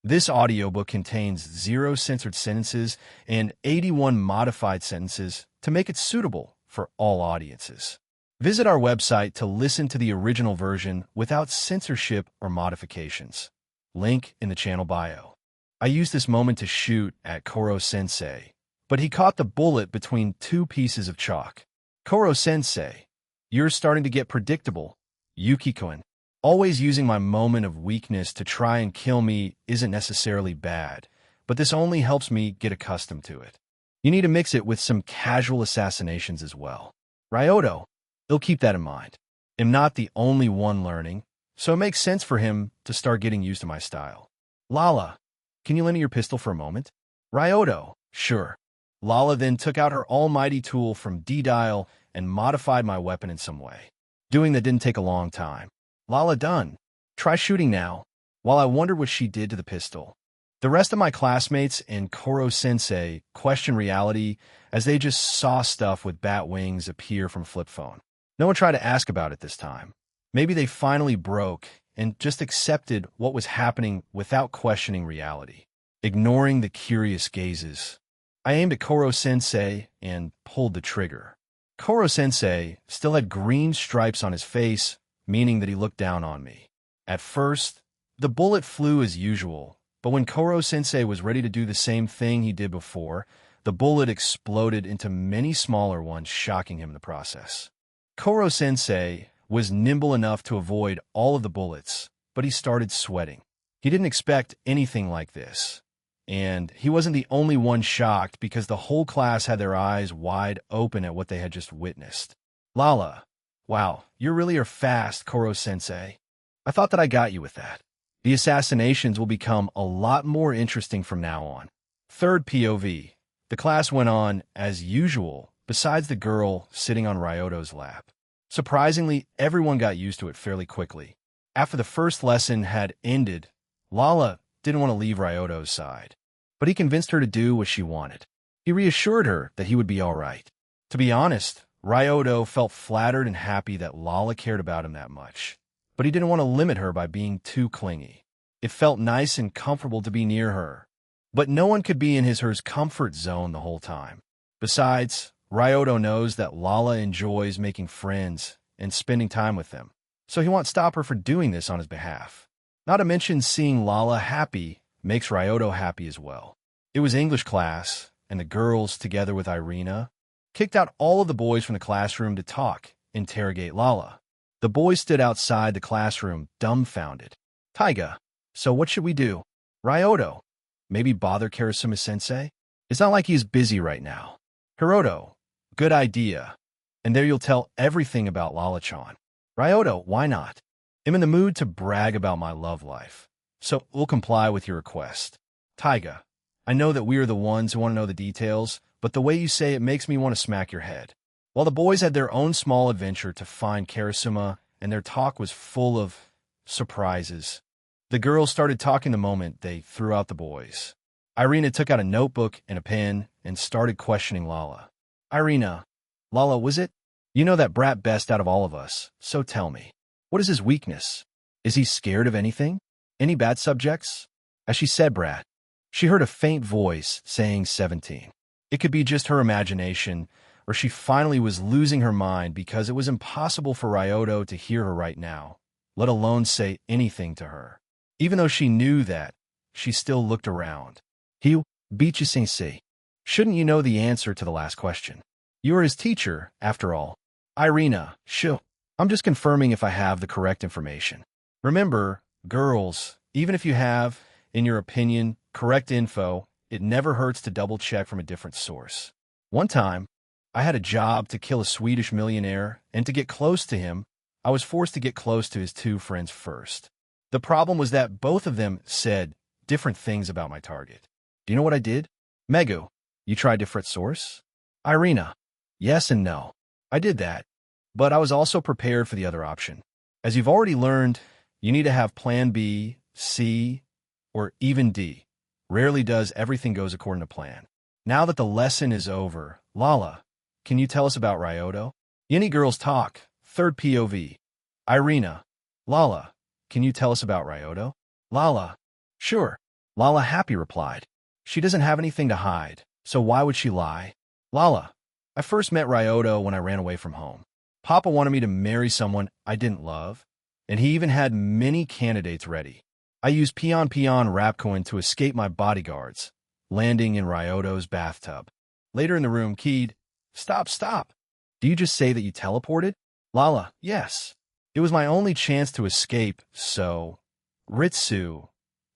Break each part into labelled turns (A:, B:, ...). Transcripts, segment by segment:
A: This audiobook contains 0 censored sentences and 81 modified sentences to make it suitable for all audiences. Visit our website to listen to the original version without censorship or modifications. Link in the channel bio. I used this moment to shoot at Koro-sensei, but he caught the bullet between 2 pieces of chalk. Koro-sensei, you're starting to get predictable. Yukiko-kun. Always using my moment of weakness to try and kill me isn't necessarily bad, but this only helps me get accustomed to it. You need to mix it with some casual assassinations as well. Ryoto, he'll keep that in mind. I'm not the only one learning, so it makes sense for him to start getting used to my style. Lala, can you lend me your pistol for a moment? Ryoto, sure. Lala then took out her almighty tool from D-Dial and modified my weapon in some way. Doing that didn't take a long time. Lala done. Try shooting now. While I wondered what she did to the pistol, the rest of my classmates and Koro-sensei questioned reality as they just saw stuff with bat wings appear from flip phone. No one tried to ask about it this time. Maybe they finally broke and just accepted what was happening without questioning reality, ignoring the curious gazes. I aimed at Koro-sensei and pulled the trigger. Koro-sensei still had green stripes on his face, meaning that he looked down on me. At first, the bullet flew as usual, but when Koro-sensei was ready to do the same thing he did before, the bullet exploded into many smaller ones, shocking him in the process. Koro-sensei was nimble enough to avoid all of the bullets, but he started sweating. He didn't expect anything like this, and he wasn't the only one shocked because the whole class had their eyes wide open at what they had just witnessed. Lala, wow, you really are fast, Koro-sensei. I thought that I got you with that. The assassinations will become a lot more interesting from now on. Third POV. The class went on as usual, besides the girl sitting on Ryoto's lap. Surprisingly, everyone got used to it fairly quickly. After the first lesson had ended, Lala didn't want to leave Ryoto's side, but he convinced her to do what she wanted. He reassured her that he would be all right. To be honest, Ryoto felt flattered and happy that Lala cared about him that much, but he didn't want to limit her by being too clingy. It felt nice and comfortable to be near her, but no one could be in his/hers comfort zone the whole time. Besides, Ryoto knows that Lala enjoys making friends and spending time with them, so he won't stop her for doing this on his behalf. Not to mention seeing Lala happy makes Ryoto happy as well. It was English class, and the girls, together with Irina, kicked out all of the boys from the classroom to interrogate Lala. The boys stood outside the classroom, dumbfounded. Taiga, so what should we do? Ryoto, maybe bother Karasuma-sensei? It's not like he's busy right now. Hiroto, good idea. And there you'll tell everything about Lala-chan. Ryoto, why not? I'm in the mood to brag about my love life, so we'll comply with your request. Taiga, I know that we are the ones who want to know the details, but the way you say it makes me want to smack your head. While the boys had their own small adventure to find Karasuma, and their talk was full of surprises, the girls started talking the moment they threw out the boys. Irina took out a notebook and a pen and started questioning Lala. Irina, Lala, was it? You know that brat best out of all of us, so tell me. What is his weakness? Is he scared of anything? Any bad subjects? As she said brat, she heard a faint voice saying 17. It could be just her imagination, or she finally was losing her mind because it was impossible for Ryoto to hear her right now, let alone say anything to her. Even though she knew that, she still looked around. Bichi-sensei, shouldn't you know the answer to the last question? You are his teacher, after all. Irina, I'm just confirming if I have the correct information. Remember, girls, even if you have, in your opinion, correct info, it never hurts to double-check from a different source. One time, I had a job to kill a Swedish millionaire, and to get close to him, I was forced to get close to his 2 friends first. The problem was that both of them said different things about my target. Do you know what I did? Megu, you tried different source? Irina, yes and no. I did that, but I was also prepared for the other option. As you've already learned, you need to have plan B, C, or even D. Rarely does everything goes according to plan. Now that the lesson is over, Lala, can you tell us about Ryoto? Any girls talk. Third POV. Irina, Lala, can you tell us about Ryoto? Lala, sure. Lala happy replied. She doesn't have anything to hide, so why would she lie? Lala, I first met Ryoto when I ran away from home. Papa wanted me to marry someone I didn't love, and he even had many candidates ready. I used Pion Pion Rapcoin to escape my bodyguards, landing in Ryoto's bathtub. Later in the room, Keed, Stop. Do you just say that you teleported? Lala, yes. It was my only chance to escape, so... Ritsu,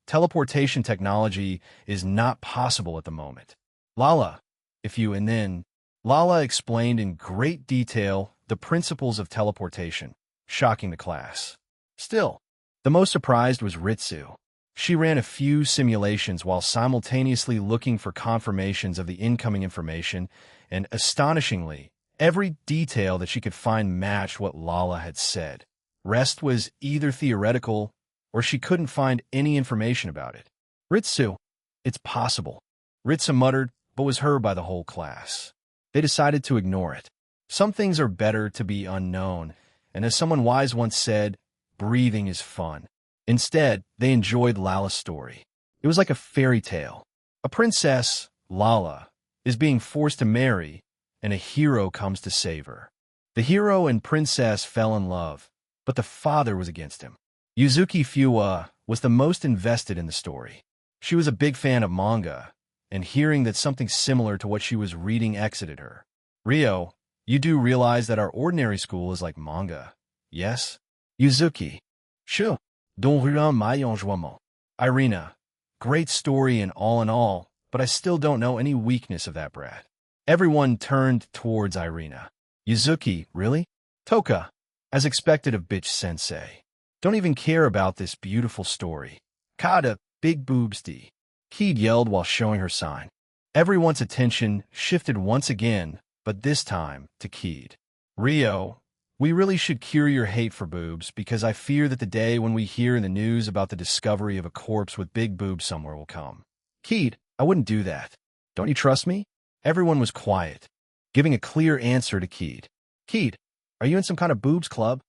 A: teleportation technology is not possible at the moment. Lala, and then... Lala explained in great detail the principles of teleportation, shocking the class. Still, the most surprised was Ritsu. She ran a few simulations while simultaneously looking for confirmations of the incoming information, and astonishingly, every detail that she could find matched what Lala had said. Rest was either theoretical, or she couldn't find any information about it. Ritsu, it's possible. Ritsu muttered, but was heard by the whole class. They decided to ignore it. Some things are better to be unknown, and as someone wise once said, breathing is fun. Instead, they enjoyed Lala's story. It was like a fairy tale. A princess, Lala, is being forced to marry, and a hero comes to save her. The hero and princess fell in love, but the father was against him. Yuzuki Fuwa was the most invested in the story. She was a big fan of manga, and hearing that something similar to what she was reading exited her. Rio, you do realize that our ordinary school is like manga, yes? Yuzuki. Sure. Don rien my enjoiement. Irina. Great story in all, but I still don't know any weakness of that brat. Everyone turned towards Irina. Yuzuki, really? Toka. As expected of bitch sensei. Don't even care about this beautiful story. Kada, big boobs D. Keed yelled while showing her sign. Everyone's attention shifted once again, but this time to Keed. Rio, we really should cure your hate for boobs because I fear that the day when we hear in the news about the discovery of a corpse with big boobs somewhere will come. Keed, I wouldn't do that. Don't you trust me? Everyone was quiet, giving a clear answer to Keed. Keed, are you in some kind of boobs club?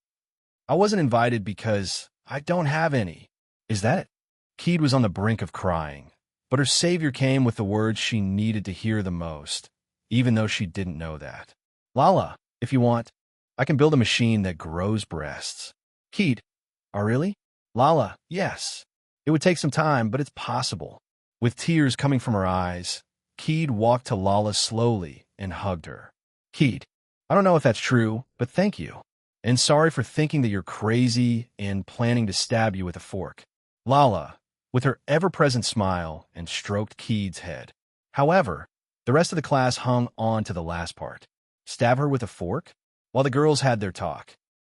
A: I wasn't invited because I don't have any. Is that it? Keed was on the brink of crying, but her savior came with the words she needed to hear the most, even though she didn't know that. Lala, if you want, I can build a machine that grows breasts. Keed, oh really? Lala, yes. It would take some time, but it's possible. With tears coming from her eyes, Keed walked to Lala slowly and hugged her. Keed, I don't know if that's true, but thank you. And sorry for thinking that you're crazy and planning to stab you with a fork. Lala, with her ever-present smile, and stroked Keed's head. However, the rest of the class hung on to the last part. Stab her with a fork? While the girls had their talk.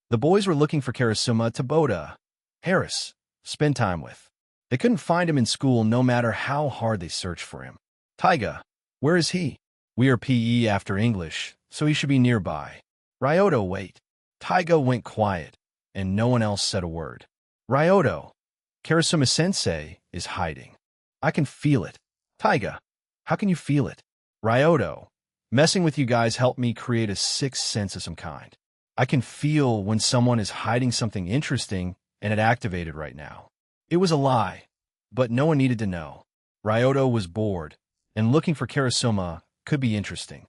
A: The boys were looking for Karasuma Taboda, Harris, spend time with. They couldn't find him in school no matter how hard they searched for him. Taiga, where is he? We are PE after English, so he should be nearby. Ryoto, wait. Taiga went quiet, and no one else said a word. Ryoto, Karasuma-sensei is hiding. I can feel it. Taiga, how can you feel it? Ryoto, messing with you guys helped me create a sixth sense of some kind. I can feel when someone is hiding something interesting, and it activated right now. It was a lie, but no one needed to know. Ryoto was bored, and looking for Karasuma could be interesting.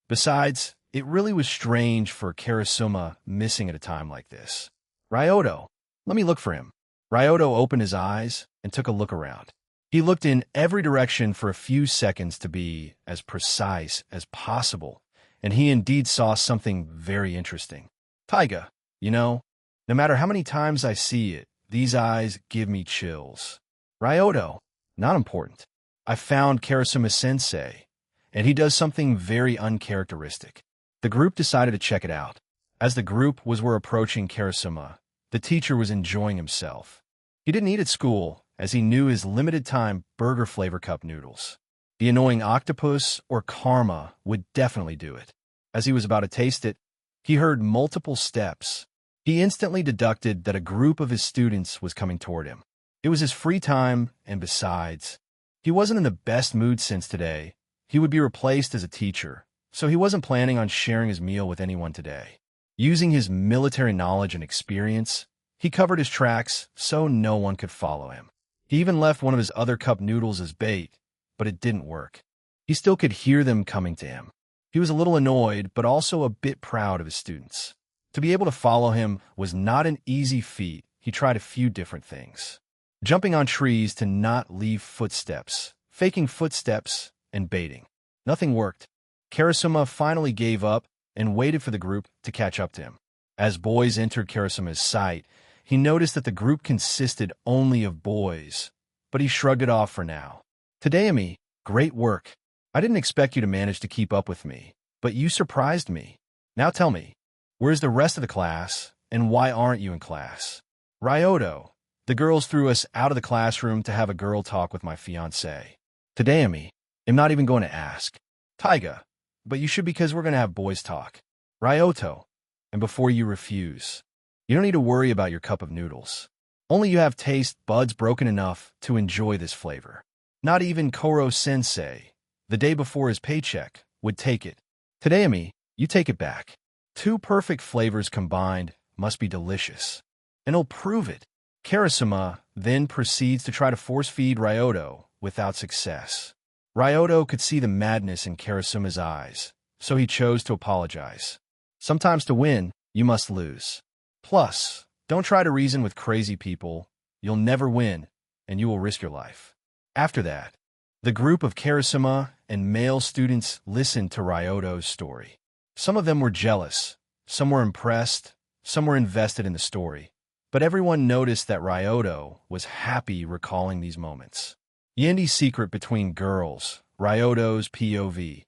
A: Besides, it really was strange for Karasuma missing at a time like this. Ryoto, let me look for him. Ryoto opened his eyes and took a look around. He looked in every direction for a few seconds to be as precise as possible, and he indeed saw something very interesting. Taiga, no matter how many times I see it, these eyes give me chills. Ryoto, not important. I found Karasuma-sensei, and he does something very uncharacteristic. The group decided to check it out. As the group were approaching Karasuma, the teacher was enjoying himself. He didn't eat at school, as he knew his limited-time burger flavor cup noodles. The annoying octopus or karma would definitely do it. As he was about to taste it, he heard multiple steps. He instantly deducted that a group of his students was coming toward him. It was his free time, and besides, he wasn't in the best mood since today. He would be replaced as a teacher, so he wasn't planning on sharing his meal with anyone today. Using his military knowledge and experience, he covered his tracks so no one could follow him. He even left one of his other cup noodles as bait, but it didn't work. He still could hear them coming to him. He was a little annoyed, but also a bit proud of his students. To be able to follow him was not an easy feat. He tried a few different things. Jumping on trees to not leave footsteps, faking footsteps, and baiting. Nothing worked. Karasuma finally gave up and waited for the group to catch up to him. As boys entered Karasuma's sight, he noticed that the group consisted only of boys, but he shrugged it off for now. Tadayami, great work. I didn't expect you to manage to keep up with me, but you surprised me. Now tell me, where's the rest of the class, and why aren't you in class? Ryoto, the girls threw us out of the classroom to have a girl talk with my fiancé. Tadayami, I'm not even going to ask. Taiga, but you should because we're going to have boys talk. Ryoto, and before you refuse. You don't need to worry about your cup of noodles. Only you have taste buds broken enough to enjoy this flavor. Not even Koro-sensei, the day before his paycheck, would take it. Tadayami, you take it back. Two perfect flavors combined must be delicious. And he'll prove it. Karasuma then proceeds to try to force-feed Ryoto without success. Ryoto could see the madness in Karasuma's eyes, so he chose to apologize. Sometimes to win, you must lose. Plus, don't try to reason with crazy people. You'll never win, and you will risk your life. After that, the group of Karasuma and male students listened to Ryoto's story. Some of them were jealous, some were impressed, some were invested in the story. But everyone noticed that Ryoto was happy recalling these moments. Yendi's secret between girls, Ryoto's POV.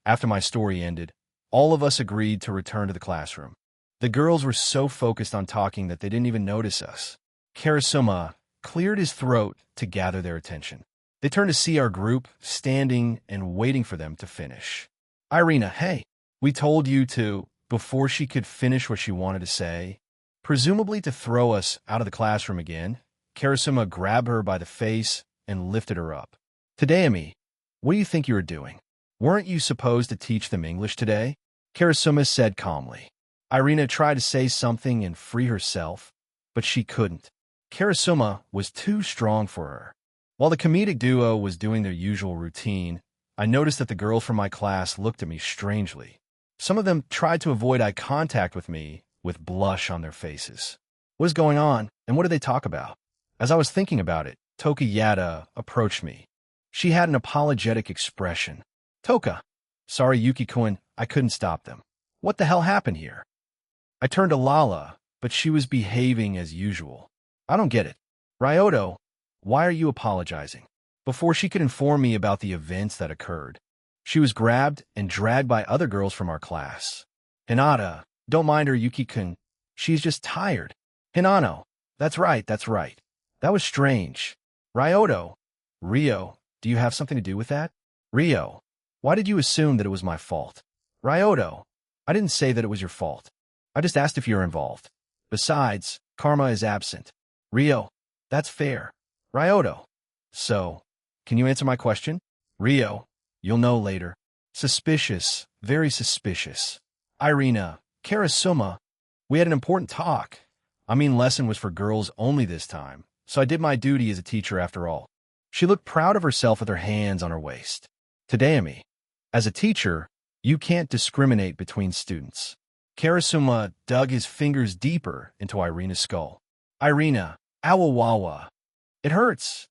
A: After my story ended, all of us agreed to return to the classroom. The girls were so focused on talking that they didn't even notice us. Karasuma cleared his throat to gather their attention. They turned to see our group standing and waiting for them to finish. Irina, hey, we told you to, before she could finish what she wanted to say. Presumably to throw us out of the classroom again, Karasuma grabbed her by the face and lifted her up. Tadayami, what do you think you were doing? Weren't you supposed to teach them English today? Karasuma said calmly. Irina tried to say something and free herself, but she couldn't. Karasuma was too strong for her. While the comedic duo was doing their usual routine, I noticed that the girls from my class looked at me strangely. Some of them tried to avoid eye contact with me with blush on their faces. What is going on, and what did they talk about? As I was thinking about it, Toka Yada approached me. She had an apologetic expression. Toka, sorry Yuki-kun, I couldn't stop them. What the hell happened here? I turned to Lala, but she was behaving as usual. I don't get it. Ryoto, why are you apologizing? Before she could inform me about the events that occurred, she was grabbed and dragged by other girls from our class. Hinata, don't mind her, Yuki-kun. She's just tired. Hinano, that's right. That was strange. Ryoto, Rio, do you have something to do with that? Rio, why did you assume that it was my fault? Ryoto, I didn't say that it was your fault. I just asked if you're involved. Besides, karma is absent. Rio, that's fair. Ryoto, so, can you answer my question? Rio, you'll know later. Suspicious, very suspicious. Irina, Karasuma, we had an important talk. Lesson was for girls only this time, so I did my duty as a teacher after all. She looked proud of herself with her hands on her waist. Tadayami, as a teacher, you can't discriminate between students. Karasuma dug his fingers deeper into Irina's skull. Irina, awawawa. It hurts.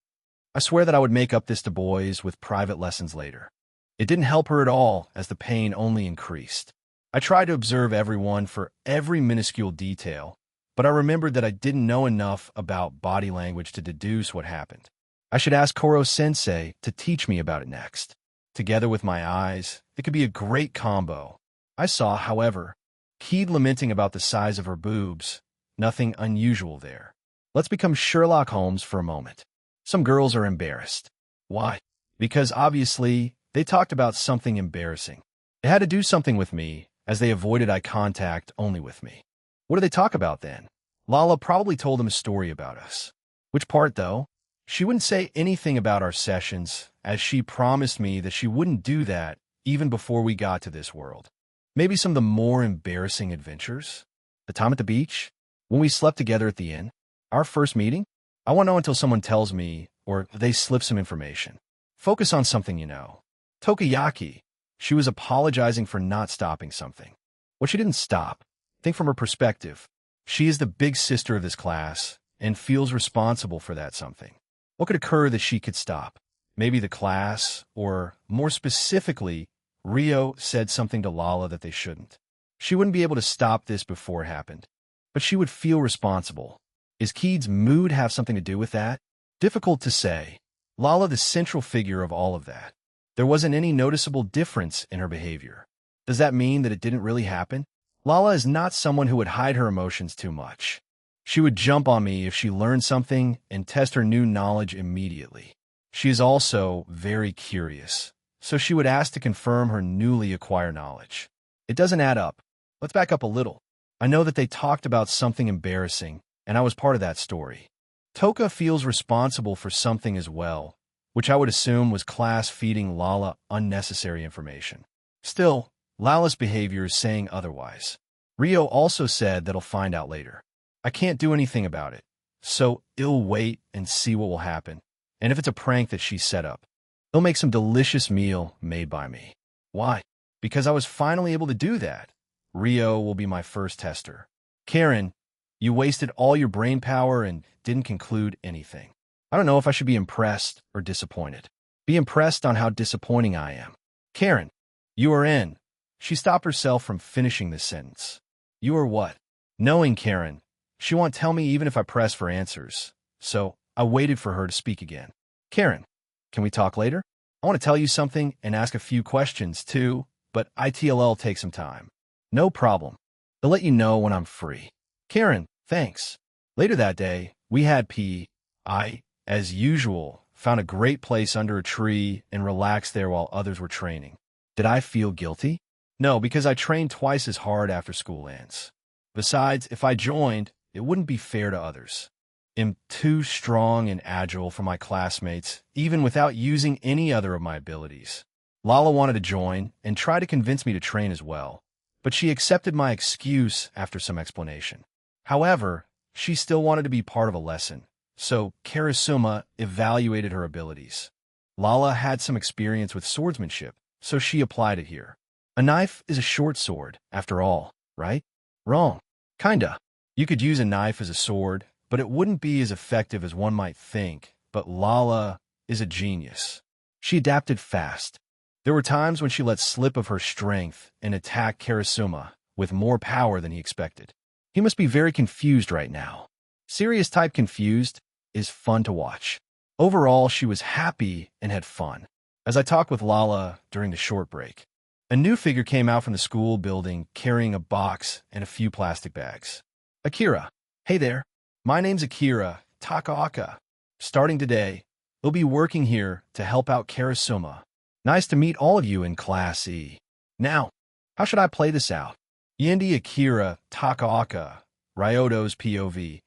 A: I swear that I would make up this to boys with private lessons later. It didn't help her at all, as the pain only increased. I tried to observe everyone for every minuscule detail, but I remembered that I didn't know enough about body language to deduce what happened. I should ask Koro-sensei to teach me about it next. Together with my eyes, it could be a great combo. I saw, however, Keed lamenting about the size of her boobs. Nothing unusual there. Let's become Sherlock Holmes for a moment. Some girls are embarrassed. Why? Because obviously, they talked about something embarrassing. It had to do something with me, as they avoided eye contact only with me. What did they talk about then? Lala probably told them a story about us. Which part, though? She wouldn't say anything about our sessions, as she promised me that she wouldn't do that even before we got to this world. Maybe some of the more embarrassing adventures? The time at the beach? When we slept together at the inn? Our first meeting? I won't know until someone tells me, or they slip some information. Focus on something you know. Tokayaki, she was apologizing for not stopping something. Well, she didn't stop. Think from her perspective. She is the big sister of this class and feels responsible for that something. What could occur that she could stop? Maybe the class, or more specifically, Rio said something to Lala that they shouldn't. She wouldn't be able to stop this before it happened, but she would feel responsible. Is Keed's mood have something to do with that? Difficult to say. Lala the central figure of all of that. There wasn't any noticeable difference in her behavior. Does that mean that it didn't really happen? Lala is not someone who would hide her emotions too much. She would jump on me if she learned something and test her new knowledge immediately. She is also very curious, so she would ask to confirm her newly acquired knowledge. It doesn't add up. Let's back up a little. I know that they talked about something embarrassing, and I was part of that story. Toka feels responsible for something as well, which I would assume was class feeding Lala unnecessary information. Still, Lala's behavior is saying otherwise. Rio also said that he'll find out later. I can't do anything about it, so he'll wait and see what will happen. And if it's a prank that she set up, he'll make some delicious meal made by me. Why? Because I was finally able to do that. Rio will be my first tester. Karen, you wasted all your brain power and didn't conclude anything. I don't know if I should be impressed or disappointed. Be impressed on how disappointing I am. Karen, you are in. She stopped herself from finishing this sentence. You are what? Knowing Karen. She won't tell me even if I press for answers. So I waited for her to speak again. Karen, can we talk later? I want to tell you something and ask a few questions too, but ITLL takes some time. No problem. I'll let you know when I'm free. Karen, thanks. Later that day, we had PE. I, as usual, found a great place under a tree and relaxed there while others were training. Did I feel guilty? No, because I trained twice as hard after school ends. Besides, if I joined, it wouldn't be fair to others. I'm too strong and agile for my classmates, even without using any other of my abilities. Lala wanted to join and try to convince me to train as well, but she accepted my excuse after some explanation. However, she still wanted to be part of a lesson, so Karasuma evaluated her abilities. Lala had some experience with swordsmanship, so she applied it here. A knife is a short sword, after all, right? Wrong. Kinda. You could use a knife as a sword, but it wouldn't be as effective as one might think. But Lala is a genius. She adapted fast. There were times when she let slip of her strength and attacked Karasuma with more power than he expected. He must be very confused right now. Serious type confused is fun to watch. Overall, she was happy and had fun. As I talked with Lala during the short break, a new figure came out from the school building carrying a box and a few plastic bags. Akira. Hey there. My name's Akira Takaoka. Starting today, we'll be working here to help out Karasuma. Nice to meet all of you in Class E. Now, how should I play this out? Yendi Akira Takaoka, Ryoto's POV.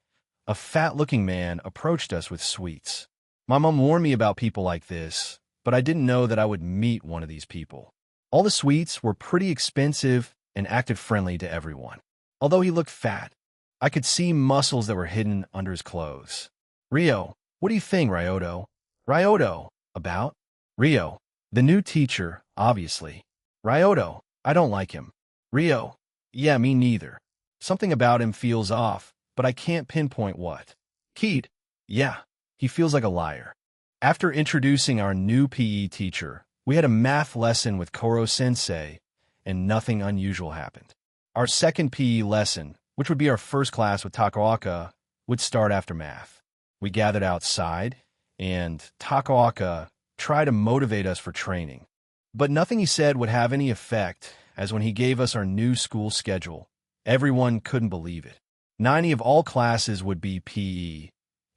A: A fat-looking man approached us with sweets. My mom warned me about people like this, but I didn't know that I would meet one of these people. All the sweets were pretty expensive and acted friendly to everyone. Although he looked fat, I could see muscles that were hidden under his clothes. Rio, what do you think, Ryoto? Ryoto, about? Rio, the new teacher, obviously. Ryoto, I don't like him. Rio, yeah, me neither. Something about him feels off, but I can't pinpoint what. Keed, yeah, he feels like a liar. After introducing our new PE teacher, we had a math lesson with Koro-sensei, and nothing unusual happened. Our second PE lesson, which would be our first class with Takaoka, would start after math. We gathered outside, and Takaoka tried to motivate us for training. But nothing he said would have any effect, as when he gave us our new school schedule, everyone couldn't believe it. 90 of all classes would be PE,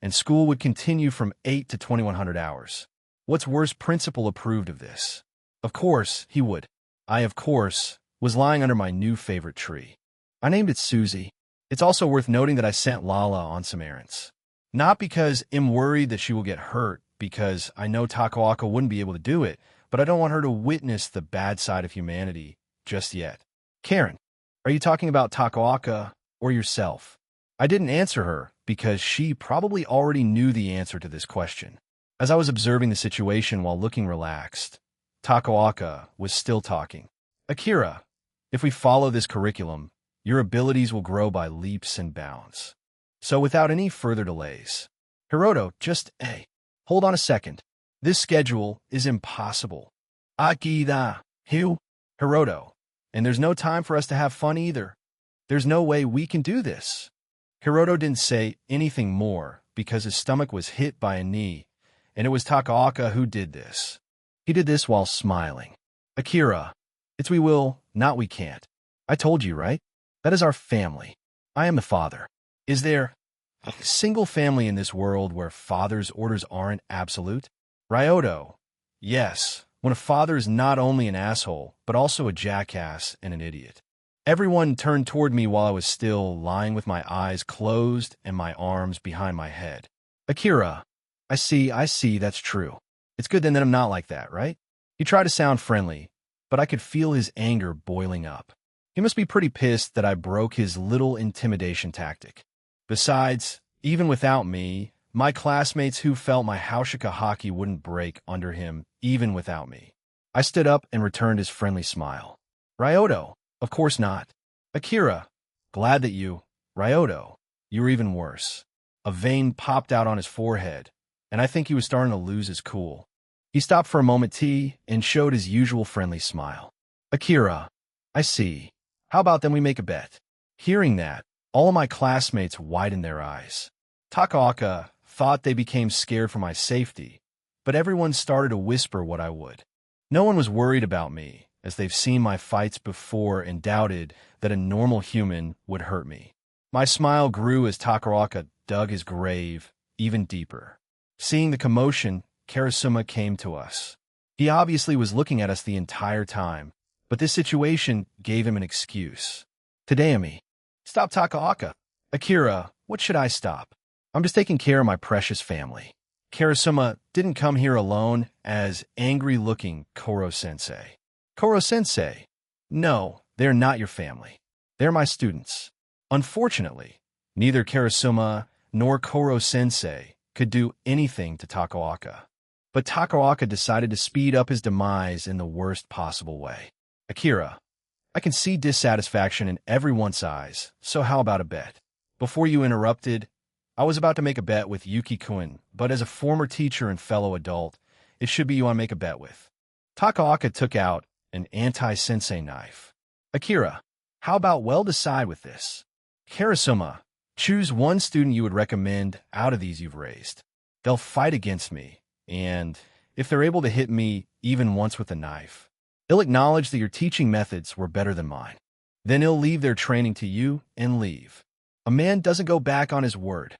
A: and school would continue from 8 to 2100 hours. What's worse, principal approved of this. Of course, he would. I, of course, was lying under my new favorite tree. I named it Susie. It's also worth noting that I sent Lala on some errands. Not because I'm worried that she will get hurt, because I know Takaoka wouldn't be able to do it, but I don't want her to witness the bad side of humanity just yet. Karen, are you talking about Takaoka or yourself? I didn't answer her because she probably already knew the answer to this question. As I was observing the situation while looking relaxed, Takaoka was still talking. Akira, if we follow this curriculum, your abilities will grow by leaps and bounds. So without any further delays, Hiroto, hold on a second. This schedule is impossible. Akida, Hiroto, and there's no time for us to have fun either. There's no way we can do this. Hiroto didn't say anything more because his stomach was hit by a knee, and it was Takaoka who did this. He did this while smiling. Akira, it's we will, not we can't. I told you, right? That is our family. I am the father. Is there a single family in this world where father's orders aren't absolute? Ryoto, yes, when a father is not only an asshole, but also a jackass and an idiot. Everyone turned toward me while I was still lying with my eyes closed and my arms behind my head. Akira, I see, that's true. It's good then that I'm not like that, right? He tried to sound friendly, but I could feel his anger boiling up. He must be pretty pissed that I broke his little intimidation tactic. Besides, even without me, my classmates who felt my Haushika haki wouldn't break under him even without me. I stood up and returned his friendly smile. Ryoto, of course not. Akira, glad that Ryoto, you were even worse. A vein popped out on his forehead, and I think he was starting to lose his cool. He stopped for a moment and showed his usual friendly smile. Akira, I see. How about then we make a bet? Hearing that, all of my classmates widened their eyes. Takaoka thought they became scared for my safety, but everyone started to whisper what I would. No one was worried about me, as they've seen my fights before and doubted that a normal human would hurt me. My smile grew as Takaoka dug his grave even deeper. Seeing the commotion, Karasuma came to us. He obviously was looking at us the entire time, but this situation gave him an excuse. Tadaemi, stop Takaoka. Akira, what should I stop? I'm just taking care of my precious family. Karasuma didn't come here alone as angry-looking Koro-sensei. Koro-sensei, no, they're not your family. They're my students. Unfortunately, neither Karasuma nor Koro-sensei could do anything to Takaoka. But Takaoka decided to speed up his demise in the worst possible way. Akira, I can see dissatisfaction in everyone's eyes, so how about a bet? Before you interrupted, I was about to make a bet with Yuki-kun, but as a former teacher and fellow adult, it should be you I make a bet with. Takaoka took out an anti-sensei knife. Akira, how about well decide with this? Karasuma, choose one student you would recommend out of these you've raised. They'll fight against me, and if they're able to hit me even once with a knife, they'll acknowledge that your teaching methods were better than mine. Then they'll leave their training to you and leave. A man doesn't go back on his word.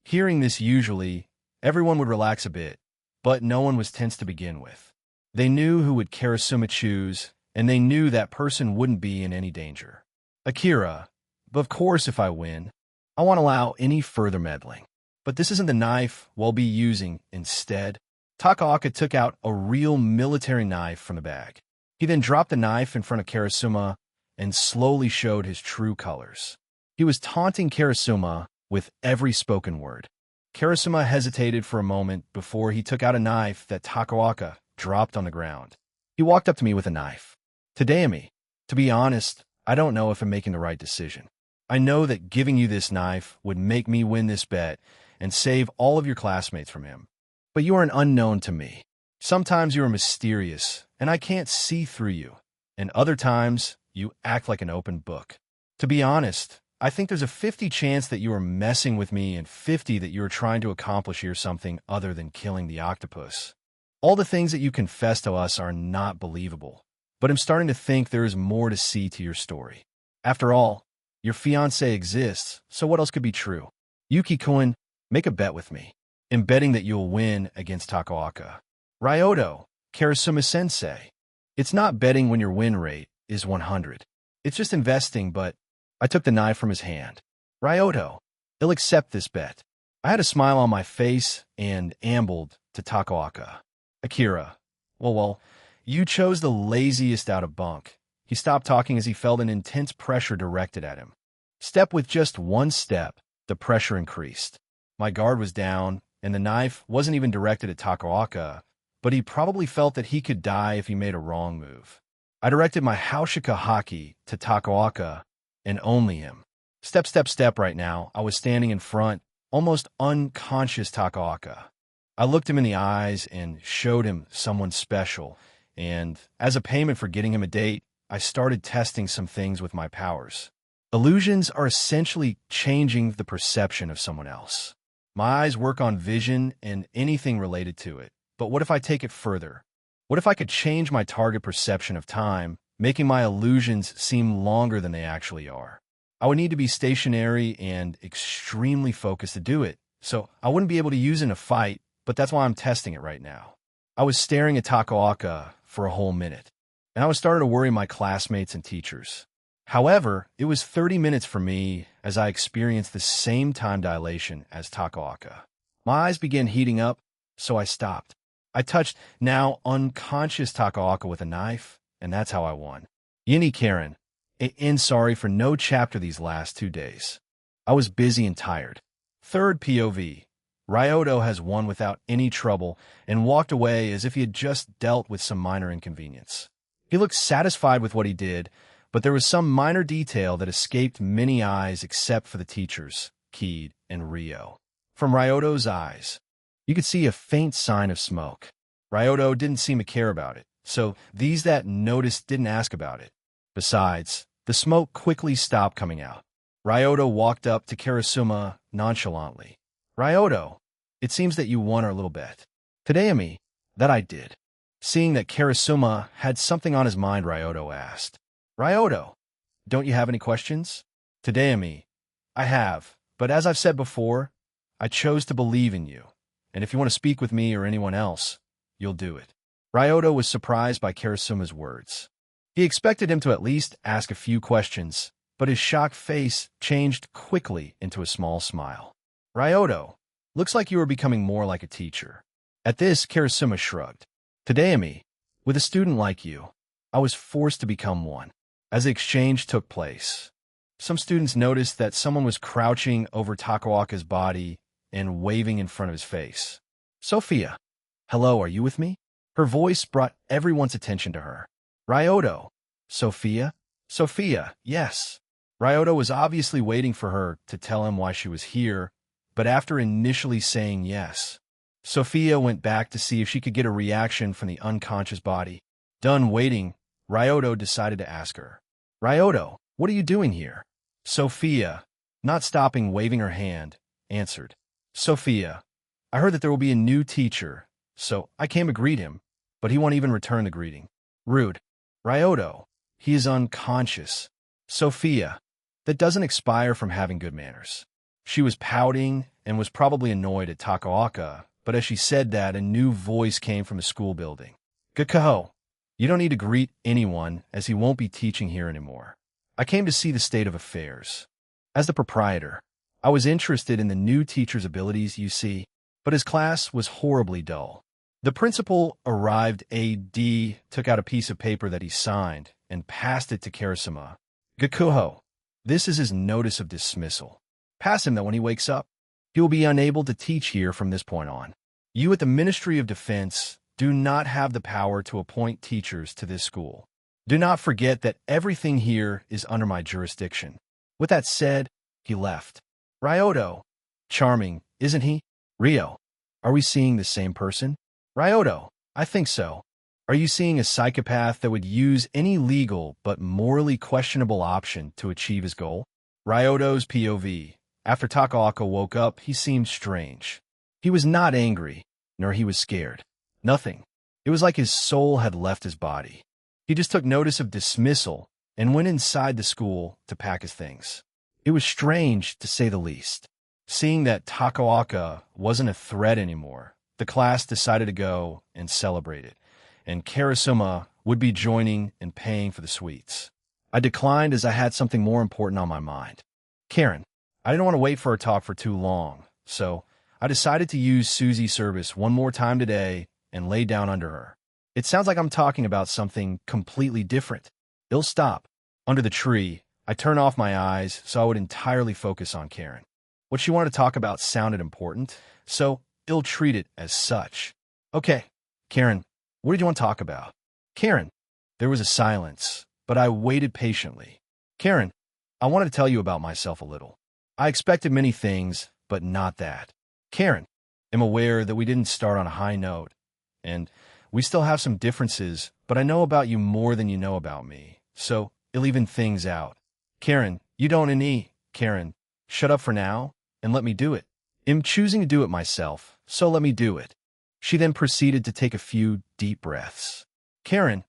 A: Hearing this usually, everyone would relax a bit, but no one was tense to begin with. They knew who would Karasuma choose, and they knew that person wouldn't be in any danger. Akira, but of course if I win, I won't allow any further meddling. But this isn't the knife we'll be using instead. Takaoka took out a real military knife from the bag. He then dropped the knife in front of Karasuma and slowly showed his true colors. He was taunting Karasuma with every spoken word. Karasuma hesitated for a moment before he took out a knife that Takaoka dropped on the ground. He walked up to me with a knife. Tadaemi, to be honest, I don't know if I'm making the right decision. I know that giving you this knife would make me win this bet and save all of your classmates from him. But you are an unknown to me. Sometimes you are mysterious, and I can't see through you. And other times, you act like an open book. To be honest, I think there's a 50 chance that you are messing with me and 50 that you are trying to accomplish here something other than killing the octopus. All the things that you confess to us are not believable, but I'm starting to think there is more to see to your story. After all, your fiancé exists, so what else could be true? Yuki-kun, make a bet with me. I'm betting that you'll win against Takaoka. Ryoto, Karasuma-sensei. It's not betting when your win rate is 100. It's just investing, but I took the knife from his hand. Ryoto, he'll accept this bet. I had a smile on my face and ambled to Takaoka. Akira, well, you chose the laziest out of bunk. He stopped talking as he felt an intense pressure directed at him. Step with just one step, the pressure increased. My guard was down, and the knife wasn't even directed at Takaoka, but he probably felt that he could die if he made a wrong move. I directed my Haushika Haki to Takaoka, and only him. Step, step, step right now. I was standing in front, almost unconscious Takaoka. I looked him in the eyes and showed him someone special, and as a payment for getting him a date, I started testing some things with my powers. Illusions are essentially changing the perception of someone else. My eyes work on vision and anything related to it, but what if I take it further? What if I could change my target perception of time, making my illusions seem longer than they actually are? I would need to be stationary and extremely focused to do it, so I wouldn't be able to use it in a fight, but that's why I'm testing it right now. I was staring at Takaoka for a whole minute, and I was starting to worry my classmates and teachers. However, it was 30 minutes for me as I experienced the same time dilation as Takaoka. My eyes began heating up, so I stopped. I touched now unconscious Takaoka with a knife, and that's how I won. Yini Karen, sorry for no chapter these last 2 days. I was busy and tired. Third POV. Ryoto has won without any trouble and walked away as if he had just dealt with some minor inconvenience. He looked satisfied with what he did, but there was some minor detail that escaped many eyes except for the teachers, Keed and Ryo. From Ryoto's eyes, you could see a faint sign of smoke. Ryoto didn't seem to care about it, so these that noticed didn't ask about it. Besides, the smoke quickly stopped coming out. Ryoto walked up to Karasuma nonchalantly. Ryoto, it seems that you won our little bet. Tadayami, that I did. Seeing that Karasuma had something on his mind, Ryoto asked. Ryoto, don't you have any questions? Tadayami, I have, but as I've said before, I chose to believe in you, and if you want to speak with me or anyone else, you'll do it. Ryoto was surprised by Karasuma's words. He expected him to at least ask a few questions, but his shocked face changed quickly into a small smile. Ryoto, looks like you are becoming more like a teacher. At this, Karasuma shrugged. Tadayami, with a student like you, I was forced to become one. As the exchange took place, some students noticed that someone was crouching over Takaoka's body and waving in front of his face. Sophia, hello, are you with me? Her voice brought everyone's attention to her. Ryoto, Sophia? Sophia, yes. Ryoto was obviously waiting for her to tell him why she was here, but after initially saying yes, Sophia went back to see if she could get a reaction from the unconscious body. Done waiting, Ryoto decided to ask her. Ryoto, what are you doing here? Sophia, not stopping waving her hand, answered. Sophia, I heard that there will be a new teacher, so I came to greet him, but he won't even return the greeting. Rude. Ryoto, he is unconscious. Sophia, that doesn't expire from having good manners. She was pouting and was probably annoyed at Takaoka, but as she said that, a new voice came from the school building. Gakko, you don't need to greet anyone, as he won't be teaching here anymore. I came to see the state of affairs. As the proprietor, I was interested in the new teacher's abilities, you see, but his class was horribly dull. The principal arrived. AD took out a piece of paper that he signed and passed it to Karasuma. Gakuho, this is his notice of dismissal. Pass him that when he wakes up, he will be unable to teach here from this point on. You at the Ministry of Defense do not have the power to appoint teachers to this school. Do not forget that everything here is under my jurisdiction. With that said, he left. Ryoto, charming, isn't he? Ryo, are we seeing the same person? Ryoto, I think so. Are you seeing a psychopath that would use any legal but morally questionable option to achieve his goal? Ryoto's POV. After Takaoka woke up, he seemed strange. He was not angry, nor he was scared. Nothing. It was like his soul had left his body. He just took notice of dismissal and went inside the school to pack his things. It was strange, to say the least. Seeing that Takaoka wasn't a threat anymore, the class decided to go and celebrate it, and Karasuma would be joining and paying for the sweets. I declined as I had something more important on my mind. Karen, I didn't want to wait for our talk for too long, so I decided to use Susie's service one more time today and lay down under her. It sounds like I'm talking about something completely different. It'll stop. Under the tree, I turned off my eyes so I would entirely focus on Karen. What she wanted to talk about sounded important, so ill-treat it as such. Okay, Karen, what did you want to talk about? Karen, there was a silence, but I waited patiently. Karen, I wanted to tell you about myself a little. I expected many things, but not that. Karen, I'm aware that we didn't start on a high note, and we still have some differences, but I know about you more than you know about me, so it'll even things out. Karen, you don't need. Karen, shut up for now, and let me do it. I'm choosing to do it myself, so let me do it. She then proceeded to take a few deep breaths. Karen,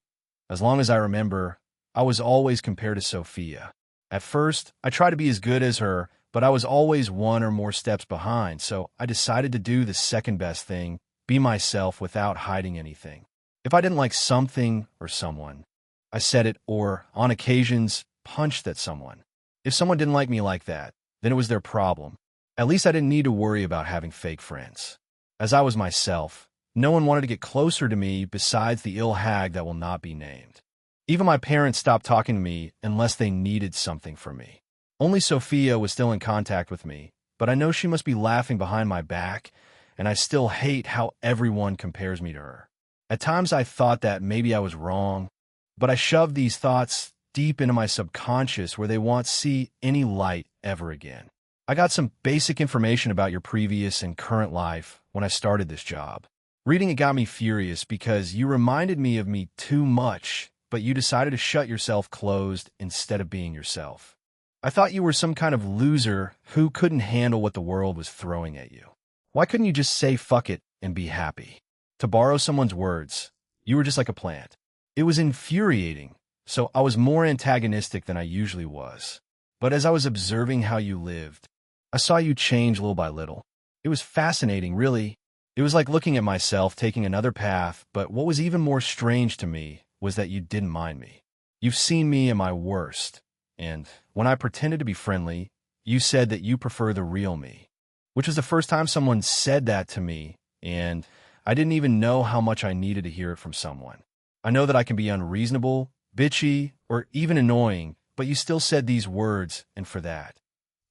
A: as long as I remember, I was always compared to Sophia. At first, I tried to be as good as her, but I was always one or more steps behind, so I decided to do the second best thing, be myself without hiding anything. If I didn't like something or someone, I said it or, on occasions, punched at someone. If someone didn't like me like that, then it was their problem. At least I didn't need to worry about having fake friends. As I was myself, no one wanted to get closer to me besides the ill hag that will not be named. Even my parents stopped talking to me unless they needed something from me. Only Sophia was still in contact with me, but I know she must be laughing behind my back, and I still hate how everyone compares me to her. At times I thought that maybe I was wrong, but I shoved these thoughts deep into my subconscious where they won't see any light ever again. I got some basic information about your previous and current life when I started this job. Reading it got me furious because you reminded me of me too much, but you decided to shut yourself closed instead of being yourself. I thought you were some kind of loser who couldn't handle what the world was throwing at you. Why couldn't you just say fuck it and be happy? To borrow someone's words, you were just like a plant. It was infuriating, so I was more antagonistic than I usually was. But as I was observing how you lived, I saw you change little by little. It was fascinating, really. It was like looking at myself taking another path, but what was even more strange to me was that you didn't mind me. You've seen me at my worst, and when I pretended to be friendly, you said that you prefer the real me, which was the first time someone said that to me, and I didn't even know how much I needed to hear it from someone. I know that I can be unreasonable, bitchy, or even annoying, but you still said these words, and for that,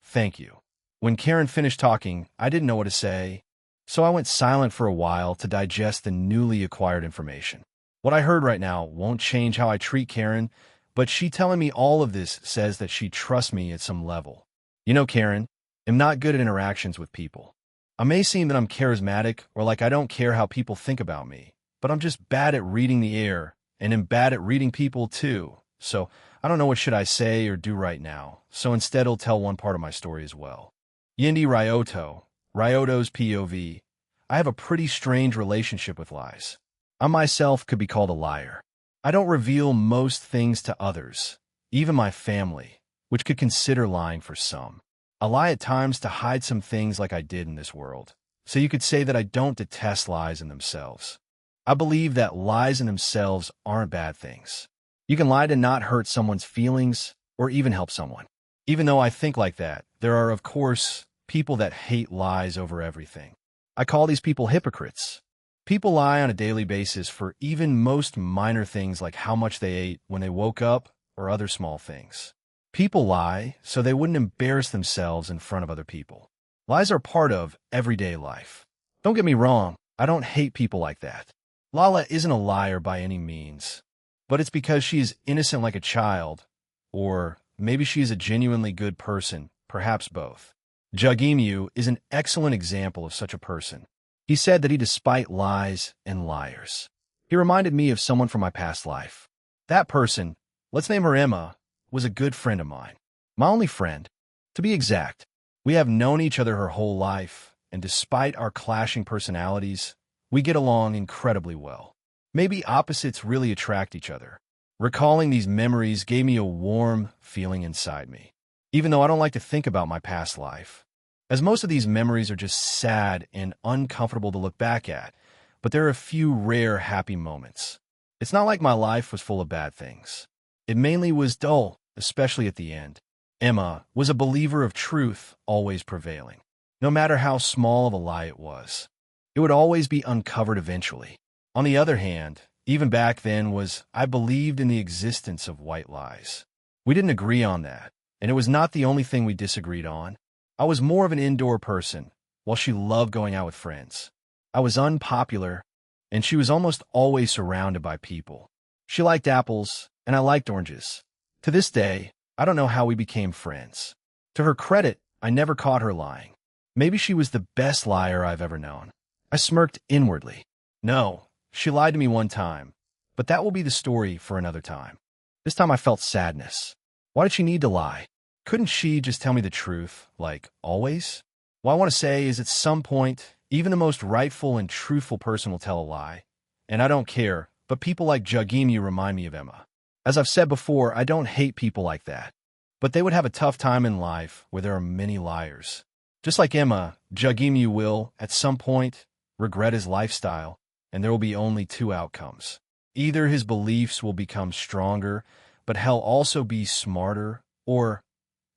A: thank you. When Karen finished talking, I didn't know what to say, so I went silent for a while to digest the newly acquired information. What I heard right now won't change how I treat Karen, but she telling me all of this says that she trusts me at some level. You know, Karen, I'm not good at interactions with people. I may seem that I'm charismatic or like I don't care how people think about me, but I'm just bad at reading the air, and am bad at reading people too. So I don't know what should I say or do right now, so instead I'll tell one part of my story as well. Yindi Ryoto's POV. I have a pretty strange relationship with lies. I myself could be called a liar. I don't reveal most things to others, even my family, which could consider lying for some. I lie at times to hide some things like I did in this world, so you could say that I don't detest lies in themselves. I believe that lies in themselves aren't bad things. You can lie to not hurt someone's feelings or even help someone. Even though I think like that, there are, of course, people that hate lies over everything. I call these people hypocrites. People lie on a daily basis for even most minor things like how much they ate when they woke up or other small things. People lie so they wouldn't embarrass themselves in front of other people. Lies are part of everyday life. Don't get me wrong, I don't hate people like that. Lala isn't a liar by any means, but it's because she is innocent like a child, or maybe she is a genuinely good person, perhaps both. Jagimyu is an excellent example of such a person. He said that he despite lies and liars. He reminded me of someone from my past life. That person, let's name her Emma, was a good friend of mine. My only friend. To be exact, we have known each other her whole life, and despite our clashing personalities, we get along incredibly well. Maybe opposites really attract each other. Recalling these memories gave me a warm feeling inside me, even though I don't like to think about my past life, as most of these memories are just sad and uncomfortable to look back at, but there are a few rare happy moments. It's not like my life was full of bad things. It mainly was dull, especially at the end. Emma was a believer of truth always prevailing. No matter how small of a lie it was, it would always be uncovered eventually. On the other hand, even back then I believed in the existence of white lies. We didn't agree on that, and it was not the only thing we disagreed on. I was more of an indoor person, while she loved going out with friends. I was unpopular, and she was almost always surrounded by people. She liked apples, and I liked oranges. To this day, I don't know how we became friends. To her credit, I never caught her lying. Maybe she was the best liar I've ever known. I smirked inwardly. No, she lied to me one time, but that will be the story for another time. This time I felt sadness. Why did she need to lie? Couldn't she just tell me the truth, like always? What I want to say is at some point, even the most rightful and truthful person will tell a lie. And I don't care, but people like Jugimi remind me of Emma. As I've said before, I don't hate people like that. But they would have a tough time in life where there are many liars. Just like Emma, Jugimi will, at some point, regret his lifestyle, and there will be only two outcomes. Either his beliefs will become stronger, but he'll also be smarter, or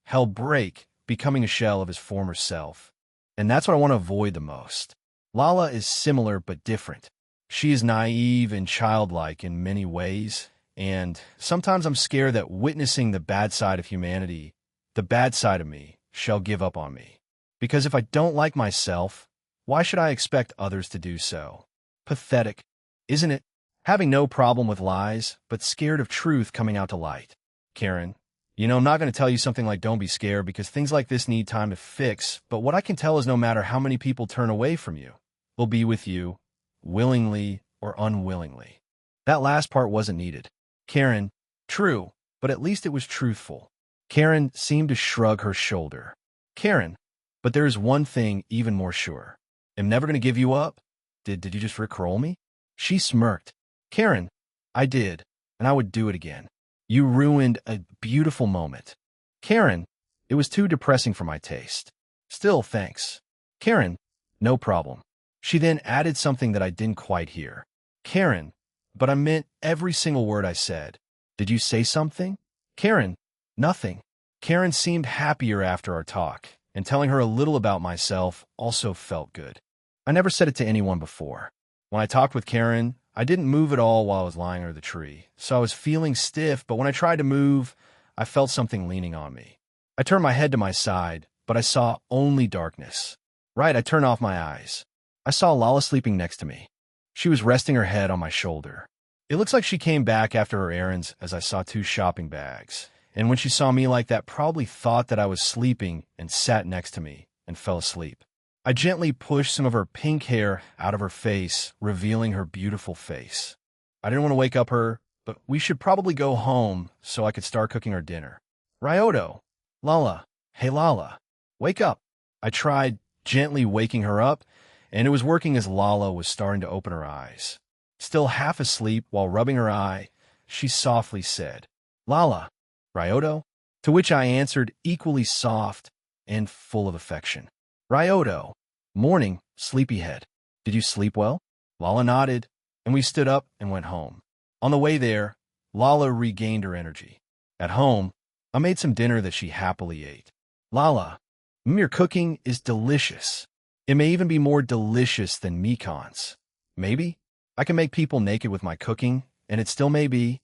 A: he'll break, becoming a shell of his former self. And that's what I want to avoid the most. Lala is similar but different. She is naive and childlike in many ways, and sometimes I'm scared that witnessing the bad side of humanity, the bad side of me, shall give up on me. Because if I don't like myself, why should I expect others to do so? Pathetic, isn't it? Having no problem with lies, but scared of truth coming out to light. Karen, I'm not going to tell you something like don't be scared because things like this need time to fix, but what I can tell is no matter how many people turn away from you, they'll be with you, willingly or unwillingly. That last part wasn't needed. Karen, true, but at least it was truthful. Karen seemed to shrug her shoulder. Karen, but there is one thing even more sure. I'm never going to give you up. Did you just rickroll me? She smirked. Karen, I did, and I would do it again. You ruined a beautiful moment. Karen, it was too depressing for my taste. Still, thanks. Karen, no problem. She then added something that I didn't quite hear. Karen, but I meant every single word I said. Did you say something? Karen, nothing. Karen seemed happier after our talk, and telling her a little about myself also felt good. I never said it to anyone before. When I talked with Karen, I didn't move at all while I was lying under the tree, so I was feeling stiff, but when I tried to move, I felt something leaning on me. I turned my head to my side, but I saw only darkness. Right, I turned off my eyes. I saw Lala sleeping next to me. She was resting her head on my shoulder. It looks like she came back after her errands as I saw two shopping bags, and when she saw me like that, probably thought that I was sleeping and sat next to me and fell asleep. I gently pushed some of her pink hair out of her face, revealing her beautiful face. I didn't want to wake up her, but we should probably go home so I could start cooking our dinner. Ryoto! Lala! Hey Lala! Wake up! I tried gently waking her up, and it was working as Lala was starting to open her eyes. Still half asleep while rubbing her eye, she softly said, Lala! Ryoto? To which I answered equally soft and full of affection. Ryoto. Morning, sleepyhead. Did you sleep well? Lala nodded, and we stood up and went home. On the way there, Lala regained her energy. At home, I made some dinner that she happily ate. Lala, your cooking is delicious. It may even be more delicious than Mikan's. Maybe I can make people naked with my cooking, and it still may be.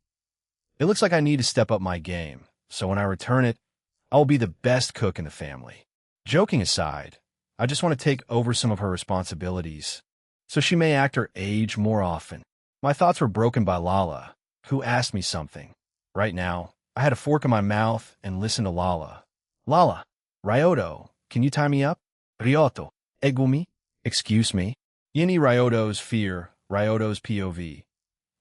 A: It looks like I need to step up my game, so when I return it, I will be the best cook in the family. Joking aside, I just want to take over some of her responsibilities, so she may act her age more often. My thoughts were broken by Lala, who asked me something. Right now, I had a fork in my mouth and listened to Lala. Lala, Ryoto, can you tie me up? Ryoto, egumi? Excuse me. Yini Ryoto's fear, Ryoto's POV.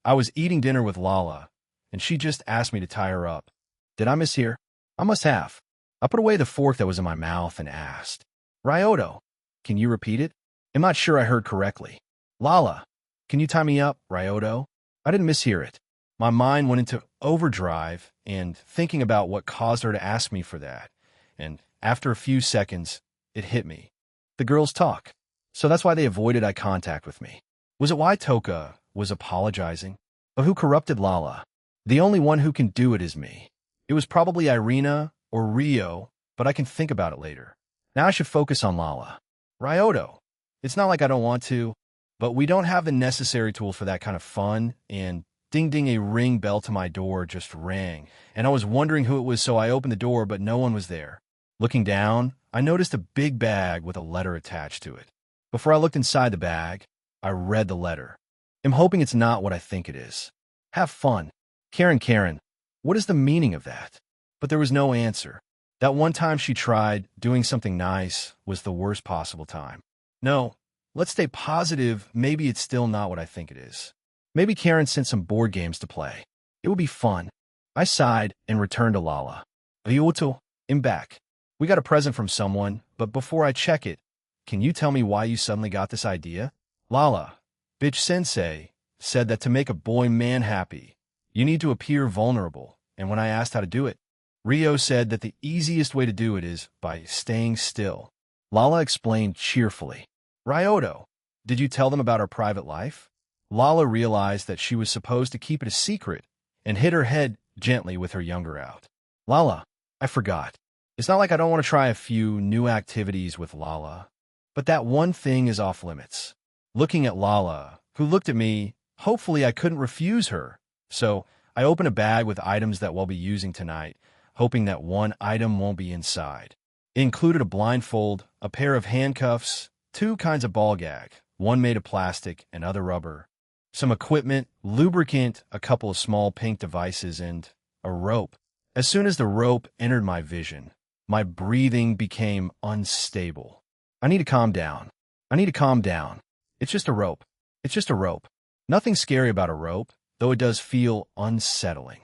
A: I was eating dinner with Lala, and she just asked me to tie her up. Did I mishear? I must have. I put away the fork that was in my mouth and asked, Ryoto, can you repeat it? I'm not sure I heard correctly. Lala, can you tie me up, Ryoto? I didn't mishear it. My mind went into overdrive and thinking about what caused her to ask me for that. And after a few seconds, it hit me. The girls talk. So that's why they avoided eye contact with me. Was it why Toka was apologizing? But who corrupted Lala? The only one who can do it is me. It was probably Irina or Rio, but I can think about it later. Now I should focus on Lala. Ryoto. It's not like I don't want to, but we don't have the necessary tools for that kind of fun, and ding, a ring bell to my door just rang, and I was wondering who it was, so I opened the door, but no one was there. Looking down, I noticed a big bag with a letter attached to it. Before I looked inside the bag, I read the letter. I'm hoping it's not what I think it is. Have fun. Karen, what is the meaning of that? But there was no answer. That one time she tried doing something nice was the worst possible time. No, let's stay positive. Maybe it's still not what I think it is. Maybe Karen sent some board games to play. It would be fun. I sighed and returned to Lala. Ryuto, I'm back. We got a present from someone, but before I check it, can you tell me why you suddenly got this idea? Lala, bitch sensei, said that to make a boy man happy, you need to appear vulnerable, and when I asked how to do it, Rio said that the easiest way to do it is by staying still. Lala explained cheerfully. Ryoto, did you tell them about our private life? Lala realized that she was supposed to keep it a secret and hit her head gently with her younger out. Lala, I forgot. It's not like I don't want to try a few new activities with Lala, but that one thing is off limits. Looking at Lala, who looked at me, hopefully I couldn't refuse her, so I opened a bag with items that we'll be using tonight, hoping that one item won't be inside. It included a blindfold, a pair of handcuffs, 2 kinds of ball gag, one made of plastic and other rubber, some equipment, lubricant, a couple of small pink devices, and a rope. As soon as the rope entered my vision, my breathing became unstable. I need to calm down. It's just a rope. Nothing scary about a rope, though it does feel unsettling.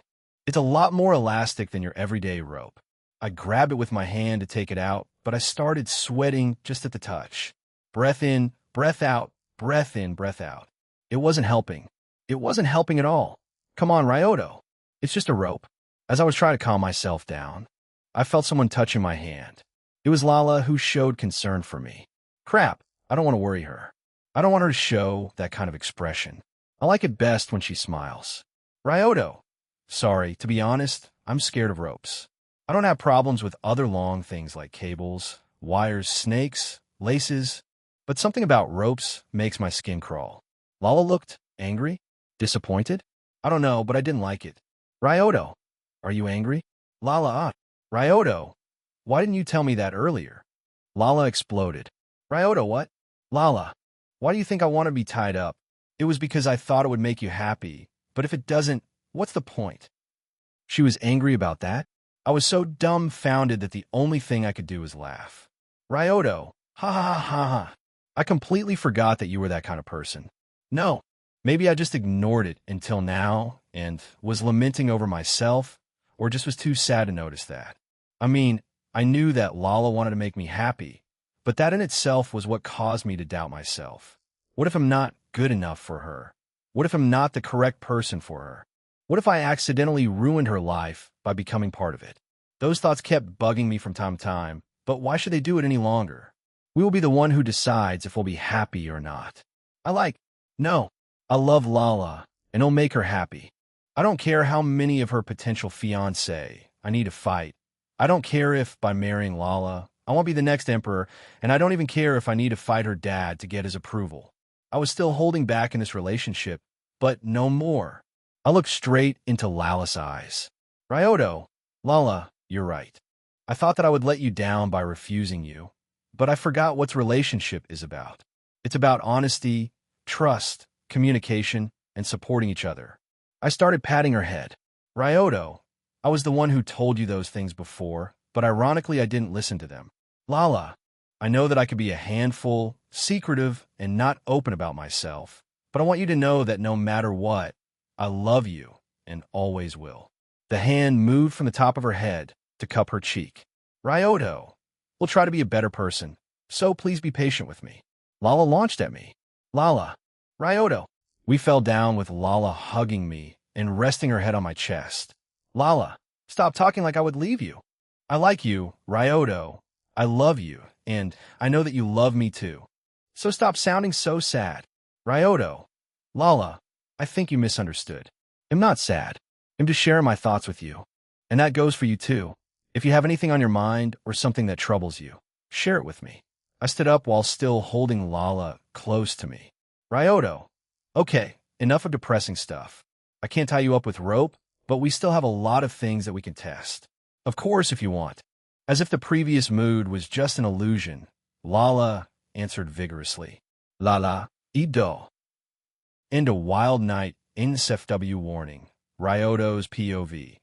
A: It's a lot more elastic than your everyday rope. I grabbed it with my hand to take it out, but I started sweating just at the touch. Breath in, breath out, breath in, breath out. It wasn't helping. At all. Come on, Ryoto. It's just a rope. As I was trying to calm myself down, I felt someone touching my hand. It was Lala, who showed concern for me. Crap, I don't want to worry her. I don't want her to show that kind of expression. I like it best when she smiles. Ryoto. Sorry, to be honest, I'm scared of ropes. I don't have problems with other long things like cables, wires, snakes, laces, but something about ropes makes my skin crawl. Lala looked angry, disappointed. I don't know, but I didn't like it. Ryoto, are you angry? Lala, Ryoto, why didn't you tell me that earlier? Lala exploded. Ryoto, what? Lala, why do you think I want to be tied up? It was because I thought it would make you happy, but if it doesn't, what's the point? She was angry about that? I was so dumbfounded that the only thing I could do was laugh. Ryoto, ha ha ha ha ha. I completely forgot that you were that kind of person. No, maybe I just ignored it until now and was lamenting over myself, or just was too sad to notice that. I mean, I knew that Lala wanted to make me happy, but that in itself was what caused me to doubt myself. What if I'm not good enough for her? What if I'm not the correct person for her? What if I accidentally ruined her life by becoming part of it? Those thoughts kept bugging me from time to time, but why should they do it any longer? We will be the one who decides if we'll be happy or not. No, I love Lala, and it'll make her happy. I don't care how many of her potential fiancé I need to fight. I don't care if, by marrying Lala, I won't be the next emperor, and I don't even care if I need to fight her dad to get his approval. I was still holding back in this relationship, but no more. I looked straight into Lala's eyes. Ryoto, Lala, you're right. I thought that I would let you down by refusing you, but I forgot what relationship is about. It's about honesty, trust, communication, and supporting each other. I started patting her head. Ryoto, I was the one who told you those things before, but ironically I didn't listen to them. Lala, I know that I could be a handful, secretive, and not open about myself, but I want you to know that no matter what, I love you and always will. The hand moved from the top of her head to cup her cheek. Ryoto, we'll try to be a better person, so please be patient with me. Lala launched at me. Lala, Ryoto. We fell down with Lala hugging me and resting her head on my chest. Lala, stop talking like I would leave you. I like you, Ryoto. I love you, and I know that you love me too. So stop sounding so sad. Ryoto, Lala, I think you misunderstood. I'm not sad. I'm just sharing my thoughts with you. And that goes for you too. If you have anything on your mind or something that troubles you, share it with me. I stood up while still holding Lala close to me. Ryoto, okay, enough of depressing stuff. I can't tie you up with rope, but we still have a lot of things that we can test. Of course, if you want. As if the previous mood was just an illusion, Lala answered vigorously. Lala, Ido. End a wild night, NSFW warning. Ryoto's POV.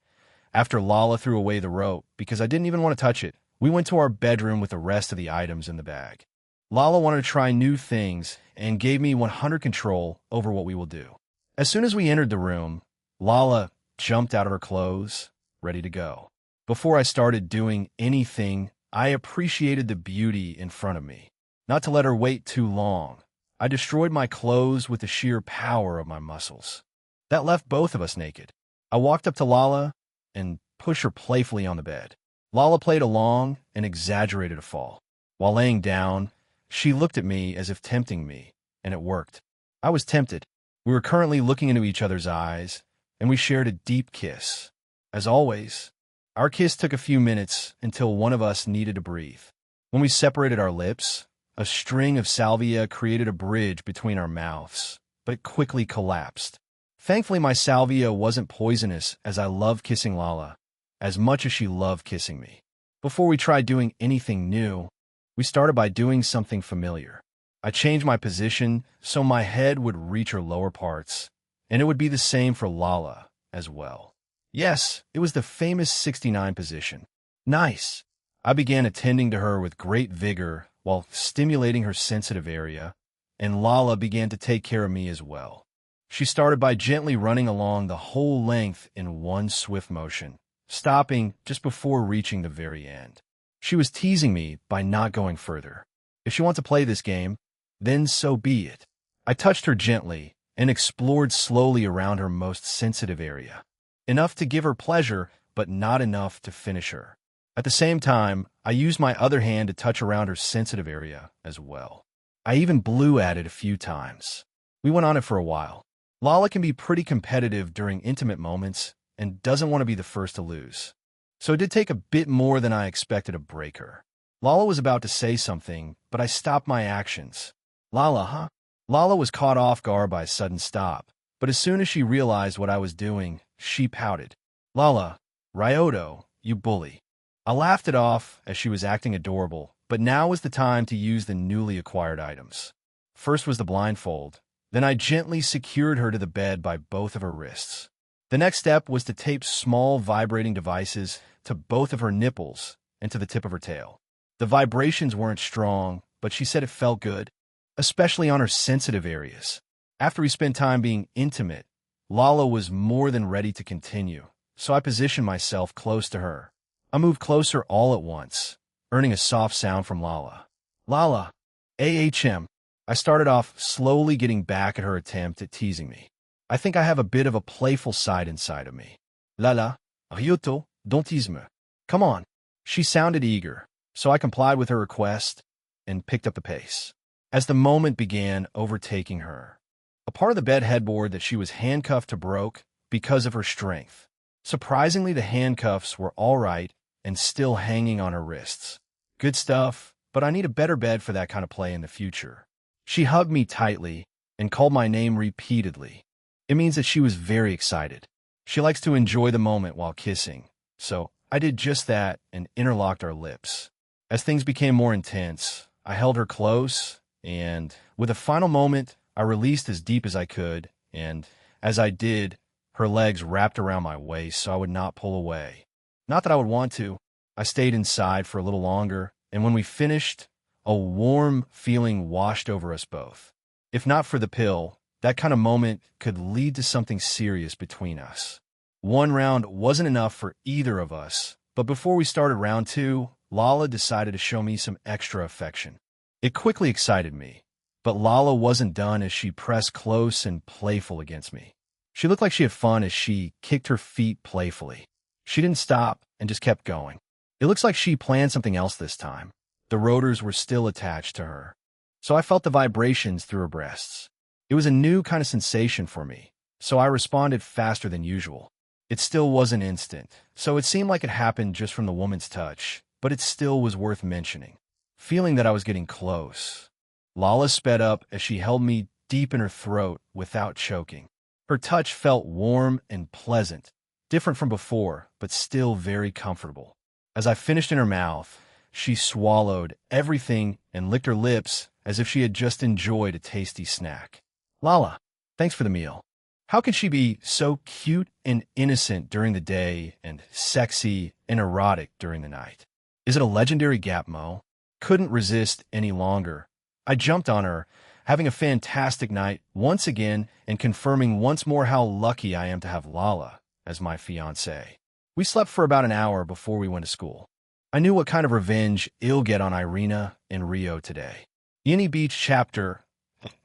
A: After Lala threw away the rope, because I didn't even want to touch it, we went to our bedroom with the rest of the items in the bag. Lala wanted to try new things and gave me 100 control over what we will do. As soon as we entered the room, Lala jumped out of her clothes, ready to go. Before I started doing anything, I appreciated the beauty in front of me. Not to let her wait too long, I destroyed my clothes with the sheer power of my muscles. That left both of us naked. I walked up to Lala and pushed her playfully on the bed. Lala played along and exaggerated a fall. While laying down, she looked at me as if tempting me, and it worked. I was tempted. We were currently looking into each other's eyes, and we shared a deep kiss. As always, our kiss took a few minutes until one of us needed to breathe. When we separated our lips, a string of salvia created a bridge between our mouths, but it quickly collapsed. Thankfully, my salvia wasn't poisonous, as I love kissing Lala as much as she loved kissing me. Before we tried doing anything new, we started by doing something familiar. I changed my position so my head would reach her lower parts, and it would be the same for Lala as well. Yes, it was the famous 69 position. Nice. I began attending to her with great vigor while stimulating her sensitive area, and Lala began to take care of me as well. She started by gently running along the whole length in one swift motion, stopping just before reaching the very end. She was teasing me by not going further. If she wants to play this game, then so be it. I touched her gently and explored slowly around her most sensitive area. Enough to give her pleasure, but not enough to finish her. At the same time, I used my other hand to touch around her sensitive area as well. I even blew at it a few times. We went on it for a while. Lala can be pretty competitive during intimate moments and doesn't want to be the first to lose. So it did take a bit more than I expected to break her. Lala was about to say something, but I stopped my actions. Lala, huh? Lala was caught off guard by a sudden stop, but as soon as she realized what I was doing, she pouted. Lala, Ryoto, you bully. I laughed it off as she was acting adorable, but now was the time to use the newly acquired items. First was the blindfold. Then I gently secured her to the bed by both of her wrists. The next step was to tape small vibrating devices to both of her nipples and to the tip of her tail. The vibrations weren't strong, but she said it felt good, especially on her sensitive areas. After we spent time being intimate, Lala was more than ready to continue, so I positioned myself close to her. I moved closer all at once, earning a soft sound from Lala. Lala, AHM. I started off slowly getting back at her attempt at teasing me. I think I have a bit of a playful side inside of me. Lala, Ryuto, don't tease me. Come on. She sounded eager, so I complied with her request and picked up the pace. As the moment began overtaking her, a part of the bed headboard that she was handcuffed to broke because of her strength. Surprisingly, the handcuffs were all right and still hanging on her wrists. Good stuff, but I need a better bed for that kind of play in the future. She hugged me tightly and called my name repeatedly. It means that she was very excited. She likes to enjoy the moment while kissing, so I did just that and interlocked our lips. As things became more intense, I held her close, and with a final moment, I released as deep as I could, and as I did, her legs wrapped around my waist so I would not pull away. Not that I would want to. I stayed inside for a little longer, and when we finished, a warm feeling washed over us both. If not for the pill, that kind of moment could lead to something serious between us. One round wasn't enough for either of us, but before we started round two, Lala decided to show me some extra affection. It quickly excited me, but Lala wasn't done as she pressed close and playful against me. She looked like she had fun as she kicked her feet playfully. She didn't stop and just kept going. It looks like she planned something else this time. The rotors were still attached to her, so I felt the vibrations through her breasts. It was a new kind of sensation for me, so I responded faster than usual. It still wasn't instant, so it seemed like it happened just from the woman's touch, but it still was worth mentioning. Feeling that I was getting close, Lala sped up as she held me deep in her throat without choking. Her touch felt warm and pleasant, different from before, but still very comfortable. As I finished in her mouth, She swallowed everything and licked her lips as if she had just enjoyed a tasty snack. Lala, thanks for the meal. How can she be so cute and innocent during the day and sexy and erotic during the night? Is it a legendary gap, Mo? Couldn't resist any longer. I jumped on her, having a fantastic night once again and confirming once more how lucky I am to have Lala as my fiancée. We slept for about an hour before we went to school. I knew what kind of revenge I'll get on Irina and Rio today. Yeni Beach chapter,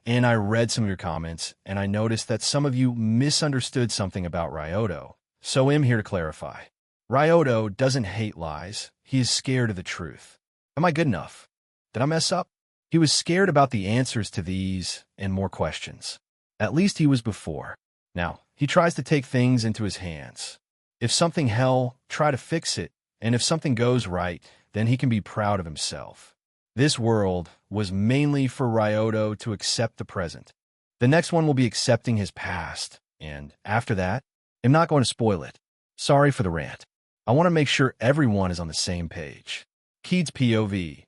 A: and I read some of your comments, and I noticed that some of you misunderstood something about Ryoto, so I'm here to clarify. Ryoto doesn't hate lies. He is scared of the truth. Am I good enough? Did I mess up? He was scared about the answers to these and more questions. At least he was before. Now, he tries to take things into his hands. If something hell, try to fix it, and if something goes right, then he can be proud of himself. This world was mainly for Ryoto to accept the present. The next one will be accepting his past, and after that, I'm not going to spoil it. Sorry for the rant. I want to make sure everyone is on the same page. Keed's POV.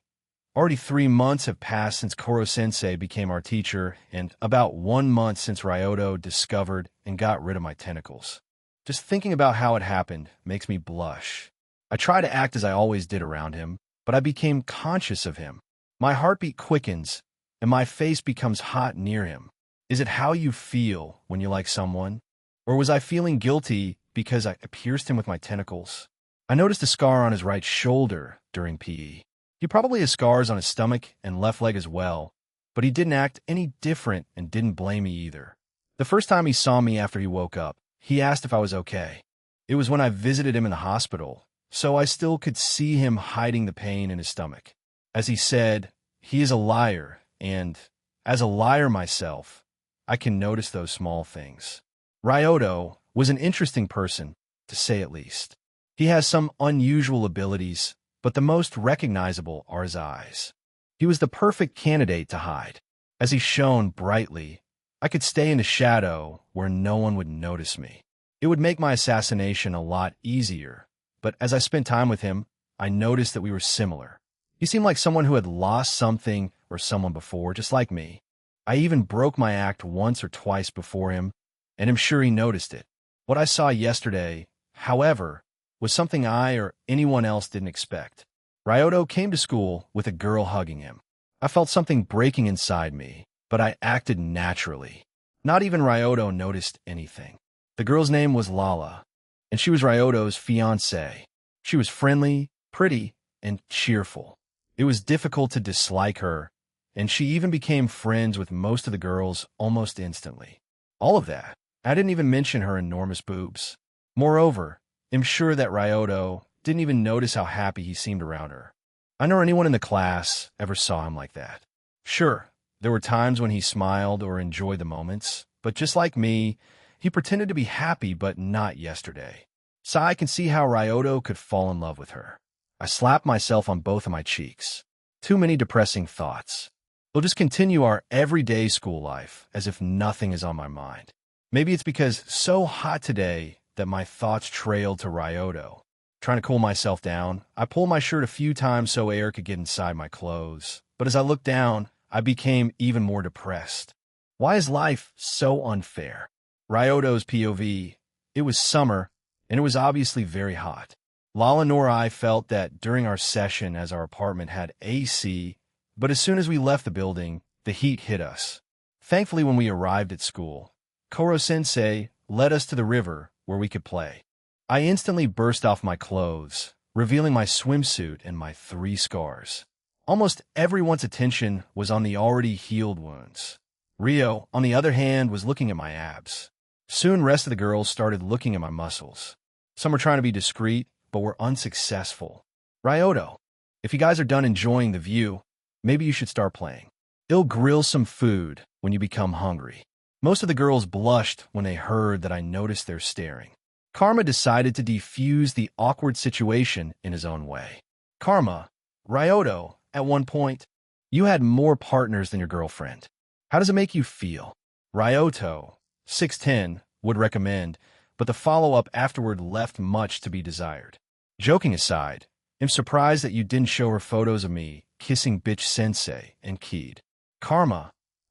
A: Already 3 months have passed since Koro-sensei became our teacher, and about 1 month since Ryoto discovered and got rid of my tentacles. Just thinking about how it happened makes me blush. I try to act as I always did around him, but I became conscious of him. My heartbeat quickens, and my face becomes hot near him. Is it how you feel when you like someone? Or was I feeling guilty because I pierced him with my tentacles? I noticed a scar on his right shoulder during PE. He probably has scars on his stomach and left leg as well, but he didn't act any different and didn't blame me either. The first time he saw me after he woke up, he asked if I was okay. It was when I visited him in the hospital, so I still could see him hiding the pain in his stomach. As he said, he is a liar, and as a liar myself, I can notice those small things. Ryoto was an interesting person, to say at least. He has some unusual abilities, but the most recognizable are his eyes. He was the perfect candidate to hide. As he shone brightly, I could stay in the shadow where no one would notice me. It would make my assassination a lot easier, but as I spent time with him, I noticed that we were similar. He seemed like someone who had lost something or someone before, just like me. I even broke my act once or twice before him, and I'm sure he noticed it. What I saw yesterday, however, was something I or anyone else didn't expect. Ryoto came to school with a girl hugging him. I felt something breaking inside me, but I acted naturally. Not even Ryoto noticed anything. The girl's name was Lala, and she was Ryoto's fiancée. She was friendly, pretty, and cheerful. It was difficult to dislike her, and she even became friends with most of the girls almost instantly. All of that. I didn't even mention her enormous boobs. Moreover, I'm sure that Ryoto didn't even notice how happy he seemed around her. I know anyone in the class ever saw him like that. Sure, there were times when he smiled or enjoyed the moments, but just like me, he pretended to be happy but not yesterday. So I can see how Ryoto could fall in love with her. I slapped myself on both of my cheeks. Too many depressing thoughts. We'll just continue our everyday school life as if nothing is on my mind. Maybe it's because so hot today that my thoughts trailed to Ryoto. Trying to cool myself down, I pulled my shirt a few times so air could get inside my clothes. But as I looked down, I became even more depressed. Why is life so unfair? Ryoto's POV. It was summer, and it was obviously very hot. Lala nor I felt that during our session as our apartment had AC, but as soon as we left the building, the heat hit us. Thankfully, when we arrived at school, Koro-sensei led us to the river where we could play. I instantly burst off my clothes, revealing my swimsuit and my 3 scars. Almost everyone's attention was on the already healed wounds. Rio, on the other hand, was looking at my abs. Soon, rest of the girls started looking at my muscles. Some were trying to be discreet, but were unsuccessful. Ryoto, if you guys are done enjoying the view, maybe you should start playing. It'll grill some food when you become hungry. Most of the girls blushed when they heard that I noticed their staring. Karma decided to defuse the awkward situation in his own way. Karma, Ryoto, at one point, you had more partners than your girlfriend. How does it make you feel? Ryoto, 6'10", would recommend, but the follow-up afterward left much to be desired. Joking aside, I'm surprised that you didn't show her photos of me kissing bitch sensei and keyed. Karma.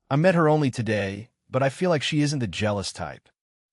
A: I met her only today, but I feel like she isn't the jealous type.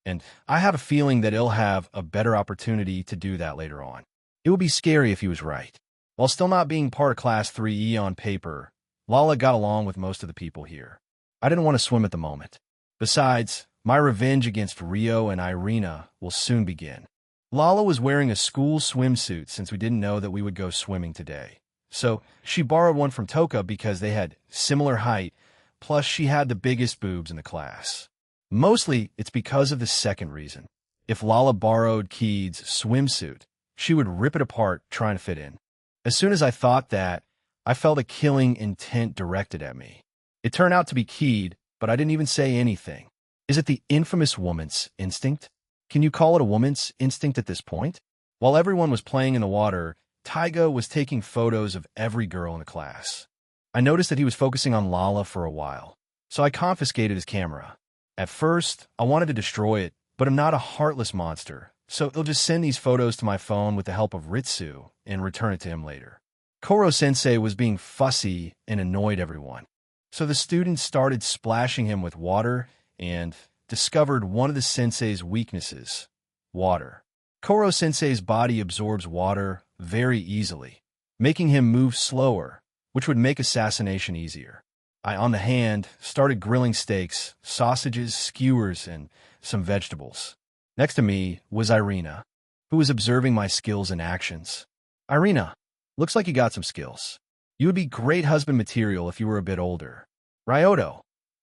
A: And I have a feeling that he'll have a better opportunity to do that later on. It would be scary if he was right. While still not being part of Class 3E on paper, Lala got along with most of the people here. I didn't want to swim at the moment. Besides, my revenge against Rio and Irina will soon begin. Lala was wearing a school swimsuit since we didn't know that we would go swimming today. So she borrowed one from Toka because they had similar height, plus she had the biggest boobs in the class. Mostly, it's because of the second reason. If Lala borrowed Keed's swimsuit, she would rip it apart trying to fit in. As soon as I thought that, I felt a killing intent directed at me. It turned out to be Keed, but I didn't even say anything. Is it the infamous woman's instinct? Can you call it a woman's instinct at this point? While everyone was playing in the water, Taiga was taking photos of every girl in the class. I noticed that he was focusing on Lala for a while, so I confiscated his camera. At first, I wanted to destroy it, but I'm not a heartless monster, so he'll just send these photos to my phone with the help of Ritsu and return it to him later. Koro-sensei was being fussy and annoyed everyone, so the students started splashing him with water and discovered one of the sensei's weaknesses: water. Koro-sensei's body absorbs water very easily, making him move slower, which would make assassination easier. I, on the hand, started grilling steaks, sausages, skewers, and some vegetables. Next to me was Irina, who was observing my skills and actions. Irina, looks like you got some skills. You would be great husband material if you were a bit older. Ryoto,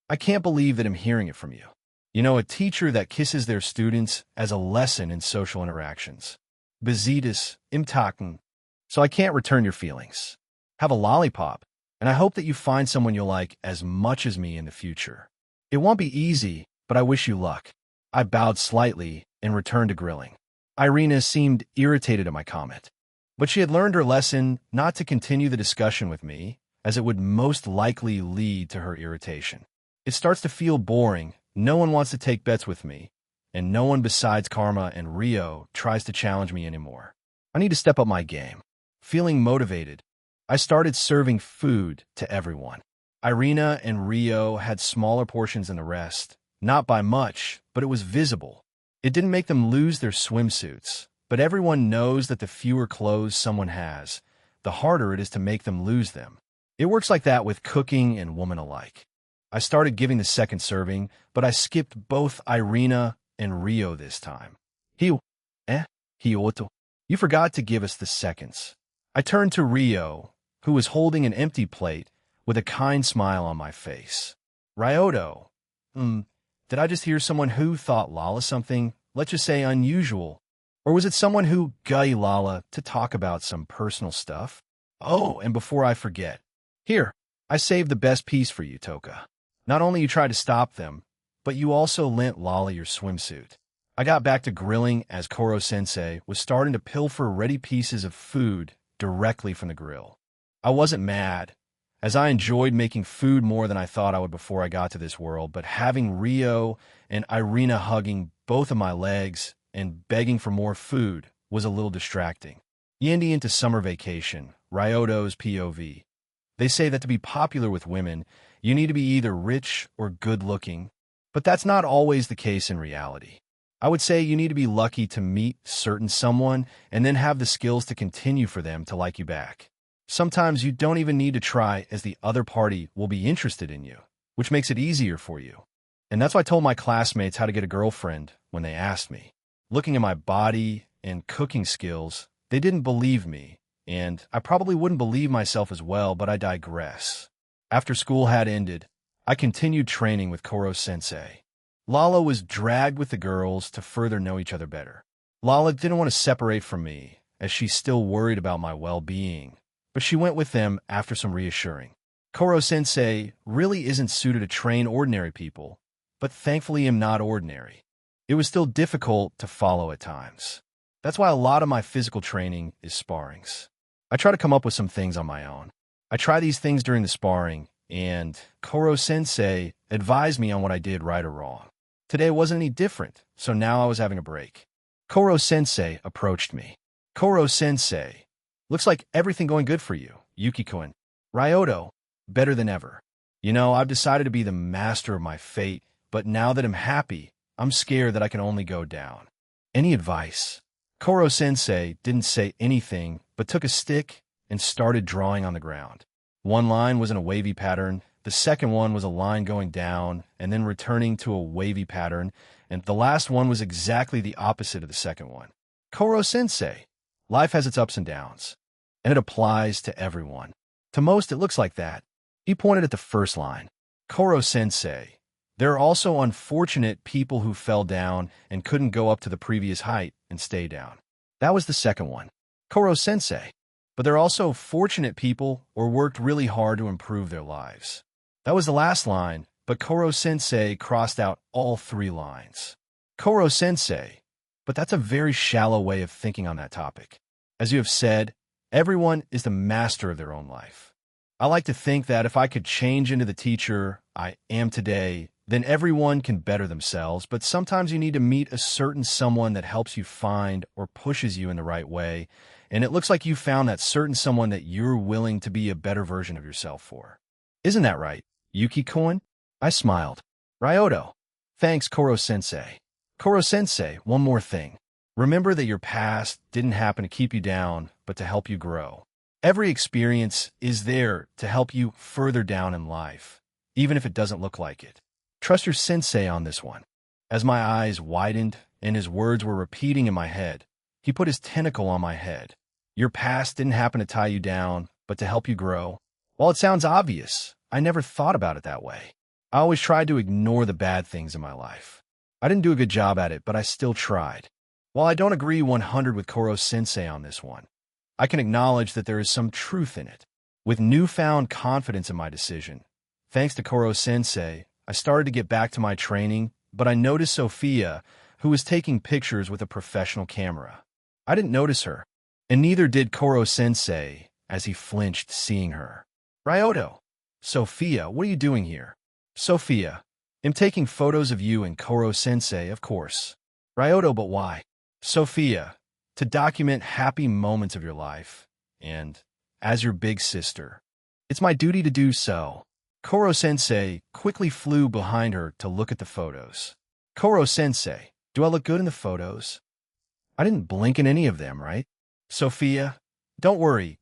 A: I can't believe that I'm hearing it from you. You know, a teacher that kisses their students as a lesson in social interactions. Bezitas, imtaken. So I can't return your feelings. Have a lollipop, and I hope that you find someone you'll like as much as me in the future. It won't be easy, but I wish you luck. I bowed slightly and returned to grilling. Irina seemed irritated at my comment, but she had learned her lesson not to continue the discussion with me, as it would most likely lead to her irritation. It starts to feel boring. No one wants to take bets with me, and no one besides Karma and Rio tries to challenge me anymore. I need to step up my game. Feeling motivated, I started serving food to everyone. Irina and Rio had smaller portions than the rest, not by much, but it was visible. It didn't make them lose their swimsuits, but everyone knows that the fewer clothes someone has, the harder it is to make them lose them. It works like that with cooking and woman alike. I started giving the second serving, but I skipped both Irina and Rio this time. Hioto, you forgot to give us the seconds. I turned to Rio, who was holding an empty plate with a kind smile on my face. Ryoto, did I just hear someone who thought Lala something, let's just say unusual? Or was it someone who gutty Lala to talk about some personal stuff? Oh, and before I forget, here, I saved the best piece for you, Toka. Not only you tried to stop them, but you also lent Lala your swimsuit. I got back to grilling as Koro-sensei was starting to pilfer ready pieces of food directly from the grill. I wasn't mad, as I enjoyed making food more than I thought I would before I got to this world, but having Rio and Irina hugging both of my legs and begging for more food was a little distracting. Yendi into summer vacation, Ryoto's POV. They say that to be popular with women, you need to be either rich or good-looking, but that's not always the case in reality. I would say you need to be lucky to meet certain someone and then have the skills to continue for them to like you back. Sometimes you don't even need to try, as the other party will be interested in you, which makes it easier for you. And that's why I told my classmates how to get a girlfriend when they asked me. Looking at my body and cooking skills, they didn't believe me, and I probably wouldn't believe myself as well, but I digress. After school had ended, I continued training with Koro-sensei. Lala was dragged with the girls to further know each other better. Lala didn't want to separate from me, as she's still worried about my well-being, but she went with them after some reassuring. Koro-sensei really isn't suited to train ordinary people, but thankfully am not ordinary. It was still difficult to follow at times. That's why a lot of my physical training is sparrings. I try to come up with some things on my own. I try these things during the sparring, and Koro-sensei advised me on what I did right or wrong. Today wasn't any different, so now I was having a break. Koro-sensei approached me. Koro-sensei, Looks like everything going good for you, Yukiko-en. Ryoto, better than ever. You know, I've decided to be the master of my fate, but now that I'm happy, I'm scared that I can only go down. Any advice? Koro-sensei didn't say anything, but took a stick and started drawing on the ground. One line was in a wavy pattern, the second one was a line going down and then returning to a wavy pattern, and the last one was exactly the opposite of the second one. Koro-sensei, life has its ups and downs, and it applies to everyone. To most, it looks like that. He pointed at the first line. Koro-sensei, there are also unfortunate people who fell down and couldn't go up to the previous height and stay down. That was the second one. Koro-sensei, but there are also fortunate people or worked really hard to improve their lives. That was the last line, but Koro-sensei crossed out all three lines. Koro-sensei, but that's a very shallow way of thinking on that topic. As you have said, everyone is the master of their own life. I like to think that if I could change into the teacher I am today, then everyone can better themselves, but sometimes you need to meet a certain someone that helps you find or pushes you in the right way, and it looks like you found that certain someone that you're willing to be a better version of yourself for. Isn't that right, Yukiko-en? I smiled. Ryoto. Thanks, Koro-sensei. Koro-sensei, one more thing. Remember that your past didn't happen to keep you down, but to help you grow. Every experience is there to help you further down in life, even if it doesn't look like it. Trust your sensei on this one. As my eyes widened and his words were repeating in my head, he put his tentacle on my head. Your past didn't happen to tie you down, but to help you grow. While it sounds obvious, I never thought about it that way. I always tried to ignore the bad things in my life. I didn't do a good job at it, but I still tried. While I don't agree 100 with Koro-sensei on this one, I can acknowledge that there is some truth in it. With newfound confidence in my decision, thanks to Koro-sensei, I started to get back to my training, but I noticed Sophia, who was taking pictures with a professional camera. I didn't notice her, and neither did Koro-sensei as he flinched seeing her. Ryoto. Sophia, what are you doing here? Sophia. I'm taking photos of you and Koro-sensei, of course. Ryoto, but why? Sophia. To document happy moments of your life, and as your big sister, it's my duty to do so. Koro-sensei quickly flew behind her to look at the photos. Koro-sensei, do I look good in the photos? I didn't blink in any of them, right? Sophia, don't worry,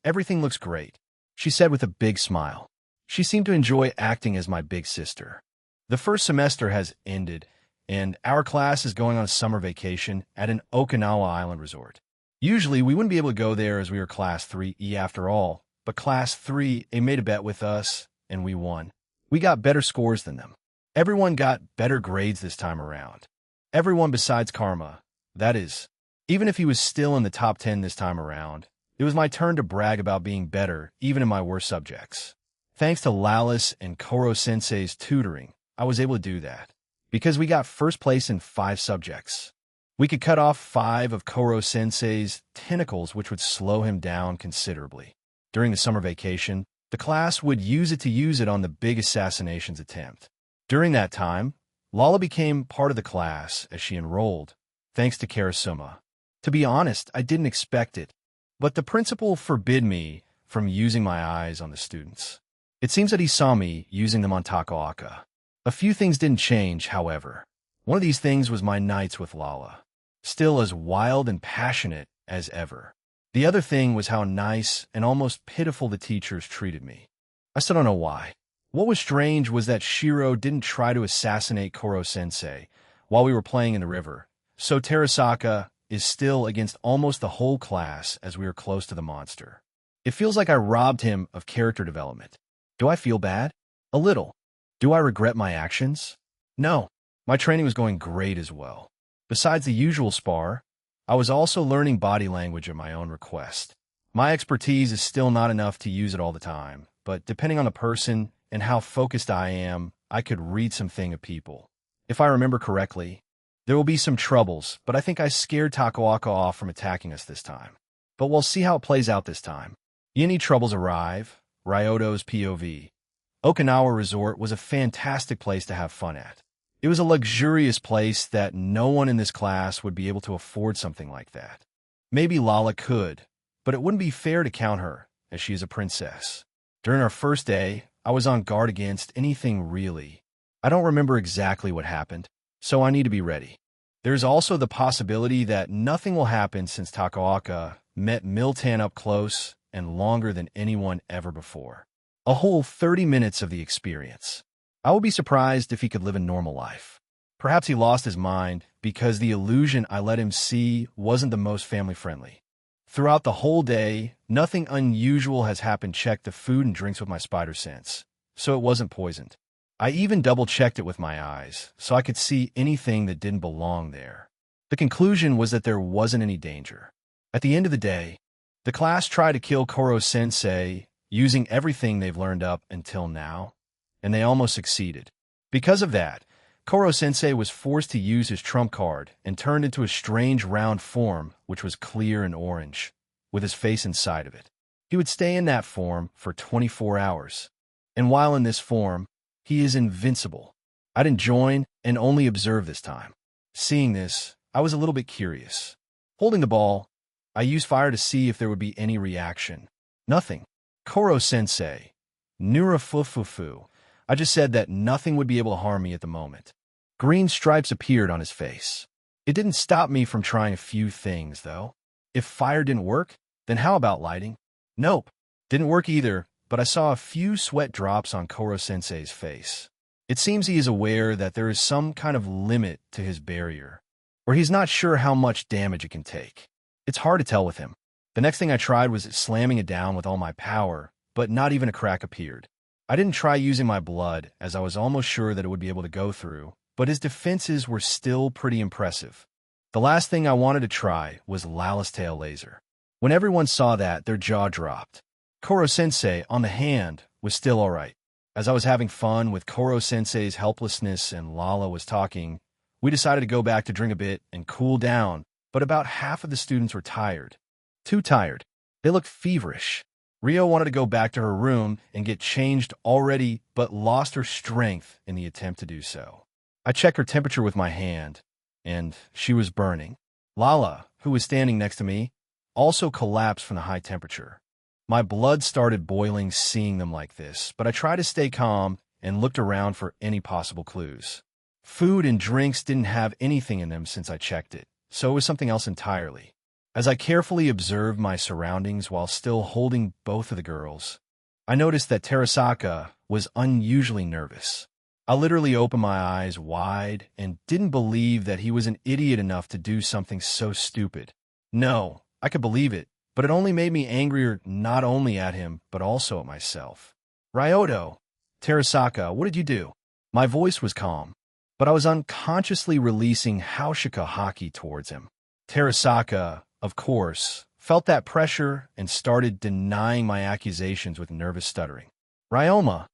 A: everything looks great, she said with a big smile. She seemed to enjoy acting as my big sister. The first semester has ended, and our class is going on a summer vacation at an Okinawa island resort. Usually, we wouldn't be able to go there as we were Class 3E after all, but Class 3A made a bet with us, and we won. We got better scores than them. Everyone got better grades this time around. Everyone besides Karma. That is, even if he was still in the top 10 this time around, it was my turn to brag about being better, even in my worst subjects. Thanks to Lallis and Koro-sensei's tutoring, I was able to do that, because we got first place in 5 subjects. We could cut off 5 of Koro-sensei's tentacles, which would slow him down considerably. During the summer vacation, the class would use it on the big assassinations attempt. During that time, Lala became part of the class as she enrolled, thanks to Karasuma. To be honest, I didn't expect it, but the principal forbid me from using my eyes on the students. It seems that he saw me using them on Takaoka. A few things didn't change, however. One of these things was my nights with Lala, still as wild and passionate as ever. The other thing was how nice and almost pitiful the teachers treated me. I still don't know why. What was strange was that Shiro didn't try to assassinate Koro-sensei while we were playing in the river, so Terasaka is still against almost the whole class as we were close to the monster. It feels like I robbed him of character development. Do I feel bad? A little. Do I regret my actions? No. My training was going great as well. Besides the usual spar, I was also learning body language at my own request. My expertise is still not enough to use it all the time, but depending on the person and how focused I am, I could read something of people. If I remember correctly, there will be some troubles, but I think I scared Takaoka off from attacking us this time. But we'll see how it plays out this time. Any troubles arrive, Ryoto's POV. Okinawa Resort was a fantastic place to have fun at. It was a luxurious place that no one in this class would be able to afford something like that. Maybe Lala could, but it wouldn't be fair to count her, as she is a princess. During our first day, I was on guard against anything really. I don't remember exactly what happened, so I need to be ready. There's also the possibility that nothing will happen since Takaoka met Miltan up close and longer than anyone ever before. A whole 30 minutes of the experience. I would be surprised if he could live a normal life. Perhaps he lost his mind because the illusion I let him see wasn't the most family-friendly. Throughout the whole day, nothing unusual has happened. Checked the food and drinks with my spider sense, so it wasn't poisoned. I even double-checked it with my eyes, so I could see anything that didn't belong there. The conclusion was that there wasn't any danger. At the end of the day, the class tried to kill Koro-sensei using everything they've learned up until now, and they almost succeeded. Because of that, Koro-sensei was forced to use his trump card and turned into a strange round form which was clear and orange, with his face inside of it. He would stay in that form for 24 hours, and while in this form, he is invincible. I didn't join and only observe this time. Seeing this, I was a little bit curious. Holding the ball, I used fire to see if there would be any reaction. Nothing. Koro-sensei. Nurafufufu. I just said that nothing would be able to harm me at the moment. Green stripes appeared on his face. It didn't stop me from trying a few things, though. If fire didn't work, then how about lighting? Nope. Didn't work either, but I saw a few sweat drops on Koro-sensei's face. It seems he is aware that there is some kind of limit to his barrier, or he's not sure how much damage it can take. It's hard to tell with him. The next thing I tried was slamming it down with all my power, but not even a crack appeared. I didn't try using my blood, as I was almost sure that it would be able to go through, but his defenses were still pretty impressive. The last thing I wanted to try was Lala's tail laser. When everyone saw that, their jaw dropped. Koro-sensei, on the hand, was still all right. As I was having fun with Koro-sensei's helplessness and Lala was talking, we decided to go back to drink a bit and cool down, but about half of the students were tired. Too tired. They looked feverish. Rio wanted to go back to her room and get changed already, but lost her strength in the attempt to do so. I checked her temperature with my hand, and she was burning. Lala, who was standing next to me, also collapsed from the high temperature. My blood started boiling seeing them like this, but I tried to stay calm and looked around for any possible clues. Food and drinks didn't have anything in them since I checked it, so it was something else entirely. As I carefully observed my surroundings while still holding both of the girls, I noticed that Terasaka was unusually nervous. I literally opened my eyes wide and didn't believe that he was an idiot enough to do something so stupid. No, I could believe it, but it only made me angrier not only at him, but also at myself. Ryoto, Terasaka, what did you do? My voice was calm, but I was unconsciously releasing Haushika Haki towards him. Terasaka, of course, felt that pressure and started denying my accusations with nervous stuttering. Ryoma,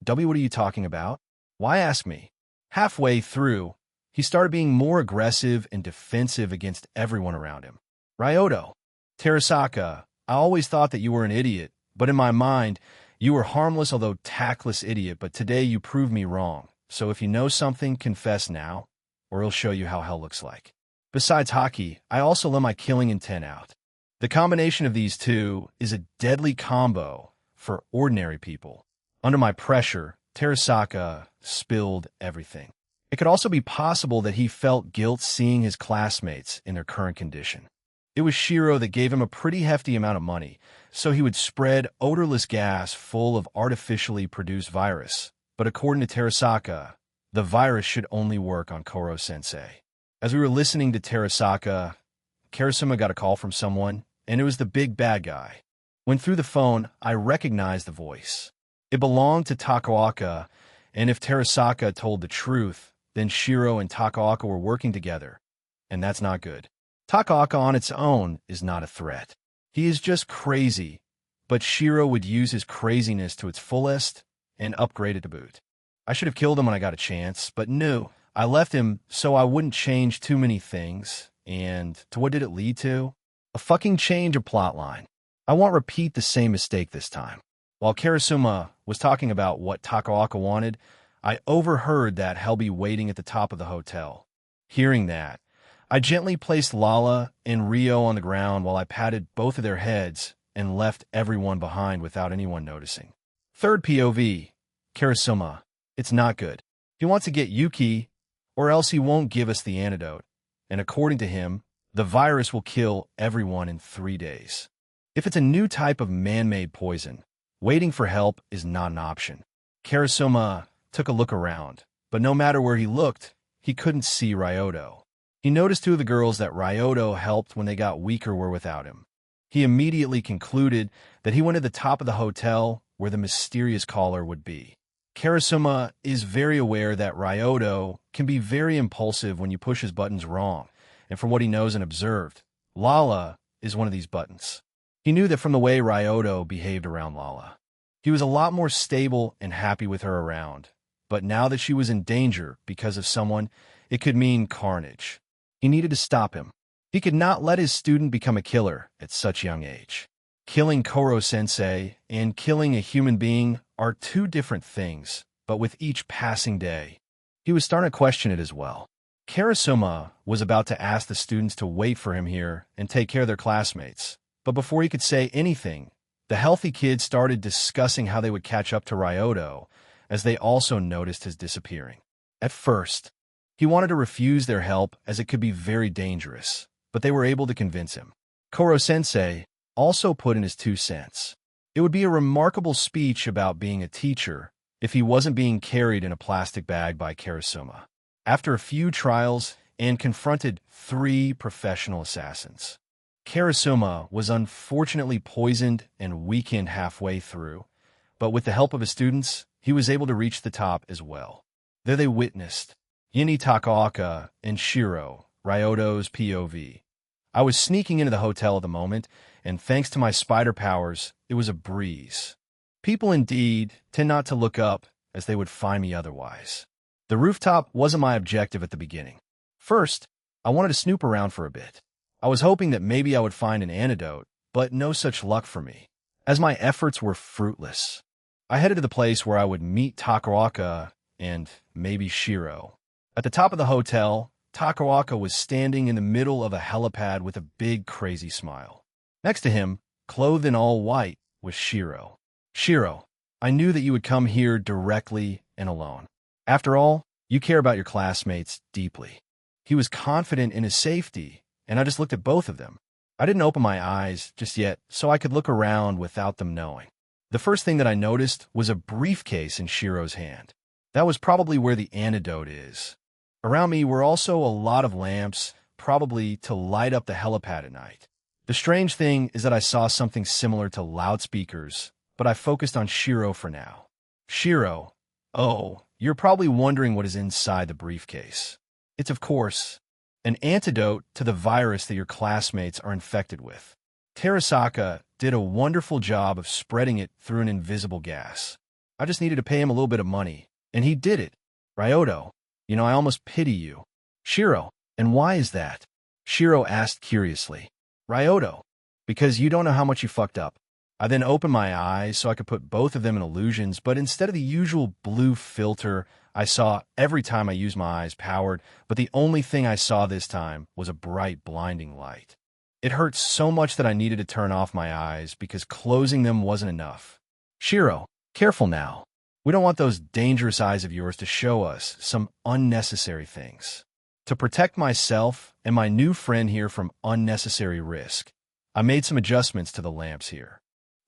A: W, what are you talking about? Why ask me? Halfway through, he started being more aggressive and defensive against everyone around him. Ryoto, Terasaka, I always thought that you were an idiot, but in my mind, you were harmless although tactless idiot, but today you proved me wrong. So if you know something, confess now, or he'll show you how hell looks like. Besides Haki, I also let my killing intent out. The combination of these two is a deadly combo for ordinary people. Under my pressure, Terasaka spilled everything. It could also be possible that he felt guilt seeing his classmates in their current condition. It was Shiro that gave him a pretty hefty amount of money, so he would spread odorless gas full of artificially produced virus. But according to Terasaka, the virus should only work on Koro-sensei. As we were listening to Terasaka, Karasuma got a call from someone, and it was the big bad guy. When through the phone, I recognized the voice. It belonged to Takaoka, and if Terasaka told the truth, then Shiro and Takaoka were working together, and that's not good. Takaoka on its own is not a threat. He is just crazy, but Shiro would use his craziness to its fullest and upgrade it to boot. I should have killed him when I got a chance, but no. I left him so I wouldn't change too many things, and to what did it lead to? A fucking change of plotline. I won't repeat the same mistake this time. While Karasuma was talking about what Takaoka wanted, I overheard that he'll be waiting at the top of the hotel. Hearing that, I gently placed Lala and Rio on the ground while I patted both of their heads and left everyone behind without anyone noticing. Third POV, Karasuma. It's not good. He wants to get Yuki, or else he won't give us the antidote. And according to him, the virus will kill everyone in 3 days. If it's a new type of man-made poison, waiting for help is not an option. Karasuma took a look around, but no matter where he looked, he couldn't see Ryoto. He noticed 2 of the girls that Ryoto helped when they got weaker were without him. He immediately concluded that he went to the top of the hotel where the mysterious caller would be. Karasuma is very aware that Ryoto can be very impulsive when you push his buttons wrong, and from what he knows and observed, Lala is one of these buttons. He knew that from the way Ryoto behaved around Lala. He was a lot more stable and happy with her around, but now that she was in danger because of someone, it could mean carnage. He needed to stop him. He could not let his student become a killer at such a young age. Killing Koro-sensei and killing a human being are 2 different things, but with each passing day, he was starting to question it as well. Karasuma was about to ask the students to wait for him here and take care of their classmates, but before he could say anything, the healthy kids started discussing how they would catch up to Ryoto, as they also noticed his disappearing. At first, he wanted to refuse their help as it could be very dangerous, but they were able to convince him. Koro-sensei also put in his 2 cents. It would be a remarkable speech about being a teacher if he wasn't being carried in a plastic bag by Karasuma. After a few trials and confronted 3 professional assassins, Karasuma was unfortunately poisoned and weakened halfway through, but with the help of his students, he was able to reach the top as well. There they witnessed Yini Takaoka and Shiro, Ryoto's POV. I was sneaking into the hotel at the moment, and thanks to my spider powers, it was a breeze. People indeed tend not to look up as they would find me otherwise. The rooftop wasn't my objective at the beginning. First, I wanted to snoop around for a bit. I was hoping that maybe I would find an antidote, but no such luck for me, as my efforts were fruitless. I headed to the place where I would meet Takaoka and maybe Shiro. At the top of the hotel, Takaoka was standing in the middle of a helipad with a big, crazy smile. Next to him, clothed in all white, was Shiro. Shiro, I knew that you would come here directly and alone. After all, you care about your classmates deeply. He was confident in his safety, and I just looked at both of them. I didn't open my eyes just yet, so I could look around without them knowing. The first thing that I noticed was a briefcase in Shiro's hand. That was probably where the antidote is. Around me were also a lot of lamps, probably to light up the helipad at night. The strange thing is that I saw something similar to loudspeakers, but I focused on Shiro for now. Shiro, oh, you're probably wondering what is inside the briefcase. It's, of course, an antidote to the virus that your classmates are infected with. Terasaka did a wonderful job of spreading it through an invisible gas. I just needed to pay him a little bit of money, and he did it. Ryoto, I almost pity you. Shiro, and why is that? Shiro asked curiously. Ryoto, because you don't know how much you fucked up. I then opened my eyes so I could put both of them in illusions, but instead of the usual blue filter I saw every time I used my eyes powered, but the only thing I saw this time was a bright, blinding light. It hurt so much that I needed to turn off my eyes because closing them wasn't enough. Shiro, careful now. We don't want those dangerous eyes of yours to show us some unnecessary things. To protect myself and my new friend here from unnecessary risk, I made some adjustments to the lamps here.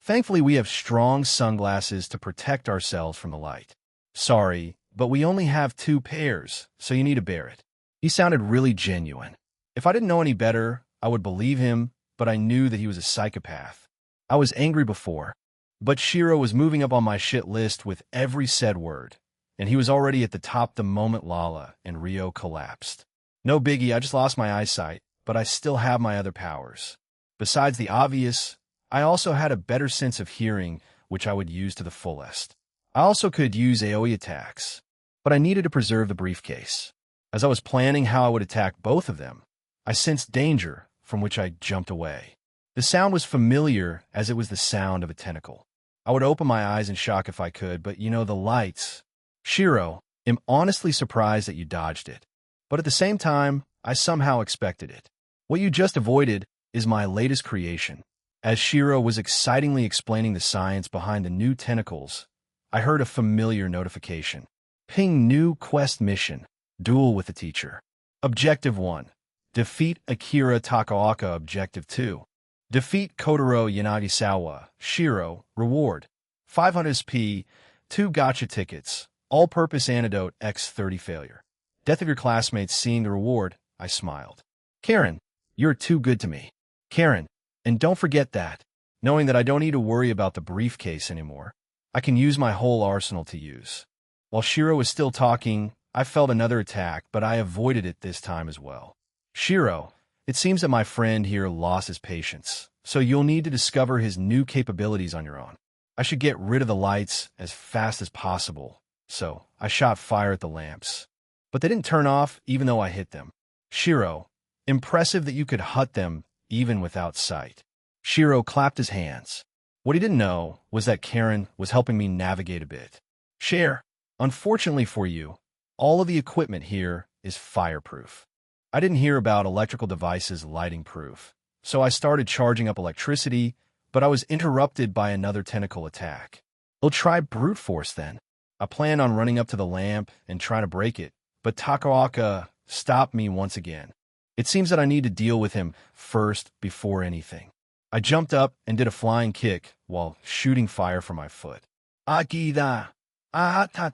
A: Thankfully, we have strong sunglasses to protect ourselves from the light. Sorry, but we only have 2 pairs, so you need to bear it. He sounded really genuine. If I didn't know any better, I would believe him, but I knew that he was a psychopath. I was angry before, but Shiro was moving up on my shit list with every said word, and he was already at the top the moment Lala and Rio collapsed. No biggie, I just lost my eyesight, but I still have my other powers. Besides the obvious, I also had a better sense of hearing, which I would use to the fullest. I also could use AoE attacks, but I needed to preserve the briefcase. As I was planning how I would attack both of them, I sensed danger, from which I jumped away. The sound was familiar as it was the sound of a tentacle. I would open my eyes in shock if I could, but the lights. Shiro, I'm honestly surprised that you dodged it. But at the same time, I somehow expected it. What you just avoided is my latest creation. As Shiro was excitingly explaining the science behind the new tentacles, I heard a familiar notification. Ping new quest mission. Duel with the teacher. Objective 1. Defeat Akira Takaoka. Objective 2. Defeat Kotaro Yanagisawa. Shiro. Reward. 500 SP. 2 gotcha tickets. All-purpose antidote X30 failure. Death of your classmates. Seeing the reward, I smiled. Karen, you're too good to me. Karen, and don't forget that. Knowing that I don't need to worry about the briefcase anymore. I can use my whole arsenal to use. While Shiro was still talking, I felt another attack, but I avoided it this time as well. Shiro, it seems that my friend here lost his patience, so you'll need to discover his new capabilities on your own. I should get rid of the lights as fast as possible, so I shot fire at the lamps. But they didn't turn off even though I hit them. Shiro, impressive that you could hut them even without sight. Shiro clapped his hands. What he didn't know was that Karen was helping me navigate a bit. Share, unfortunately for you, all of the equipment here is fireproof. I didn't hear about electrical devices lighting proof, so I started charging up electricity, but I was interrupted by another tentacle attack. We'll try brute force then. I planned on running up to the lamp and trying to break it, but Takaoka stopped me once again. It seems that I need to deal with him first before anything. I jumped up and did a flying kick while shooting fire from my foot. Akida! Ahata!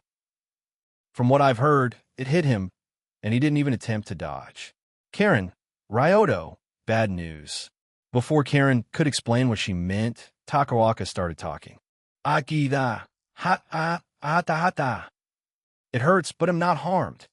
A: From what I've heard, it hit him, and he didn't even attempt to dodge. Karen, Ryoto, bad news. Before Karen could explain what she meant, Takaoka started talking. Akida! Hata hata! It hurts, but I'm not harmed.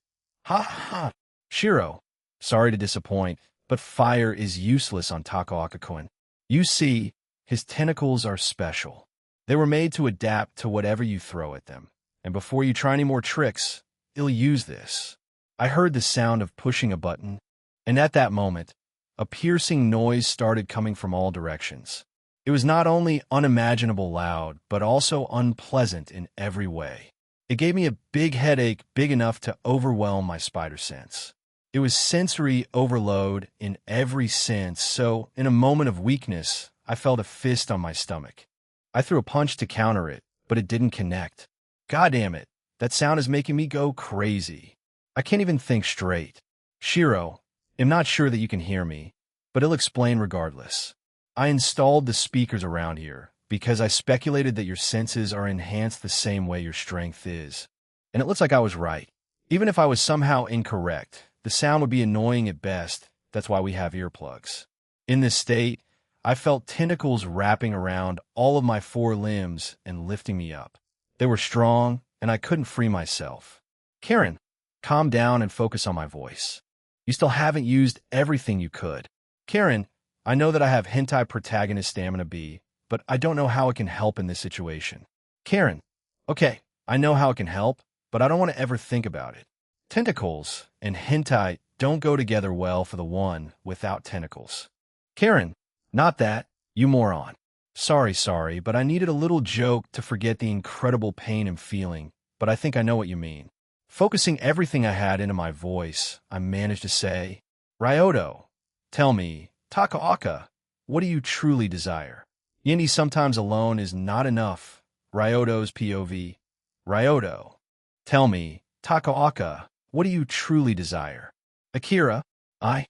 A: Ha ha! Shiro, sorry to disappoint, but fire is useless on Takaoka-kun. You see, his tentacles are special. They were made to adapt to whatever you throw at them. And before you try any more tricks, they'll use this. I heard the sound of pushing a button, and at that moment, a piercing noise started coming from all directions. It was not only unimaginable loud, but also unpleasant in every way. It gave me a big headache big enough to overwhelm my spider sense. It was sensory overload in every sense, so in a moment of weakness, I felt a fist on my stomach. I threw a punch to counter it, but it didn't connect. God damn it, that sound is making me go crazy. I can't even think straight. Shiro, I'm not sure that you can hear me, but I'll explain regardless. I installed the speakers around here because I speculated that your senses are enhanced the same way your strength is. And it looks like I was right. Even if I was somehow incorrect, the sound would be annoying at best. That's why we have earplugs. In this state, I felt tentacles wrapping around all of my 4 limbs and lifting me up. They were strong, and I couldn't free myself. Karen, calm down and focus on my voice. You still haven't used everything you could. Karen, I know that I have hentai protagonist stamina B, but I don't know how it can help in this situation. Karen, okay, I know how it can help, but I don't want to ever think about it. Tentacles and hentai don't go together well for the one without tentacles. Karen, not that, you moron. Sorry, but I needed a little joke to forget the incredible pain I'm feeling, but I think I know what you mean. Focusing everything I had into my voice, I managed to say, Ryoto, tell me, Takaoka, what do you truly desire? Yindi sometimes alone is not enough. Ryoto's POV. Ryoto, tell me, Takaoka, what do you truly desire? Akira, I.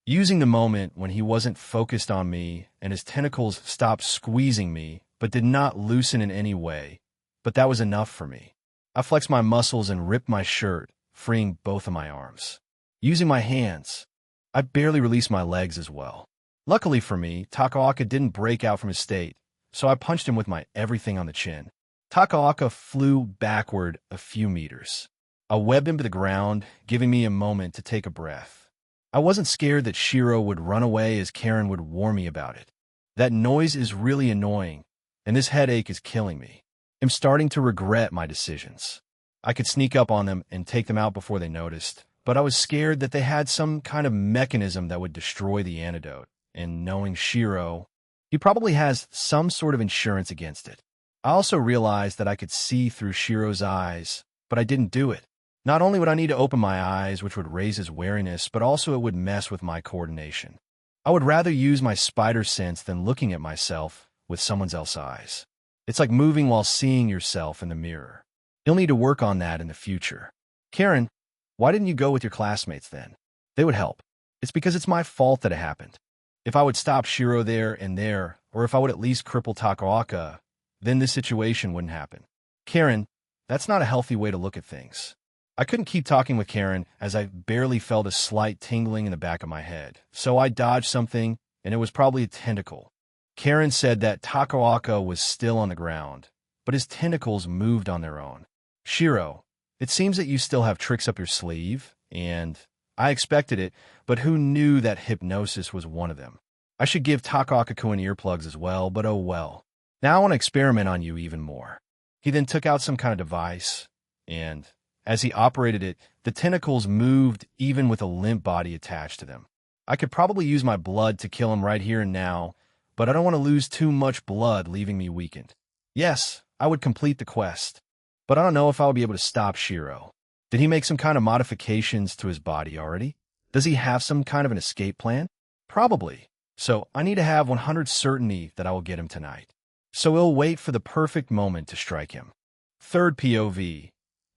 A: Using the moment when he wasn't focused on me and his tentacles stopped squeezing me but did not loosen in any way, but that was enough for me. I flexed my muscles and ripped my shirt, freeing both of my arms. Using my hands, I barely released my legs as well. Luckily for me, Takaoka didn't break out from his state, so I punched him with my everything on the chin. Takaoka flew backward a few meters. I webbed him to the ground, giving me a moment to take a breath. I wasn't scared that Shiro would run away as Karen would warn me about it. That noise is really annoying, and this headache is killing me. I'm starting to regret my decisions. I could sneak up on them and take them out before they noticed, but I was scared that they had some kind of mechanism that would destroy the antidote, and knowing Shiro, he probably has some sort of insurance against it. I also realized that I could see through Shiro's eyes, but I didn't do it. Not only would I need to open my eyes, which would raise his wariness, but also it would mess with my coordination. I would rather use my spider sense than looking at myself with someone else's eyes. It's like moving while seeing yourself in the mirror. You'll need to work on that in the future. Karen, why didn't you go with your classmates then? They would help. It's because it's my fault that it happened. If I would stop Shiro there and there, or if I would at least cripple Takaoka, then this situation wouldn't happen. Karen, that's not a healthy way to look at things. I couldn't keep talking with Karen as I barely felt a slight tingling in the back of my head. So I dodged something, and it was probably a tentacle. Karen said that Takaoka was still on the ground, but his tentacles moved on their own. Shiro, it seems that you still have tricks up your sleeve, and I expected it, but who knew that hypnosis was one of them? I should give Takaoka-kun earplugs as well, but oh well. Now I want to experiment on you even more. He then took out some kind of device, and as he operated it, the tentacles moved even with a limp body attached to them. I could probably use my blood to kill him right here and now, but I don't want to lose too much blood, leaving me weakened. Yes, I would complete the quest, but I don't know if I would be able to stop Shiro. Did he make some kind of modifications to his body already? Does he have some kind of an escape plan? Probably. So I need to have 100% certainty that I will get him tonight. So we'll wait for the perfect moment to strike him. Third POV.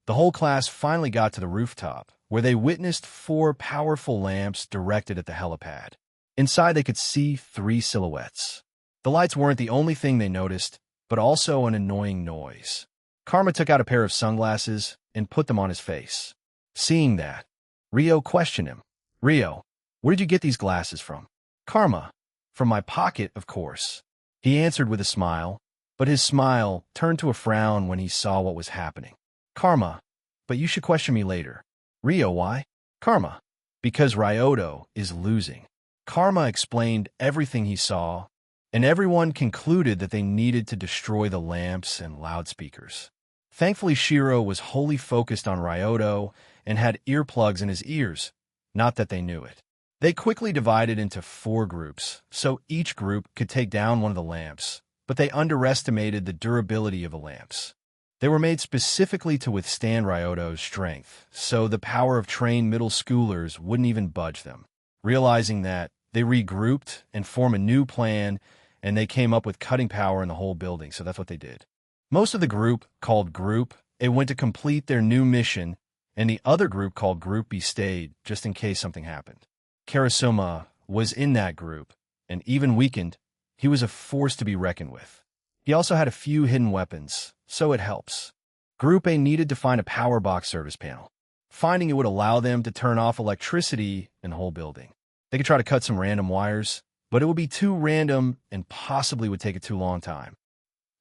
A: The whole class finally got to the rooftop, where they witnessed 4 powerful lamps directed at the helipad. Inside, they could see 3 silhouettes. The lights weren't the only thing they noticed, but also an annoying noise. Karma took out a pair of sunglasses and put them on his face. Seeing that, Rio questioned him. Rio, where did you get these glasses from? Karma, from my pocket, of course. He answered with a smile, but his smile turned to a frown when he saw what was happening. Karma, but you should question me later. Rio, why? Karma, because Ryoto is losing. Karma explained everything he saw, and everyone concluded that they needed to destroy the lamps and loudspeakers. Thankfully, Shiro was wholly focused on Ryoto and had earplugs in his ears, not that they knew it. They quickly divided into 4 groups, so each group could take down one of the lamps, but they underestimated the durability of the lamps. They were made specifically to withstand Ryoto's strength, so the power of trained middle schoolers wouldn't even budge them. Realizing that, they regrouped and formed a new plan, and they came up with cutting power in the whole building, so that's what they did. Most of the group, called Group A, went to complete their new mission, and the other group, called Group B, stayed, just in case something happened. Karasuma was in that group, and even weakened, he was a force to be reckoned with. He also had a few hidden weapons, so it helps. Group A needed to find a power box service panel. Finding it would allow them to turn off electricity in the whole building. They could try to cut some random wires, but it would be too random and possibly would take a too long time.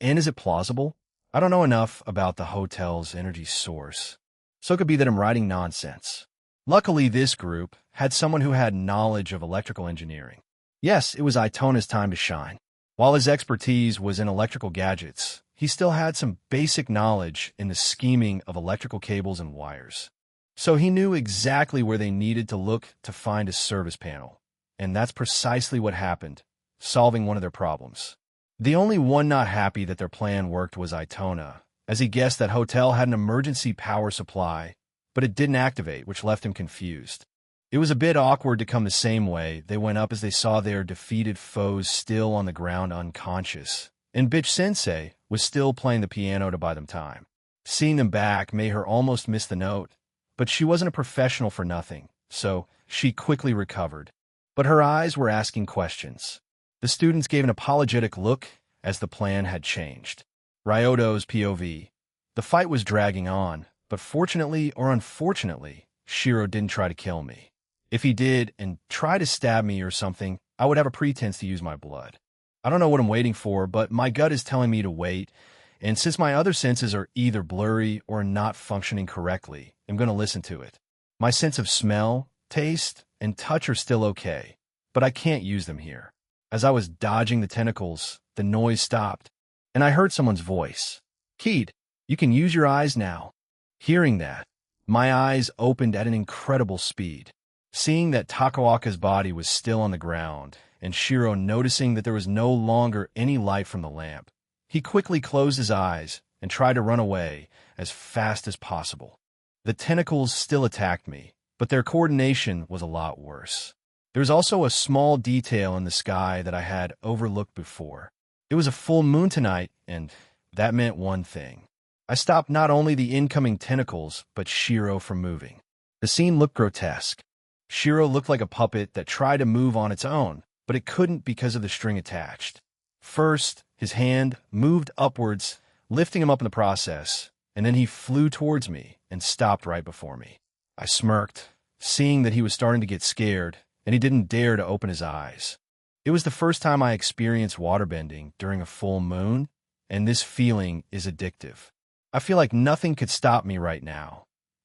A: And is it plausible? I don't know enough about the hotel's energy source, so it could be that I'm writing nonsense. Luckily, this group had someone who had knowledge of electrical engineering. Yes, it was Itona's time to shine. While his expertise was in electrical gadgets, he still had some basic knowledge in the scheming of electrical cables and wires. So he knew exactly where they needed to look to find a service panel. And that's precisely what happened, solving one of their problems. The only one not happy that their plan worked was Itona, as he guessed that hotel had an emergency power supply, but it didn't activate, which left him confused. It was a bit awkward to come the same way they went up as they saw their defeated foes still on the ground unconscious, and Bitch Sensei was still playing the piano to buy them time. Seeing them back made her almost miss the note, but she wasn't a professional for nothing, so she quickly recovered. But her eyes were asking questions. The students gave an apologetic look as the plan had changed. Ryoto's POV. The fight was dragging on, but fortunately or unfortunately, Shiro didn't try to kill me. If he did and tried to stab me or something, I would have a pretense to use my blood. I don't know what I'm waiting for, but my gut is telling me to wait, and since my other senses are either blurry or not functioning correctly, I'm going to listen to it. My sense of smell, taste, and touch are still okay, but I can't use them here. As I was dodging the tentacles, the noise stopped, and I heard someone's voice. Keed, you can use your eyes now. Hearing that, my eyes opened at an incredible speed. Seeing that Takaoka's body was still on the ground, and Shiro noticing that there was no longer any light from the lamp, he quickly closed his eyes and tried to run away as fast as possible. The tentacles still attacked me, but their coordination was a lot worse. There was also a small detail in the sky that I had overlooked before. It was a full moon tonight, and that meant one thing. I stopped not only the incoming tentacles, but Shiro from moving. The scene looked grotesque. Shiro looked like a puppet that tried to move on its own, but it couldn't because of the string attached. First, his hand moved upwards, lifting him up in the process, and then he flew towards me and stopped right before me. I smirked, seeing that he was starting to get scared, and he didn't dare to open his eyes. It was the first time I experienced waterbending during a full moon, and this feeling is addictive. I feel like nothing could stop me right now,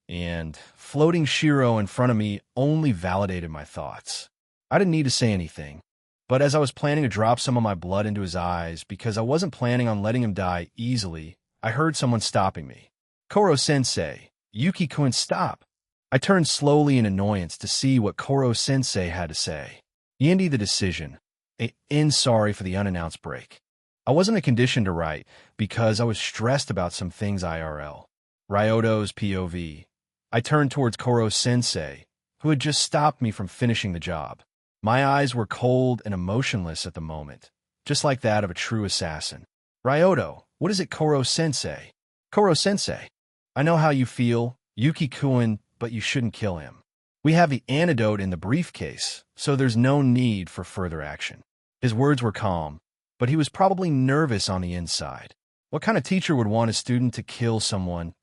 A: and floating Shiro in front of me only validated my thoughts. I didn't need to say anything, but as I was planning to drop some of my blood into his eyes because I wasn't planning on letting him die easily, I heard someone stopping me. "Koro-sensei, Yuki-kun, stop!" I turned slowly in annoyance to see what Koro-sensei had to say. "Yindi, the decision. Sorry for the unannounced break. I wasn't in condition to write because I was stressed about some things IRL. Ryoto's POV. I turned towards Koro-sensei, who had just stopped me from finishing the job. My eyes were cold and emotionless at the moment, just like that of a true assassin. "Ryoto, what is it, Koro-sensei?" "Koro-sensei, I know how you feel, Yuki-kun, but you shouldn't kill him. We have the antidote in the briefcase, so there's no need for further action." His words were calm, but he was probably nervous on the inside. What kind of teacher would want a student to kill someone?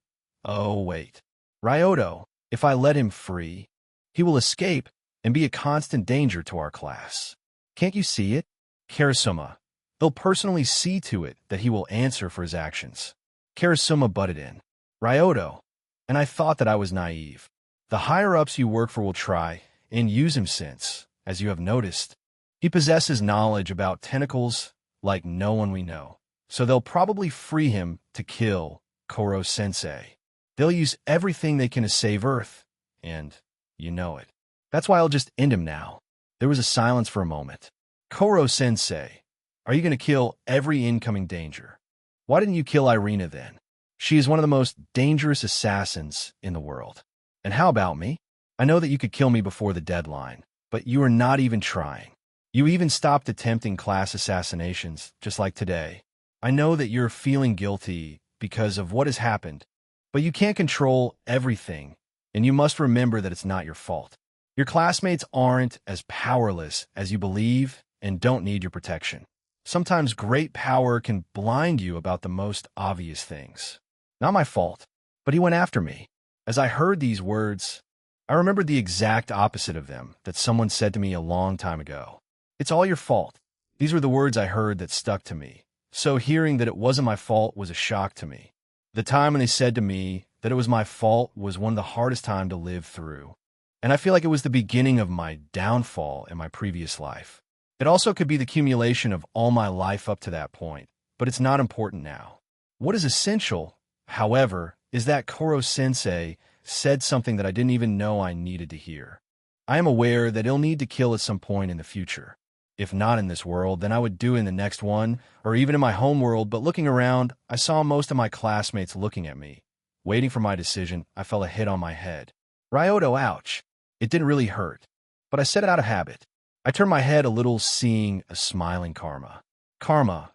A: Oh, wait. "Ryoto, if I let him free, he will escape and be a constant danger to our class. Can't you see it? Karasuma, he'll personally see to it that he will answer for his actions." Karasuma butted in. "Ryoto, and I thought that I was naive. The higher-ups you work for will try and use him since, as you have noticed, he possesses knowledge about tentacles like no one we know. So they'll probably free him to kill Koro-sensei. They'll use everything they can to save Earth, and you know it. That's why I'll just end him now." There was a silence for a moment. "Koro-sensei, are you going to kill every incoming danger? Why didn't you kill Irina then? She is one of the most dangerous assassins in the world. And how about me? I know that you could kill me before the deadline, but you are not even trying. You even stopped attempting class assassinations, just like today. I know that you're feeling guilty because of what has happened, but you can't control everything, and you must remember that it's not your fault. Your classmates aren't as powerless as you believe and don't need your protection. Sometimes great power can blind you about the most obvious things. Not my fault, but he went after me." As I heard these words, I remembered the exact opposite of them that someone said to me a long time ago. "It's all your fault." These were the words I heard that stuck to me. So hearing that it wasn't my fault was a shock to me. The time when they said to me that it was my fault was one of the hardest times to live through. And I feel like it was the beginning of my downfall in my previous life. It also could be the accumulation of all my life up to that point, but it's not important now. What is essential, however, is that Koro-sensei said something that I didn't even know I needed to hear. I am aware that he'll need to kill at some point in the future. If not in this world, then I would do it in the next one, or even in my home world, but looking around, I saw most of my classmates looking at me. Waiting for my decision, I felt a hit on my head. "Ryoto, ouch." It didn't really hurt, but I said it out of habit. I turned my head a little, seeing a smiling Karma. "Karma,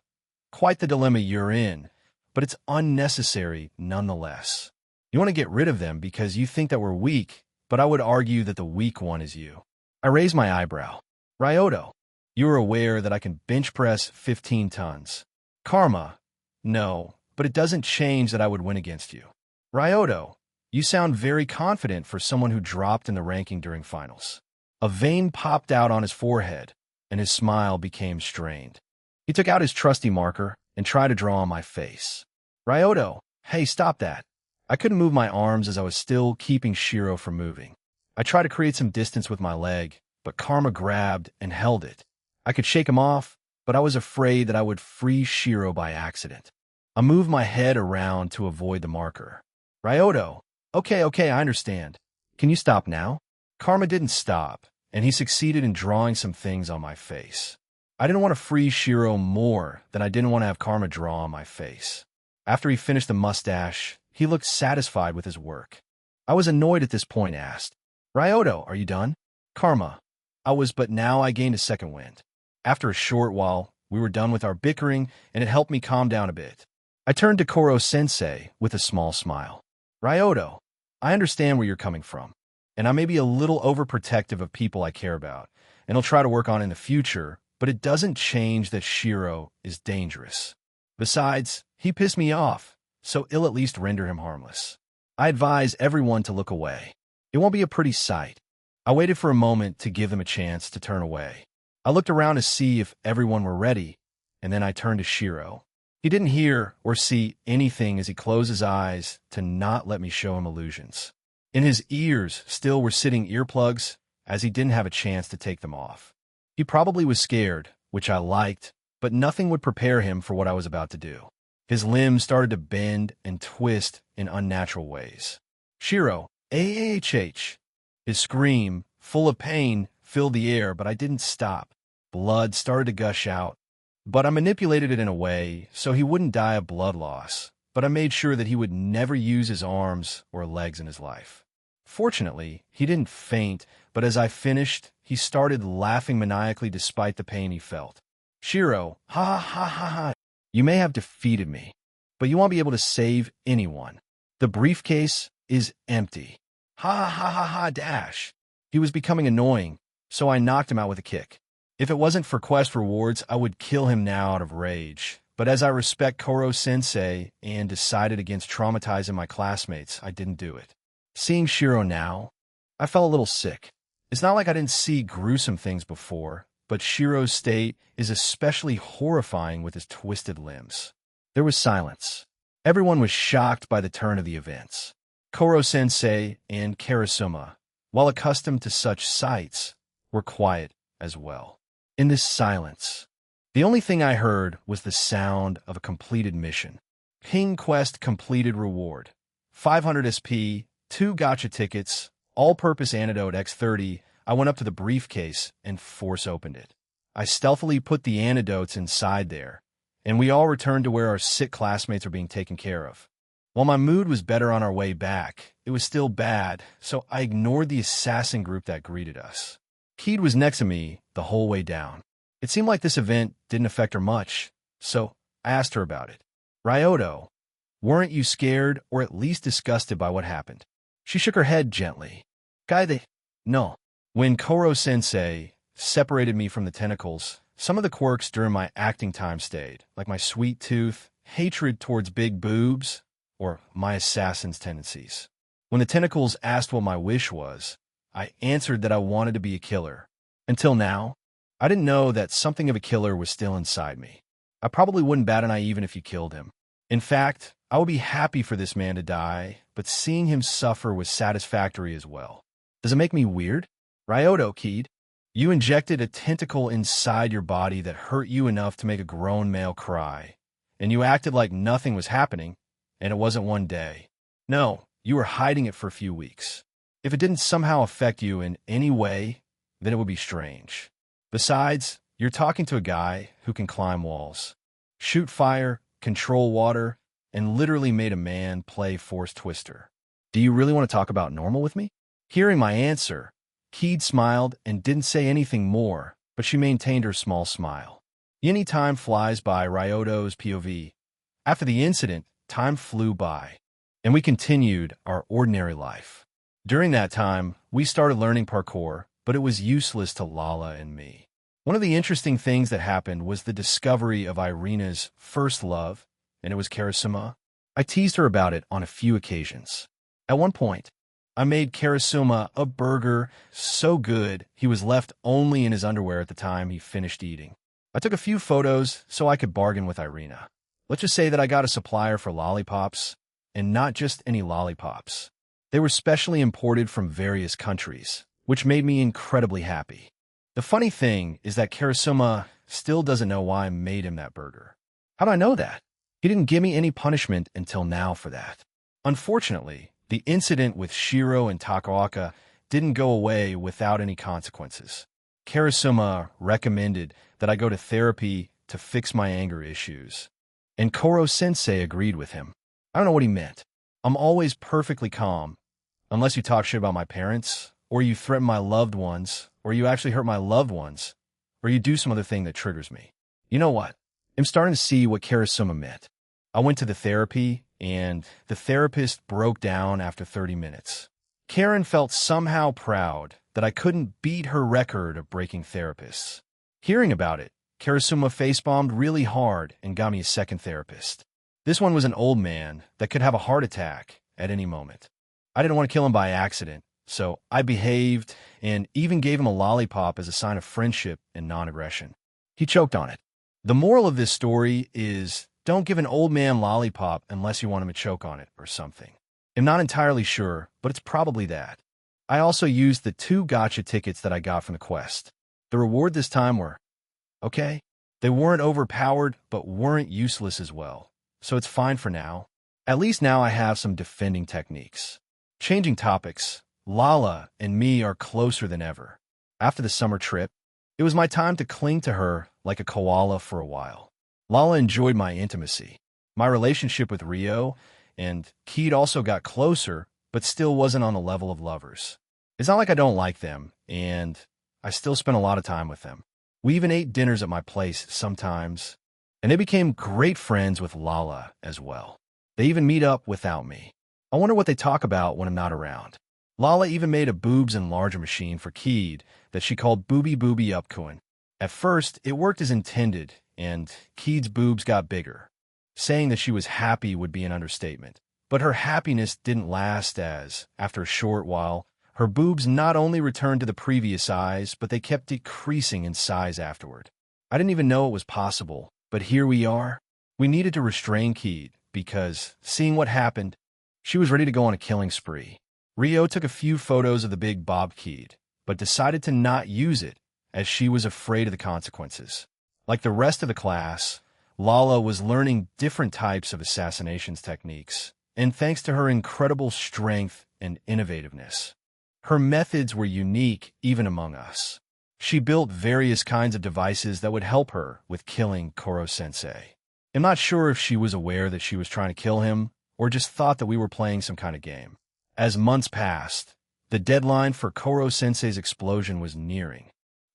A: quite the dilemma you're in, but it's unnecessary nonetheless. You want to get rid of them because you think that we're weak, but I would argue that the weak one is you." I raised my eyebrow. "Ryoto, you are aware that I can bench press 15 tons. Karma, no, but it doesn't change that I would win against you. Ryoto, you sound very confident for someone who dropped in the ranking during finals." A vein popped out on his forehead, and his smile became strained. He took out his trusty marker and tried to draw on my face. "Ryoto, hey, stop that." I couldn't move my arms as I was still keeping Shiro from moving. I tried to create some distance with my leg, but Karma grabbed and held it. I could shake him off, but I was afraid that I would free Shiro by accident. I moved my head around to avoid the marker. "Ryoto, okay, I understand. Can you stop now?" Karma didn't stop, and he succeeded in drawing some things on my face. I didn't want to free Shiro more than I didn't want to have Karma draw on my face. After he finished the mustache, he looked satisfied with his work. I was annoyed at this point, asked, Ryoto, are you done? Karma. I was, but now I gained a second wind. After a short while, we were done with our bickering, and it helped me calm down a bit. I turned to Koro-sensei with a small smile. Ryoto, I understand where you're coming from, and I may be a little overprotective of people I care about, and I'll try to work on in the future, but it doesn't change that Shiro is dangerous. Besides, he pissed me off, so I'll at least render him harmless. I advise everyone to look away. It won't be a pretty sight. I waited for a moment to give them a chance to turn away. I looked around to see if everyone were ready, and then I turned to Shiro. He didn't hear or see anything as he closed his eyes to not let me show him illusions. In his ears still were sitting earplugs, as he didn't have a chance to take them off. He probably was scared, which I liked, but nothing would prepare him for what I was about to do. His limbs started to bend and twist in unnatural ways. Shiro, AHH. His scream, full of pain, filled the air, but I didn't stop. Blood started to gush out, but I manipulated it in a way so he wouldn't die of blood loss, but I made sure that he would never use his arms or legs in his life. Fortunately, he didn't faint, but as I finished, he started laughing maniacally despite the pain he felt. Shiro, ha ha ha ha. You may have defeated me, but you won't be able to save anyone. The briefcase is empty. Ha ha ha ha dash. He was becoming annoying, so I knocked him out with a kick. If it wasn't for quest rewards, I would kill him now out of rage. But as I respect Koro-sensei and decided against traumatizing my classmates, I didn't do it. Seeing Shiro now, I felt a little sick. It's not like I didn't see gruesome things before, but Shiro's state is especially horrifying with his twisted limbs. There was silence. Everyone was shocked by the turn of the events. Koro-sensei and Karasuma, while accustomed to such sights, were quiet as well. In this silence, the only thing I heard was the sound of a completed mission. King Quest completed reward. 500 SP, 2 gacha tickets, all-purpose antidote X30. I went up to the briefcase and force opened it. I stealthily put the antidotes inside there, and we all returned to where our sick classmates are being taken care of. While my mood was better on our way back, it was still bad, so I ignored the assassin group that greeted us. Keed was next to me the whole way down. It seemed like this event didn't affect her much, so I asked her about it. Ryoto, weren't you scared or at least disgusted by what happened? She shook her head gently. Kaede, no. When Koro-sensei separated me from the tentacles, some of the quirks during my acting time stayed, like my sweet tooth, hatred towards big boobs, or my assassin's tendencies. When the tentacles asked what my wish was, I answered that I wanted to be a killer. Until now, I didn't know that something of a killer was still inside me. I probably wouldn't bat an eye even if you killed him. In fact, I would be happy for this man to die, but seeing him suffer was satisfactory as well. Does it make me weird? Ryoto, Keed, you injected a tentacle inside your body that hurt you enough to make a grown male cry, and you acted like nothing was happening, and it wasn't one day. No, you were hiding it for a few weeks. If it didn't somehow affect you in any way, then it would be strange. Besides, you're talking to a guy who can climb walls, shoot fire, control water, and literally made a man play Force Twister. Do you really want to talk about normal with me? Hearing my answer, Keed smiled and didn't say anything more, but she maintained her small smile. Any time flies by Ryoto's POV. After the incident, time flew by, and we continued our ordinary life. During that time, we started learning parkour, but it was useless to Lala and me. One of the interesting things that happened was the discovery of Irina's first love, and it was Karasuma. I teased her about it on a few occasions. At one point, I made Karasuma a burger so good he was left only in his underwear at the time he finished eating. I took a few photos so I could bargain with Irina. Let's just say that I got a supplier for lollipops, and not just any lollipops. They were specially imported from various countries, which made me incredibly happy. The funny thing is that Karasuma still doesn't know why I made him that burger. How do I know that? He didn't give me any punishment until now for that. Unfortunately, the incident with Shiro and Takaoka didn't go away without any consequences. Karasuma recommended that I go to therapy to fix my anger issues, and Koro-sensei agreed with him. I don't know what he meant. I'm always perfectly calm, Unless you talk shit about my parents, or you threaten my loved ones, or you actually hurt my loved ones, or you do some other thing that triggers me. You know what? I'm starting to see what Karasuma meant. I went to the therapy, and the therapist broke down after 30 minutes. Karen felt somehow proud that I couldn't beat her record of breaking therapists. Hearing about it, Karasuma facepalmed really hard and got me a second therapist. This one was an old man that could have a heart attack at any moment. I didn't want to kill him by accident, so I behaved and even gave him a lollipop as a sign of friendship and non-aggression. He choked on it. The moral of this story is don't give an old man lollipop unless you want him to choke on it or something. I'm not entirely sure, but it's probably that. I also used the 2 gotcha tickets that I got from the quest. The reward this time were okay. They weren't overpowered, but weren't useless as well. So it's fine for now. At least now I have some defending techniques. Changing topics, Lala and me are closer than ever. After the summer trip, it was my time to cling to her like a koala for a while. Lala enjoyed my intimacy. My relationship with Rio and Keed also got closer, but still wasn't on the level of lovers. It's not like I don't like them, and I still spent a lot of time with them. We even ate dinners at my place sometimes, and they became great friends with Lala as well. They even meet up without me. I wonder what they talk about when I'm not around. Lala even made a boobs enlarger machine for Keed that she called Booby Booby Upcoin. At first, it worked as intended, and Keed's boobs got bigger. Saying that she was happy would be an understatement. But her happiness didn't last as, after a short while, her boobs not only returned to the previous size, but they kept decreasing in size afterward. I didn't even know it was possible, but here we are. We needed to restrain Keed, because, seeing what happened, she was ready to go on a killing spree. Rio took a few photos of the big Bob Keed, but decided to not use it, as she was afraid of the consequences. Like the rest of the class, Lala was learning different types of assassinations techniques, and thanks to her incredible strength and innovativeness, her methods were unique even among us. She built various kinds of devices that would help her with killing Koro-sensei. I'm not sure if she was aware that she was trying to kill him, or just thought that we were playing some kind of game. As months passed, the deadline for Koro-sensei's explosion was nearing,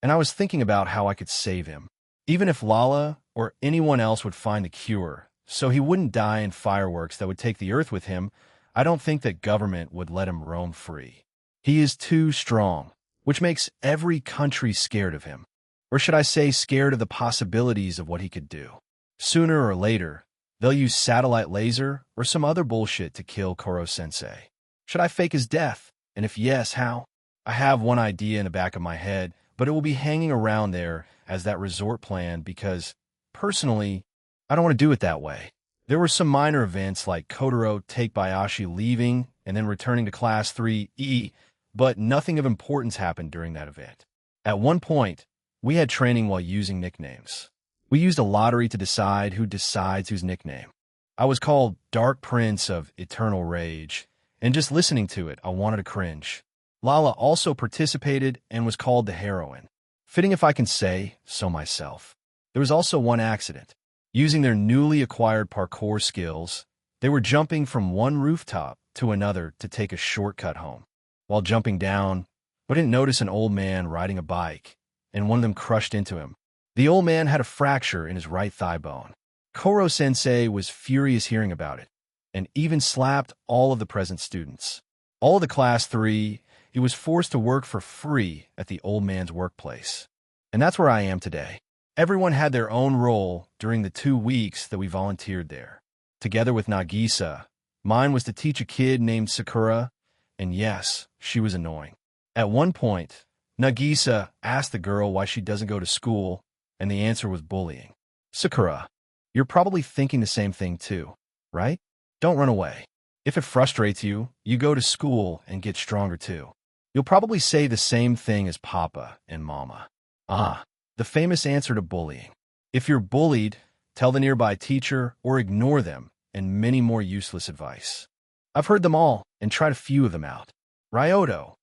A: and I was thinking about how I could save him. Even if Lala or anyone else would find the cure, so he wouldn't die in fireworks that would take the earth with him, I don't think that government would let him roam free. He is too strong, which makes every country scared of him. Or should I say scared of the possibilities of what he could do. Sooner or later, they'll use satellite laser or some other bullshit to kill Koro-sensei. Should I fake his death? And if yes, how? I have one idea in the back of my head, but it will be hanging around there as that resort plan because, personally, I don't want to do it that way. There were some minor events like Kotaro Takebayashi leaving and then returning to Class 3E, but nothing of importance happened during that event. At one point, we had training while using nicknames. We used a lottery to decide who decides whose nickname. I was called Dark Prince of Eternal Rage, and just listening to it, I wanted to cringe. Lala also participated and was called the Heroine. Fitting if I can say so myself. There was also one accident. Using their newly acquired parkour skills, they were jumping from one rooftop to another to take a shortcut home. While jumping down, I didn't notice an old man riding a bike, and one of them crushed into him. The old man had a fracture in his right thigh bone. Koro-sensei was furious hearing about it, and even slapped all of the present students. All of the Class 3, he was forced to work for free at the old man's workplace. And that's where I am today. Everyone had their own role during the 2 weeks that we volunteered there. Together with Nagisa, mine was to teach a kid named Sakura, and yes, she was annoying. At one point, Nagisa asked the girl why she doesn't go to school, and the answer was bullying. Sakura, you're probably thinking the same thing too, right? Don't run away. If it frustrates you, you go to school and get stronger too. You'll probably say the same thing as Papa and Mama. The famous answer to bullying. If you're bullied, tell the nearby teacher or ignore them, and many more useless advice. I've heard them all and tried a few of them out. Ryoto,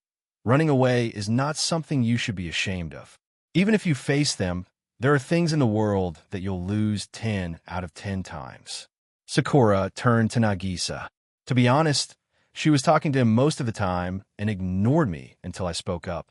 A: running away is not something you should be ashamed of. Even if you face them, there are things in the world that you'll lose 10 out of 10 times. Sakura turned to Nagisa. To be honest, She was talking to him most of the time and ignored me until I spoke up.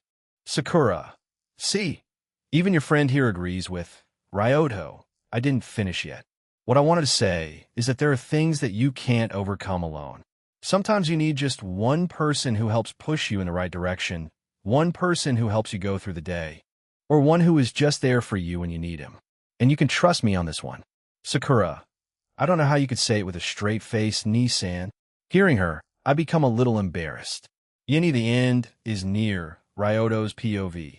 A: Sakura. See, even your friend here agrees with Ryoto. I didn't finish yet. What I wanted to say is that there are things that you can't overcome alone. Sometimes you need just one person who helps push you in the right direction, one person who helps you go through the day, or one who is just there for you when you need him. And you can trust me on this one. Sakura. I don't know how you could say it with a straight face, Nissan. Hearing her, I become a little embarrassed. Yini, the end is near. Ryoto's POV.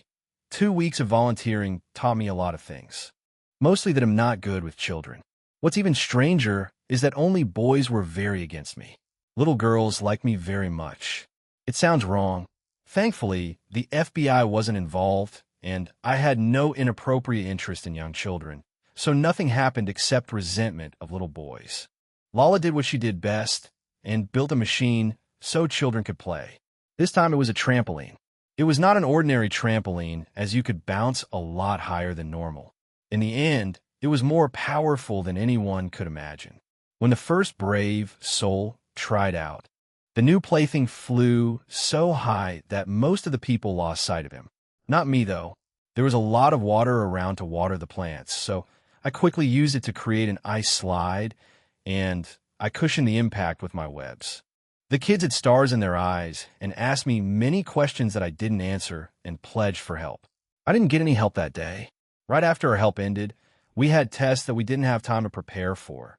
A: 2 weeks of volunteering taught me a lot of things. Mostly that I'm not good with children. What's even stranger is that only boys were very against me. Little girls like me very much. It sounds wrong. Thankfully, the FBI wasn't involved, and I had no inappropriate interest in young children, so nothing happened except resentment of little boys. Lala did what she did best and built a machine so children could play. This time it was a trampoline. It was not an ordinary trampoline, as you could bounce a lot higher than normal. In the end, it was more powerful than anyone could imagine. When the first brave soul tried out, the new plaything flew so high that most of the people lost sight of him. Not me, though. There was a lot of water around to water the plants, so I quickly used it to create an ice slide, and I cushioned the impact with my webs. The kids had stars in their eyes and asked me many questions that I didn't answer and pledged for help. I didn't get any help that day. Right after our help ended, we had tests that we didn't have time to prepare for.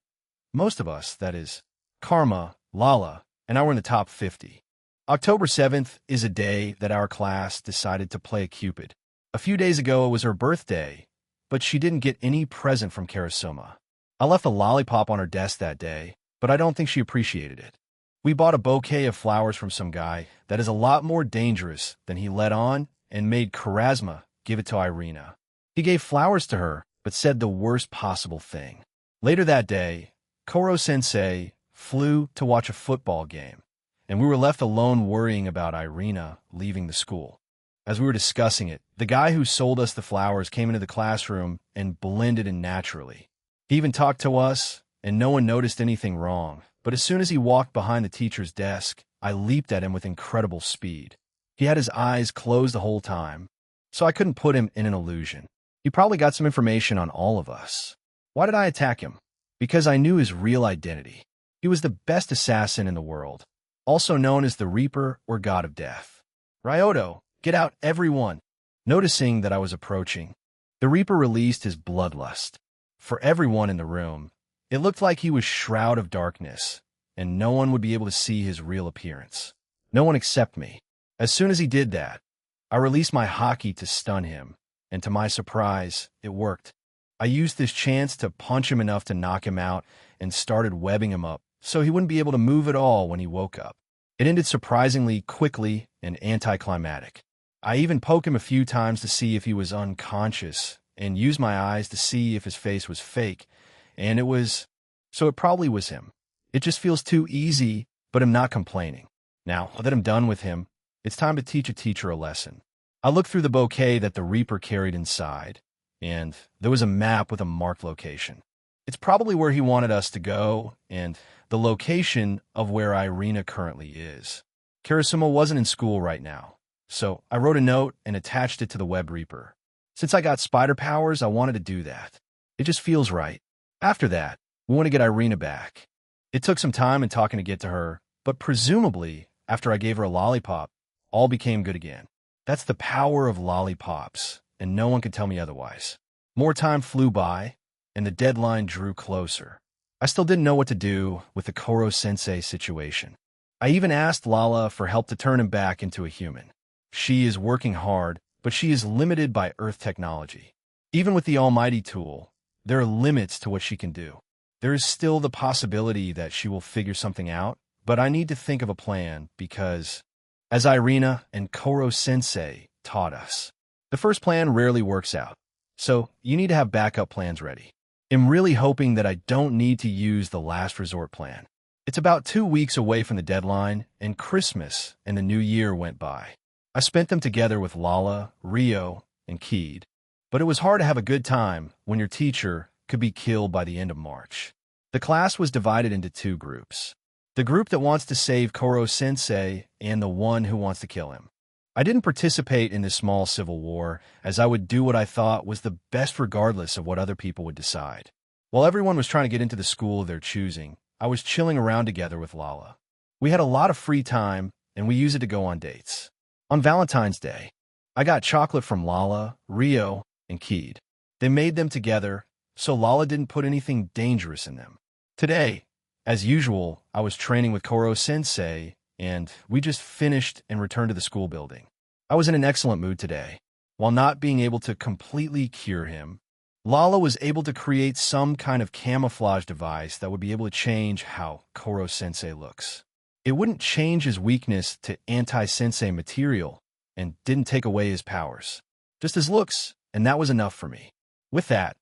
A: Most of us, that is, Karma, Lala, and I were in the top 50. October 7th is a day that our class decided to play a Cupid. A few days ago, it was her birthday, but she didn't get any present from Karasuma. I left a lollipop on her desk that day, but I don't think she appreciated it. We bought a bouquet of flowers from some guy that is a lot more dangerous than he let on and made Karasma give it to Irina. He gave flowers to her, but said the worst possible thing. Later that day, Koro-sensei flew to watch a football game, and we were left alone worrying about Irina leaving the school. As we were discussing it, the guy who sold us the flowers came into the classroom and blended in naturally. He even talked to us, and no one noticed anything wrong. But as soon as he walked behind the teacher's desk, I leaped at him with incredible speed. He had his eyes closed the whole time, so I couldn't put him in an illusion. He probably got some information on all of us. Why did I attack him? Because I knew his real identity. He was the best assassin in the world, also known as the Reaper or God of Death. Ryoto, get out, everyone! Noticing that I was approaching, the Reaper released his bloodlust. For everyone in the room, it looked like he was shroud of darkness, and no one would be able to see his real appearance. No one except me. As soon as he did that, I released my haki to stun him, and to my surprise, it worked. I used this chance to punch him enough to knock him out and started webbing him up so he wouldn't be able to move at all when he woke up. It ended surprisingly quickly and anticlimactic. I even poked him a few times to see if he was unconscious and used my eyes to see if his face was fake, and it was, so it probably was him. It just feels too easy, but I'm not complaining. Now that I'm done with him, it's time to teach a teacher a lesson. I looked through the bouquet that the Reaper carried inside, and there was a map with a marked location. It's probably where he wanted us to go, and the location of where Irina currently is. Karasuma wasn't in school right now, so I wrote a note and attached it to the Web Reaper. Since I got spider powers, I wanted to do that. It just feels right. After that, we want to get Irina back. It took some time and talking to get to her, but presumably, after I gave her a lollipop, all became good again. That's the power of lollipops, and no one could tell me otherwise. More time flew by, and the deadline drew closer. I still didn't know what to do with the Koro-sensei situation. I even asked Lala for help to turn him back into a human. She is working hard, but she is limited by Earth technology. Even with the almighty tool, there are limits to what she can do. There is still the possibility that she will figure something out, but I need to think of a plan because, as Irina and Koro-sensei taught us, the first plan rarely works out. So you need to have backup plans ready. I'm really hoping that I don't need to use the last resort plan. It's about 2 weeks away from the deadline, and Christmas and the New Year went by. I spent them together with Lala, Rio, and Keed. But it was hard to have a good time when your teacher could be killed by the end of March. The class was divided into 2 groups. The group that wants to save Koro-sensei and the one who wants to kill him. I didn't participate in this small civil war, as I would do what I thought was the best regardless of what other people would decide. While everyone was trying to get into the school of their choosing, I was chilling around together with Lala. We had a lot of free time, and we used it to go on dates. On Valentine's Day, I got chocolate from Lala, Rio, and Keed. They made them together, so Lala didn't put anything dangerous in them. Today, as usual, I was training with Koro-sensei, and we just finished and returned to the school building. I was in an excellent mood today. While not being able to completely cure him, Lala was able to create some kind of camouflage device that would be able to change how Koro-sensei looks. It wouldn't change his weakness to anti-sensei material and didn't take away his powers. Just his looks, and that was enough for me. With that,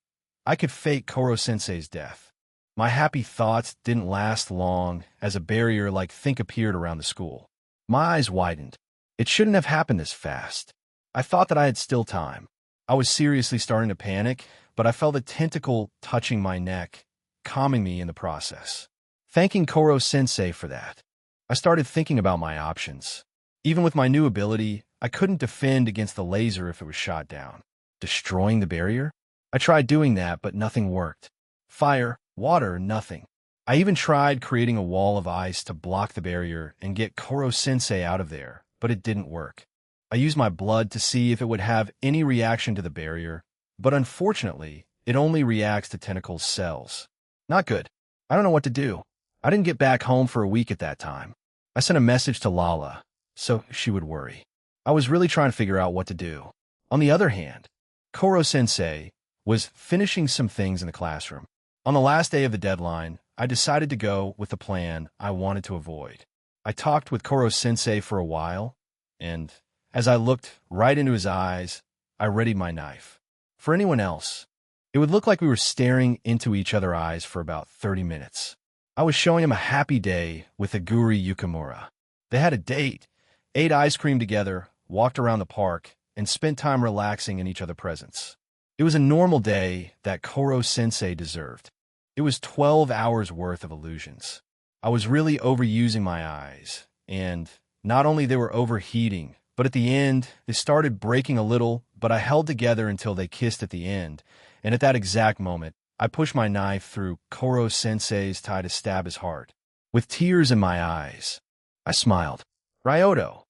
A: I could fake Koro-sensei's death. My happy thoughts didn't last long as a barrier like Think appeared around the school. My eyes widened. It shouldn't have happened this fast. I thought that I had still time. I was seriously starting to panic, but I felt a tentacle touching my neck, calming me in the process. Thanking Koro-sensei for that. I started thinking about my options. Even with my new ability, I couldn't defend against the laser if it was shot down. Destroying the barrier? I tried doing that, but nothing worked. Fire, water, nothing. I even tried creating a wall of ice to block the barrier and get Koro-sensei out of there, but it didn't work. I used my blood to see if it would have any reaction to the barrier, but unfortunately, it only reacts to tentacles' cells. Not good. I don't know what to do. I didn't get back home for a week at that time. I sent a message to Lala, so she would worry. I was really trying to figure out what to do. On the other hand, Koro-sensei was finishing some things in the classroom. On the last day of the deadline, I decided to go with the plan I wanted to avoid. I talked with Koro-sensei for a while, and as I looked right into his eyes, I readied my knife. For anyone else, it would look like we were staring into each other's eyes for about 30 minutes. I was showing him a happy day with Aguri Yukimura. They had a date, ate ice cream together, walked around the park, and spent time relaxing in each other's presence. It was a normal day that Koro-sensei deserved. It was 12 hours worth of illusions. I was really overusing my eyes, and not only they were overheating, but at the end, they started breaking a little, but I held together until they kissed at the end, and at that exact moment, I pushed my knife through Koro-sensei's tie to stab his heart. With tears in my eyes, I smiled. Ryoto,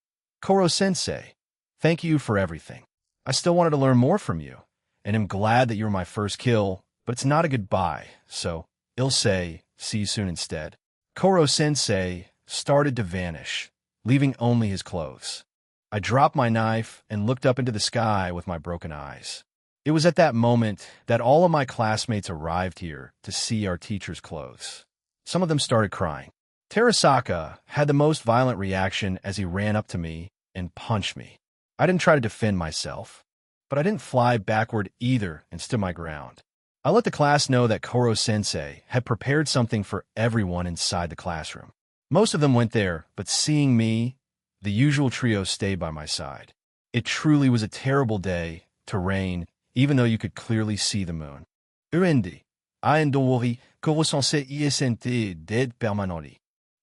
A: Koro-sensei, thank you for everything. I still wanted to learn more from you, and am glad that you were my first kill, but it's not a goodbye, so I'll say, see you soon instead. Koro-sensei started to vanish, leaving only his clothes. I dropped my knife and looked up into the sky with my broken eyes. It was at that moment that all of my classmates arrived here to see our teacher's clothes. Some of them started crying. Terasaka had the most violent reaction as he ran up to me and punched me. I didn't try to defend myself, but I didn't fly backward either and stood my ground. I let the class know that Koro-sensei had prepared something for everyone inside the classroom. Most of them went there, but seeing me, the usual trio stayed by my side. It truly was a terrible day to rain, even though you could clearly see the moon. Urendi, Aendori, Koro-sensei isente dead permanenti.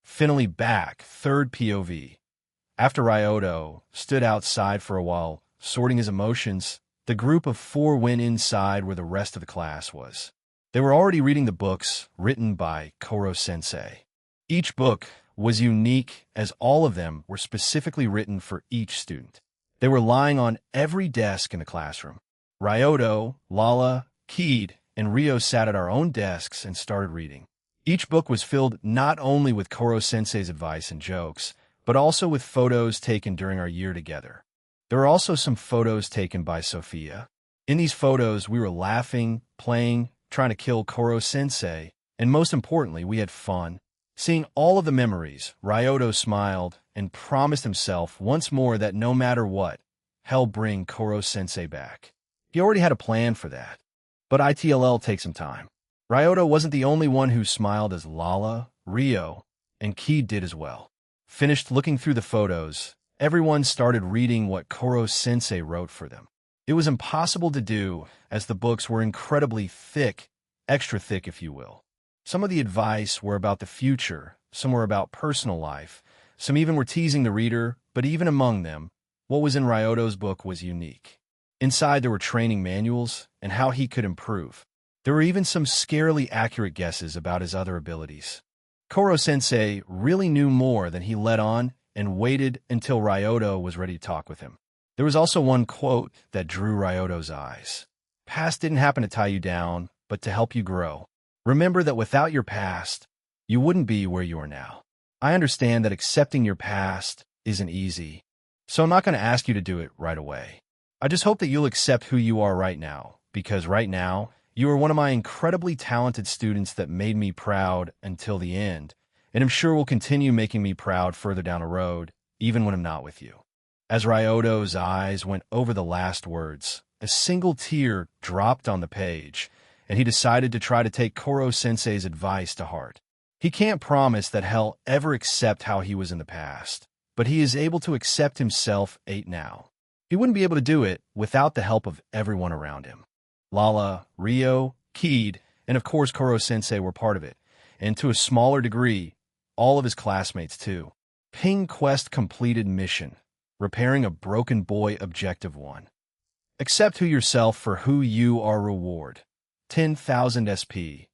A: Finally back, third POV. After Ryoto stood outside for a while, sorting his emotions, the group of 4 went inside where the rest of the class was. They were already reading the books written by Koro-sensei. Each book was unique as all of them were specifically written for each student. They were lying on every desk in the classroom. Ryoto, Lala, Keed, and Rio sat at our own desks and started reading. Each book was filled not only with Koro-sensei's advice and jokes, but also with photos taken during our year together. There were also some photos taken by Sophia. In these photos, we were laughing, playing, trying to kill Koro-sensei, and most importantly, we had fun. Seeing all of the memories, Ryoto smiled and promised himself once more that no matter what, he'll bring Koro-sensei back. He already had a plan for that, but ITLL takes some time. Ryoto wasn't the only one who smiled as Lala, Rio, and Ki did as well. Finished looking through the photos, everyone started reading what Koro-sensei wrote for them. It was impossible to do, as the books were incredibly thick, extra thick if you will. Some of the advice were about the future, some were about personal life, some even were teasing the reader, but even among them, what was in Ryoto's book was unique. Inside there were training manuals and how he could improve. There were even some scarily accurate guesses about his other abilities. Koro-sensei really knew more than he let on and waited until Ryoto was ready to talk with him. There was also one quote that drew Ryoto's eyes. Past didn't happen to tie you down, but to help you grow. Remember that without your past, you wouldn't be where you are now. I understand that accepting your past isn't easy, so I'm not going to ask you to do it right away. I just hope that you'll accept who you are right now, because right now, you are one of my incredibly talented students that made me proud until the end, and I'm sure will continue making me proud further down the road, even when I'm not with you. As Ryoto's eyes went over the last words, a single tear dropped on the page, and he decided to try to take Koro-sensei's advice to heart. He can't promise that he'll ever accept how he was in the past, but he is able to accept himself now. He wouldn't be able to do it without the help of everyone around him. Lala, Ryo, Keed, and of course Koro-sensei were part of it, and to a smaller degree, all of his classmates too. Ping Quest completed mission. Repairing a broken boy Objective 1. Accept who yourself for who you are reward. 10,000 SP.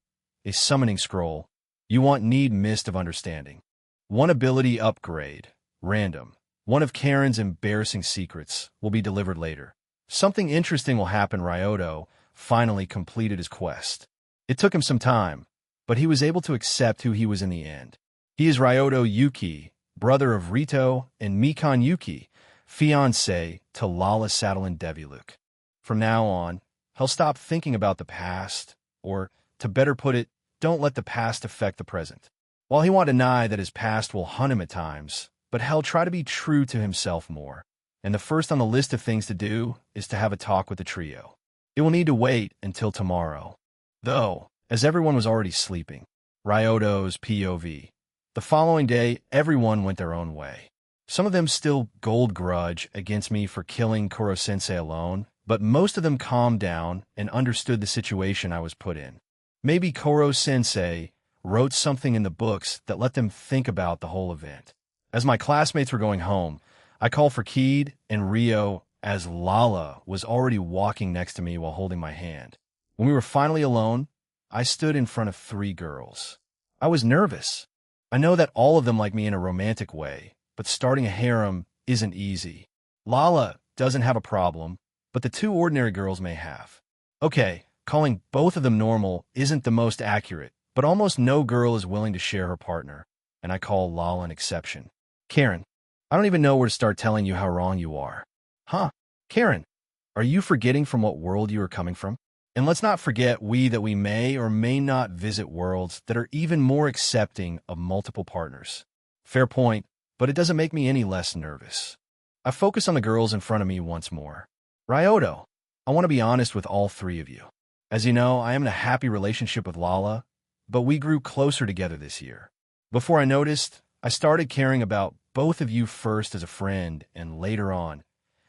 A: A summoning scroll. You want need mist of understanding. One ability upgrade. Random. One of Karen's embarrassing secrets will be delivered later. Something interesting will happen. Ryoto finally completed his quest. It took him some time, but he was able to accept who he was in the end. He is Ryoto Yuki, brother of Rito and Mikan Yuki, fiancé to Lala Saddle and Deviluk. From now on, he'll stop thinking about the past, or, to better put it, don't let the past affect the present. While he won't deny that his past will hunt him at times, but he'll try to be true to himself more. And the first on the list of things to do is to have a talk with the trio. It will need to wait until tomorrow. Though, as everyone was already sleeping, Ryoto's POV. The following day, everyone went their own way. Some of them still gold grudge against me for killing Koro-sensei alone, but most of them calmed down and understood the situation I was put in. Maybe Koro-sensei wrote something in the books that let them think about the whole event. As my classmates were going home, I called for Keed and Ryo as Lala was already walking next to me while holding my hand. When we were finally alone, I stood in front of 3 girls. I was nervous. I know that all of them like me in a romantic way, but starting a harem isn't easy. Lala doesn't have a problem, but the 2 ordinary girls may have. Okay, calling both of them normal isn't the most accurate, but almost no girl is willing to share her partner, and I call Lala an exception. Karen, I don't even know where to start telling you how wrong you are. Huh? Karen, are you forgetting from what world you are coming from? And let's not forget that we may or may not visit worlds that are even more accepting of multiple partners. Fair point, but it doesn't make me any less nervous. I focus on the girls in front of me once more. Ryoto, I want to be honest with all 3 of you. As you know, I am in a happy relationship with Lala, but we grew closer together this year. Before I noticed, I started caring about both of you first as a friend and later on,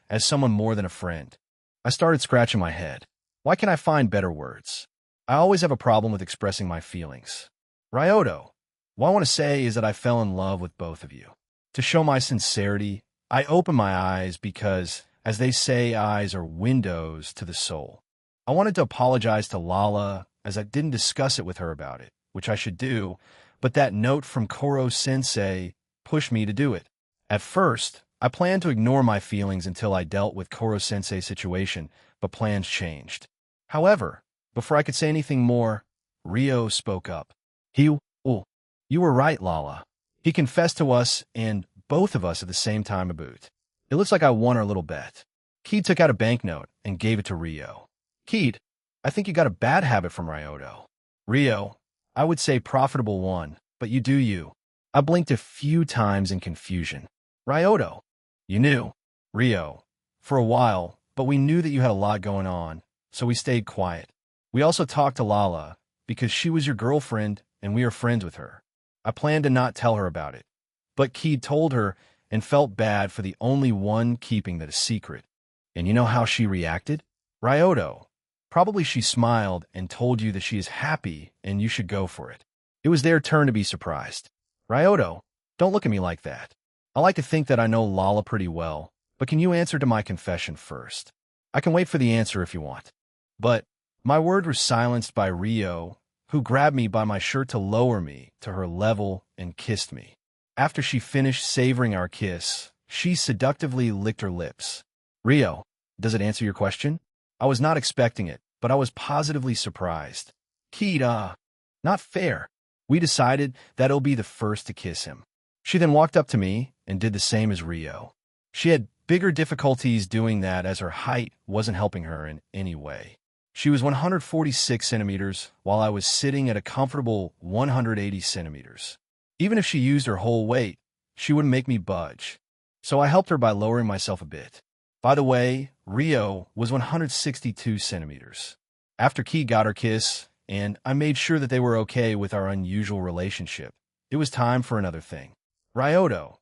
A: as someone more than a friend. I started scratching my head. Why can't I find better words? I always have a problem with expressing my feelings. Ryoto, what I want to say is that I fell in love with both of you. To show my sincerity, I opened my eyes because, as they say, eyes are windows to the soul. I wanted to apologize to Lala as I didn't discuss it with her about it, which I should do, but that note from Koro-sensei pushed me to do it. At first, I planned to ignore my feelings until I dealt with Koro-sensei's situation, but plans changed. However, before I could say anything more, Ryo spoke up. You were right, Lala. He confessed to us, and both of us at the same time about. It looks like I won our little bet. Keed took out a banknote and gave it to Ryo. Keed, I think you got a bad habit from Ryoto. Ryo, I would say profitable one, but you do you. I blinked a few times in confusion. Ryoto, you knew. Ryo, for a while, but we knew that you had a lot going on, so we stayed quiet. We also talked to Lala, because she was your girlfriend and we are friends with her. I planned to not tell her about it, but Keed told her and felt bad for the only one keeping that a secret. And you know how she reacted? Ryoto, probably she smiled and told you that she is happy and you should go for it. It was their turn to be surprised. Ryoto, don't look at me like that. I like to think that I know Lala pretty well, but can you answer to my confession first? I can wait for the answer if you want. But my words were silenced by Rio, who grabbed me by my shirt to lower me to her level and kissed me. After she finished savoring our kiss, she seductively licked her lips. Rio, does it answer your question? I was not expecting it, but I was positively surprised. Kita, not fair. We decided that it'll be the first to kiss him. She then walked up to me and did the same as Rio. She had bigger difficulties doing that as her height wasn't helping her in any way. She was 146 centimeters, while I was sitting at a comfortable 180 centimeters. Even if she used her whole weight, she wouldn't make me budge. So I helped her by lowering myself a bit. By the way, Rio was 162 centimeters. After Key got her kiss, and I made sure that they were okay with our unusual relationship, it was time for another thing. Ryoto,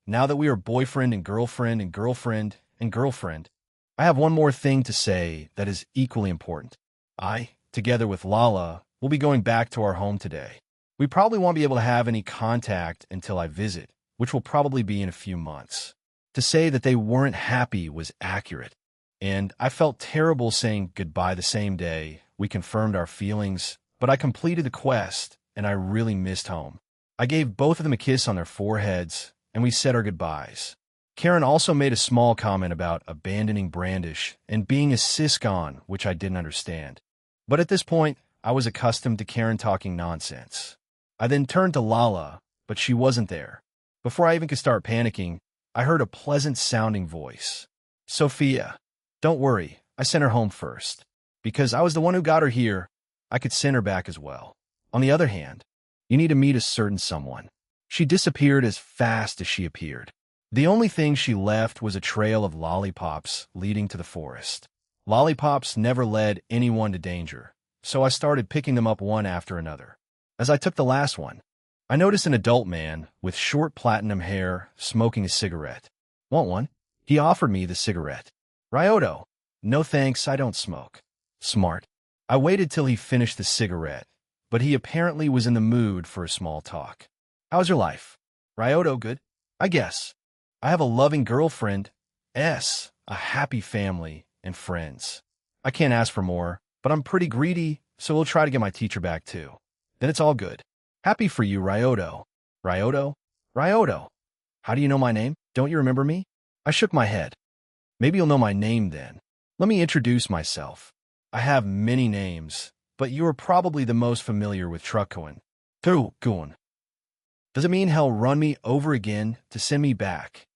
A: now that we are boyfriend and girlfriend and girlfriend and girlfriend, I have one more thing to say that is equally important. I, together with Lala, will be going back to our home today. We probably won't be able to have any contact until I visit, which will probably be in a few months. To say that they weren't happy was accurate, and I felt terrible saying goodbye the same day. We confirmed our feelings, but I completed the quest, and I really missed home. I gave both of them a kiss on their foreheads, and we said our goodbyes. Karen also made a small comment about abandoning Brandish and being a siscon, which I didn't understand. But at this point, I was accustomed to Karen talking nonsense. I then turned to Lala, but she wasn't there. Before I even could start panicking, I heard a pleasant-sounding voice. Sophia, don't worry, I sent her home first. Because I was the one who got her here, I could send her back as well. On the other hand, you need to meet a certain someone. She disappeared as fast as she appeared. The only thing she left was a trail of lollipops leading to the forest. Lollipops never led anyone to danger, so I started picking them up one after another. As I took the last one, I noticed an adult man with short platinum hair smoking a cigarette. Want one? He offered me the cigarette. Ryoto, no thanks, I don't smoke. Smart. I waited till he finished the cigarette, but he apparently was in the mood for a small talk. How's your life? Ryoto, good, I guess. I have a loving girlfriend, a happy family, and friends. I can't ask for more, but I'm pretty greedy, so we'll try to get my teacher back too. Then it's all good. Happy for you, Ryoto. Ryoto? Ryoto. How do you know my name? Don't you remember me? I shook my head. Maybe you'll know my name then. Let me introduce myself. I have many names, but you are probably the most familiar with Truckcoin. Truckcoin. Does it mean he'll run me over again to send me back?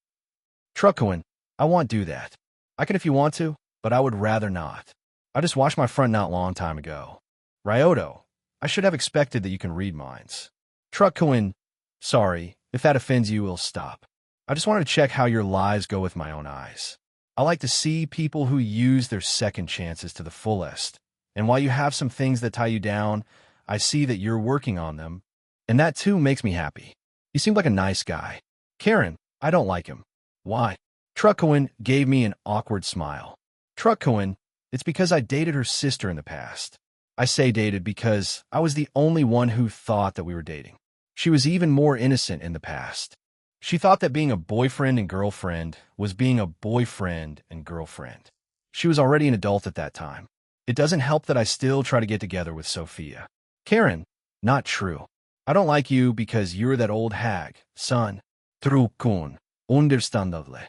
A: Truckcoin, I won't do that. I can if you want to, but I would rather not. I just washed my front not long time ago. Ryoto, I should have expected that you can read minds. Truckcoin, sorry, if that offends you, we'll stop. I just wanted to check how your lies go with my own eyes. I like to see people who use their second chances to the fullest. And while you have some things that tie you down, I see that you're working on them. And that too makes me happy. You seem like a nice guy. Karen, I don't like him. Why? Truckcoin gave me an awkward smile. Truckcoin, it's because I dated her sister in the past. I say dated because I was the only one who thought that we were dating. She was even more innocent in the past. She thought that being a boyfriend and girlfriend was being a boyfriend and girlfriend. She was already an adult at that time. It doesn't help that I still try to get together with Sophia. Karen, not true. I don't like you because you're that old hag, son. Truckcoin, understandable.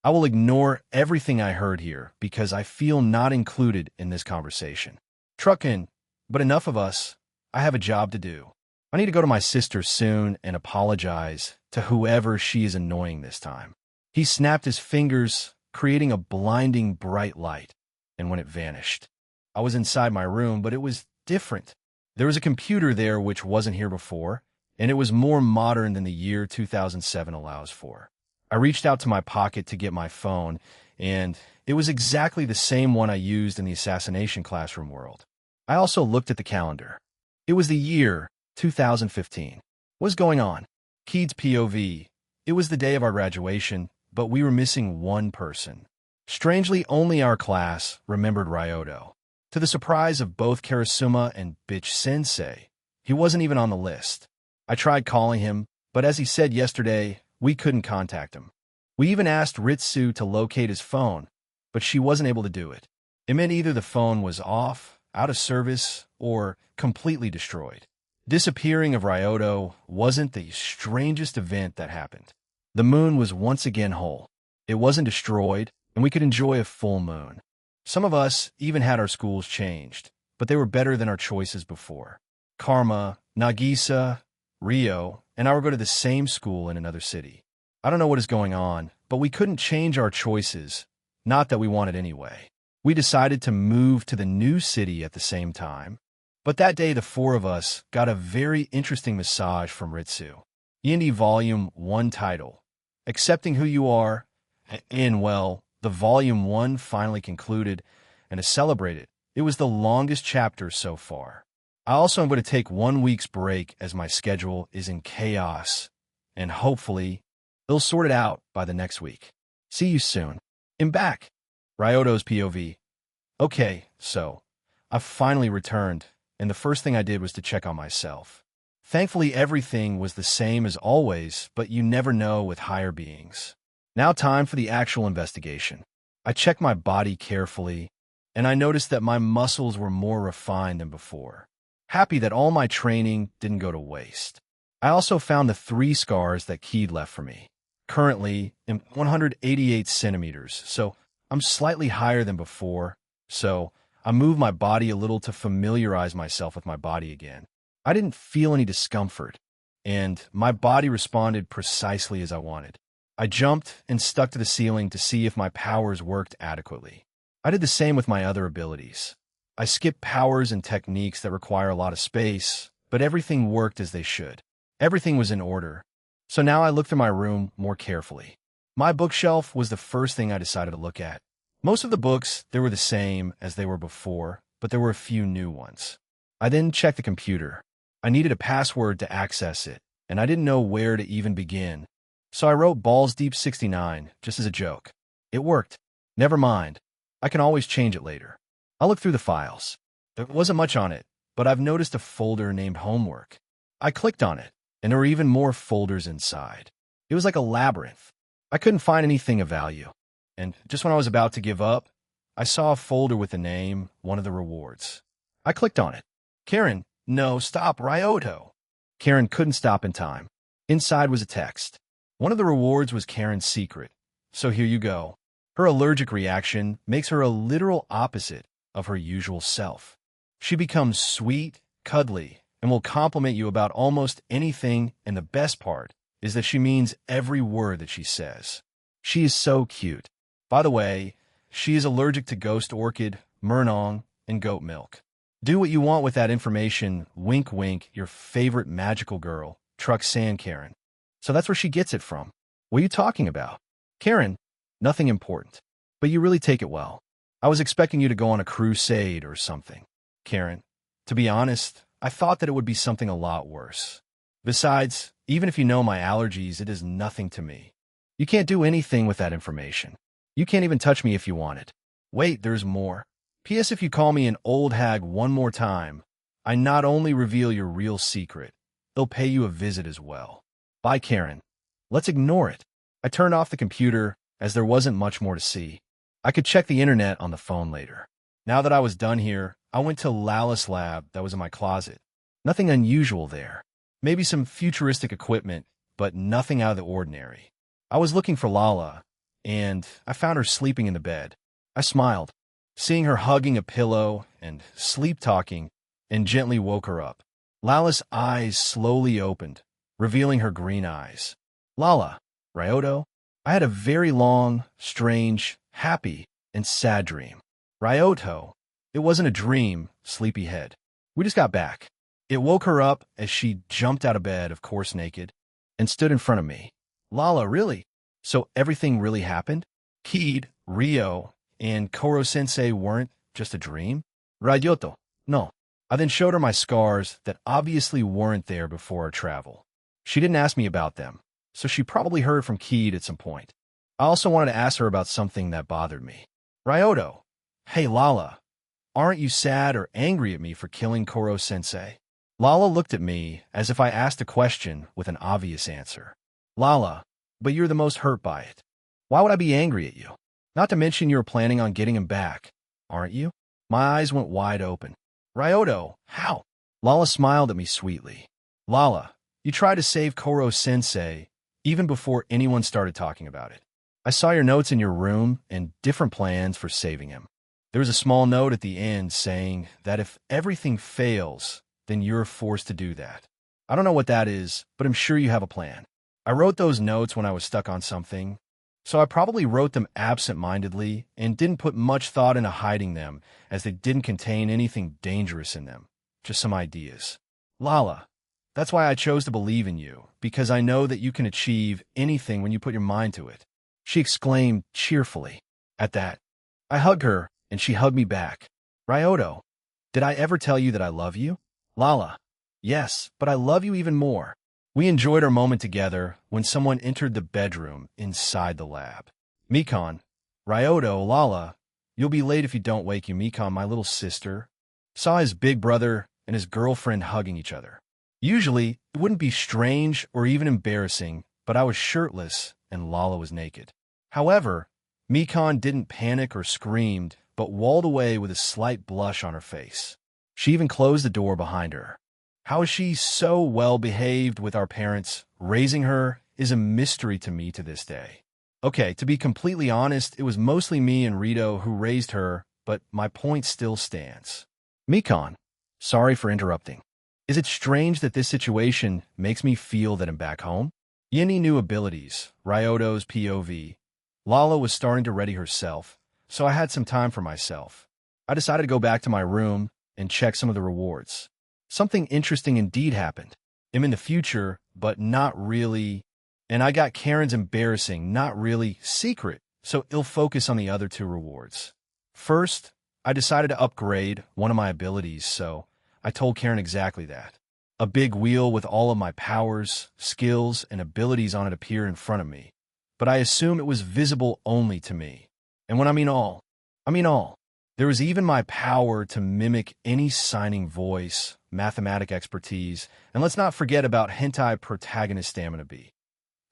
A: I will ignore everything I heard here because I feel not included in this conversation. Truckcoin, but enough of us. I have a job to do. I need to go to my sister soon and apologize to whoever she is annoying this time. He snapped his fingers, creating a blinding bright light, and when it vanished, I was inside my room, but it was different. There was a computer there which wasn't here before, and it was more modern than the year 2007 allows for. I reached out to my pocket to get my phone, and it was exactly the same one I used in the assassination classroom world. I also looked at the calendar. It was the year 2015. What's going on? Keed's POV. It was the day of our graduation, but we were missing one person. Strangely, only our class remembered Ryoto. To the surprise of both Karasuma and Bitch Sensei, he wasn't even on the list. I tried calling him, But as he said yesterday, we couldn't contact him. We even asked Ritsu to locate his phone, but she wasn't able to do it. It meant either the phone was off, out of service, or completely destroyed. Disappearing of Ryoto wasn't the strangest event that happened. The moon was once again whole. It wasn't destroyed, and we could enjoy a full moon. Some of us even had our schools changed, but they were better than our choices before. Karma, Nagisa, Rio, and I were going to the same school in another city. I don't know what is going on, but we couldn't change our choices, not that we wanted anyway. We decided to move to the new city at the same time, but that day the four of us got a very interesting massage from Ritsu. Indie Volume 1 title, Accepting Who You Are, and well, the Volume 1 finally concluded, and to celebrate it, it was the longest chapter so far. I also am going to take 1 week's break as my schedule is in chaos, and hopefully, they'll sort it out by the next week. See you soon. I'm back. Ryoto's POV. Okay, so, I finally returned, and the first thing I did was to check on myself. Thankfully, everything was the same as always, but you never know with higher beings. Now time for the actual investigation. I checked my body carefully, and I noticed that my muscles were more refined than before. Happy that all my training didn't go to waste. I also found the 3 scars that Keed left for me. Currently, I'm 188 centimeters, so I'm slightly higher than before, so I moved my body a little to familiarize myself with my body again. I didn't feel any discomfort, and my body responded precisely as I wanted. I jumped and stuck to the ceiling to see if my powers worked adequately. I did the same with my other abilities. I skipped powers and techniques that require a lot of space, but everything worked as they should. Everything was in order. So now I looked through my room more carefully. My bookshelf was the first thing I decided to look at. Most of the books, they were the same as they were before, but there were a few new ones. I then checked the computer. I needed a password to access it, and I didn't know where to even begin. So I wrote Balls Deep 69, just as a joke. It worked. Never mind. I can always change it later. I looked through the files. There wasn't much on it, but I've noticed a folder named Homework. I clicked on it, and there were even more folders inside. It was like a labyrinth. I couldn't find anything of value. And just when I was about to give up, I saw a folder with the name, one of the rewards. I clicked on it. Karen, no, stop, Ryoto. Karen couldn't stop in time. Inside was a text. One of the rewards was Karen's secret. So here you go. Her allergic reaction makes her a literal opposite of her usual self. She becomes sweet, cuddly, and will compliment you about almost anything, and the best part is that she means every word that she says. She is so cute. By the way, she is allergic to ghost orchid, murnong, and goat milk. Do what you want with that information, wink wink, your favorite magical girl, Truck Sand Karen. So that's where she gets it from. What are you talking about? Karen, nothing important, but you really take it well. I was expecting you to go on a crusade or something. Karen, to be honest, I thought that it would be something a lot worse. Besides, even if you know my allergies, it is nothing to me. You can't do anything with that information. You can't even touch me if you want it. Wait, there's more. P.S. If you call me an old hag one more time, I not only reveal your real secret, they'll pay you a visit as well. Bye, Karen. Let's ignore it. I turned off the computer as there wasn't much more to see. I could check the internet on the phone later. Now that I was done here, I went to Lala's lab that was in my closet. Nothing unusual there. Maybe some futuristic equipment, but nothing out of the ordinary. I was looking for Lala, and I found her sleeping in the bed. I smiled, seeing her hugging a pillow and sleep-talking, and gently woke her up. Lala's eyes slowly opened, revealing her green eyes. Lala, Ryoto, I had a very long, strange, happy, and sad dream. Ryoto, it wasn't a dream, sleepyhead. We just got back. It woke her up as she jumped out of bed, of course naked, and stood in front of me. Lala, really? So everything really happened? Keed, Rio, and Koro-sensei weren't just a dream? Ryoto, no. I then showed her my scars that obviously weren't there before our travel. She didn't ask me about them, so she probably heard from Keed at some point. I also wanted to ask her about something that bothered me. Ryoto, hey Lala, aren't you sad or angry at me for killing Koro-sensei? Lala looked at me as if I asked a question with an obvious answer. Lala, but you're the most hurt by it. Why would I be angry at you? Not to mention you're planning on getting him back, aren't you? My eyes went wide open. Ryoto, how? Lala smiled at me sweetly. Lala, you tried to save Koro-sensei even before anyone started talking about it. I saw your notes in your room and different plans for saving him. There was a small note at the end saying that if everything fails, then you're forced to do that. I don't know what that is, but I'm sure you have a plan. I wrote those notes when I was stuck on something, so I probably wrote them absent-mindedly and didn't put much thought into hiding them as they didn't contain anything dangerous in them, just some ideas. Lala, that's why I chose to believe in you, because I know that you can achieve anything when you put your mind to it. She exclaimed cheerfully. At that, I hugged her, and she hugged me back. Ryoto, did I ever tell you that I love you? Lala, yes, but I love you even more. We enjoyed our moment together when someone entered the bedroom inside the lab. Mikon, Ryoto, Lala, you'll be late if you don't wake you. Mikon, my little sister, saw his big brother and his girlfriend hugging each other. Usually, it wouldn't be strange or even embarrassing, but I was shirtless and Lala was naked. However, Mikon didn't panic or screamed, but walled away with a slight blush on her face. She even closed the door behind her. How is she so well behaved with our parents? Raising her is a mystery to me to this day. Okay, to be completely honest, it was mostly me and Rito who raised her, but my point still stands. Mikon, sorry for interrupting. Is it strange that this situation makes me feel that I'm back home? Any new abilities, Ryoto's POV. Lala was starting to ready herself, so I had some time for myself. I decided to go back to my room and check some of the rewards. Something interesting indeed happened. I'm in the future, but not really. And I got Karen's embarrassing, not really, secret, so I'll focus on the other two rewards. First, I decided to upgrade one of my abilities, so I told Karen exactly that. A big wheel with all of my powers, skills, and abilities on it appeared in front of me, but I assume it was visible only to me. And when I mean all. There was even my power to mimic any signing voice, mathematic expertise, and let's not forget about hentai protagonist stamina B.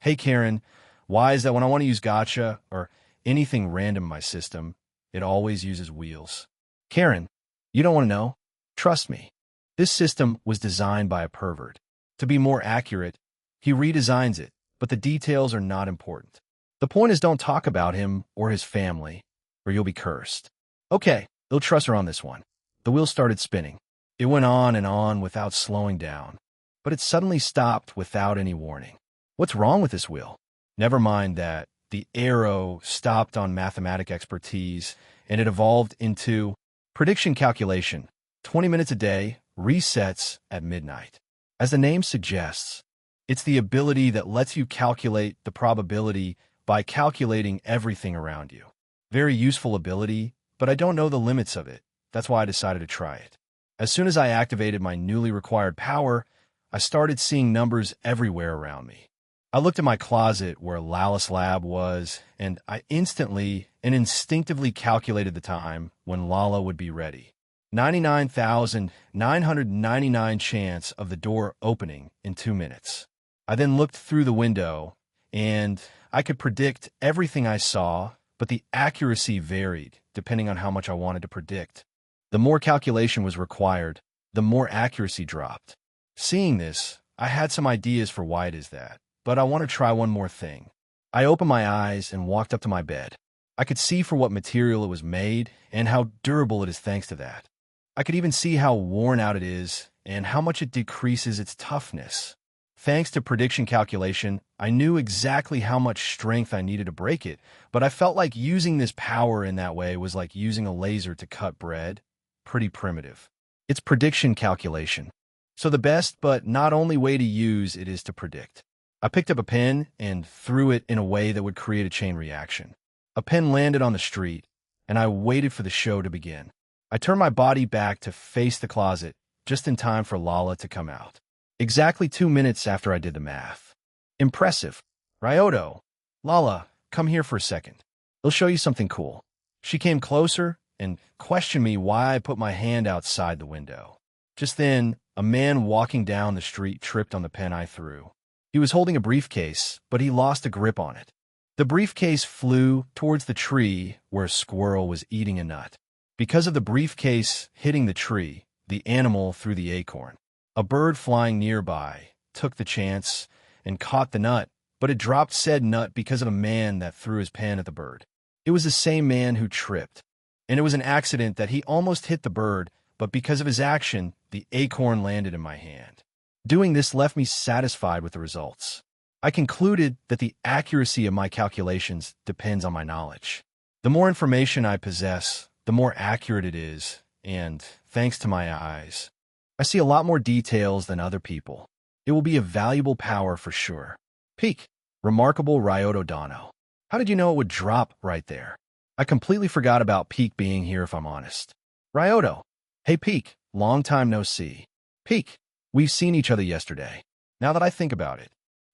A: Hey Karen, why is that when I want to use gacha or anything random in my system, it always uses wheels? Karen, you don't want to know? Trust me. This system was designed by a pervert. To be more accurate, he redesigns it, but the details are not important. The point is don't talk about him or his family, or you'll be cursed. Okay, they'll trust her on this one. The wheel started spinning. It went on and on without slowing down, but it suddenly stopped without any warning. What's wrong with this wheel? Never mind that. The arrow stopped on mathematic expertise, and it evolved into prediction calculation. 20 minutes a day, resets at midnight. As the name suggests, it's the ability that lets you calculate the probability by calculating everything around you. Very useful ability, but I don't know the limits of it. That's why I decided to try it. As soon as I activated my newly required power, I started seeing numbers everywhere around me. I looked at my closet where Lala's lab was, and I instantly and instinctively calculated the time when Lala would be ready. 99,999 chance of the door opening in 2 minutes. I then looked through the window, and I could predict everything I saw, but the accuracy varied depending on how much I wanted to predict. The more calculation was required, the more accuracy dropped. Seeing this, I had some ideas for why it is that, but I want to try one more thing. I opened my eyes and walked up to my bed. I could see for what material it was made and how durable it is thanks to that. I could even see how worn out it is and how much it decreases its toughness. Thanks to prediction calculation, I knew exactly how much strength I needed to break it, but I felt like using this power in that way was like using a laser to cut bread. Pretty primitive. It's prediction calculation. So the best but not only way to use it is to predict. I picked up a pen and threw it in a way that would create a chain reaction. A pen landed on the street, and I waited for the show to begin. I turned my body back to face the closet, just in time for Lala to come out. Exactly 2 minutes after I did the math. Impressive. Ryoto, Lala, come here for a second. I'll show you something cool. She came closer and questioned me why I put my hand outside the window. Just then, a man walking down the street tripped on the pen I threw. He was holding a briefcase, but he lost a grip on it. The briefcase flew towards the tree where a squirrel was eating a nut. Because of the briefcase hitting the tree, the animal threw the acorn. A bird flying nearby took the chance and caught the nut, but it dropped said nut because of a man that threw his pen at the bird. It was the same man who tripped, and it was an accident that he almost hit the bird, but because of his action, the acorn landed in my hand. Doing this left me satisfied with the results. I concluded that the accuracy of my calculations depends on my knowledge. The more information I possess, the more accurate it is, and, thanks to my eyes, I see a lot more details than other people. It will be a valuable power for sure. Peak. Remarkable Ryoto Dono. How did you know it would drop right there? I completely forgot about Peak being here if I'm honest. Ryoto. Hey Peak, long time no see. Peak. We've seen each other yesterday. Now that I think about it.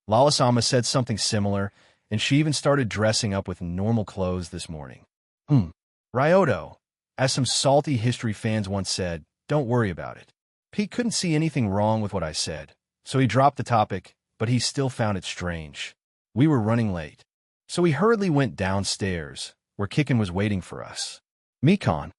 A: Lala-sama said something similar, and she even started dressing up with normal clothes this morning. Ryoto. As some salty history fans once said, don't worry about it. Pete couldn't see anything wrong with what I said, so he dropped the topic, but he still found it strange. We were running late, so he hurriedly went downstairs, where Kikin was waiting for us. Mikon.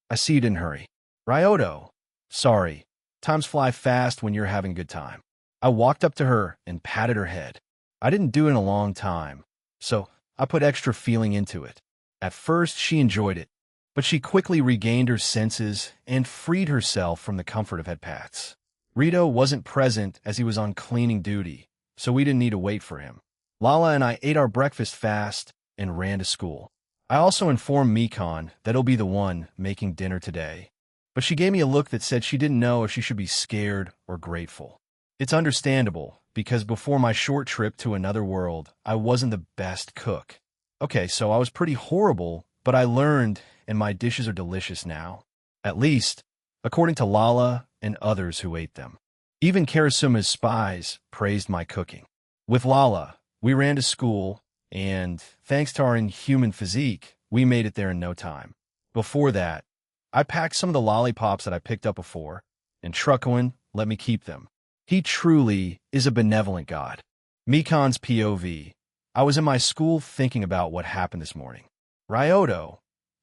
A: I see you didn't hurry. Ryoto. Sorry. Times fly fast when you're having a good time. I walked up to her and patted her head. I didn't do it in a long time, so I put extra feeling into it. At first, she enjoyed it, but she quickly regained her senses and freed herself from the comfort of head pats. Rito wasn't present as he was on cleaning duty, so we didn't need to wait for him. Lala and I ate our breakfast fast and ran to school. I also informed Mikon that he'll be the one making dinner today, but she gave me a look that said she didn't know if she should be scared or grateful. It's understandable, because before my short trip to another world, I wasn't the best cook. Okay, so I was pretty horrible, but I learned, and my dishes are delicious now. At least, according to Lala and others who ate them. Even Karasuma's spies praised my cooking. With Lala, we ran to school, and thanks to our inhuman physique, we made it there in no time. Before that, I packed some of the lollipops that I picked up before, and Truckowin let me keep them. He truly is a benevolent God. Mikon's POV. I was in my school thinking about what happened this morning. Ryoto.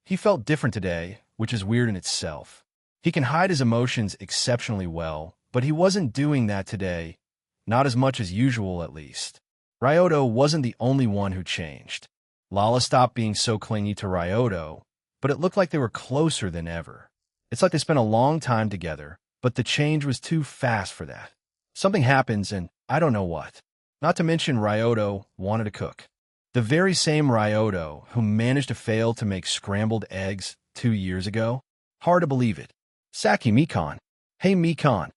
A: He felt different today, which is weird in itself. He can hide his emotions exceptionally well, but he wasn't doing that today. Not as much as usual, at least. Ryoto wasn't the only one who changed. Lala stopped being so clingy to Ryoto, but it looked like they were closer than ever. It's like they spent a long time together, but the change was too fast for that. Something happens, and I don't know what. Not to mention Ryoto wanted to cook. The very same Ryoto who managed to fail to make scrambled eggs 2 years ago? Hard to believe it. Saki Mikon. Hey Mikon.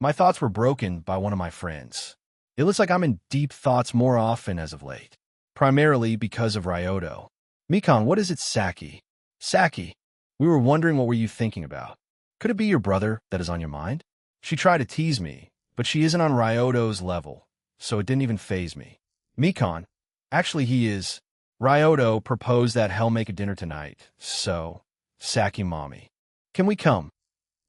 A: My thoughts were broken by one of my friends. It looks like I'm in deep thoughts more often as of late. Primarily because of Ryoto. Mikon, what is it, Saki? Saki. We were wondering what were you thinking about. Could it be your brother that is on your mind? She tried to tease me, but she isn't on Ryoto's level, so it didn't even faze me. Mikon. Actually, he is. Ryoto proposed that he'll make a dinner tonight, so, Saki mommy. Can we come?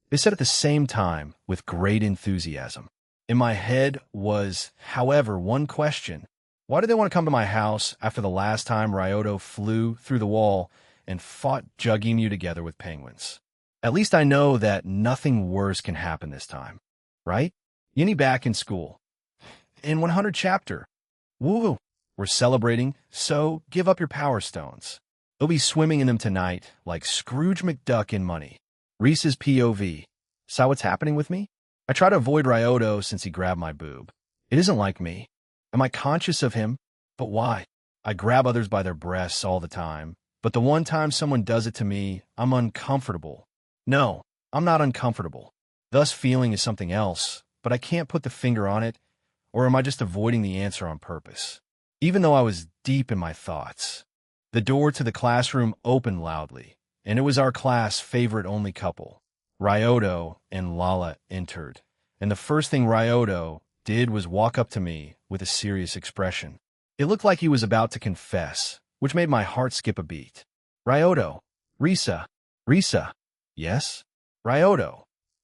A: They said at the same time, with great enthusiasm. In my head was, however, one question. Why did they want to come to my house after the last time Ryoto flew through the wall and fought Jugemu together with penguins? At least I know that nothing worse can happen this time. Right? Yini back in school. In 100 chapter. Woo! We're celebrating, so give up your power stones. They'll be swimming in them tonight, like Scrooge McDuck in money. Reese's POV. Saw what's happening with me? I try to avoid Ryoto since he grabbed my boob. It isn't like me. Am I conscious of him? But why? I grab others by their breasts all the time, but the one time someone does it to me, I'm uncomfortable. No, I'm not uncomfortable. Thus feeling is something else, but I can't put the finger on it, or am I just avoiding the answer on purpose? Even though I was deep in my thoughts. The door to the classroom opened loudly, and it was our class' favorite only couple. Ryoto and Lala entered, and the first thing Ryoto did was walk up to me with a serious expression. It looked like he was about to confess, which made my heart skip a beat. Ryoto. Risa. Yes? Ryoto.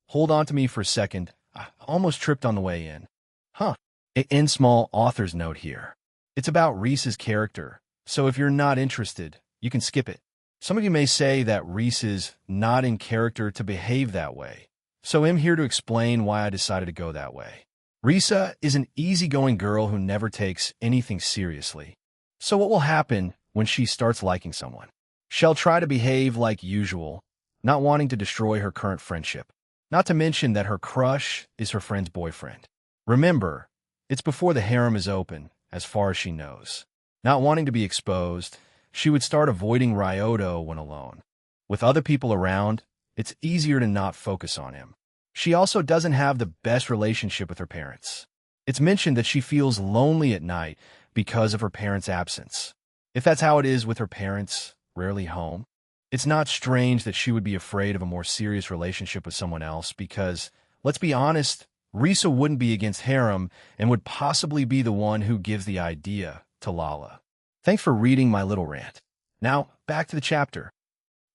A: Hold on to me for a second. I almost tripped on the way in. Huh. In small author's note here. It's about Reese's character, so if you're not interested, you can skip it. Some of you may say that Reese is not in character to behave that way, so I'm here to explain why I decided to go that way. Risa is an easygoing girl who never takes anything seriously. So what will happen when she starts liking someone? She'll try to behave like usual, not wanting to destroy her current friendship. Not to mention that her crush is her friend's boyfriend. Remember, it's before the harem is open, as far as she knows. Not wanting to be exposed, she would start avoiding Ryoto when alone. With other people around, it's easier to not focus on him. She also doesn't have the best relationship with her parents. It's mentioned that she feels lonely at night because of her parents' absence. If that's how it is with her parents, rarely home, it's not strange that she would be afraid of a more serious relationship with someone else because, let's be honest, Risa wouldn't be against harem and would possibly be the one who gives the idea to Lala. Thanks for reading my little rant. Now, back to the chapter.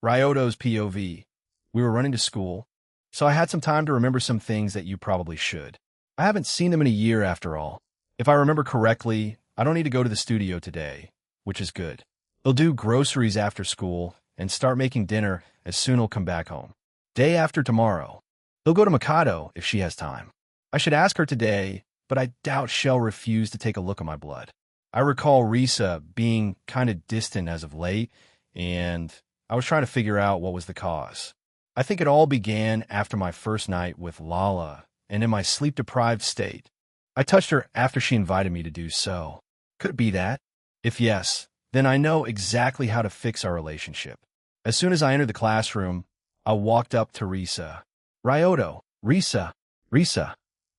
A: Ryoto's POV. We were running to school, so I had some time to remember some things that you probably should. I haven't seen them in a year after all. If I remember correctly, I don't need to go to the studio today, which is good. They'll do groceries after school and start making dinner as soon as I'll come back home. Day after tomorrow, they'll go to Mikado if she has time. I should ask her today, but I doubt she'll refuse to take a look at my blood. I recall Risa being kind of distant as of late, and I was trying to figure out what was the cause. I think it all began after my first night with Lala, and in my sleep-deprived state. I touched her after she invited me to do so. Could it be that? If yes, then I know exactly how to fix our relationship. As soon as I entered the classroom, I walked up to Risa. Ryoto, Risa.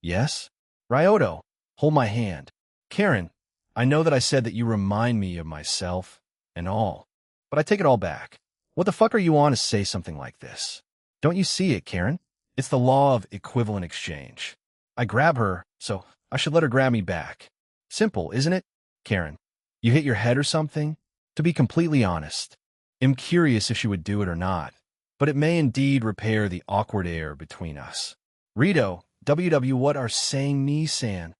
A: Yes? Ryoto, hold my hand. Karen, I know that I said that you remind me of myself and all, but I take it all back. What the fuck are you on to say something like this? Don't you see it, Karen? It's the law of equivalent exchange. I grab her, so I should let her grab me back. Simple, isn't it? Karen, you hit your head or something? To be completely honest, I'm curious if she would do it or not, but it may indeed repair the awkward air between us. Rito, what are saying me, San?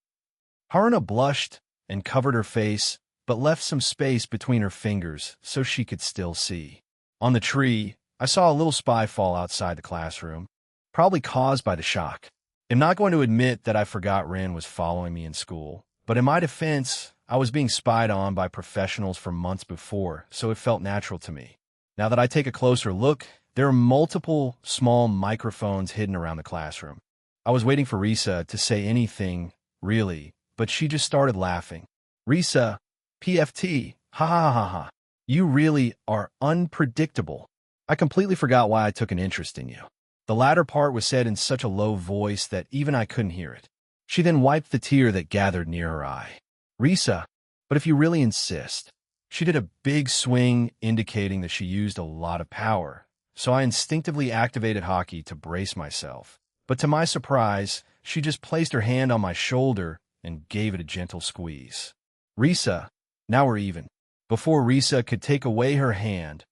A: Haruna blushed and covered her face, but left some space between her fingers so she could still see. On the tree, I saw a little spy fall outside the classroom, probably caused by the shock. I'm not going to admit that I forgot Rin was following me in school, but in my defense, I was being spied on by professionals for months before, so it felt natural to me. Now that I take a closer look, there are multiple small microphones hidden around the classroom. I was waiting for Risa to say anything, really, but she just started laughing. Risa, PFT, ha ha ha ha. You really are unpredictable. I completely forgot why I took an interest in you. The latter part was said in such a low voice that even I couldn't hear it. She then wiped the tear that gathered near her eye. Risa, but if you really insist. She did a big swing indicating that she used a lot of power, so I instinctively activated hockey to brace myself. But to my surprise, she just placed her hand on my shoulder and gave it a gentle squeeze. Risa, now we're even. Before Risa could take away her hand,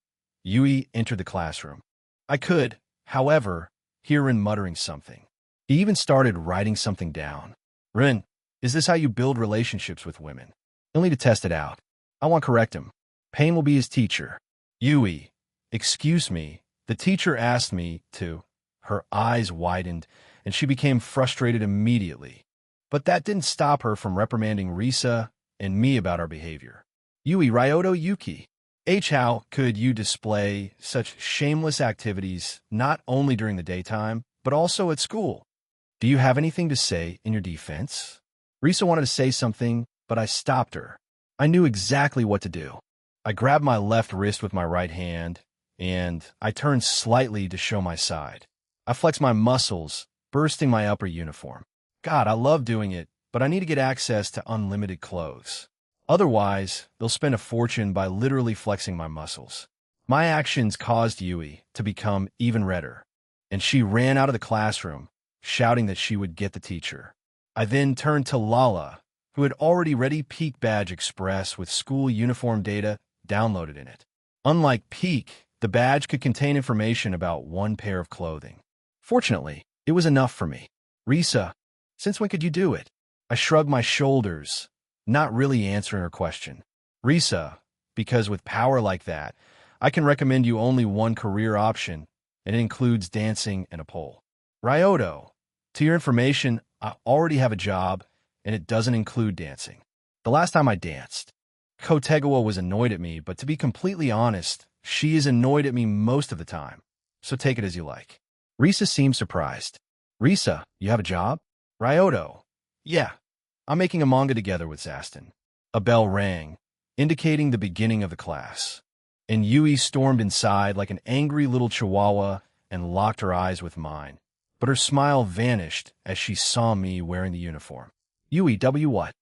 A: Yui entered the classroom. I could, however, hear Rin muttering something. He even started writing something down. Rin, is this how you build relationships with women? You'll need to test it out. I won't correct him. Pain will be his teacher. Yui, excuse me. The teacher asked me to. Her eyes widened, and she became frustrated immediately. But that didn't stop her from reprimanding Risa and me about our behavior. Yui, Ryoto, Yuki. How could you display such shameless activities not only during the daytime, but also at school? Do you have anything to say in your defense? Risa wanted to say something, but I stopped her. I knew exactly what to do. I grabbed my left wrist with my right hand, and I turned slightly to show my side. I flexed my muscles, bursting my upper uniform. God, I love doing it, but I need to get access to unlimited clothes. Otherwise, they'll spend a fortune by literally flexing my muscles. My actions caused Yui to become even redder, and she ran out of the classroom, shouting that she would get the teacher. I then turned to Lala, who had already ready Peak Badge Express with school uniform data downloaded in it. Unlike Peak, the badge could contain information about one pair of clothing. Fortunately, It was enough for me. Risa, since when could you do it? I shrugged my shoulders, not really answering her question. Risa, because with power like that, I can recommend you only one career option, and it includes dancing and a pole. Ryoto, to your information, I already have a job, and it doesn't include dancing. The last time I danced, Kotegawa was annoyed at me, but to be completely honest, she is annoyed at me most of the time. So take it as you like. Risa seemed surprised. Risa, you have a job? Ryoto, yeah, I'm making a manga together with Zaston. A bell rang, indicating the beginning of the class. And Yui stormed inside like an angry little chihuahua and locked her eyes with mine. But her smile vanished as she saw me wearing the uniform. Yui, what?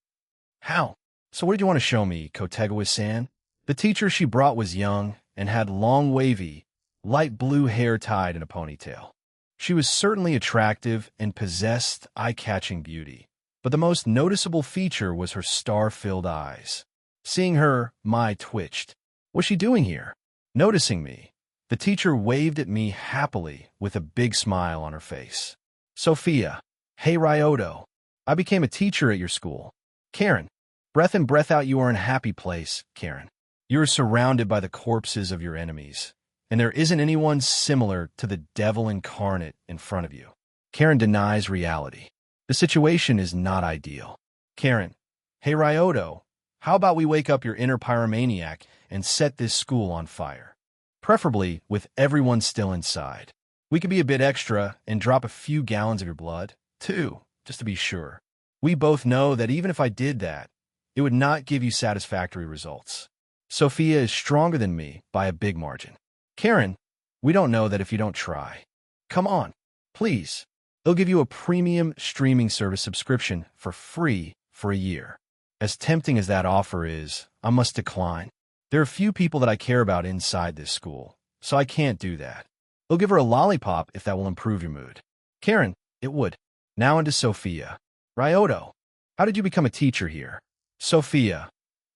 A: How? So what did you want to show me, Kotegawa-san? The teacher she brought was young and had long wavy, light blue hair tied in a ponytail. She was certainly attractive and possessed eye-catching beauty, but the most noticeable feature was her star-filled eyes. Seeing her, my twitched. What's she doing here? Noticing me, the teacher waved at me happily with a big smile on her face. Sophia, hey Ryoto, I became a teacher at your school. Karen, breath in breath out, you are in a happy place, Karen. You are surrounded by the corpses of your enemies, and there isn't anyone similar to the devil incarnate in front of you. Karen denies reality. The situation is not ideal. Karen, hey Ryoto, how about we wake up your inner pyromaniac and set this school on fire? Preferably with everyone still inside. We could be a bit extra and drop a few gallons of your blood, too, just to be sure. We both know that even if I did that, it would not give you satisfactory results. Sophia is stronger than me by a big margin. Karen, we don't know that if you don't try. Come on, please. They'll give you a premium streaming service subscription for free for a year. As tempting as that offer is, I must decline. There are few people that I care about inside this school, so I can't do that. They'll give her a lollipop if that will improve your mood. Karen, it would. Now into Sophia. Ryoto, how did you become a teacher here? Sophia,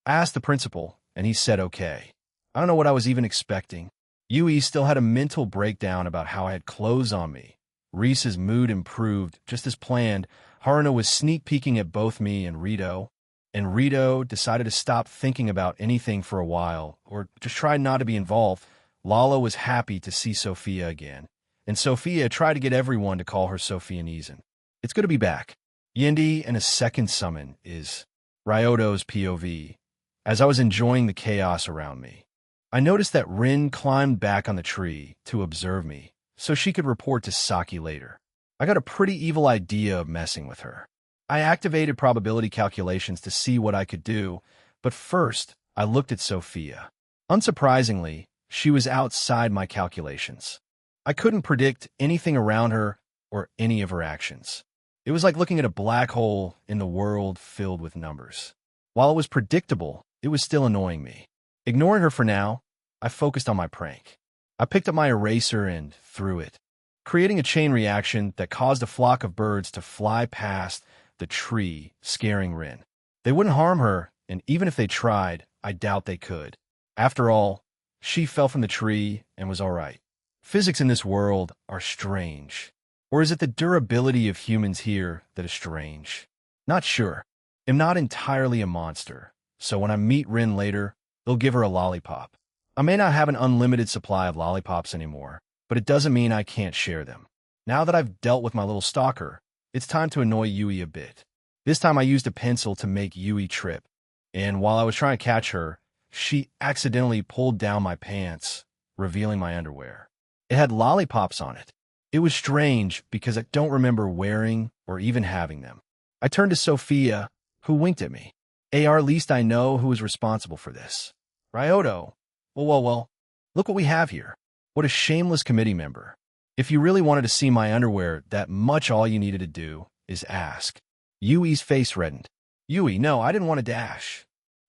A: I asked the principal, and he said okay. I don't know what I was even expecting. Yui still had a mental breakdown about how I had clothes on me. Risa's mood improved, just as planned. Haruno was sneak peeking at both me and Rito decided to stop thinking about anything for a while, or just tried not to be involved. Lala was happy to see Sophia again, and Sophia tried to get everyone to call her Sophia Neeson. It's good to be back. Yendi and a second summon is Ryoto's POV. As I was enjoying the chaos around me, I noticed that Rin climbed back on the tree to observe me, so she could report to Saki later. I got a pretty evil idea of messing with her. I activated probability calculations to see what I could do, but first, I looked at Sophia. Unsurprisingly, she was outside my calculations. I couldn't predict anything around her or any of her actions. It was like looking at a black hole in the world filled with numbers. While it was predictable, it was still annoying me. Ignoring her for now, I focused on my prank. I picked up my eraser and threw it, creating a chain reaction that caused a flock of birds to fly past the tree, scaring Rin. They wouldn't harm her, and even if they tried, I doubt they could. After all, she fell from the tree and was all right. Physics in this world are strange. Or is it the durability of humans here that is strange? Not sure. I'm not entirely a monster, so when I meet Rin later, they'll give her a lollipop. I may not have an unlimited supply of lollipops anymore, but it doesn't mean I can't share them. Now that I've dealt with my little stalker, it's time to annoy Yui a bit. This time I used a pencil to make Yui trip, and while I was trying to catch her, she accidentally pulled down my pants, revealing my underwear. It had lollipops on it. It was strange because I don't remember wearing or even having them. I turned to Sophia, who winked at me. At least I know who is responsible for this. Ryoto. Well, look what we have here. What a shameless committee member. If you really wanted to see my underwear that much, all you needed to do is ask. Yui's face reddened. Yui, no, I didn't want to dash.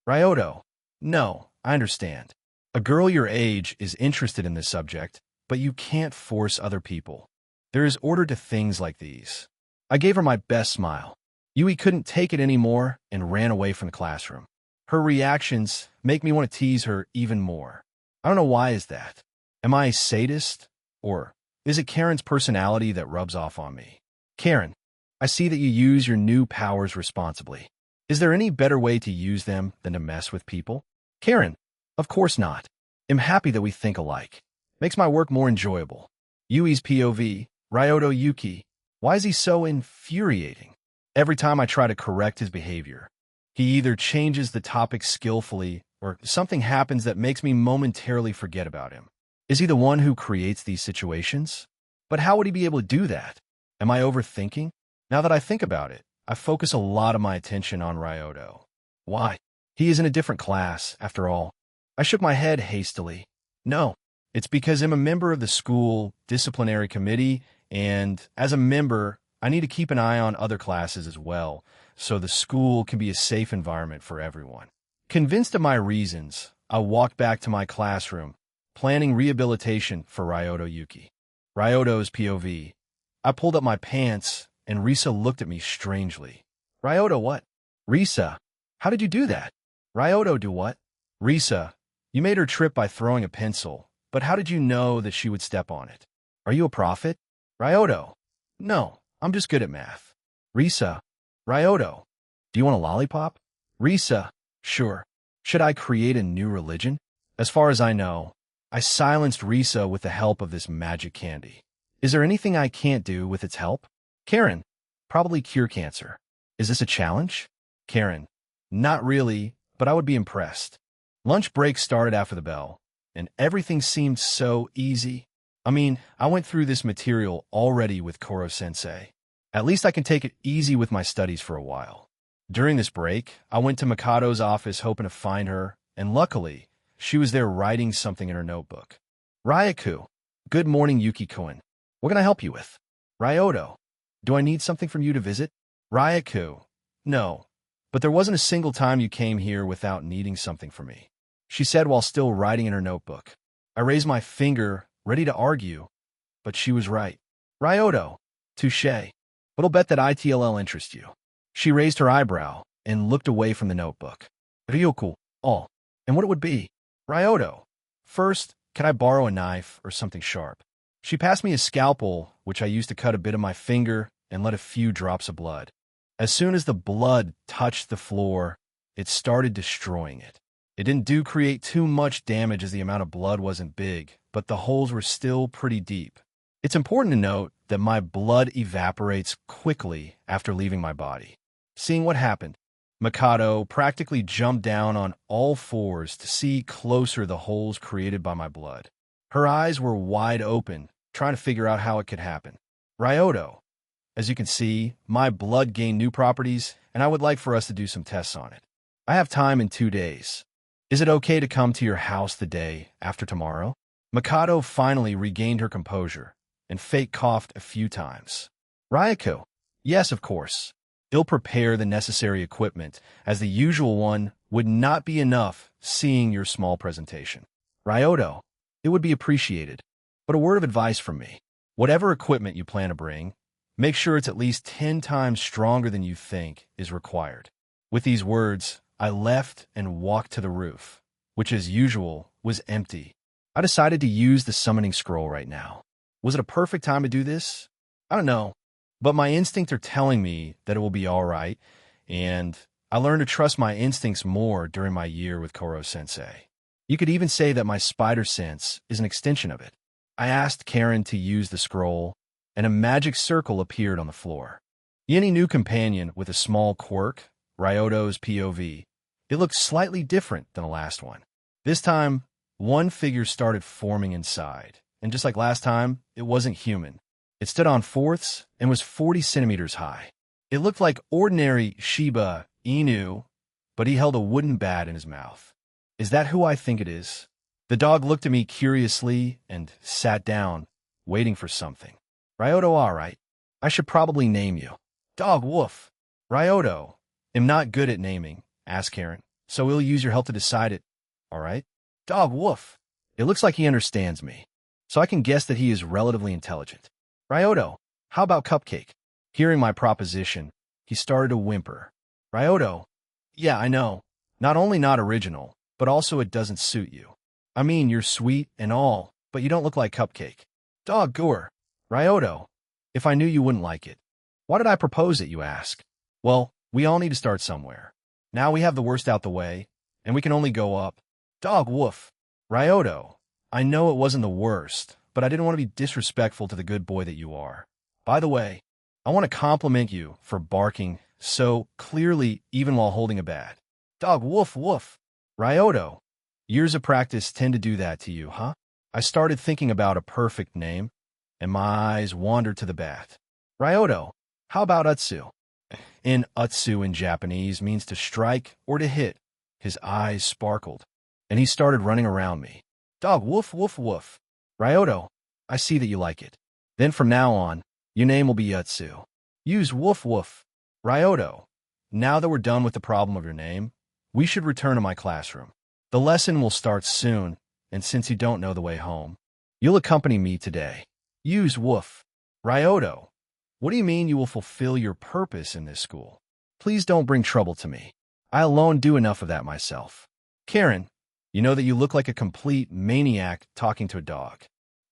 A: Ryoto. No, I understand. A girl your age is interested in this subject, but you can't force other people. There is order to things like these. I gave her my best smile. Yui couldn't take it anymore and ran away from the classroom. Her reactions make me want to tease her even more. I don't know why is that. Am I a sadist? Or Is it Karen's personality that rubs off on me? Karen, I see that you use your new powers responsibly. Is there any better way to use them than to mess with people? Karen, of course not. I'm happy that we think alike. Makes my work more enjoyable. Yui's POV, Ryoto Yuki. Why is he so infuriating? Every time I try to correct his behavior, he either changes the topic skillfully or something happens that makes me momentarily forget about him. Is he the one who creates these situations? But how would he be able to do that? Am I overthinking? Now that I think about it, I focus a lot of my attention on Ryoto. Why? He is in a different class, after all. I shook my head hastily. No, it's because I'm a member of the school disciplinary committee, and as a member, I need to keep an eye on other classes as well, so the school can be a safe environment for everyone. Convinced of my reasons, I walked back to my classroom, planning rehabilitation for Ryoto Yuki. Ryoto's POV. I pulled up my pants, and Risa looked at me strangely. Ryoto, what? Risa, how did you do that? Ryoto, do what? Risa, you made her trip by throwing a pencil, but how did you know that she would step on it? Are you a prophet? Ryoto, no, I'm just good at math. Risa, Ryoto, do you want a lollipop? Risa, sure. Should I create a new religion? As far as I know, I silenced Risa with the help of this magic candy. Is there anything I can't do with its help? Karen, probably cure cancer. Is this a challenge? Karen, not really, but I would be impressed. Lunch break started after the bell, and everything seemed so easy. I mean, I went through this material already with Koro-sensei. At least I can take it easy with my studies for a while. During this break, I went to Mikado's office hoping to find her, and luckily, she was there writing something in her notebook. Ryaku, good morning, Yuki-kun. What can I help you with? Ryoto, do I need something from you to visit? Ryaku, no, but there wasn't a single time you came here without needing something from me, she said while still writing in her notebook. I raised my finger, ready to argue, but she was right. Ryoto, touché. But I'll bet that ITLL interests you. She raised her eyebrow and looked away from the notebook. Ryoku, all. And what it would be? Ryoto, first, can I borrow a knife or something sharp? She passed me a scalpel, which I used to cut a bit of my finger and let a few drops of blood. As soon as the blood touched the floor, it started destroying it. It didn't create too much damage as the amount of blood wasn't big, but the holes were still pretty deep. It's important to note that my blood evaporates quickly after leaving my body. Seeing what happened, Mikado practically jumped down on all fours to see closer the holes created by my blood. Her eyes were wide open, trying to figure out how it could happen. Ryoto, as you can see, my blood gained new properties, and I would like for us to do some tests on it. I have time in 2 days. Is it okay to come to your house the day after tomorrow? Mikado finally regained her composure, and fake coughed a few times. Ryaku, yes, of course. He'll prepare the necessary equipment, as the usual one would not be enough seeing your small presentation. Ryoto, it would be appreciated. But a word of advice from me. Whatever equipment you plan to bring, make sure it's at least 10 times stronger than you think is required. With these words, I left and walked to the roof, which as usual was empty. I decided to use the summoning scroll right now. Was it a perfect time to do this? I don't know, but my instincts are telling me that it will be all right, and I learned to trust my instincts more during my year with Koro-sensei. You could even say that my spider sense is an extension of it. I asked Karen to use the scroll, and a magic circle appeared on the floor. Any new companion with a small quirk, Ryoto's POV, it looked slightly different than the last one. This time, one figure started forming inside, and just like last time, it wasn't human. It stood on fourths and was 40 centimeters high. It looked like ordinary Shiba Inu, but he held a wooden bat in his mouth. Is that who I think it is? The dog looked at me curiously and sat down, waiting for something. Ryoto, all right. I should probably name you. Dog, woof. Ryoto, am not good at naming, asked Karen, so we'll use your help to decide it. All right? Dog, woof. It looks like he understands me, so I can guess that he is relatively intelligent. Ryoto, how about Cupcake? Hearing my proposition, he started to whimper. Ryoto, yeah, I know. Not only not original, but also it doesn't suit you. I mean, you're sweet and all, but you don't look like Cupcake. Dog, Gore, Ryoto, if I knew you wouldn't like it. Why did I propose it, you ask? Well, we all need to start somewhere. Now we have the worst out the way, and we can only go up. Dog woof. Ryoto, I know it wasn't the worst, but I didn't want to be disrespectful to the good boy that you are. By the way, I want to compliment you for barking so clearly even while holding a bat. Dog woof woof. Ryoto, years of practice tend to do that to you, huh? I started thinking about a perfect name, and my eyes wandered to the bat. Ryoto, how about Utsu? Utsu in Japanese means to strike or to hit. His eyes sparkled, and he started running around me. Dog woof woof woof. Ryoto, I see that you like it. Then from now on, your name will be Utsu. Use woof woof. Ryoto, now that we're done with the problem of your name, we should return to my classroom. The lesson will start soon, and since you don't know the way home, you'll accompany me today. Use woof. Ryoto, what do you mean you will fulfill your purpose in this school? Please don't bring trouble to me. I alone do enough of that myself. Karen, you know that you look like a complete maniac talking to a dog.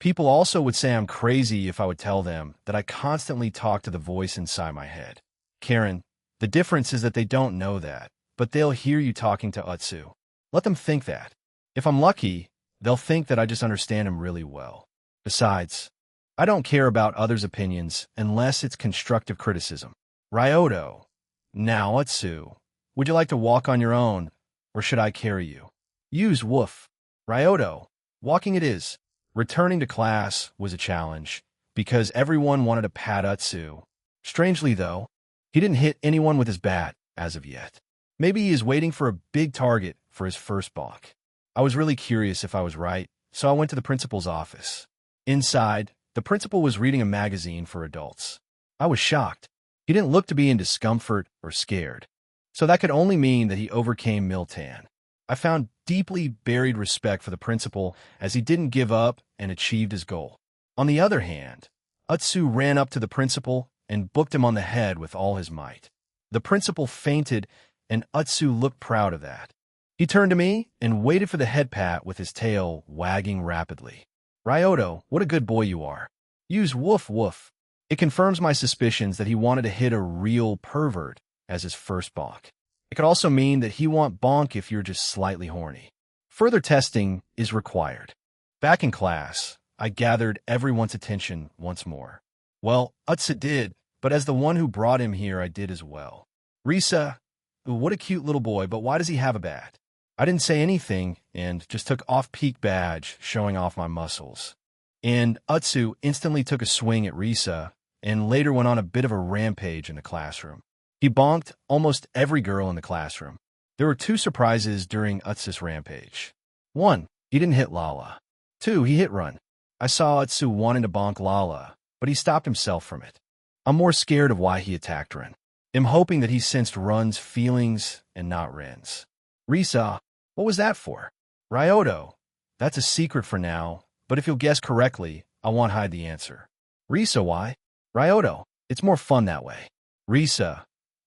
A: People also would say I'm crazy if I would tell them that I constantly talk to the voice inside my head. Karen, the difference is that they don't know that, but they'll hear you talking to Utsu. Let them think that. If I'm lucky, they'll think that I just understand him really well. Besides, I don't care about others' opinions unless it's constructive criticism. Ryoto, now Utsu, would you like to walk on your own, or should I carry you? Use woof. Ryoto, walking it is. Returning to class was a challenge, because everyone wanted to pat Utsu. Strangely, though, he didn't hit anyone with his bat as of yet. Maybe he is waiting for a big target for his first balk. I was really curious if I was right, so I went to the principal's office. Inside, the principal was reading a magazine for adults. I was shocked. He didn't look to be in discomfort or scared, so that could only mean that he overcame Miltan. I found deeply buried respect for the principal as he didn't give up and achieved his goal. On the other hand, Utsu ran up to the principal and booked him on the head with all his might. The principal fainted, and Utsu looked proud of that. He turned to me and waited for the head pat with his tail wagging rapidly. Ryoto, what a good boy you are. Use woof woof. It confirms my suspicions that he wanted to hit a real pervert as his first balk. It could also mean that he won't bonk if you're just slightly horny. Further testing is required. Back in class, I gathered everyone's attention once more. Well, Utsu did, but as the one who brought him here, I did as well. Risa, what a cute little boy, but why does he have a bat? I didn't say anything and just took off-peak badge, showing off my muscles. And Utsu instantly took a swing at Risa and later went on a bit of a rampage in the classroom. He bonked almost every girl in the classroom. There were two surprises during Utsu's rampage. 1, he didn't hit Lala. 2, he hit Run. I saw Utsu wanting to bonk Lala, but he stopped himself from it. I'm more scared of why he attacked Run. I'm hoping that he sensed Run's feelings and not Ren's. Risa, what was that for? Ryoto, that's a secret for now, but if you'll guess correctly, I won't hide the answer. Risa, why? Ryoto, it's more fun that way. Risa,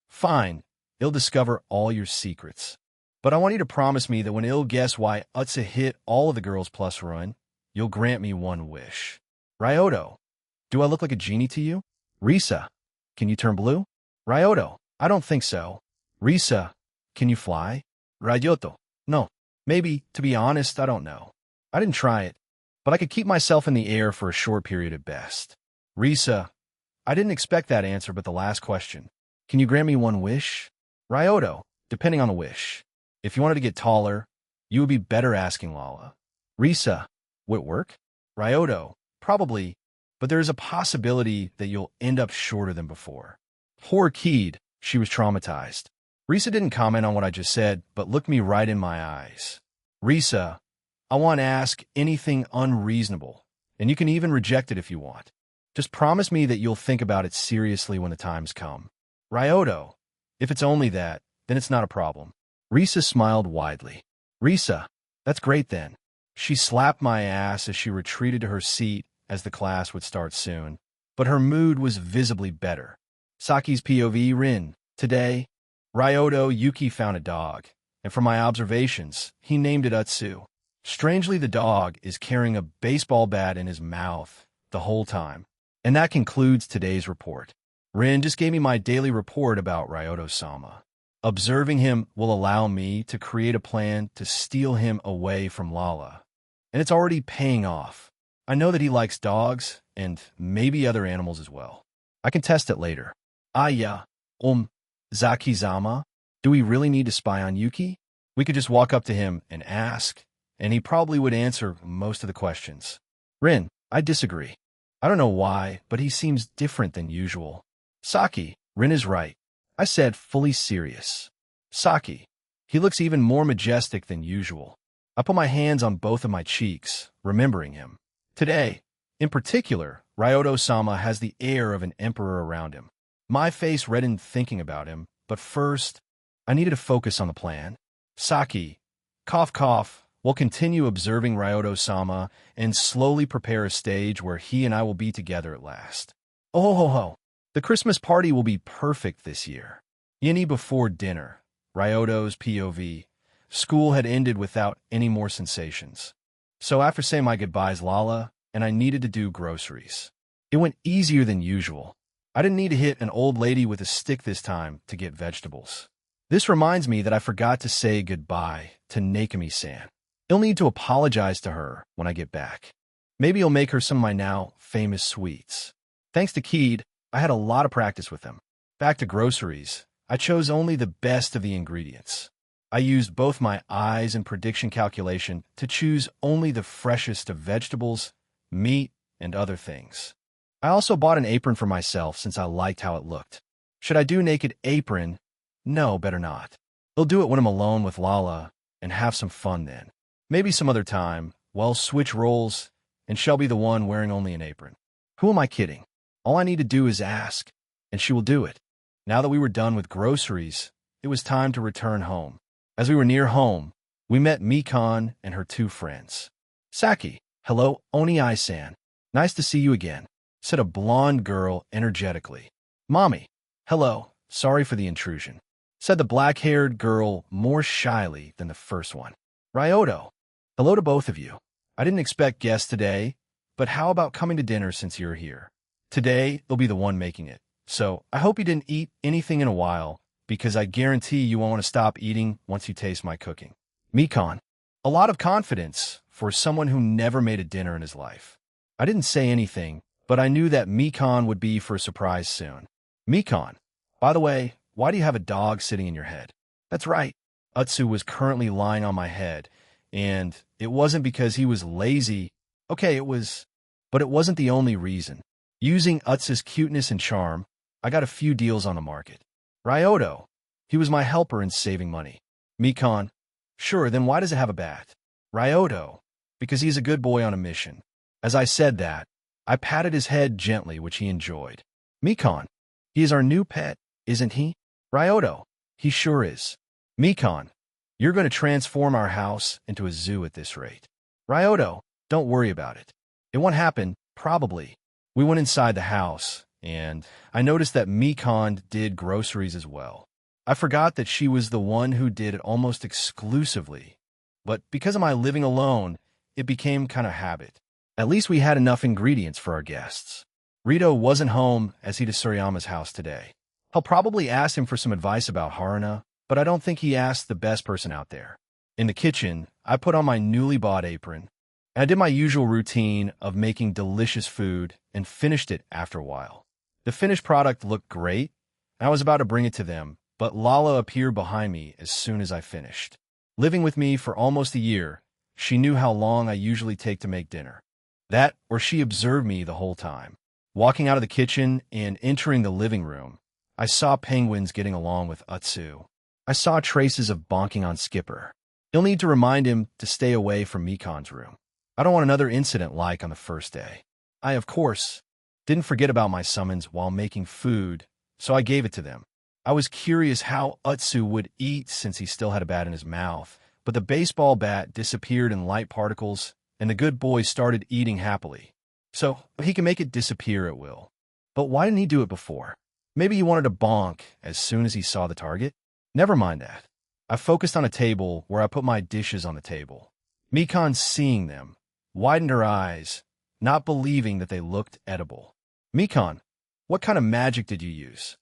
A: fine, I'll discover all your secrets. But I want you to promise me that when I'll guess why Utsu hit all of the girls plus Run, you'll grant me one wish. Ryoto, do I look like a genie to you? Risa, can you turn blue? Ryoto, I don't think so. Risa, can you fly? Ryoto, no. Maybe, to be honest, I don't know. I didn't try it, but I could keep myself in the air for a short period at best. Risa, I didn't expect that answer, but the last question. Can you grant me one wish? Ryoto, depending on the wish. If you wanted to get taller, you would be better asking Lala. Risa, would it work? Ryoto, probably, but there is a possibility that you'll end up shorter than before. Poor kid, she was traumatized. Risa didn't comment on what I just said, but looked me right in my eyes. Risa, I won't ask anything unreasonable, and you can even reject it if you want. Just promise me that you'll think about it seriously when the times come. Ryoto, if it's only that, then it's not a problem. Risa smiled widely. Risa, that's great then. She slapped my ass as she retreated to her seat as the class would start soon, but her mood was visibly better. Saki's POV, Rin. Today, Ryoto Yuki found a dog, and from my observations, he named it Utsu. Strangely, the dog is carrying a baseball bat in his mouth the whole time, And that concludes today's report. Rin just gave me my daily report about Ryoto-sama. Observing him will allow me to create a plan to steal him away from Lala. And it's already paying off. I know that he likes dogs, and maybe other animals as well. I can test it later. Yeah. Zaki-zama, do we really need to spy on Yuki? We could just walk up to him and ask, and he probably would answer most of the questions. Rin, I disagree. I don't know why, but he seems different than usual. Saki, Rin is right. I said fully serious. Saki, he looks even more majestic than usual. I put my hands on both of my cheeks, remembering him. Today, in particular, Ryoto-sama has the air of an emperor around him. My face reddened thinking about him, but first, I needed to focus on the plan. Saki, cough cough, will continue observing Ryoto-sama and slowly prepare a stage where he and I will be together at last. Oh ho ho ho, the Christmas party will be perfect this year. Yini before dinner, Ryoto's POV. School had ended without any more sensations. So after saying my goodbyes, Lala, and I needed to do groceries. It went easier than usual. I didn't need to hit an old lady with a stick this time to get vegetables. This reminds me that I forgot to say goodbye to Nakami-san. I'll need to apologize to her when I get back. Maybe I'll make her some of my now famous sweets. Thanks to Keed, I had a lot of practice with him. Back to groceries, I chose only the best of the ingredients. I used both my eyes and prediction calculation to choose only the freshest of vegetables, meat, and other things. I also bought an apron for myself since I liked how it looked. Should I do naked apron? No, better not. I'll do it when I'm alone with Lala and have some fun then. Maybe some other time, well, switch roles, and she'll be the one wearing only an apron. Who am I kidding? All I need to do is ask, and she will do it. Now that we were done with groceries, it was time to return home. As we were near home, we met Mikan and her two friends. Saki, hello, Oni-san. Nice to see you again, said a blonde girl energetically. Mommy, hello, sorry for the intrusion, said the black-haired girl more shyly than the first one. Ryoto, hello to both of you. I didn't expect guests today, but how about coming to dinner since you're here? Today, they'll be the one making it, so I hope you didn't eat anything in a while, because I guarantee you won't want to stop eating once you taste my cooking. Mikan, a lot of confidence for someone who never made a dinner in his life. I didn't say anything, but I knew that Mikan would be for a surprise soon. Mikan, by the way, why do you have a dog sitting in your head? That's right. Utsu was currently lying on my head, and it wasn't because he was lazy. Okay, but it wasn't the only reason. Using Utsu's cuteness and charm, I got a few deals on the market. Ryoto, he was my helper in saving money. Mikan, sure, then why does it have a bat? Ryoto, because he's a good boy on a mission. As I said that, I patted his head gently, which he enjoyed. Mikan, he is our new pet, isn't he? Ryoto, he sure is. Mikan, you're going to transform our house into a zoo at this rate. Ryoto, don't worry about it. It won't happen, probably. We went inside the house, and I noticed that Mikan did groceries as well. I forgot that she was the one who did it almost exclusively, but because of my living alone, it became kind of habit. At least we had enough ingredients for our guests. Rito wasn't home as he to Suriyama's house today. I'll probably ask him for some advice about Haruna, but I don't think he asked the best person out there. In the kitchen, I put on my newly bought apron, and I did my usual routine of making delicious food and finished it after a while. The finished product looked great, and I was about to bring it to them, but Lala appeared behind me as soon as I finished. Living with me for almost a year, she knew how long I usually take to make dinner. That, or she observed me the whole time. Walking out of the kitchen and entering the living room, I saw Penguins getting along with Utsu. I saw traces of bonking on Skipper. You'll need to remind him to stay away from Mikan's room. I don't want another incident like on the first day. I, of course, didn't forget about my summons while making food, so I gave it to them. I was curious how Utsu would eat since he still had a bat in his mouth, but the baseball bat disappeared in light particles, and the good boy started eating happily. So he can make it disappear at will. But why didn't he do it before? Maybe he wanted to bonk as soon as he saw the target? Never mind that. I focused on a table where I put my dishes on the table. Mikan, seeing them, widened her eyes, not believing that they looked edible. Mikon, what kind of magic did you use?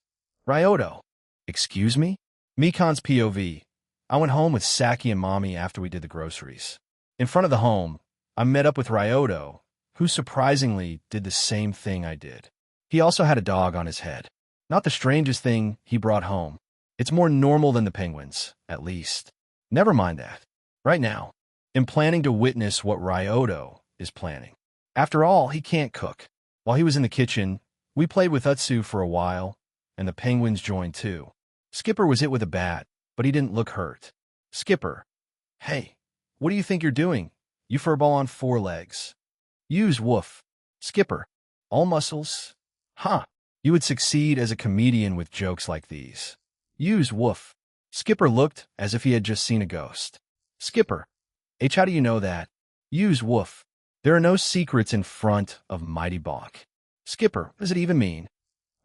A: Ryoto, excuse me? Mikon's POV, I went home with Saki and Mommy after we did the groceries. In front of the home, I met up with Ryoto, who surprisingly did the same thing I did. He also had a dog on his head. Not the strangest thing he brought home. It's more normal than the penguins, at least. Never mind that. Right now, I'm planning to witness what Ryoto is planning. After all, he can't cook. While he was in the kitchen, we played with Utsu for a while, and the penguins joined too. Skipper was hit with a bat, but he didn't look hurt. Skipper, hey, what do you think you're doing? You furball on 4 legs. Use woof. Skipper, all muscles. Huh. You would succeed as a comedian with jokes like these. Use woof. Skipper looked as if he had just seen a ghost. Skipper, how do you know that? Use woof. There are no secrets in front of Mighty Bonk. Skipper, what does it even mean?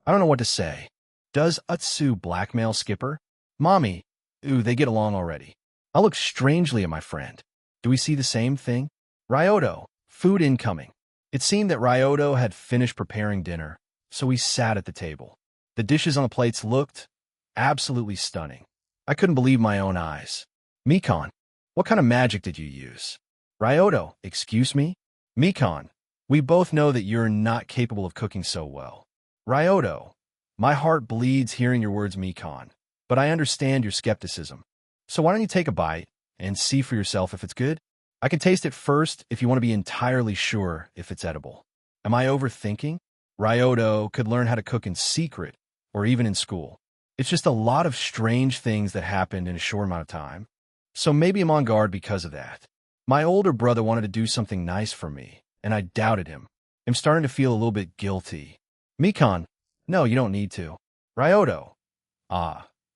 A: I don't know what to say. Does Utsu blackmail Skipper? Mommy, ooh, they get along already. I look strangely at my friend. Do we see the same thing? Ryoto, food incoming. It seemed that Ryoto had finished preparing dinner, so we sat at the table. The dishes on the plates looked absolutely stunning. I couldn't believe my own eyes. Mikon, what kind of magic did you use? Ryoto, excuse me? Mikon, we both know that you're not capable of cooking so well. Ryoto, my heart bleeds hearing your words, Mikon, but I understand your skepticism. So why don't you take a bite and see for yourself if it's good? I can taste it first if you want to be entirely sure if it's edible. Am I overthinking? Ryoto could learn how to cook in secret or even in school. It's just a lot of strange things that happened in a short amount of time. So maybe I'm on guard because of that. My older brother wanted to do something nice for me, and I doubted him. I'm starting to feel a little bit guilty. Mikon, no, you don't need to. Ryoto,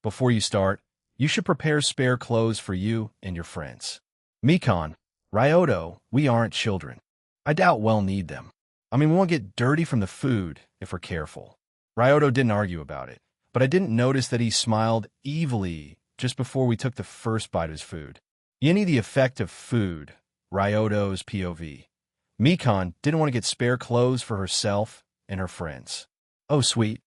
A: before you start, you should prepare spare clothes for you and your friends. Mikon, Ryoto, we aren't children. I doubt we'll need them. I mean, we won't get dirty from the food if we're careful. Ryoto didn't argue about it, but I didn't notice that he smiled evilly just before we took the first bite of his food. Yini the effect of food, Ryoto's POV. Mikon didn't want to get spare clothes for herself and her friends. Oh, sweet,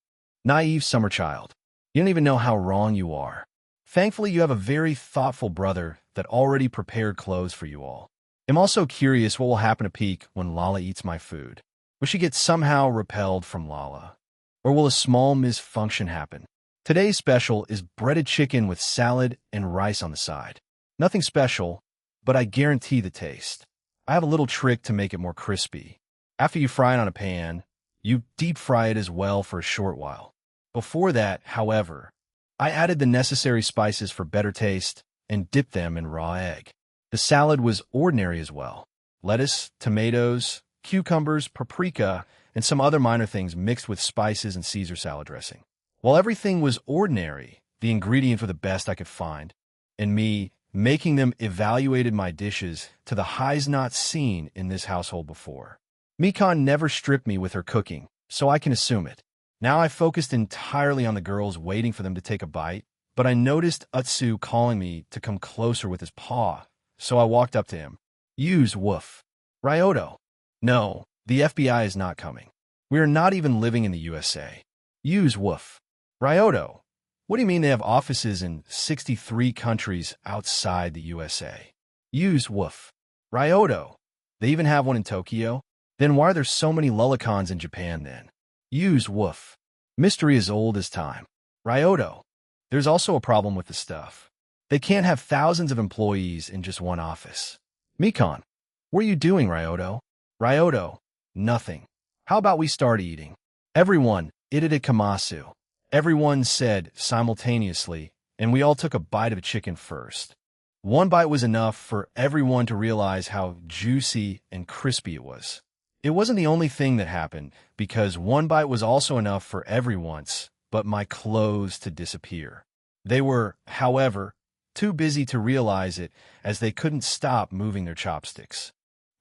A: naive summer child. You don't even know how wrong you are. Thankfully, you have a very thoughtful brother that already prepared clothes for you all. I'm also curious what will happen to Peek when Lala eats my food. Will she get somehow repelled from Lala? Or will a small misfunction happen? Today's special is breaded chicken with salad and rice on the side. Nothing special, but I guarantee the taste. I have a little trick to make it more crispy. After you fry it on a pan, you deep fry it as well for a short while. Before that, however, I added the necessary spices for better taste and dipped them in raw egg. The salad was ordinary as well. Lettuce, tomatoes, cucumbers, paprika, and some other minor things mixed with spices and Caesar salad dressing. While everything was ordinary, the ingredients were the best I could find, and me making them evaluated my dishes to the highs not seen in this household before. Mikon never stripped me with her cooking, so I can assume it. Now I focused entirely on the girls waiting for them to take a bite, but I noticed Utsu calling me to come closer with his paw, so I walked up to him. Use woof. Ryoto. No, the FBI is not coming. We are not even living in the USA. Use woof. Ryoto. What do you mean they have offices in 63 countries outside the USA? Use woof. Ryoto. They even have one in Tokyo? Then why are there so many lullicons in Japan then? Use woof. Mystery as old as time. Ryoto. There's also a problem with the stuff. They can't have thousands of employees in just one office. Mikon. What are you doing, Ryoto? Ryoto. Nothing. How about we start eating? Everyone, itadikamasu. Everyone said simultaneously, and we all took a bite of chicken first. One bite was enough for everyone to realize how juicy and crispy it was. It wasn't the only thing that happened, because one bite was also enough for everyone's, but my clothes to disappear. They were, however, too busy to realize it, as they couldn't stop moving their chopsticks.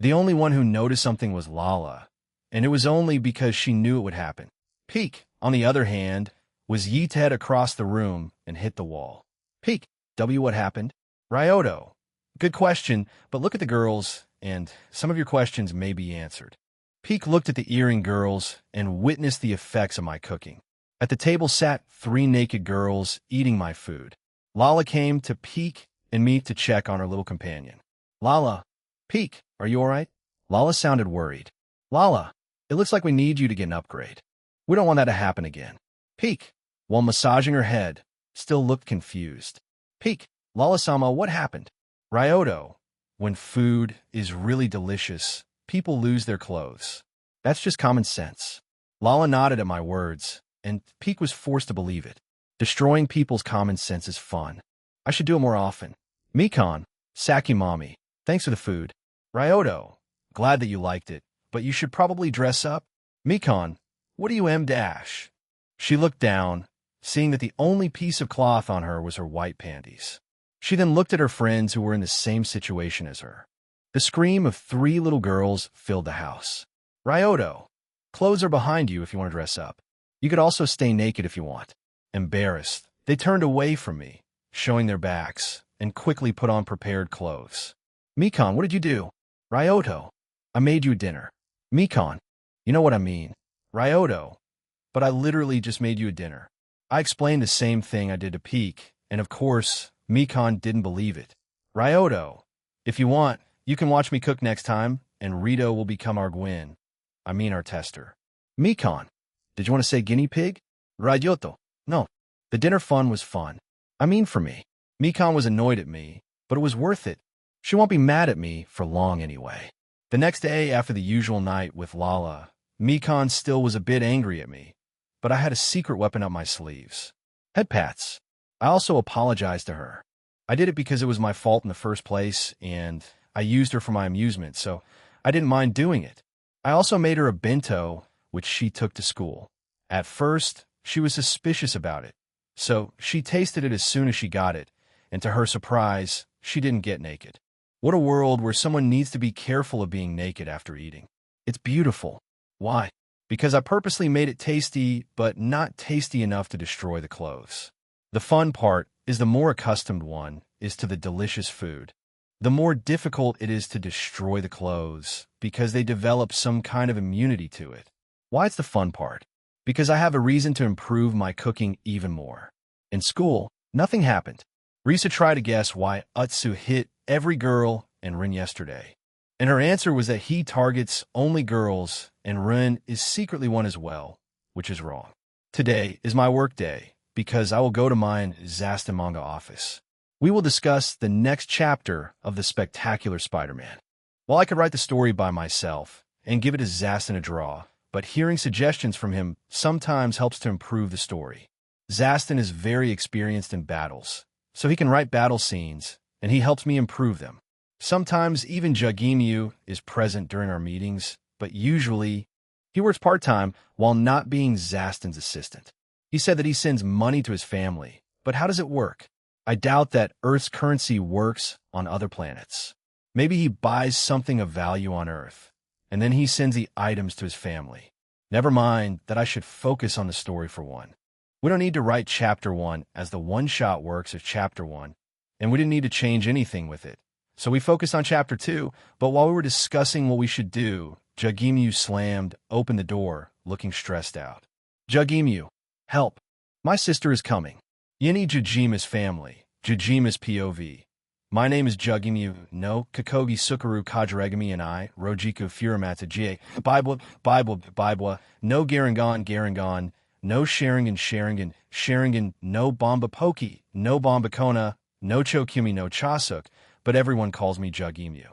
A: The only one who noticed something was Lala, and it was only because she knew it would happen. Peek, on the other hand, was yeet head across the room and hit the wall. Peek, what happened? Ryoto. Good question, but look at the girls, and some of your questions may be answered. Peek looked at the earring girls and witnessed the effects of my cooking. At the table sat 3 naked girls eating my food. Lala came to Peek and me to check on her little companion. Lala, Peek, are you all right? Lala sounded worried. Lala, it looks like we need you to get an upgrade. We don't want that to happen again. Peek, while massaging her head, still looked confused. Peek, Lala-sama, what happened? Ryoto, when food is really delicious, people lose their clothes. That's just common sense. Lala nodded at my words, and Peek was forced to believe it. Destroying people's common sense is fun. I should do it more often. Mikan, Saki Mommy, thanks for the food. Ryoto, glad that you liked it, but you should probably dress up. Mikan, what do you M-dash? She looked down, seeing that the only piece of cloth on her was her white panties. She then looked at her friends who were in the same situation as her. The scream of 3 little girls filled the house. Ryoto, clothes are behind you if you want to dress up. You could also stay naked if you want. Embarrassed, they turned away from me, showing their backs, and quickly put on prepared clothes. Mikan, what did you do? Ryoto, I made you dinner. Mikan, you know what I mean. Ryoto, but I literally just made you a dinner. I explained the same thing I did to Peek, and of course, Mikan didn't believe it. Ryoto, if you want, you can watch me cook next time, and Rito will become our Gwen. I mean our tester. Mikan, did you want to say guinea pig? Ryoto, no. The dinner fun was fun. I mean for me. Mikan was annoyed at me, but it was worth it. She won't be mad at me for long anyway. The next day, after the usual night with Lala, Mikan still was a bit angry at me, but I had a secret weapon up my sleeves. Head pats. I also apologized to her. I did it because it was my fault in the first place, and I used her for my amusement, so I didn't mind doing it. I also made her a bento, which she took to school. At first, she was suspicious about it, so she tasted it as soon as she got it, and to her surprise, she didn't get naked. What a world where someone needs to be careful of being naked after eating. It's beautiful. Why? Because I purposely made it tasty, but not tasty enough to destroy the clothes. The fun part is the more accustomed one is to the delicious food, the more difficult it is to destroy the clothes because they develop some kind of immunity to it. Why it's the fun part? Because I have a reason to improve my cooking even more. In school, nothing happened. Risa tried to guess why Utsu hit every girl and Rin yesterday. And her answer was that he targets only girls and Rin is secretly one as well, which is wrong. Today is my work day because I will go to mine Zastan manga office. We will discuss the next chapter of the Spectacular Spider-Man. While I could write the story by myself and give it to Zastan to draw, but hearing suggestions from him sometimes helps to improve the story. Zastan is very experienced in battles, so he can write battle scenes, and he helps me improve them. Sometimes even Jugimyu is present during our meetings, but usually he works part-time while not being Zastan's assistant. He said that he sends money to his family, but how does it work? I doubt that Earth's currency works on other planets. Maybe he buys something of value on Earth, and then he sends the items to his family. Never mind that I should focus on the story for one. We don't need to write Chapter 1 as the one-shot works of Chapter 1, and we didn't need to change anything with it. So we focused on Chapter 2, but while we were discussing what we should do, Jugimyu slammed open the door, looking stressed out. Jugimyu, help. My sister is coming. Yini Jujima's family, Jujima's POV. My name is Jugimyu, no Kokogi Sukaru Kajiregami and I, Rojiku Furamata Jie, Bible, no Garangan, no Sharingan, no Bomba Poki, no Bomba Kona, no Chokumi, no Chasuk, but everyone calls me Jugimyu.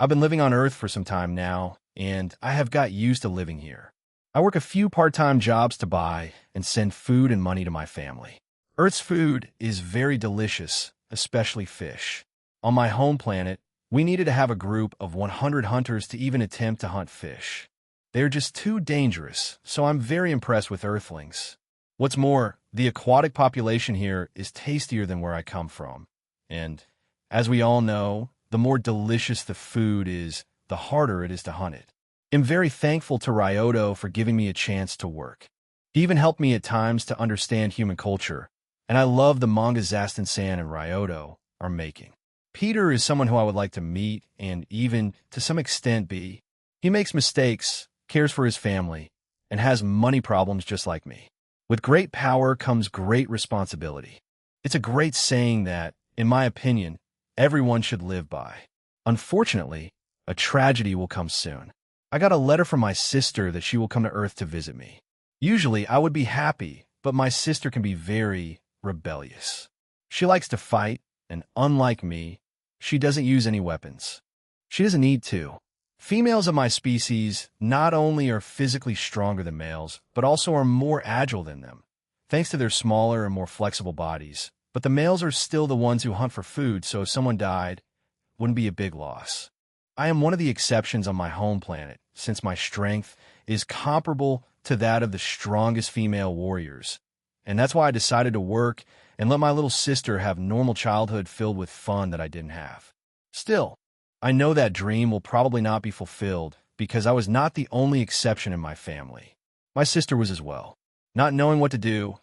A: I've been living on Earth for some time now, and I have got used to living here. I work a few part-time jobs to buy and send food and money to my family. Earth's food is very delicious, especially fish. On my home planet, we needed to have a group of 100 hunters to even attempt to hunt fish. They're just too dangerous, so I'm very impressed with Earthlings. What's more, the aquatic population here is tastier than where I come from. And, as we all know, the more delicious the food is, the harder it is to hunt it. I'm very thankful to Ryoto for giving me a chance to work. He even helped me at times to understand human culture, and I love the manga Zastan-san and Ryoto are making. Peter is someone who I would like to meet and even, to some extent, be. He makes mistakes, cares for his family, and has money problems just like me. With great power comes great responsibility. It's a great saying that, in my opinion, everyone should live by. Unfortunately, a tragedy will come soon. I got a letter from my sister that she will come to Earth to visit me. Usually, I would be happy, but my sister can be very rebellious. She likes to fight, and unlike me, she doesn't use any weapons. She doesn't need to. Females of my species not only are physically stronger than males, but also are more agile than them, thanks to their smaller and more flexible bodies. But the males are still the ones who hunt for food, so if someone died, it wouldn't be a big loss. I am one of the exceptions on my home planet, since my strength is comparable to that of the strongest female warriors. And that's why I decided to work and let my little sister have normal childhood filled with fun that I didn't have. Still, I know that dream will probably not be fulfilled because I was not the only exception in my family. My sister was as well. Not knowing what to do,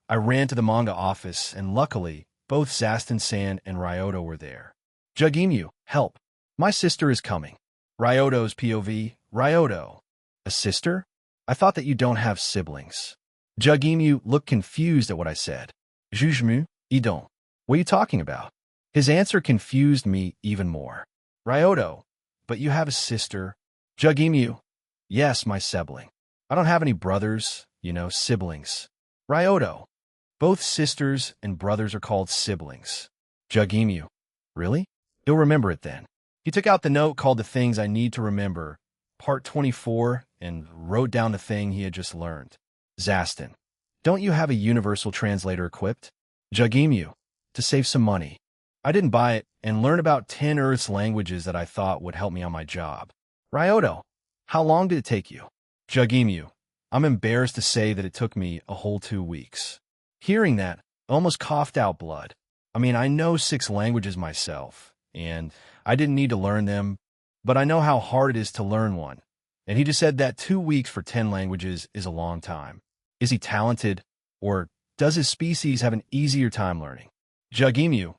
A: I ran to the manga office, and luckily, both Zaston-san and Ryoto were there. Jugemu, help. My sister is coming. Ryoto's POV, Ryoto. A sister? I thought that you don't have siblings. Jugemu looked confused at what I said. Jugemu, idon. What are you talking about? His answer confused me even more. Ryoto, but you have a sister. Jugemu, yes, my sibling. I don't have any brothers, siblings. Ryoto, both sisters and brothers are called siblings. Jugemu, really? You'll remember it then. He took out the note called The Things I Need to Remember, Part 24, and wrote down the thing he had just learned. Zaston, don't you have a universal translator equipped? Jugemu, to save some money. I didn't buy it and learn about 10 Earth's languages that I thought would help me on my job. Ryoto, how long did it take you? Jugemu, I'm embarrassed to say that it took me a whole 2 weeks. Hearing that, I almost coughed out blood. I know 6 languages myself, and I didn't need to learn them, but I know how hard it is to learn one. And he just said that 2 weeks for 10 languages is a long time. Is he talented, or does his species have an easier time learning? Jugemu,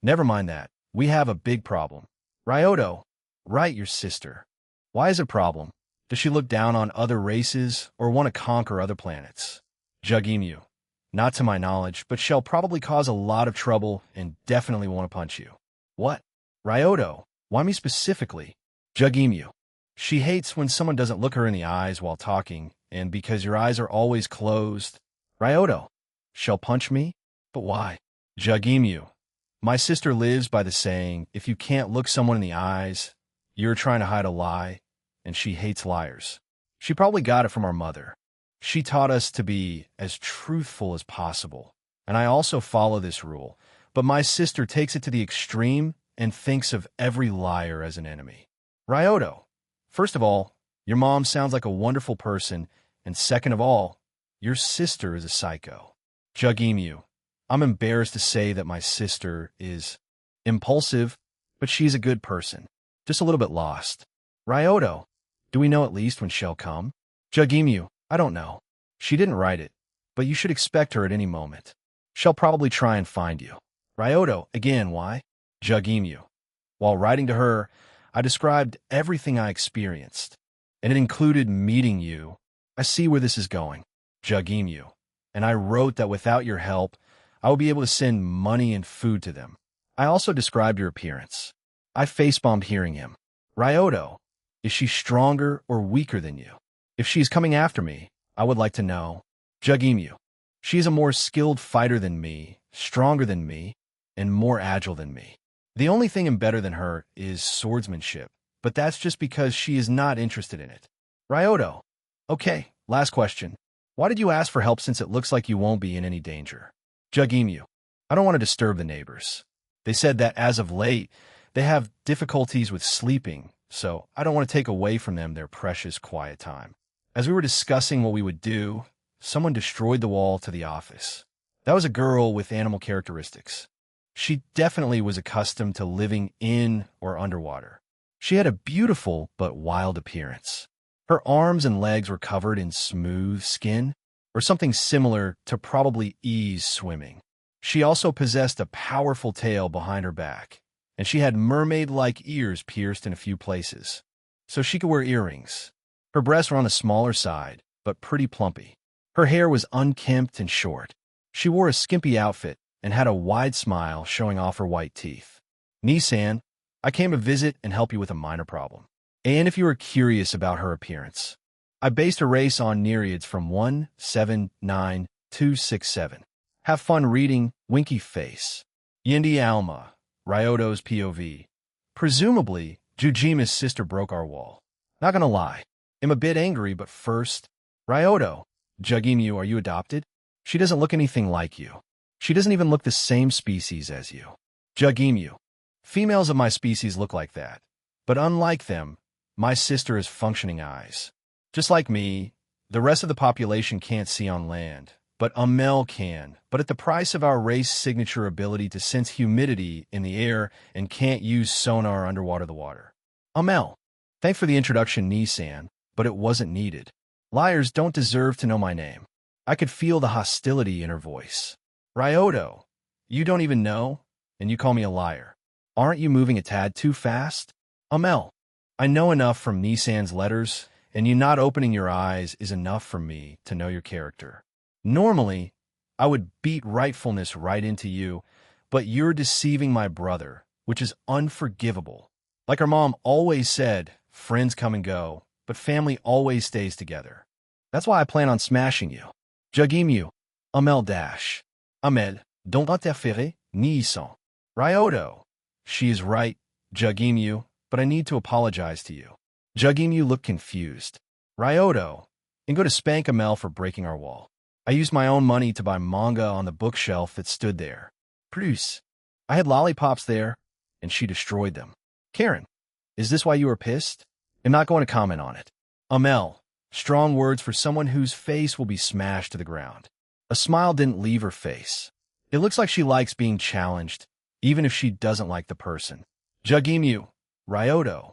A: never mind that. We have a big problem. Ryoto, right, your sister. Why is it a problem? Does she look down on other races or want to conquer other planets? Jugemu, not to my knowledge, but she'll probably cause a lot of trouble and definitely want to punch you. What? Ryoto, why me specifically? Jugemu, she hates when someone doesn't look her in the eyes while talking, and because your eyes are always closed. Ryoto, she'll punch me? But why? Jugemu, my sister lives by the saying, if you can't look someone in the eyes, you're trying to hide a lie, and she hates liars. She probably got it from our mother. She taught us to be as truthful as possible, and I also follow this rule, but my sister takes it to the extreme and thinks of every liar as an enemy. Ryoto, first of all, your mom sounds like a wonderful person, and second of all, your sister is a psycho. Jugemu, I'm embarrassed to say that my sister is impulsive, but she's a good person. Just a little bit lost. Ryoto, do we know at least when she'll come? Jugemu, I don't know. She didn't write it, but you should expect her at any moment. She'll probably try and find you. Ryoto, again, why? Jugemu, while writing to her, I described everything I experienced, and it included meeting you. I see where this is going. Jugemu, and I wrote that without your help, I will be able to send money and food to them. I also described your appearance. I face-bombed hearing him. Ryoto, is she stronger or weaker than you? If she's coming after me, I would like to know. Jugemu, she's a more skilled fighter than me, stronger than me, and more agile than me. The only thing better than her is swordsmanship, but that's just because she is not interested in it. Ryoto, okay, last question. Why did you ask for help since it looks like you won't be in any danger? Jugemu, I don't want to disturb the neighbors. They said that as of late, they have difficulties with sleeping, so I don't want to take away from them their precious quiet time. As we were discussing what we would do, someone destroyed the wall to the office. That was a girl with animal characteristics. She definitely was accustomed to living in or underwater. She had a beautiful but wild appearance. Her arms and legs were covered in smooth skin, or something similar to probably ease swimming. She also possessed a powerful tail behind her back, and she had mermaid-like ears pierced in a few places, so she could wear earrings. Her breasts were on the smaller side, but pretty plumpy. Her hair was unkempt and short. She wore a skimpy outfit and had a wide smile showing off her white teeth. Nissan, I came to visit and help you with a minor problem. And if you were curious about her appearance, I based a race on nereids from 179267. Have fun reading, winky face. Yindi Alma, Ryoto's POV. Presumably, Jujima's sister broke our wall. Not gonna lie, I'm a bit angry, but first, Ryoto, Jugimu, are you adopted? She doesn't look anything like you. She doesn't even look the same species as you. Jugimu, females of my species look like that. But unlike them, my sister has functioning eyes. Just like me, the rest of the population can't see on land, but Amel can, but at the price of our race signature ability to sense humidity in the air and can't use sonar underwater the water. Amel, thanks for the introduction, Nissan, but it wasn't needed. Liars don't deserve to know my name. I could feel the hostility in her voice. Ryoto, you don't even know, and you call me a liar. Aren't you moving a tad too fast? Amel, I know enough from Nissan's letters, and you not opening your eyes is enough for me to know your character. Normally, I would beat rightfulness right into you, but you're deceiving my brother, which is unforgivable. Like our mom always said, friends come and go, but family always stays together. That's why I plan on smashing you. Jugimu, Amel dash. Ahmed, don't interfere, Nissan. Ryoto, she is right, Jugimu, but I need to apologize to you. Jugimu looked confused. Ryoto, and go to spank Amel for breaking our wall. I used my own money to buy manga on the bookshelf that stood there. Plus, I had lollipops there, and she destroyed them. Karen, is this why you were pissed? I'm not going to comment on it. Amel, strong words for someone whose face will be smashed to the ground. A smile didn't leave her face. It looks like she likes being challenged, even if she doesn't like the person. Jugimu, Ryoto,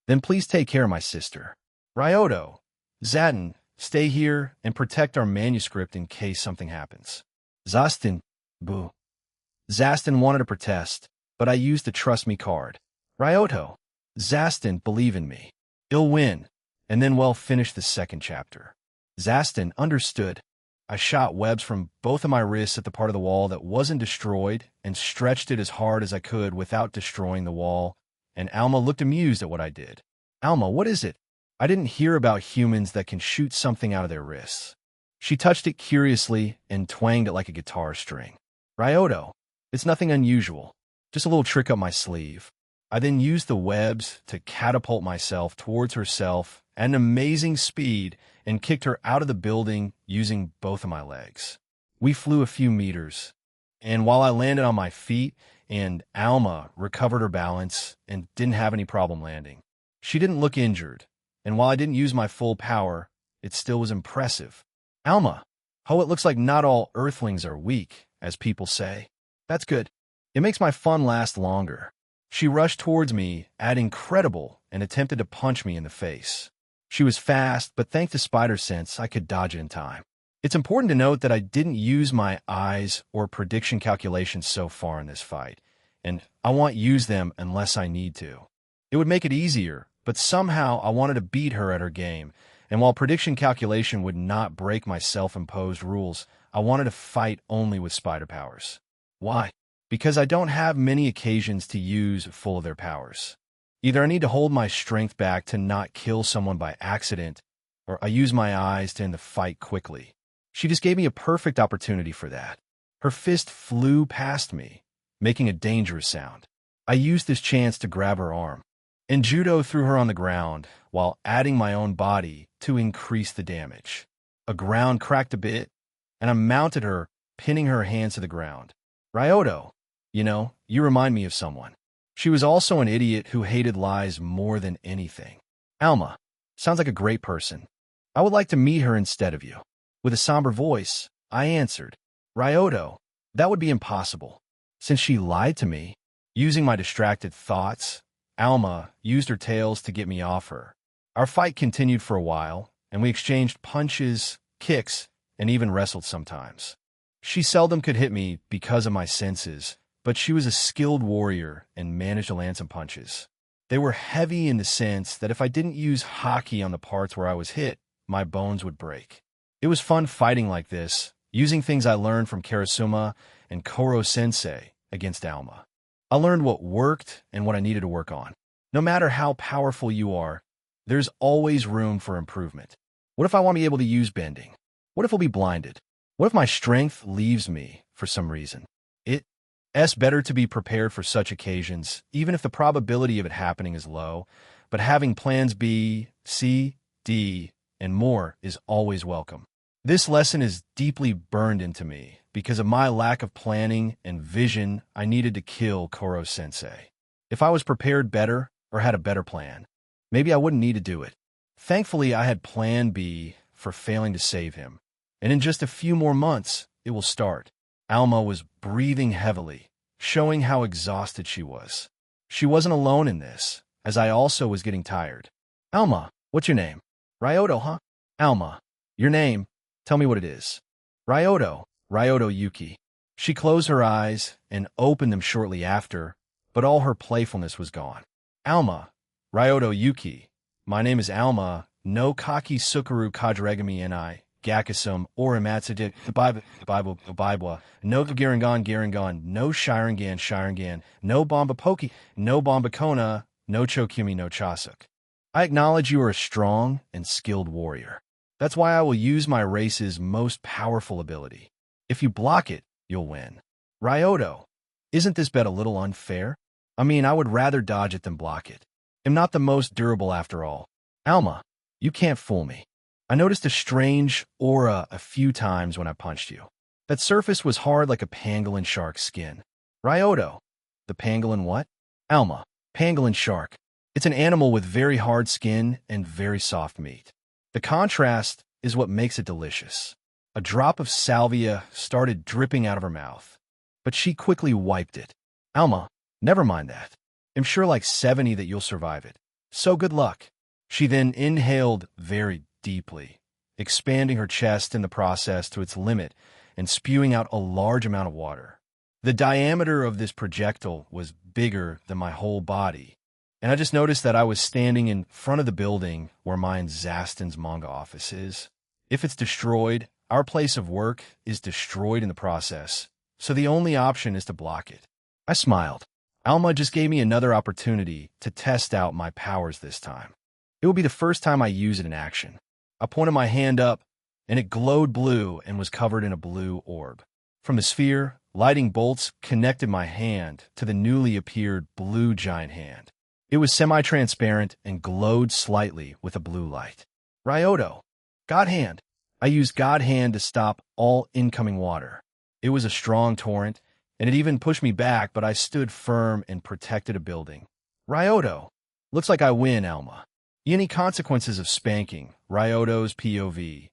A: then please take care of my sister. Ryoto, Zaten, stay here and protect our manuscript in case something happens. Zastin, boo. Zastin wanted to protest, but I used the trust me card. Ryoto, Zastin, believe in me. He'll win, and then we'll finish the second chapter. Zastin understood. I shot webs from both of my wrists at the part of the wall that wasn't destroyed and stretched it as hard as I could without destroying the wall, and Alma looked amused at what I did. Alma, what is it? I didn't hear about humans that can shoot something out of their wrists. She touched it curiously and twanged it like a guitar string. Ryoto, it's nothing unusual, just a little trick up my sleeve. I then used the webs to catapult myself towards herself at an amazing speed and kicked her out of the building using both of my legs. We flew a few meters, and while I landed on my feet and Alma recovered her balance and didn't have any problem landing. She didn't look injured, and while I didn't use my full power, it still was impressive. Alma, oh, it looks like not all Earthlings are weak, as people say. That's good. It makes my fun last longer. She rushed towards me, adding incredible, and attempted to punch me in the face. She was fast, but thanks to spider sense, I could dodge it in time. It's important to note that I didn't use my eyes or prediction calculations so far in this fight, and I won't use them unless I need to. It would make it easier, but somehow I wanted to beat her at her game, and while prediction calculation would not break my self-imposed rules, I wanted to fight only with spider powers. Why? Because I don't have many occasions to use full of their powers. Either I need to hold my strength back to not kill someone by accident, or I use my eyes to end the fight quickly. She just gave me a perfect opportunity for that. Her fist flew past me, making a dangerous sound. I used this chance to grab her arm, and judo threw her on the ground while adding my own body to increase the damage. The ground cracked a bit, and I mounted her, pinning her hands to the ground. Ryoto, you remind me of someone. She was also an idiot who hated lies more than anything. Alma, sounds like a great person. I would like to meet her instead of you. With a somber voice, I answered, Ryoto, that would be impossible. Since she lied to me, using my distracted thoughts, Alma used her tails to get me off her. Our fight continued for a while, and we exchanged punches, kicks, and even wrestled sometimes. She seldom could hit me because of my senses, but she was a skilled warrior and managed to land some punches. They were heavy in the sense that if I didn't use hockey on the parts where I was hit, my bones would break. It was fun fighting like this, using things I learned from Karasuma and Koro-sensei against Alma. I learned what worked and what I needed to work on. No matter how powerful you are, there's always room for improvement. What if I want to be able to use bending? What if I'll be blinded? What if my strength leaves me for some reason? It's better to be prepared for such occasions, even if the probability of it happening is low, but having plans B, C, D, and more is always welcome. This lesson is deeply burned into me because of my lack of planning and vision. I needed to kill Koro-sensei. If I was prepared better or had a better plan, maybe I wouldn't need to do it. Thankfully, I had plan B for failing to save him, and in just a few more months, it will start. Alma was breathing heavily, showing how exhausted she was. She wasn't alone in this, as I also was getting tired. Alma, what's your name? Ryoto, huh? Alma, your name? Tell me what it is. Ryoto Yuki. She closed her eyes and opened them shortly after, but all her playfulness was gone. Alma, Ryoto Yuki. My name is Alma, no Kaki Sukuru Kajiregami ni, Gakusum, or Imatsude, Bible, no Garangan, no Shirangan, no Bomba Poki, no Bomba Kona, no Chokumi no Chasuk. I acknowledge you are a strong and skilled warrior. That's why I will use my race's most powerful ability. If you block it, you'll win. Ryoto, isn't this bet a little unfair? I mean, I would rather dodge it than block it. I'm not the most durable after all. Alma, you can't fool me. I noticed a strange aura a few times when I punched you. That surface was hard like a pangolin shark's skin. Ryoto, the pangolin what? Alma, pangolin shark. It's an animal with very hard skin and very soft meat. The contrast is what makes it delicious. A drop of salvia started dripping out of her mouth, but she quickly wiped it. Alma, never mind that. I'm sure like 70 that you'll survive it. So good luck. She then inhaled very deeply, expanding her chest in the process to its limit and spewing out a large amount of water. The diameter of this projectile was bigger than my whole body, and I just noticed that I was standing in front of the building where mine Zaston's manga office is. If it's destroyed, our place of work is destroyed in the process, so the only option is to block it. I smiled. Alma just gave me another opportunity to test out my powers this time. It will be the first time I use it in action. I pointed my hand up, and it glowed blue and was covered in a blue orb. From the sphere, lightning bolts connected my hand to the newly appeared blue giant hand. It was semi-transparent and glowed slightly with a blue light. Ryoto, God Hand. I used God Hand to stop all incoming water. It was a strong torrent, and it even pushed me back, but I stood firm and protected a building. Ryoto, looks like I win, Alma. Any consequences of spanking, Ryoto's POV.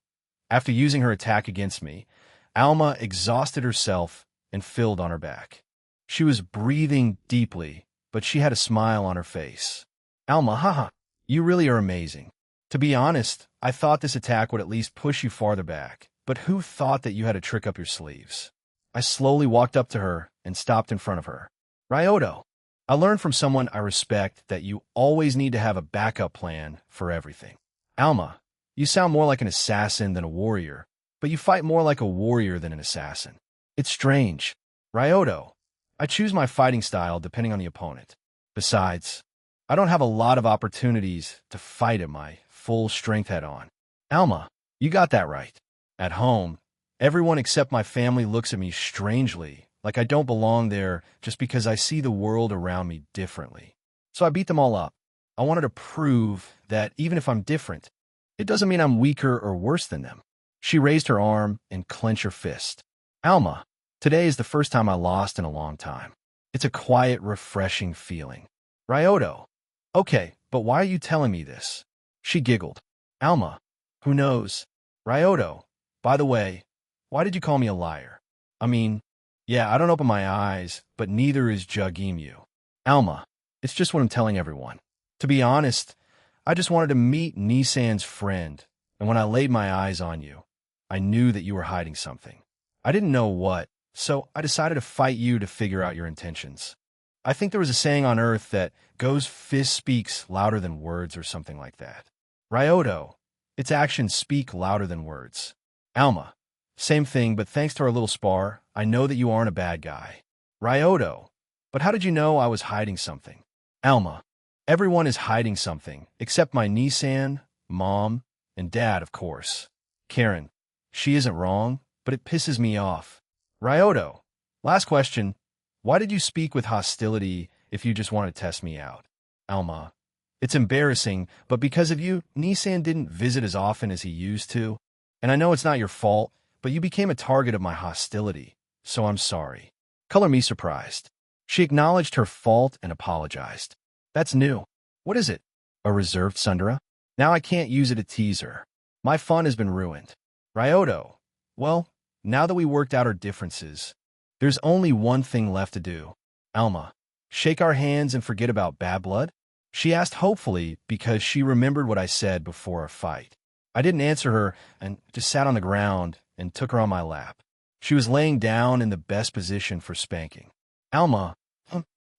A: After using her attack against me, Alma exhausted herself and filled on her back. She was breathing deeply, but she had a smile on her face. Alma, haha, you really are amazing. To be honest, I thought this attack would at least push you farther back, but who thought that you had a trick up your sleeves? I slowly walked up to her and stopped in front of her. Ryoto, I learned from someone I respect that you always need to have a backup plan for everything. Alma, you sound more like an assassin than a warrior, but you fight more like a warrior than an assassin. It's strange. Ryoto, I choose my fighting style depending on the opponent. Besides, I don't have a lot of opportunities to fight at my full strength head-on. Alma, you got that right. At home, everyone except my family looks at me strangely, like I don't belong there just because I see the world around me differently. So I beat them all up. I wanted to prove that even if I'm different, it doesn't mean I'm weaker or worse than them. She raised her arm and clenched her fist. Alma, today is the first time I lost in a long time. It's a quiet, refreshing feeling. Ryoto, okay, but why are you telling me this? She giggled. Alma, who knows? Ryoto, by the way, why did you call me a liar? I mean, yeah, I don't open my eyes, but neither is Jugemu. Alma, it's just what I'm telling everyone. To be honest, I just wanted to meet Nisan's friend, and when I laid my eyes on you, I knew that you were hiding something. I didn't know what, so I decided to fight you to figure out your intentions. I think there was a saying on Earth that goes fist speaks louder than words or something like that. Ryoto, its actions speak louder than words. Alma, same thing, but thanks to our little spar, I know that you aren't a bad guy. Ryoto, but how did you know I was hiding something? Alma, everyone is hiding something, except my Nissan, mom, and dad, of course. Karen, she isn't wrong, but it pisses me off. Ryoto, last question. Why did you speak with hostility if you just want to test me out? Alma, it's embarrassing, but because of you, Nissan didn't visit as often as he used to. And I know it's not your fault, but you became a target of my hostility, so I'm sorry. Color me surprised. She acknowledged her fault and apologized. That's new. What is it? A reserved Sundara? Now I can't use it to tease her. My fun has been ruined. Ryoto, well, now that we worked out our differences, there's only one thing left to do. Alma, shake our hands and forget about bad blood? She asked hopefully because she remembered what I said before our fight. I didn't answer her and just sat on the ground and took her on my lap. She was laying down in the best position for spanking. Alma,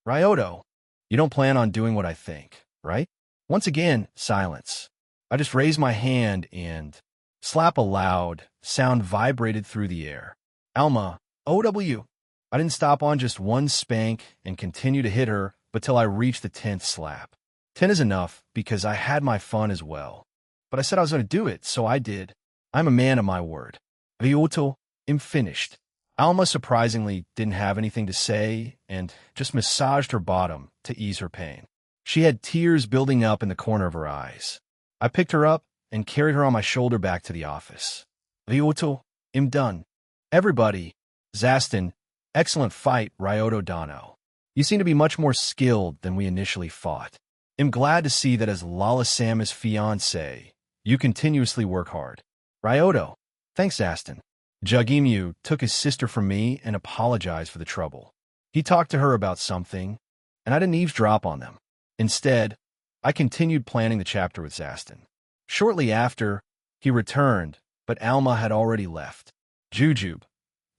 A: Ryoto, you don't plan on doing what I think, right? Once again, silence. I just raised my hand and slap a loud sound vibrated through the air. Alma, OW. I didn't stop on just one spank and continue to hit her but till I reached the 10th slap. 10 is enough because I had my fun as well. But I said I was going to do it, so I did. I'm a man of my word. Ryoto, I'm finished. Alma surprisingly didn't have anything to say and just massaged her bottom to ease her pain. She had tears building up in the corner of her eyes. I picked her up and carried her on my shoulder back to the office. Ryoto, I'm done. Everybody, Zaston, excellent fight, Ryoto Dano. You seem to be much more skilled than we initially thought. I'm glad to see that as Lala Sam's fiancé, you continuously work hard. Ryoto, thanks, Zaston. Jugimyu took his sister from me and apologized for the trouble. He talked to her about something, and I didn't eavesdrop on them. Instead, I continued planning the chapter with Zaston. Shortly after, he returned, but Alma had already left. Jujube,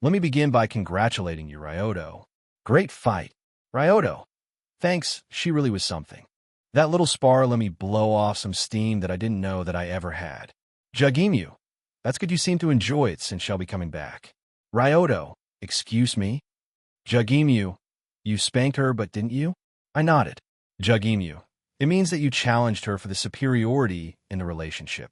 A: let me begin by congratulating you, Ryoto. Great fight. Ryoto, thanks, she really was something. That little spar let me blow off some steam that I didn't know that I ever had. Jugimyu, that's good you seem to enjoy it since she'll be coming back. Ryoto, excuse me? Jugimyu, you spanked her but didn't you? I nodded. Jugimyu, it means that you challenged her for the superiority in the relationship.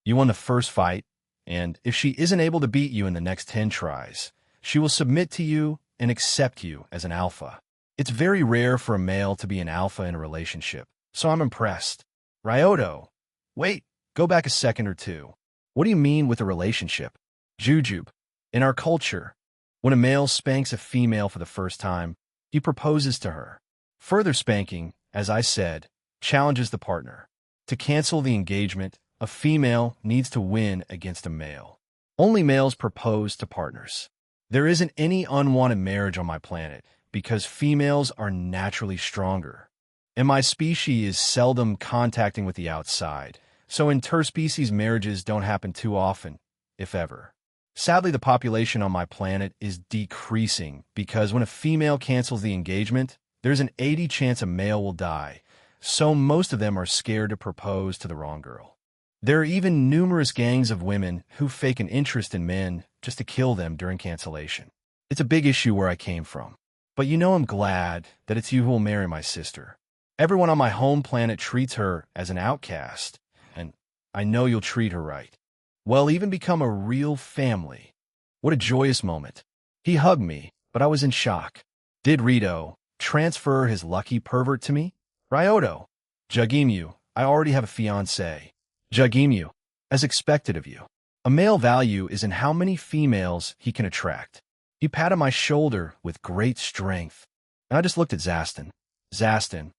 A: You won the first fight, and if she isn't able to beat you in the next 10 tries, she will submit to you and accept you as an alpha. It's very rare for a male to be an alpha in a relationship, so I'm impressed. Ryoto, wait, go back a second or two. What do you mean with a relationship? Jujube, in our culture, when a male spanks a female for the first time, he proposes to her. Further spanking, as I said, challenges the partner. To cancel the engagement, a female needs to win against a male. Only males propose to partners. There isn't any unwanted marriage on my planet because females are naturally stronger. And my species is seldom contacting with the outside, so interspecies marriages don't happen too often, if ever. Sadly, the population on my planet is decreasing because when a female cancels the engagement, there's an 80% chance a male will die, so most of them are scared to propose to the wrong girl. There are even numerous gangs of women who fake an interest in men just to kill them during cancellation. It's a big issue where I came from. But you know I'm glad that it's you who will marry my sister. Everyone on my home planet treats her as an outcast, and I know you'll treat her right. Well, even become a real family. What a joyous moment. He hugged me, but I was in shock. Did Rito transfer his lucky pervert to me? Ryoto, Jugimyu, I already have a fiancé. Jugimyu, as expected of you. A male value is in how many females he can attract. He patted my shoulder with great strength, and I just looked at Zaston. Zaston,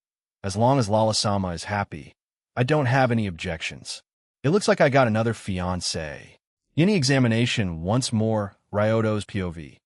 A: as long as Lala-sama is happy, I don't have any objections. It looks like I got another fiancé. Any examination once more, Ryoto's POV.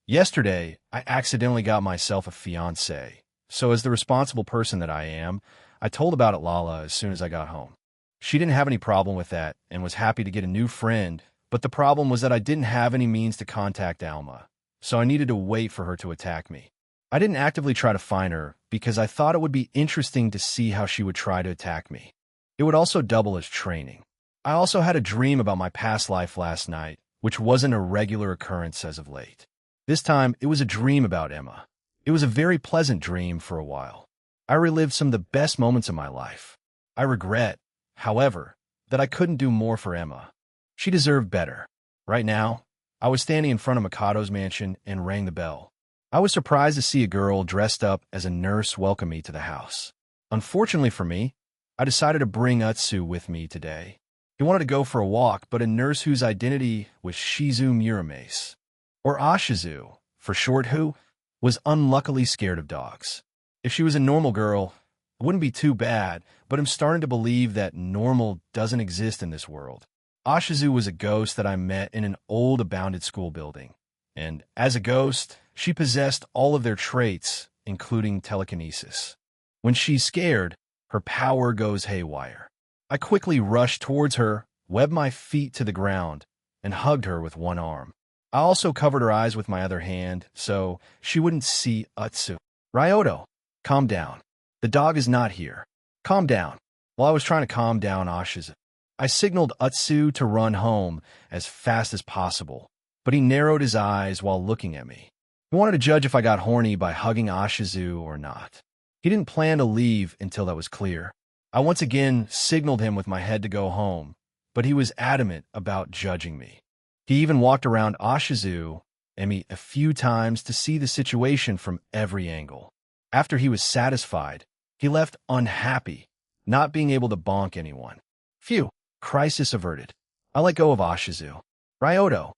A: Yesterday, I accidentally got myself a fiancé, so as the responsible person that I am, I told about it Lala as soon as I got home. She didn't have any problem with that and was happy to get a new friend, but the problem was that I didn't have any means to contact Alma, so I needed to wait for her to attack me. I didn't actively try to find her because I thought it would be interesting to see how she would try to attack me. It would also double as training. I also had a dream about my past life last night, which wasn't a regular occurrence as of late. This time, it was a dream about Emma. It was a very pleasant dream for a while. I relived some of the best moments of my life. I regret, however, that I couldn't do more for Emma. She deserved better. Right now, I was standing in front of Mikado's mansion and rang the bell. I was surprised to see a girl dressed up as a nurse welcome me to the house. Unfortunately for me, I decided to bring Utsu with me today. He wanted to go for a walk, but a nurse whose identity was Shizu Muramase, or Ashizu, for short, who was unluckily scared of dogs. If she was a normal girl, it wouldn't be too bad, but I'm starting to believe that normal doesn't exist in this world. Ashizu was a ghost that I met in an old abandoned school building, and as a ghost, she possessed all of their traits, including telekinesis. When she's scared, her power goes haywire. I quickly rushed towards her, webbed my feet to the ground, and hugged her with one arm. I also covered her eyes with my other hand so she wouldn't see Utsu. Ryoto, calm down. The dog is not here. Calm down. While I was trying to calm down Ashizu, I signaled Utsu to run home as fast as possible, but he narrowed his eyes while looking at me. He wanted to judge if I got horny by hugging Ashizu or not. He didn't plan to leave until that was clear. I once again signaled him with my head to go home, but he was adamant about judging me. He even walked around Ashizu and me a few times to see the situation from every angle. After he was satisfied, he left unhappy, not being able to bonk anyone. Phew, crisis averted. I let go of Ashizu. Ryoto,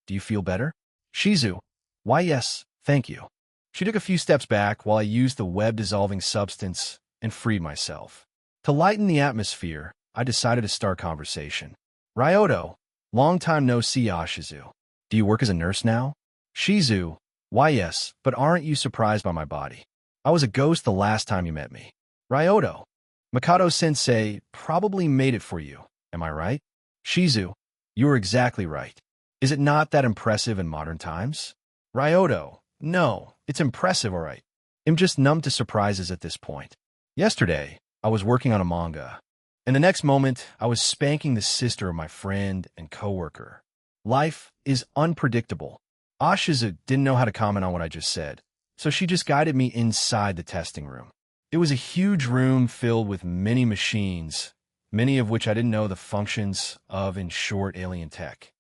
A: do you feel better? Shizu, why yes, thank you. She took a few steps back while I used the web-dissolving substance and freed myself. To lighten the atmosphere, I decided to start conversation. Ryoto, long time no see Ashizu. Do you work as a nurse now? Shizu, why yes, but aren't you surprised by my body? I was a ghost the last time you met me. Ryoto, Mikado-sensei probably made it for you, am I right? Shizu, you are exactly right. Is it not that impressive in modern times? Ryoto, no, it's impressive, all right. I'm just numb to surprises at this point. Yesterday, I was working on a manga, and the next moment, I was spanking the sister of my friend and coworker. Life is unpredictable. Ashizu didn't know how to comment on what I just said, so she just guided me inside the testing room. It was a huge room filled with many machines, many of which I didn't know the functions of in short alien tech.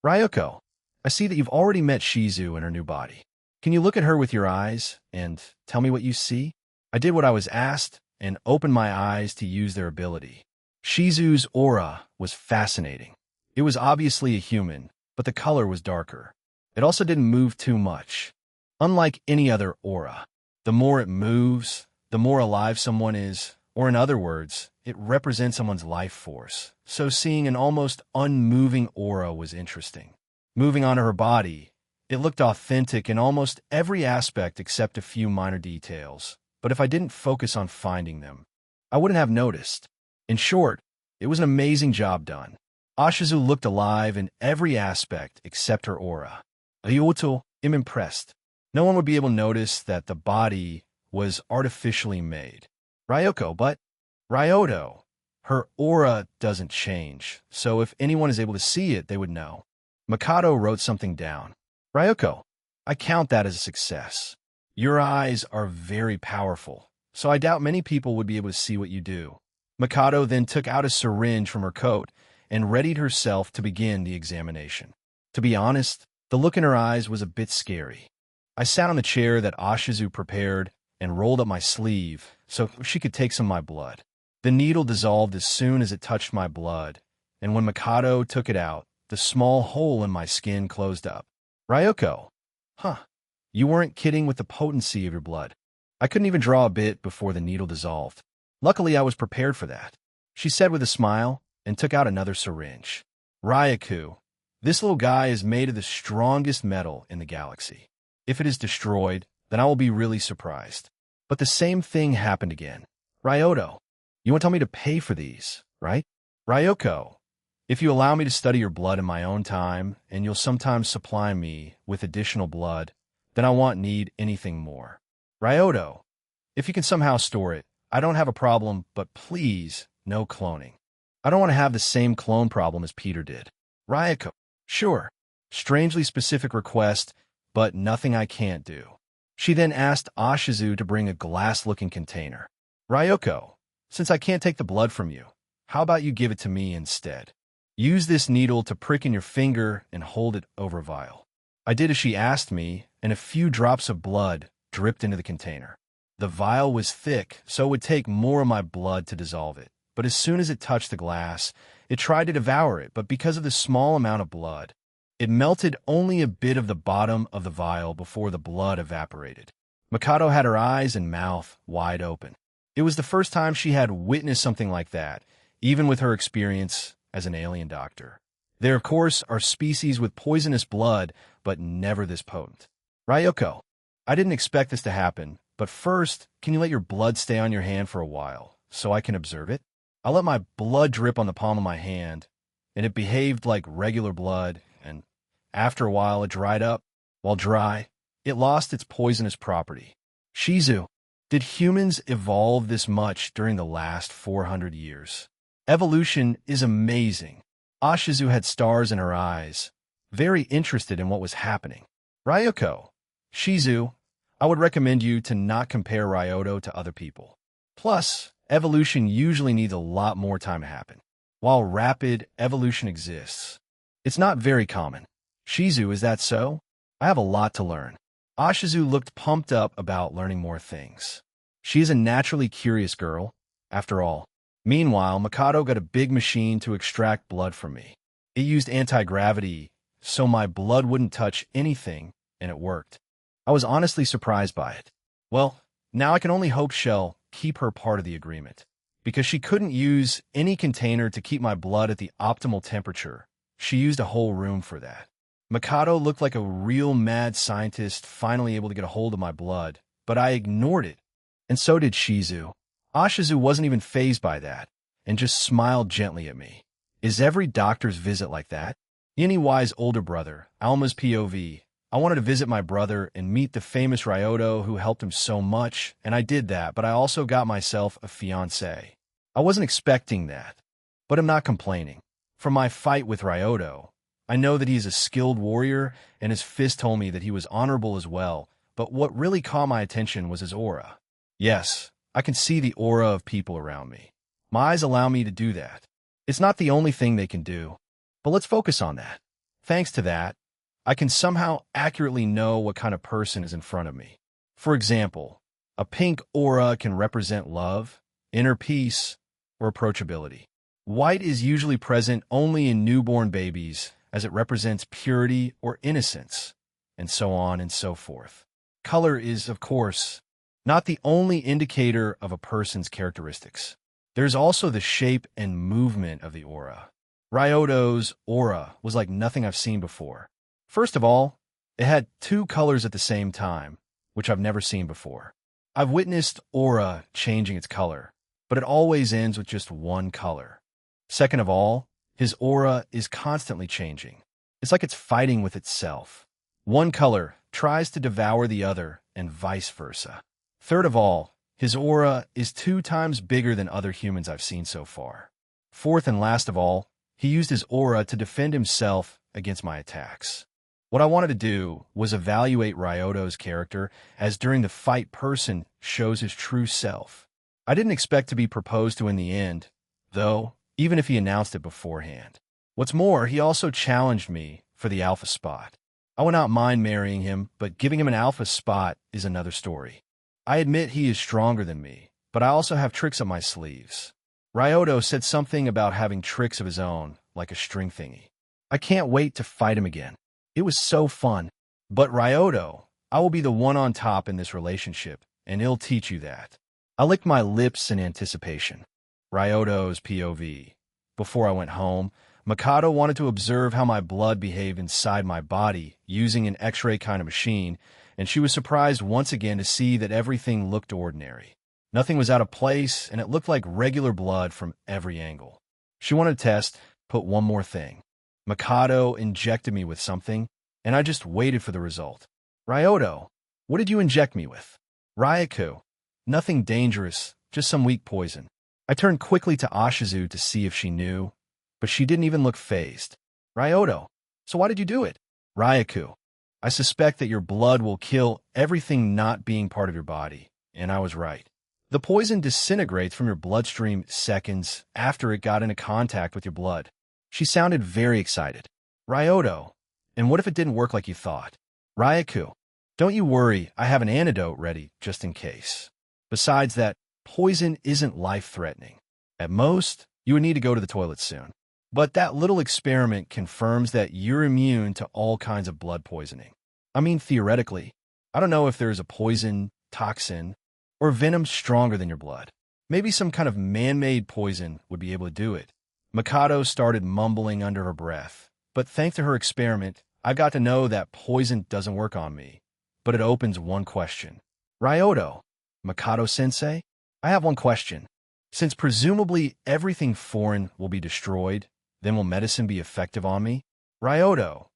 A: Ryoko, I see that you've already met Shizu in her new body. Can you look at her with your eyes and tell me what you see? I did what I was asked and opened my eyes to use their ability. Shizu's aura was fascinating. It was obviously a human, but the color was darker. It also didn't move too much. Unlike any other aura, the more it moves, the more alive someone is, or in other words, it represents someone's life force. So seeing an almost unmoving aura was interesting. Moving onto her body, it looked authentic in almost every aspect except a few minor details. But if I didn't focus on finding them, I wouldn't have noticed. In short, it was an amazing job done. Ashizu looked alive in every aspect except her aura. I'm impressed. No one would be able to notice that the body was artificially made. Ryoko, but Ryoto, her aura doesn't change, so if anyone is able to see it, they would know. Mikado wrote something down. Ryoko, I count that as a success. Your eyes are very powerful, so I doubt many people would be able to see what you do. Mikado then took out a syringe from her coat and readied herself to begin the examination. To be honest, the look in her eyes was a bit scary. I sat on the chair that Ashizu prepared and rolled up my sleeve so she could take some of my blood. The needle dissolved as soon as it touched my blood, and when Mikado took it out, the small hole in my skin closed up. Ryoko, you weren't kidding with the potency of your blood. I couldn't even draw a bit before the needle dissolved. Luckily, I was prepared for that, she said with a smile and took out another syringe. Ryoku, this little guy is made of the strongest metal in the galaxy. If it is destroyed, then I will be really surprised. But the same thing happened again. Ryoto, you won't tell me to pay for these, right? Ryoko, if you allow me to study your blood in my own time, and you'll sometimes supply me with additional blood, then I won't need anything more. Ryoto, if you can somehow store it, I don't have a problem, but please, no cloning. I don't want to have the same clone problem as Peter did. Ryoko, sure. Strangely specific request, but nothing I can't do. She then asked Ashizu to bring a glass-looking container. Ryoko, since I can't take the blood from you, how about you give it to me instead? Use this needle to prick in your finger and hold it over a vial. I did as she asked me, and a few drops of blood dripped into the container. The vial was thick, so it would take more of my blood to dissolve it. But as soon as it touched the glass, it tried to devour it, but because of the small amount of blood, it melted only a bit of the bottom of the vial before the blood evaporated. Mikado had her eyes and mouth wide open. It was the first time she had witnessed something like that, even with her experience as an alien doctor. There, of course, are species with poisonous blood, but never this potent. Ryoko, I didn't expect this to happen, but first, can you let your blood stay on your hand for a while, so I can observe it? I let my blood drip on the palm of my hand, and it behaved like regular blood, and after a while it dried up. While dry, it lost its poisonous property. Shizu, did humans evolve this much during the last 400 years? Evolution is amazing. Ashizu had stars in her eyes, very interested in what was happening. Ryoko, Shizu, I would recommend you to not compare Ryoto to other people. Plus, evolution usually needs a lot more time to happen. While rapid evolution exists, it's not very common. Shizu, is that so? I have a lot to learn. Ashizu looked pumped up about learning more things. She is a naturally curious girl, after all. Meanwhile, Mikado got a big machine to extract blood from me. It used anti-gravity, so my blood wouldn't touch anything, and it worked. I was honestly surprised by it. Well, now I can only hope she'll keep her part of the agreement. Because she couldn't use any container to keep my blood at the optimal temperature, she used a whole room for that. Mikado looked like a real mad scientist finally able to get a hold of my blood, but I ignored it. And so did Shizu. Ashizu wasn't even fazed by that, and just smiled gently at me. Is every doctor's visit like that? Yaniwai's older brother, Alma's POV. I wanted to visit my brother and meet the famous Ryoto who helped him so much, and I did that, but I also got myself a fiancé. I wasn't expecting that, but I'm not complaining. From my fight with Ryoto, I know that he's a skilled warrior, and his fist told me that he was honorable as well, but what really caught my attention was his aura. Yes, I can see the aura of people around me. My eyes allow me to do that. It's not the only thing they can do, but let's focus on that. Thanks to that, I can somehow accurately know what kind of person is in front of me. For example, a pink aura can represent love, inner peace, or approachability. White is usually present only in newborn babies, as it represents purity or innocence, and so on and so forth. Color is, of course, not the only indicator of a person's characteristics. There's also the shape and movement of the aura. Ryoto's aura was like nothing I've seen before. First of all, it had two colors at the same time, which I've never seen before. I've witnessed aura changing its color, but it always ends with just one color. Second of all, his aura is constantly changing. It's like it's fighting with itself. One color tries to devour the other, and vice versa. Third of all, his aura is 2 times bigger than other humans I've seen so far. Fourth and last of all, he used his aura to defend himself against my attacks. What I wanted to do was evaluate Ryoto's character, as during the fight person shows his true self. I didn't expect to be proposed to in the end, though, even if he announced it beforehand. What's more, he also challenged me for the alpha spot. I would not mind marrying him, but giving him an alpha spot is another story. I admit he is stronger than me, but I also have tricks up my sleeves. Ryoto said something about having tricks of his own, like a string thingy. I can't wait to fight him again. It was so fun. But Ryoto, I will be the one on top in this relationship, and he'll teach you that. I licked my lips in anticipation. Ryoto's POV. Before I went home, Mikado wanted to observe how my blood behaved inside my body using an X-ray kind of machine, and she was surprised once again to see that everything looked ordinary. Nothing was out of place, and it looked like regular blood from every angle. She wanted to test, put one more thing. Mikado injected me with something, and I just waited for the result. Ryoto, what did you inject me with? Ryaku. Nothing dangerous, just some weak poison. I turned quickly to Ashizu to see if she knew, but she didn't even look fazed. Ryoto. So why did you do it? Ryaku. I suspect that your blood will kill everything not being part of your body, and I was right. The poison disintegrates from your bloodstream seconds after it got into contact with your blood. She sounded very excited. Ryoto. And what if it didn't work like you thought? Ryaku. Don't you worry, I have an antidote ready just in case. Besides that, poison isn't life-threatening. At most, you would need to go to the toilet soon. But that little experiment confirms that you're immune to all kinds of blood poisoning. I mean, theoretically, I don't know if there's a poison, toxin, or venom stronger than your blood. Maybe some kind of man-made poison would be able to do it. Mikado started mumbling under her breath. But thanks to her experiment, I got to know that poison doesn't work on me. But it opens one question. Ryoto, Mikado-sensei, I have one question. Since presumably everything foreign will be destroyed, then will medicine be effective on me? Ryoto,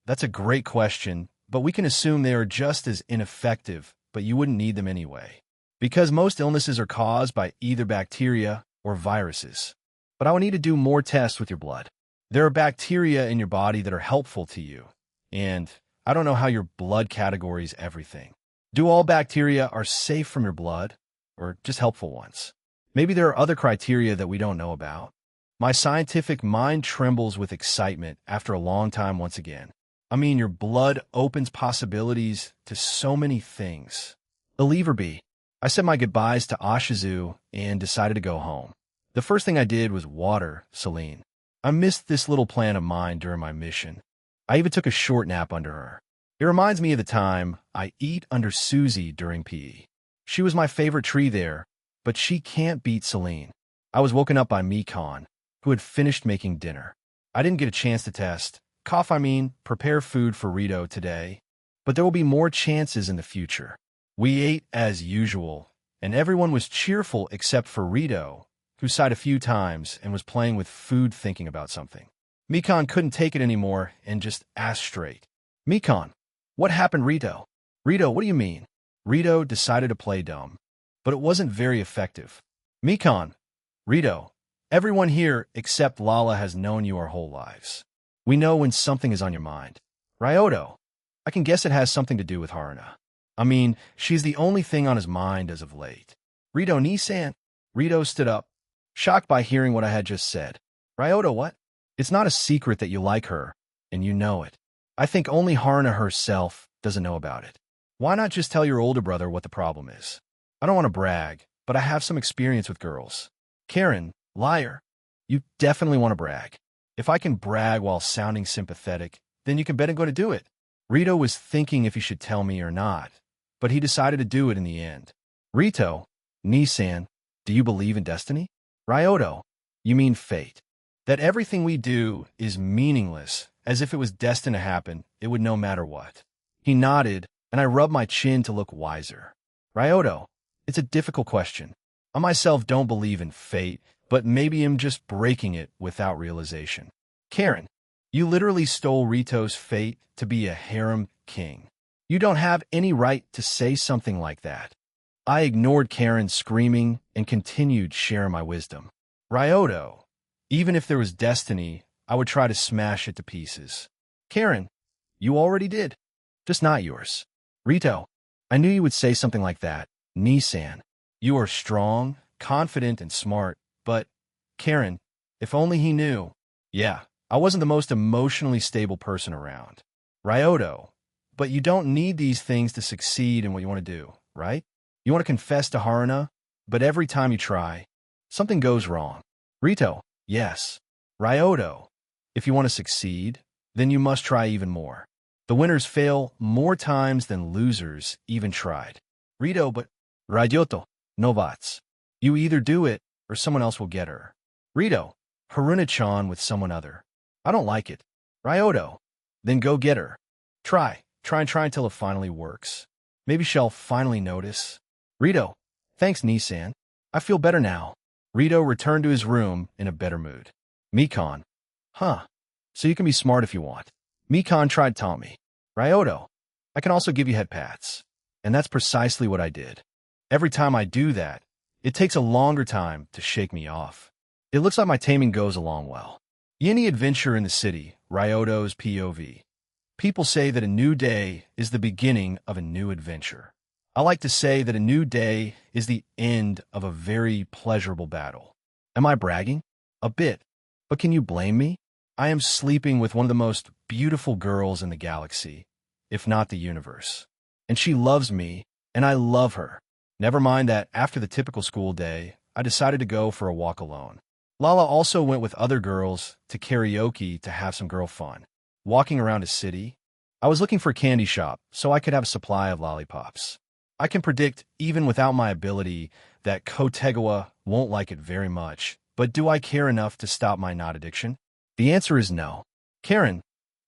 A: that's a great question, but we can assume they are just as ineffective, but you wouldn't need them anyway. Because most illnesses are caused by either bacteria or viruses. But I will need to do more tests with your blood. There are bacteria in your body that are helpful to you, and I don't know how your blood categories everything. Do all bacteria are safe from your blood, or just helpful ones? Maybe there are other criteria that we don't know about. My scientific mind trembles with excitement after a long time once again. I mean, your blood opens possibilities to so many things. Believe or be, I said my goodbyes to Ashizu and decided to go home. The first thing I did was water Celine. I missed this little plan of mine during my mission. I even took a short nap under her. It reminds me of the time I eat under Susie during PE. She was my favorite tree there, but she can't beat Celine. I was woken up by Mikon, who had finished making dinner. I didn't get a chance to test. Prepare food for Rito today. But there will be more chances in the future. We ate as usual, and everyone was cheerful except for Rito, who sighed a few times and was playing with food thinking about something. Mikon couldn't take it anymore and just asked straight. Mikon, what happened, Rito? Rito, what do you mean? Rito decided to play dumb, but it wasn't very effective. Mikon, Rito, everyone here except Lala has known you our whole lives. We know when something is on your mind. Ryoto, I can guess it has something to do with Haruna. I mean, she's the only thing on his mind as of late. Rito Nisan. Rito stood up, shocked by hearing what I had just said. Ryoto, what? It's not a secret that you like her, and you know it. I think only Haruna herself doesn't know about it. Why not just tell your older brother what the problem is? I don't want to brag, but I have some experience with girls. Karen, liar. You definitely want to brag. If I can brag while sounding sympathetic, then you can bet I'm going to do it. Rito was thinking if he should tell me or not, but he decided to do it in the end. Rito, Nisan, do you believe in destiny? Ryoto, you mean fate. That everything we do is meaningless, as if it was destined to happen, it would no matter what. He nodded, and I rubbed my chin to look wiser. Ryoto, it's a difficult question. I myself don't believe in fate, but maybe I'm just breaking it without realization. Karen, you literally stole Rito's fate to be a harem king. You don't have any right to say something like that. I ignored Karen screaming and continued sharing my wisdom. Ryoto, even if there was destiny, I would try to smash it to pieces. Karen, you already did. Just not yours. Rito, I knew you would say something like that. Nisan, you are strong, confident, and smart, but, Karen, if only he knew. Yeah, I wasn't the most emotionally stable person around. Ryoto, but you don't need these things to succeed in what you want to do, right? You want to confess to Haruna, but every time you try, something goes wrong. Rito, yes. Ryoto, if you want to succeed, then you must try even more. The winners fail more times than losers even tried. Rito, but Ryoto, no bots. You either do it or someone else will get her. Rito, Haruna-chan with someone other. I don't like it. Ryoto, then go get her. Try until it finally works. Maybe she'll finally notice. Rito, thanks, Nisan. I feel better now. Rito returned to his room in a better mood. Mikon, so you can be smart if you want. Mikon tried Tommy. Ryoto, I can also give you head pats. And that's precisely what I did. Every time I do that, it takes a longer time to shake me off. It looks like my taming goes along well. Any adventure in the city, Ryoto's POV. People say that a new day is the beginning of a new adventure. I like to say that a new day is the end of a very pleasurable battle. Am I bragging? A bit. But can you blame me? I am sleeping with one of the most beautiful girls in the galaxy, if not the universe. And she loves me, and I love her. Never mind that after the typical school day, I decided to go for a walk alone. Lala also went with other girls to karaoke to have some girl fun. Walking around a city, I was looking for a candy shop so I could have a supply of lollipops. I can predict, even without my ability, that Kotegawa won't like it very much, but do I care enough to stop my not addiction? The answer is no. Karen,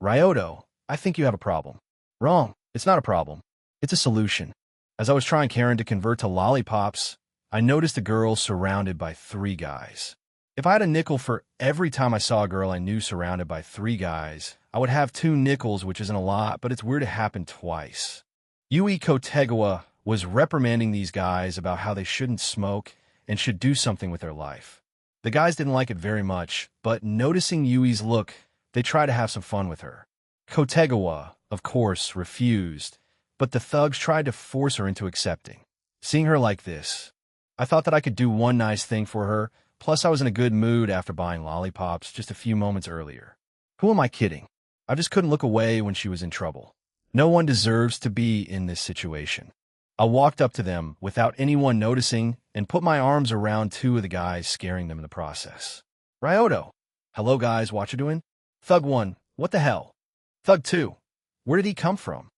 A: Ryoto, I think you have a problem. Wrong, it's not a problem. It's a solution. As I was trying Karen to convert to lollipops, I noticed a girl surrounded by 3 guys. If I had a nickel for every time I saw a girl I knew surrounded by 3 guys, I would have 2 nickels, which isn't a lot, but it's weird it happened twice. Yui Kotegawa was reprimanding these guys about how they shouldn't smoke and should do something with their life. The guys didn't like it very much, but noticing Yui's look, they tried to have some fun with her. Kotegawa, of course, refused, but the thugs tried to force her into accepting. Seeing her like this, I thought that I could do one nice thing for her, plus I was in a good mood after buying lollipops just a few moments earlier. Who am I kidding? I just couldn't look away when she was in trouble. No one deserves to be in this situation. I walked up to them without anyone noticing and put my arms around 2 of the guys, scaring them in the process. Ryoto, hello guys, what you doing? Thug 1, what the hell? Thug 2, where did he come from?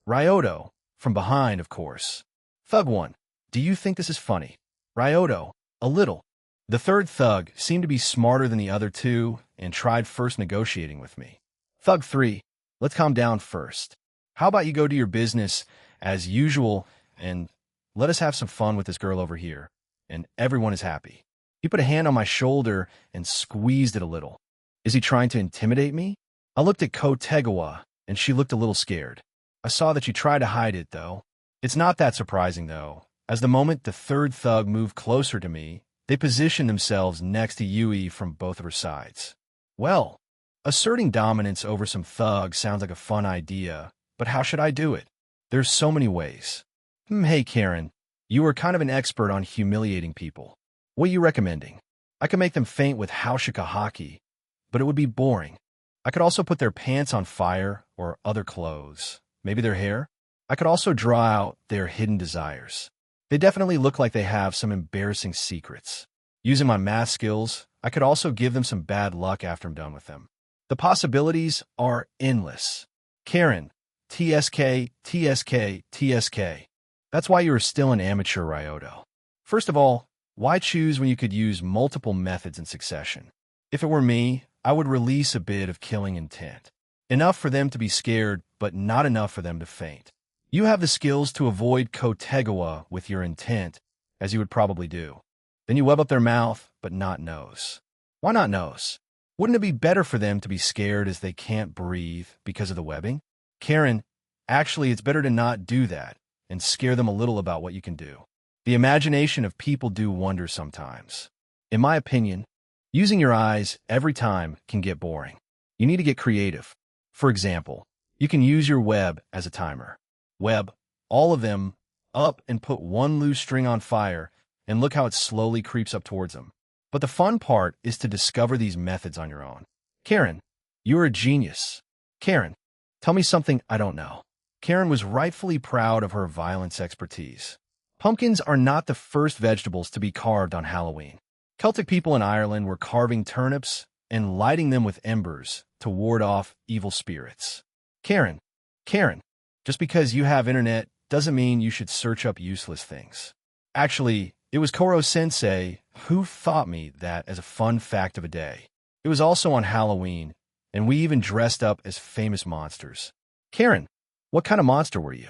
A: Ryoto, from behind, of course. Thug 1, do you think this is funny? Ryoto, a little. The third thug seemed to be smarter than the other 2 and tried first negotiating with me. Thug 3, let's calm down first. How about you go do your business as usual and let us have some fun with this girl over here, and everyone is happy. He put a hand on my shoulder and squeezed it a little. Is he trying to intimidate me? I looked at Kotegawa, and she looked a little scared. I saw that she tried to hide it, though. It's not that surprising, though, as the moment the third thug moved closer to me, they positioned themselves next to Yui from both of her sides. Well, asserting dominance over some thugs sounds like a fun idea, but how should I do it? There's so many ways. Hey Karen, you are kind of an expert on humiliating people. What are you recommending? I could make them faint with haushikahaki, but it would be boring. I could also put their pants on fire or other clothes. Maybe their hair? I could also draw out their hidden desires. They definitely look like they have some embarrassing secrets. Using my math skills, I could also give them some bad luck after I'm done with them. The possibilities are endless. Karen, TSK, TSK, TSK. That's why you are still an amateur, Ryoto. First of all, why choose when you could use multiple methods in succession? If it were me, I would release a bit of killing intent. Enough for them to be scared, but not enough for them to faint. You have the skills to avoid Kotegawa with your intent, as you would probably do. Then you web up their mouth, but not nose. Why not nose? Wouldn't it be better for them to be scared as they can't breathe because of the webbing? Karen, actually, it's better to not do that and scare them a little about what you can do. The imagination of people do wonders sometimes. In my opinion, using your eyes every time can get boring. You need to get creative. For example, you can use your web as a timer. Web all of them up and put one loose string on fire and look how it slowly creeps up towards them. But the fun part is to discover these methods on your own. Karen, you're a genius. Karen, tell me something I don't know. Karen was rightfully proud of her violence expertise. Pumpkins are not the first vegetables to be carved on Halloween. Celtic people in Ireland were carving turnips and lighting them with embers to ward off evil spirits. Karen, just because you have internet doesn't mean you should search up useless things. Actually, it was Koro-sensei who taught me that as a fun fact of a day. It was also on Halloween, and we even dressed up as famous monsters. Karen, what kind of monster were you?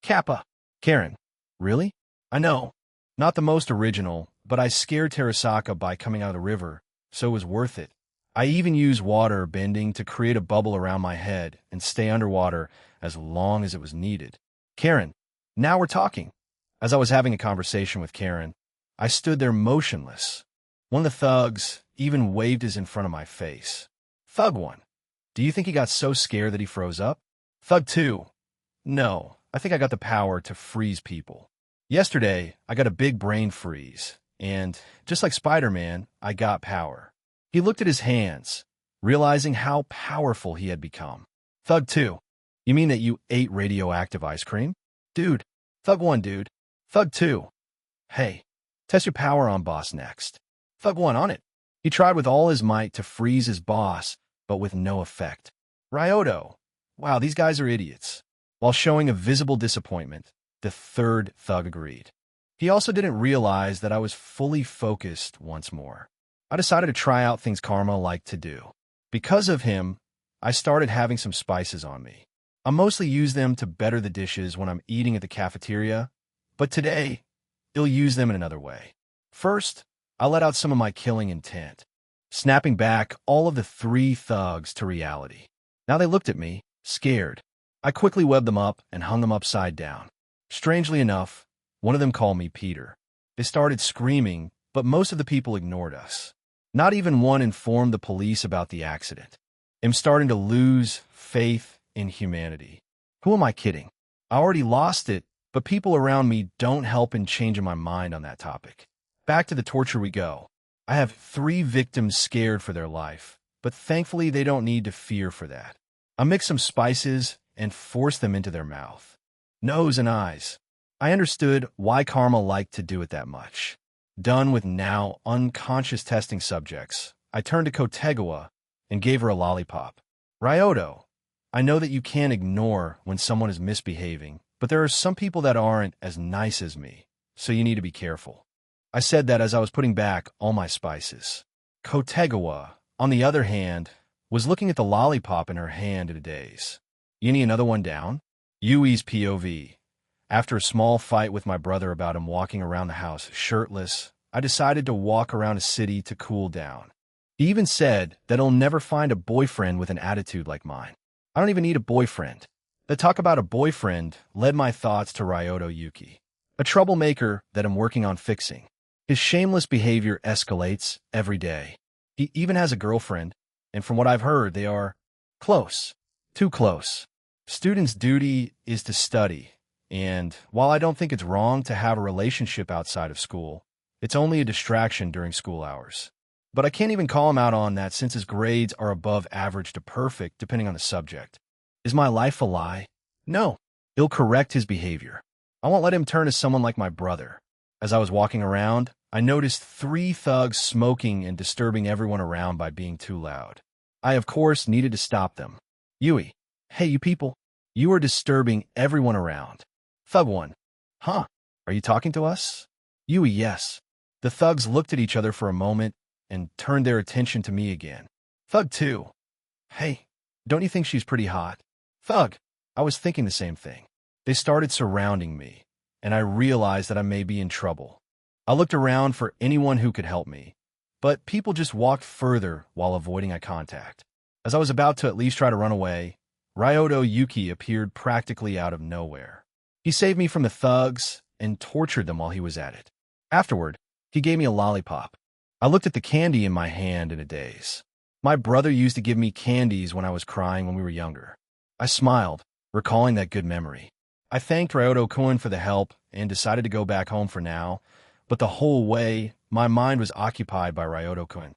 A: Kappa. Karen, really? I know. Not the most original, but I scared Terasaka by coming out of the river, so it was worth it. I even used water bending to create a bubble around my head and stay underwater as long as it was needed. Karen, now we're talking. As I was having a conversation with Karen, I stood there motionless. One of the thugs even waved his in front of my face. Thug 1. Do you think he got so scared that he froze up? Thug 2. No, I think I got the power to freeze people. Yesterday, I got a big brain freeze, and just like Spider-Man, I got power. He looked at his hands, realizing how powerful he had become. Thug 2. You mean that you ate radioactive ice cream? Dude. Thug 1, dude. Thug 2. Hey, test your power on boss next. Thug 1 on it. He tried with all his might to freeze his boss, but with no effect. Ryoto. Wow, these guys are idiots. While showing a visible disappointment, the third thug agreed. He also didn't realize that I was fully focused once more. I decided to try out things Karma liked to do. Because of him, I started having some spices on me. I mostly use them to better the dishes when I'm eating at the cafeteria, but today, I'll use them in another way. First, I let out some of my killing intent, snapping back all of the 3 thugs to reality. Now they looked at me, scared. I quickly webbed them up and hung them upside down. Strangely enough, one of them called me Peter. They started screaming, but most of the people ignored us. Not even one informed the police about the accident. I'm starting to lose faith in humanity. Who am I kidding? I already lost it, but people around me don't help in changing my mind on that topic. Back to the torture we go. I have 3 victims scared for their life, but thankfully they don't need to fear for that. I mix some spices and force them into their mouth, nose and eyes. I understood why Karma liked to do it that much. Done with now unconscious testing subjects, I turned to Kotegawa and gave her a lollipop. Ryoto, I know that you can't ignore when someone is misbehaving, but there are some people that aren't as nice as me, so you need to be careful. I said that as I was putting back all my spices. Kotegawa, on the other hand, was looking at the lollipop in her hand in a daze. You need another one down? Yui's POV. After a small fight with my brother about him walking around the house shirtless, I decided to walk around a city to cool down. He even said that he'll never find a boyfriend with an attitude like mine. I don't even need a boyfriend. The talk about a boyfriend led my thoughts to Ryoto Yuki, a troublemaker that I'm working on fixing. His shameless behavior escalates every day. He even has a girlfriend, and from what I've heard, they are close. Too close. Students' duty is to study, and while I don't think it's wrong to have a relationship outside of school, it's only a distraction during school hours. But I can't even call him out on that since his grades are above average to perfect depending on the subject. Is my life a lie? No. He'll correct his behavior. I won't let him turn to someone like my brother. As I was walking around, I noticed 3 thugs smoking and disturbing everyone around by being too loud. I, of course, needed to stop them. Yui, hey, you people. You are disturbing everyone around. Thug 1, huh? Are you talking to us? Yui, yes. The thugs looked at each other for a moment and turned their attention to me again. Thug 2, hey, don't you think she's pretty hot? Thug, I was thinking the same thing. They started surrounding me, and I realized that I may be in trouble. I looked around for anyone who could help me, but people just walked further while avoiding eye contact. As I was about to at least try to run away, Ryoto Yuki appeared practically out of nowhere. He saved me from the thugs and tortured them while he was at it. Afterward, he gave me a lollipop. I looked at the candy in my hand in a daze. My brother used to give me candies when I was crying when we were younger. I smiled, recalling that good memory. I thanked Ryoto-kun for the help and decided to go back home for now, but the whole way, my mind was occupied by Ryoto-kun.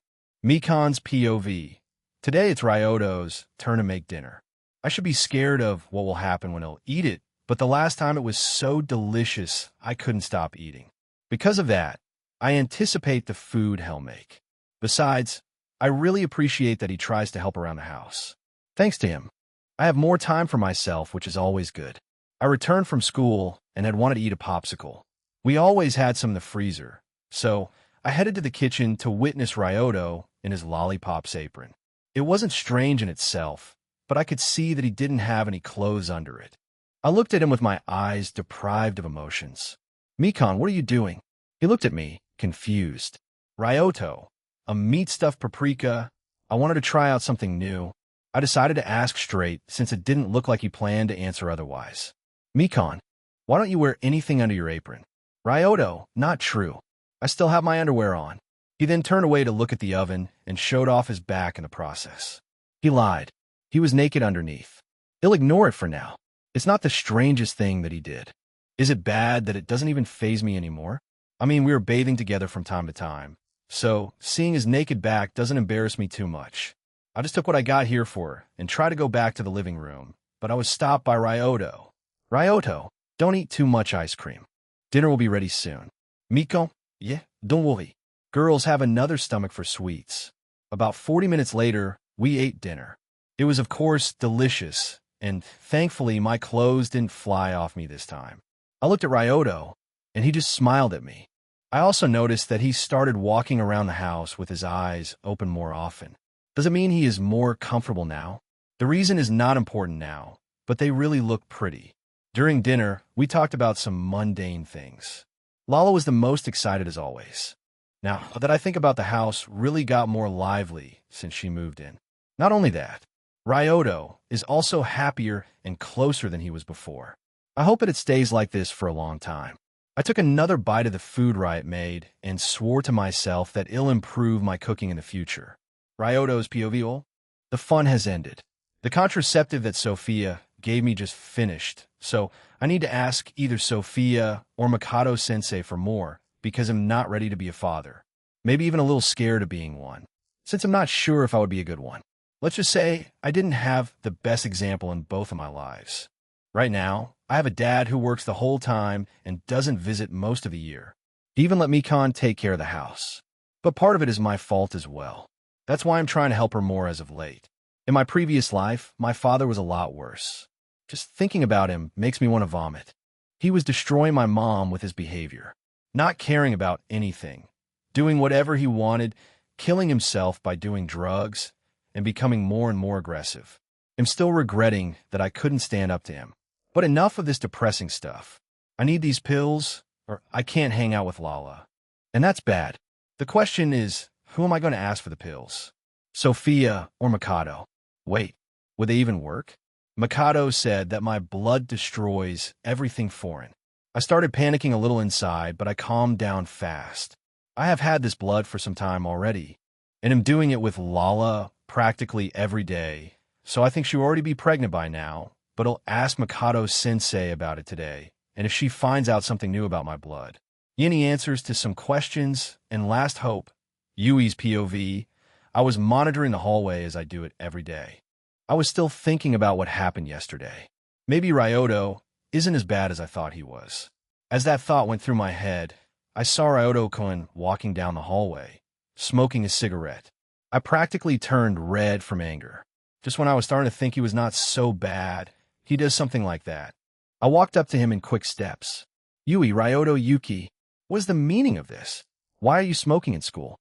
A: Mikan's POV. Today it's Ryoto's turn to make dinner. I should be scared of what will happen when he'll eat it, but the last time it was so delicious I couldn't stop eating. Because of that, I anticipate the food he'll make. Besides, I really appreciate that he tries to help around the house. Thanks to him, I have more time for myself, which is always good. I returned from school and had wanted to eat a popsicle. We always had some in the freezer, so I headed to the kitchen to witness Ryoto in his lollipop's apron. It wasn't strange in itself, but I could see that he didn't have any clothes under it. I looked at him with my eyes deprived of emotions. Mikan, what are you doing? He looked at me, confused. Ryoto, a meat-stuffed paprika. I wanted to try out something new. I decided to ask straight since it didn't look like he planned to answer otherwise. Mikan, why don't you wear anything under your apron? Ryoto, not true. I still have my underwear on. He then turned away to look at the oven and showed off his back in the process. He lied. He was naked underneath. He'll ignore it for now. It's not the strangest thing that he did. Is it bad that it doesn't even faze me anymore? I mean, we were bathing together from time to time, so seeing his naked back doesn't embarrass me too much. I just took what I got here for and tried to go back to the living room, but I was stopped by Ryoto. Ryoto, don't eat too much ice cream. Dinner will be ready soon. Miko? Yeah, don't worry. Girls have another stomach for sweets. About 40 minutes later, we ate dinner. It was, of course, delicious, and thankfully my clothes didn't fly off me this time. I looked at Ryoto, and he just smiled at me. I also noticed that he started walking around the house with his eyes open more often. Does it mean he is more comfortable now? The reason is not important now, but they really look pretty. During dinner, we talked about some mundane things. Lala was the most excited as always. Now that I think about the house really got more lively since she moved in. Not only that, Ryoto is also happier and closer than he was before. I hope that it stays like this for a long time. I took another bite of the food Riot made and swore to myself that it'll improve my cooking in the future. Ryoto's POV. The fun has ended. The contraceptive that Sophia gave me just finished, so I need to ask either Sophia or Mikado-sensei for more, because I'm not ready to be a father. Maybe even a little scared of being one, since I'm not sure if I would be a good one. Let's just say I didn't have the best example in both of my lives. Right now, I have a dad who works the whole time and doesn't visit most of the year. He even let Mikon take care of the house. But part of it is my fault as well. That's why I'm trying to help her more as of late. In my previous life, my father was a lot worse. Just thinking about him makes me want to vomit. He was destroying my mom with his behavior. Not caring about anything, doing whatever he wanted, killing himself by doing drugs, and becoming more and more aggressive. I'm still regretting that I couldn't stand up to him. But enough of this depressing stuff. I need these pills, or I can't hang out with Lala. And that's bad. The question is, who am I going to ask for the pills? Sophia or Mikado? Wait, would they even work? Mikado said that my blood destroys everything foreign. I started panicking a little inside, but I calmed down fast. I have had this blood for some time already, and am doing it with Lala practically every day, so I think she'll already be pregnant by now, but I'll ask Mikado-sensei about it today, and if she finds out something new about my blood. Any answers to some questions, and last hope, Yui's POV. I was monitoring the hallway as I do it every day. I was still thinking about what happened yesterday. Maybe Ryoto isn't as bad as I thought he was. As that thought went through my head, I saw Ryoto-kun walking down the hallway, smoking a cigarette. I practically turned red from anger. Just when I was starting to think he was not so bad, he does something like that. I walked up to him in quick steps. Yui, Ryoto Yuki, what is the meaning of this? Why are you smoking in school?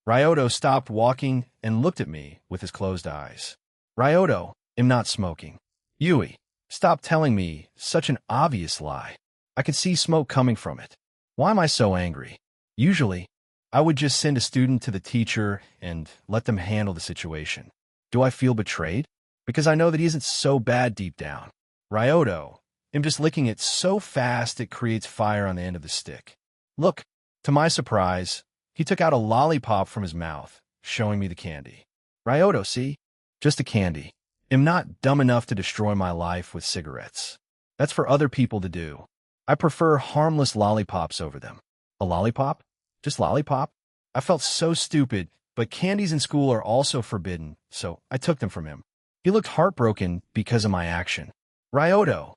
A: Ryoto stopped walking and looked at me with his closed eyes. Ryoto, I'm not smoking. Yui, stop telling me such an obvious lie. I could see smoke coming from it. Why am I so angry? Usually, I would just send a student to the teacher and let them handle the situation. Do I feel betrayed? Because I know that he isn't so bad deep down. Ryoto, I'm just licking it so fast it creates fire on the end of the stick. Look, to my surprise, he took out a lollipop from his mouth, showing me the candy. Ryoto, see? Just a candy. I'm not dumb enough to destroy my life with cigarettes. That's for other people to do. I prefer harmless lollipops over them. A lollipop? Just lollipop? I felt so stupid, but candies in school are also forbidden, so I took them from him. He looked heartbroken because of my action. Ryoto,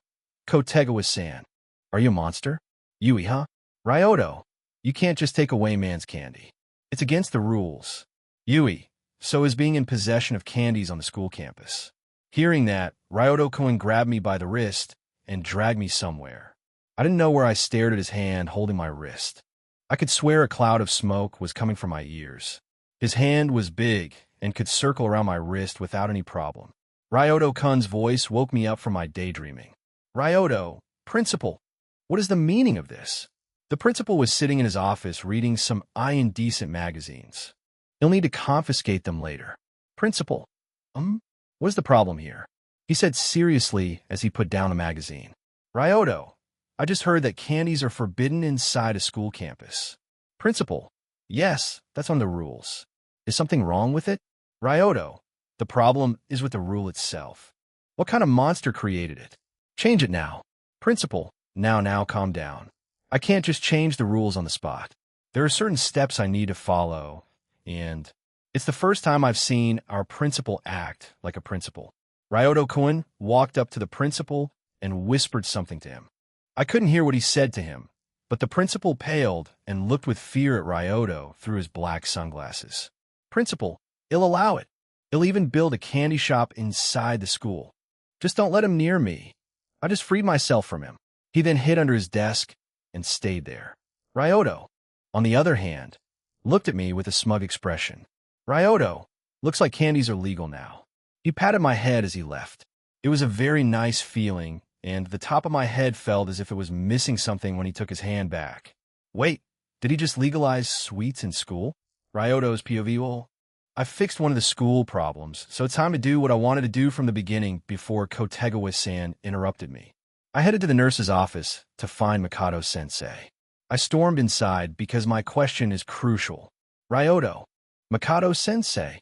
A: Kotegawa-san, are you a monster? Yui, huh? Ryoto, you can't just take away man's candy. It's against the rules. Yui, so is being in possession of candies on the school campus. Hearing that, Ryoto-kun grabbed me by the wrist and dragged me somewhere. I didn't know where. I stared at his hand holding my wrist. I could swear a cloud of smoke was coming from my ears. His hand was big and could circle around my wrist without any problem. Ryoto-kun's voice woke me up from my daydreaming. Ryoto, principal, what is the meaning of this? The principal was sitting in his office reading some indecent magazines. He'll need to confiscate them later. Principal, what is the problem here? He said seriously as he put down a magazine. Ryoto, I just heard that candies are forbidden inside a school campus. Principal: Yes, that's on the rules. Is something wrong with it? Ryoto: The problem is with the rule itself. What kind of monster created it? Change it now. Principal: Now, calm down. I can't just change the rules on the spot. There are certain steps I need to follow, and it's the first time I've seen our principal act like a principal. Ryoto-kun walked up to the principal and whispered something to him. I couldn't hear what he said to him, but the principal paled and looked with fear at Ryoto through his black sunglasses. Principal: He'll allow it. He'll even build a candy shop inside the school. Just don't let him near me. I just freed myself from him. He then hid under his desk and stayed there. Ryoto, on the other hand, looked at me with a smug expression. Ryoto: Looks like candies are legal now. He patted my head as he left. It was a very nice feeling, and the top of my head felt as if it was missing something when he took his hand back. Wait, did he just legalize sweets in school? Ryoto's POV: Well, I fixed one of the school problems, so it's time to do what I wanted to do from the beginning before Kotegawa-san interrupted me. I headed to the nurse's office to find Mikado-sensei. I stormed inside because my question is crucial. Ryoto: Mikado-sensei,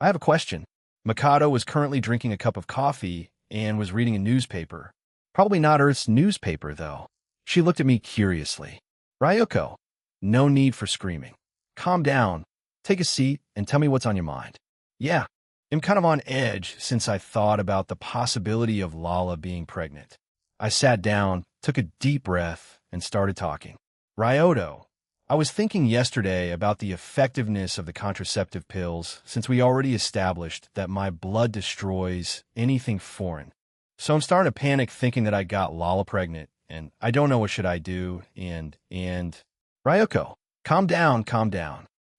A: I have a question. Mikado was currently drinking a cup of coffee and was reading a newspaper. Probably not Earth's newspaper, though. She looked at me curiously. Ryoko: No need for screaming. Calm down. Take a seat and tell me what's on your mind. Yeah, I'm kind of on edge since I thought about the possibility of Lala being pregnant. I sat down, took a deep breath, and started talking. Ryoto: I was thinking yesterday about the effectiveness of the contraceptive pills since we already established that my blood destroys anything foreign. So I'm starting to panic thinking that I got Lala pregnant, and I don't know what should I do, and... Ryoko: Calm down.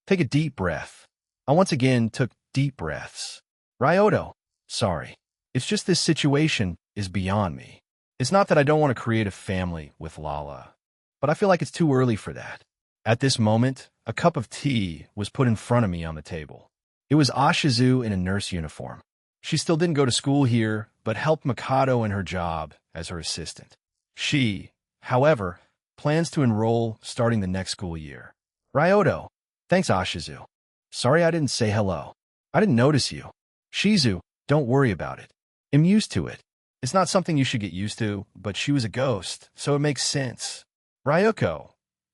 A: Take a deep breath. I once again took deep breaths. Ryoto: Sorry. It's just this situation is beyond me. It's not that I don't want to create a family with Lala, but I feel like it's too early for that. At this moment, a cup of tea was put in front of me on the table. It was Ashizu in a nurse uniform. She still didn't go to school here, but helped Mikado in her job as her assistant. She, however, plans to enroll starting the next school year. Ryoto: Thanks, Ashizu. Sorry I didn't say hello. I didn't notice you. Shizu: Don't worry about it. I'm used to it. It's not something you should get used to, but she was a ghost, so it makes sense. Ryoko: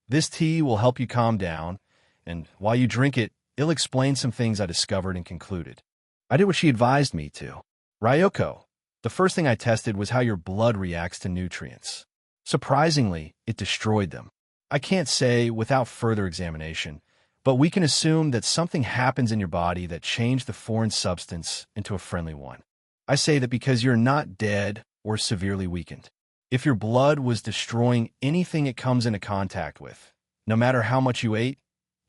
A: This tea will help you calm down, and while you drink it, it'll explain some things I discovered and concluded. I did what she advised me to. Ryoko: The first thing I tested was how your blood reacts to nutrients. Surprisingly, it destroyed them. I can't say without further examination, but we can assume that something happens in your body that changed the foreign substance into a friendly one. I say that because you're not dead or severely weakened. If your blood was destroying anything it comes into contact with, no matter how much you ate,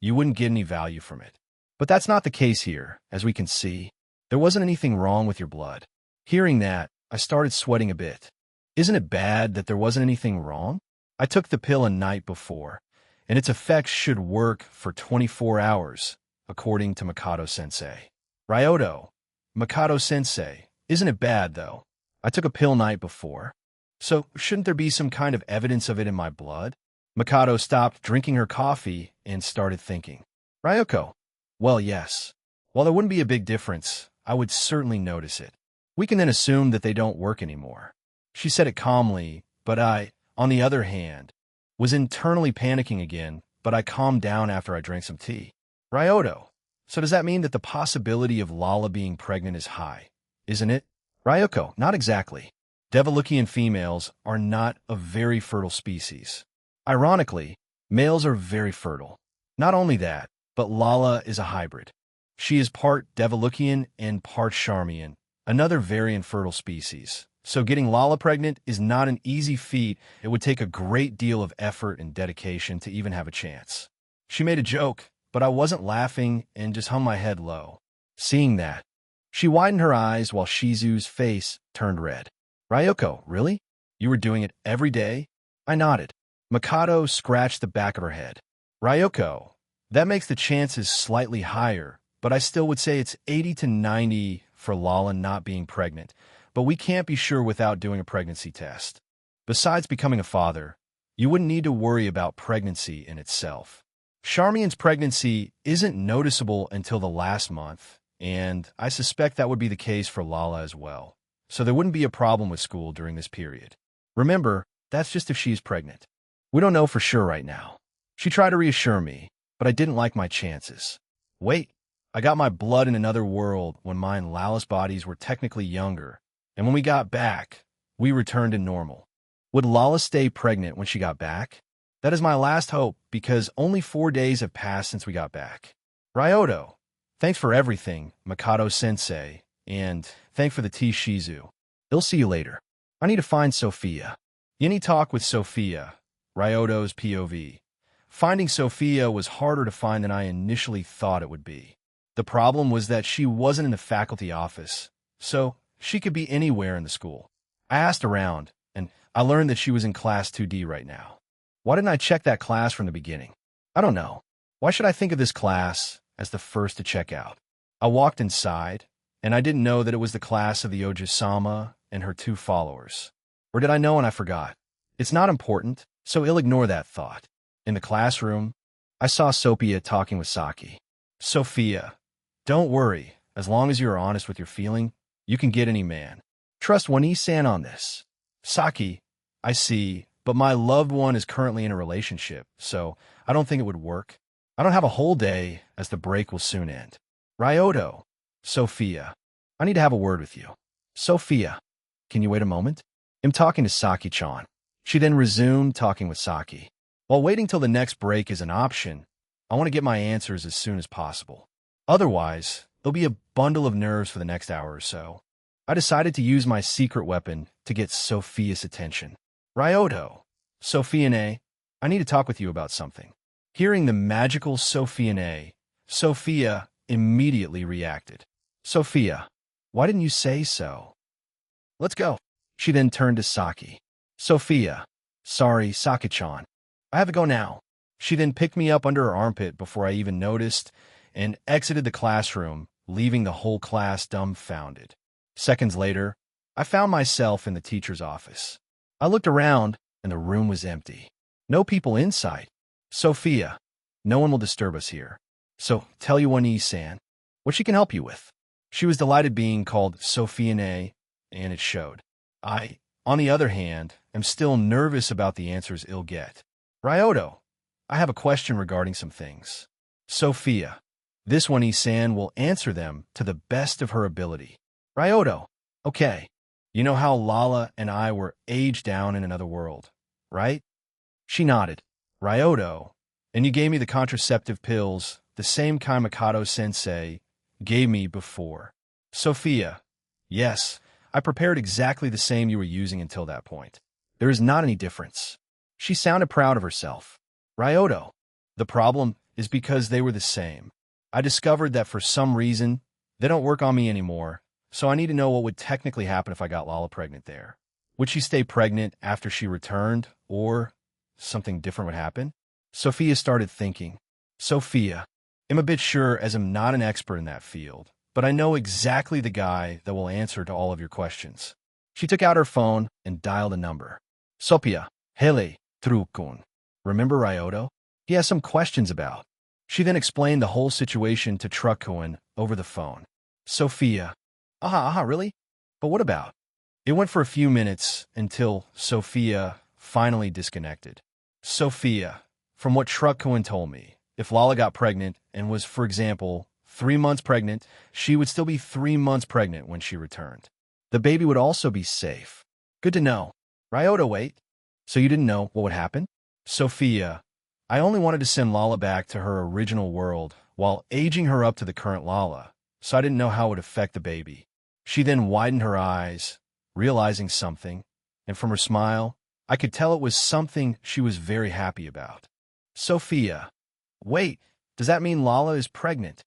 A: you wouldn't get any value from it. But that's not the case here, as we can see. There wasn't anything wrong with your blood. Hearing that, I started sweating a bit. Isn't it bad that there wasn't anything wrong? I took the pill a night before, and its effects should work for 24 hours, according to Mikado-sensei. Ryoto: Mikado-sensei, isn't it bad, though? I took a pill night before. So shouldn't there be some kind of evidence of it in my blood? Mikado stopped drinking her coffee and started thinking. Ryoko: Well, yes. While there wouldn't be a big difference, I would certainly notice it. We can then assume that they don't work anymore. She said it calmly, but I, on the other hand, was internally panicking again, but I calmed down after I drank some tea. Ryoto: So does that mean that the possibility of Lala being pregnant is high, isn't it? Ryoko: Not exactly. Devolukian females are not a very fertile species. Ironically, males are very fertile. Not only that, but Lala is a hybrid. She is part Devolukian and part Charmian, another very infertile species. So getting Lala pregnant is not an easy feat. It would take a great deal of effort and dedication to even have a chance. She made a joke, but I wasn't laughing and just hung my head low. Seeing that, she widened her eyes while Shizu's face turned red. Ryoko: Really? You were doing it every day? I nodded. Mikado scratched the back of her head. Ryoko: That makes the chances slightly higher, but I still would say it's 80 to 90 for Lala not being pregnant, but we can't be sure without doing a pregnancy test. Besides becoming a father, you wouldn't need to worry about pregnancy in itself. Charmian's pregnancy isn't noticeable until the last month, and I suspect that would be the case for Lala as well. So there wouldn't be a problem with school during this period. Remember, that's just if she's pregnant. We don't know for sure right now. She tried to reassure me, but I didn't like my chances. Wait, I got my blood in another world when mine and Lala's bodies were technically younger, and when we got back, we returned to normal. Would Lala stay pregnant when she got back? That is my last hope, because only 4 days have passed since we got back. Ryoto, thanks for everything, Mikado-sensei, and thanks for the tea, Shizu. I'll see you later. I need to find Sophia. Any talk with Sophia, Ryoto's POV. Finding Sophia was harder to find than I initially thought it would be. The problem was that she wasn't in the faculty office, so she could be anywhere in the school. I asked around, and I learned that she was in Class 2D right now. Why didn't I check that class from the beginning? I don't know. Why should I think of this class as the first to check out? I walked inside, and I didn't know that it was the class of the Oji-sama and her 2 followers. Or did I know and I forgot? It's not important, so I'll ignore that thought. In the classroom, I saw Sophia talking with Saki. Sophia, don't worry. As long as you are honest with your feeling, you can get any man. Trust Wani-san on this. Saki, I see, but my loved one is currently in a relationship, so I don't think it would work. I don't have a whole day, as the break will soon end. Ryoto, Sophia, I need to have a word with you. Sophia, can you wait a moment? I'm talking to Saki-chan. She then resumed talking with Saki. While waiting till the next break is an option, I want to get my answers as soon as possible. Otherwise, there'll be a bundle of nerves for the next hour or so. I decided to use my secret weapon to get Sophia's attention. Ryoto, Sophia-ne, I need to talk with you about something. Hearing the magical Sophia-ne, Sophia immediately reacted. Sophia, why didn't you say so? Let's go. She then turned to Saki. Sophia, sorry, Saki-chan. I have to go now. She then picked me up under her armpit before I even noticed and exited the classroom, leaving the whole class dumbfounded. Seconds later, I found myself in the teacher's office. I looked around, and the room was empty. No people in sight. Sophia, no one will disturb us here. So tell Yuani-san what she can help you with. She was delighted being called Sophia-ne, and it showed. I, on the other hand, am still nervous about the answers I'll get. Ryoto, I have a question regarding some things. Sophia, this Yuani-san will answer them to the best of her ability. Ryoto, okay. You know how Lala and I were aged down in another world, right? She nodded. Ryoto, and you gave me the contraceptive pills, the same kind Mikado-sensei gave me before. Sophia, yes, I prepared exactly the same you were using until that point. There is not any difference. She sounded proud of herself. Ryoto, the problem is because they were the same. I discovered that for some reason, they don't work on me anymore, so I need to know what would technically happen if I got Lala pregnant there. Would she stay pregnant after she returned, or something different would happen? Sophia started thinking. Sophia, I'm a bit sure as I'm not an expert in that field, but I know exactly the guy that will answer to all of your questions. She took out her phone and dialed a number. Sophia, hele, Trukun. Remember Ryoto? He has some questions about. She then explained the whole situation to Trukun over the phone. Sophia, really? But what about? It went for a few minutes until Sophia finally disconnected. Sophia, from what Trukun told me, if Lala got pregnant and was, for example, 3 months pregnant, she would still be 3 months pregnant when she returned. The baby would also be safe. Good to know. Ryoto, wait. So you didn't know what would happen? Sophia, I only wanted to send Lala back to her original world while aging her up to the current Lala, so I didn't know how it would affect the baby. She then widened her eyes, realizing something, and from her smile, I could tell it was something she was very happy about. Sophia, wait, does that mean Lala is pregnant?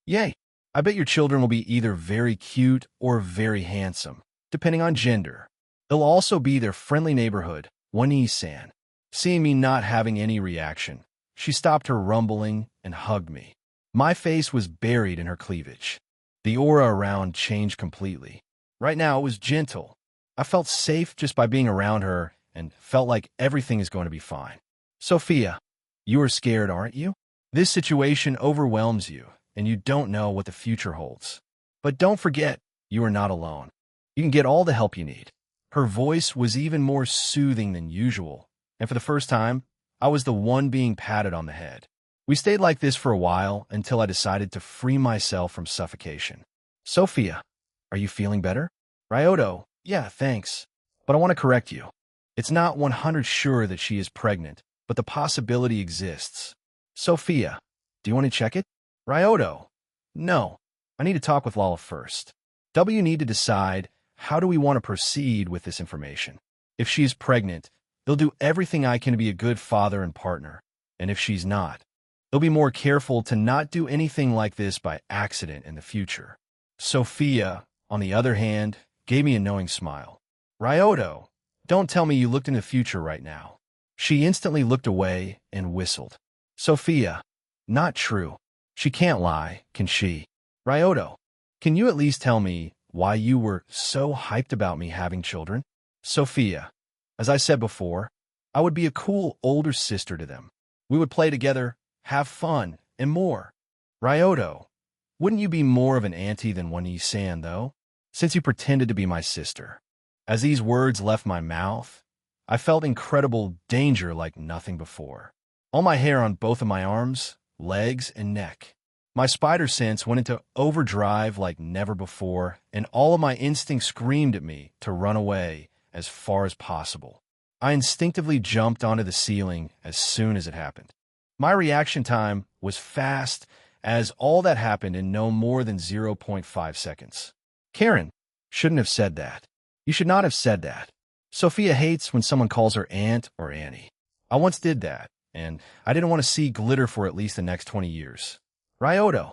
A: Yay, I bet your children will be either very cute or very handsome, depending on gender. It'll also be their friendly neighborhood, Wani-san. Seeing me not having any reaction, she stopped her rumbling and hugged me. My face was buried in her cleavage. The aura around changed completely. Right now it was gentle. I felt safe just by being around her and felt like everything is going to be fine. Sophia, you are scared, aren't you? This situation overwhelms you, and you don't know what the future holds. But don't forget, you are not alone. You can get all the help you need. Her voice was even more soothing than usual, and for the first time, I was the one being patted on the head. We stayed like this for a while until I decided to free myself from suffocation. Sophia, are you feeling better? Ryoto, yeah, thanks. But I want to correct you. It's not 100% sure that she is pregnant, but the possibility exists. Sophia, do you want to check it? Ryoto, no. I need to talk with Lala first. W need to decide how do we want to proceed with this information. If she is pregnant, they'll do everything I can to be a good father and partner. And if she's not, they'll be more careful to not do anything like this by accident in the future. Sophia, on the other hand, gave me a knowing smile. Ryoto, don't tell me you looked in the future right now. She instantly looked away and whistled. Sophia, not true. She can't lie, can she? Ryoto, can you at least tell me why you were so hyped about me having children? Sophia, as I said before, I would be a cool older sister to them. We would play together, have fun, and more. Ryoto, wouldn't you be more of an auntie than One-san, though? Since you pretended to be my sister. As these words left my mouth, I felt incredible danger like nothing before. All my hair on both of my arms, legs, and neck. My spider sense went into overdrive like never before, and all of my instincts screamed at me to run away as far as possible. I instinctively jumped onto the ceiling as soon as it happened. My reaction time was fast, as all that happened in no more than 0.5 seconds. Karen, shouldn't have said that. You should not have said that. Sophia hates when someone calls her aunt or auntie. I once did that, and I didn't want to see glitter for at least the next 20 years. Ryoto,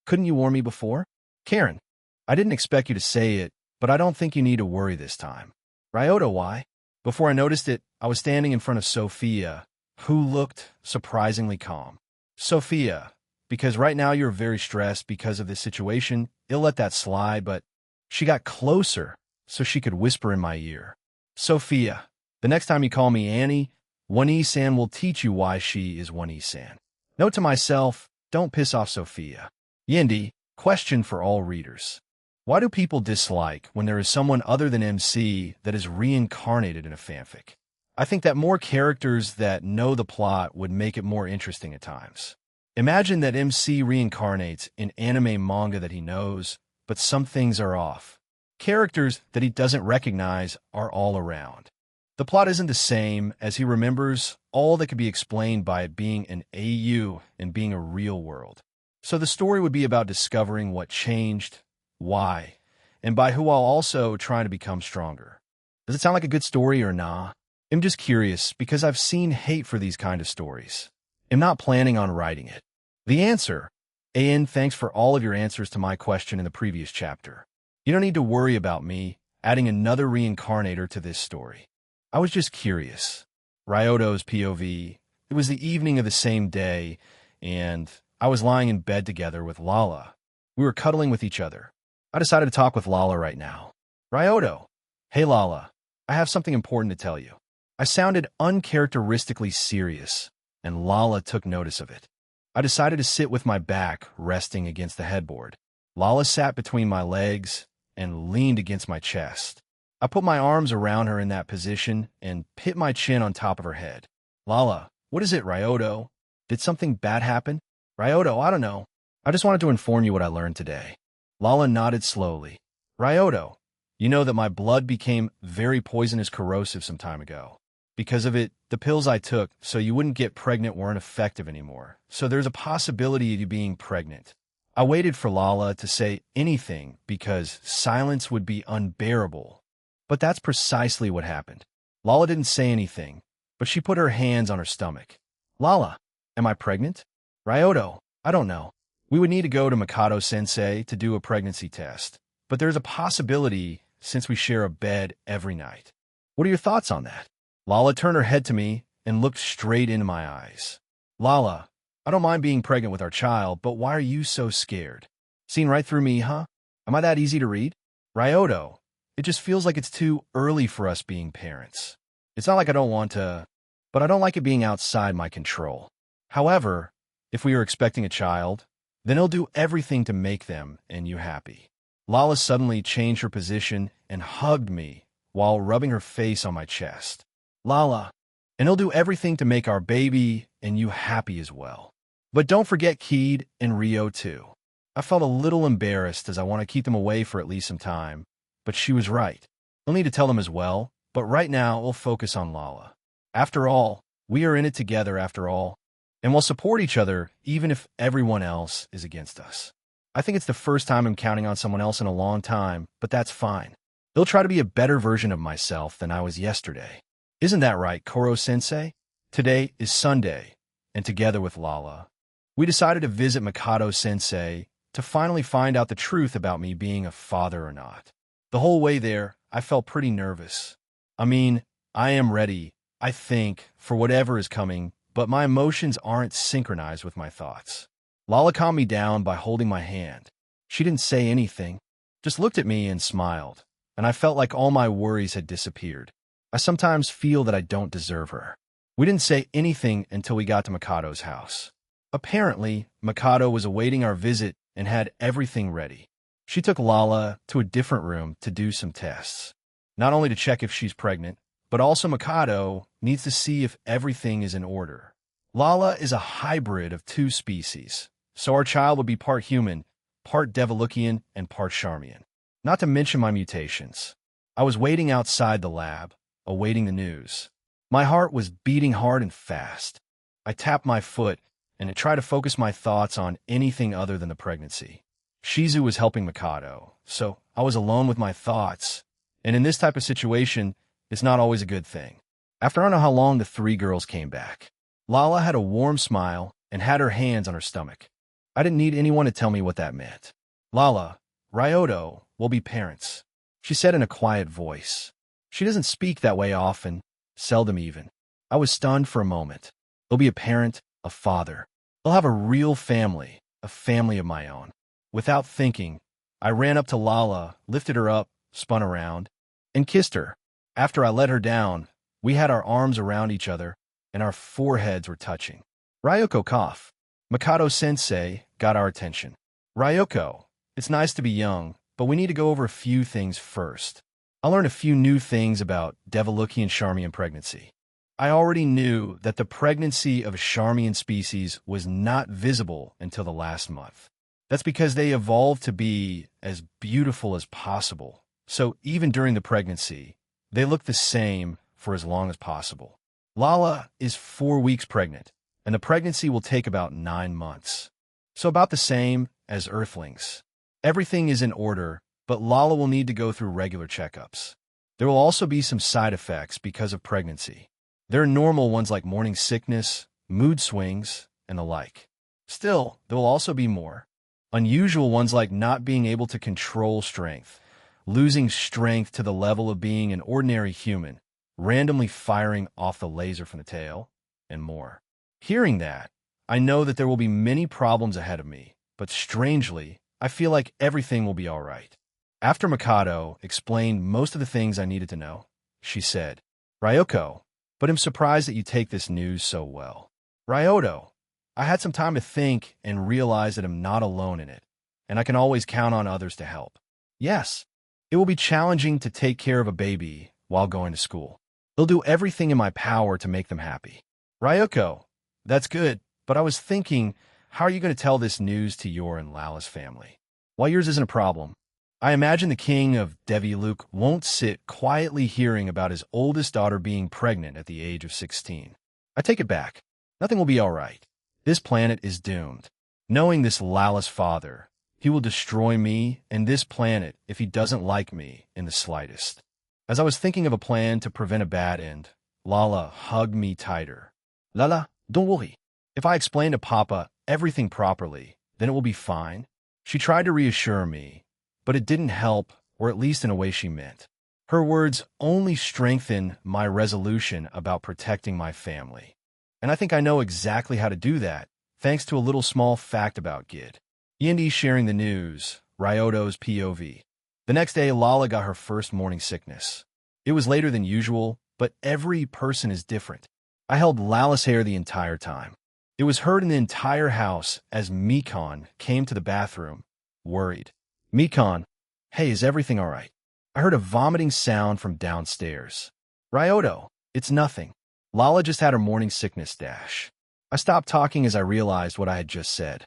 A: couldn't you warn me before? Karen, I didn't expect you to say it, but I don't think you need to worry this time. Ryoto, why? Before I noticed it, I was standing in front of Sophia, who looked surprisingly calm. Sophia, because right now you're very stressed because of this situation, you'll let that slide, but she got closer so she could whisper in my ear. Sophia, the next time you call me Annie, One-san will teach you why she is One-san. Note to myself, don't piss off Sophia. Yendi, question for all readers. Why do people dislike when there is someone other than MC that is reincarnated in a fanfic? I think that more characters that know the plot would make it more interesting at times. Imagine that MC reincarnates in anime manga that he knows, but some things are off. Characters that he doesn't recognize are all around. The plot isn't the same, as he remembers all that could be explained by it being an AU and being a real world. So the story would be about discovering what changed, why, and by who, while also trying to become stronger. Does it sound like a good story or nah? I'm just curious because I've seen hate for these kind of stories. I'm not planning on writing it. The answer. AN, thanks for all of your answers to my question in the previous chapter. You don't need to worry about me adding another reincarnator to this story. I was just curious. Ryoto's POV. It was the evening of the same day, and I was lying in bed together with Lala. We were cuddling with each other. I decided to talk with Lala right now. Ryoto. Hey Lala, I have something important to tell you. I sounded uncharacteristically serious, and Lala took notice of it. I decided to sit with my back resting against the headboard. Lala sat between my legs and leaned against my chest. I put my arms around her in that position and put my chin on top of her head. Lala, what is it, Ryoto? Did something bad happen? Ryoto, I don't know. I just wanted to inform you what I learned today. Lala nodded slowly. Ryoto, you know that my blood became very poisonous corrosive some time ago. Because of it, the pills I took so you wouldn't get pregnant weren't effective anymore. So there's a possibility of you being pregnant. I waited for Lala to say anything because silence would be unbearable. But that's precisely what happened. Lala didn't say anything, but she put her hands on her stomach. Lala, am I pregnant? Ryoto, I don't know. We would need to go to Mikado-sensei to do a pregnancy test. But there's a possibility since we share a bed every night. What are your thoughts on that? Lala turned her head to me and looked straight into my eyes. Lala, I don't mind being pregnant with our child, but why are you so scared? Seen right through me, huh? Am I that easy to read? Ryoto, it just feels like it's too early for us being parents. It's not like I don't want to, but I don't like it being outside my control. However, if we are expecting a child, then he'll do everything to make them and you happy. Lala suddenly changed her position and hugged me while rubbing her face on my chest. Lala, and he'll do everything to make our baby and you happy as well. But don't forget Keed and Rio too. I felt a little embarrassed as I want to keep them away for at least some time, but she was right. We'll need to tell them as well, but right now we'll focus on Lala. After all, we are in it together after all, and we'll support each other even if everyone else is against us. I think it's the first time I'm counting on someone else in a long time, but that's fine. They'll try to be a better version of myself than I was yesterday. Isn't that right, Koro-sensei? Today is Sunday, and together with Lala, we decided to visit Mikado-sensei to finally find out the truth about me being a father or not. The whole way there, I felt pretty nervous. I mean, I am ready, I think, for whatever is coming, but my emotions aren't synchronized with my thoughts. Lala calmed me down by holding my hand. She didn't say anything, just looked at me and smiled, and I felt like all my worries had disappeared. I sometimes feel that I don't deserve her. We didn't say anything until we got to Mikado's house. Apparently, Mikado was awaiting our visit and had everything ready. She took Lala to a different room to do some tests, not only to check if she's pregnant, but also Mikado needs to see if everything is in order. Lala is a hybrid of two species, so our child would be part human, part Devolucian, and part Charmian. Not to mention my mutations. I was waiting outside the lab, awaiting the news. My heart was beating hard and fast. I tapped my foot and tried to focus my thoughts on anything other than the pregnancy. Shizu was helping Mikado, so I was alone with my thoughts, and in this type of situation, it's not always a good thing. After I don't know how long, the three girls came back. Lala had a warm smile and had her hands on her stomach. I didn't need anyone to tell me what that meant. Lala, Ryoto will be parents, she said in a quiet voice. She doesn't speak that way often, seldom even. I was stunned for a moment. They'll be a parent, a father. They'll have a real family, a family of my own. Without thinking, I ran up to Lala, lifted her up, spun around, and kissed her. After I let her down, we had our arms around each other, and our foreheads were touching. Ryoko coughed. Mikado-sensei got our attention. Ryoko, it's nice to be young, but we need to go over a few things first. I learned a few new things about Devolucian Charmian pregnancy. I already knew that the pregnancy of a Charmian species was not visible until the last month. That's because they evolved to be as beautiful as possible. So even during the pregnancy, they look the same for as long as possible. Lala is 4 weeks pregnant, and the pregnancy will take about 9 months. So about the same as Earthlings. Everything is in order, but Lala will need to go through regular checkups. There will also be some side effects because of pregnancy. There are normal ones like morning sickness, mood swings, and the like. Still, there will also be more. Unusual ones like not being able to control strength, losing strength to the level of being an ordinary human, randomly firing off the laser from the tail, and more. Hearing that, I know that there will be many problems ahead of me, but strangely, I feel like everything will be all right. After Mikado explained most of the things I needed to know, she said, Ryoko, but I'm surprised that you take this news so well. Ryoto, I had some time to think and realize that I'm not alone in it, and I can always count on others to help. Yes, it will be challenging to take care of a baby while going to school. I'll do everything in my power to make them happy. Ryoko, that's good, but I was thinking, how are you going to tell this news to your and Lala's family? While yours isn't a problem, I imagine the king of Deviluke won't sit quietly hearing about his oldest daughter being pregnant at the age of 16. I take it back. Nothing will be all right. This planet is doomed. Knowing this Lala's father, he will destroy me and this planet if he doesn't like me in the slightest. As I was thinking of a plan to prevent a bad end, Lala hugged me tighter. Lala, don't worry. If I explain to Papa everything properly, then it will be fine. She tried to reassure me, but it didn't help, or at least in a way she meant. Her words only strengthened my resolution about protecting my family. And I think I know exactly how to do that, thanks to a little small fact about Gid. Yendi sharing the news, Ryoto's POV. The next day, Lala got her first morning sickness. It was later than usual, but every person is different. I held Lala's hair the entire time. It was heard in the entire house as Mikon came to the bathroom, worried. Mikon, hey, is everything all right? I heard a vomiting sound from downstairs. Ryoto, it's nothing. Lala just had her morning sickness dash. I stopped talking as I realized what I had just said.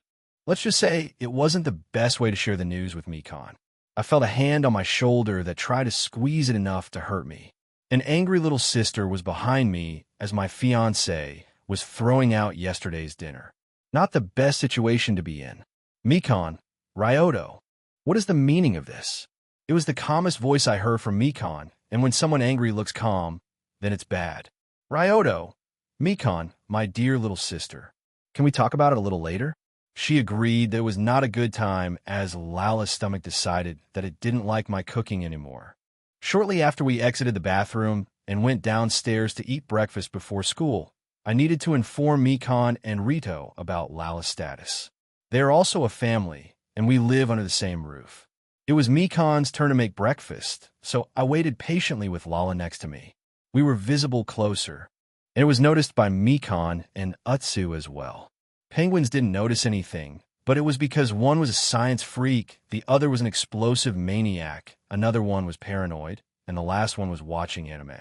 A: Let's just say it wasn't the best way to share the news with Mikon. I felt a hand on my shoulder that tried to squeeze it enough to hurt me. An angry little sister was behind me as my fiancé was throwing out yesterday's dinner. Not the best situation to be in. Mikon, Ryoto, what is the meaning of this? It was the calmest voice I heard from Mikon, and when someone angry looks calm, then it's bad. Ryoto, Mikon, my dear little sister, can we talk about it a little later? She agreed that it was not a good time as Lala's stomach decided that it didn't like my cooking anymore. Shortly after we exited the bathroom and went downstairs to eat breakfast before school, I needed to inform Mikon and Rito about Lala's status. They are also a family, and we live under the same roof. It was Mikon's turn to make breakfast, so I waited patiently with Lala next to me. We were visible closer, and it was noticed by Mikon and Utsu as well. Penguins didn't notice anything, but it was because one was a science freak, the other was an explosive maniac, another one was paranoid, and the last one was watching anime.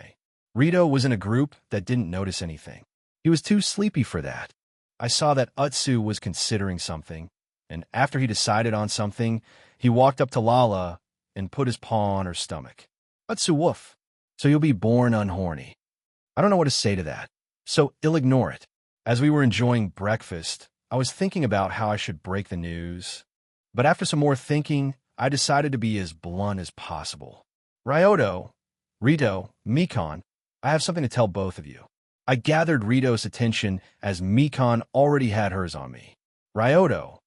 A: Rito was in a group that didn't notice anything. He was too sleepy for that. I saw that Utsu was considering something, and after he decided on something, he walked up to Lala and put his paw on her stomach. Utsu, woof. So you'll be born unhorny. I don't know what to say to that, so I'll ignore it. As we were enjoying breakfast, I was thinking about how I should break the news. But after some more thinking, I decided to be as blunt as possible. Ryoto, Rito, Mikon, I have something to tell both of you. I gathered Rito's attention as Mikon already had hers on me. Ryoto,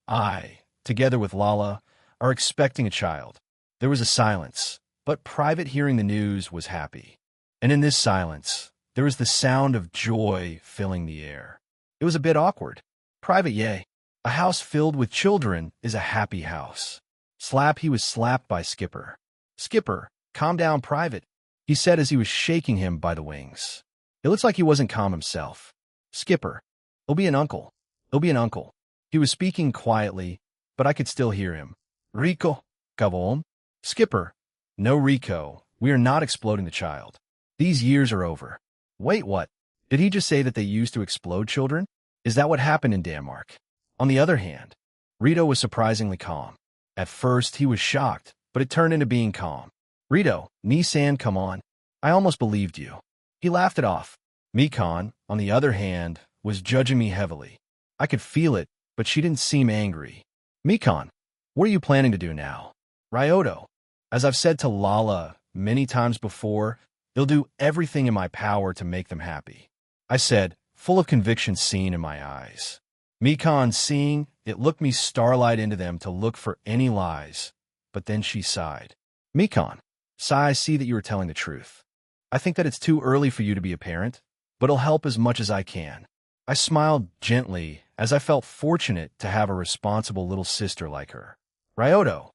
A: I, together with Lala, are expecting a child. There was a silence, but Private hearing the news was happy. And in this silence, there was the sound of joy filling the air. It was a bit awkward. Private, yay. A house filled with children is a happy house. Slap, he was slapped by Skipper. Skipper, calm down, Private, he said as he was shaking him by the wings. It looks like he wasn't calm himself. Skipper, it'll be an uncle. It'll be an uncle. He was speaking quietly, but I could still hear him. Rico, Gavon. Skipper, no Rico, we are not exploding the child. These years are over. Wait, what? Did he just say that they used to explode children? Is that what happened in Denmark? On the other hand, Rito was surprisingly calm. At first, he was shocked, but it turned into being calm. Rito, Nissan, come on. I almost believed you. He laughed it off. Mikon, on the other hand, was judging me heavily. I could feel it, but she didn't seem angry. Mikon, what are you planning to do now? Ryoto, as I've said to Lala many times before, I'll do everything in my power to make them happy. I said, full of conviction seen in my eyes. Mikon, seeing it, looked me starlight into them to look for any lies, but then she sighed. Mikon, sigh, I see that you are telling the truth. I think that it's too early for you to be a parent, but I'll help as much as I can. I smiled gently as I felt fortunate to have a responsible little sister like her. Ryoto,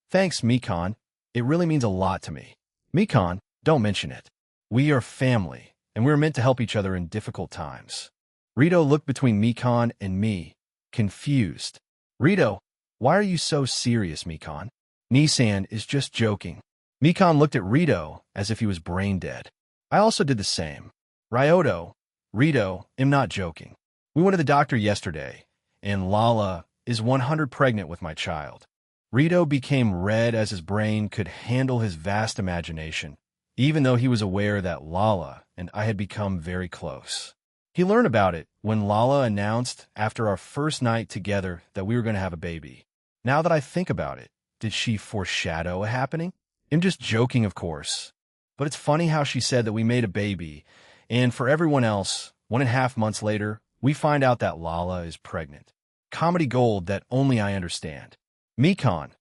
A: thanks, Mikon. It really means a lot to me. Mikon, don't mention it. We are family, and we're meant to help each other in difficult times. Rito looked between Mikon and me, confused. Rito, why are you so serious, Mikon? Nissan is just joking. Mikon looked at Rito as if he was brain dead. I also did the same. Ryoto, Rito, I'm not joking. We went to the doctor yesterday, and Lala is 100% pregnant with my child. Rito became red as his brain could handle his vast imagination, even though he was aware that Lala and I had become very close. He learned about it when Lala announced after our first night together that we were going to have a baby. Now that I think about it, did she foreshadow a happening? I'm just joking, of course. But it's funny how she said that we made a baby, and for everyone else, 1.5 months later, we find out that Lala is pregnant. Comedy gold that only I understand. Mikon,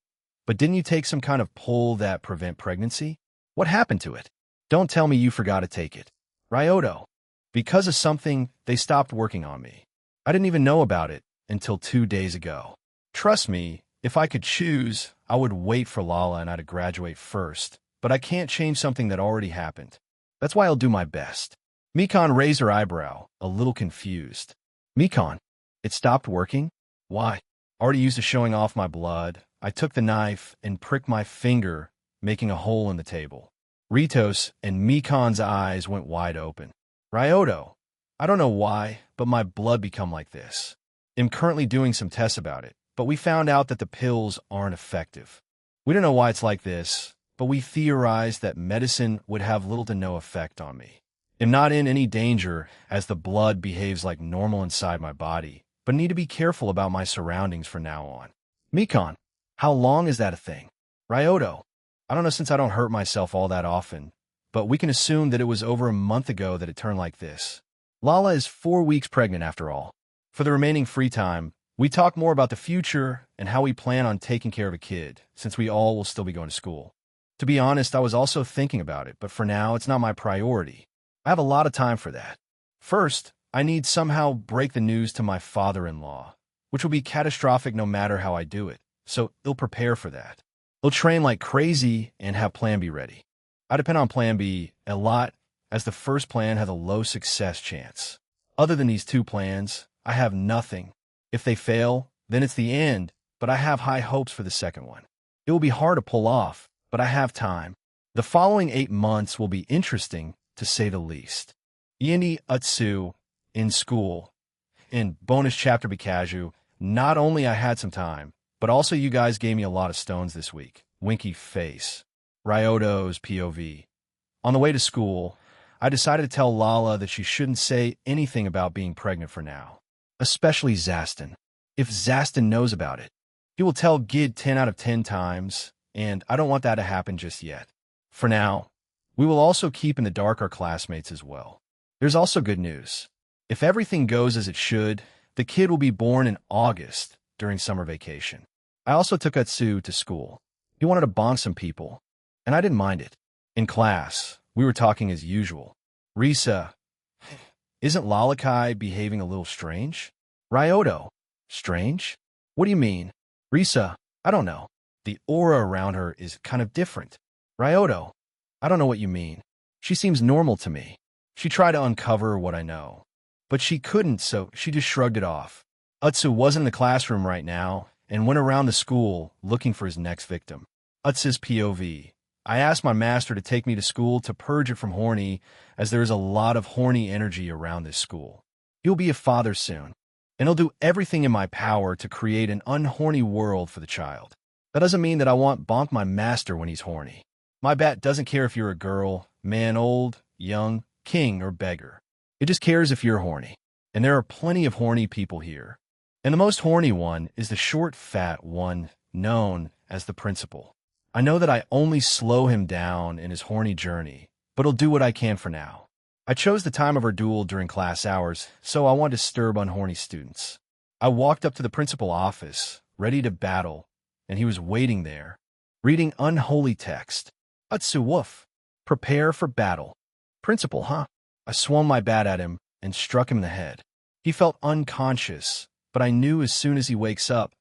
A: but didn't you take some kind of pill that prevent pregnancy? What happened to it? Don't tell me you forgot to take it. Ryoto, because of something, they stopped working on me. I didn't even know about it until 2 days ago. Trust me, if I could choose, I would wait for Lala and I to graduate first, but I can't change something that already happened. That's why I'll do my best. Mikon raised her eyebrow, a little confused. Mikon, it stopped working? Why? Already used to showing off my blood. I took the knife and pricked my finger, making a hole in the table. Ritos and Mikon's eyes went wide open. Ryoto, I don't know why, but my blood become like this. I'm currently doing some tests about it, but we found out that the pills aren't effective. We don't know why it's like this, but we theorized that medicine would have little to no effect on me. I'm not in any danger as the blood behaves like normal inside my body, but need to be careful about my surroundings from now on. Mikon, how long is that a thing? Ryoto, I don't know since I don't hurt myself all that often, but we can assume that it was over a month ago that it turned like this. Lala is 4 weeks pregnant after all. For the remaining free time, we talk more about the future and how we plan on taking care of a kid, since we all will still be going to school. To be honest, I was also thinking about it, but for now, it's not my priority. I have a lot of time for that. First, I need somehow break the news to my father-in-law, which will be catastrophic no matter how I do it, so he'll prepare for that. He'll train like crazy and have Plan B ready. I depend on Plan B a lot, as the first plan has a low success chance. Other than these two plans, I have nothing. If they fail, then it's the end, but I have high hopes for the second one. It will be hard to pull off, but I have time. The following 8 months will be interesting, to say the least. Yindi Utsu, in school. In bonus chapter Bikaju, not only I had some time, but also you guys gave me a lot of stones this week. Winky face. Ryoto's POV. On the way to school, I decided to tell Lala that she shouldn't say anything about being pregnant for now. Especially Zaston. If Zaston knows about it, he will tell Gid 10 out of 10 times, and I don't want that to happen just yet. For now, we will also keep in the dark our classmates as well. There's also good news. If everything goes as it should, the kid will be born in August during summer vacation. I also took Utsu to school. He wanted to bonk some people, and I didn't mind it. In class, we were talking as usual. Risa, isn't Lalakai behaving a little strange? Ryoto, strange? What do you mean? Risa, I don't know. The aura around her is kind of different. Ryoto, I don't know what you mean. She seems normal to me. She tried to uncover what I know, but she couldn't, so she just shrugged it off. Utsu wasn't in the classroom right now and went around the school looking for his next victim. Utsu's POV. I asked my master to take me to school to purge it from horny, as there is a lot of horny energy around this school. He'll be a father soon, and he'll do everything in my power to create an unhorny world for the child. That doesn't mean that I want bonk my master when he's horny. My bat doesn't care if you're a girl, man, old, young, king, or beggar. It just cares if you're horny. And there are plenty of horny people here. And the most horny one is the short, fat one, known as the principal. I know that I only slow him down in his horny journey, but he'll do what I can for now. I chose the time of our duel during class hours, so I want to disturb unhorny students. I walked up to the principal office, ready to battle, and he was waiting there, reading unholy text. Utsu woof. Prepare for battle. Principal, huh? I swung my bat at him and struck him in the head. He felt unconscious, but I knew as soon as he wakes up,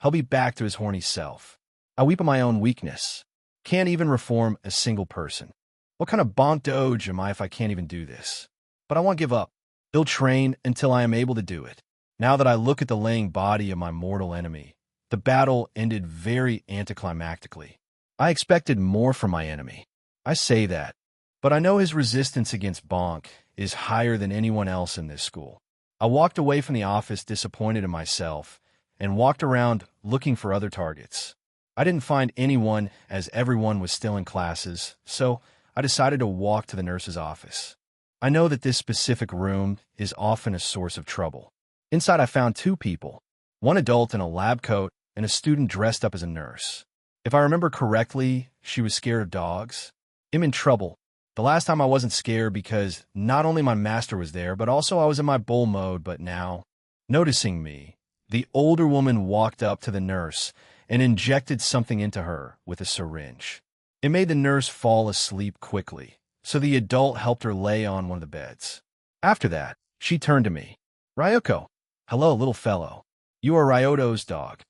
A: he'll be back to his horny self. I weep at my own weakness. Can't even reform a single person. What kind of bonk doge am I if I can't even do this? But I won't give up. He'll train until I am able to do it. Now that I look at the laying body of my mortal enemy, the battle ended very anticlimactically. I expected more from my enemy. I say that, but I know his resistance against bonk is higher than anyone else in this school. I walked away from the office disappointed in myself and walked around looking for other targets. I didn't find anyone as everyone was still in classes, so I decided to walk to the nurse's office. I know that this specific room is often a source of trouble. Inside I found 2 people, one adult in a lab coat and a student dressed up as a nurse. If I remember correctly, she was scared of dogs. I'm in trouble. The last time I wasn't scared because not only my master was there, but also I was in my bull mode, but now, noticing me, the older woman walked up to the nurse and injected something into her with a syringe. It made the nurse fall asleep quickly, so the adult helped her lay on one of the beds. After that, she turned to me. Ryoko, hello, little fellow. You are Ryoto's dog,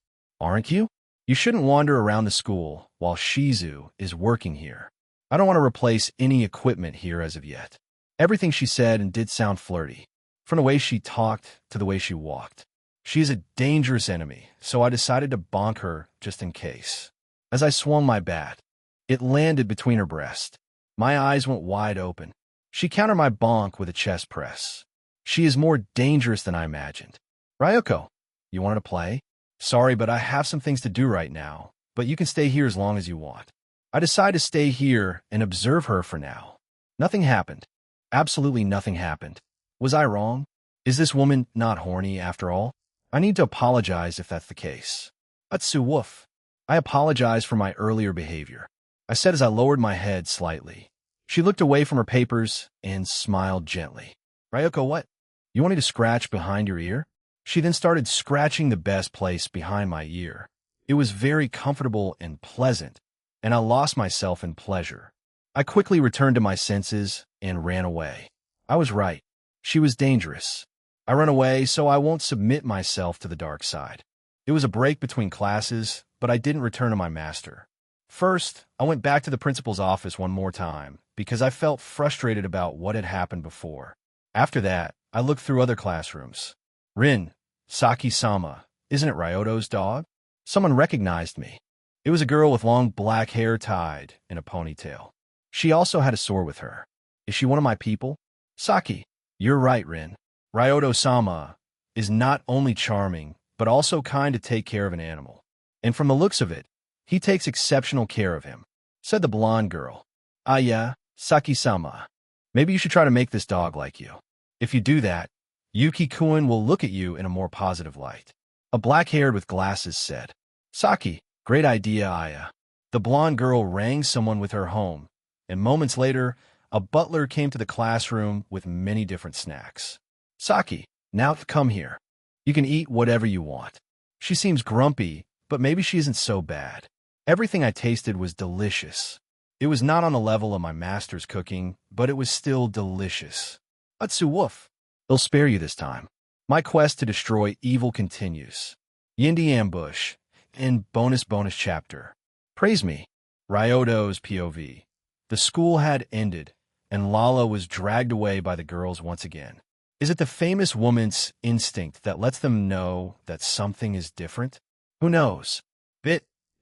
A: aren't you? You shouldn't wander around the school while Shizu is working here. I don't want to replace any equipment here as of yet. Everything she said and did sound flirty, from the way she talked to the way she walked. She is a dangerous enemy, so I decided to bonk her just in case. As I swung my bat, it landed between her breasts. My eyes went wide open. She countered my bonk with a chest press. She is more dangerous than I imagined. Ryoko, you wanted to play? Sorry, but I have some things to do right now, but you can stay here as long as you want. I decided to stay here and observe her for now. Nothing happened. Absolutely nothing happened. Was I wrong? Is this woman not horny after all? I need to apologize if that's the case. Atsu woof. I apologize for my earlier behavior, I said as I lowered my head slightly. She looked away from her papers and smiled gently. Ryoko, what? You want me to scratch behind your ear? She then started scratching the best place behind my ear. It was very comfortable and pleasant, and I lost myself in pleasure. I quickly returned to my senses and ran away. I was right. She was dangerous. I ran away so I won't submit myself to the dark side. It was a break between classes, but I didn't return to my master. First, I went back to the principal's office one more time because I felt frustrated about what had happened before. After that, I looked through other classrooms. Rin, Saki-sama, isn't it Ryoto's dog? Someone recognized me. It was a girl with long black hair tied in a ponytail. She also had a sword with her. Is she one of my people? Saki, you're right, Rin. Ryoto-sama is not only charming, but also kind to take care of an animal. And from the looks of it, he takes exceptional care of him, said the blonde girl. Ah yeah, Saki-sama. Maybe you should try to make this dog like you. If you do that, Yuki-kun will look at you in a more positive light. A black-haired with glasses said. Saki, great idea, Aya. The blonde girl rang someone with her home, and moments later, a butler came to the classroom with many different snacks. Saki, now come here. You can eat whatever you want. She seems grumpy, but maybe she isn't so bad. Everything I tasted was delicious. It was not on the level of my master's cooking, but it was still delicious. Atsu woof. They'll spare you this time. My quest to destroy evil continues. Yindi ambush. And bonus chapter. Praise me. Ryoto's POV. The school had ended, and Lala was dragged away by the girls once again. Is it the famous woman's instinct that lets them know that something is different? Who knows?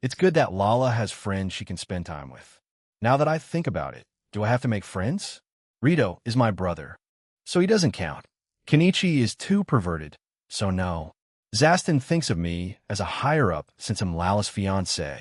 A: It's good that Lala has friends she can spend time with. Now that I think about it, do I have to make friends? Rito is my brother, so he doesn't count. Kenichi is too perverted, so no. Zaston thinks of me as a higher-up since I'm Lala's fiancé.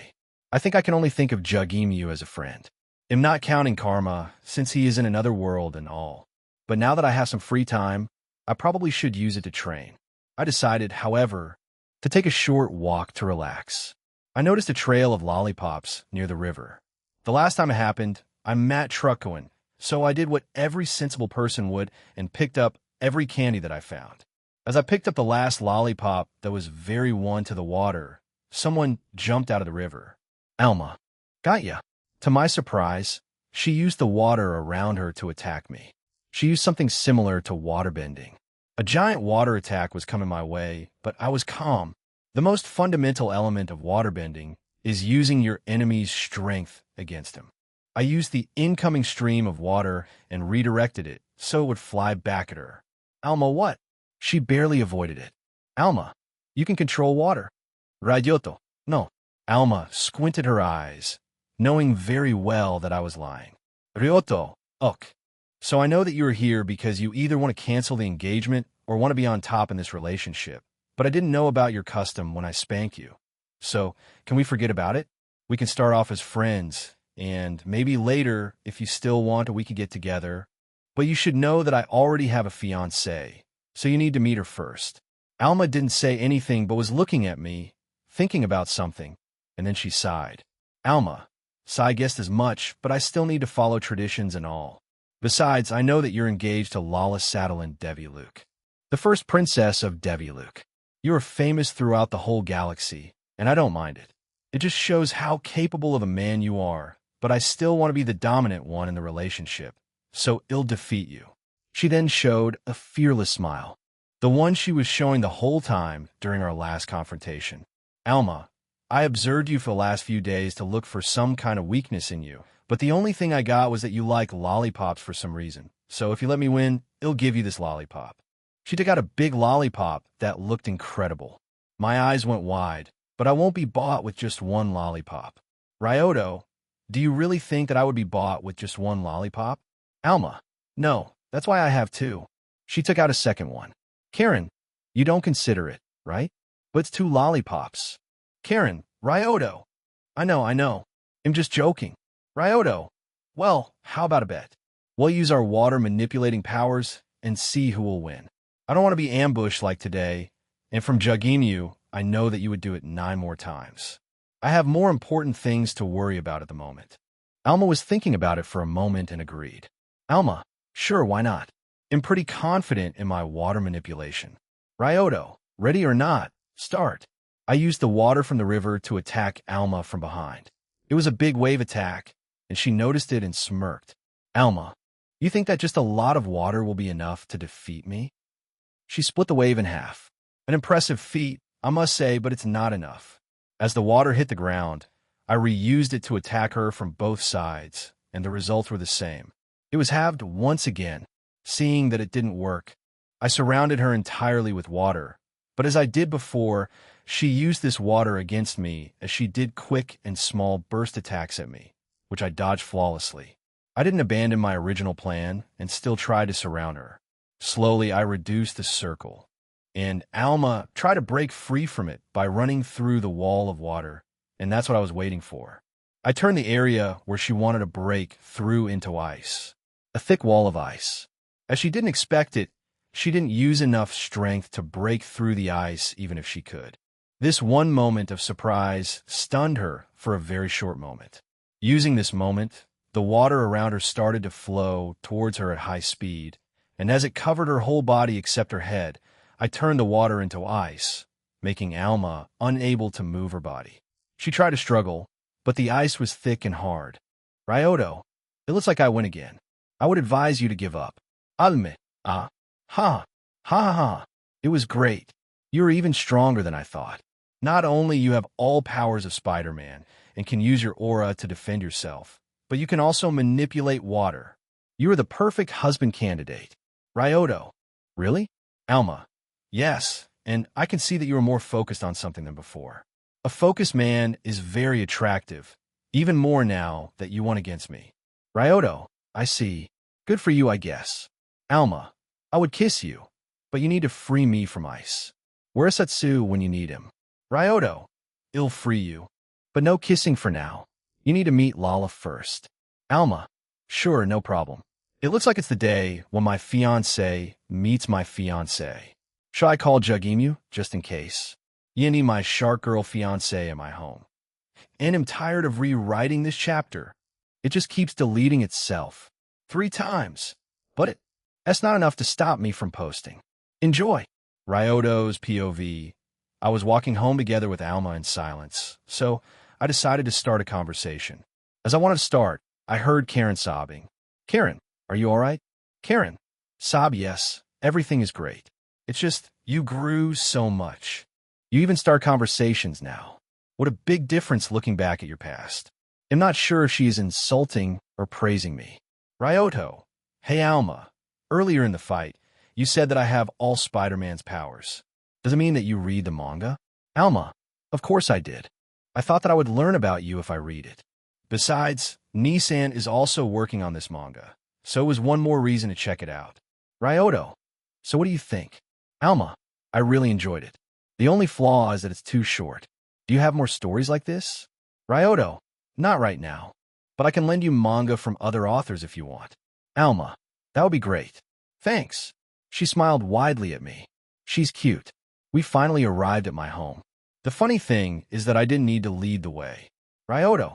A: I think I can only think of Jugimiyu as a friend. I'm not counting Karma, since he is in another world and all. But now that I have some free time, I probably should use it to train. I decided, however, to take a short walk to relax. I noticed a trail of lollipops near the river. The last time it happened, I'm Matt Truckoin, so I did what every sensible person would and picked up every candy that I found. As I picked up the last lollipop that was very one to the water, someone jumped out of the river. Alma. Got ya. To my surprise, she used the water around her to attack me. She used something similar to waterbending. A giant water attack was coming my way, but I was calm. The most fundamental element of waterbending is using your enemy's strength against him. I used the incoming stream of water and redirected it so it would fly back at her. Alma, what? She barely avoided it. Alma, you can control water. Ryoto, no. Alma squinted her eyes, knowing very well that I was lying. Ryoto, ok. So I know that you are here because you either want to cancel the engagement or want to be on top in this relationship. But I didn't know about your custom when I spanked you. So, can we forget about it? We can start off as friends, and maybe later, if you still want, we could get together. But you should know that I already have a fiancée, so you need to meet her first. Alma didn't say anything but was looking at me, thinking about something, and then she sighed. Alma, Sai guessed as much, but I still need to follow traditions and all. Besides, I know that you're engaged to Lala Sadolin Deviluke, the first princess of Deviluke. You are famous throughout the whole galaxy, and I don't mind it. It just shows how capable of a man you are, but I still want to be the dominant one in the relationship, so I'll defeat you. She then showed a fearless smile, the one she was showing the whole time during our last confrontation. Alma, I observed you for the last few days to look for some kind of weakness in you, But the only thing I got was that you like lollipops for some reason. So if you let me win, I'll give you this lollipop. She took out a big lollipop that looked incredible. My eyes went wide, but I won't be bought with just one lollipop. Ryoto, do you really think that I would be bought with just one lollipop? Alma, no, that's why I have two. She took out a second one. Karen, you don't consider it, right? But it's two lollipops. Karen, Ryoto. I know. I'm just joking. Ryoto, well, how about a bet? We'll use our water manipulating powers and see who will win. I don't want to be ambushed like today, and from Jugimu, I know that you would do it 9 more times. I have more important things to worry about at the moment. Alma was thinking about it for a moment and agreed. Alma, sure, why not? I'm pretty confident in my water manipulation. Ryoto, ready or not, start. I used the water from the river to attack Alma from behind. It was a big wave attack, and she noticed it and smirked. Alma, you think that just a lot of water will be enough to defeat me? She split the wave in half. An impressive feat, I must say, but it's not enough. As the water hit the ground, I reused it to attack her from both sides, and the results were the same. It was halved once again. Seeing that it didn't work, I surrounded her entirely with water, but as I did before, she used this water against me as she did quick and small burst attacks at me, which I dodged flawlessly. I didn't abandon my original plan and still tried to surround her. Slowly, I reduced the circle, and Alma tried to break free from it by running through the wall of water, and that's what I was waiting for. I turned the area where she wanted to break through into ice, a thick wall of ice. As she didn't expect it, she didn't use enough strength to break through the ice even if she could. This one moment of surprise stunned her for a very short moment. Using this moment, the water around her started to flow towards her at high speed, and as it covered her whole body except her head, I turned the water into ice, making Alma unable to move her body. She tried to struggle, but the ice was thick and hard. Ryoto, it looks like I win again. I would advise you to give up. Admit, ha, ha ha. It was great. You are even stronger than I thought. Not only you have all powers of Spider-Man and can use your aura to defend yourself, but you can also manipulate water. You are the perfect husband candidate. Ryoto, really? Alma, yes, and I can see that you are more focused on something than before. A focused man is very attractive, even more now that you won against me. Ryoto, I see. Good for you, I guess. Alma, I would kiss you, but you need to free me from ice. Where's Satsu when you need him? Ryoto, I'll free you, but no kissing for now. You need to meet Lala first. Alma, sure, no problem. It looks like it's the day when my fiancé meets my fiancé. Shall I call Jugimu, just in case? You need my shark girl fiancé in my home. And I'm tired of rewriting this chapter. It just keeps deleting itself. 3 times. But that's not enough to stop me from posting. Enjoy. Ryoto's POV. I was walking home together with Alma in silence, so I decided to start a conversation. As I wanted to start, I heard Karen sobbing. Karen, are you all right? Karen, sob, yes, everything is great. It's just, you grew so much. You even start conversations now. What a big difference looking back at your past. I'm not sure if she is insulting or praising me. Ryoto, hey Alma, earlier in the fight, you said that I have all Spider-Man's powers. Does it mean that you read the manga? Alma, of course I did. I thought that I would learn about you if I read it. Besides, Nissan is also working on this manga, so it was one more reason to check it out. Ryoto, so what do you think? Alma, I really enjoyed it. The only flaw is that it's too short. Do you have more stories like this? Ryoto, not right now, but I can lend you manga from other authors if you want. Alma, that would be great. Thanks. She smiled widely at me. She's cute. We finally arrived at my home. The funny thing is that I didn't need to lead the way. Ryoto,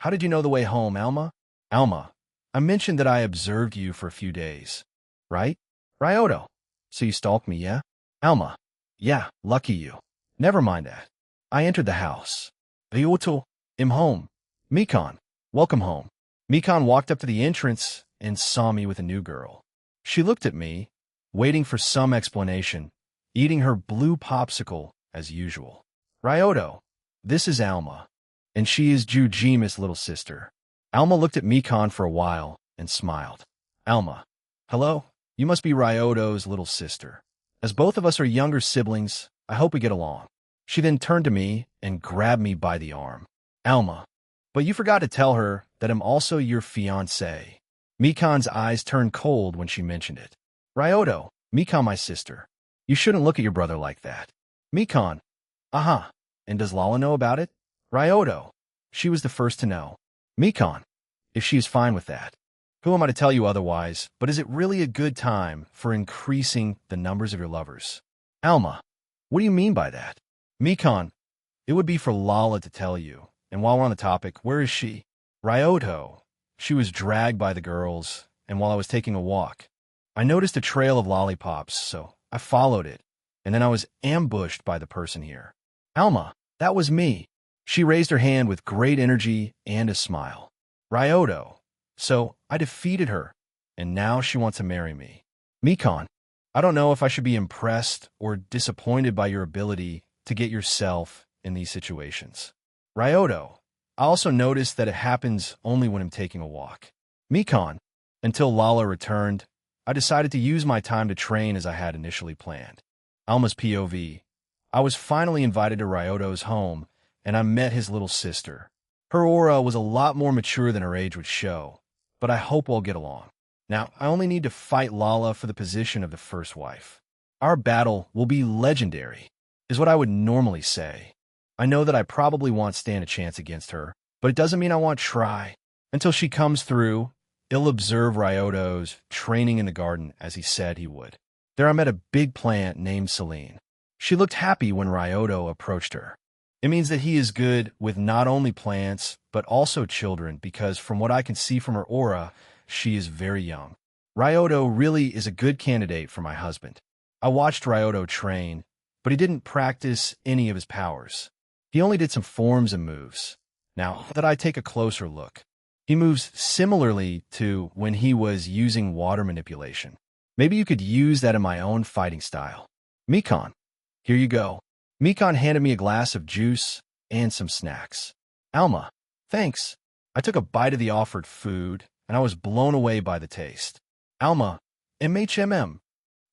A: how did you know the way home, Alma? Alma, I mentioned that I observed you for a few days, right? Ryoto, so you stalked me, yeah? Alma, yeah, lucky you. Never mind that. I entered the house. Ryoto, I'm home. Mikan, welcome home. Mikan walked up to the entrance and saw me with a new girl. She looked at me, waiting for some explanation, eating her blue popsicle as usual. Ryoto, this is Alma, and she is Jujima's little sister. Alma looked at Mikan for a while and smiled. Alma, hello? You must be Ryoto's little sister. As both of us are younger siblings, I hope we get along. She then turned to me and grabbed me by the arm. Alma, but you forgot to tell her that I'm also your fiancé. Mikan's eyes turned cold when she mentioned it. Ryoto, Mikan my sister. You shouldn't look at your brother like that. Mikan. Uh-huh. And does Lala know about it? Ryoto. She was the first to know. Mikan. If she is fine with that. Who am I to tell you otherwise, but is it really a good time for increasing the numbers of your lovers? Alma. What do you mean by that? Mikan. It would be for Lala to tell you. And while we're on the topic, where is she? Ryoto. She was dragged by the girls, and while I was taking a walk, I noticed a trail of lollipops, so I followed it, and then I was ambushed by the person here. Alma, that was me. She raised her hand with great energy and a smile. Ryoto. So I defeated her, and now she wants to marry me. Mikan, I don't know if I should be impressed or disappointed by your ability to get yourself in these situations. Ryoto, I also noticed that it happens only when I'm taking a walk. Mikan, until Lala returned, I decided to use my time to train as I had initially planned. Alma's POV. I was finally invited to Ryoto's home, and I met his little sister. Her aura was a lot more mature than her age would show, but I hope we'll get along. Now, I only need to fight Lala for the position of the first wife. Our battle will be legendary, is what I would normally say. I know that I probably won't stand a chance against her, but it doesn't mean I won't try. Until she comes through, he'll observe Ryoto's training in the garden as he said he would. There I met a big plant named Celine. She looked happy when Ryoto approached her. It means that he is good with not only plants, but also children because from what I can see from her aura, she is very young. Ryoto really is a good candidate for my husband. I watched Ryoto train, but he didn't practice any of his powers. He only did some forms and moves. Now that I take a closer look, he moves similarly to when he was using water manipulation. Maybe you could use that in my own fighting style. Mikan, here you go. Mikan handed me a glass of juice and some snacks. Alma, thanks. I took a bite of the offered food, and I was blown away by the taste. Alma, MHMM.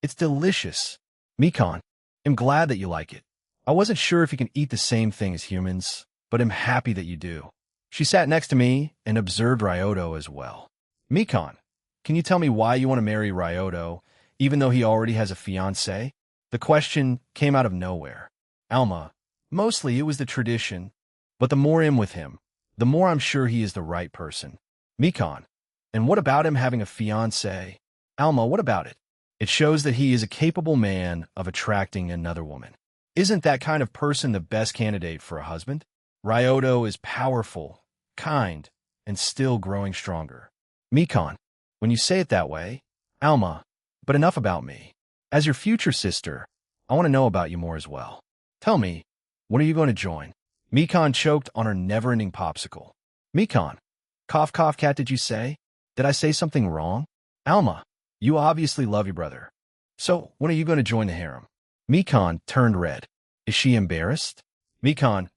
A: It's delicious. Mikan, I'm glad that you like it. I wasn't sure if you can eat the same thing as humans, but I'm happy that you do. She sat next to me and observed Ryoto as well. Mikan, can you tell me why you want to marry Ryoto, even though he already has a fiancé? The question came out of nowhere. Alma, mostly it was the tradition, but the more I'm with him, the more I'm sure he is the right person. Mikan, and what about him having a fiancé? Alma, what about it? It shows that he is a capable man of attracting another woman. Isn't that kind of person the best candidate for a husband? Ryoto is powerful, kind, and still growing stronger. Mikan, when you say it that way, Alma, but enough about me. As your future sister, I want to know about you more as well. Tell me, when are you going to join? Mikan choked on her never-ending popsicle. Mikan, cough cough cat did you say? Did I say something wrong? Alma, you obviously love your brother. So, when are you going to join the harem? Mikan turned red. Is she embarrassed? Mikan,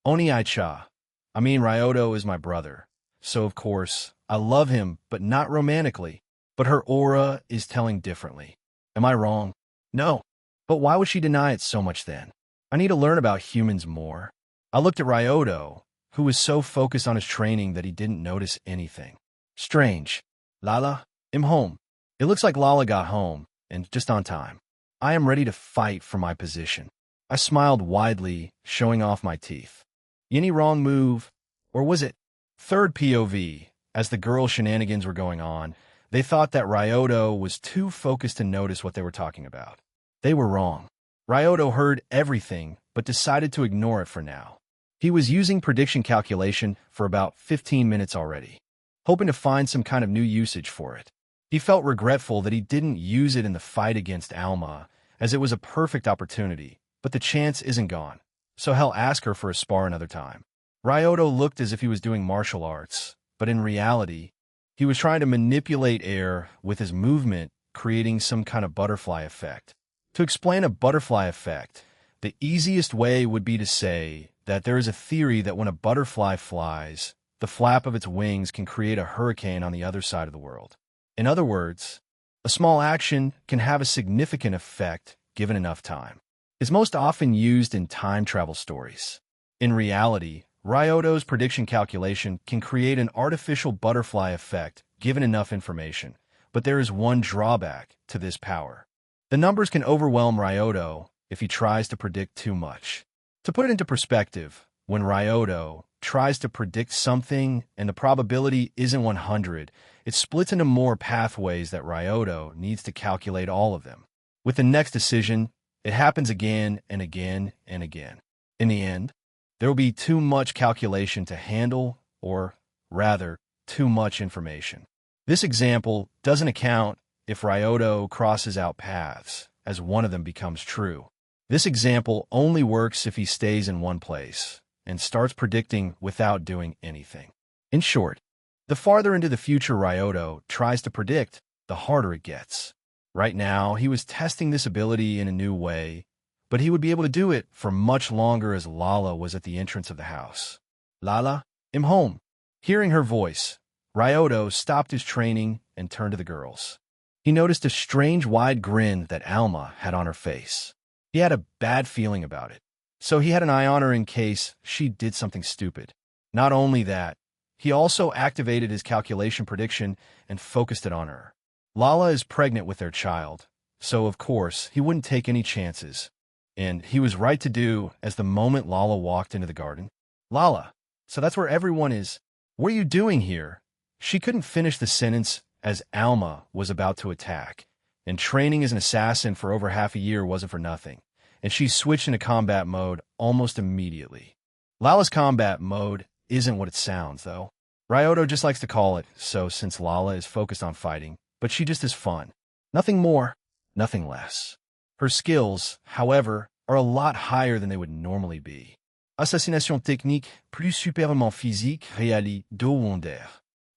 A: Oni-ai-cha. I mean, Ryoto is my brother. So, of course, I love him, but not romantically. But her aura is telling differently. Am I wrong? No. But why would she deny it so much then? I need to learn about humans more. I looked at Ryoto, who was so focused on his training that he didn't notice anything. Strange. Lala, I'm home. It looks like Lala got home, and just on time. I am ready to fight for my position. I smiled widely, showing off my teeth. Any wrong move? Or was it? Third POV, as the girl shenanigans were going on, they thought that Ryoto was too focused to notice what they were talking about. They were wrong. Ryoto heard everything, but decided to ignore it for now. He was using prediction calculation for about 15 minutes already, hoping to find some kind of new usage for it. He felt regretful that he didn't use it in the fight against Alma, as it was a perfect opportunity, but the chance isn't gone, so he'll ask her for a spar another time. Ryoto looked as if he was doing martial arts, but in reality, he was trying to manipulate air with his movement, creating some kind of butterfly effect. To explain a butterfly effect, the easiest way would be to say that there is a theory that when a butterfly flies, the flap of its wings can create a hurricane on the other side of the world. In other words, a small action can have a significant effect given enough time. It's most often used in time travel stories. In reality, Ryoto's prediction calculation can create an artificial butterfly effect given enough information, but there is one drawback to this power. The numbers can overwhelm Ryoto if he tries to predict too much. To put it into perspective, when Ryoto tries to predict something and the probability isn't 100, it splits into more pathways that Ryoto needs to calculate all of them. With the next decision, it happens again and again and again. In the end, there will be too much calculation to handle, or rather, too much information. This example doesn't account if Ryoto crosses out paths, as one of them becomes true. This example only works if he stays in one place and starts predicting without doing anything. In short, the farther into the future Ryoto tries to predict, the harder it gets. Right now, he was testing this ability in a new way, but he would be able to do it for much longer as Lala was at the entrance of the house. "Lala, I'm home." Hearing her voice, Ryoto stopped his training and turned to the girls. He noticed a strange wide grin that Alma had on her face. He had a bad feeling about it, so he had an eye on her in case she did something stupid. Not only that, he also activated his calculation prediction and focused it on her. Lala is pregnant with their child, so of course he wouldn't take any chances. And he was right to do as the moment Lala walked into the garden. "Lala, so that's where everyone is. What are you doing here?" She couldn't finish the sentence as Alma was about to attack, and training as an assassin for over half a year wasn't for nothing, and she switched into combat mode almost immediately. Lala's combat mode isn't what it sounds, though. Ryoto just likes to call it so since Lala is focused on fighting, but she just has fun. Nothing more, nothing less. Her skills, however, are a lot higher than they would normally be. Assassination technique plus supérieurement physique réalisée de wonder.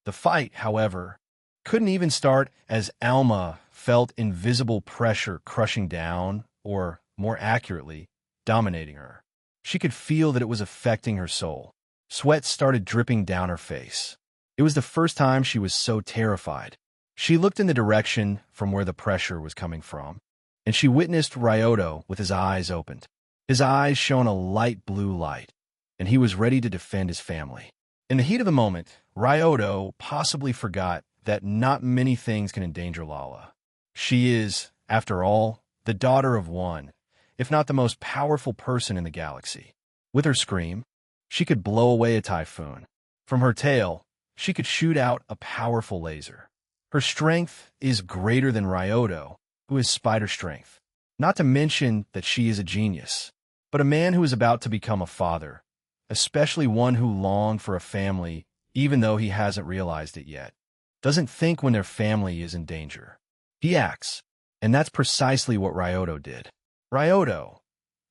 A: The fight, however, couldn't even start as Alma felt invisible pressure crushing down, or more accurately, dominating her. She could feel that it was affecting her soul. Sweat started dripping down her face. It was the first time she was so terrified. She looked in the direction from where the pressure was coming from, and she witnessed Ryoto with his eyes opened. His eyes shone a light blue light, and he was ready to defend his family. In the heat of the moment, Ryoto possibly forgot that not many things can endanger Lala. She is, after all, the daughter of one, if not the most powerful person in the galaxy. With her scream, she could blow away a typhoon. From her tail, she could shoot out a powerful laser. Her strength is greater than Ryoto, who has spider strength. Not to mention that she is a genius, but a man who is about to become a father, especially one who longed for a family even though he hasn't realized it yet, doesn't think when their family is in danger. He acts, and that's precisely what Ryoto did. "Ryoto,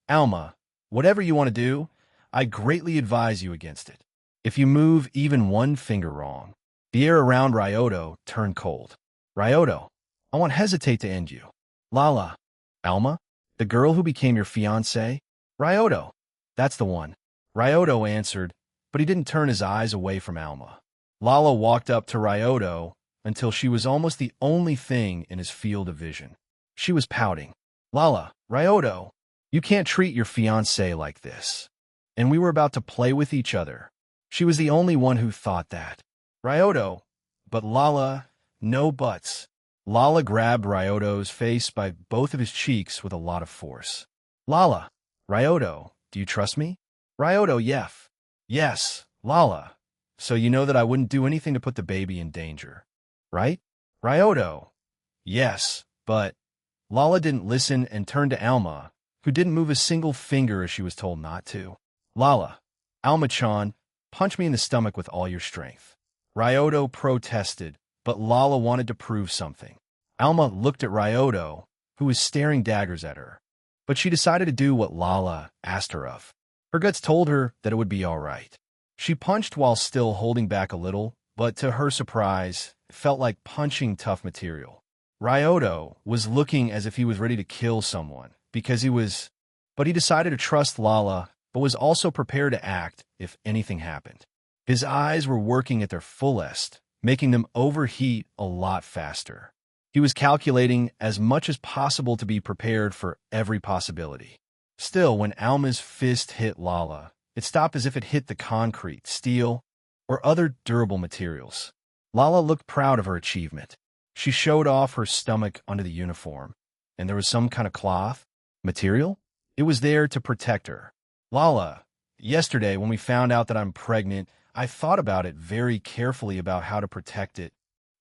A: Alma, whatever you want to do, I greatly advise you against it. If you move even one finger wrong." The air around Ryoto turned cold. "Ryoto, I won't hesitate to end you." "Lala, Alma, the girl who became your fiancé?" "Ryoto, that's the one." Ryoto answered, but he didn't turn his eyes away from Alma. Lala walked up to Ryoto until she was almost the only thing in his field of vision. She was pouting. "Lala, Ryoto, you can't treat your fiancé like this." And we were about to play with each other. She was the only one who thought that. "Ryoto, but Lala, no buts." Lala grabbed Ryoto's face by both of his cheeks with a lot of force. "Lala, Ryoto, do you trust me?" "Ryoto, yes, Lala. So you know that I wouldn't do anything to put the baby in danger, right?" "Ryoto, yes, but..." Lala didn't listen and turned to Alma, who didn't move a single finger as she was told not to. "Lala, Alma-chan, punch me in the stomach with all your strength." Ryoto protested, but Lala wanted to prove something. Alma looked at Ryoto, who was staring daggers at her, but she decided to do what Lala asked her of. Her guts told her that it would be all right. She punched while still holding back a little, but to her surprise, it felt like punching tough material. Ryoto was looking as if he was ready to kill someone, but he decided to trust Lala, but was also prepared to act if anything happened. His eyes were working at their fullest, making them overheat a lot faster. He was calculating as much as possible to be prepared for every possibility. Still, when Alma's fist hit Lala, it stopped as if it hit the concrete, steel, or other durable materials. Lala looked proud of her achievement. She showed off her stomach under the uniform, and there was some kind of cloth, material. It was there to protect her. Lala, yesterday when we found out that I'm pregnant, I thought about it very carefully about how to protect it.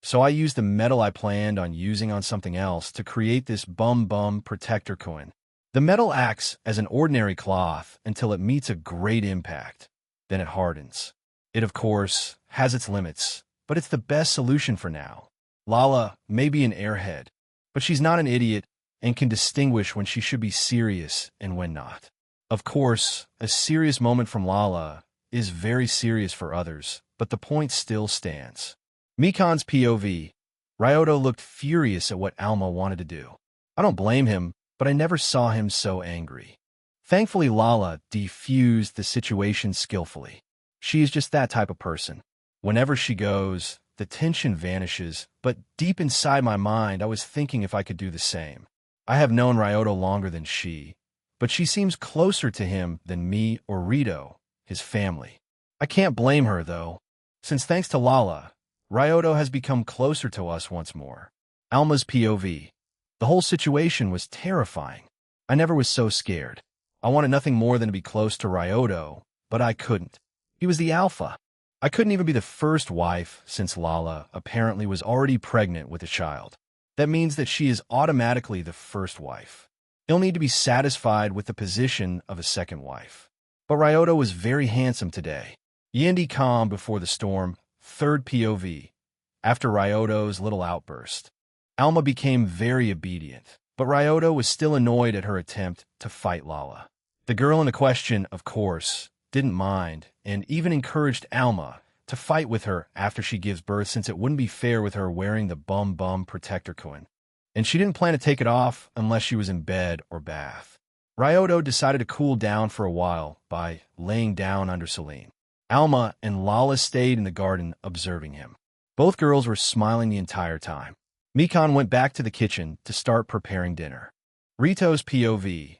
A: So I used the metal I planned on using on something else to create this bum protector coin. The metal acts as an ordinary cloth until it meets a great impact. Then it hardens. It, of course, has its limits, but it's the best solution for now. Lala may be an airhead, but she's not an idiot and can distinguish when she should be serious and when not. Of course, a serious moment from Lala is very serious for others, but the point still stands. Mikan's POV. Ryoto looked furious at what Alma wanted to do. I don't blame him, but I never saw him so angry. Thankfully, Lala defused the situation skillfully. She is just that type of person. Whenever she goes, the tension vanishes, but deep inside my mind, I was thinking if I could do the same. I have known Ryoto longer than she, but she seems closer to him than me or Rito, his family. I can't blame her, though, since thanks to Lala, Ryoto has become closer to us once more. Alma's POV. The whole situation was terrifying. I never was so scared. I wanted nothing more than to be close to Ryoto, but I couldn't. He was the alpha. I couldn't even be the first wife since Lala apparently was already pregnant with a child. That means that she is automatically the first wife. He'll need to be satisfied with the position of a second wife. But Ryoto was very handsome today. Yendi calm before the storm. Third POV. After Ryoto's little outburst, Alma became very obedient, but Ryoto was still annoyed at her attempt to fight Lala. The girl in question, of course, didn't mind and even encouraged Alma to fight with her after she gives birth, since it wouldn't be fair with her wearing the bum protector coin. And she didn't plan to take it off unless she was in bed or bath. Ryoto decided to cool down for a while by laying down under Celine. Alma and Lala stayed in the garden observing him. Both girls were smiling the entire time. Mikan went back to the kitchen to start preparing dinner. Rito's POV.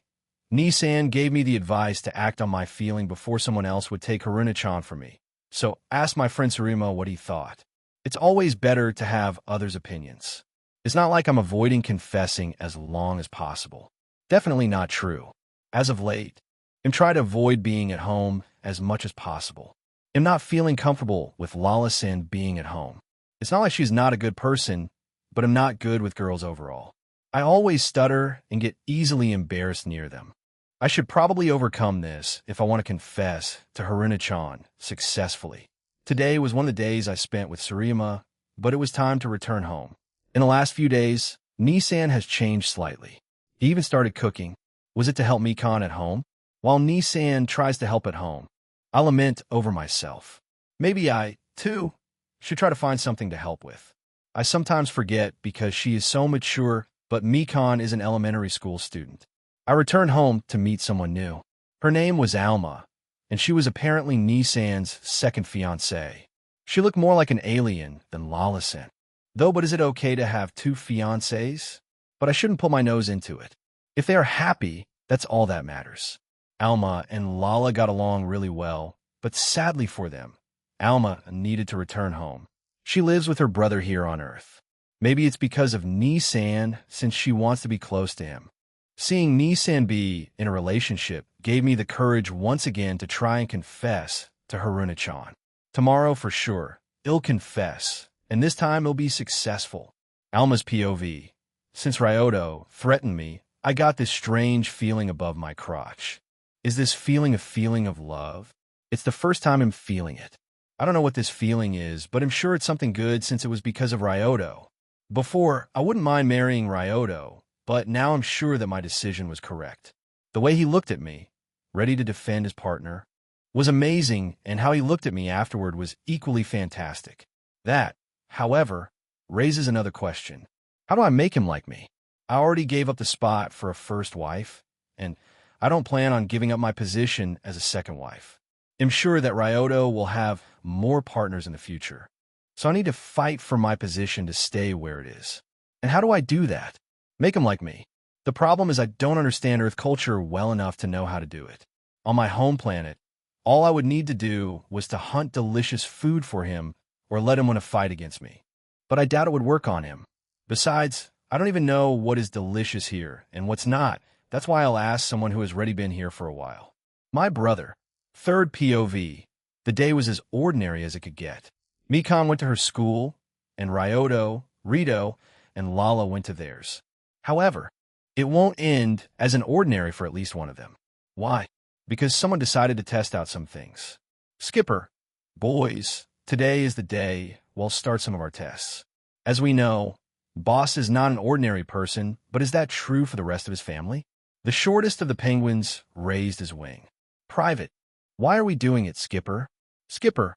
A: Nissan gave me the advice to act on my feeling before someone else would take Haruna-chan from me. So asked my friend Surima what he thought. It's always better to have others' opinions. It's not like I'm avoiding confessing as long as possible. Definitely not true. As of late, I'm trying to avoid being at home as much as possible. I'm not feeling comfortable with Lala-san being at home. It's not like she's not a good person, but I'm not good with girls overall. I always stutter and get easily embarrassed near them. I should probably overcome this if I want to confess to Haruna-chan successfully. Today was one of the days I spent with Surima, but it was time to return home. In the last few days, Nissan has changed slightly. He even started cooking. Was it to help Mikan at home? While Nissan tries to help at home, I lament over myself. Maybe I, too, should try to find something to help with. I sometimes forget because she is so mature, but Mikan is an elementary school student. I returned home to meet someone new. Her name was Alma, and she was apparently Nissan's second fiancée. She looked more like an alien than Lala-san. But is it okay to have two fiancés? But I shouldn't pull my nose into it. If they are happy, that's all that matters. Alma and Lala got along really well, but sadly for them, Alma needed to return home. She lives with her brother here on Earth. Maybe it's because of Nissan, since she wants to be close to him. Seeing Nissan be in a relationship gave me the courage once again to try and confess to Haruna-chan. Tomorrow, for sure, I'll confess, and this time it'll be successful. Alma's POV. Since Ryoto threatened me, I got this strange feeling above my crotch. Is this feeling a feeling of love? It's the first time I'm feeling it. I don't know what this feeling is, but I'm sure it's something good since it was because of Ryoto. Before, I wouldn't mind marrying Ryoto, but now I'm sure that my decision was correct. The way he looked at me, ready to defend his partner, was amazing, and how he looked at me afterward was equally fantastic. That, however, raises another question. How do I make him like me? I already gave up the spot for a first wife, and I don't plan on giving up my position as a second wife. am sure that Ryoto will have more partners in the future. So I need to fight for my position to stay where it is. And how do I do that? Make him like me. The problem is I don't understand Earth culture well enough to know how to do it. On my home planet, all I would need to do was to hunt delicious food for him or let him win a fight against me. But I doubt it would work on him. Besides, I don't even know what is delicious here and what's not. That's why I'll ask someone who has already been here for a while. My brother. Third POV. The day was as ordinary as it could get. Mikan went to her school, and Ryoto, Rito, and Lala went to theirs. However, it won't end as an ordinary for at least one of them. Why? Because someone decided to test out some things. Skipper. Boys, today is the day we'll start some of our tests. As we know, Boss is not an ordinary person, but is that true for the rest of his family? The shortest of the penguins raised his wing. Private. Why are we doing it, Skipper? Skipper.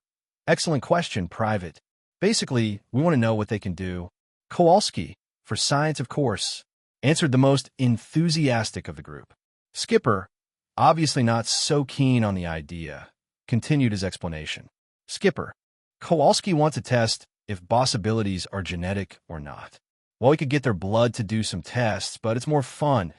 A: Excellent question, Private. Basically, we want to know what they can do. Kowalski, for science of course, answered the most enthusiastic of the group. Skipper, obviously not so keen on the idea, continued his explanation. Skipper. Kowalski wants to test if boss abilities are genetic or not. Well, we could get their blood to do some tests, but it's more fun.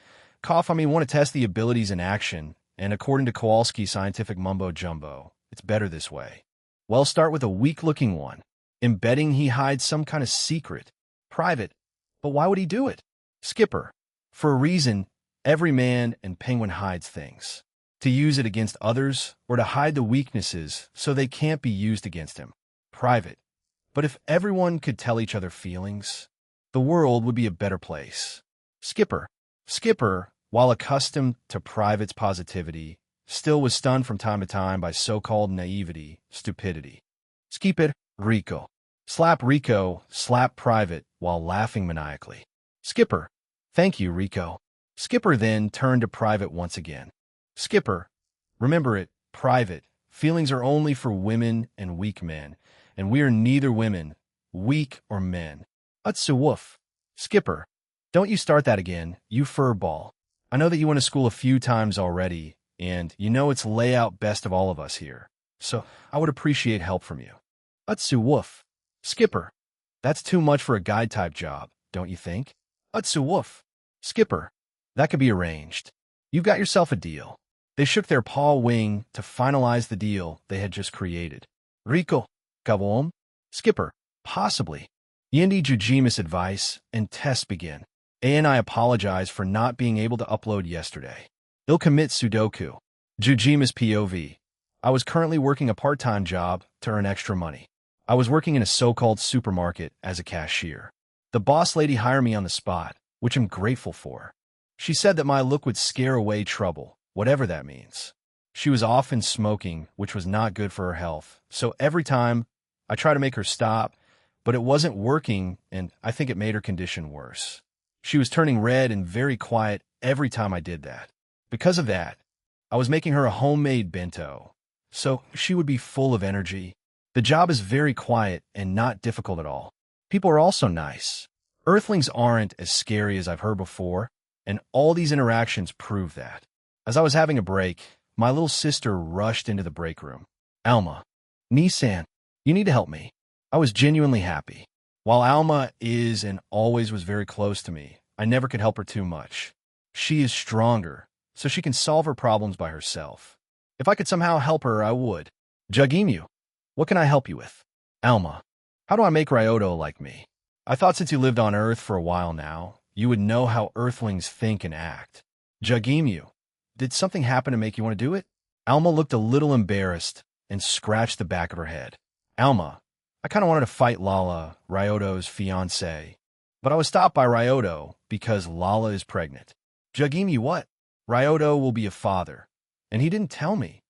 A: We want to test the abilities in action, and according to Kowalski's scientific mumbo-jumbo, it's better this way. Well, start with a weak-looking one, embedding he hides some kind of secret. Private. But why would he do it? Skipper. For a reason, every man and penguin hides things. To use it against others, or to hide the weaknesses so they can't be used against him. Private. But if everyone could tell each other feelings, the world would be a better place. Skipper. Skipper, while accustomed to Private's positivity, still was stunned from time to time by so-called naivety, stupidity. Skip it, Rico. Slap Rico, slap Private, while laughing maniacally. Skipper. Thank you, Rico. Skipper then turned to Private once again. Skipper. Remember it, Private. Feelings are only for women and weak men, and we are neither women, weak, or men. Utsu woof. Skipper. Don't you start that again, you furball. I know that you went to school a few times already, and you know it's layout best of all of us here. So I would appreciate help from you. Utsu woof. Skipper. That's too much for a guide-type job, don't you think? Utsu woof. Skipper. That could be arranged. You've got yourself a deal. They shook their paw wing to finalize the deal they had just created. Rico. Kavom. Skipper. Possibly. Yendi Jujimus advice and tests begin. And I apologize for not being able to upload yesterday. They'll commit Sudoku. Jujimus POV. I was currently working a part-time job to earn extra money. I was working in a so-called supermarket as a cashier. The boss lady hired me on the spot, which I'm grateful for. She said that my look would scare away trouble, whatever that means. She was often smoking, which was not good for her health, so every time I tried to make her stop, but it wasn't working, and I think it made her condition worse. She was turning red and very quiet every time I did that. Because of that, I was making her a homemade bento, so she would be full of energy. The job is very quiet and not difficult at all. People are also nice. Earthlings aren't as scary as I've heard before, and all these interactions prove that. As I was having a break, my little sister rushed into the break room. Alma. Nissan, you need to help me. I was genuinely happy. While Alma is and always was very close to me, I never could help her too much. She is stronger, so she can solve her problems by herself. If I could somehow help her, I would. Jugimu, what can I help you with? Alma, how do I make Ryoto like me? I thought since you lived on Earth for a while now, you would know how Earthlings think and act. Jugimu, did something happen to make you want to do it? Alma looked a little embarrassed and scratched the back of her head. Alma, I kind of wanted to fight Lala, Ryoto's fiancée, but I was stopped by Ryoto because Lala is pregnant. Jugimu, what? Ryoto will be a father, and he didn't tell me.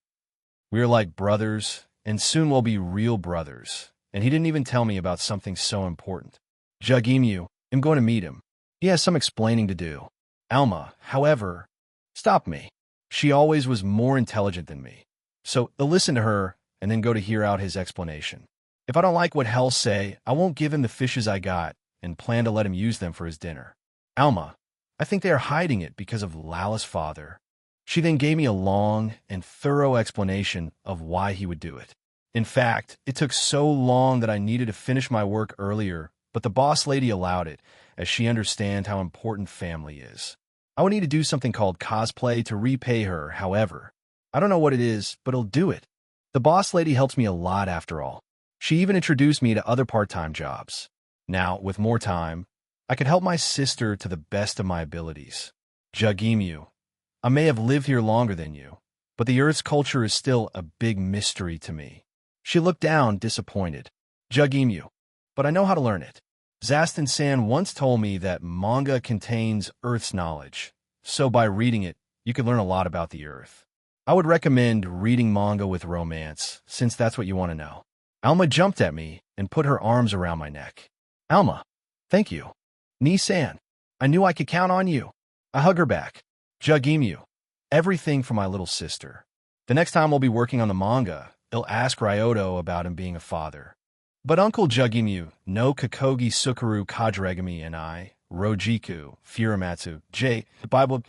A: We are like brothers, and soon we'll be real brothers, and he didn't even tell me about something so important. Jugimu, I'm going to meet him. He has some explaining to do. Alma, however, stop me. She always was more intelligent than me. So I'll listen to her and then go to hear out his explanation. If I don't like what he'll say, I won't give him the fishes I got and plan to let him use them for his dinner. Alma, I think they are hiding it because of Lala's father. She then gave me a long and thorough explanation of why he would do it. In fact, it took so long that I needed to finish my work earlier, but the boss lady allowed it, as she understands how important family is. I would need to do something called cosplay to repay her, however. I don't know what it is, but I'll do it. The boss lady helps me a lot after all. She even introduced me to other part-time jobs. Now, with more time, I could help my sister to the best of my abilities. Jugemu, I may have lived here longer than you, but the Earth's culture is still a big mystery to me. She looked down, disappointed. Jugemu, but I know how to learn it. Zaston-san once told me that manga contains Earth's knowledge, so by reading it, you can learn a lot about the Earth. I would recommend reading manga with romance, since that's what you want to know. Alma jumped at me and put her arms around my neck. Alma, thank you. Ni-san, I knew I could count on you. I hug her back. Jugemu, everything for my little sister. The next time we'll be working on the manga, I'll ask Ryoto about him being a father. But Uncle Jugemu, no Kokogi Sukuru Kajiregami and I, Rojiku, Furamatsu, Bible,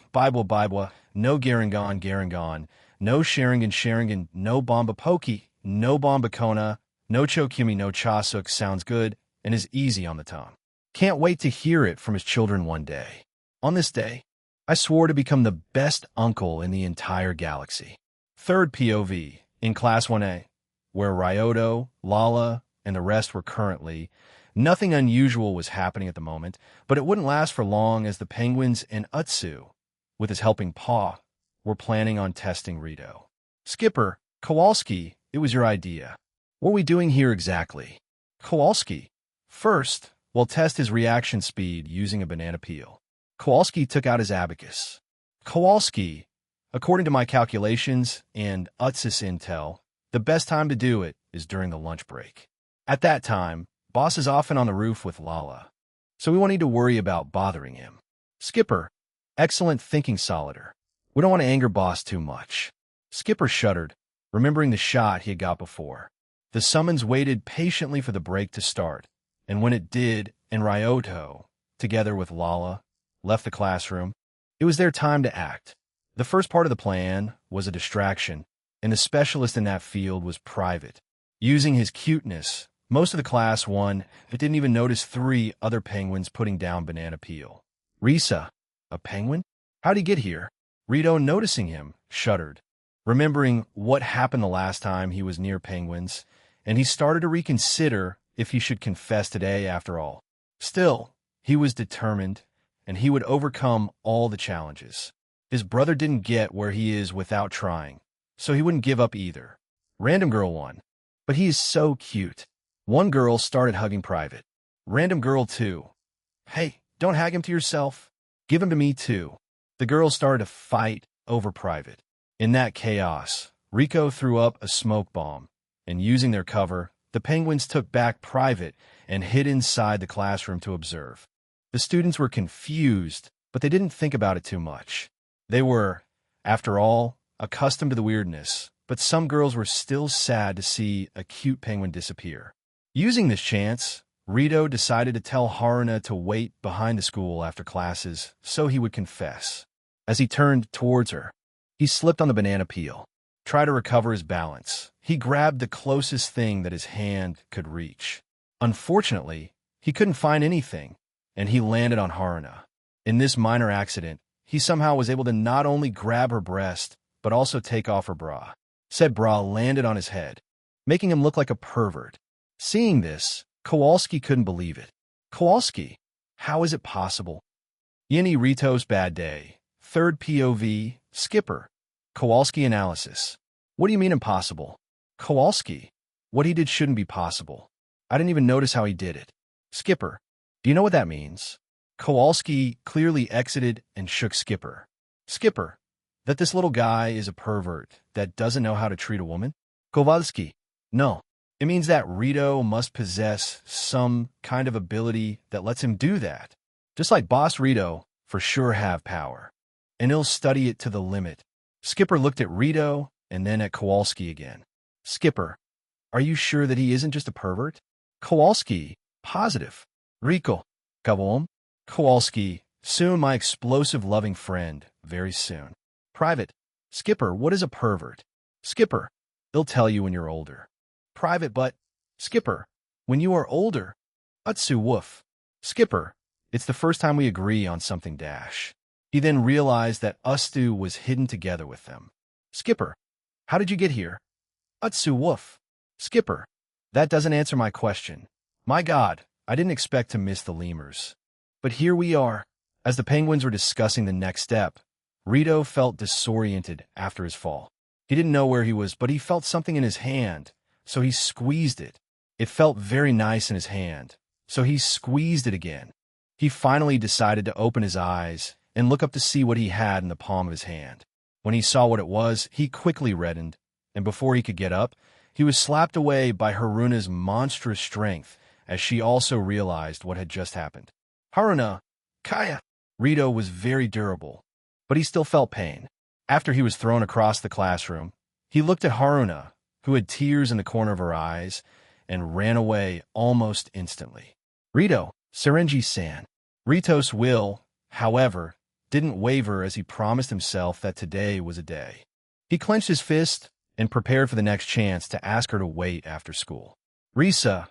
A: no Garangan, no Sharingan, no Bomba Poki, no Bomba Kona, no Chokumi, no Chasuk sounds good and is easy on the tongue. Can't wait to hear it from his children one day. On this day, I swore to become the best uncle in the entire galaxy. Third POV, in Class 1A, where Ryoto, Lala, and the rest were currently. Nothing unusual was happening at the moment, but it wouldn't last for long as the penguins and Utsu, with his helping paw, were planning on testing Rito. Skipper, Kowalski, it was your idea. What are we doing here exactly? Kowalski. First, we'll test his reaction speed using a banana peel. Kowalski took out his abacus. Kowalski, according to my calculations and Utsus intel, the best time to do it is during the lunch break. At that time, Boss is often on the roof with Lala, so we won't need to worry about bothering him. Skipper, excellent thinking, Solider. We don't want to anger Boss too much. Skipper shuddered, remembering the shot he had got before. The summons waited patiently for the break to start, and when it did, and Ryoto, together with Lala, left the classroom, it was their time to act. The first part of the plan was a distraction, and the specialist in that field was Private. Using his cuteness, most of the class won, but didn't even notice 3 other penguins putting down banana peel. Risa, a penguin? How'd he get here? Rito, noticing him, shuddered, remembering what happened the last time he was near penguins, and he started to reconsider if he should confess today after all. Still, he was determined, and he would overcome all the challenges. His brother didn't get where he is without trying, so he wouldn't give up either. Random Girl won, but he is so cute. One girl started hugging Private. Random Girl 2. Hey, don't hag him to yourself. Give him to me too. The girls started to fight over Private. In that chaos, Rico threw up a smoke bomb, and using their cover, the penguins took back Private and hid inside the classroom to observe. The students were confused, but they didn't think about it too much. They were, after all, accustomed to the weirdness, but some girls were still sad to see a cute penguin disappear. Using this chance, Rito decided to tell Haruna to wait behind the school after classes so he would confess. As he turned towards her, he slipped on the banana peel. Try to recover his balance. He grabbed the closest thing that his hand could reach. Unfortunately, he couldn't find anything, and he landed on Haruna. In this minor accident, he somehow was able to not only grab her breast, but also take off her bra. Said bra landed on his head, making him look like a pervert. Seeing this, Kowalski couldn't believe it. Kowalski, how is it possible? Yini Rito's bad day. Third POV, Skipper. Kowalski analysis. What do you mean impossible? Kowalski, what he did shouldn't be possible. I didn't even notice how he did it. Skipper, do you know what that means? Kowalski clearly exited and shook Skipper. Skipper, that this little guy is a pervert that doesn't know how to treat a woman? Kowalski, no. It means that Rito must possess some kind of ability that lets him do that. Just like Boss Rito, for sure have power. And he'll study it to the limit. Skipper looked at Rito and then at Kowalski again. Skipper, are you sure that he isn't just a pervert? Kowalski, positive. Rico, Kavom. Kowalski, soon my explosive loving friend, very soon. Private, Skipper, what is a pervert? Skipper, they'll tell you when you're older. Private, but Skipper, when you are older. Utsu woof. Skipper, it's the first time we agree on something dash. He then realized that Ustu was hidden together with them. Skipper, how did you get here? Utsu woof. Skipper, that doesn't answer my question. My God, I didn't expect to miss the lemurs. But here we are. As the penguins were discussing the next step, Rito felt disoriented after his fall. He didn't know where he was, but he felt something in his hand, so he squeezed it. It felt very nice in his hand, so he squeezed it again. He finally decided to open his eyes and look up to see what he had in the palm of his hand. When he saw what it was, he quickly reddened, and before he could get up, he was slapped away by Haruna's monstrous strength as she also realized what had just happened. Haruna, Kaya! Rito was very durable, but he still felt pain. After he was thrown across the classroom, he looked at Haruna, who had tears in the corner of her eyes, and ran away almost instantly. Rito, Serenji-san. Rito's will, however, didn't waver as he promised himself that today was a day. He clenched his fist and prepared for the next chance to ask her to wait after school. Rito,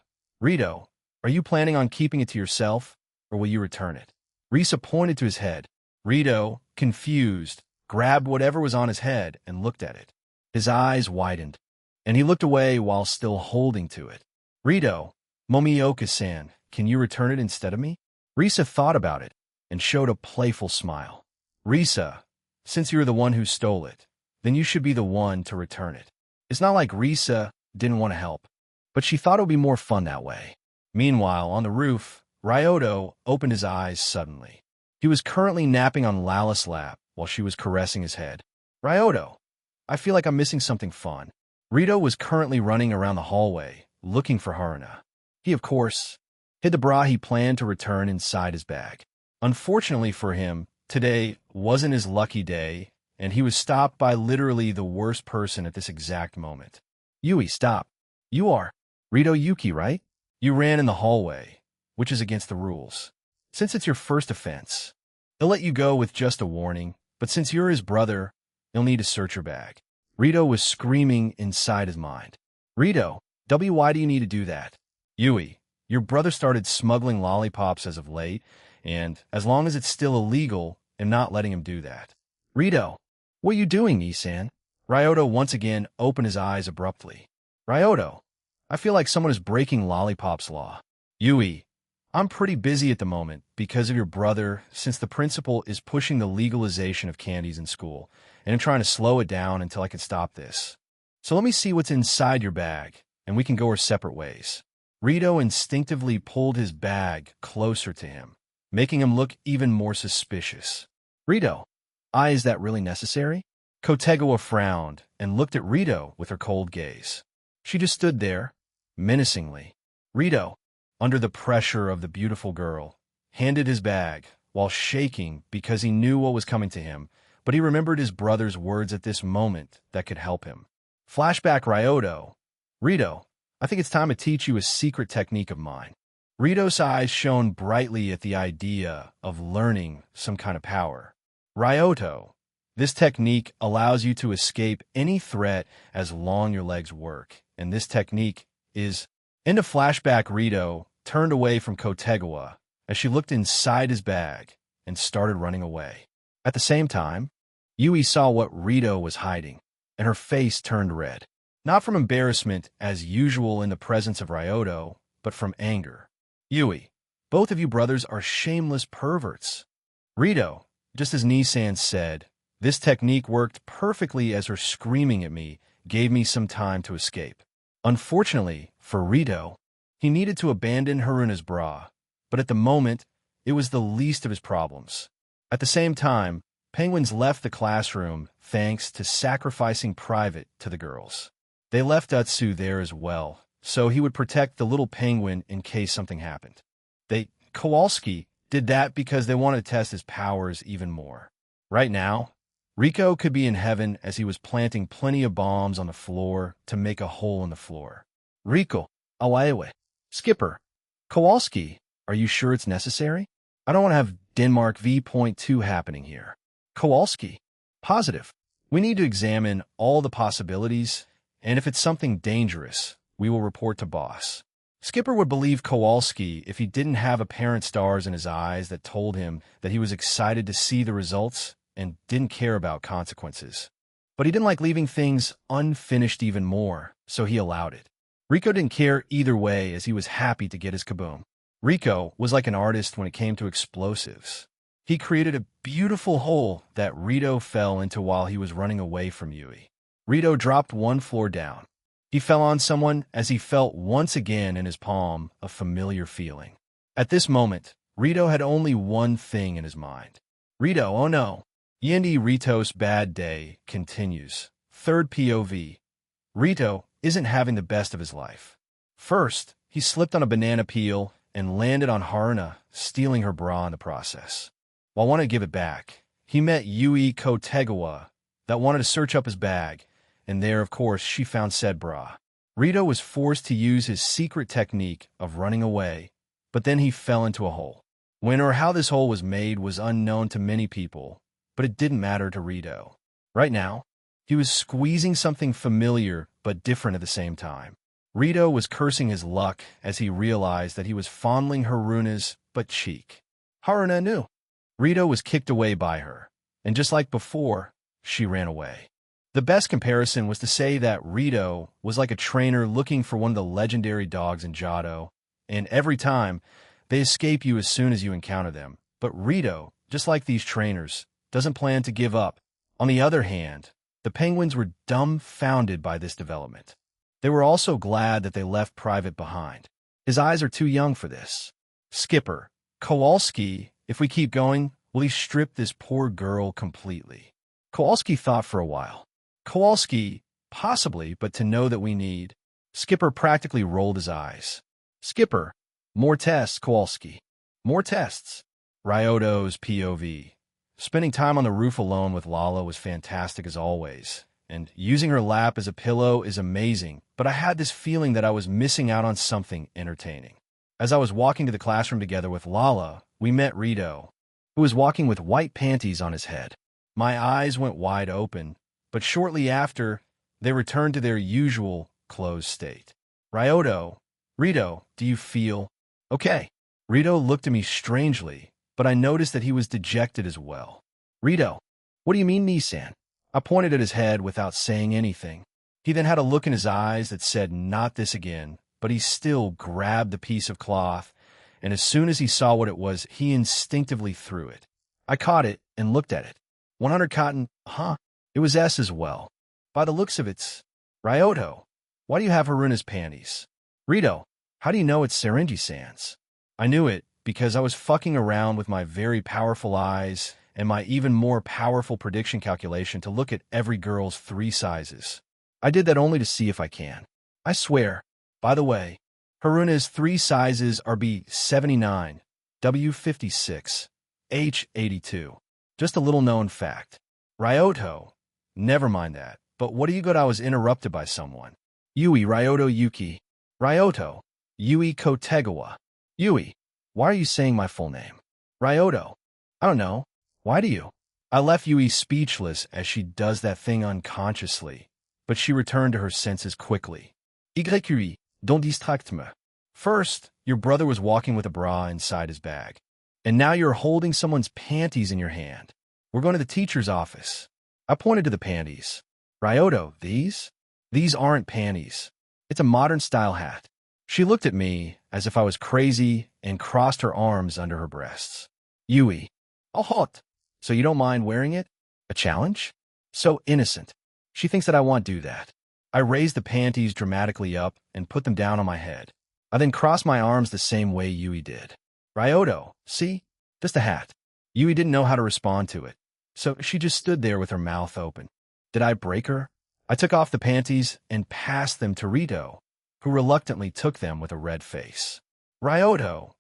A: are you planning on keeping it to yourself, or will you return it? Risa pointed to his head. Rito, confused, grabbed whatever was on his head and looked at it. His eyes widened, and he looked away while still holding to it. Rito, Momioka-san, can you return it instead of me? Risa thought about it and showed a playful smile. Risa, since you're the one who stole it, then you should be the one to return it. It's not like Risa didn't want to help, but she thought it would be more fun that way. Meanwhile, on the roof, Ryoto opened his eyes suddenly. He was currently napping on Lala's lap while she was caressing his head. Ryoto, I feel like I'm missing something fun. Rito was currently running around the hallway, looking for Haruna. He, of course, hid the bra he planned to return inside his bag. Unfortunately for him, today wasn't his lucky day, and he was stopped by literally the worst person at this exact moment. Yui, stop. You are Rito Yuki, right? You ran in the hallway, which is against the rules. Since it's your first offense, he'll let you go with just a warning, but since you're his brother, he'll need to search your bag. Rito was screaming inside his mind. Rito, why do you need to do that? Yui, your brother started smuggling lollipops as of late, and as long as it's still illegal, I'm not letting him do that. Rito, what are you doing, Isan? Ryoto once again opened his eyes abruptly. Ryoto, I feel like someone is breaking Lollipop's law. Yui, I'm pretty busy at the moment because of your brother, since the principal is pushing the legalization of candies in school, and I'm trying to slow it down until I can stop this. So let me see what's inside your bag, and we can go our separate ways. Rito instinctively pulled his bag closer to him, making him look even more suspicious. Rito, is that really necessary? Kotegawa frowned and looked at Rito with her cold gaze. She just stood there, menacingly. Rito, under the pressure of the beautiful girl, handed his bag, while shaking because he knew what was coming to him, but he remembered his brother's words at this moment that could help him. Flashback Ryoto. Rito, I think it's time to teach you a secret technique of mine. Rito's eyes shone brightly at the idea of learning some kind of power. Ryoto, this technique allows you to escape any threat as long your legs work, and this technique is... Into flashback, Rito turned away from Kotegawa as she looked inside his bag and started running away. At the same time, Yui saw what Rito was hiding, and her face turned red. Not from embarrassment, as usual in the presence of Ryoto, but from anger. Yui, both of you brothers are shameless perverts. Rito, just as Nisan said, this technique worked perfectly as her screaming at me gave me some time to escape. Unfortunately, for Rito, he needed to abandon Haruna's bra, but at the moment, it was the least of his problems. At the same time, penguins left the classroom thanks to sacrificing Private to the girls. They left Utsu there as well, so he would protect the little penguin in case something happened. Kowalski did that because they wanted to test his powers even more. Right now, Rico could be in heaven as he was planting plenty of bombs on the floor to make a hole in the floor. Rico, Awaewe, Skipper, Kowalski, are you sure it's necessary? I don't want to have Denmark v.2 happening here. Kowalski, positive. We need to examine all the possibilities, and if it's something dangerous, we will report to boss. Skipper would believe Kowalski if he didn't have apparent stars in his eyes that told him that he was excited to see the results and didn't care about consequences. But he didn't like leaving things unfinished even more, so he allowed it. Rico didn't care either way, as he was happy to get his kaboom. Rico was like an artist when it came to explosives. He created a beautiful hole that Rito fell into while he was running away from Yui. Rito dropped one floor down. He fell on someone as he felt once again in his palm a familiar feeling. At this moment, Rito had only one thing in his mind. Rito, oh no. Yindi Rito's bad day continues. Third POV. Rito isn't having the best of his life. First, he slipped on a banana peel and landed on Haruna, stealing her bra in the process. While wanting to give it back, he met Yui Kotegawa that wanted to search up his bag, and there, of course, she found said bra. Rito was forced to use his secret technique of running away, but then he fell into a hole. When or how this hole was made was unknown to many people, but it didn't matter to Rito. Right now, he was squeezing something familiar but different at the same time. Rito was cursing his luck as he realized that he was fondling Haruna's butt cheek. Haruna knew. Rito was kicked away by her, and just like before, she ran away. The best comparison was to say that Rito was like a trainer looking for one of the legendary dogs in Johto, and every time, they escape you as soon as you encounter them. But Rito, just like these trainers, doesn't plan to give up. On the other hand, the Penguins were dumbfounded by this development. They were also glad that they left Private behind. His eyes are too young for this. Skipper, Kowalski, if we keep going, will he strip this poor girl completely? Kowalski thought for a while. Kowalski, possibly, but to know that we need. Skipper practically rolled his eyes. Skipper, more tests, Kowalski. More tests. Ryoto's POV. Spending time on the roof alone with Lala was fantastic as always, and using her lap as a pillow is amazing, but I had this feeling that I was missing out on something entertaining. As I was walking to the classroom together with Lala, we met Rito, who was walking with white panties on his head. My eyes went wide open, but shortly after, they returned to their usual closed state. Rito, do you feel okay? Rito looked at me strangely, but I noticed that he was dejected as well. Rito, what do you mean, Nissan? I pointed at his head without saying anything. He then had a look in his eyes that said, not this again, but he still grabbed the piece of cloth, and as soon as he saw what it was, he instinctively threw it. I caught it and looked at it. 100 cotton, huh? It was S as well. By the looks of it, Ryoto, why do you have Haruna's panties? Rito, how do you know it's Serenji-san's? I knew it because I was fucking around with my very powerful eyes and my even more powerful prediction calculation to look at every girl's 3 sizes. I did that only to see if I can. I swear. By the way, Haruna's 3 sizes are B79, W56, H82. Just a little known fact. Ryoto, never mind that, but what do you got? I was interrupted by someone. Yui Ryoto Yuki. Ryoto, Yui Kotegawa. Yui, why are you saying my full name? Ryoto, I don't know. Why do you? I left Yui speechless as she does that thing unconsciously, but she returned to her senses quickly. Yui, don't distract me. First, your brother was walking with a bra inside his bag, and now you're holding someone's panties in your hand. We're going to the teacher's office. I pointed to the panties. Ryoto, these? These aren't panties. It's a modern-style hat. She looked at me as if I was crazy and crossed her arms under her breasts. Yui, oh hot. So you don't mind wearing it? A challenge? So innocent. She thinks that I won't do that. I raised the panties dramatically up and put them down on my head. I then crossed my arms the same way Yui did. Ryoto, see? Just a hat. Yui didn't know how to respond to it, so she just stood there with her mouth open. Did I break her? I took off the panties and passed them to Rito, who reluctantly took them with a red face. Ryoto,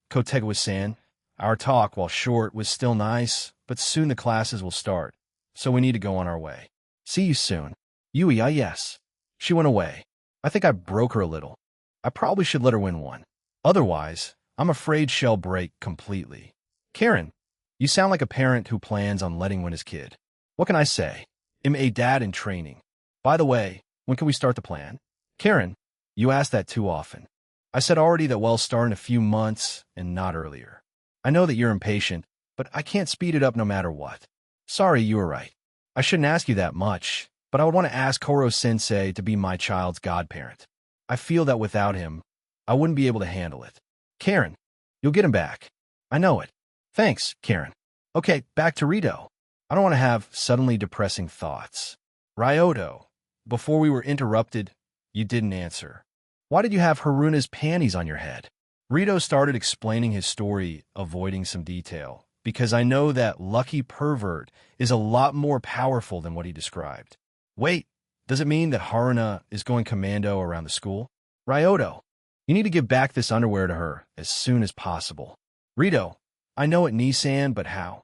A: Kotegawa-san, our talk, while short, was still nice, but soon the classes will start, so we need to go on our way. See you soon. Yui, yes. She went away. I think I broke her a little. I probably should let her win one. Otherwise, I'm afraid she'll break completely. Karen, you sound like a parent who plans on letting win his kid. What can I say? I'm a dad in training. By the way, when can we start the plan? Karen, you ask that too often. I said already that we'll start in a few months and not earlier. I know that you're impatient, but I can't speed it up no matter what. Sorry, you were right. I shouldn't ask you that much, but I would want to ask Horo-sensei to be my child's godparent. I feel that without him, I wouldn't be able to handle it. Karen, you'll get him back. I know it. Thanks, Karen. Okay, back to Rito. I don't want to have suddenly depressing thoughts. Ryoto, before we were interrupted, you didn't answer. Why did you have Haruna's panties on your head? Rito started explaining his story, avoiding some detail, because I know that lucky pervert is a lot more powerful than what he described. Wait, does it mean that Haruna is going commando around the school? Ryoto, you need to give back this underwear to her as soon as possible. Rito, I know it, Nissan, but how?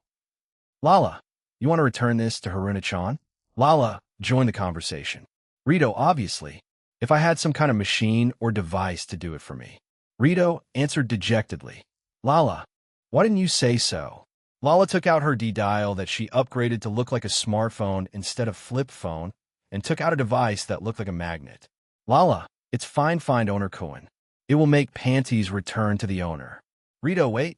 A: Lala, you want to return this to Haruna-chan? Lala joined the conversation. Rito, obviously, if I had some kind of machine or device to do it for me. Rito answered dejectedly. Lala, why didn't you say so? Lala took out her D-dial that she upgraded to look like a smartphone instead of flip phone and took out a device that looked like a magnet. Lala, it's fine, find owner Cohen. It will make panties return to the owner. Rito, wait.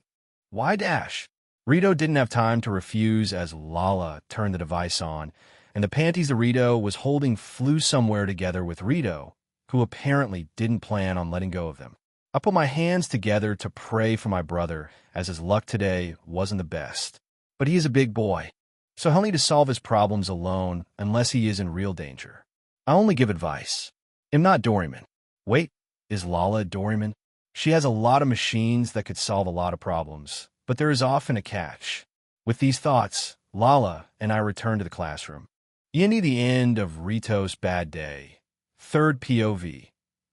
A: Why dash? Rito didn't have time to refuse as Lala turned the device on, and the panties that Rito was holding flew somewhere together with Rito, who apparently didn't plan on letting go of them. I put my hands together to pray for my brother, as his luck today wasn't the best. But he is a big boy, so he'll need to solve his problems alone unless he is in real danger. I only give advice. I'm not Doryman. Wait, is Lala Doryman? She has a lot of machines that could solve a lot of problems, but there is often a catch. With these thoughts, Lala and I returned to the classroom. In the end of Rito's bad day. Third POV.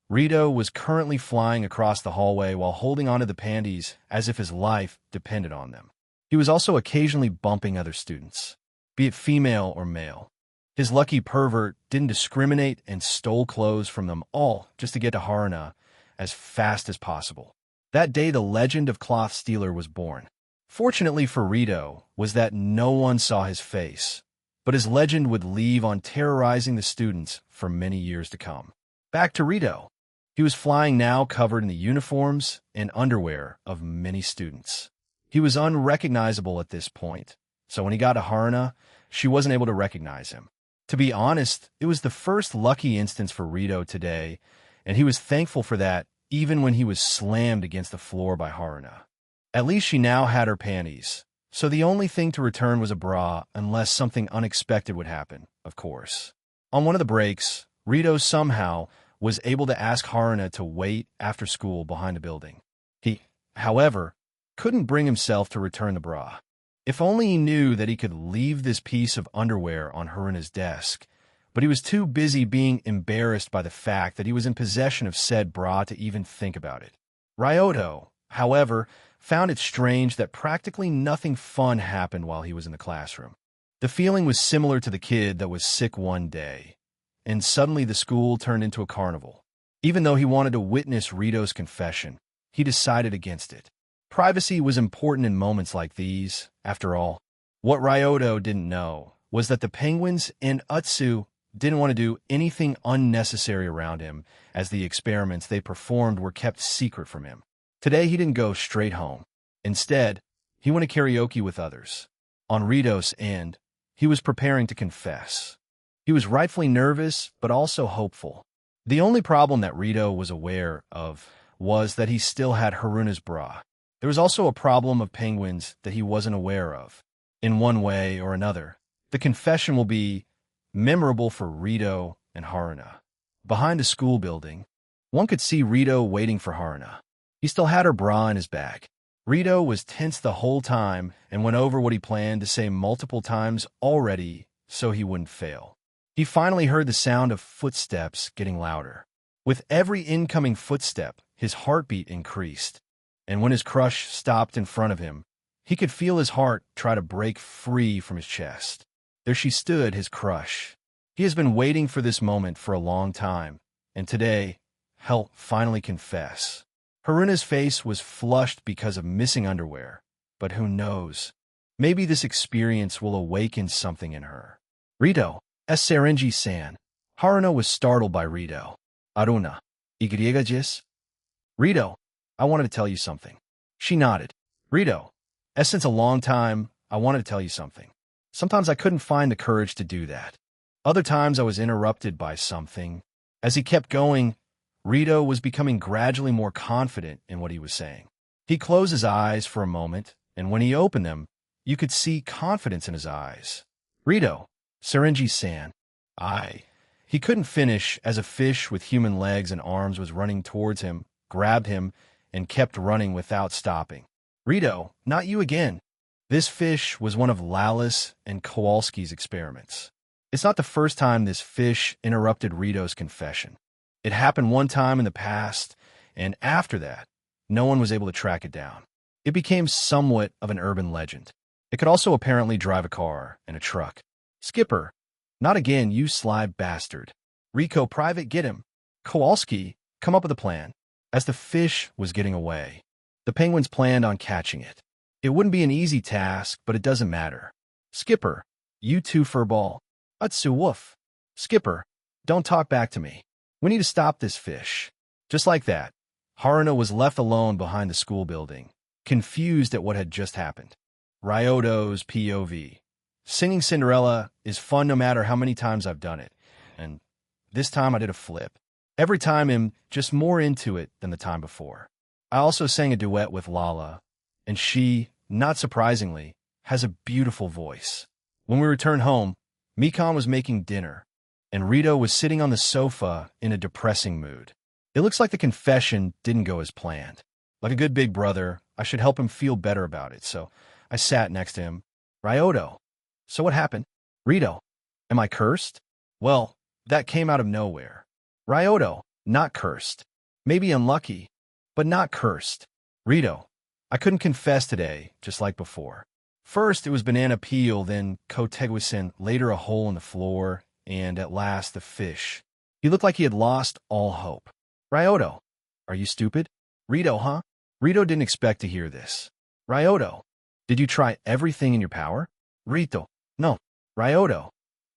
A: Rito was currently flying across the hallway while holding onto the panties as if his life depended on them. He was also occasionally bumping other students, be it female or male. His lucky pervert didn't discriminate and stole clothes from them all just to get to Haruna as fast as possible. That day, the legend of Cloth Stealer was born. Fortunately for Rito was that no one saw his face, but his legend would live on terrorizing the students for many years to come. Back to Rito. He was flying now covered in the uniforms and underwear of many students. He was unrecognizable at this point, so when he got to Haruna, she wasn't able to recognize him. To be honest, it was the first lucky instance for Rito today, and he was thankful for that even when he was slammed against the floor by Haruna. At least she now had her panties, so the only thing to return was a bra unless something unexpected would happen, of course. On one of the breaks, Rito somehow was able to ask Haruna to wait after school behind a building. He, however, couldn't bring himself to return the bra. If only he knew that he could leave this piece of underwear on Haruna's desk, but he was too busy being embarrassed by the fact that he was in possession of said bra to even think about it. Ryoto, however, found it strange that practically nothing fun happened while he was in the classroom. The feeling was similar to the kid that was sick one day, and suddenly the school turned into a carnival. Even though he wanted to witness Rito's confession, he decided against it. Privacy was important in moments like these, after all. What Ryoto didn't know was that the penguins and Utsu didn't want to do anything unnecessary around him, as the experiments they performed were kept secret from him. Today he didn't go straight home. Instead, he went to karaoke with others. On Rito's end, he was preparing to confess. He was rightfully nervous, but also hopeful. The only problem that Rito was aware of was that he still had Haruna's bra. There was also a problem of penguins that he wasn't aware of. In one way or another, the confession will be memorable for Rito and Haruna. Behind the school building, one could see Rito waiting for Haruna. He still had her bra in his bag. Rito was tense the whole time and went over what he planned to say multiple times already so he wouldn't fail. He finally heard the sound of footsteps getting louder. With every incoming footstep, his heartbeat increased. And when his crush stopped in front of him, he could feel his heart try to break free from his chest. There she stood, his crush. He has been waiting for this moment for a long time, and today, he'll finally confess. Haruna's face was flushed because of missing underwear, but who knows? Maybe this experience will awaken something in her. Rito, Serenji-san. Haruno was startled by Rito. Aruna. Igriega. Rito, I wanted to tell you something. She nodded. Rito, since a long time, I wanted to tell you something. Sometimes I couldn't find the courage to do that. Other times I was interrupted by something. As he kept going, Rito was becoming gradually more confident in what he was saying. He closed his eyes for a moment, and when he opened them, you could see confidence in his eyes. Rito, Serenji-san. He couldn't finish as a fish with human legs and arms was running towards him, grabbed him, and kept running without stopping. Rito, not you again. This fish was one of Lallis and Kowalski's experiments. It's not the first time this fish interrupted Rito's confession. It happened one time in the past, and after that, no one was able to track it down. It became somewhat of an urban legend. It could also apparently drive a car and a truck. Skipper, not again, you sly bastard. Rico, private, get him. Kowalski, come up with a plan. As the fish was getting away, the penguins planned on catching it. It wouldn't be an easy task, but it doesn't matter. Skipper, you two furball. Utsu woof. Skipper, don't talk back to me. We need to stop this fish. Just like that, Haruno was left alone behind the school building, confused at what had just happened. Ryoto's POV. Singing Cinderella is fun no matter how many times I've done it, and this time I did a flip. Every time I'm just more into it than the time before. I also sang a duet with Lala, and she, not surprisingly, has a beautiful voice. When we returned home, Mikan was making dinner, and Rito was sitting on the sofa in a depressing mood. It looks like the confession didn't go as planned. Like a good big brother, I should help him feel better about it, so I sat next to him. Ryoto, so what happened? Rito, am I cursed? Well, that came out of nowhere. Ryoto, not cursed. Maybe unlucky, but not cursed. Rito, I couldn't confess today, just like before. First, it was banana peel, then koteguisen, later a hole in the floor, and at last the fish. He looked like he had lost all hope. Ryoto, are you stupid? Rito, huh? Rito didn't expect to hear this. Ryoto, did you try everything in your power? Rito, no. Ryoto,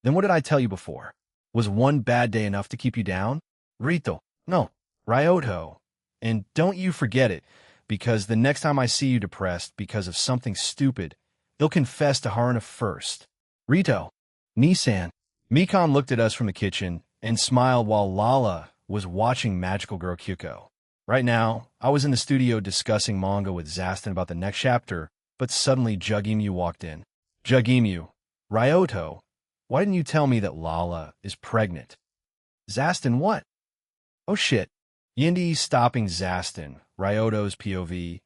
A: then what did I tell you before? Was one bad day enough to keep you down? Rito, no. Ryoto, and don't you forget it, because the next time I see you depressed because of something stupid, they'll confess to Haruno first. Rito, Nissan. Mikan looked at us from the kitchen and smiled while Lala was watching Magical Girl Kyuko. Right now, I was in the studio discussing manga with Zastin about the next chapter, but suddenly Jugemu walked in. Jugemu, Ryoto, why didn't you tell me that Lala is pregnant? Zastin, what? Oh shit. Yindi stopping Zastin, Ryoto's POV.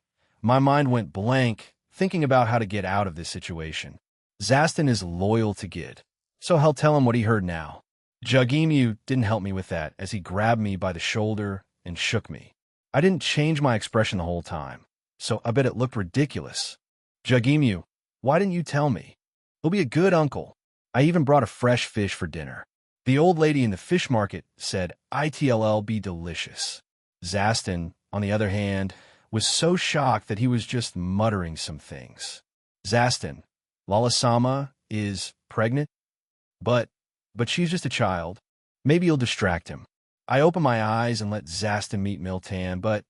A: My mind went blank, thinking about how to get out of this situation. Zastin is loyal to Gid, so he'll tell him what he heard now. Jugemu didn't help me with that as he grabbed me by the shoulder and shook me. I didn't change my expression the whole time, so I bet it looked ridiculous. Jugemu, why didn't you tell me? He'll be a good uncle. I even brought a fresh fish for dinner. The old lady in the fish market said it'll be delicious. Zastin, on the other hand, was so shocked that he was just muttering some things. Zastin, Lala-sama is pregnant? But she's just a child. Maybe you'll distract him. I opened my eyes and let Zastin meet Miltan, but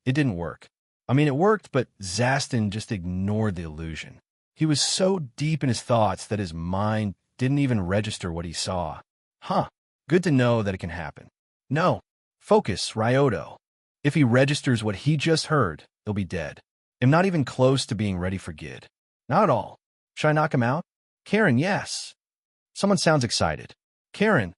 A: it didn't work. I mean, it worked, but Zastin just ignored the illusion. He was so deep in his thoughts that his mind didn't even register what he saw. Huh, good to know that it can happen. No, focus, Ryoto. If he registers what he just heard, he'll be dead. I'm not even close to being ready for Gid. Not at all. Should I knock him out? Karen, yes. Someone sounds excited. Karen,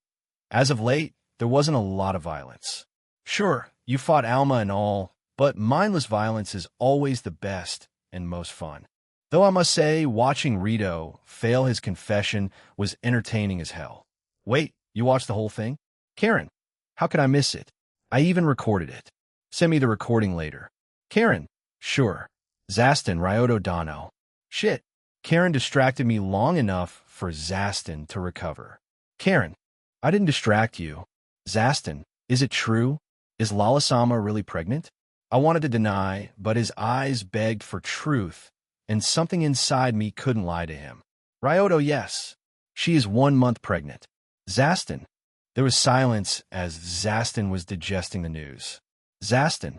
A: as of late, there wasn't a lot of violence. Sure, you fought Alma and all, but mindless violence is always the best and most fun. Though I must say, watching Rito fail his confession was entertaining as hell. Wait, you watched the whole thing? Karen, how could I miss it? I even recorded it. Send me the recording later. Karen, sure. Zastin, Ryoto Dano. Shit. Karen distracted me long enough for Zastin to recover. Karen, I didn't distract you. Zastin, is it true? Is Lala-sama really pregnant? I wanted to deny, but his eyes begged for truth, and something inside me couldn't lie to him. Ryoto, yes. She is 1 month pregnant. Zastin. There was silence as Zastin was digesting the news. Zastin.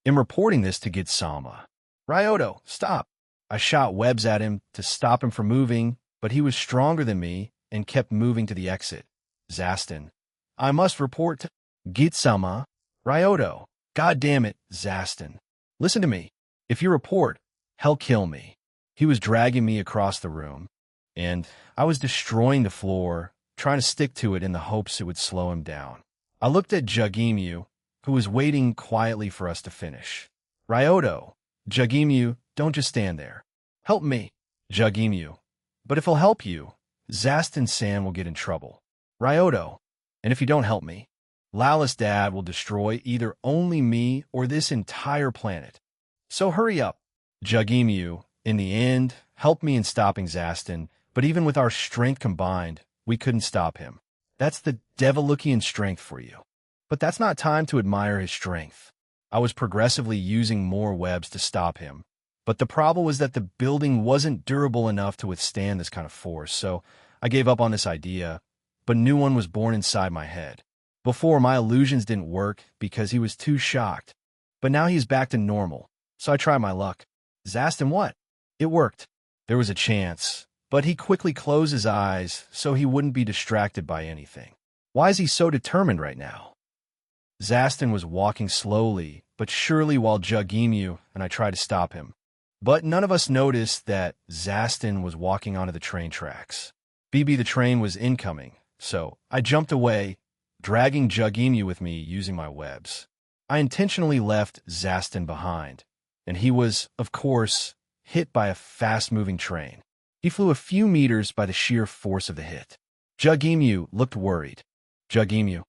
A: I'm reporting this to Gitsama. Ryoto, stop. I shot webs at him to stop him from moving, but he was stronger than me and kept moving to the exit. Zastin. I must report to Gitsama. Ryoto. God damn it, Zastin. Listen to me. If you report, he'll kill me. He was dragging me across the room, and I was destroying the floor, trying to stick to it in the hopes it would slow him down. I looked at Jugemu, who was waiting quietly for us to finish. Ryoto. Jugemu, don't just stand there. Help me. Jugemu. But if he'll help you, Zastin-san will get in trouble. Ryoto. And if you don't help me, Lala's dad will destroy either only me or this entire planet. So hurry up. Jugemu, in the end, helped me in stopping Zastin, but even with our strength combined, we couldn't stop him. That's the Devolukian strength for you. But that's not time to admire his strength. I was progressively using more webs to stop him, but the problem was that the building wasn't durable enough to withstand this kind of force, so I gave up on this idea, but a new one was born inside my head. Before, my illusions didn't work because he was too shocked, but now he's back to normal, so I tried my luck. Zastin what? It worked. There was a chance, but he quickly closed his eyes so he wouldn't be distracted by anything. Why is he so determined right now? Zastin was walking slowly, but surely while Jugemu and I tried to stop him. But none of us noticed that Zastin was walking onto the train tracks. BB the train was incoming, so I jumped away, dragging Jugemu with me using my webs. I intentionally left Zastin behind, and he was, of course, hit by a fast-moving train. He flew a few meters by the sheer force of the hit. Jugemu looked worried. Jugemu,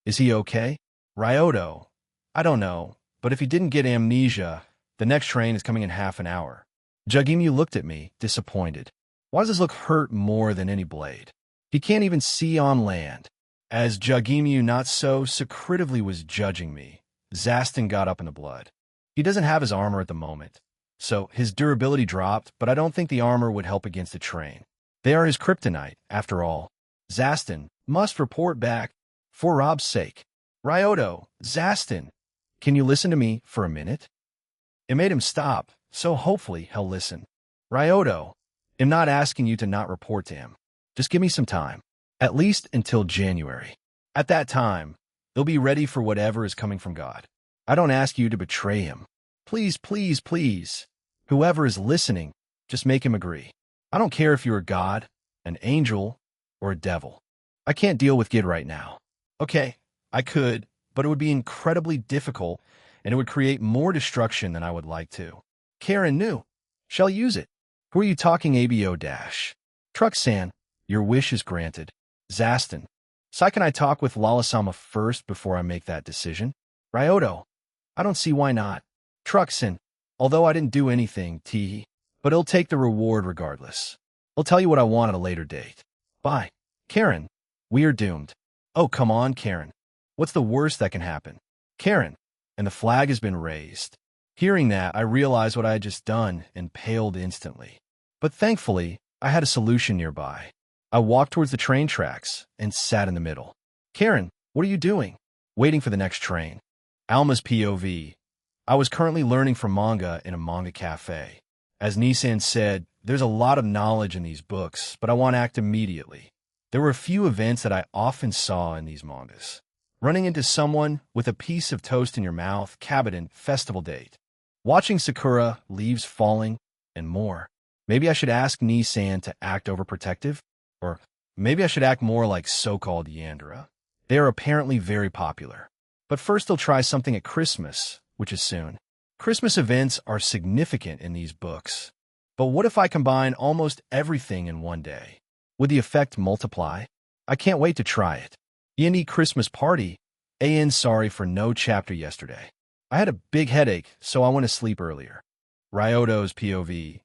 A: is he okay? Ryoto, I don't know, but if he didn't get amnesia, the next train is coming in half an hour. Jugemu looked at me, disappointed. Why does this look hurt more than any blade? He can't even see on land. As Jugemu not so secretively was judging me, Zastin got up in the blood. He doesn't have his armor at the moment, so his durability dropped, but I don't think the armor would help against the train. They are his kryptonite, after all. Zastin must report back, for Rob's sake. Ryoto, Zastin, can you listen to me for a minute? It made him stop, so hopefully he'll listen. Ryoto, I'm not asking you to not report to him. Just give me some time, at least until January. At that time, they'll be ready for whatever is coming from God. I don't ask you to betray him. Please, please, please. Whoever is listening, just make him agree. I don't care if you're a god, an angel, or a devil. I can't deal with Gid right now. Okay, I could, but it would be incredibly difficult, and it would create more destruction than I would like to. Karen knew. Shall use it. Who are you talking ABO dash? Truck-san, your wish is granted. Zastin. So can I talk with Lala-sama first before I make that decision? Ryoto. I don't see why not. Truck-san, although I didn't do anything, teehee, but he'll take the reward regardless. I'll tell you what I want at a later date. Bye. Karen. We are doomed. Oh, come on, Karen. What's the worst that can happen? Karen. And the flag has been raised. Hearing that, I realized what I had just done and paled instantly. But thankfully, I had a solution nearby. I walked towards the train tracks and sat in the middle. Karen, what are you doing? Waiting for the next train. Alma's POV. I was currently learning from manga in a manga cafe. As Nissan said, there's a lot of knowledge in these books, but I want to act immediately. There were a few events that I often saw in these mangas. Running into someone with a piece of toast in your mouth, cabinet, festival date. Watching sakura, leaves falling, and more. Maybe I should ask Nissan to act overprotective? Or maybe I should act more like so-called Yandere. They are apparently very popular. But first they'll try something at Christmas, which is soon. Christmas events are significant in these books. But what if I combine almost everything in one day? Would the effect multiply? I can't wait to try it. E&E Christmas Party. Sorry for no chapter yesterday. I had a big headache, so I went to sleep earlier. Ryoto's POV.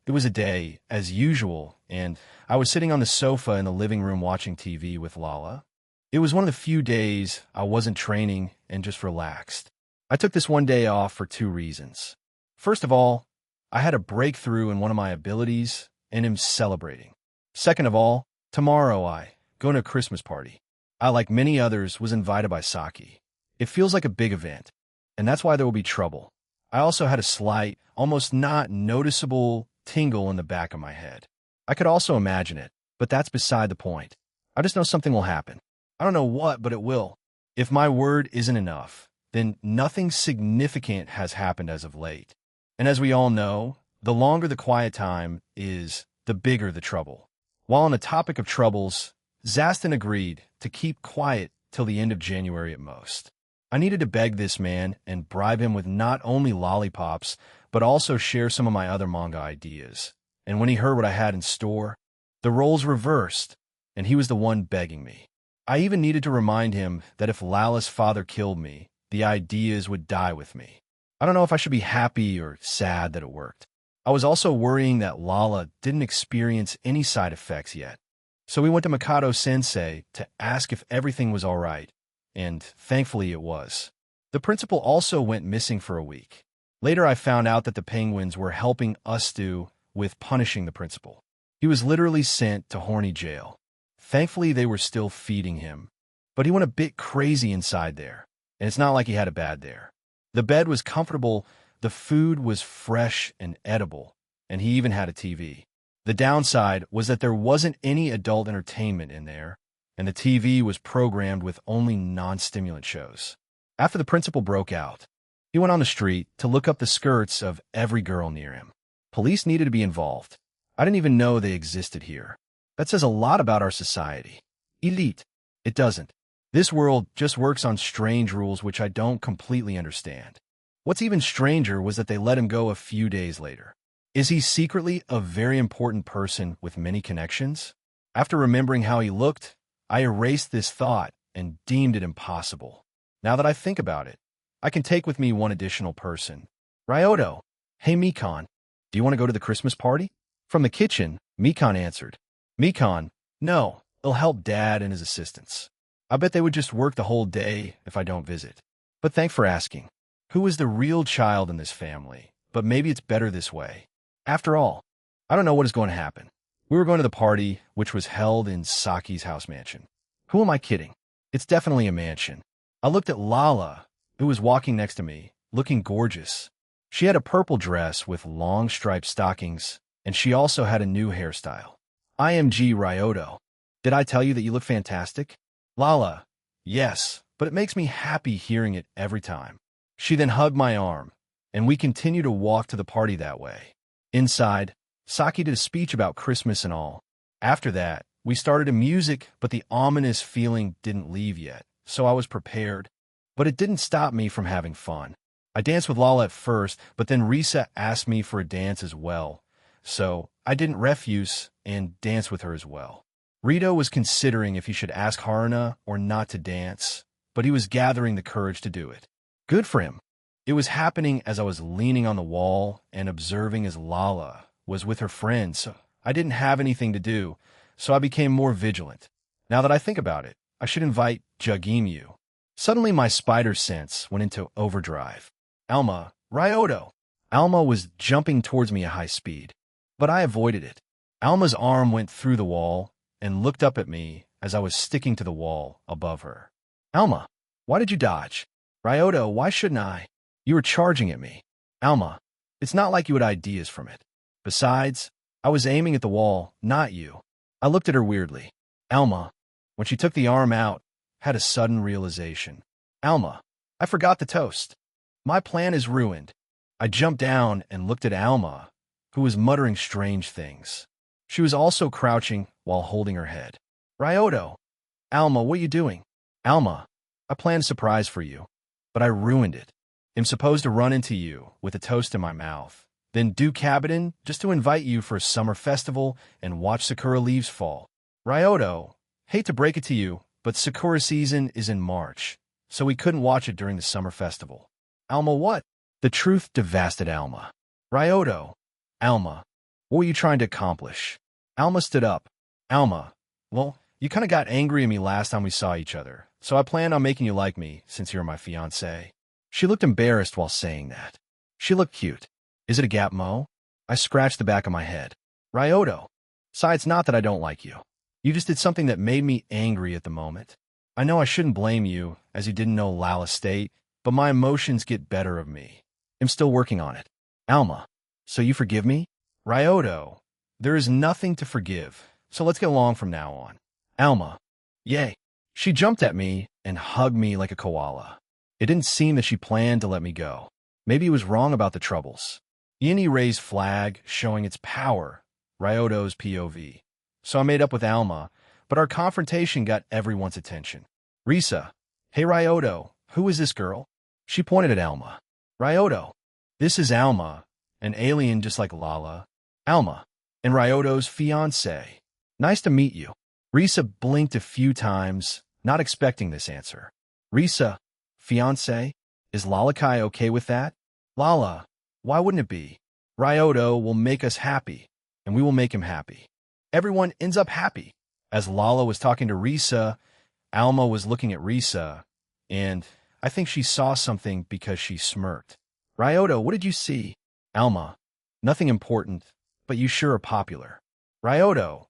A: It was a day, as usual, and I was sitting on the sofa in the living room watching TV with Lala. It was one of the few days I wasn't training and just relaxed. I took this one day off for two reasons. First of all, I had a breakthrough in one of my abilities and am celebrating. Second of all, tomorrow I going to a Christmas party. I, like many others, was invited by Saki. It feels like a big event, and that's why there will be trouble. I also had a slight, almost not noticeable tingle in the back of my head. I could also imagine it, but that's beside the point. I just know something will happen. I don't know what, but it will. If my word isn't enough, then nothing significant has happened as of late. And as we all know, the longer the quiet time is, the bigger the trouble. While on the topic of troubles, Zaston agreed to keep quiet till the end of January at most. I needed to beg this man and bribe him with not only lollipops, but also share some of my other manga ideas. And when he heard what I had in store, the roles reversed, and he was the one begging me. I even needed to remind him that if Lala's father killed me, the ideas would die with me. I don't know if I should be happy or sad that it worked. I was also worrying that Lala didn't experience any side effects yet. So we went to Mikado-sensei to ask if everything was all right, and thankfully it was. The principal also went missing for a week. Later I found out that the penguins were helping Ustu with punishing the principal. He was literally sent to horny jail. Thankfully they were still feeding him, but he went a bit crazy inside there, and it's not like he had it bad there. The bed was comfortable, the food was fresh and edible, and he even had a TV. The downside was that there wasn't any adult entertainment in there, and the TV was programmed with only non-stimulant shows. After the principal broke out, he went on the street to look up the skirts of every girl near him. Police needed to be involved. I didn't even know they existed here. That says a lot about our society. Elite. It doesn't. This world just works on strange rules which I don't completely understand. What's even stranger was that they let him go a few days later. Is he secretly a very important person with many connections? After remembering how he looked, I erased this thought and deemed it impossible. Now that I think about it, I can take with me one additional person. Ryoto. Hey, Mikan. Do you want to go to the Christmas party? From the kitchen, Mikan answered. Mikan, no, it'll help Dad and his assistants. I bet they would just work the whole day if I don't visit. But thanks for asking. Who is the real child in this family? But maybe it's better this way. After all, I don't know what is going to happen. We were going to the party, which was held in Saki's house mansion. Who am I kidding? It's definitely a mansion. I looked at Lala, who was walking next to me, looking gorgeous. She had a purple dress with long striped stockings, and she also had a new hairstyle. IMG Ryoto. Did I tell you that you look fantastic? Lala. Yes, but it makes me happy hearing it every time. She then hugged my arm, and we continued to walk to the party that way. Inside, Saki did a speech about Christmas and all. After that, we started a music, but the ominous feeling didn't leave yet, so I was prepared. But it didn't stop me from having fun. I danced with Lala at first, but then Risa asked me for a dance as well, so I didn't refuse and danced with her as well. Rito was considering if he should ask Haruna or not to dance, but he was gathering the courage to do it. Good for him. It was happening as I was leaning on the wall and observing as Lala was with her friends, so I didn't have anything to do, so I became more vigilant. Now that I think about it, I should invite Jugemu. Suddenly my spider sense went into overdrive. Alma, Ryoto. Alma was jumping towards me at high speed, but I avoided it. Alma's arm went through the wall and looked up at me as I was sticking to the wall above her. Alma, why did you dodge? Ryoto, why shouldn't I? You were charging at me. Alma, it's not like you had ideas from it. Besides, I was aiming at the wall, not you. I looked at her weirdly. Alma, when she took the arm out, had a sudden realization. Alma, I forgot the toast. My plan is ruined. I jumped down and looked at Alma, who was muttering strange things. She was also crouching while holding her head. Ryoto. Alma, what are you doing? Alma, I planned a surprise for you, but I ruined it. I'm supposed to run into you with a toast in my mouth, then do Cabiton just to invite you for a summer festival and watch Sakura leaves fall. Ryoto, hate to break it to you, but Sakura season is in March, so we couldn't watch it during the summer festival. Alma, what? The truth devastated Alma. Ryoto. Alma, what were you trying to accomplish? Alma stood up. Alma, well, you kind of got angry at me last time we saw each other, so I plan on making you like me since you're my fiancé. She looked embarrassed while saying that. She looked cute. Is it a gap mo? I scratched the back of my head. Ryoto. It's not that I don't like you. You just did something that made me angry at the moment. I know I shouldn't blame you, as you didn't know Lala's state, but my emotions get better of me. I'm still working on it. Alma, so you forgive me? Ryoto, there is nothing to forgive, so let's get along from now on. Alma, yay. She jumped at me and hugged me like a koala. It didn't seem that she planned to let me go. Maybe it was wrong about the troubles. Yini raised flag, showing its power, Ryoto's POV. So I made up with Alma, but our confrontation got everyone's attention. Risa, hey Ryoto, who is this girl? She pointed at Alma. Ryoto, this is Alma, an alien just like Lala. Alma, and Ryoto's fiancé. Nice to meet you. Risa blinked a few times, not expecting this answer. Risa, fiancé? Is Lalakai okay with that? Lala, why wouldn't it be? Ryoto will make us happy, and we will make him happy. Everyone ends up happy. As Lala was talking to Risa, Alma was looking at Risa, and I think she saw something because she smirked. Ryoto, what did you see? Alma, nothing important, but you sure are popular. Ryoto,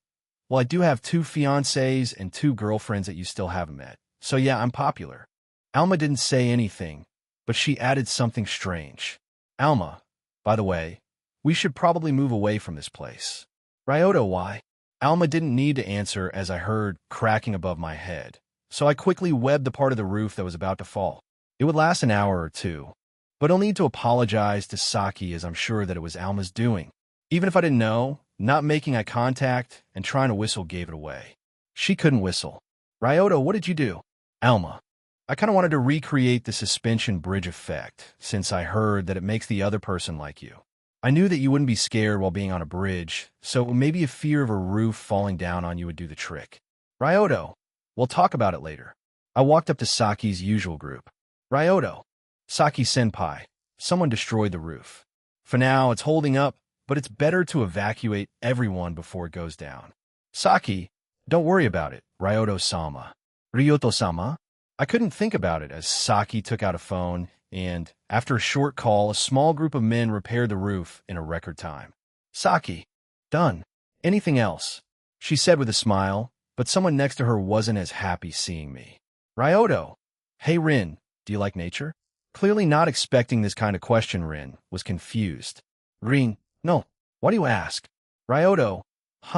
A: well, I do have 2 fiancés and 2 girlfriends that you still haven't met. So yeah, I'm popular. Alma didn't say anything, but she added something strange. Alma, by the way, we should probably move away from this place. Ryoto, why? Alma didn't need to answer as I heard cracking above my head, so I quickly webbed the part of the roof that was about to fall. It would last an hour or 2, but I'll need to apologize to Saki as I'm sure that it was Alma's doing. Even if I didn't know, not making eye contact and trying to whistle gave it away. She couldn't whistle. Ryoto, what did you do? Alma, I kind of wanted to recreate the suspension bridge effect, since I heard that it makes the other person like you. I knew that you wouldn't be scared while being on a bridge, so maybe a fear of a roof falling down on you would do the trick. Ryoto, we'll talk about it later. I walked up to Saki's usual group. Ryoto, Saki-senpai, someone destroyed the roof. For now, it's holding up, but it's better to evacuate everyone before it goes down. Saki, don't worry about it, Ryoto-sama. Ryoto-sama? I couldn't think about it as Saki took out a phone, and after a short call, a small group of men repaired the roof in a record time. Saki, done. Anything else? She said with a smile, but someone next to her wasn't as happy seeing me. Ryoto, hey Rin, do you like nature? Clearly not expecting this kind of question, Rin was confused. Rin, no, why do you ask? Ryoto,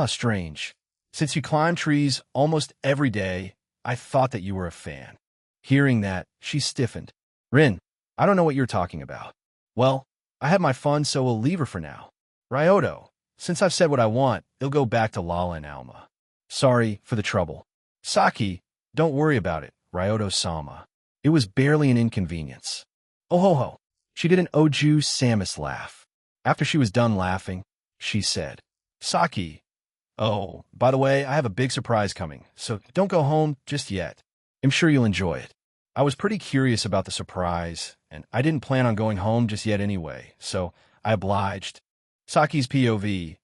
A: strange. Since you climb trees almost every day, I thought that you were a fan. Hearing that, she stiffened. Rin, I don't know what you're talking about. Well, I had my fun, so we'll leave her for now. Ryoto, since I've said what I want, it'll go back to Lala and Alma. Sorry for the trouble. Saki, don't worry about it, Ryoto-sama. It was barely an inconvenience. Oh ho ho. She did an Oju Samus laugh. After she was done laughing, she said, Saki, oh, by the way, I have a big surprise coming, so don't go home just yet. I'm sure you'll enjoy it. I was pretty curious about the surprise, and I didn't plan on going home just yet anyway, so I obliged. Saki's POV.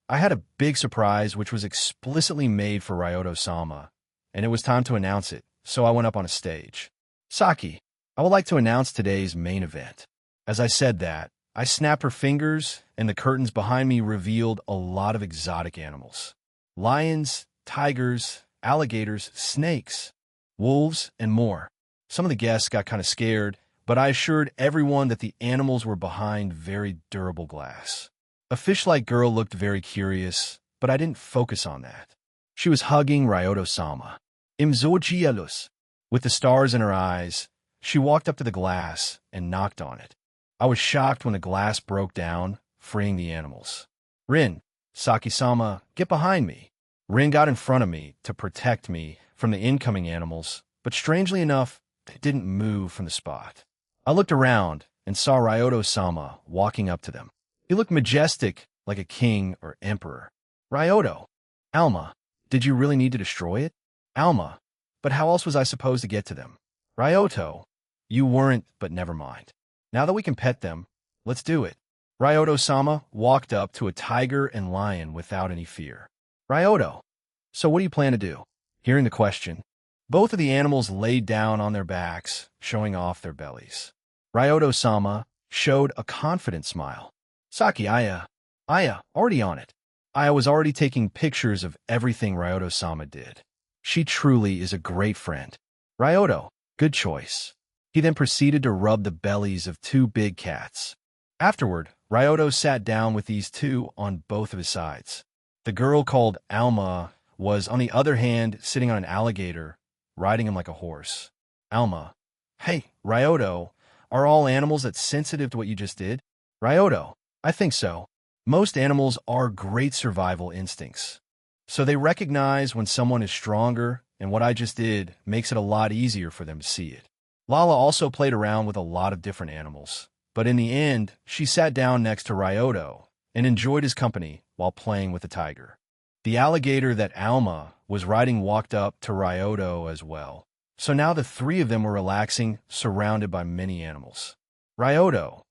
A: I had a big surprise which was explicitly made for Ryoto-sama, and it was time to announce it, so I went up on a stage. Saki, I would like to announce today's main event. As I said that, I snapped her fingers, and the curtains behind me revealed a lot of exotic animals. Lions, tigers, alligators, snakes, wolves, and more. Some of the guests got kind of scared, but I assured everyone that the animals were behind very durable glass. A fish-like girl looked very curious, but I didn't focus on that. She was hugging Ryoto-sama. Imzojielus. With the stars in her eyes, she walked up to the glass and knocked on it. I was shocked when the glass broke down, freeing the animals. Rin, Saki-sama, get behind me. Rin got in front of me to protect me from the incoming animals, but strangely enough, they didn't move from the spot. I looked around and saw Ryoto-sama walking up to them. He looked majestic, like a king or emperor. Ryoto, Alma, did you really need to destroy it? Alma, but how else was I supposed to get to them? Ryoto, you weren't, but never mind. Now that we can pet them, let's do it. Ryoto-sama walked up to a tiger and lion without any fear. Ryoto, so what do you plan to do? Hearing the question, both of the animals laid down on their backs, showing off their bellies. Ryoto-sama showed a confident smile. Saki, Aya, already on it. I was already taking pictures of everything Ryoto-sama did. She truly is a great friend. Ryoto, good choice. He then proceeded to rub the bellies of two big cats. Afterward, Ryoto sat down with these two on both of his sides. The girl called Alma was, on the other hand, sitting on an alligator, riding him like a horse. Alma, hey, Ryoto, are all animals that sensitive to what you just did? Ryoto, I think so. Most animals are great survival instincts. So they recognize when someone is stronger, and what I just did makes it a lot easier for them to see it. Lala also played around with a lot of different animals, but in the end, she sat down next to Ryoto and enjoyed his company while playing with the tiger. The alligator that Alma was riding walked up to Ryoto as well. So now the three of them were relaxing, surrounded by many animals. Ryoto,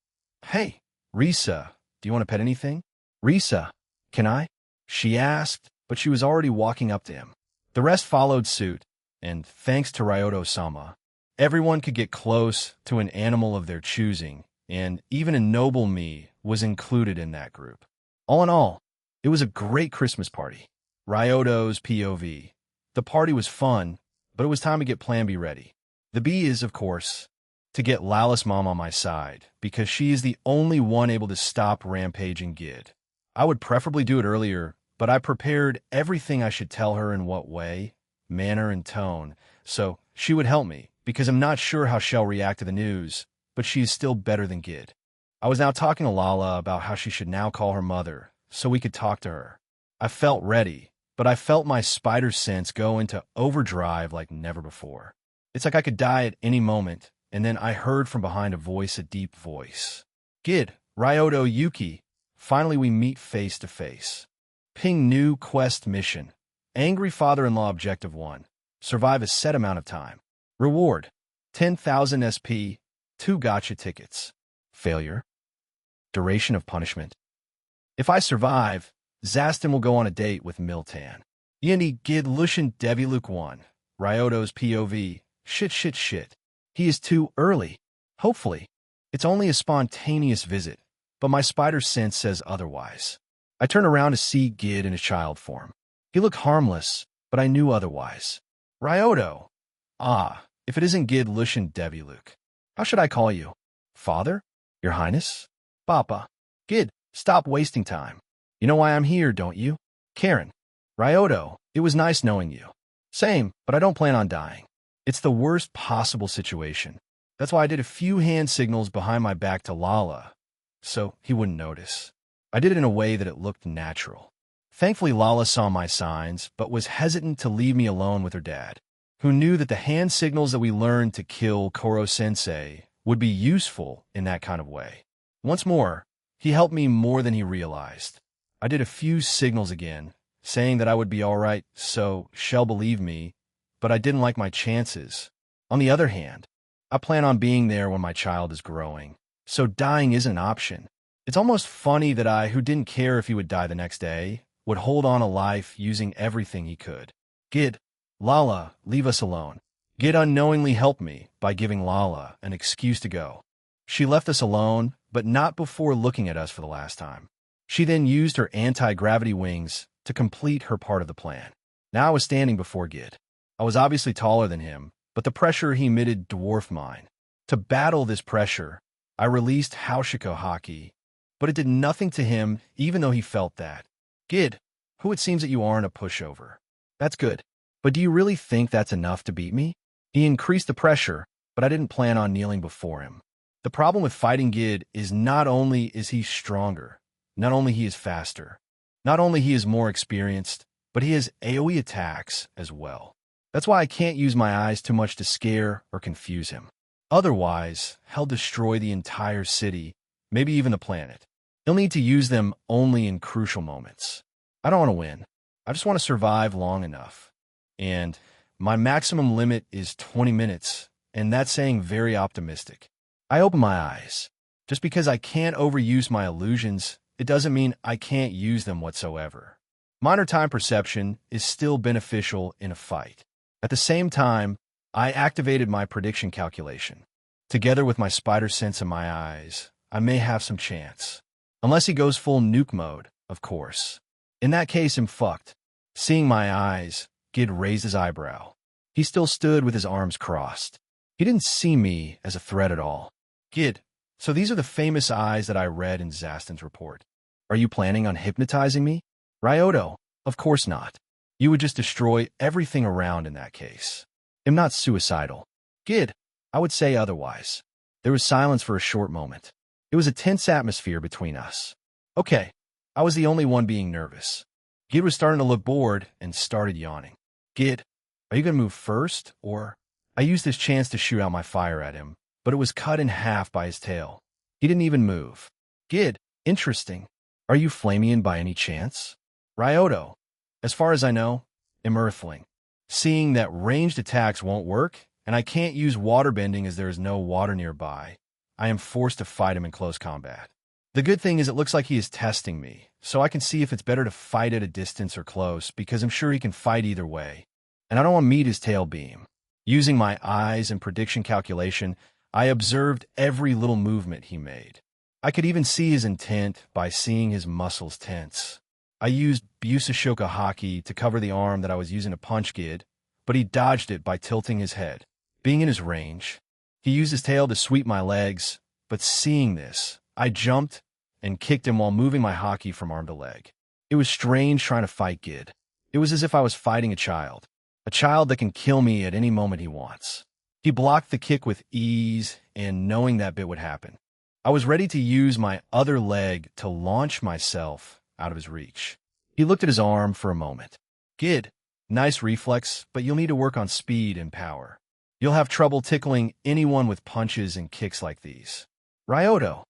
A: hey, Risa, do you want to pet anything? Risa, can I? She asked, but she was already walking up to him. The rest followed suit, and thanks to Ryoto-sama, everyone could get close to an animal of their choosing, and even a noble me was included in that group. All in all, it was a great Christmas party. Ryoto's POV. The party was fun, but it was time to get Plan B ready. The B is, of course, to get Lala's mom on my side, because she is the only one able to stop rampaging Gid. I would preferably do it earlier, but I prepared everything I should tell her in what way, manner, and tone, so she would help me, because I'm not sure how she'll react to the news, but she is still better than Gid. I was now talking to Lala about how she should now call her mother, so we could talk to her. I felt ready, but I felt my spider sense go into overdrive like never before. It's like I could die at any moment, and then I heard from behind a deep voice. Gid, Ryoto, Yuki, finally we meet face to face. Ping new quest mission. Angry father-in-law objective 1. Survive a set amount of time. Reward. 10,000 SP, 2 gacha tickets. Failure. Duration of punishment. If I survive, Zastin will go on a date with Miltan. Yindi Gid Lushan Devi Luke 1. Ryoto's POV. Shit. He is too early. Hopefully. It's only a spontaneous visit, but my spider sense says otherwise. I turn around to see Gid in his child form. He looked harmless, but I knew otherwise. Ryoto. Ah, if it isn't Gid Lushan Devi Luke. How should I call you? Father? Your Highness? Papa. Gid, stop wasting time. You know why I'm here, don't you? Karen. Ryoto, it was nice knowing you. Same, but I don't plan on dying. It's the worst possible situation. That's why I did a few hand signals behind my back to Lala, so he wouldn't notice. I did it in a way that it looked natural. Thankfully, Lala saw my signs, but was hesitant to leave me alone with her dad, who knew that the hand signals that we learned to kill Koro-sensei would be useful in that kind of way. Once more, he helped me more than he realized. I did a few signals again, saying that I would be all right, so she'll believe me, but I didn't like my chances. On the other hand, I plan on being there when my child is growing, so dying isn't an option. It's almost funny that I, who didn't care if he would die the next day, would hold on a life using everything he could. Gid, Lala, leave us alone. Gid unknowingly helped me by giving Lala an excuse to go. She left us alone, but not before looking at us for the last time. She then used her anti-gravity wings to complete her part of the plan. Now I was standing before Gid. I was obviously taller than him, but the pressure he emitted dwarfed mine. To battle this pressure, I released Haushiko Haki, but it did nothing to him even though he felt that. Gid, who it seems that you aren't a pushover. That's good. But do you really think that's enough to beat me? He increased the pressure, but I didn't plan on kneeling before him. The problem with fighting Gid is not only is he stronger, not only he is faster, not only he is more experienced, but he has AoE attacks as well. That's why I can't use my eyes too much to scare or confuse him. Otherwise, he'll destroy the entire city, maybe even the planet. He'll need to use them only in crucial moments. I don't want to win. I just want to survive long enough. And my maximum limit is 20 minutes, and that's saying very optimistic. I open my eyes. Just because I can't overuse my illusions, it doesn't mean I can't use them whatsoever. Minor time perception is still beneficial in a fight. At the same time, I activated my prediction calculation. Together with my spider sense in my eyes, I may have some chance. Unless he goes full nuke mode, of course. In that case, I'm fucked. Seeing my eyes, Gid raised his eyebrow. He still stood with his arms crossed. He didn't see me as a threat at all. Gid, so these are the famous eyes that I read in Zaston's report. Are you planning on hypnotizing me? Ryoto, of course not. You would just destroy everything around in that case. I'm not suicidal. Gid, I would say otherwise. There was silence for a short moment. It was a tense atmosphere between us. Okay, I was the only one being nervous. Gid was starting to look bored and started yawning. Gid, are you going to move first, or? I used this chance to shoot out my fire at him, but it was cut in half by his tail. He didn't even move. Gid, interesting. Are you Flamian by any chance? Ryoto, as far as I know, am Earthling. Seeing that ranged attacks won't work, and I can't use waterbending as there is no water nearby, I am forced to fight him in close combat. The good thing is it looks like he is testing me, so I can see if it's better to fight at a distance or close, because I'm sure he can fight either way, and I don't want to meet his tail beam. Using my eyes and prediction calculation, I observed every little movement he made. I could even see his intent by seeing his muscles tense. I used Busashoka Haki to cover the arm that I was using to punch Gid, but he dodged it by tilting his head. Being in his range, he used his tail to sweep my legs, but seeing this, I jumped and kicked him while moving my Haki from arm to leg. It was strange trying to fight Gid. It was as if I was fighting a child that can kill me at any moment he wants. He blocked the kick with ease, and knowing that bit would happen, I was ready to use my other leg to launch myself out of his reach. He looked at his arm for a moment. Gid, nice reflex, but you'll need to work on speed and power. You'll have trouble tickling anyone with punches and kicks like these. Ryoto,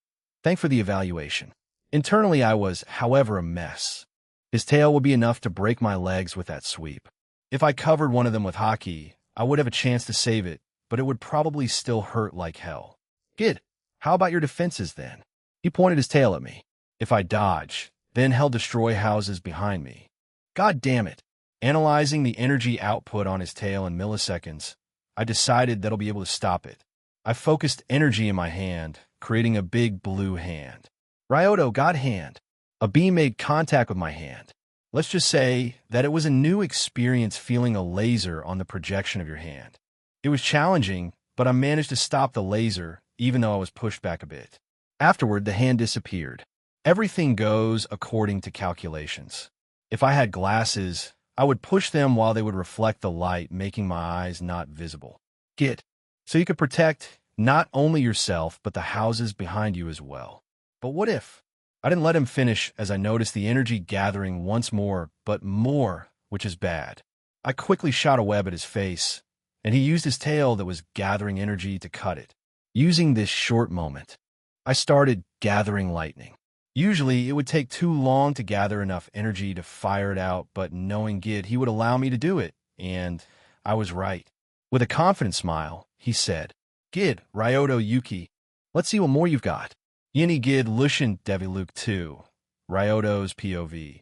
A: thanks for the evaluation. Internally, I was, however, a mess. His tail would be enough to break my legs with that sweep. If I covered one of them with Haki, I would have a chance to save it, but it would probably still hurt like hell. Gid, how about your defenses then? He pointed his tail at me. If I dodge, then he'll destroy houses behind me. God damn it. Analyzing the energy output on his tail in milliseconds, I decided that I'll be able to stop it. I focused energy in my hand, creating a big blue hand. Ryoto got hand. A beam made contact with my hand. Let's just say that it was a new experience feeling a laser on the projection of your hand. It was challenging, but I managed to stop the laser, even though I was pushed back a bit. Afterward, the hand disappeared. Everything goes according to calculations. If I had glasses, I would push them while they would reflect the light, making my eyes not visible. Gid, so you could protect not only yourself, but the houses behind you as well. But what if? I didn't let him finish as I noticed the energy gathering once more, but more, which is bad. I quickly shot a web at his face, and he used his tail that was gathering energy to cut it. Using this short moment, I started gathering lightning. Usually, it would take too long to gather enough energy to fire it out, but knowing Gid, he would allow me to do it, and I was right. With a confident smile, he said, Gid, Ryoto Yuki, let's see what more you've got. Yini Gid Lushin Deviluk 2, Ryoto's POV.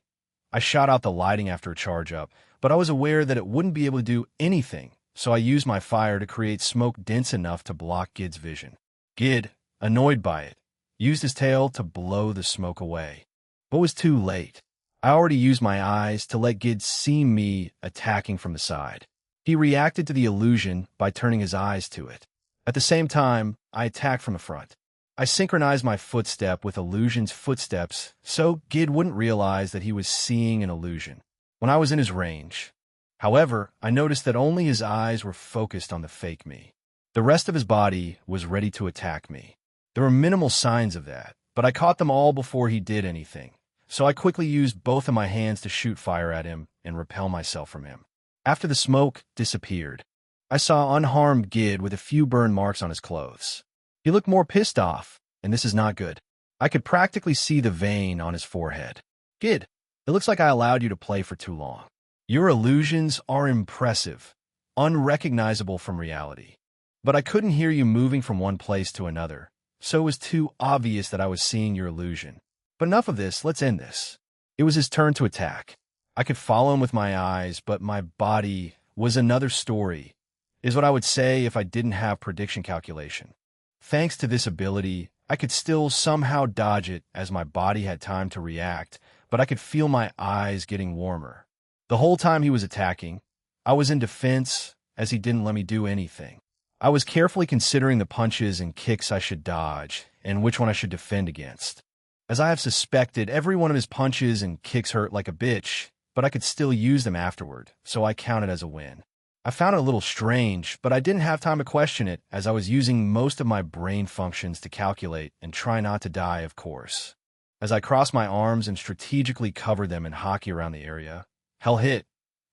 A: I shot out the lighting after a charge up, but I was aware that it wouldn't be able to do anything, so I used my fire to create smoke dense enough to block Gid's vision. Gid, annoyed by it, used his tail to blow the smoke away, but was too late. I already used my eyes to let Gid see me attacking from the side. He reacted to the illusion by turning his eyes to it. At the same time, I attacked from the front. I synchronized my footstep with Illusion's footsteps so Gid wouldn't realize that he was seeing an illusion when I was in his range. However, I noticed that only his eyes were focused on the fake me. The rest of his body was ready to attack me. There were minimal signs of that, but I caught them all before he did anything, so I quickly used both of my hands to shoot fire at him and repel myself from him. After the smoke disappeared, I saw unharmed Gid with a few burn marks on his clothes. He looked more pissed off, and this is not good. I could practically see the vein on his forehead. Gid, it looks like I allowed you to play for too long. Your illusions are impressive, unrecognizable from reality. But I couldn't hear you moving from one place to another, so it was too obvious that I was seeing your illusion. But enough of this, let's end this. It was his turn to attack. I could follow him with my eyes, but my body was another story, is what I would say if I didn't have prediction calculation. Thanks to this ability, I could still somehow dodge it as my body had time to react, but I could feel my eyes getting warmer. The whole time he was attacking, I was in defense as he didn't let me do anything. I was carefully considering the punches and kicks I should dodge and which one I should defend against. As I have suspected, every one of his punches and kicks hurt like a bitch, but I could still use them afterward, so I counted as a win. I found it a little strange, but I didn't have time to question it as I was using most of my brain functions to calculate and try not to die, of course. As I crossed my arms and strategically covered them in hockey around the area, hell hit.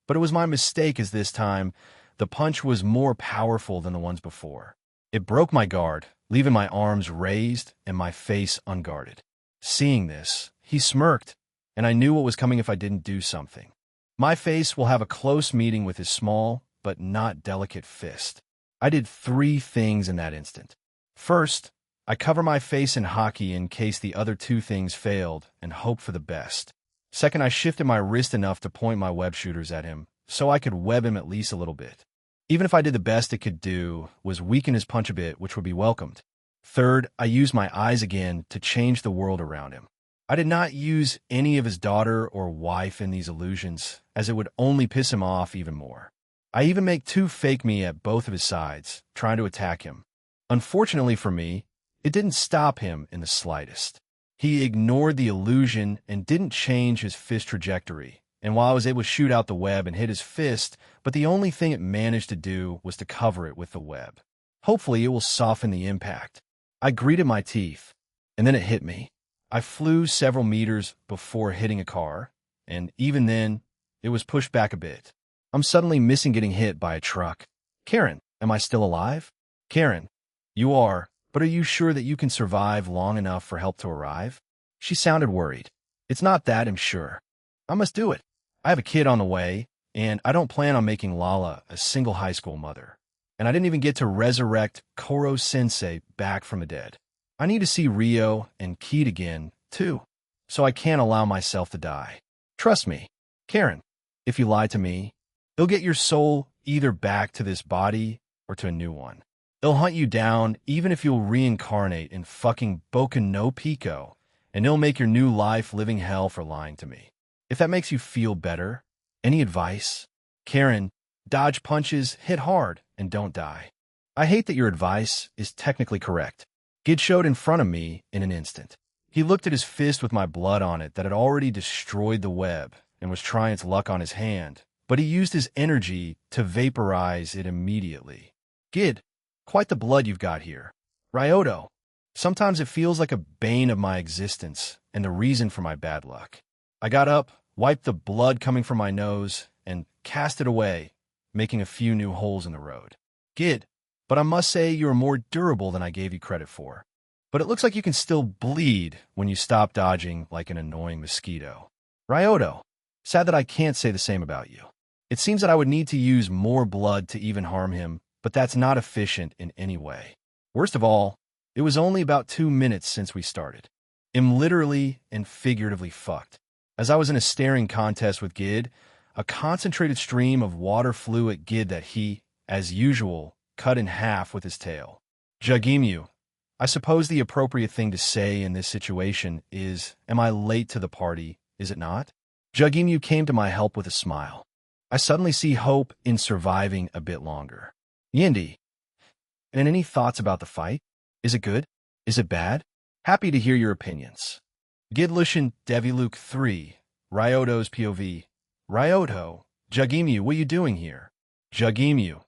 A: But it was my mistake as this time, the punch was more powerful than the ones before. It broke my guard, leaving my arms raised and my face unguarded. Seeing this, he smirked, and I knew what was coming if I didn't do something. My face will have a close meeting with his small, but not delicate fist. I did 3 things in that instant. First, I cover my face in hockey in case the other 2 things failed and hope for the best. Second, I shifted my wrist enough to point my web shooters at him, so I could web him at least a little bit. Even if I did the best it could do was weaken his punch a bit, which would be welcomed. Third, I used my eyes again to change the world around him. I did not use any of his daughter or wife in these illusions, as it would only piss him off even more. I even make 2 fake me at both of his sides, trying to attack him. Unfortunately for me, it didn't stop him in the slightest. He ignored the illusion and didn't change his fist trajectory, and while I was able to shoot out the web and hit his fist, but the only thing it managed to do was to cover it with the web. Hopefully it will soften the impact. I gritted my teeth, and then it hit me. I flew several meters before hitting a car, and even then, it was pushed back a bit. I'm suddenly missing getting hit by a truck. Karen, am I still alive? Karen, you are, but are you sure that you can survive long enough for help to arrive? She sounded worried. It's not that, I'm sure. I must do it. I have a kid on the way, and I don't plan on making Lala a single high school mother. And I didn't even get to resurrect Koro-sensei back from the dead. I need to see Rio and Keat again, too, so I can't allow myself to die. Trust me, Karen, if you lie to me, they'll get your soul either back to this body or to a new one. They'll hunt you down even if you'll reincarnate in fucking Boku no Pico, and they'll make your new life living hell for lying to me. If that makes you feel better, any advice? Karen, dodge punches, hit hard, and don't die. I hate that your advice is technically correct. Gid showed in front of me in an instant. He looked at his fist with my blood on it that had already destroyed the web and was trying its luck on his hand, but he used his energy to vaporize it immediately. Gid, quite the blood you've got here. Ryoto, sometimes it feels like a bane of my existence and the reason for my bad luck. I got up, wiped the blood coming from my nose, and cast it away, making a few new holes in the road. Gid, but I must say you are more durable than I gave you credit for. But it looks like you can still bleed when you stop dodging like an annoying mosquito. Ryoto, sad that I can't say the same about you. It seems that I would need to use more blood to even harm him, but that's not efficient in any way. Worst of all, it was only about 2 minutes since we started. I'm literally and figuratively fucked. As I was in a staring contest with Gid, a concentrated stream of water flew at Gid that he, as usual, cut in half with his tail. Jugimyu, I suppose the appropriate thing to say in this situation is, am I late to the party, is it not? Jugimyu came to my help with a smile. I suddenly see hope in surviving a bit longer. Yindi, and any thoughts about the fight? Is it good? Is it bad? Happy to hear your opinions. Gidlushin Deviluk 3, Ryoto's POV. Ryoto, Jugimyu, what are you doing here? Jugimyu,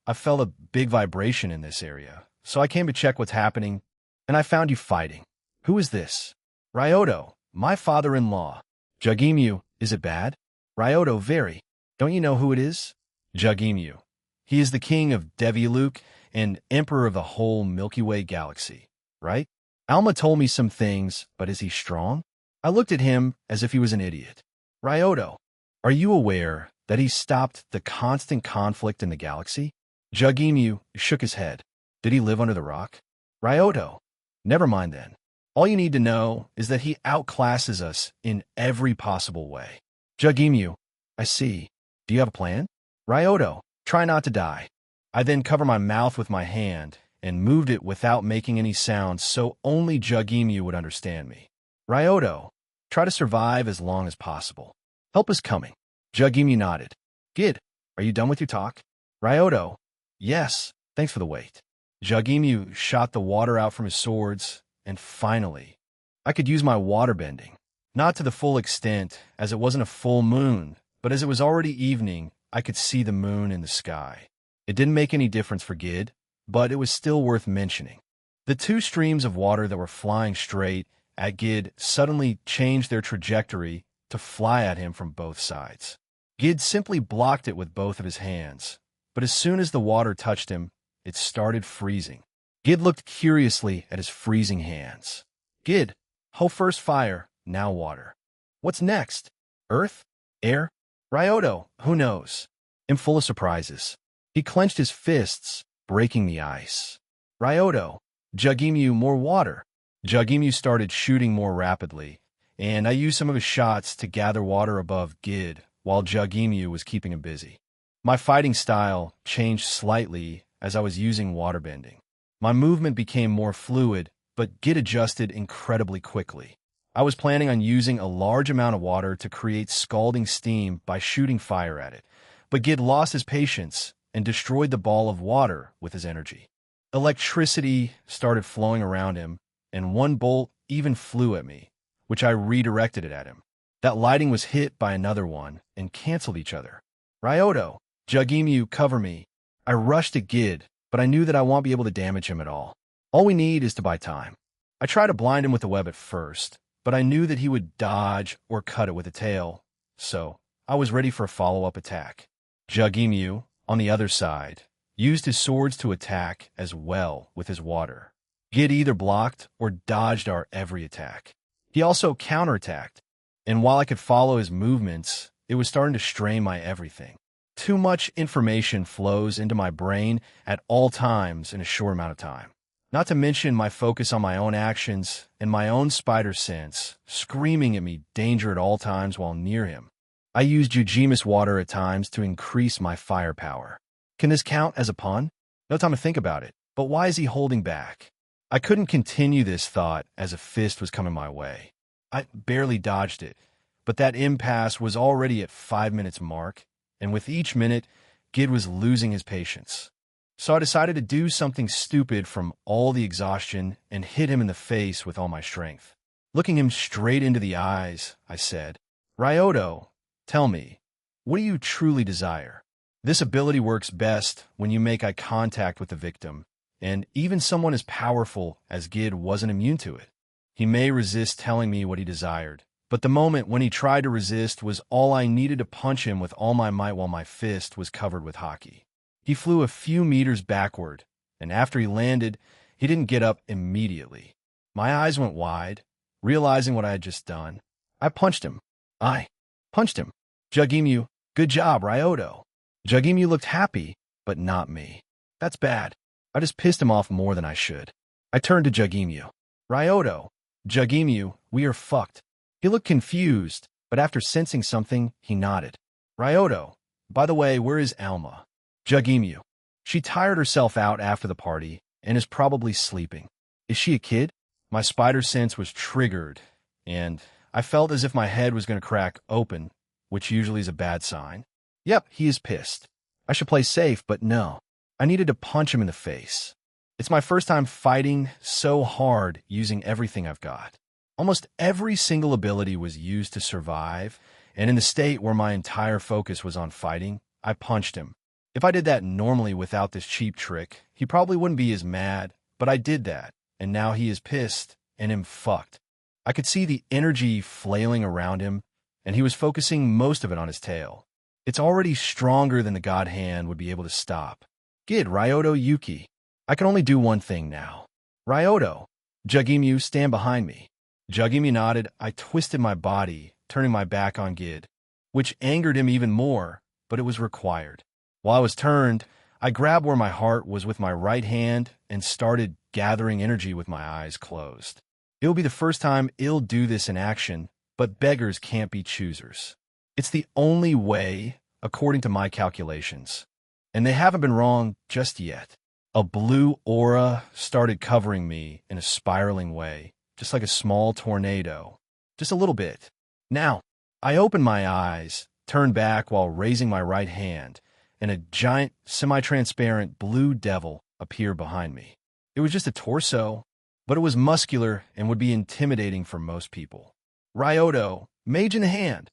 A: I felt a big vibration in this area, so I came to check what's happening, and I found you fighting. Who is this? Ryoto, my father-in-law. Jugimyu, is it bad? Ryoto, very. Don't you know who it is? Jugimyu, he is the king of Deviluk and emperor of the whole Milky Way galaxy, right? Alma told me some things, but is he strong? I looked at him as if he was an idiot. Ryoto, are you aware that he stopped the constant conflict in the galaxy? Jugimyu shook his head. Did he live under the rock? Ryoto, never mind then. All you need to know is that he outclasses us in every possible way. Jugimyu, I see. Do you have a plan? Ryoto, try not to die. I then cover my mouth with my hand and moved it without making any sound so only Jugimyu would understand me. Ryoto, Try to survive as long as possible. Help is coming. Jugimi nodded. Gid, are you done with your talk? Ryoto, yes, thanks for the wait. Jugimi shot the water out from his swords, and finally, I could use my water bending. Not to the full extent, as it wasn't a full moon, but as it was already evening, I could see the moon in the sky. It didn't make any difference for Gid, but it was still worth mentioning. The two streams of water that were flying straight at Gid suddenly changed their trajectory to fly at him from both sides. Gid simply blocked it with both of his hands, but as soon as the water touched him, it started freezing. Gid looked curiously at his freezing hands. Gid, ho first fire, now water. What's next? Earth? Air? Ryoto, who knows? I'm full of surprises. He clenched his fists, breaking the ice. Ryoto, Jugimi, more water. Jugimi started shooting more rapidly, and I used some of his shots to gather water above Gid while Jugimi was keeping him busy. My fighting style changed slightly as I was using water bending. My movement became more fluid, but Gid adjusted incredibly quickly. I was planning on using a large amount of water to create scalding steam by shooting fire at it, but Gid lost his patience and destroyed the ball of water with his energy. Electricity started flowing around him, and one bolt even flew at me, which I redirected it at him. That lighting was hit by another one and canceled each other. Ryoto, Jugimi, cover me. I rushed at Gid, but I knew that I won't be able to damage him at all. All we need is to buy time. I tried to blind him with the web at first, but I knew that he would dodge or cut it with a tail, so I was ready for a follow-up attack. Jugimi, on the other side, used his swords to attack as well with his water. Gid either blocked or dodged our every attack. He also counterattacked, and while I could follow his movements, it was starting to strain my everything. Too much information flows into my brain at all times in a short amount of time. Not to mention my focus on my own actions and my own spider sense, screaming at me danger at all times while near him. I used Jugimi's water at times to increase my firepower. Can this count as a pun? No time to think about it, but why is he holding back? I couldn't continue this thought as a fist was coming my way. I barely dodged it, but that impasse was already at 5 minutes mark, and with each minute, Gid was losing his patience. So I decided to do something stupid from all the exhaustion and hit him in the face with all my strength. Looking him straight into the eyes, I said, Ryoto, tell me, what do you truly desire? This ability works best when you make eye contact with the victim, and even someone as powerful as Gid wasn't immune to it. He may resist telling me what he desired, but the moment when he tried to resist was all I needed to punch him with all my might while my fist was covered with hockey. He flew a few meters backward, and after he landed, he didn't get up immediately. My eyes went wide, realizing what I had just done. I punched him. I punched him. Jugimi, good job, Ryoto. Jugimi looked happy, but not me. That's bad. I just pissed him off more than I should. I turned to Jugimi. Ryoto, Jugimi, we are fucked. He looked confused, but after sensing something, he nodded. Ryoto, by the way, where is Alma? Jugimi, she tired herself out after the party and is probably sleeping. Is she a kid? My spider sense was triggered, and I felt as if my head was going to crack open, which usually is a bad sign. Yep, he is pissed. I should play safe, but no. I needed to punch him in the face. It's my first time fighting so hard using everything I've got. Almost every single ability was used to survive, and in the state where my entire focus was on fighting, I punched him. If I did that normally without this cheap trick, he probably wouldn't be as mad, but I did that, and now he is pissed, and I'm fucked. I could see the energy flailing around him, and he was focusing most of it on his tail. It's already stronger than the God Hand would be able to stop. Gid, Ryoto, Yuki. I can only do one thing now. Ryoto, Jugimi, stand behind me. Jugimi nodded. I twisted my body, turning my back on Gid, which angered him even more, but it was required. While I was turned, I grabbed where my heart was with my right hand and started gathering energy with my eyes closed. It will be the first time I'll do this in action, but beggars can't be choosers. It's the only way, according to my calculations. And they haven't been wrong just yet. A blue aura started covering me in a spiraling way, just like a small tornado. just a little bit. Now, I opened my eyes, turned back while raising my right hand, and a giant, semi-transparent blue devil appeared behind me. It was just a torso, but it was muscular and would be intimidating for most people. Ryoto, mage in hand.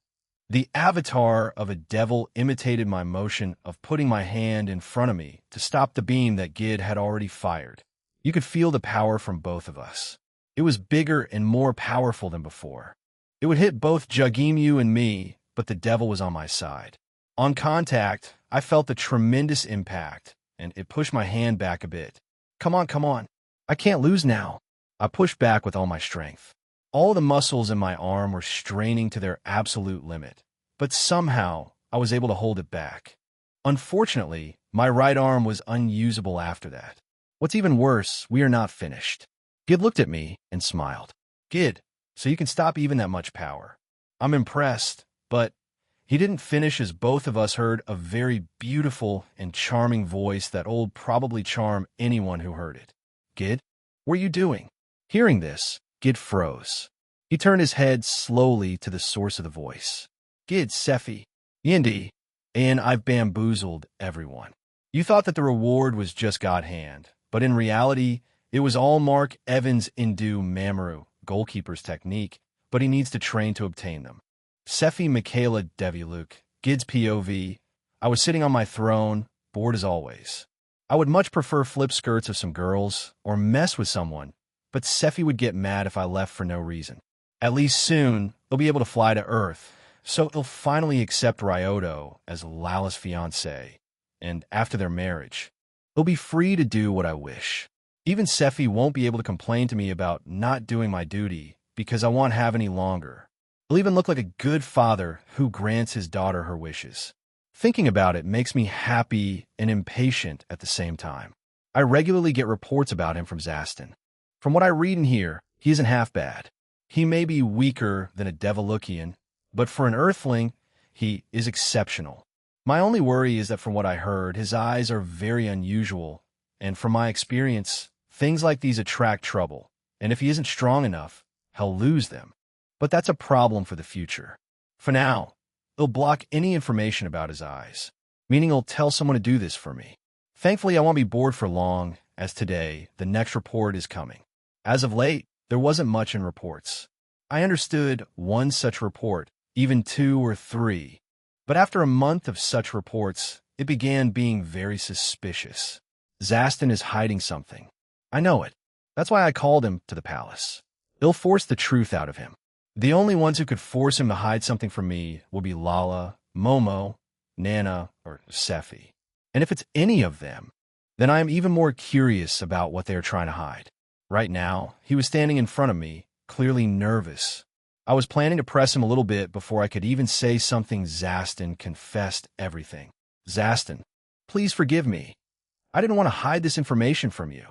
A: The avatar of a devil imitated my motion of putting my hand in front of me to stop the beam that Gid had already fired. You could feel the power from both of us. It was bigger and more powerful than before. It would hit both Jugemu and me, but the devil was on my side. On contact, I felt the tremendous impact, and it pushed my hand back a bit. Come on, come on. I can't lose now. I pushed back with all my strength. All the muscles in my arm were straining to their absolute limit, but somehow I was able to hold it back. Unfortunately, my right arm was unusable after that. What's even worse, we are not finished. Gid looked at me and smiled. Gid, so you can stop even that much power. I'm impressed, but he didn't finish as both of us heard a very beautiful and charming voice that'll probably charm anyone who heard it. Gid, what are you doing? Hearing this, Gid froze. He turned his head slowly to the source of the voice. Gid, Sephi, Yindi, and I've bamboozled everyone. You thought that the reward was just God hand, but in reality, it was all Mark Evans' Indu Mamoru, goalkeeper's technique, but he needs to train to obtain them. Sephi Michaela Deviluk, Gid's POV. I was sitting on my throne, bored as always. I would much prefer flip skirts of some girls, or mess with someone, but Sephi would get mad if I left for no reason. At least soon, they'll be able to fly to Earth, so he'll finally accept Ryoto as Lala's fiancé, and after their marriage, he'll be free to do what I wish. Even Sephi won't be able to complain to me about not doing my duty because I won't have any longer. He'll even look like a good father who grants his daughter her wishes. Thinking about it makes me happy and impatient at the same time. I regularly get reports about him from Zaston. From what I read and hear, he isn't half bad. He may be weaker than a Devilukian, but for an Earthling, he is exceptional. My only worry is that from what I heard, his eyes are very unusual, and from my experience, things like these attract trouble, and if he isn't strong enough, he'll lose them. But that's a problem for the future. For now, he'll block any information about his eyes, meaning he'll tell someone to do this for me. Thankfully, I won't be bored for long, as today, the next report is coming. As of late, there wasn't much in reports. I understood one such report, even 2 or 3. But after a month of such reports, it began being very suspicious. Zaston is hiding something. I know it. That's why I called him to the palace. They'll force the truth out of him. The only ones who could force him to hide something from me will be Lala, Momo, Nana, or Sephi. And if it's any of them, then I am even more curious about what they are trying to hide. Right now, he was standing in front of me, clearly nervous. I was planning to press him a little bit before I could even say something. Zaston confessed everything. Zaston, please forgive me. I didn't want to hide this information from you.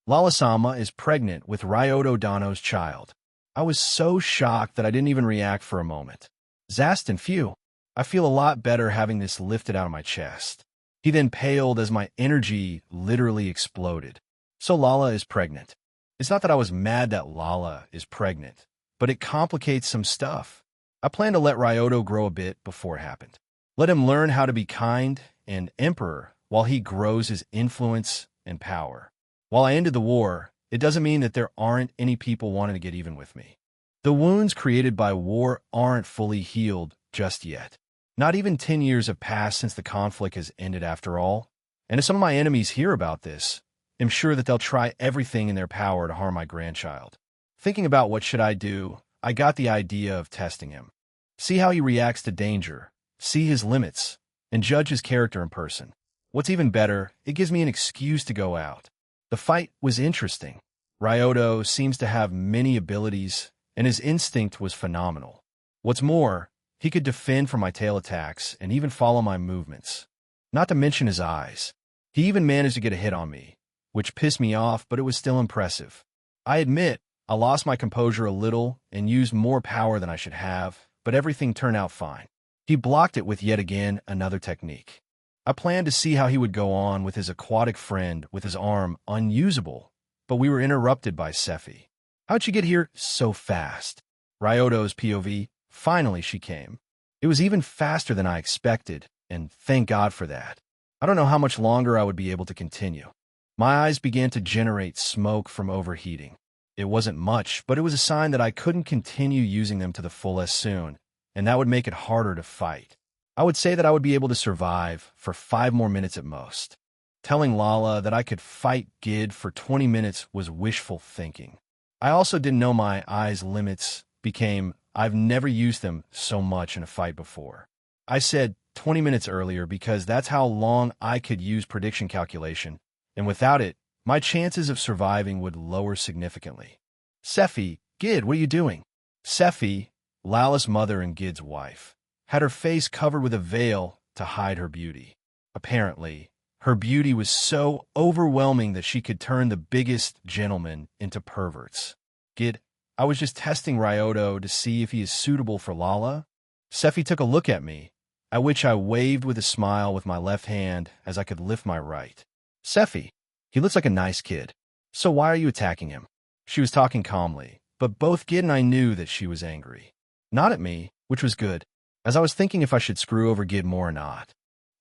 A: Lala-sama is pregnant with Ryoto Dano's child. I was so shocked that I didn't even react for a moment. Zaston, phew. I feel a lot better having this lifted out of my chest. He then paled as my energy literally exploded. So Lala is pregnant. It's not that I was mad that Lala is pregnant, but it complicates some stuff. I plan to let Ryoto grow a bit before it happened. Let him learn how to be kind and emperor while he grows his influence and power. While I ended the war, it doesn't mean that there aren't any people wanting to get even with me. The wounds created by war aren't fully healed just yet. Not even 10 years have passed since the conflict has ended after all. And if some of my enemies hear about this, I'm sure that they'll try everything in their power to harm my grandchild. Thinking about what should I do, I got the idea of testing him. See how he reacts to danger, see his limits, and judge his character in person. What's even better, it gives me an excuse to go out. The fight was interesting. Ryoto seems to have many abilities, and his instinct was phenomenal. What's more, he could defend from my tail attacks and even follow my movements. Not to mention his eyes. He even managed to get a hit on me, which pissed me off, but it was still impressive. I admit, I lost my composure a little and used more power than I should have, but everything turned out fine. He blocked it with yet again another technique. I planned to see how he would go on with his aquatic friend with his arm unusable, but we were interrupted by Sephi. How'd you get here so fast? Ryoto's POV. Finally, she came. It was even faster than I expected, and thank God for that. I don't know how much longer I would be able to continue. My eyes began to generate smoke from overheating. It wasn't much, but it was a sign that I couldn't continue using them to the fullest soon, and that would make it harder to fight. I would say that I would be able to survive for 5 more minutes at most. Telling Lala that I could fight Gid for 20 minutes was wishful thinking. I also didn't know my eyes' limits became, I've never used them so much in a fight before. I said 20 minutes earlier because that's how long I could use prediction calculation, and without it, my chances of surviving would lower significantly. Sephi, Gid, what are you doing? Sephi, Lala's mother and Gid's wife, had her face covered with a veil to hide her beauty. Apparently, her beauty was so overwhelming that she could turn the biggest gentlemen into perverts. Gid, I was just testing Ryoto to see if he is suitable for Lala. Sephi took a look at me, at which I waved with a smile with my left hand as I could lift my right. Sephi, he looks like a nice kid. So why are you attacking him? She was talking calmly, but both Gid and I knew that she was angry. Not at me, which was good, as I was thinking if I should screw over Gid more or not.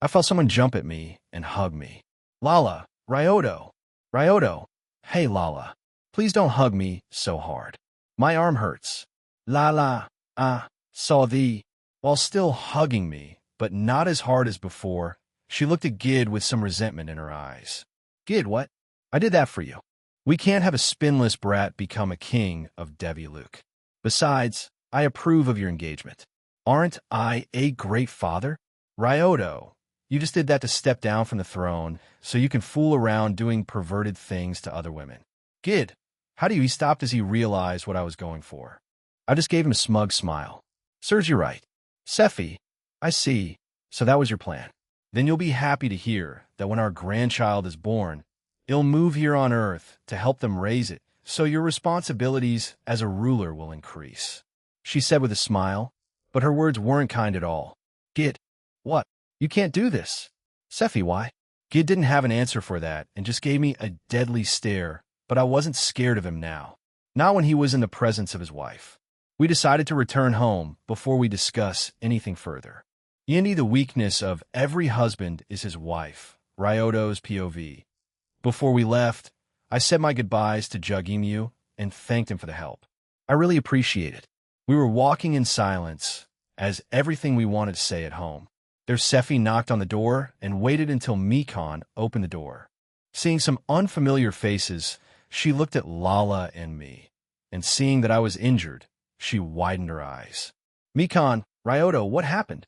A: I felt someone jump at me and hug me. Lala, Ryoto. Ryoto. Hey, Lala. Please don't hug me so hard. My arm hurts. Lala, saw thee. While still hugging me, but not as hard as before, she looked at Gid with some resentment in her eyes. Gid, what? I did that for you. We can't have a spinless brat become a king of Deviluk. Besides, I approve of your engagement. Aren't I a great father? Ryoto, you just did that to step down from the throne so you can fool around doing perverted things to other women. Gid, how do you? He stopped as he realized what I was going for. I just gave him a smug smile. Serves you right. Sephi, I see. So that was your plan. Then you'll be happy to hear that when our grandchild is born, it'll move here on Earth to help them raise it, so your responsibilities as a ruler will increase. She said with a smile, but her words weren't kind at all. Gid, what? You can't do this. Sephi, why? Gid didn't have an answer for that and just gave me a deadly stare, but I wasn't scared of him now. Not when he was in the presence of his wife. We decided to return home before we discuss anything further. Yindi, the weakness of every husband is his wife, Ryoto's POV. Before we left, I said my goodbyes to Jugimyu and thanked him for the help. I really appreciate it. We were walking in silence, as everything we wanted to say at home. Their Sephi knocked on the door and waited until Mikon opened the door. Seeing some unfamiliar faces, she looked at Lala and me, and seeing that I was injured, she widened her eyes. Mikon, Ryoto, what happened?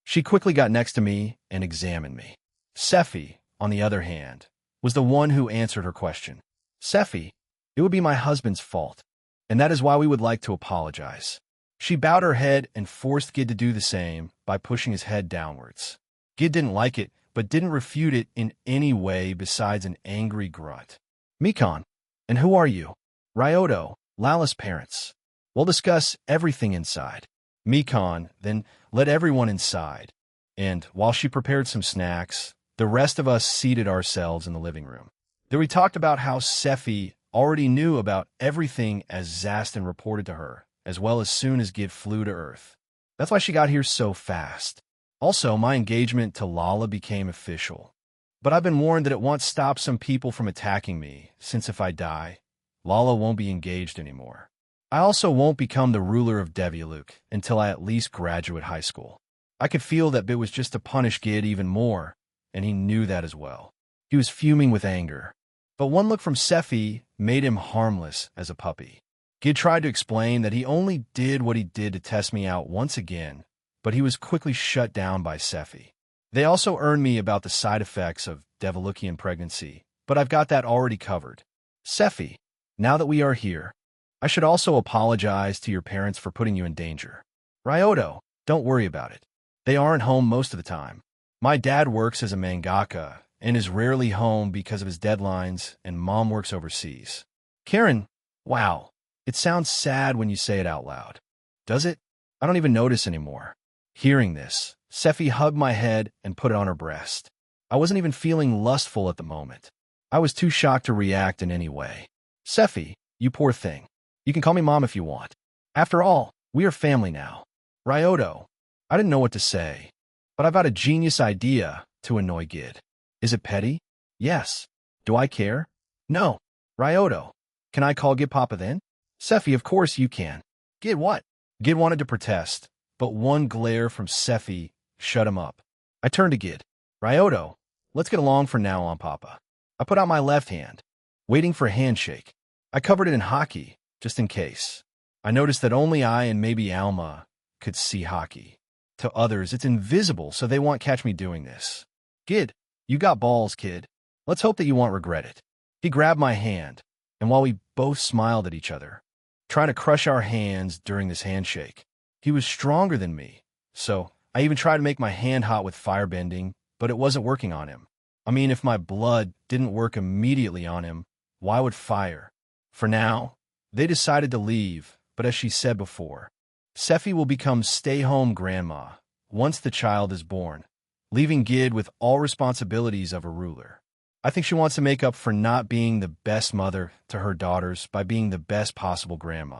A: She quickly got next to me and examined me. Sephi, on the other hand, was the one who answered her question. Sephi, it would be my husband's fault, and that is why we would like to apologize. She bowed her head and forced Gid to do the same by pushing his head downwards. Gid didn't like it, but didn't refute it in any way besides an angry grunt. Mikon, and who are you? Ryoto, Lala's parents. We'll discuss everything inside. Mikon then led everyone inside, and while she prepared some snacks, the rest of us seated ourselves in the living room. There we talked about how Sephi already knew about everything as Zastin reported to her, as well as soon as Gid flew to Earth. That's why she got here so fast. Also, my engagement to Lala became official. But I've been warned that it won't stop some people from attacking me, since if I die, Lala won't be engaged anymore. I also won't become the ruler of Deviluk until I at least graduate high school. I could feel that it was just to punish Gid even more, and he knew that as well. He was fuming with anger. But one look from Sephi made him harmless as a puppy. Gid tried to explain that he only did what he did to test me out once again, but he was quickly shut down by Sephi. They also earned me about the side effects of Devilukian pregnancy, but I've got that already covered. Sephi, now that we are here, I should also apologize to your parents for putting you in danger. Ryoto, don't worry about it. They aren't home most of the time. My dad works as a mangaka and is rarely home because of his deadlines, and Mom works overseas. Karen, wow, it sounds sad when you say it out loud. Does it? I don't even notice anymore. Hearing this, Sephi hugged my head and put it on her breast. I wasn't even feeling lustful at the moment. I was too shocked to react in any way. Sephi, you poor thing. You can call me Mom if you want. After all, we are family now. Ryoto. I didn't know what to say, but I've got a genius idea to annoy Gid. Is it petty? Yes. Do I care? No. Ryoto. Can I call Gid Papa then? Sephi, of course you can. Gid what? Gid wanted to protest, but one glare from Sephi shut him up. I turned to Gid. Ryoto, let's get along for now on, Papa. I put out my left hand, waiting for a handshake. I covered it in hockey, just in case. I noticed that only I and maybe Alma could see hockey. To others, it's invisible, so they won't catch me doing this. Gid, you got balls, kid. Let's hope that you won't regret it. He grabbed my hand, and while we both smiled at each other, trying to crush our hands during this handshake, he was stronger than me, so I even tried to make my hand hot with firebending, but it wasn't working on him. I mean, if my blood didn't work immediately on him, why would fire? For now, they decided to leave, but as she said before, Sephi will become stay-home grandma once the child is born, leaving Gid with all responsibilities of a ruler. I think she wants to make up for not being the best mother to her daughters by being the best possible grandma.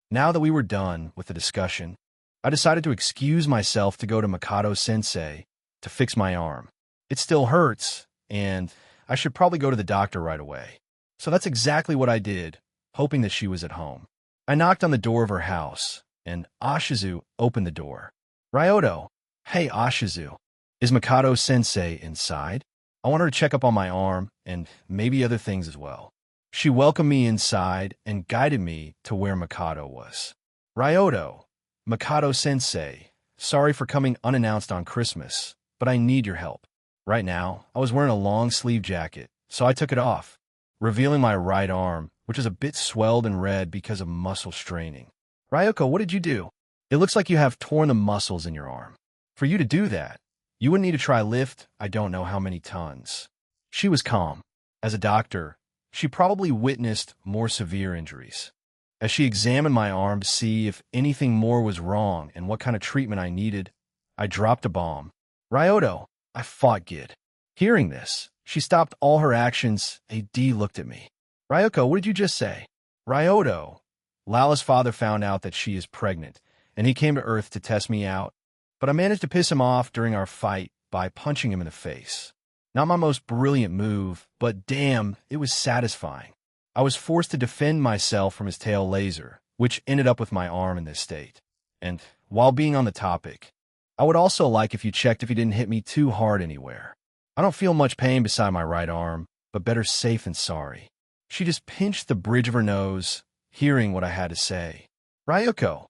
A: Now that we were done with the discussion, I decided to excuse myself to go to Mikado-sensei to fix my arm. It still hurts, and I should probably go to the doctor right away. So that's exactly what I did, hoping that she was at home. I knocked on the door of her house, and Ashizu opened the door. Ryoto. Hey, Ashizu. Is Mikado-sensei inside? I want her to check up on my arm, and maybe other things as well. She welcomed me inside and guided me to where Mikado was. Ryoto. Mikado-sensei. Sorry for coming unannounced on Christmas, but I need your help. Right now, I was wearing a long-sleeve jacket, so I took it off, revealing my right arm, which is a bit swelled and red because of muscle straining. Ryoko, what did you do? It looks like you have torn the muscles in your arm. For you to do that, you would need to try lift I don't know how many tons. She was calm. As a doctor, she probably witnessed more severe injuries. As she examined my arm to see if anything more was wrong and what kind of treatment I needed, I dropped a bomb. Ryoto, I fought Gid. Hearing this, she stopped all her actions. AD looked at me. Ryoko, what did you just say? Ryoto. Lala's father found out that she is pregnant, and he came to Earth to test me out, but I managed to piss him off during our fight by punching him in the face. Not my most brilliant move, but damn, it was satisfying. I was forced to defend myself from his tail laser, which ended up with my arm in this state. And while being on the topic, I would also like if you checked if he didn't hit me too hard anywhere. I don't feel much pain beside my right arm, but better safe than sorry. She just pinched the bridge of her nose, hearing what I had to say. Ryoko,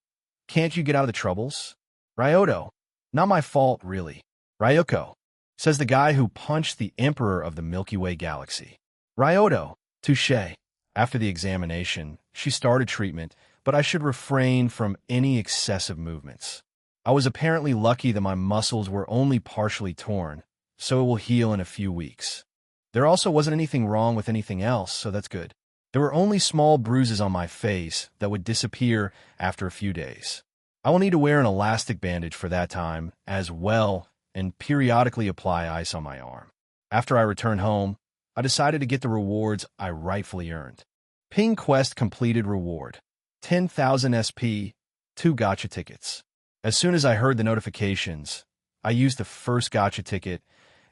A: can't you get out of the troubles? Ryoto, not my fault, really. Ryoko, says the guy who punched the Emperor of the Milky Way galaxy. Ryoto, touché. After the examination, she started treatment, but I should refrain from any excessive movements. I was apparently lucky that my muscles were only partially torn, so it will heal in a few weeks. There also wasn't anything wrong with anything else, so that's good. There were only small bruises on my face that would disappear after a few days. I will need to wear an elastic bandage for that time as well and periodically apply ice on my arm. After I returned home, I decided to get the rewards I rightfully earned. Ping Quest completed reward. 10,000 SP, 2 gacha tickets. As soon as I heard the notifications, I used the first gacha ticket,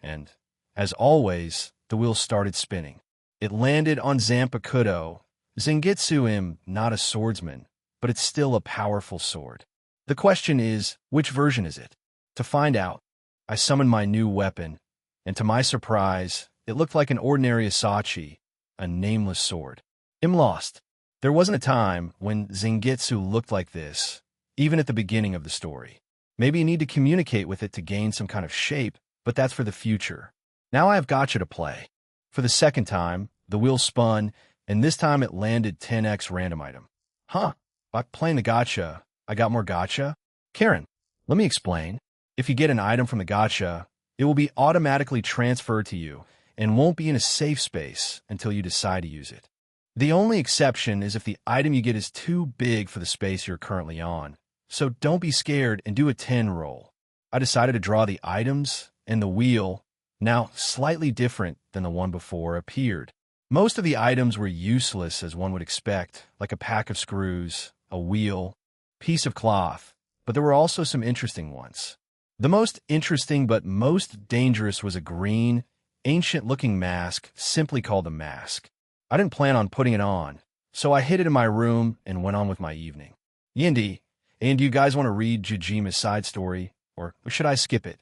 A: and, as always, the wheel started spinning. It landed on Zanpakuto. Zangetsu am not a swordsman, but it's still a powerful sword. The question is, which version is it? To find out, I summoned my new weapon, and to my surprise, it looked like an ordinary Asachi, a nameless sword. I'm lost. There wasn't a time when Zangetsu looked like this, even at the beginning of the story. Maybe you need to communicate with it to gain some kind of shape, but that's for the future. Now I have gacha to play. For the second time, the wheel spun, and this time it landed 10x random item. Huh, by playing the gacha, I got more gacha? Karen, let me explain. If you get an item from the gacha, it will be automatically transferred to you and won't be in a safe space until you decide to use it. The only exception is if the item you get is too big for the space you're currently on. So don't be scared and do a 10 roll. I decided to draw the items, and the wheel, now slightly different than the one before, appeared. Most of the items were useless as one would expect, like a pack of screws, a wheel, piece of cloth, but there were also some interesting ones. The most interesting but most dangerous was a green, ancient-looking mask simply called a mask. I didn't plan on putting it on, so I hid it in my room and went on with my evening. Yindi, and do you guys want to read Jujima's side story, or should I skip it?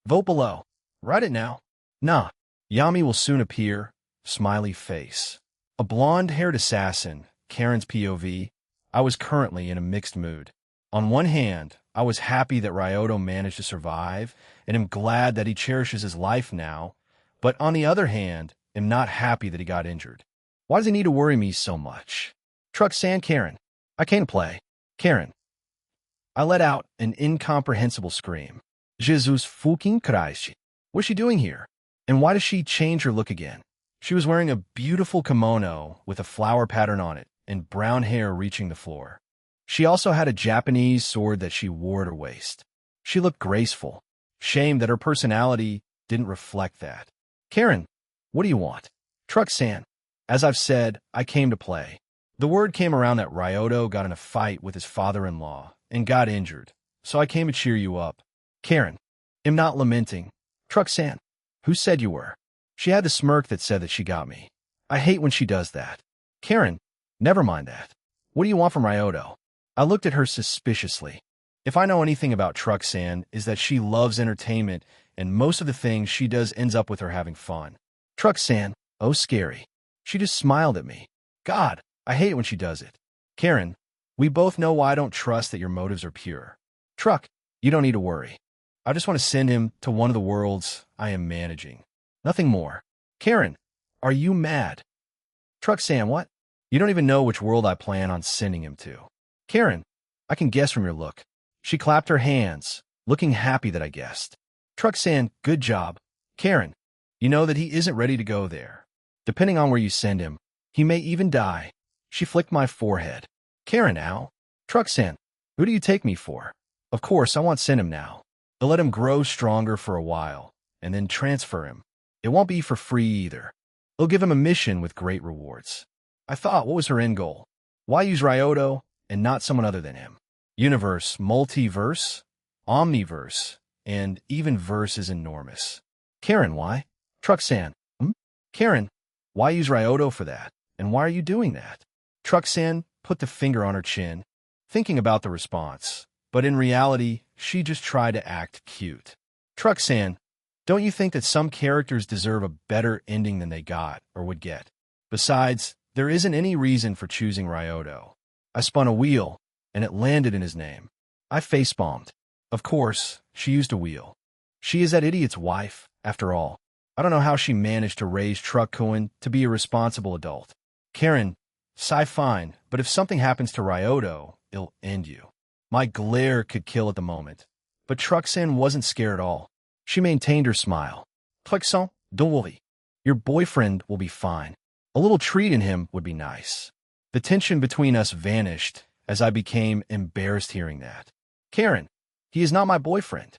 A: Vote below. Write it now. Nah. Yami will soon appear. Smiley face. A blonde-haired assassin, Karen's POV. I was currently in a mixed mood. On one hand, I was happy that Ryoto managed to survive, and am glad that he cherishes his life now, but on the other hand, am not happy that he got injured. Why does he need to worry me so much? Truck-san Karen. I can't play. Karen. I let out an incomprehensible scream. Jesus fucking Christ. What's she doing here? And why does she change her look again? She was wearing a beautiful kimono with a flower pattern on it and brown hair reaching the floor. She also had a Japanese sword that she wore at her waist. She looked graceful. Shame that her personality didn't reflect that. Karen, what do you want? Truck-san. As I've said, I came to play. The word came around that Ryoto got in a fight with his father-in-law and got injured, so I came to cheer you up. Karen, am not lamenting. Truck-san. Who said you were? She had the smirk that said that she got me. I hate when she does that. Karen, never mind that. What do you want from Ryoto? I looked at her suspiciously. If I know anything about Truck-san, is that she loves entertainment, and most of the things she does ends up with her having fun. Truck-san, oh scary. She just smiled at me. God, I hate it when she does it. Karen, we both know why I don't trust that your motives are pure. Truck, you don't need to worry. I just want to send him to one of the worlds I am managing. Nothing more. Karen, are you mad? Truck-san, what? You don't even know which world I plan on sending him to. Karen, I can guess from your look. She clapped her hands, looking happy that I guessed. Truck-san, good job. Karen, you know that he isn't ready to go there. Depending on where you send him, he may even die. She flicked my forehead. Karen, ow. Truck-san, who do you take me for? Of course, I won't send him now. I'll let him grow stronger for a while, and then transfer him. It won't be for free either. I'll give him a mission with great rewards. I thought, what was her end goal? Why use Ryoto and not someone other than him? Universe, multiverse, omniverse, and even verse is enormous. Karen, why? Truck-san, Karen, why use Ryoto for that? And why are you doing that? Truck-san put the finger on her chin, thinking about the response. But in reality, she just tried to act cute. Truck-san, don't you think that some characters deserve a better ending than they got or would get? Besides, there isn't any reason for choosing Ryoto. I spun a wheel, and it landed in his name. I facepalmed. Of course, she used a wheel. She is that idiot's wife, after all. I don't know how she managed to raise Truck-kun to be a responsible adult. Karen, sigh fine, but if something happens to Ryoto, it'll end you. My glare could kill at the moment. But Truck-san wasn't scared at all. She maintained her smile. Truck-san, don't worry. Your boyfriend will be fine. A little treat in him would be nice. The tension between us vanished as I became embarrassed hearing that. Karen, he is not my boyfriend.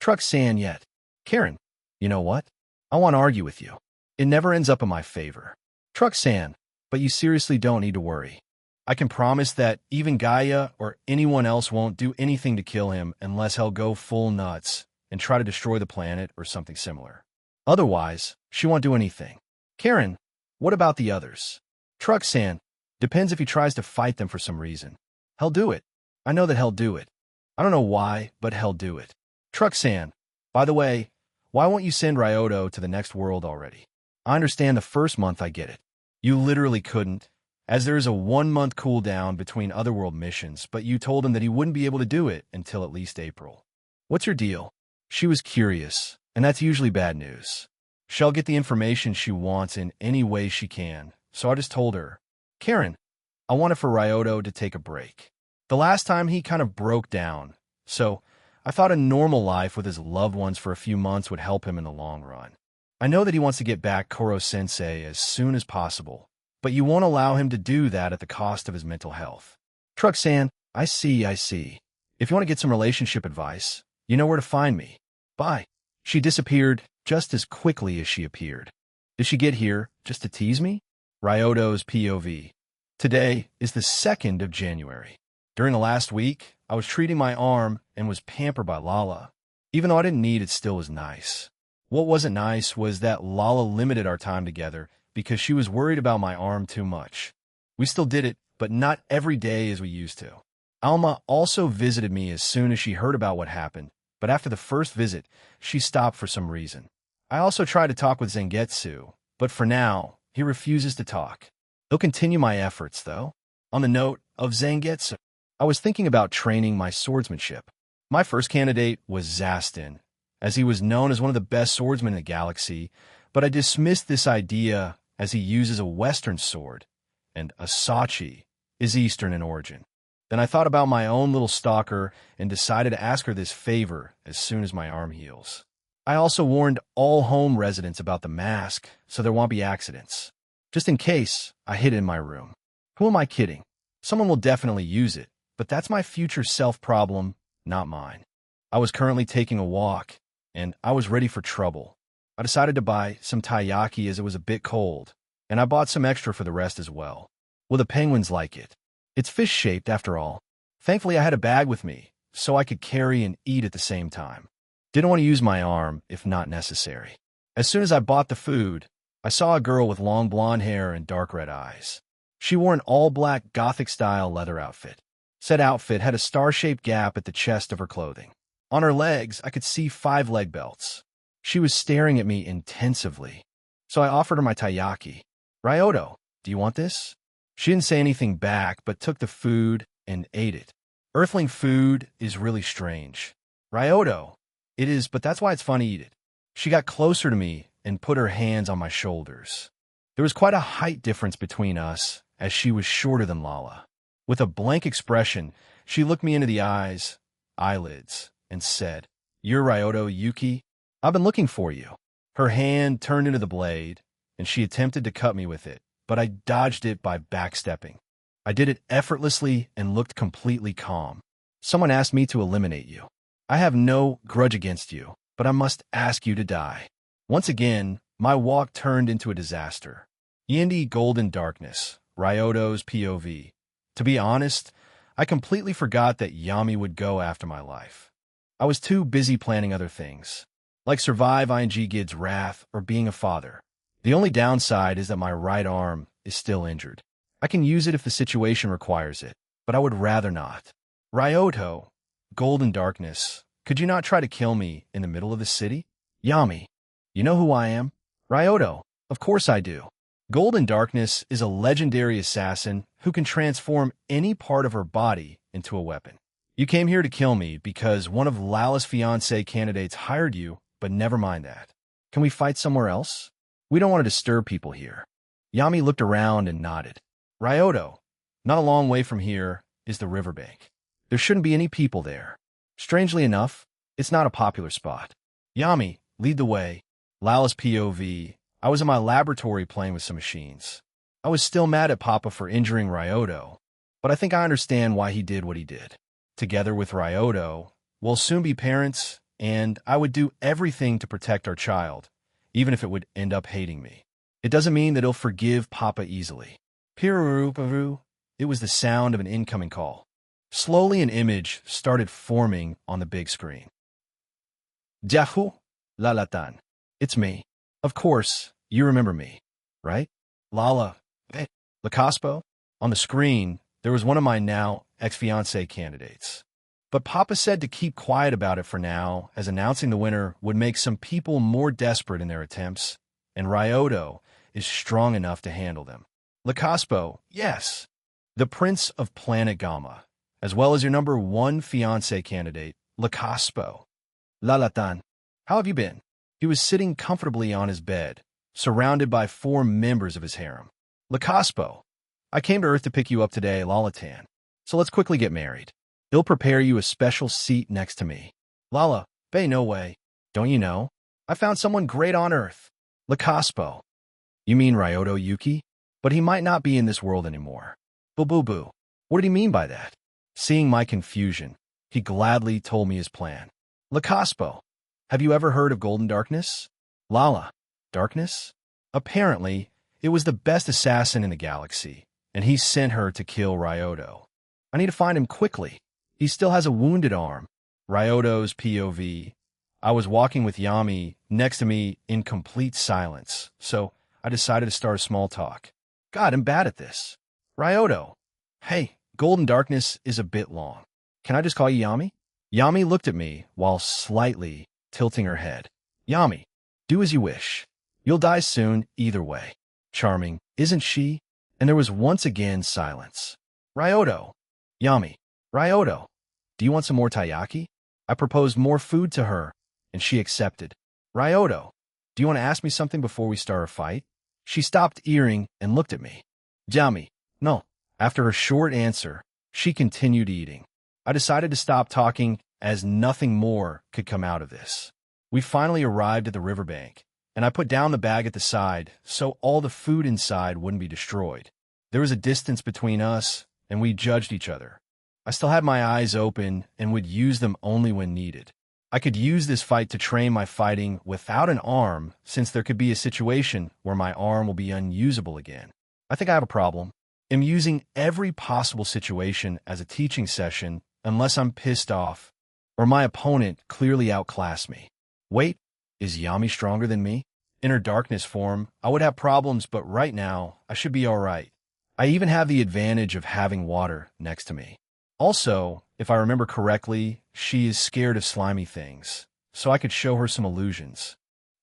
A: Truck-san yet. Karen, you know what? I want to argue with you. It never ends up in my favor. Truck-san, but you seriously don't need to worry. I can promise that even Gaia or anyone else won't do anything to kill him unless he'll go full nuts and try to destroy the planet or something similar. Otherwise, she won't do anything. Karen, what about the others? Truck-san, depends if he tries to fight them for some reason. He'll do it. I know that he'll do it. I don't know why, but he'll do it. Truck-san, by the way, why won't you send Ryoto to the next world already? I understand the first month I get it. You literally couldn't, as there is a 1-month cooldown between otherworld missions, but you told him that he wouldn't be able to do it until at least April. What's your deal? She was curious, and that's usually bad news. She'll get the information she wants in any way she can, so I just told her, Karen, I wanted for Ryoto to take a break. The last time he kind of broke down, so I thought a normal life with his loved ones for a few months would help him in the long run. I know that he wants to get back Koro-sensei as soon as possible, but you won't allow him to do that at the cost of his mental health. Truck-san, I see. If you want to get some relationship advice, you know where to find me. Bye. She disappeared just as quickly as she appeared. Did she get here just to tease me? Ryoto's POV. Today is the 2nd of January. During the last week, I was treating my arm and was pampered by Lala. Even though I didn't need it, still was nice. What wasn't nice was that Lala limited our time together because she was worried about my arm too much. We still did it, but not every day as we used to. Alma also visited me as soon as she heard about what happened, but after the first visit, she stopped for some reason. I also tried to talk with Zangetsu, but for now, he refuses to talk. He'll continue my efforts, though. On the note of Zangetsu, I was thinking about training my swordsmanship. My first candidate was Zastin, as he was known as one of the best swordsmen in the galaxy, but I dismissed this idea as he uses a Western sword, and Asachi is Eastern in origin. Then I thought about my own little stalker and decided to ask her this favor as soon as my arm heals. I also warned all home residents about the mask so there won't be accidents. Just in case, I hid it in my room. Who am I kidding? Someone will definitely use it, but that's my future self problem, not mine. I was currently taking a walk, and I was ready for trouble. I decided to buy some taiyaki as it was a bit cold, and I bought some extra for the rest as well. Will the penguins like it? It's fish-shaped after all. Thankfully, I had a bag with me, so I could carry and eat at the same time. Didn't want to use my arm if not necessary. As soon as I bought the food, I saw a girl with long blonde hair and dark red eyes. She wore an all-black Gothic-style leather outfit. Said outfit had a star-shaped gap at the chest of her clothing. On her legs, I could see 5 leg belts. She was staring at me intensively, so I offered her my taiyaki. Ryoto, do you want this? She didn't say anything back, but took the food and ate it. Earthling food is really strange. Ryoto, it is, but that's why it's fun to eat it. She got closer to me and put her hands on my shoulders. There was quite a height difference between us, as she was shorter than Lala. With a blank expression, she looked me into the eyelids, and said, "You're Ryoto Yuki? I've been looking for you." Her hand turned into the blade, and she attempted to cut me with it, but I dodged it by backstepping. I did it effortlessly and looked completely calm. Someone asked me to eliminate you. I have no grudge against you, but I must ask you to die. Once again, my walk turned into a disaster. Yindi Golden Darkness, Ryoto's POV. To be honest, I completely forgot that Yami would go after my life. I was too busy planning other things, like survive ING Gid's wrath or being a father. The only downside is that my right arm is still injured. I can use it if the situation requires it, but I would rather not. Ryoto, Golden Darkness, could you not try to kill me in the middle of the city? Yami, you know who I am? Ryoto, of course I do. Golden Darkness is a legendary assassin who can transform any part of her body into a weapon. You came here to kill me because one of Lala's fiancé candidates hired you, but never mind that. Can we fight somewhere else? We don't want to disturb people here. Yami looked around and nodded. Ryoto, not a long way from here is the riverbank. There shouldn't be any people there. Strangely enough, it's not a popular spot. Yami, lead the way. Lala's POV. I was in my laboratory playing with some machines. I was still mad at Papa for injuring Ryoto, but I think I understand why he did what he did. Together with Ryoto, we'll soon be parents, and I would do everything to protect our child, even if it would end up hating me. It doesn't mean that he'll forgive Papa easily. Piru, it was the sound of an incoming call. Slowly an image started forming on the big screen. Jahu, Lalatan. It's me. Of course, you remember me, right? Lala, Lacaspo? On the screen, there was one of my now ex-fiancé candidates. But Papa said to keep quiet about it for now, as announcing the winner would make some people more desperate in their attempts, and Ryoto is strong enough to handle them. Lacaspo, yes, the Prince of Planet Gamma, as well as your number 1 fiancé candidate, Lacaspo. Lalatan, how have you been? He was sitting comfortably on his bed, surrounded by 4 members of his harem. Lacaspo, I came to Earth to pick you up today, Lalatan, so let's quickly get married. He'll prepare you a special seat next to me. Lala, Bae, no way. Don't you know? I found someone great on Earth. Lacaspo. You mean Ryoto Yuki? But he might not be in this world anymore. Boo-boo-boo. What did he mean by that? Seeing my confusion, he gladly told me his plan. Lacaspo, have you ever heard of Golden Darkness? Lala, Darkness? Apparently, it was the best assassin in the galaxy, and he sent her to kill Ryoto. I need to find him quickly. He still has a wounded arm. Ryoto's POV. I was walking with Yami next to me in complete silence, so I decided to start a small talk. God, I'm bad at this. Ryoto. Hey, Golden Darkness is a bit long. Can I just call you Yami? Yami looked at me while slightly tilting her head. Yami, do as you wish. You'll die soon either way. Charming, isn't she? And there was once again silence. Ryoto. Yami. Ryoto. Do you want some more taiyaki? I proposed more food to her, and she accepted. Ryoto. Do you want to ask me something before we start a fight? She stopped earing and looked at me. Yami. No. After her short answer, she continued eating. I decided to stop talking as nothing more could come out of this. We finally arrived at the riverbank, and I put down the bag at the side so all the food inside wouldn't be destroyed. There was a distance between us, and we judged each other. I still had my eyes open and would use them only when needed. I could use this fight to train my fighting without an arm, since there could be a situation where my arm will be unusable again. I think I have a problem. I'm using every possible situation as a teaching session unless I'm pissed off or my opponent clearly outclassed me. Wait, is Yami stronger than me? In her darkness form, I would have problems, but right now, I should be alright. I even have the advantage of having water next to me. Also, if I remember correctly, she is scared of slimy things, so I could show her some illusions.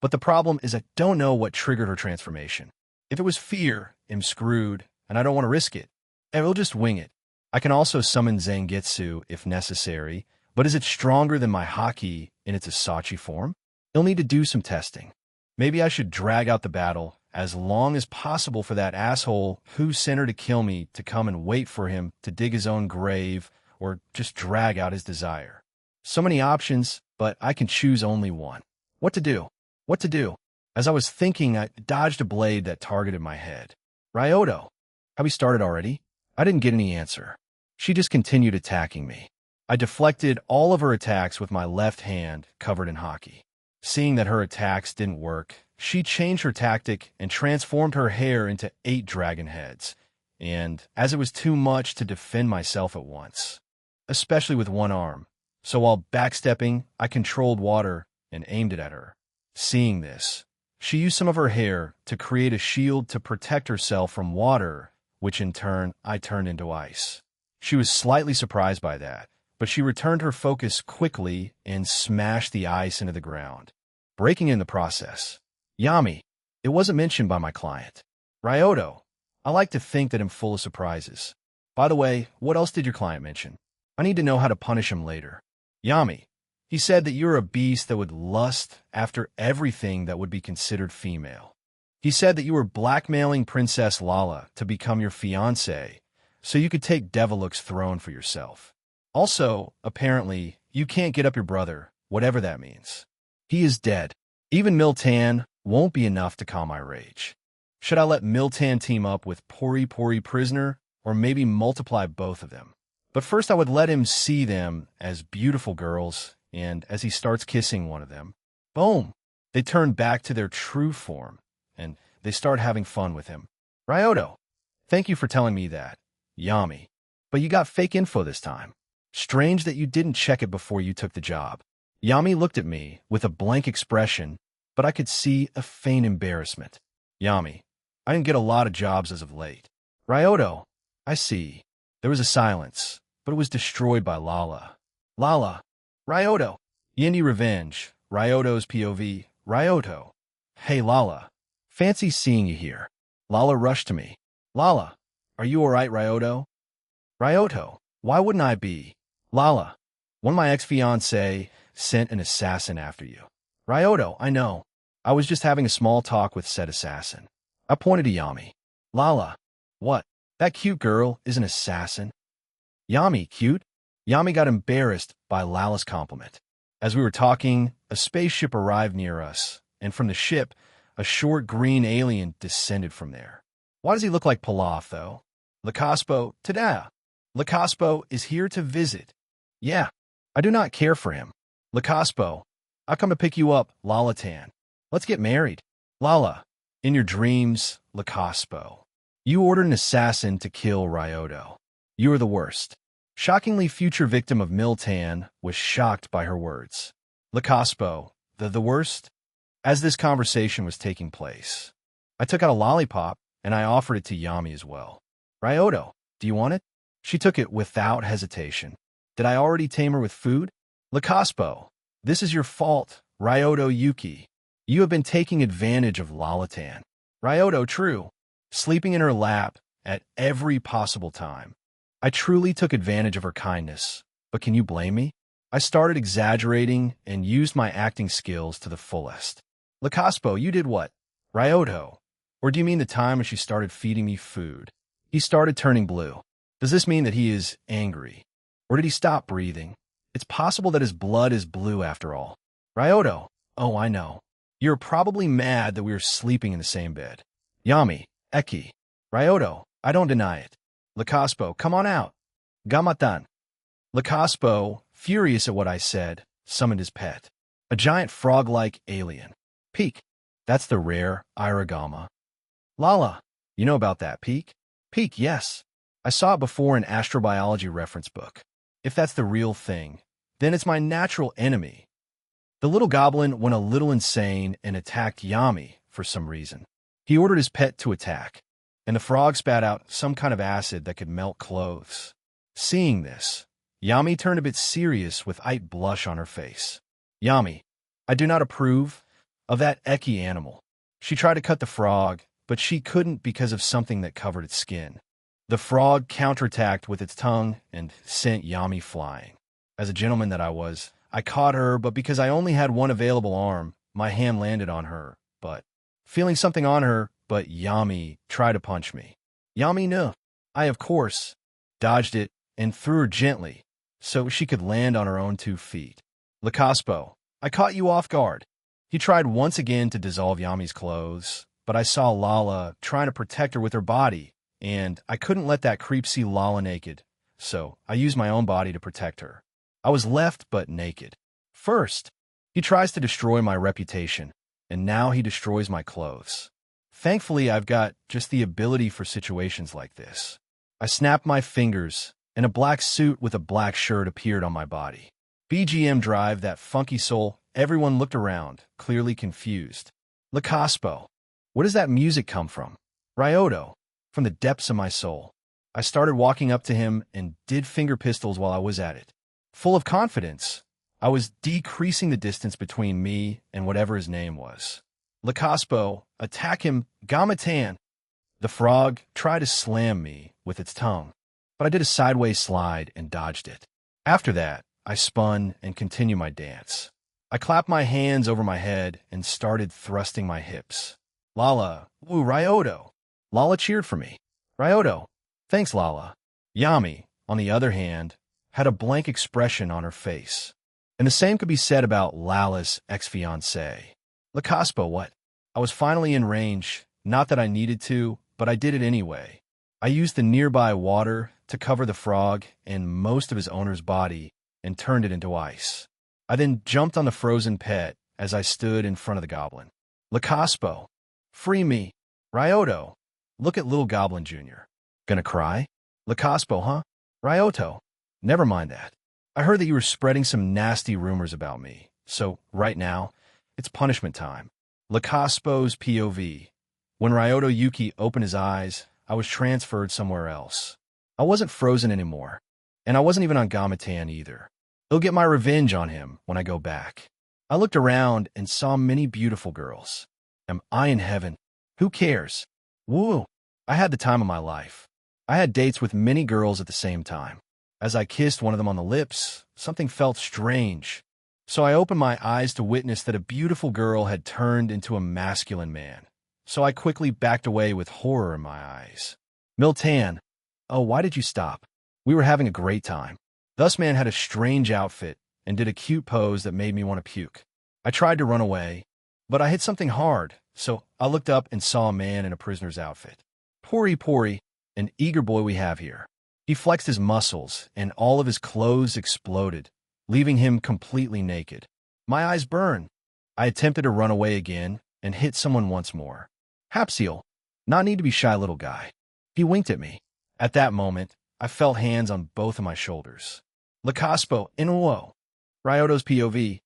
A: But the problem is I don't know what triggered her transformation. If it was fear, I'm screwed, and I don't want to risk it. I will just wing it. I can also summon Zangetsu if necessary, but is it stronger than my Haki in its Asachi form? You'll need to do some testing. Maybe I should drag out the battle as long as possible for that asshole who sent her to kill me to come and wait for him to dig his own grave or just drag out his desire. So many options, but I can choose only one. What to do? What to do? As I was thinking, I dodged a blade that targeted my head. Ryoto, have we started already? I didn't get any answer. She just continued attacking me. I deflected all of her attacks with my left hand covered in Haki. Seeing that her attacks didn't work, she changed her tactic and transformed her hair into 8 dragon heads, and as it was too much to defend myself at once, especially with one arm, so while backstepping, I controlled water and aimed it at her. Seeing this, she used some of her hair to create a shield to protect herself from water, which in turn I turned into ice. She was slightly surprised by that, but she returned her focus quickly and smashed the ice into the ground, breaking in the process. Yami, it wasn't mentioned by my client. Ryoto, I like to think that I'm full of surprises. By the way, what else did your client mention? I need to know how to punish him later. Yami, he said that you're a beast that would lust after everything that would be considered female. He said that you were blackmailing Princess Lala to become your fiancé, so you could take Deviluk's throne for yourself. Also, apparently, you can't get up your brother, whatever that means. He is dead. Even Miltan won't be enough to calm my rage. Should I let Miltan team up with Pori Pori Prisoner, or maybe multiply both of them? But first I would let him see them as beautiful girls, and as he starts kissing one of them, boom, they turn back to their true form, and they start having fun with him. Ryoto, thank you for telling me that. Yami, but you got fake info this time. Strange that you didn't check it before you took the job. Yami looked at me with a blank expression, but I could see a faint embarrassment. Yami, I didn't get a lot of jobs as of late. Ryoto, I see. There was a silence, but it was destroyed by Lala. Lala, Ryoto, Yindi Revenge, Ryoto's POV, Ryoto. Hey Lala, fancy seeing you here. Lala rushed to me. Lala, are you alright, Ryoto? Ryoto, why wouldn't I be? Lala, one of my ex-fiancé sent an assassin after you. Ryoto, I know. I was just having a small talk with said assassin. I pointed to Yami. Lala, what? That cute girl is an assassin? Yami, cute? Yami got embarrassed by Lala's compliment. As we were talking, a spaceship arrived near us, and from the ship, a short green alien descended from there. Why does he look like Pilaf, though? Lakaspo, tada! Lakaspo is here to visit. Yeah, I do not care for him. Lakaspo, I'll come to pick you up, Lalatan. Let's get married. Lala, in your dreams, Lakaspo. You ordered an assassin to kill Ryoto. You are the worst. Shockingly, future victim of Miltan was shocked by her words. Lacaspo, the worst? As this conversation was taking place, I took out a lollipop and I offered it to Yami as well. Ryoto, do you want it? She took it without hesitation. Did I already tame her with food? Lacaspo, this is your fault, Ryoto Yuki. You have been taking advantage of Lalatan. Ryoto, true. Sleeping in her lap at every possible time. I truly took advantage of her kindness, but can you blame me? I started exaggerating and used my acting skills to the fullest. Lacaspo, you did what? Ryoto. Or do you mean the time when she started feeding me food? He started turning blue. Does this mean that he is angry? Or did he stop breathing? It's possible that his blood is blue after all. Ryoto, oh, I know. You're probably mad that we are sleeping in the same bed. Yami, Eki. Ryoto, I don't deny it. Lacaspo, come on out. Gamatan. Lacaspo, furious at what I said, summoned his pet. A giant frog-like alien. Peek. That's the rare Iragama. Lala. You know about that, Peek? Peek, yes. I saw it before in astrobiology reference book. If that's the real thing, then it's my natural enemy. The little goblin went a little insane and attacked Yami for some reason. He ordered his pet to attack, and the frog spat out some kind of acid that could melt clothes. Seeing this, Yami turned a bit serious with a blush on her face. Yami, I do not approve of that Eki animal. She tried to cut the frog, but she couldn't because of something that covered its skin. The frog counterattacked with its tongue and sent Yami flying. As a gentleman that I was, I caught her, but because I only had one available arm, my hand landed on her, but feeling something on her, but Yami tried to punch me. Yami no. I, of course, dodged it and threw her gently so she could land on her own 2 feet. Lacaspo, I caught you off guard. He tried once again to dissolve Yami's clothes, but I saw Lala trying to protect her with her body, and I couldn't let that creep see Lala naked, so I used my own body to protect her. I was left but naked. First, he tries to destroy my reputation, and now he destroys my clothes. Thankfully, I've got just the ability for situations like this. I snapped my fingers, and a black suit with a black shirt appeared on my body. BGM drive, that funky soul. Everyone looked around, clearly confused. Lacaspo, where does that music come from? Ryoto, from the depths of my soul. I started walking up to him and did finger pistols while I was at it. Full of confidence, I was decreasing the distance between me and whatever his name was. Lacaspo, attack him, Gamatan. The frog tried to slam me with its tongue, but I did a sideways slide and dodged it. After that, I spun and continued my dance. I clapped my hands over my head and started thrusting my hips. Lala, woo, Ryoto. Lala cheered for me. Ryoto, thanks, Lala. Yami, on the other hand, had a blank expression on her face. And the same could be said about Lala's ex-fiancé. Lacaspo, what? I was finally in range, not that I needed to, but I did it anyway. I used the nearby water to cover the frog and most of his owner's body and turned it into ice. I then jumped on the frozen pet as I stood in front of the goblin. Lacaspo, free me. Ryoto, look at little goblin Jr. Gonna cry? Lacaspo, huh? Ryoto, never mind that. I heard that you were spreading some nasty rumors about me, so right now, it's punishment time. Lacaspo's POV. When Ryoto Yuki opened his eyes, I was transferred somewhere else. I wasn't frozen anymore, and I wasn't even on Gamatan either. I'll get my revenge on him when I go back. I looked around and saw many beautiful girls. Am I in heaven? Who cares? Woo! I had the time of my life. I had dates with many girls at the same time. As I kissed one of them on the lips, something felt strange. So I opened my eyes to witness that a beautiful girl had turned into a masculine man. So I quickly backed away with horror in my eyes. Miltan, oh, why did you stop? We were having a great time. Thus man had a strange outfit and did a cute pose that made me want to puke. I tried to run away, but I hit something hard, so I looked up and saw a man in a prisoner's outfit. Pori, an eager boy we have here. He flexed his muscles, and all of his clothes exploded, leaving him completely naked. My eyes burned. I attempted to run away again and hit someone once more. Hapsiel, not need to be shy, little guy. He winked at me. At that moment, I felt hands on both of my shoulders. Lacaspo, Inuo. Ryoto's POV.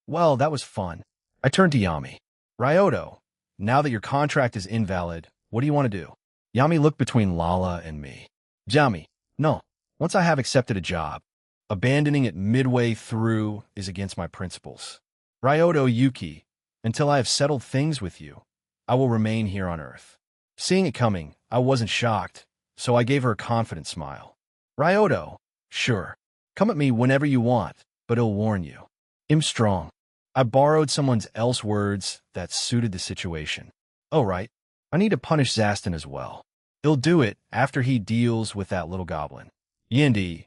A: Well, that was fun. I turned to Yami. Ryoto, now that your contract is invalid, what do you want to do? Yami looked between Lala and me. Yami, no. Once I have accepted a job, abandoning it midway through is against my principles. Ryoto Yuki, until I have settled things with you, I will remain here on Earth. Seeing it coming, I wasn't shocked, so I gave her a confident smile. Ryoto, sure. Come at me whenever you want, but I'll warn you. I'm strong. I borrowed someone else's words that suited the situation. Oh, right. I need to punish Zaston as well. He'll do it after he deals with that little goblin. Yindi,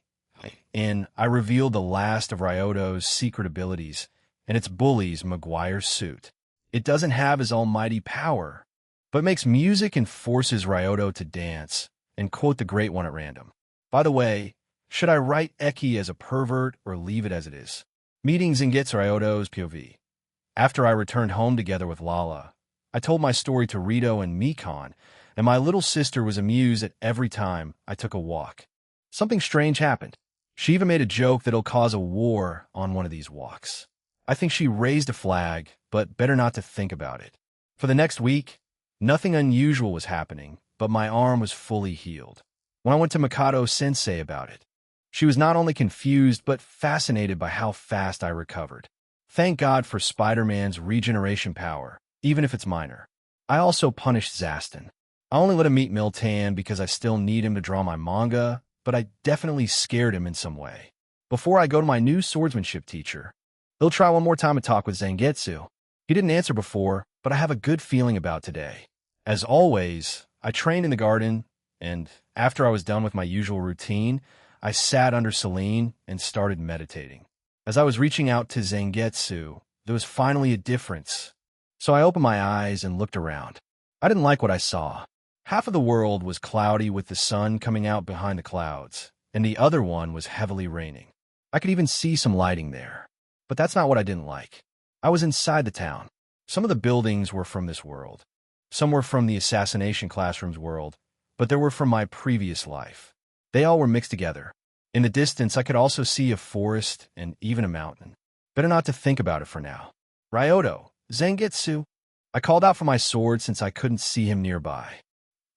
A: and I revealed the last of Ryoto's secret abilities, and it's Bully's Maguire's suit. It doesn't have his almighty power, but makes music and forces Ryoto to dance, and quote the Great One at random. By the way, should I write Eki as a pervert or leave it as it is? Meetings and gets Ryoto's POV. After I returned home together with Lala, I told my story to Rito and Mikon, and my little sister was amused at every time I took a walk. Something strange happened. She even made a joke that it'll cause a war on one of these walks. I think she raised a flag, but better not to think about it. For the next week, nothing unusual was happening, but my arm was fully healed. When I went to Mikado Sensei about it, she was not only confused, but fascinated by how fast I recovered. Thank God for Spider-Man's regeneration power, even if it's minor. I also punished Zaston. I only let him meet Miltan because I still need him to draw my manga, but I definitely scared him in some way. Before I go to my new swordsmanship teacher, he'll try one more time to talk with Zangetsu. He didn't answer before, but I have a good feeling about today. As always, I trained in the garden, and after I was done with my usual routine, I sat under Celine and started meditating. As I was reaching out to Zangetsu, there was finally a difference. So I opened my eyes and looked around. I didn't like what I saw. Half of the world was cloudy with the sun coming out behind the clouds, and the other one was heavily raining. I could even see some lighting there. But that's not what I didn't like. I was inside the town. Some of the buildings were from this world. Some were from the assassination classroom's world, but they were from my previous life. They all were mixed together. In the distance, I could also see a forest and even a mountain. Better not to think about it for now. Ryoto, Zangetsu. I called out for my sword since I couldn't see him nearby.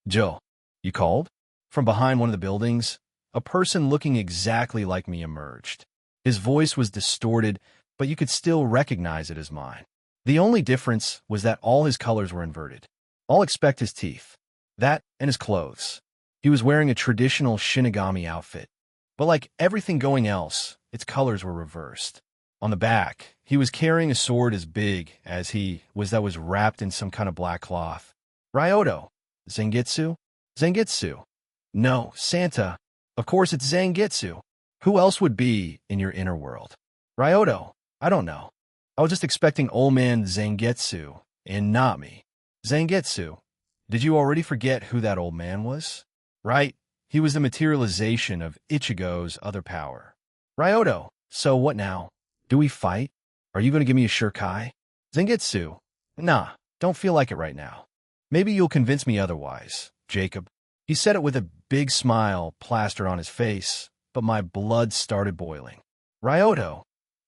A: Joe, you called? From behind one of the buildings, a person looking exactly like me emerged. His voice was distorted, but you could still recognize it as mine. The only difference was that all his colors were inverted. All except his teeth. That and his clothes. He was wearing a traditional Shinigami outfit. But like everything going else, its colors were reversed. On the back, he was carrying a sword as big as he was that was wrapped in some kind of black cloth. Ryoto. Zangetsu? Zangetsu. No, Santa. Of course it's Zangetsu. Who else would be in your inner world? Ryoto. I don't know. I was just expecting old man Zangetsu, and not me. Zangetsu. Did you already forget who that old man was? Right. He was the materialization of Ichigo's other power. Ryoto. So what now? Do we fight? Are you going to give me a shuriken? Zangetsu. Nah, don't feel like it right now. Maybe you'll convince me otherwise, Jacob. He said it with a big smile plastered on his face, but my blood started boiling. Ryoto.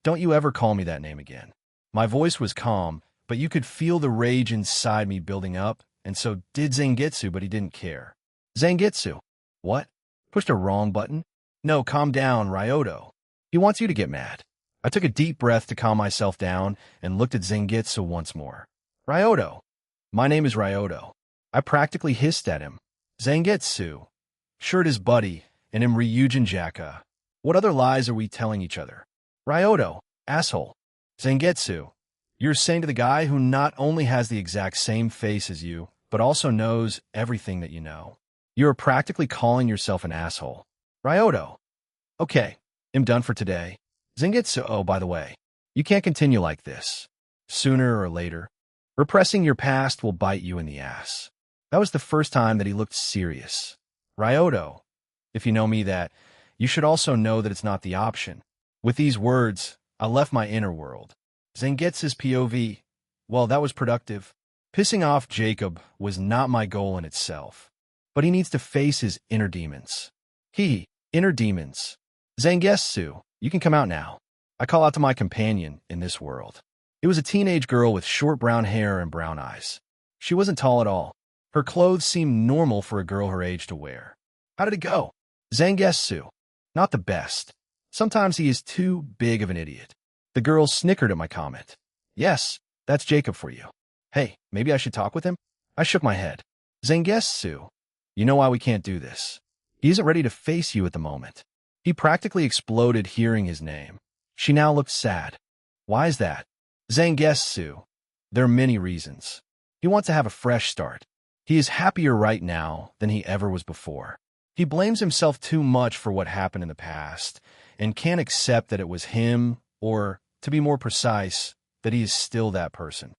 A: Don't you ever call me that name again. My voice was calm, but you could feel the rage inside me building up, and so did Zangetsu, but he didn't care. Zangetsu. What? Pushed a wrong button? No, calm down, Ryoto. He wants you to get mad. I took a deep breath to calm myself down and looked at Zangetsu once more. Ryoto. My name is Ryoto. I practically hissed at him. Zangetsu. Sure it is buddy, and am Ryujin Jaka. What other lies are we telling each other? Ryoto. Asshole. Zangetsu. You're saying to the guy who not only has the exact same face as you, but also knows everything that you know. You're practically calling yourself an asshole. Ryoto. Okay, I'm done for today. Zangetsu, oh, by the way, you can't continue like this. Sooner or later, repressing your past will bite you in the ass. That was the first time that he looked serious. Ryoto, if you know me that, you should also know that it's not the option. With these words, I left my inner world. Zangetsu's POV, well, that was productive. Pissing off Jacob was not my goal in itself, but he needs to face his inner demons. Inner demons. Zangetsu, you can come out now. I call out to my companion in this world. It was a teenage girl with short brown hair and brown eyes. She wasn't tall at all. Her clothes seemed normal for a girl her age to wear. How did it go? Zangetsu. Not the best. Sometimes he is too big of an idiot. The girl snickered at my comment. Yes, that's Jacob for you. Hey, maybe I should talk with him? I shook my head. Zangetsu, you know why we can't do this. He isn't ready to face you at the moment. He practically exploded hearing his name. She now looked sad. Why is that? Zangetsu, there are many reasons. He wants to have a fresh start. He is happier right now than he ever was before. He blames himself too much for what happened in the past and can't accept that it was him, or, to be more precise, that he is still that person.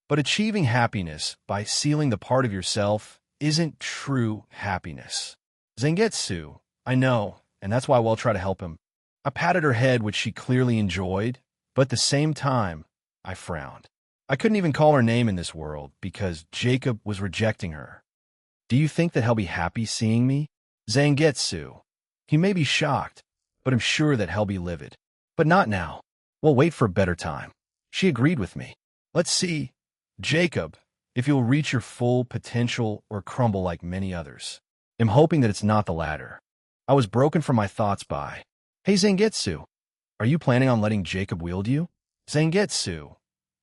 A: But achieving happiness by sealing the part of yourself isn't true happiness. Zangetsu, I know, and that's why we'll try to help him. I patted her head, which she clearly enjoyed, but at the same time, I frowned. I couldn't even call her name in this world because Jacob was rejecting her. Do you think that he'll be happy seeing me? Zangetsu. He may be shocked, but I'm sure that he'll be livid. But not now. We'll wait for a better time. She agreed with me. Let's see, Jacob, if you'll reach your full potential or crumble like many others. I'm hoping that it's not the latter. I was broken from my thoughts by, hey Zangetsu, are you planning on letting Jacob wield you? Zangetsu,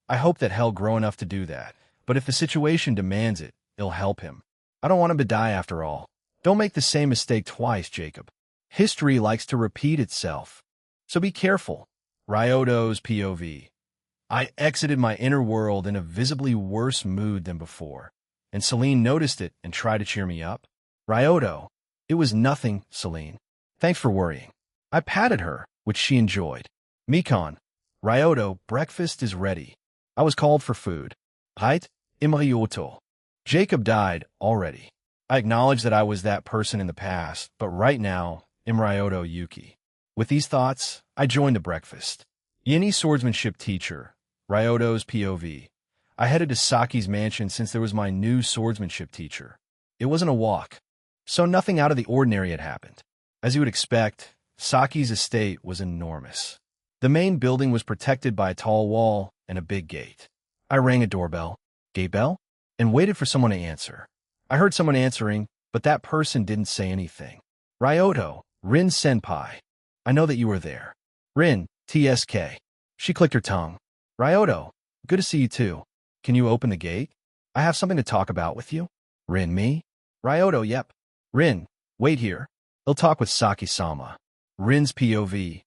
A: I hope that he'll grow enough to do that, but if the situation demands it, it'll help him. I don't want him to die after all. Don't make the same mistake twice, Jacob. History likes to repeat itself. So be careful. Ryoto's POV. I exited my inner world in a visibly worse mood than before, and Celine noticed it and tried to cheer me up. Ryoto, it was nothing, Celine. Thanks for worrying. I patted her, which she enjoyed. Mikon, Ryoto, breakfast is ready. I was called for food. Right? Imayoto. Jacob died already. I acknowledge that I was that person in the past, but right now, Imryoto Yuki. With these thoughts, I joined the breakfast. Yini swordsmanship teacher, Ryoto's POV. I headed to Saki's mansion since there was my new swordsmanship teacher. It wasn't a walk, so nothing out of the ordinary had happened. As you would expect, Saki's estate was enormous. The main building was protected by a tall wall and a big gate. I rang a doorbell, gate bell, and waited for someone to answer. I heard someone answering, but that person didn't say anything. Ryoto, Rin Senpai. I know that you were there. Rin, TSK. She clicked her tongue. Ryoto, good to see you too. Can you open the gate? I have something to talk about with you. Rin, me? Ryoto, yep. Rin, wait here. He'll talk with Saki-sama. Rin's POV.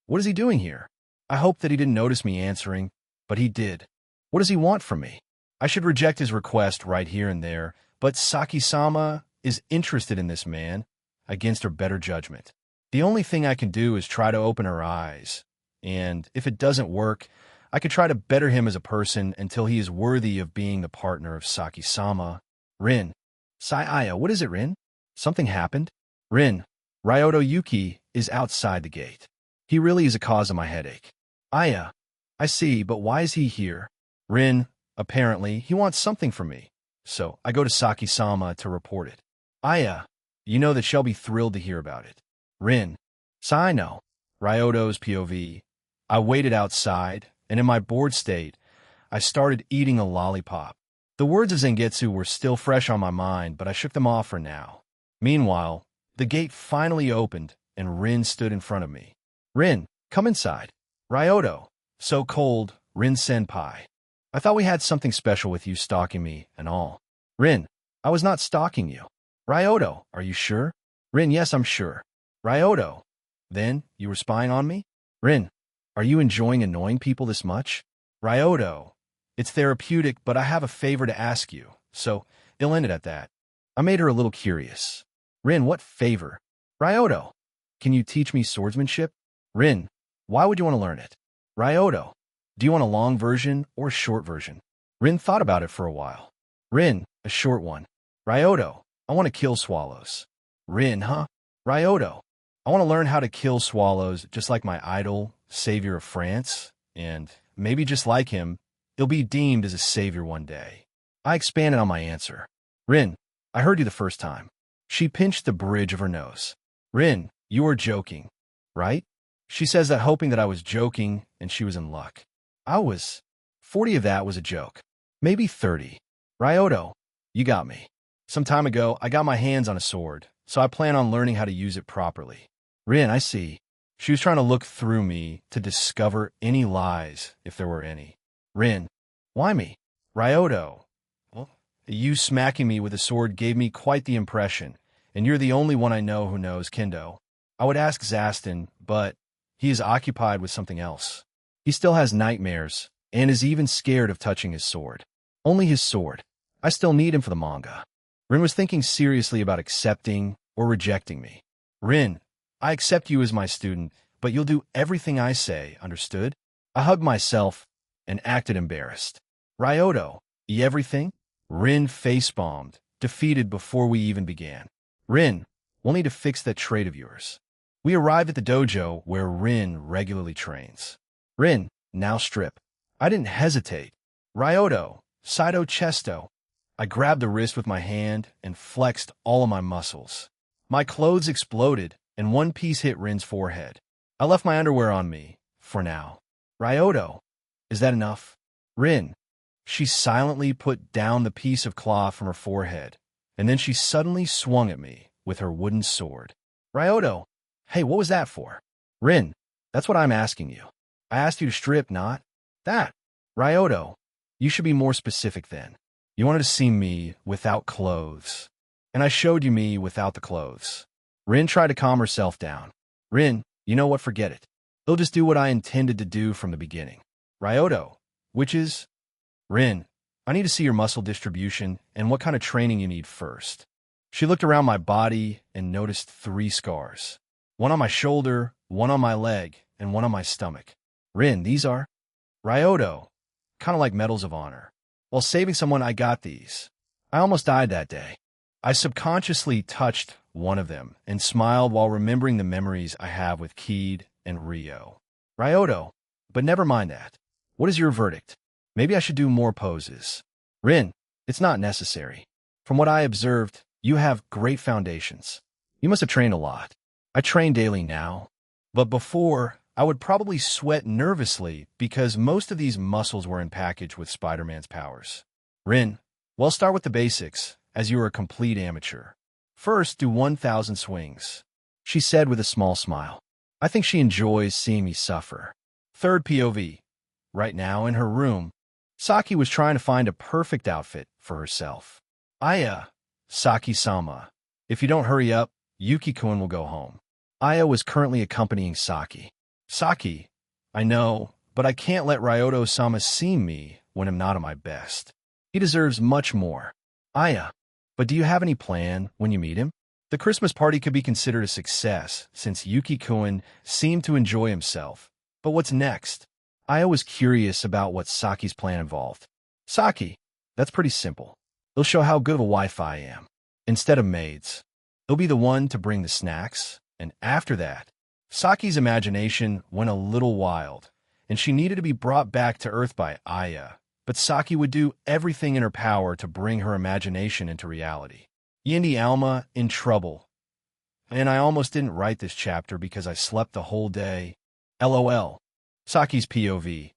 A: What is he doing here? I hope that he didn't notice me answering, but he did. What does he want from me? I should reject his request right here and there, but Saki-sama is interested in this man, against her better judgment. The only thing I can do is try to open her eyes, and if it doesn't work, I could try to better him as a person until he is worthy of being the partner of Saki-sama. Rin. Sai-aya, what is it, Rin? Something happened? Rin. Ryoto Yuki is outside the gate. He really is a cause of my headache. Aya. I see, but why is he here? Rin. Apparently, he wants something from me. So, I go to Saki-sama to report it. Aya. You know that she'll be thrilled to hear about it. Rin. Sai no. Ryoto's POV. I waited outside, and in my bored state, I started eating a lollipop. The words of Zangetsu were still fresh on my mind, but I shook them off for now. Meanwhile, the gate finally opened, and Rin stood in front of me. Rin, come inside. Ryoto. So cold, Rin Senpai. I thought we had something special with you stalking me and all. Rin, I was not stalking you. Ryoto, are you sure? Rin, yes, I'm sure. Ryoto, then you were spying on me? Rin, are you enjoying annoying people this much? Ryoto, it's therapeutic, but I have a favor to ask you, so it'll end it at that. I made her a little curious. Rin, what favor? Ryoto, can you teach me swordsmanship? Rin, why would you want to learn it? Ryoto, do you want a long version or a short version? Rin thought about it for a while. Rin, a short one. Ryoto, I want to kill swallows. Rin, huh? Ryoto, I want to learn how to kill swallows just like my idol, savior of France, and maybe just like him, he'll be deemed as a savior one day. I expanded on my answer. Rin, I heard you the first time. She pinched the bridge of her nose. Rin, You are joking, right? She says that hoping that I was joking and she was in luck. 40 of that was a joke. Maybe 30. Ryoto, you got me. Some time ago, I got my hands on a sword, so I plan on learning how to use it properly. Rin, I see. She was trying to look through me to discover any lies, if there were any. Rin, why me? Ryoto, well, you smacking me with a sword gave me quite the impression, and you're the only one I know who knows Kendo. I would ask Zaston, but he is occupied with something else. He still has nightmares, and is even scared of touching his sword. Only his sword. I still need him for the manga. Rin was thinking seriously about accepting or rejecting me. Rin, I accept you as my student, but you'll do everything I say, understood? I hugged myself and acted embarrassed. Ryoto, everything? Rin face-bombed, defeated before we even began. Rin, we'll need to fix that trait of yours. We arrived at the dojo where Rin regularly trains. Rin, now strip. I didn't hesitate. Ryoto, Saido Chesto. I grabbed the wrist with my hand and flexed all of my muscles. My clothes exploded, and one piece hit Rin's forehead. I left my underwear on me, for now. Ryoto, is that enough? Rin. She silently put down the piece of cloth from her forehead, and then she suddenly swung at me with her wooden sword. Ryoto, hey, what was that for? Rin, that's what I'm asking you. I asked you to strip, not that. Ryoto, you should be more specific then. You wanted to see me without clothes, and I showed you me without the clothes. Rin tried to calm herself down. Rin, you know what, forget it. They'll just do what I intended to do from the beginning. Ryoto, which is? Rin, I need to see your muscle distribution and what kind of training you need first. She looked around my body and noticed 3 scars. One on my shoulder, one on my leg, and one on my stomach. Rin, these are? Ryoto, kind of like medals of honor. While saving someone, I got these. I almost died that day. I subconsciously touched one of them and smiled while remembering the memories I have with Keed and Rio. Ryoto, but never mind that. What is your verdict? Maybe I should do more poses. Rin, it's not necessary. From what I observed, you have great foundations. You must have trained a lot. I train daily now. But before, I would probably sweat nervously because most of these muscles were in package with Spider-Man's powers. Rin, well, start with the basics, as you are a complete amateur. First, do 1,000 swings, she said with a small smile. I think she enjoys seeing me suffer. Third POV. Right now, in her room, Saki was trying to find a perfect outfit for herself. Aya, Saki-sama. If you don't hurry up, Yuki-kun will go home. Aya was currently accompanying Saki. Saki, I know, but I can't let Ryoto-sama see me when I'm not at my best. He deserves much more. Aya, but do you have any plan when you meet him? The Christmas party could be considered a success since Yuki-kun seemed to enjoy himself. But what's next? Aya was curious about what Saki's plan involved. Saki, that's pretty simple. They'll show how good of a wife I am. Instead of maids, they'll be the one to bring the snacks, and after that, Saki's imagination went a little wild, and she needed to be brought back to Earth by Aya, but Saki would do everything in her power to bring her imagination into reality. Yindi Alma in trouble. And I almost didn't write this chapter because I slept the whole day. LOL. Saki's POV.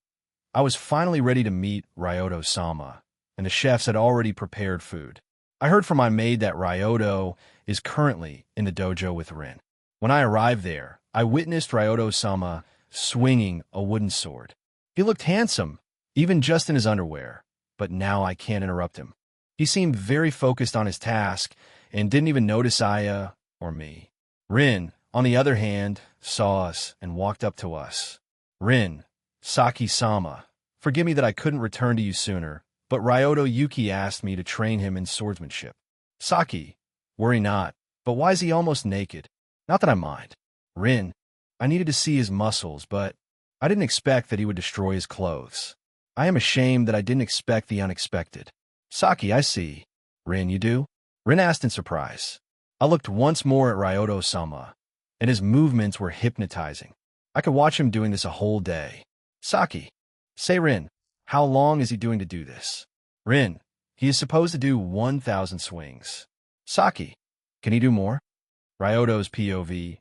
A: I was finally ready to meet Ryoto-sama, and the chefs had already prepared food. I heard from my maid that Ryoto is currently in the dojo with Rin. When I arrived there, I witnessed Ryoto-sama swinging a wooden sword. He looked handsome, even just in his underwear, but now I can't interrupt him. He seemed very focused on his task and didn't even notice Aya or me. Rin, on the other hand, saw us and walked up to us. Rin, Saki-sama, forgive me that I couldn't return to you sooner, but Ryoto Yuki asked me to train him in swordsmanship. Saki, worry not, but why is he almost naked? Not that I mind. Rin, I needed to see his muscles, but I didn't expect that he would destroy his clothes. I am ashamed that I didn't expect the unexpected. Saki, I see. Rin, you do? Rin asked in surprise. I looked once more at Ryoto-sama, and his movements were hypnotizing. I could watch him doing this a whole day. Saki, say Rin, how long is he doing to do this? Rin, he is supposed to do 1,000 swings. Saki, can he do more? Ryoto's POV.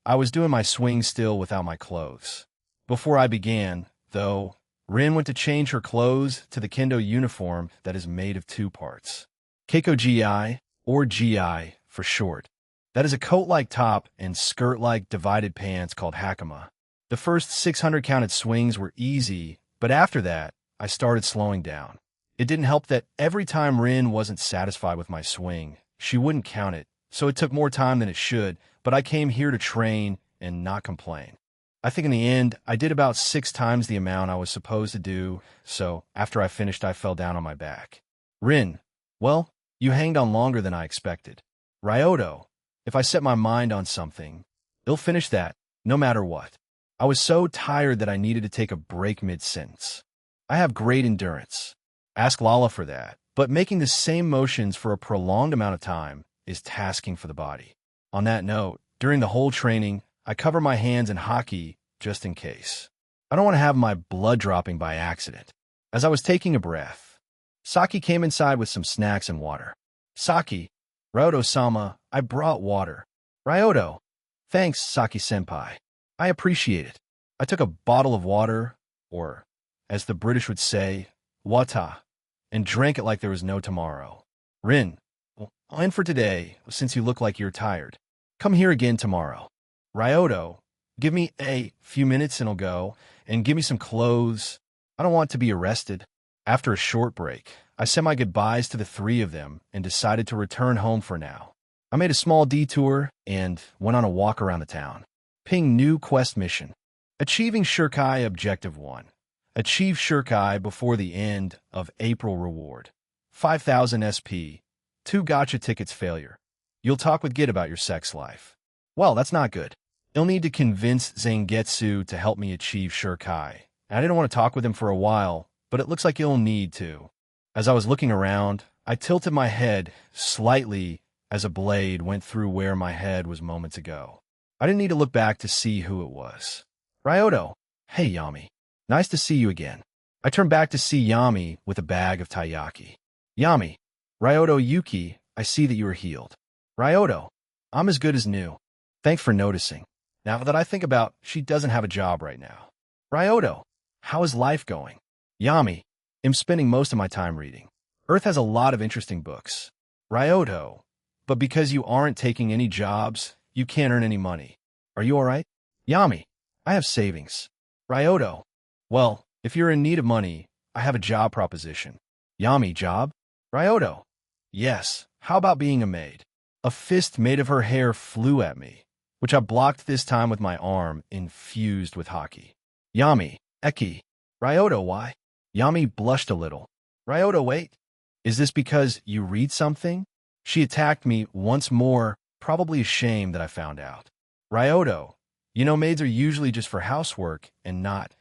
A: I was doing my swing still without my clothes. Before I began, though, Rin went to change her clothes to the kendo uniform that is made of two parts. Keiko GI, or GI for short. That is a coat-like top and skirt-like divided pants called hakama. The first 600 counted swings were easy, but after that, I started slowing down. It didn't help that every time Rin wasn't satisfied with my swing, she wouldn't count it, so it took more time than it should, but I came here to train and not complain. I think in the end, I did about 6 times the amount I was supposed to do, so after I finished, I fell down on my back. Rin, well, you hanged on longer than I expected. Ryoto, if I set my mind on something, I'll finish that, no matter what. I was so tired that I needed to take a break mid-sentence. I have great endurance. Ask Lala for that, but making the same motions for a prolonged amount of time is tasking for the body. On that note, during the whole training, I cover my hands in hockey just in case. I don't want to have my blood dropping by accident. As I was taking a breath, Saki came inside with some snacks and water. Saki, Ryoto-sama, I brought water. Ryoto, thanks, Saki-senpai. I appreciate it. I took a bottle of water, or, as the British would say, wata, and drank it like there was no tomorrow. Rin, I'll end for today, since you look like you're tired. Come here again tomorrow. Ryoto, give me a few minutes and I'll go, and give me some clothes. I don't want to be arrested. After a short break, I said my goodbyes to the 3 of them and decided to return home for now. I made a small detour and went on a walk around the town. Ping new quest mission. Achieving Shirkai Objective 1. Achieve Shirkai before the end of April reward. 5,000 SP. 2 gacha tickets failure. You'll talk with Git about your sex life. Well, that's not good. You'll need to convince Zangetsu to help me achieve Shirkai. I didn't want to talk with him for a while, but it looks like you'll need to. As I was looking around, I tilted my head slightly as a blade went through where my head was moments ago. I didn't need to look back to see who it was. Ryoto, hey Yami. Nice to see you again. I turned back to see Yami with a bag of taiyaki. Yami, Ryoto Yuki, I see that you are healed. Ryoto, I'm as good as new. Thanks for noticing. Now that I think about, she doesn't have a job right now. Ryoto, how is life going? Yami, I'm spending most of my time reading. Earth has a lot of interesting books. Ryoto, but because you aren't taking any jobs, you can't earn any money. Are you alright? Yami, I have savings. Ryoto, well, if you're in need of money, I have a job proposition. Yami, job? Ryoto, yes, how about being a maid? A fist made of her hair flew at me, which I blocked this time with my arm infused with hockey. Yami, Eki. Ryoto, why? Yami blushed a little. Ryoto, wait. Is this because you read something? She attacked me once more, probably ashamed that I found out. Ryoto, you know maids are usually just for housework and not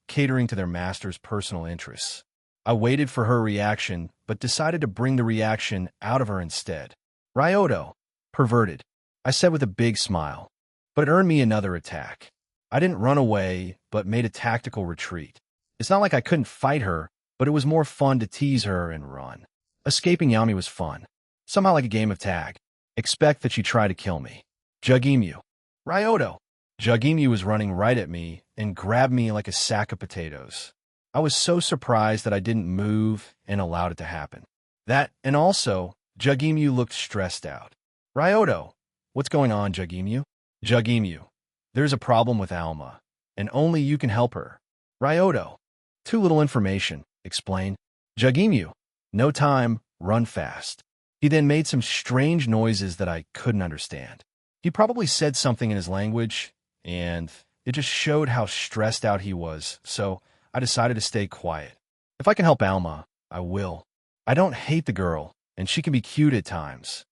A: catering to their master's personal interests. I waited for her reaction, but decided to bring the reaction out of her instead. Ryoto, perverted, I said with a big smile, but it earned me another attack. I didn't run away, but made a tactical retreat. It's not like I couldn't fight her, but it was more fun to tease her and run. Escaping Yami was fun, somehow like a game of tag. Expect that she tried to kill me. Jugemu. Ryoto. Jugemu was running right at me and grabbed me like a sack of potatoes. I was so surprised that I didn't move and allowed it to happen. That, and also, Jugemu looked stressed out. Ryoto. What's going on, Jugemu? Jugemu. There's a problem with Alma, and only you can help her. Ryoto. Too little information. Explain. Jugemu. No time. Run fast. He then made some strange noises that I couldn't understand. He probably said something in his language, and it just showed how stressed out he was, so I decided to stay quiet. If I can help Alma, I will. I don't hate the girl, and she can be cute at times.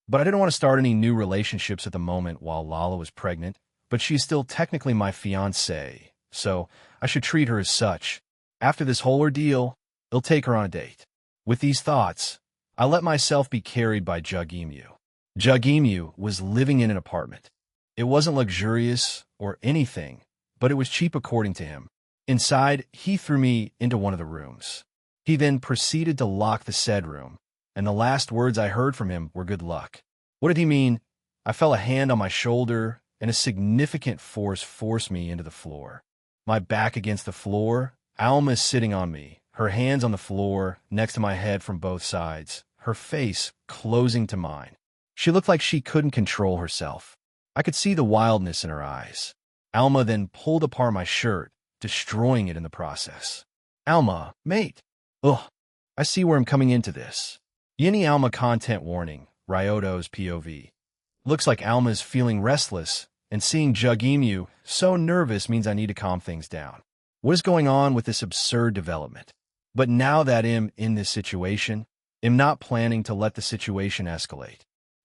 A: But I didn't want to start any new relationships at the moment while Lala was pregnant, but she's still technically my fiancée, so I should treat her as such. After this whole ordeal, I'll take her on a date. With these thoughts, I let myself be carried by Jugemu. Jugemu was living in an apartment. It wasn't luxurious or anything, but it was cheap according to him. Inside, he threw me into one of the rooms. He then proceeded to lock the said room, and the last words I heard from him were good luck. What did he mean? I felt a hand on my shoulder, and a significant force forced me into the floor. My back against the floor, Alma is sitting on me, her hands on the floor next to my head from both sides, her face closing to mine. She looked like she couldn't control herself. I could see the wildness in her eyes. Alma then pulled apart my shirt, destroying it in the process. Alma, mate. Ugh, I see where I'm coming into this. Yini Alma content warning, Ryoto's POV. Looks like Alma's feeling restless, and seeing Jugemu so nervous means I need to calm things down. What is going on with this absurd development? But now that I'm in this situation, I'm not planning to let the situation escalate.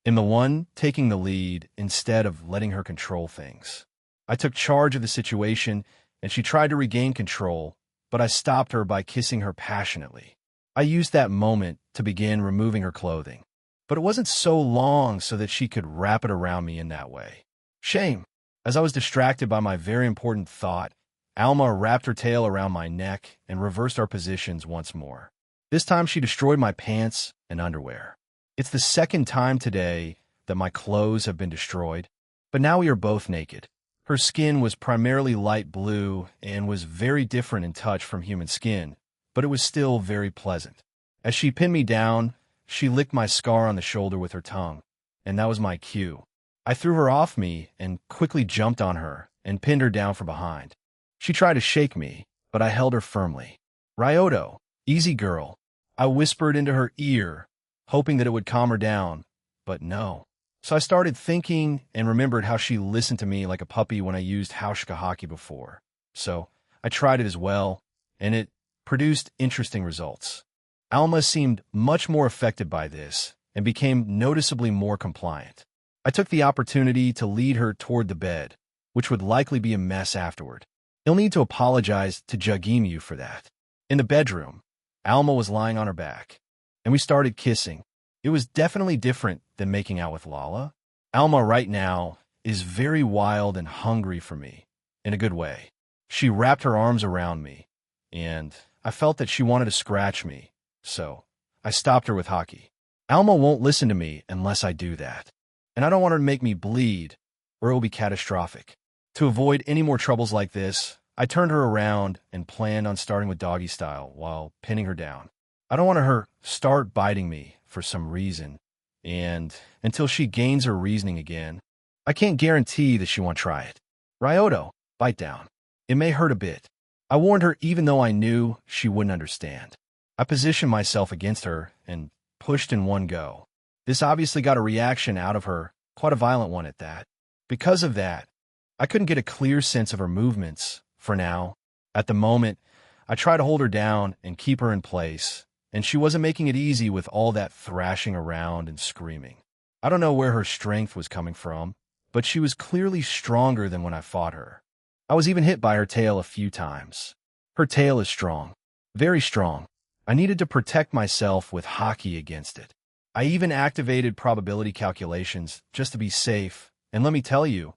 A: I'm the one taking the lead instead of letting her control things. I took charge of the situation, and she tried to regain control, but I stopped her by kissing her passionately. I used that moment to begin removing her clothing, but it wasn't so long so that she could wrap it around me in that way. Shame. As I was distracted by my very important thought, Alma wrapped her tail around my neck and reversed our positions once more. This time she destroyed my pants and underwear. It's the second time today that my clothes have been destroyed, but now we are both naked. Her skin was primarily light blue and was very different in touch from human skin, but it was still very pleasant. As she pinned me down, she licked my scar on the shoulder with her tongue, and that was my cue. I threw her off me and quickly jumped on her and pinned her down from behind. She tried to shake me, but I held her firmly. Ryoto, easy girl. I whispered into her ear, hoping that it would calm her down, but no. So I started thinking and remembered how she listened to me like a puppy when I used Haushikahaki before. So I tried it as well, and it produced interesting results. Alma seemed much more affected by this and became noticeably more compliant. I took the opportunity to lead her toward the bed, which would likely be a mess afterward. You'll need to apologize to Jugemu for that. In the bedroom, Alma was lying on her back, and we started kissing. It was definitely different than making out with Lala. Alma right now is very wild and hungry for me, in a good way. She wrapped her arms around me, and I felt that she wanted to scratch me, so I stopped her with Haki. Alma won't listen to me unless I do that, and I don't want her to make me bleed, or it will be catastrophic. To avoid any more troubles like this, I turned her around and planned on starting with doggy style while pinning her down. I don't want her to start biting me for some reason, and until she gains her reasoning again, I can't guarantee that she won't try it. Ryoto, bite down. It may hurt a bit. I warned her even though I knew she wouldn't understand. I positioned myself against her and pushed in one go. This obviously got a reaction out of her, quite a violent one at that. Because of that, I couldn't get a clear sense of her movements, for now. At the moment, I tried to hold her down and keep her in place, and she wasn't making it easy with all that thrashing around and screaming. I don't know where her strength was coming from, but she was clearly stronger than when I fought her. I was even hit by her tail a few times. Her tail is strong, very strong. I needed to protect myself with Haki against it. I even activated probability calculations just to be safe, and let me tell you,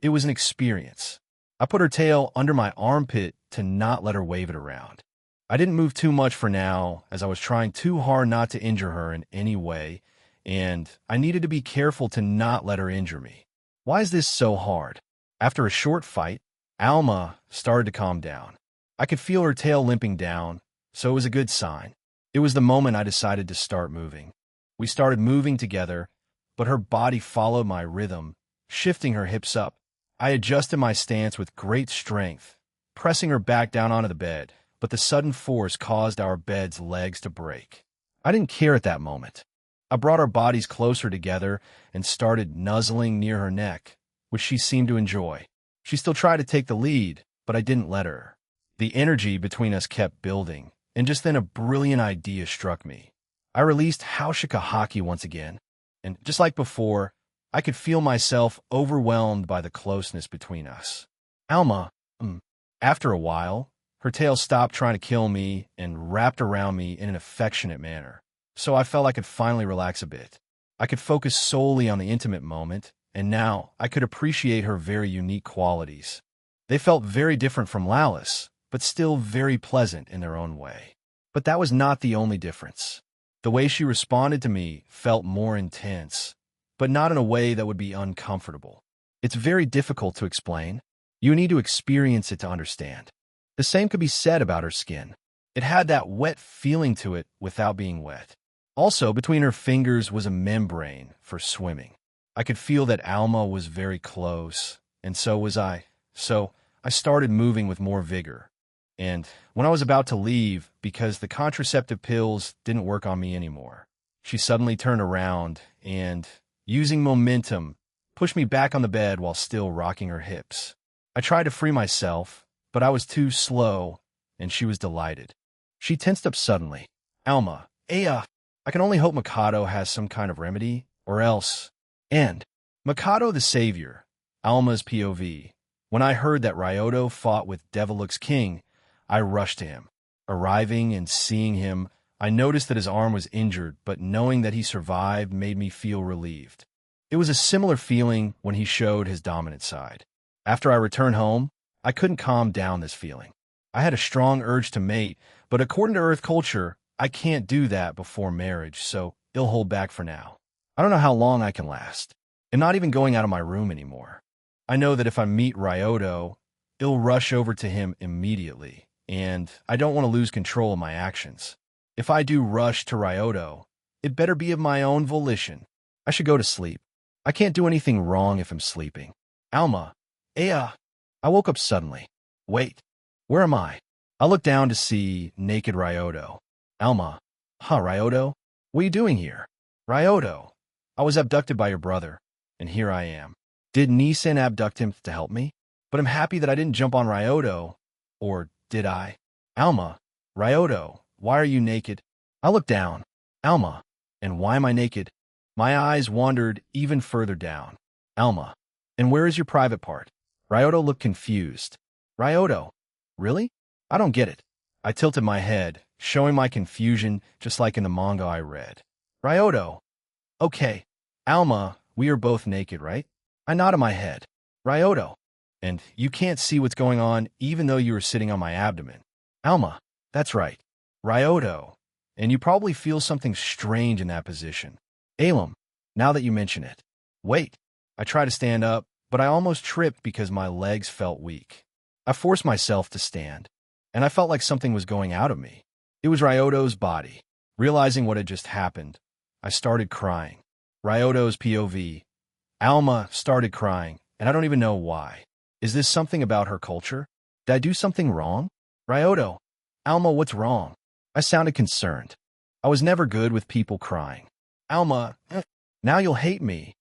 A: it was an experience. I put her tail under my armpit to not let her wave it around. I didn't move too much for now, as I was trying too hard not to injure her in any way, and I needed to be careful to not let her injure me. Why is this so hard? After a short fight, Alma started to calm down. I could feel her tail limping down, so it was a good sign. It was the moment I decided to start moving. We started moving together, but her body followed my rhythm, shifting her hips up. I adjusted my stance with great strength, pressing her back down onto the bed, but the sudden force caused our bed's legs to break. I didn't care at that moment. I brought our bodies closer together and started nuzzling near her neck, which she seemed to enjoy. She still tried to take the lead, but I didn't let her. The energy between us kept building, and just then a brilliant idea struck me. I released Haushikahaki once again, and just like before, I could feel myself overwhelmed by the closeness between us. Alma, after a while, her tail stopped trying to kill me and wrapped around me in an affectionate manner, so I felt I could finally relax a bit. I could focus solely on the intimate moment, and now I could appreciate her very unique qualities. They felt very different from Lala's, but still very pleasant in their own way. But that was not the only difference. The way she responded to me felt more intense, but not in a way that would be uncomfortable. It's very difficult to explain. You need to experience it to understand. The same could be said about her skin. It had that wet feeling to it without being wet. Also, between her fingers was a membrane for swimming. I could feel that Alma was very close, and so was I. So I started moving with more vigor. And when I was about to leave, because the contraceptive pills didn't work on me anymore, she suddenly turned around and, using momentum, pushed me back on the bed while still rocking her hips. I tried to free myself, but I was too slow, and she was delighted. She tensed up suddenly. Alma, I can only hope Mikado has some kind of remedy, or else. And Mikado the Savior, Alma's POV. When I heard that Ryoto fought with Devilux King, I rushed to him. Arriving and seeing him, I noticed that his arm was injured, but knowing that he survived made me feel relieved. It was a similar feeling when he showed his dominant side. After I returned home, I couldn't calm down this feeling. I had a strong urge to mate, but according to Earth culture, I can't do that before marriage, so it'll hold back for now. I don't know how long I can last. I'm not even going out of my room anymore. I know that if I meet Ryoto, it'll rush over to him immediately, and I don't want to lose control of my actions. If I do rush to Ryoto, it better be of my own volition. I should go to sleep. I can't do anything wrong if I'm sleeping. Alma, I woke up suddenly. Wait, where am I? I looked down to see naked Ryoto. Alma, Ryoto, what are you doing here? Ryoto, I was abducted by your brother, and here I am. Did Nissan abduct him to help me? But I'm happy that I didn't jump on Ryoto. Or did I? Alma, Ryoto, why are you naked? I looked down. Alma, and why am I naked? My eyes wandered even further down. Alma, and where is your private part? Ryoto looked confused. Ryoto, really? I don't get it. I tilted my head, showing my confusion just like in the manga I read. Ryoto, okay. Alma, we are both naked, right? I nodded my head. Ryoto, and you can't see what's going on even though you are sitting on my abdomen. Alma, that's right. Ryoto, and you probably feel something strange in that position. Alum, now that you mention it. Wait, I tried to stand up, but I almost tripped because my legs felt weak. I forced myself to stand, and I felt like something was going out of me. It was Ryoto's body. Realizing what had just happened, I started crying. Ryoto's POV. Alma started crying, and I don't even know why. Is this something about her culture? Did I do something wrong? Ryoto, Alma, what's wrong? I sounded concerned. I was never good with people crying. Alma, now you'll hate me.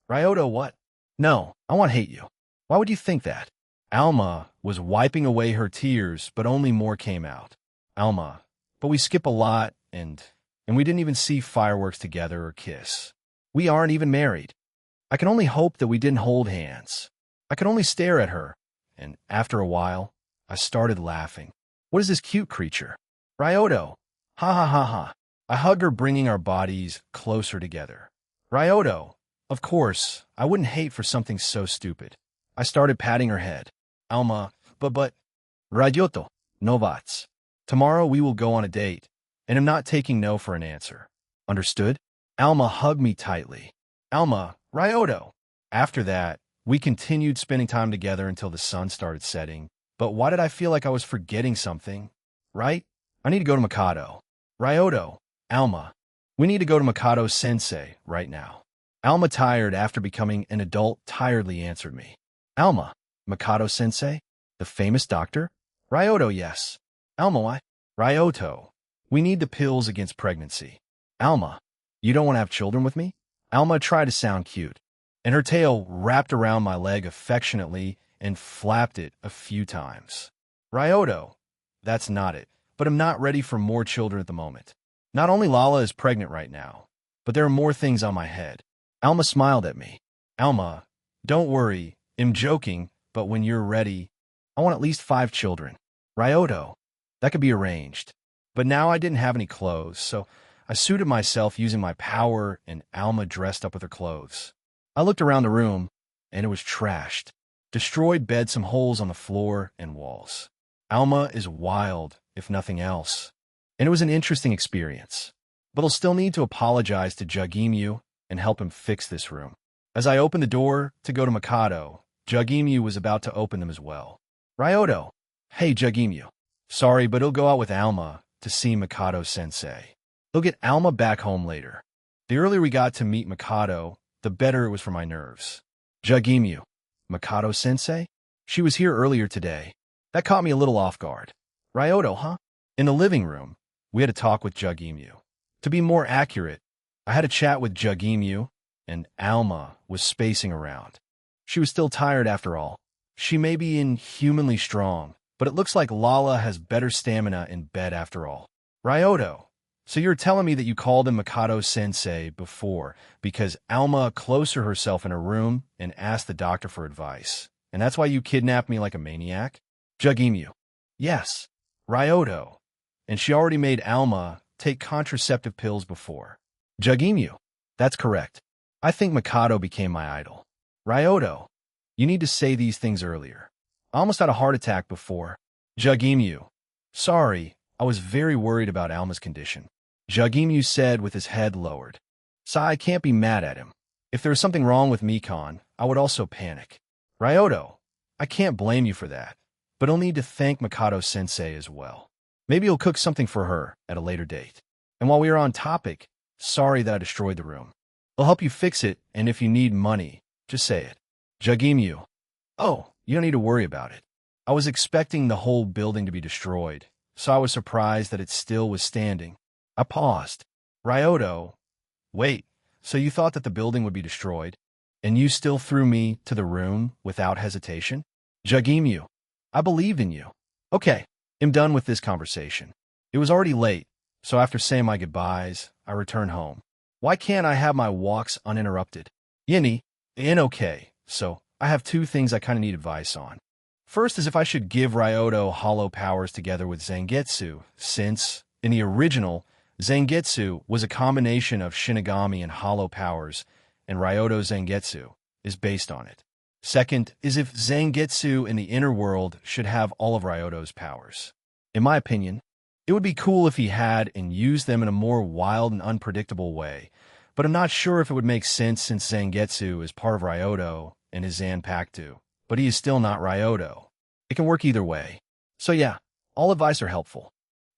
A: Ryoto, what? No, I won't hate you. Why would you think that? Alma was wiping away her tears, but only more came out. Alma, but we skip a lot, and we didn't even see fireworks together or kiss. We aren't even married. I can only hope that we didn't hold hands. I could only stare at her, and after a while, I started laughing. What is this cute creature? Ryoto, ha ha ha ha. I hugged her, bringing our bodies closer together. Ryoto, of course, I wouldn't hate for something so stupid. I started patting her head. Alma, but, Ryoto, no buts. Tomorrow we will go on a date, and I'm not taking no for an answer. Understood? Alma hugged me tightly. Alma, Ryoto. After that, we continued spending time together until the sun started setting. But why did I feel like I was forgetting something? Right? I need to go to Mikado. Ryoto, Alma, we need to go to Mikado Sensei right now. Alma, tired after becoming an adult, tiredly answered me. Alma, Mikado Sensei? The famous doctor? Ryoto, yes. Alma, why? Ryoto, we need the pills against pregnancy. Alma, you don't want to have children with me? Alma tried to sound cute, and her tail wrapped around my leg affectionately and flapped it a few times. Ryoto, that's not it, but I'm not ready for more children at the moment. Not only Lala is pregnant right now, but there are more things on my head. Alma smiled at me. Alma, don't worry, I'm joking, but when you're ready, I want at least 5 children. Ryoto, that could be arranged. But now I didn't have any clothes, so I suited myself using my power, and Alma dressed up with her clothes. I looked around the room, and it was trashed. Destroyed bed, some holes on the floor and walls. Alma is wild, if nothing else. And it was an interesting experience. But I'll still need to apologize to Jugimyu and help him fix this room. As I opened the door to go to Mikado, Jugemu was about to open them as well. Ryoto. Hey, Jugemu. Sorry, but he'll go out with Alma to see Mikado-sensei. He'll get Alma back home later. The earlier we got to meet Mikado, the better it was for my nerves. Jugemu. Mikado-sensei? She was here earlier today. That caught me a little off guard. Ryoto, huh? In the living room, we had a talk with Jugemu. To be more accurate, I had a chat with Jugemu, and Alma was spacing around. She was still tired after all. She may be inhumanly strong, but it looks like Lala has better stamina in bed after all. Ryoto, so you're telling me that you called him Mikado-sensei before because Alma closer herself in her room and asked the doctor for advice, and that's why you kidnapped me like a maniac? Jugemu. Yes. Ryoto. And she already made Alma take contraceptive pills before. Jugemu. That's correct. I think Mikado became my idol. Ryoto. You need to say these things earlier. I almost had a heart attack before. Jugemu. Sorry, I was very worried about Alma's condition. Jugemu said with his head lowered. I can't be mad at him. If there was something wrong with Mikon, I would also panic. Ryoto. I can't blame you for that, but I'll need to thank Mikado-sensei as well. Maybe he'll cook something for her at a later date. And while we are on topic, sorry that I destroyed the room. I'll help you fix it, and if you need money, just say it. Jugemu. Oh, you don't need to worry about it. I was expecting the whole building to be destroyed, so I was surprised that it still was standing. I paused. Ryoto. Wait, so you thought that the building would be destroyed, and you still threw me to the room without hesitation? Jugemu. I believed in you. Okay, I'm done with this conversation. It was already late, so after saying my goodbyes, I returned home. Why can't I have my walks uninterrupted? Yini, okay, so I have two things I kind of need advice on. First is if I should give Ryoto hollow powers together with Zangetsu, since, in the original, Zangetsu was a combination of Shinigami and hollow powers, and Ryoto Zangetsu is based on it. Second is if Zangetsu in the inner world should have all of Ryoto's powers. In my opinion, it would be cool if he had and used them in a more wild and unpredictable way, but I'm not sure if it would make sense since Zangetsu is part of Ryoto and is Zanpakuto, but he is still not Ryoto. It can work either way. So yeah, all advice are helpful.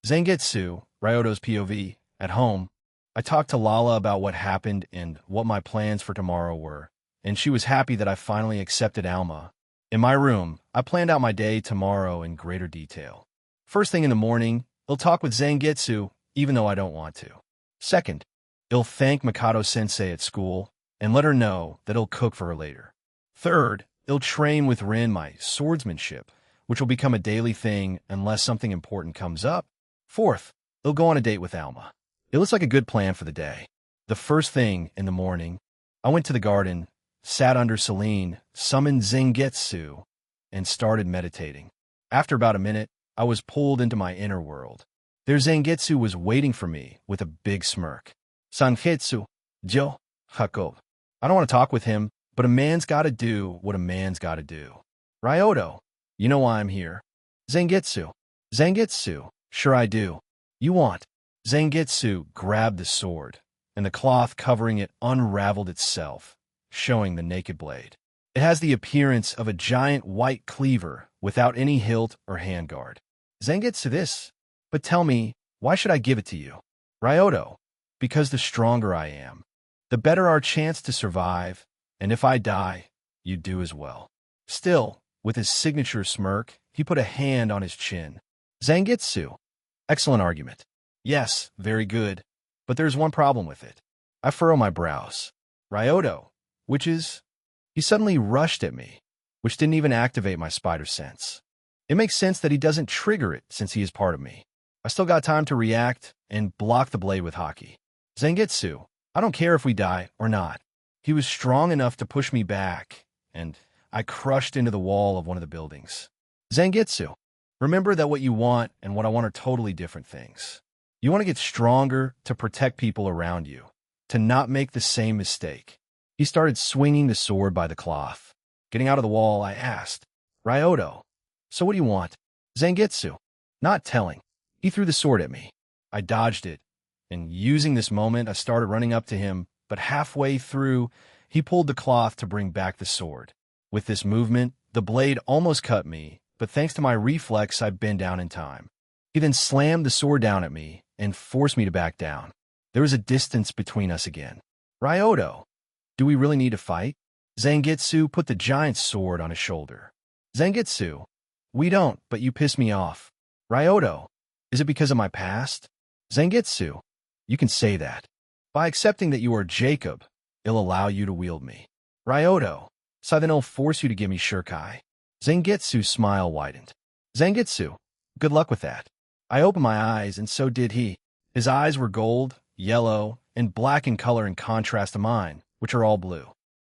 A: Zangetsu, Ryoto's POV, at home, I talked to Lala about what happened and what my plans for tomorrow were, and she was happy that I finally accepted Alma. In my room, I planned out my day tomorrow in greater detail. First thing in the morning, I'll talk with Zangetsu, even though I don't want to. Second, I'll thank Mikado-sensei at school and let her know that I'll cook for her later. Third, I'll train with Rin my swordsmanship, which will become a daily thing unless something important comes up. Fourth, I'll go on a date with Alma. It looks like a good plan for the day. The first thing in the morning, I went to the garden, sat under Celine, summoned Zangetsu, and started meditating. After about a minute, I was pulled into my inner world. There Zangetsu was waiting for me with a big smirk. Sangetsu, Jo, Hako. I don't want to talk with him, but a man's gotta do what a man's gotta do. Ryoto, you know why I'm here. Zangetsu. Zangetsu, sure I do. You want. Zangetsu grabbed the sword, and the cloth covering it unraveled itself, showing the naked blade. It has the appearance of a giant white cleaver without any hilt or handguard. Zangetsu this. But tell me, why should I give it to you? Ryoto, because the stronger I am, the better our chance to survive, and if I die, you do as well. Still, with his signature smirk, he put a hand on his chin. Zangetsu. Excellent argument. Yes, very good. But there's one problem with it. I furrow my brows. Ryoto, which is... He suddenly rushed at me, which didn't even activate my spider sense. It makes sense that he doesn't trigger it since he is part of me. I still got time to react and block the blade with Haki. Zangetsu, I don't care if we die or not. He was strong enough to push me back, and I crushed into the wall of one of the buildings. Zangetsu, remember that what you want and what I want are totally different things. You want to get stronger to protect people around you, to not make the same mistake. He started swinging the sword by the cloth. Getting out of the wall, I asked, Ryoto, so what do you want? Zangetsu, not telling. He threw the sword at me. I dodged it, and using this moment, I started running up to him, but halfway through, He pulled the cloth to bring back the sword. With this movement, the blade almost cut me, but thanks to my reflex, I bent down in time. He then slammed the sword down at me and forced me to back down. There was a distance between us again. Ryoto, do we really need to fight? Zangetsu put the giant sword on his shoulder. Zangetsu, we don't, but you piss me off. Ryoto, is it because of my past? Zangetsu, you can say that. By accepting that you are Jacob, it'll allow you to wield me. Ryoto, so then it'll force you to give me Shirkai. Zangetsu's smile widened. Zangetsu, good luck with that. I opened my eyes, and so did he. His eyes were gold, yellow, and black in color in contrast to mine, which are all blue.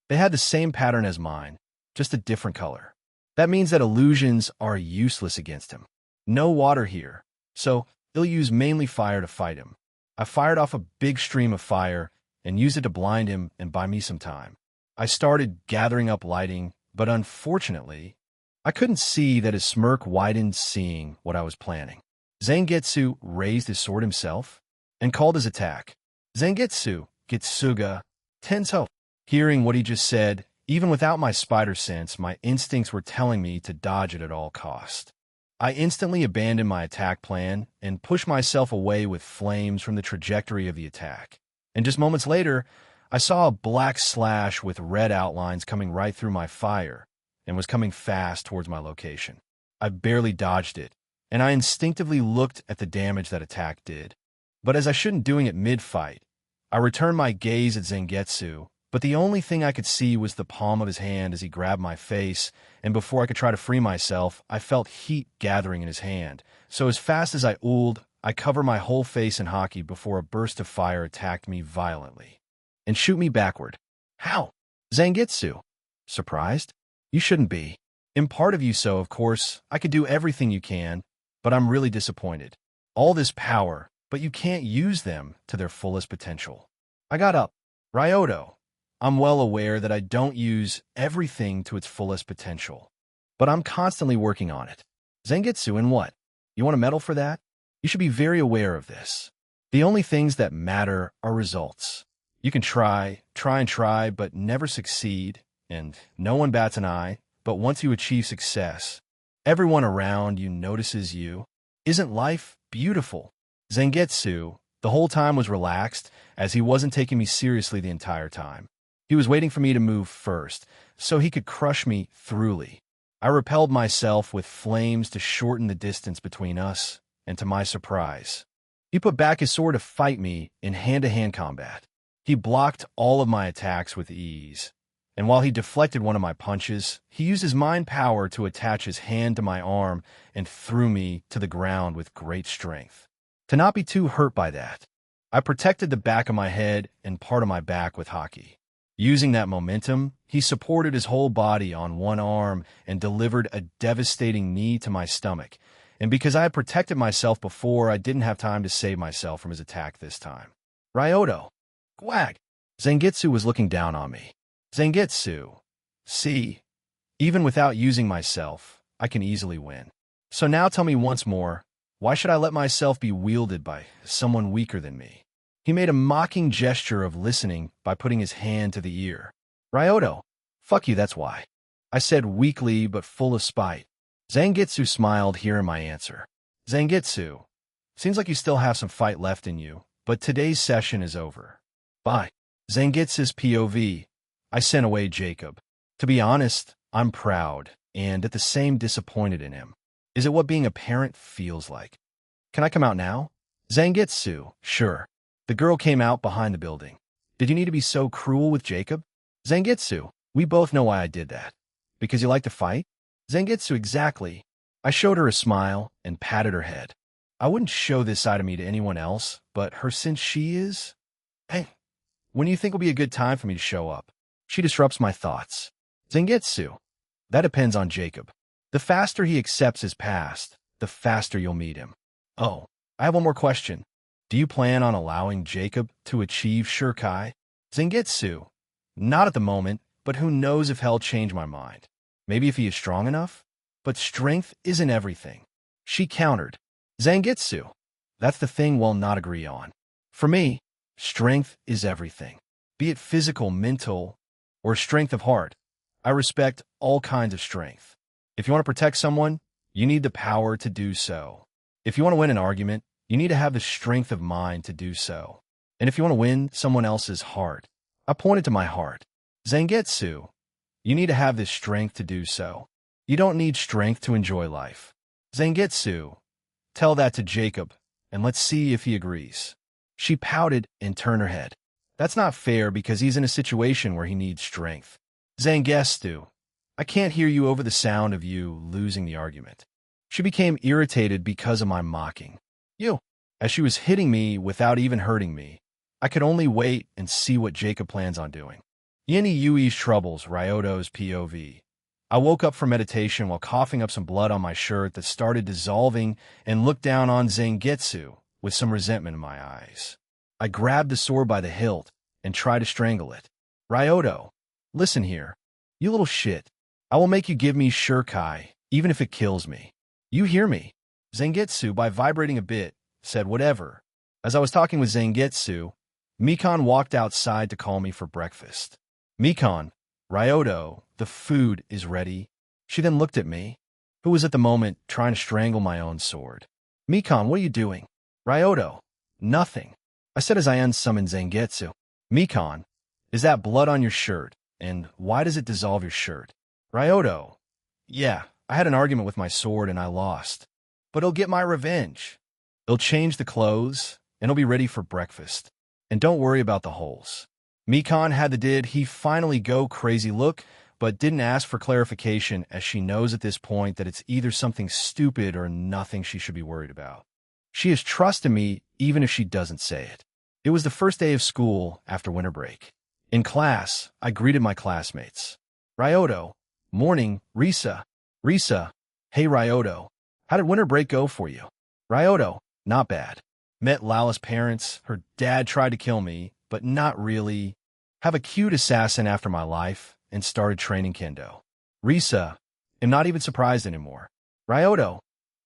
A: They had the same pattern as mine, just a different color. That means that illusions are useless against him. No water here, so he'll use mainly fire to fight him. I fired off a big stream of fire and used it to blind him and buy me some time. I started gathering up lighting, but unfortunately, I couldn't see that his smirk widened seeing what I was planning. Zangetsu raised his sword himself and called his attack. Zangetsu, Gitsuga, Tenso. Hearing what he just said, even without my spider sense, my instincts were telling me to dodge it at all cost. I instantly abandoned my attack plan and pushed myself away with flames from the trajectory of the attack. And just moments later, I saw a black slash with red outlines coming right through my fire and was coming fast towards my location. I barely dodged it, and I instinctively looked at the damage that attack did. But as I shouldn't doing it mid-fight, I returned my gaze at Zangetsu, but the only thing I could see was the palm of his hand as he grabbed my face, and before I could try to free myself, I felt heat gathering in his hand. So as fast as I ooled, I covered my whole face in hockey before a burst of fire attacked me violently and shoot me backward. How? Zangetsu. Surprised? You shouldn't be. In part of you so, of course, I could do everything you can, but I'm really disappointed. All this power, but you can't use them to their fullest potential. I got up. Ryoto, I'm well aware that I don't use everything to its fullest potential, but I'm constantly working on it. Zangetsu, and what? You want a medal for that? You should be very aware of this. The only things that matter are results. You can try, but never succeed, and no one bats an eye, but once you achieve success, everyone around you notices you. Isn't life beautiful? Zangetsu, the whole time, was relaxed, as he wasn't taking me seriously the entire time. He was waiting for me to move first, so he could crush me thoroughly. I repelled myself with flames to shorten the distance between us, and to my surprise, he put back his sword to fight me in hand-to-hand combat. He blocked all of my attacks with ease, and while he deflected one of my punches, he used his mind power to attach his hand to my arm and threw me to the ground with great strength. To not be too hurt by that, I protected the back of my head and part of my back with hockey. Using that momentum, he supported his whole body on one arm and delivered a devastating knee to my stomach. And because I had protected myself before, I didn't have time to save myself from his attack this time. Ryoto, Gwag. Zangetsu was looking down on me. Zangetsu, see, even without using myself, I can easily win. So now tell me once more, why should I let myself be wielded by someone weaker than me? He made a mocking gesture of listening by putting his hand to the ear. Ryoto, fuck you, that's why. I said weakly but full of spite. Zangetsu smiled hearing my answer. Zangetsu, seems like you still have some fight left in you, but today's session is over. Bye. Zangetsu's POV. I sent away Jacob. To be honest, I'm proud and at the same disappointed in him. Is it what being a parent feels like? Can I come out now? Zangetsu, sure. The girl came out behind the building. Did you need to be so cruel with Jacob? Zangetsu, we both know why I did that. Because you like to fight? Zangetsu, exactly. I showed her a smile and patted her head. I wouldn't show this side of me to anyone else, but her, since she is... Hey, when do you think will be a good time for me to show up? She disrupts my thoughts. Zangetsu, that depends on Jacob. The faster he accepts his past, the faster you'll meet him. Oh, I have one more question. Do you plan on allowing Jacob to achieve Shirkai? Zangetsu, not at the moment, but who knows if he'll change my mind. Maybe if he is strong enough? But strength isn't everything. She countered. Zangetsu, that's the thing we'll not agree on. For me, strength is everything. Be it physical, mental, or strength of heart. I respect all kinds of strength. If you want to protect someone, you need the power to do so. If you want to win an argument, you need to have the strength of mind to do so. And if you want to win someone else's heart, I pointed to my heart. Zangetsu, you need to have this strength to do so. You don't need strength to enjoy life. Zangetsu, tell that to Jacob, and let's see if he agrees. She pouted and turned her head. That's not fair because he's in a situation where he needs strength. Zangetsu, I can't hear you over the sound of you losing the argument. She became irritated because of my mocking. You, as she was hitting me without even hurting me. I could only wait and see what Jacob plans on doing. Yeni Yui's troubles, Ryoto's POV. I woke up from meditation while coughing up some blood on my shirt that started dissolving and looked down on Zangetsu with some resentment in my eyes. I grabbed the sword by the hilt and tried to strangle it. Ryoto, listen here. You little shit. I will make you give me Shurkai, even if it kills me. You hear me? Zangetsu, by vibrating a bit, said whatever. As I was talking with Zangetsu, Mikan walked outside to call me for breakfast. Mikan, Ryoto, the food is ready. She then looked at me, who was at the moment trying to strangle my own sword. Mikan, what are you doing? Ryoto, nothing. I said as I unsummoned Zangetsu. Mikan, is that blood on your shirt? And why does it dissolve your shirt? Ryoto, yeah, I had an argument with my sword and I lost. But it'll get my revenge. It'll change the clothes and it'll be ready for breakfast. And don't worry about the holes. Mikan had the did he finally go crazy look, but didn't ask for clarification as she knows at this point that it's either something stupid or nothing she should be worried about. She has trust in me even if she doesn't say it. It was the first day of school after winter break. In class, I greeted my classmates. Ryoto, morning, Risa. Risa, hey Ryoto, how did winter break go for you? Ryoto, not bad. Met Lala's parents. Her dad tried to kill me, but not really. Have a cute assassin after my life, and started training kendo. Risa, am not even surprised anymore. Ryoto,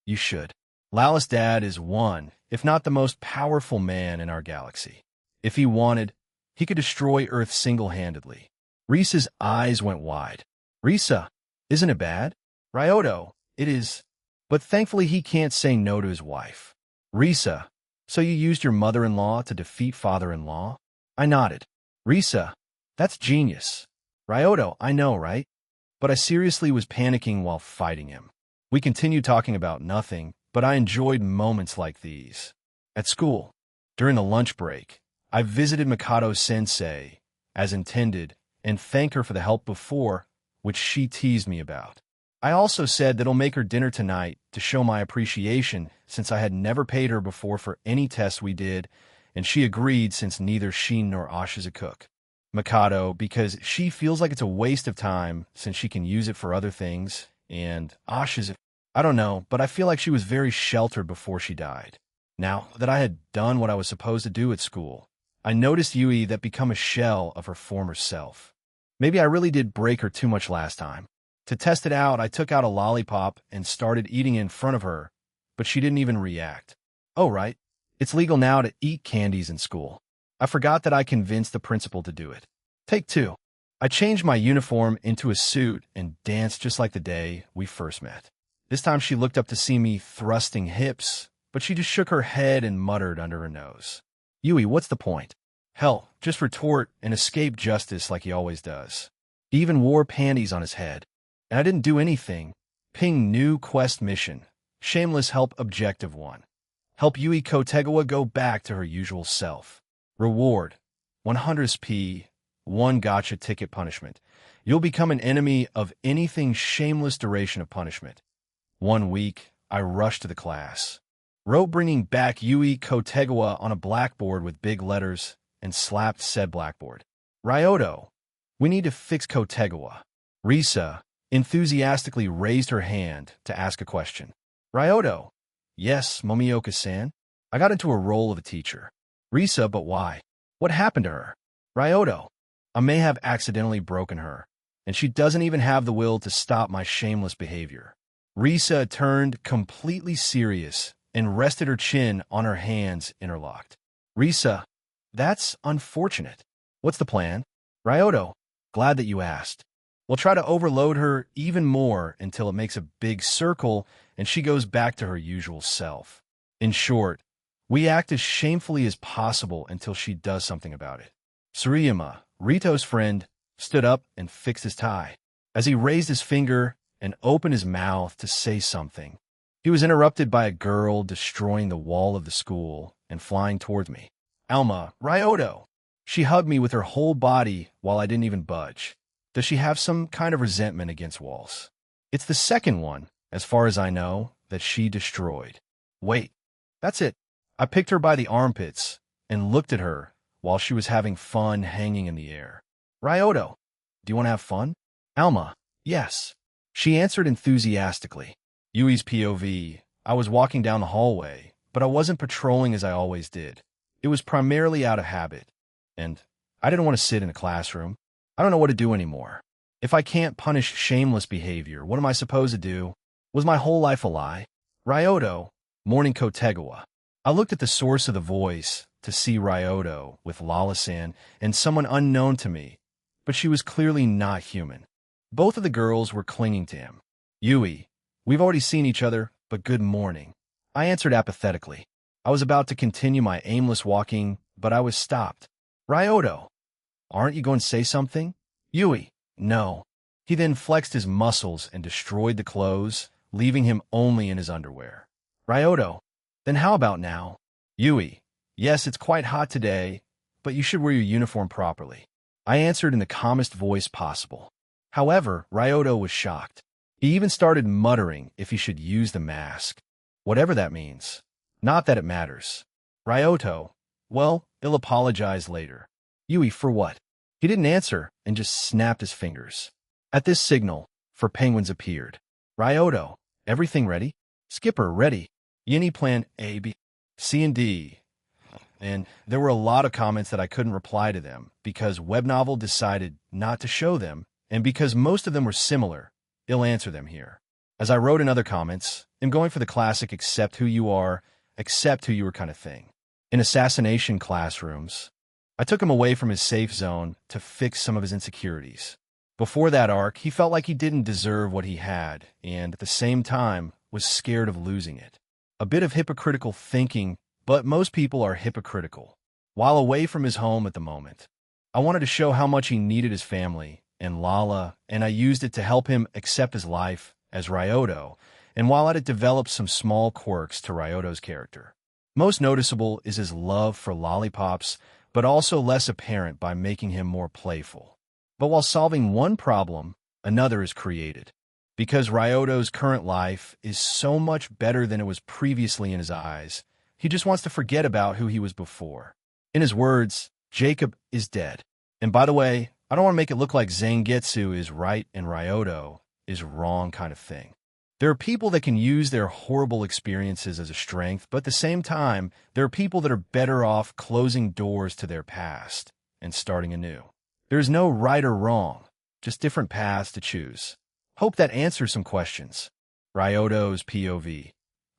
A: you should. Lala's dad is one, if not the most powerful man in our galaxy. If he wanted, he could destroy Earth single-handedly. Risa's eyes went wide. Risa, isn't it bad? Ryoto, it is. But thankfully he can't say no to his wife. Risa, so you used your mother-in-law to defeat father-in-law? I nodded. Risa, that's genius. Ryoto, I know, right? But I seriously was panicking while fighting him. We continued talking about nothing, but I enjoyed moments like these. At school, during the lunch break, I visited Mikado Sensei, as intended, and thanked her for the help before, which she teased me about. I also said that it'll make her dinner tonight to show my appreciation since I had never paid her before for any tests we did, and she agreed since neither she nor Ash is a cook. Mikado, because she feels like it's a waste of time since she can use it for other things, and Ash is, I don't know, but I feel like she was very sheltered before she died. Now that I had done what I was supposed to do at school, I noticed Yui that become a shell of her former self. Maybe I really did break her too much last time. To test it out, I took out a lollipop and started eating in front of her, but she didn't even react. Oh, right. It's legal now to eat candies in school. I forgot that I convinced the principal to do it. Take 2. I changed my uniform into a suit and danced just like the day we first met. This time she looked up to see me thrusting hips, but she just shook her head and muttered under her nose. Yui, what's the point? Hell, just retort and escape justice like he always does. He even wore panties on his head. And I didn't do anything. Ping new quest mission. Shameless help objective 1. Help Yui Kotegawa go back to her usual self. Reward. 100p. 1 gotcha ticket punishment. You'll become an enemy of anything shameless duration of punishment. 1 week, I rushed to the class. Wrote bringing back Yui Kotegawa on a blackboard with big letters and slapped said blackboard. Ryoto, we need to fix Kotegawa. Risa enthusiastically raised her hand to ask a question. Ryoto, yes, Momioka-san. I got into a role of a teacher. Risa, but why? What happened to her? Ryoto, I may have accidentally broken her, and she doesn't even have the will to stop my shameless behavior. Risa turned completely serious and rested her chin on her hands interlocked. Risa, that's unfortunate. What's the plan? Ryoto, Glad that you asked. We'll try to overload her even more until it makes a big circle and she goes back to her usual self. In short, we act as shamefully as possible until she does something about it. Suriyama, Rito's friend, stood up and fixed his tie. As he raised his finger and opened his mouth to say something, he was interrupted by a girl destroying the wall of the school and flying towards me. Alma, Ryoto! She hugged me with her whole body while I didn't even budge. Does she have some kind of resentment against walls? It's the second one, as far as I know, that she destroyed. Wait, that's it. I picked her by the armpits and looked at her while she was having fun hanging in the air. Ryoto, do you want to have fun? Alma, yes. She answered enthusiastically. Yui's POV, I was walking down the hallway, but I wasn't patrolling as I always did. It was primarily out of habit. And I didn't want to sit in a classroom. I don't know what to do anymore. If I can't punish shameless behavior, what am I supposed to do? Was my whole life a lie? Ryoto, morning Kotegawa. I looked at the source of the voice to see Ryoto with Lala-san and someone unknown to me, but she was clearly not human. Both of the girls were clinging to him. Yui, we've already seen each other, but good morning. I answered apathetically. I was about to continue my aimless walking, but I was stopped. Ryoto, aren't you going to say something? Yui, no. He then flexed his muscles and destroyed the clothes, leaving him only in his underwear. Ryoto, then how about now? Yui, yes, it's quite hot today, but you should wear your uniform properly. I answered in the calmest voice possible. However, Ryoto was shocked. He even started muttering if he should use the mask. Whatever that means. Not that it matters. Ryoto, well, he'll apologize later. Yui, for what? He didn't answer and just snapped his fingers. At this signal, four penguins appeared. Ryoto, everything ready? Skipper, ready. Yini plan A, B, C, and D. And there were a lot of comments that I couldn't reply to them because Webnovel decided not to show them, and because most of them were similar, I'll answer them here. As I wrote in other comments, I'm going for the classic accept who you are, accept who you are kind of thing. In assassination classrooms, I took him away from his safe zone to fix some of his insecurities. Before that arc, he felt like he didn't deserve what he had, and at the same time, was scared of losing it. A bit of hypocritical thinking, but most people are hypocritical. While away from his home at the moment, I wanted to show how much he needed his family and Lala, and I used it to help him accept his life as Ryoto, and while I had developed some small quirks to Ryoto's character. Most noticeable is his love for lollipops, but also less apparent by making him more playful. But while solving one problem, another is created. Because Ryoto's current life is so much better than it was previously in his eyes, he just wants to forget about who he was before. In his words, Jacob is dead. And by the way, I don't want to make it look like Zangetsu is right and Ryoto is wrong kind of thing. There are people that can use their horrible experiences as a strength, but at the same time, there are people that are better off closing doors to their past and starting anew. There is no right or wrong, just different paths to choose. Hope that answers some questions. Ryoto's POV.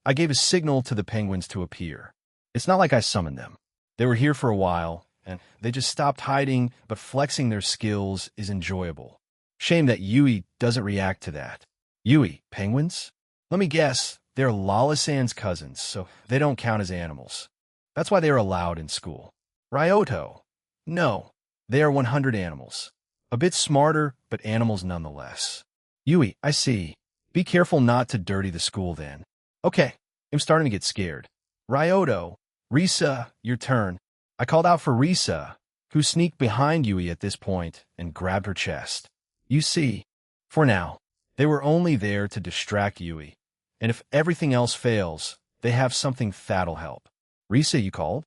A: I gave a signal to the penguins to appear. It's not like I summoned them. They were here for a while, and they just stopped hiding, but flexing their skills is enjoyable. Shame that Yui doesn't react to that. Yui, penguins? Let me guess, they're Lala-san's cousins, so they don't count as animals. That's why they are allowed in school. Ryoto? No, they are 100 animals. A bit smarter, but animals nonetheless. Yui, I see. Be careful not to dirty the school then. Okay, I'm starting to get scared. Ryoto, Risa, your turn. I called out for Risa, who sneaked behind Yui at this point and grabbed her chest. You see, for now, they were only there to distract Yui, and if everything else fails, they have something that'll help. Risa, you called?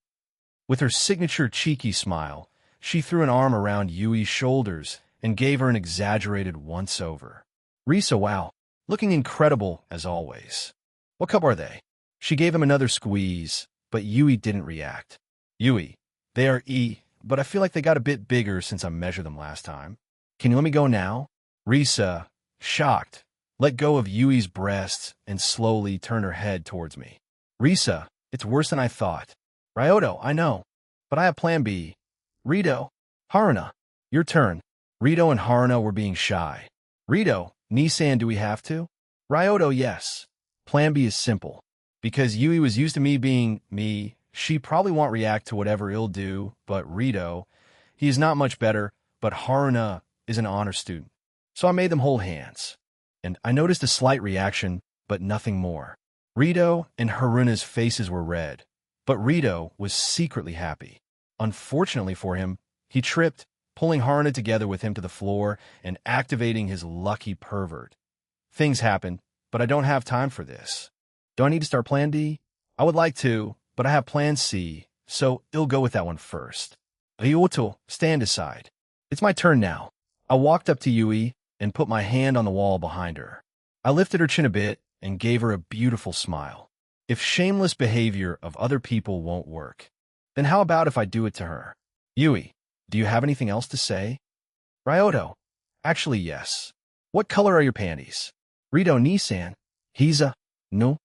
A: With her signature cheeky smile, she threw an arm around Yui's shoulders and gave her an exaggerated once-over. Risa, wow, looking incredible as always. What cup are they? She gave him another squeeze, but Yui didn't react. Yui, they are E, but I feel like they got a bit bigger since I measured them last time. Can you let me go now? Risa, shocked, let go of Yui's breasts and slowly turned her head towards me. Risa, it's worse than I thought. Ryoto, I know, but I have plan B. Rito, Haruna, your turn. Rito and Haruna were being shy. Rito, Nissan, do we have to? Ryoto, yes. Plan B is simple. Because Yui was used to me being me, she probably won't react to whatever he'll do, but Rito, he is not much better, but Haruna is an honor student. So I made them hold hands. And I noticed a slight reaction, but nothing more. Rito and Haruna's faces were red, but Rito was secretly happy. Unfortunately for him, he tripped, pulling Haruna together with him to the floor and activating his lucky pervert. Things happened, but I don't have time for this. Do I need to start Plan D? I would like to, but I have Plan C, so I'll go with that one first. Ryuto, stand aside. It's my turn now. I walked up to Yui and put my hand on the wall behind her. I lifted her chin a bit and gave her a beautiful smile. If shameless behavior of other people won't work, then how about if I do it to her? Yui, do you have anything else to say? Ryoto, actually yes. What color are your panties? Rito Nissan, he's a... No.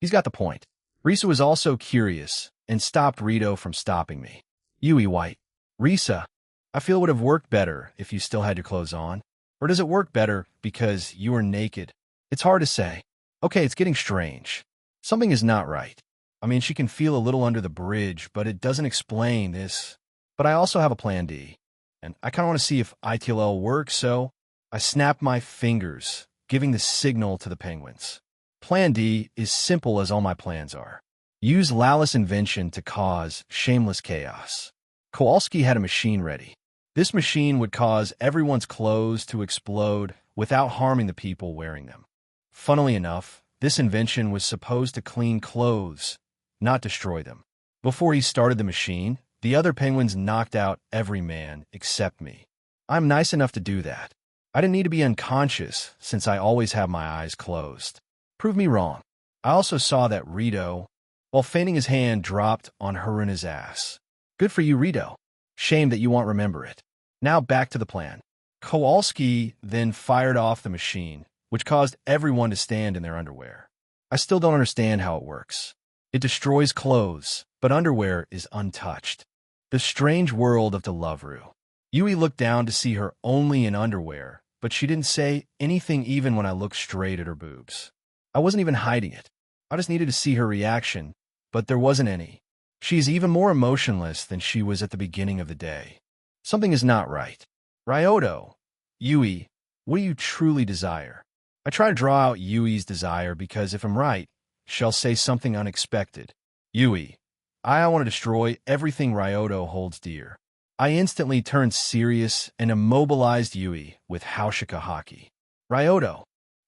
A: He's got the point. Risa was also curious and stopped Rito from stopping me. Yui white. Risa, I feel it would have worked better if you still had your clothes on. Or does it work better because you are naked? It's hard to say. Okay, it's getting strange. Something is not right. I mean, she can feel a little under the bridge, but it doesn't explain this. But I also have a Plan D. And I kind of want to see if ITLL works, so I snapped my fingers, giving the signal to the penguins. Plan D is simple as all my plans are. Use Lala's invention to cause shameless chaos. Kowalski had a machine ready. This machine would cause everyone's clothes to explode without harming the people wearing them. Funnily enough, this invention was supposed to clean clothes, not destroy them. Before he started the machine, the other penguins knocked out every man except me. I'm nice enough to do that. I didn't need to be unconscious since I always have my eyes closed. Prove me wrong. I also saw that Rito, while feigning his hand, dropped on Haruna's ass. Good for you, Rito. Shame that you won't remember it. Now back to the plan. Kowalski then fired off the machine, which caused everyone to stand in their underwear. I still don't understand how it works. It destroys clothes, but underwear is untouched. The strange world of Delovru. Yui looked down to see her only in underwear, but she didn't say anything even when I looked straight at her boobs. I wasn't even hiding it. I just needed to see her reaction, but there wasn't any. She's even more emotionless than she was at the beginning of the day. Something is not right. Ryoto, Yui, what do you truly desire? I try to draw out Yui's desire because if I'm right, she'll say something unexpected. Yui, I want to destroy everything Ryoto holds dear. I instantly turned serious and immobilized Yui with Haushika Haki. Ryoto,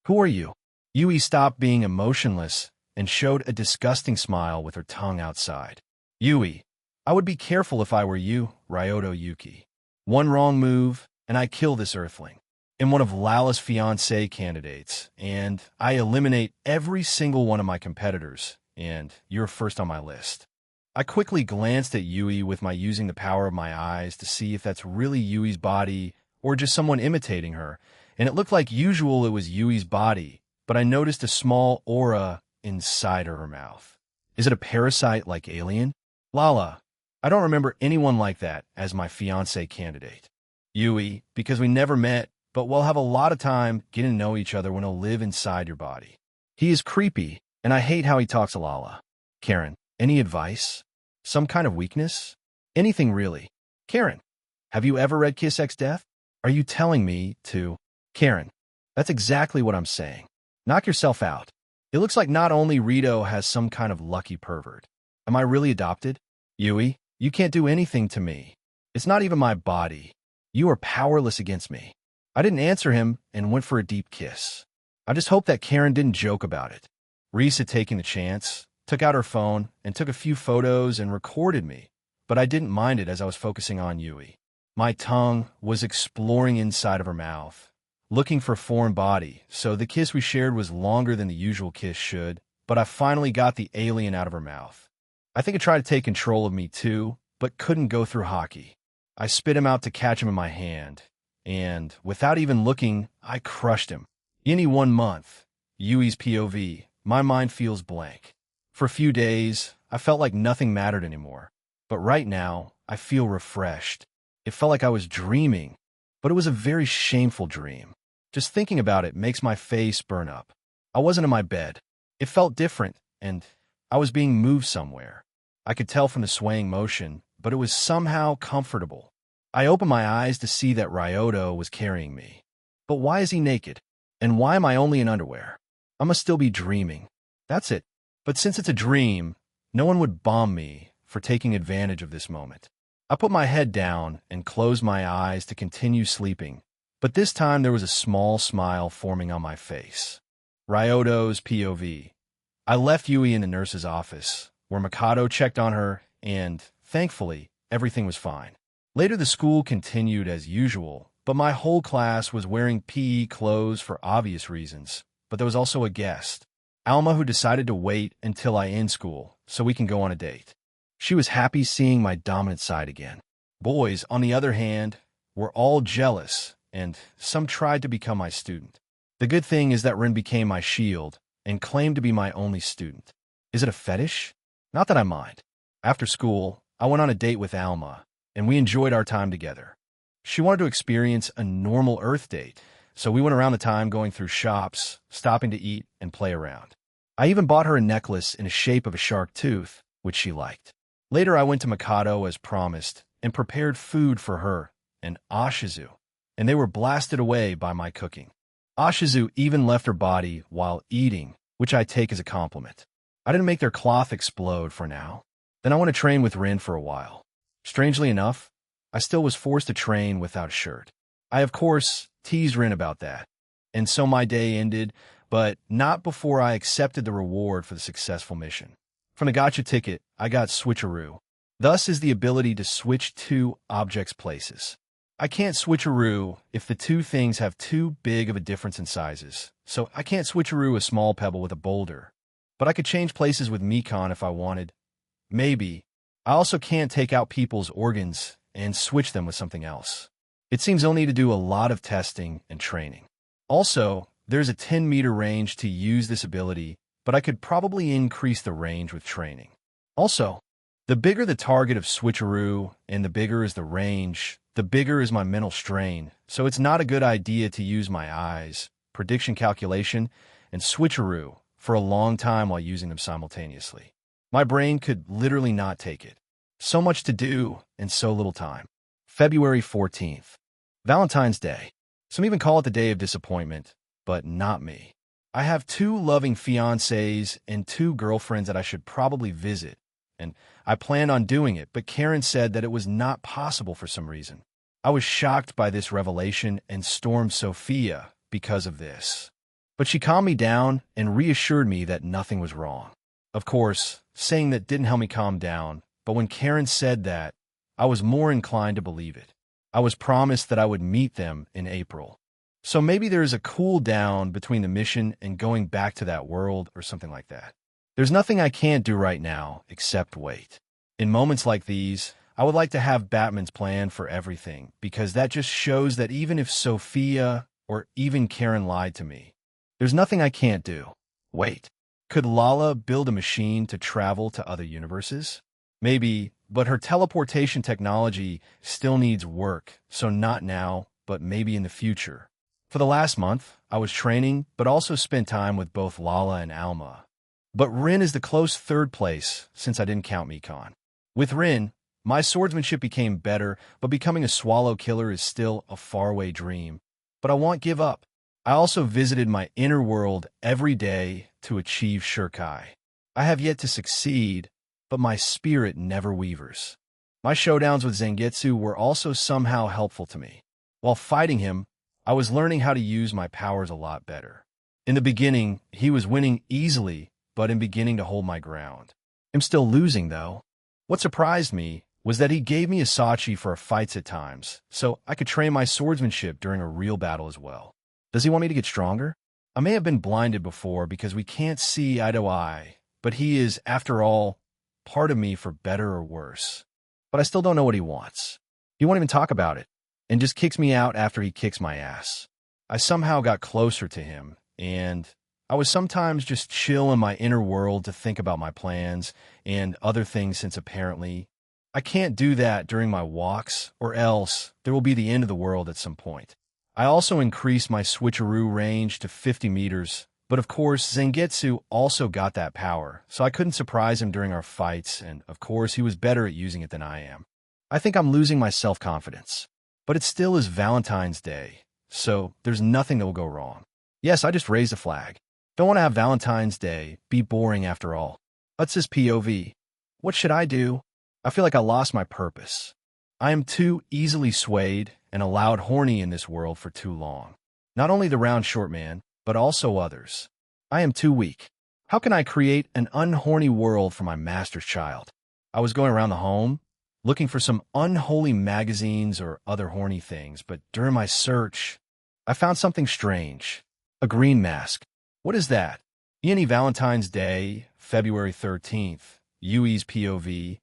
A: who are you? Yui stopped being emotionless and showed a disgusting smile with her tongue outside. Yui, I would be careful if I were you, Ryoto Yuki. One wrong move, and I kill this earthling. I'm one of Lala's fiancé candidates, and I eliminate every single one of my competitors, and you're first on my list. I quickly glanced at Yui with my using the power of my eyes to see if that's really Yui's body or just someone imitating her, and it looked like usual it was Yui's body, but I noticed a small aura inside of her mouth. Is it a parasite like Alien? Lala, I don't remember anyone like that as my fiancé candidate. Yui, because we never met, but we'll have a lot of time getting to know each other when he'll live inside your body. He is creepy, and I hate how he talks to Lala. Karen, any advice? Some kind of weakness? Anything really. Karen, have you ever read Kiss X Death? Are you telling me to... Karen, that's exactly what I'm saying. Knock yourself out. It looks like not only Rito has some kind of lucky pervert. Am I really adopted? Yui, you can't do anything to me. It's not even my body. You are powerless against me. I didn't answer him and went for a deep kiss. I just hope that Karen didn't joke about it. Risa, taking the chance, took out her phone and took a few photos and recorded me, but I didn't mind it as I was focusing on Yui. My tongue was exploring inside of her mouth, looking for a foreign body, so the kiss we shared was longer than the usual kiss should, but I finally got the alien out of her mouth. I think it tried to take control of me too, but couldn't go through hockey. I spit him out to catch him in my hand, and, without even looking, I crushed him. Any 1 month, Yui's POV, my mind feels blank. For a few days, I felt like nothing mattered anymore, but right now, I feel refreshed. It felt like I was dreaming, but it was a very shameful dream. Just thinking about it makes my face burn up. I wasn't in my bed. It felt different, and I was being moved somewhere. I could tell from the swaying motion, but it was somehow comfortable. I opened my eyes to see that Ryoto was carrying me. But why is he naked? And why am I only in underwear? I must still be dreaming. That's it. But since it's a dream, no one would bomb me for taking advantage of this moment. I put my head down and closed my eyes to continue sleeping, but this time there was a small smile forming on my face. Ryoto's POV. I left Yui in the nurse's office, where Mikado checked on her, and, thankfully, everything was fine. Later the school continued as usual, but my whole class was wearing PE clothes for obvious reasons, but there was also a guest, Alma, who decided to wait until I end school so we can go on a date. She was happy seeing my dominant side again. Boys, on the other hand, were all jealous, and some tried to become my student. The good thing is that Rin became my shield and claimed to be my only student. Is it a fetish? Not that I mind. After school, I went on a date with Alma, and we enjoyed our time together. She wanted to experience a normal Earth date, so we went around the time going through shops, stopping to eat and play around. I even bought her a necklace in the shape of a shark tooth, which she liked. Later, I went to Mikado as promised and prepared food for her and Ashizu, and they were blasted away by my cooking. Ashizu even left her body while eating, which I take as a compliment. I didn't make their cloth explode for now. Then I went to train with Rin for a while. Strangely enough, I still was forced to train without a shirt. I, of course, teased Rin about that, and so my day ended, but not before I accepted the reward for the successful mission. From the gacha ticket, I got switcheroo. Thus is the ability to switch two objects' places. I can't switcheroo if the two things have too big of a difference in sizes, so I can't switcheroo a small pebble with a boulder. But I could change places with Mikan if I wanted. Maybe. I also can't take out people's organs and switch them with something else. It seems I'll need to do a lot of testing and training. Also, there's a 10-meter range to use this ability, but I could probably increase the range with training. Also, the bigger the target of switcheroo and the bigger is the range, the bigger is my mental strain, so it's not a good idea to use my eyes, prediction calculation, and switcheroo for a long time while using them simultaneously. My brain could literally not take it. So much to do and so little time. February 14th. Valentine's Day. Some even call it the day of disappointment, but not me. I have 2 loving fiancés and 2 girlfriends that I should probably visit, and I planned on doing it, but Karen said that it was not possible for some reason. I was shocked by this revelation and stormed Sophia because of this. But she calmed me down and reassured me that nothing was wrong. Of course, saying that didn't help me calm down, but when Karen said that, I was more inclined to believe it. I was promised that I would meet them in April. So maybe there is a cool down between the mission and going back to that world or something like that. There's nothing I can't do right now except wait. In moments like these, I would like to have Batman's plan for everything, because that just shows that even if Sophia or even Karen lied to me, there's nothing I can't do. Wait. Could Lala build a machine to travel to other universes? Maybe, but her teleportation technology still needs work, so not now, but maybe in the future. For the last month, I was training, but also spent time with both Lala and Alma. But Rin is the close third place, since I didn't count Mikan. With Rin, my swordsmanship became better, but becoming a swallow killer is still a faraway dream. But I won't give up. I also visited my inner world every day to achieve Shirkai. I have yet to succeed, but my spirit never wavers. My showdowns with Zangetsu were also somehow helpful to me. While fighting him, I was learning how to use my powers a lot better. In the beginning, he was winning easily, but I'm beginning to hold my ground. I'm still losing, though. What surprised me was that he gave me a Sachi for fights at times, so I could train my swordsmanship during a real battle as well. Does he want me to get stronger? I may have been blinded before because we can't see eye to eye, but he is, after all, part of me for better or worse. But I still don't know what he wants. He won't even talk about it, and just kicks me out after he kicks my ass. I somehow got closer to him, and I was sometimes just chill in my inner world to think about my plans and other things, since apparently I can't do that during my walks, or else there will be the end of the world at some point. I also increased my switcheroo range to 50 meters, but of course Zangetsu also got that power, so I couldn't surprise him during our fights, and of course he was better at using it than I am. I think I'm losing my self-confidence. But it still is Valentine's Day, so there's nothing that will go wrong. Yes, I just raised a flag. Don't want to have Valentine's Day be boring after all. What's his POV? What should I do? I feel like I lost my purpose. I am too easily swayed and allowed horny in this world for too long. Not only the round short man, but also others. I am too weak. How can I create an unhorny world for my master's child? I was going around the home, looking for some unholy magazines or other horny things, but during my search, I found something strange. A green mask. What is that? Any Valentine's Day, February 13th, Yui's POV.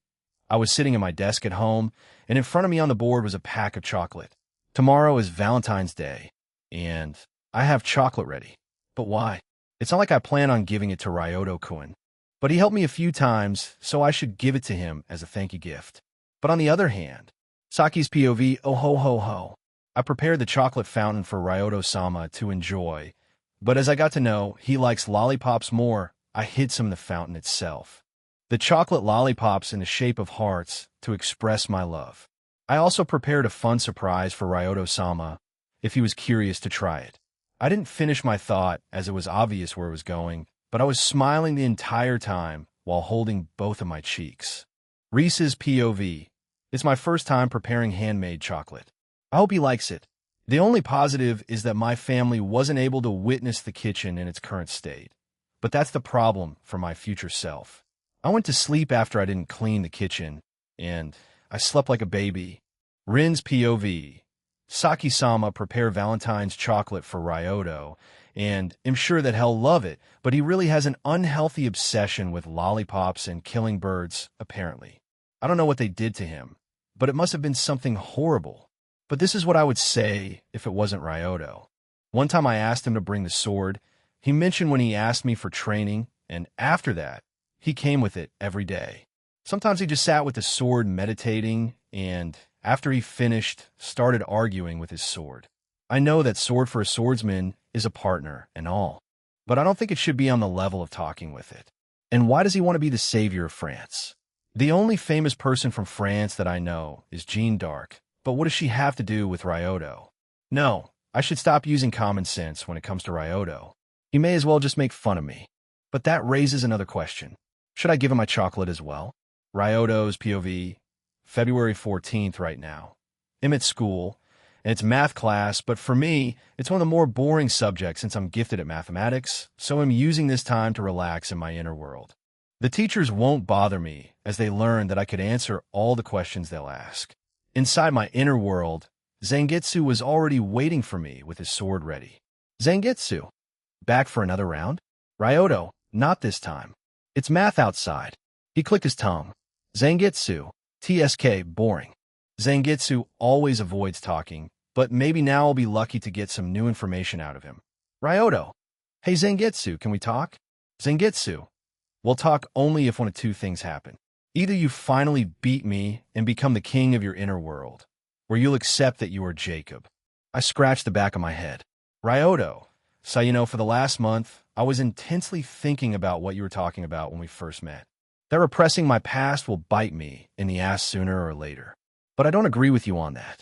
A: I was sitting at my desk at home, and in front of me on the board was a pack of chocolate. Tomorrow is Valentine's Day, and I have chocolate ready. But why? It's not like I plan on giving it to Ryoto-kun. But he helped me a few times, so I should give it to him as a thank you gift. But on the other hand, Saki's POV, oh ho ho ho. I prepared the chocolate fountain for Ryoto-sama to enjoy, but as I got to know he likes lollipops more, I hid some in the fountain itself. The chocolate lollipops in the shape of hearts to express my love. I also prepared a fun surprise for Ryoto-sama if he was curious to try it. I didn't finish my thought as it was obvious where it was going, but I was smiling the entire time while holding both of my cheeks. Reese's POV. It's my first time preparing handmade chocolate. I hope he likes it. The only positive is that my family wasn't able to witness the kitchen in its current state. But that's the problem for my future self. I went to sleep after I didn't clean the kitchen, and I slept like a baby. Rin's POV. Saki-sama prepare Valentine's chocolate for Ryoto, and am sure that he'll love it, but he really has an unhealthy obsession with lollipops and killing birds, apparently. I don't know what they did to him, but it must have been something horrible. But this is what I would say if it wasn't Ryoto. One time I asked him to bring the sword. He mentioned when he asked me for training, and after that, he came with it every day. Sometimes he just sat with the sword meditating, and after he finished, started arguing with his sword. I know that sword for a swordsman is a partner and all, but I don't think it should be on the level of talking with it. And why does he want to be the savior of France? The only famous person from France that I know is Jeanne d'Arc, but what does she have to do with Ryoto? No, I should stop using common sense when it comes to Ryoto. He may as well just make fun of me. But that raises another question. Should I give him my chocolate as well? Ryoto's POV, February 14th right now. I'm at school, and it's math class, but for me, it's one of the more boring subjects since I'm gifted at mathematics, so I'm using this time to relax in my inner world. The teachers won't bother me as they learn that I could answer all the questions they'll ask. Inside my inner world, Zangetsu was already waiting for me with his sword ready. Zangetsu, back for another round? Ryoto, not this time. It's math outside. He clicked his tongue. Zangetsu, TSK, boring. Zangetsu always avoids talking, but maybe now I'll be lucky to get some new information out of him. Ryoto, hey Zangetsu, can we talk? Zangetsu, we'll talk only if one of two things happen. Either you finally beat me and become the king of your inner world, or you'll accept that you are Jacob. I scratched the back of my head. Ryoto, so you know, for the last month, I was intensely thinking about what you were talking about when we first met. That repressing my past will bite me in the ass sooner or later. But I don't agree with you on that.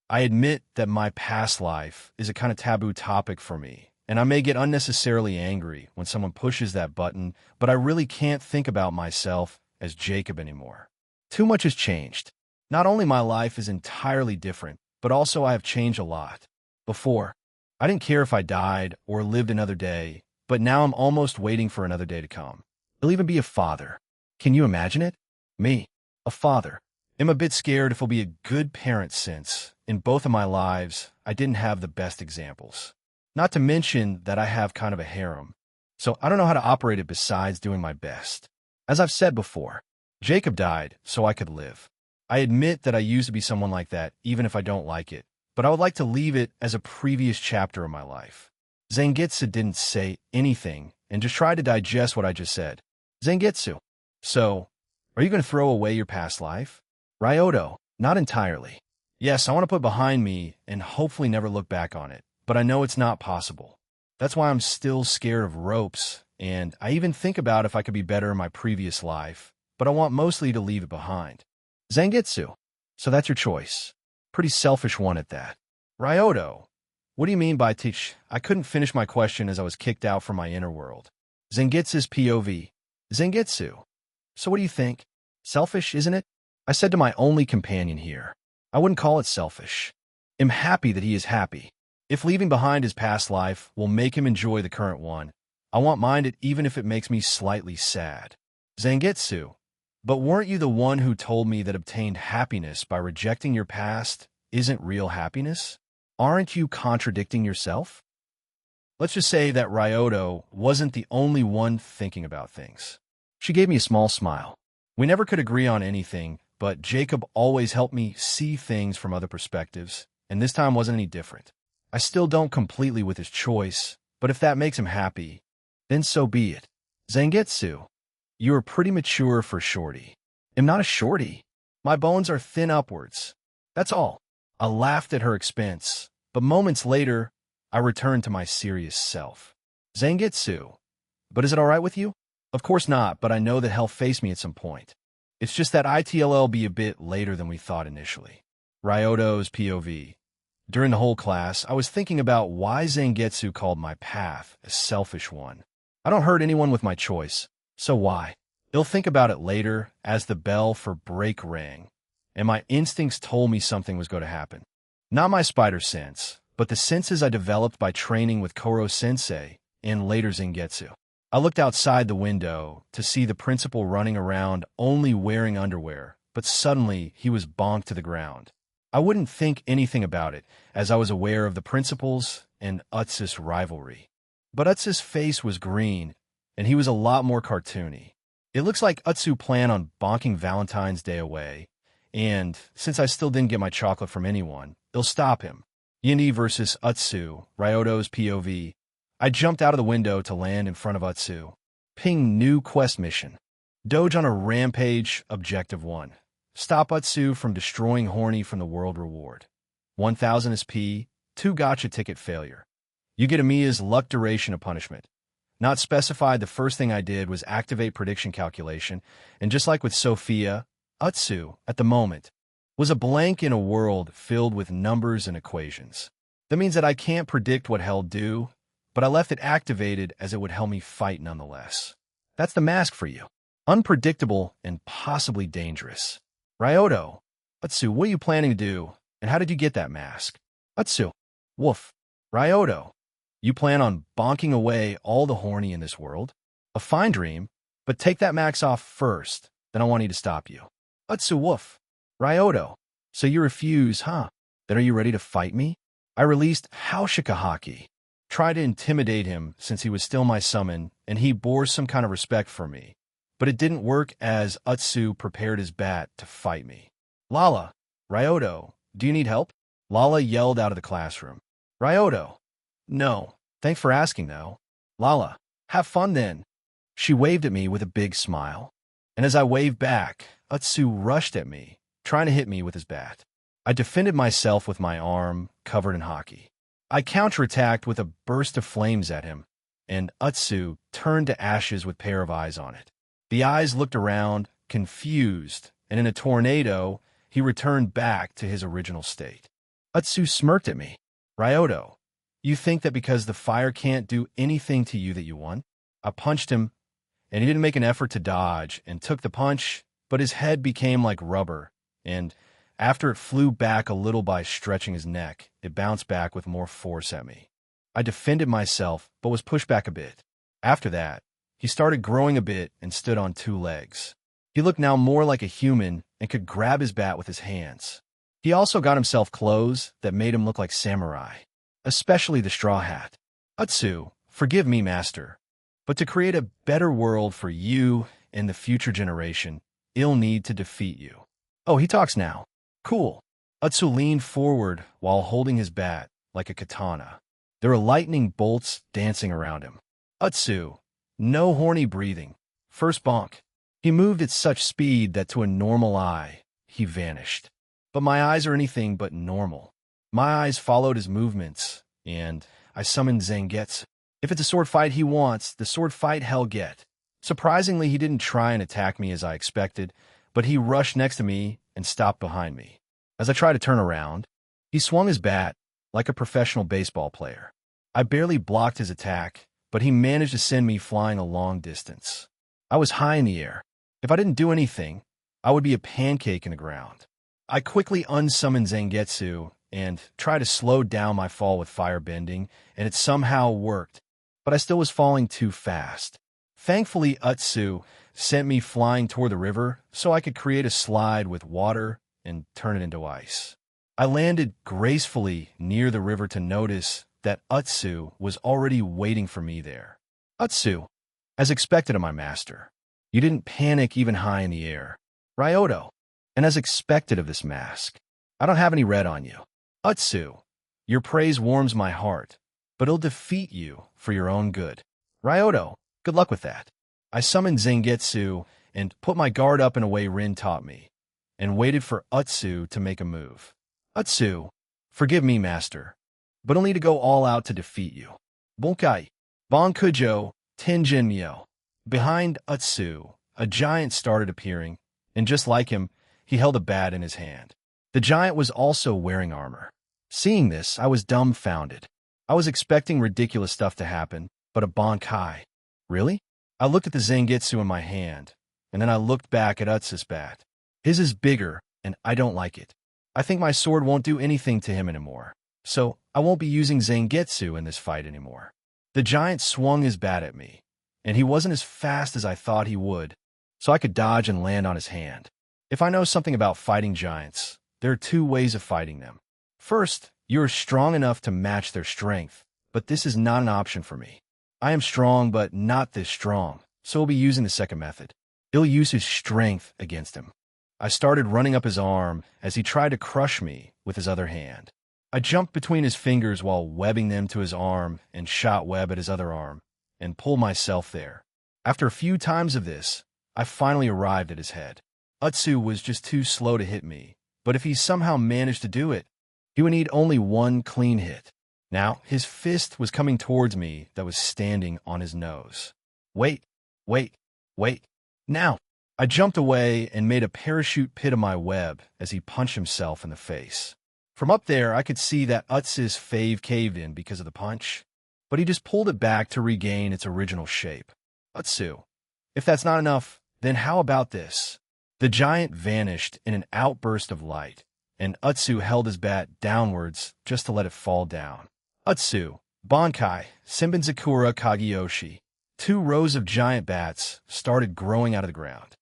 A: I admit that my past life is a kind of taboo topic for me, and I may get unnecessarily angry when someone pushes that button, but I really can't think about myself as Jacob anymore. Too much has changed. Not only my life is entirely different, but also I have changed a lot. Before, I didn't care if I died or lived another day, but now I'm almost waiting for another day to come. I'll even be a father. Can you imagine it? Me, a father. I'm a bit scared if I'll be a good parent since, in both of my lives, I didn't have the best examples. Not to mention that I have kind of a harem, so I don't know how to operate it besides doing my best. As I've said before, Jacob died so I could live. I admit that I used to be someone like that, even if I don't like it, but I would like to leave it as a previous chapter of my life. Zangetsu didn't say anything and just tried to digest what I just said. Zangetsu, so, are you going to throw away your past life? Ryoto, not entirely. Yes, I want to put behind me and hopefully never look back on it, but I know it's not possible. That's why I'm still scared of ropes, and I even think about if I could be better in my previous life, but I want mostly to leave it behind. Zangetsu. So that's your choice. Pretty selfish one at that. Ryoto. What do you mean by teach? I couldn't finish my question as I was kicked out from my inner world. Zangetsu's POV. Zangetsu. So what do you think? Selfish, isn't it? I said to my only companion here. I wouldn't call it selfish. I'm happy that he is happy. If leaving behind his past life will make him enjoy the current one, I won't mind it even if it makes me slightly sad. Zangetsu. But weren't you the one who told me that obtained happiness by rejecting your past isn't real happiness? Aren't you contradicting yourself? Let's just say that Ryoto wasn't the only one thinking about things. She gave me a small smile. We never could agree on anything, but Jacob always helped me see things from other perspectives, and this time wasn't any different. I still don't completely with his choice, but if that makes him happy, then so be it. Zangetsu. You are pretty mature for shorty. I'm not a shorty. My bones are thin upwards. That's all. I laughed at her expense, but moments later, I returned to my serious self. Zangetsu. But is it all right with you? Of course not, but I know that he'll face me at some point. It's just that ITLL be a bit later than we thought initially. Ryoto's POV. During the whole class, I was thinking about why Zangetsu called my path a selfish one. I don't hurt anyone with my choice. So why? He'll think about it later as the bell for break rang, and my instincts told me something was going to happen. Not my spider sense, but the senses I developed by training with Koro-sensei and later Zangetsu. I looked outside the window to see the principal running around only wearing underwear, but suddenly he was bonked to the ground. I wouldn't think anything about it, as I was aware of the principal's and Utsu's rivalry. But Utsu's face was green, and he was a lot more cartoony. It looks like Utsu planned on bonking Valentine's Day away, and since I still didn't get my chocolate from anyone, it'll stop him. Yindi versus Utsu, Ryoto's POV. I jumped out of the window to land in front of Utsu. Ping new quest mission. Doge on a rampage, objective 1. Stop Utsu from destroying Horny from the world reward. 1000 SP, 2 gacha ticket failure. You get Amiya's luck duration of punishment. Not specified, the first thing I did was activate prediction calculation, and just like with Sophia, Utsu, at the moment, was a blank in a world filled with numbers and equations. That means that I can't predict what hell'll do, but I left it activated as it would help me fight nonetheless. That's the mask for you. Unpredictable and possibly dangerous. Ryoto. Utsu, what are you planning to do, and how did you get that mask? Utsu. Woof. Ryoto. You plan on bonking away all the horny in this world? A fine dream, but take that max off first, then I want you to stop you. Utsu woof. Ryoto. So you refuse, huh? Then are you ready to fight me? I released Haushikahaki. Tried to intimidate him since he was still my summon, and he bore some kind of respect for me. But it didn't work as Utsu prepared his bat to fight me. Lala. Ryoto. Do you need help? Lala yelled out of the classroom. Ryoto. No. Thanks for asking, though. Lala. Have fun, then. She waved at me with a big smile. And as I waved back, Utsu rushed at me, trying to hit me with his bat. I defended myself with my arm covered in hockey. I counterattacked with a burst of flames at him, and Utsu turned to ashes with a pair of eyes on it. The eyes looked around, confused, and in a tornado, he returned back to his original state. Utsu smirked at me. Ryoto. You think that because the fire can't do anything to you that you won? I punched him, and he didn't make an effort to dodge and took the punch, but his head became like rubber, and after it flew back a little by stretching his neck, it bounced back with more force at me. I defended myself, but was pushed back a bit. After that, he started growing a bit and stood on 2 legs. He looked now more like a human and could grab his bat with his hands. He also got himself clothes that made him look like samurai, especially the straw hat. Utsu, forgive me, master, but to create a better world for you and the future generation, I'll need to defeat you. Oh, he talks now. Cool. Utsu leaned forward while holding his bat like a katana. There were lightning bolts dancing around him. Utsu, no horny breathing. First bonk. He moved at such speed that to a normal eye, he vanished. But my eyes are anything but normal. My eyes followed his movements, and I summoned Zangetsu. If it's a sword fight he wants, the sword fight he'll get. Surprisingly, he didn't try and attack me as I expected, but he rushed next to me and stopped behind me. As I tried to turn around, he swung his bat like a professional baseball player. I barely blocked his attack, but he managed to send me flying a long distance. I was high in the air. If I didn't do anything, I would be a pancake in the ground. I quickly unsummoned Zangetsu and tried to slow down my fall with fire bending, and it somehow worked, but I still was falling too fast. Thankfully, Utsu sent me flying toward the river so I could create a slide with water and turn it into ice. I landed gracefully near the river to notice that Utsu was already waiting for me there. Utsu, as expected of my master, you didn't panic even high in the air. Ryoto, and as expected of this mask, I don't have any red on you. Utsu, your praise warms my heart, but it'll defeat you for your own good. Ryoto, good luck with that. I summoned Zangetsu and put my guard up in a way Rin taught me, and waited for Utsu to make a move. Utsu, forgive me, master, but I'll need to go all out to defeat you. Bunkai, Bonkujo, Tenjinmyo. Behind Utsu, a giant started appearing, and just like him, he held a bat in his hand. The giant was also wearing armor. Seeing this, I was dumbfounded. I was expecting ridiculous stuff to happen, but a Bonkai. Really? I looked at the Zangetsu in my hand, and then I looked back at Utsu's bat. His is bigger, and I don't like it. I think my sword won't do anything to him anymore, so I won't be using Zangetsu in this fight anymore. The giant swung his bat at me, and he wasn't as fast as I thought he would, so I could dodge and land on his hand. If I know something about fighting giants, there are two ways of fighting them. First, you are strong enough to match their strength, but this is not an option for me. I am strong, but not this strong, so we'll be using the second method. He'll use his strength against him. I started running up his arm as he tried to crush me with his other hand. I jumped between his fingers while webbing them to his arm and shot web at his other arm, and pulled myself there. After a few times of this, I finally arrived at his head. Utsu was just too slow to hit me, but if he somehow managed to do it, he would need only one clean hit. Now, his fist was coming towards me that was standing on his nose. Wait, wait, wait. Now! I jumped away and made a parachute pit of my web as he punched himself in the face. From up there, I could see that Utsu's fave caved in because of the punch, but he just pulled it back to regain its original shape. Utsu, if that's not enough, then how about this? The giant vanished in an outburst of light, and Utsu held his bat downwards just to let it fall down. Utsu, Bankai, Senbenzakura Kageyoshi. 2 rows of giant bats started growing out of the ground.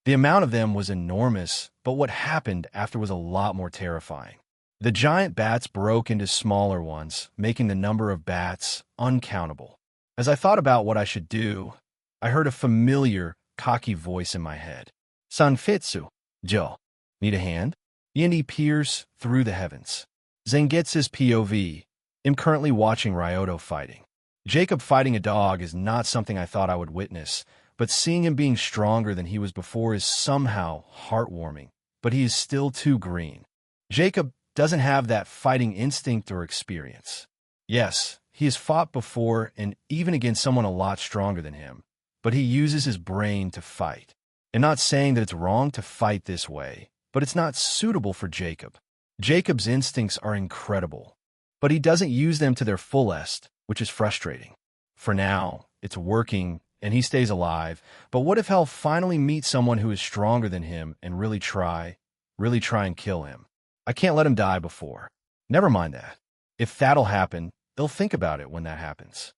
A: The amount of them was enormous, but what happened after was a lot more terrifying. The giant bats broke into smaller ones, making the number of bats uncountable. As I thought about what I should do, I heard a familiar, cocky voice in my head. Sanfetsu, Jo. Need a hand? Yindi peers through the heavens. Zangetsu's POV. I'm currently watching Ryoto fighting. Jacob fighting a dog is not something I thought I would witness, but seeing him being stronger than he was before is somehow heartwarming, but he is still too green. Jacob doesn't have that fighting instinct or experience. Yes, he has fought before and even against someone a lot stronger than him, but he uses his brain to fight. I'm not saying that it's wrong to fight this way, but it's not suitable for Jacob. Jacob's instincts are incredible, but he doesn't use them to their fullest, which is frustrating. For now, it's working and he stays alive, but what if he'll finally meet someone who is stronger than him and really try and kill him? I can't let him die before. Never mind that. If that'll happen, they'll think about it when that happens.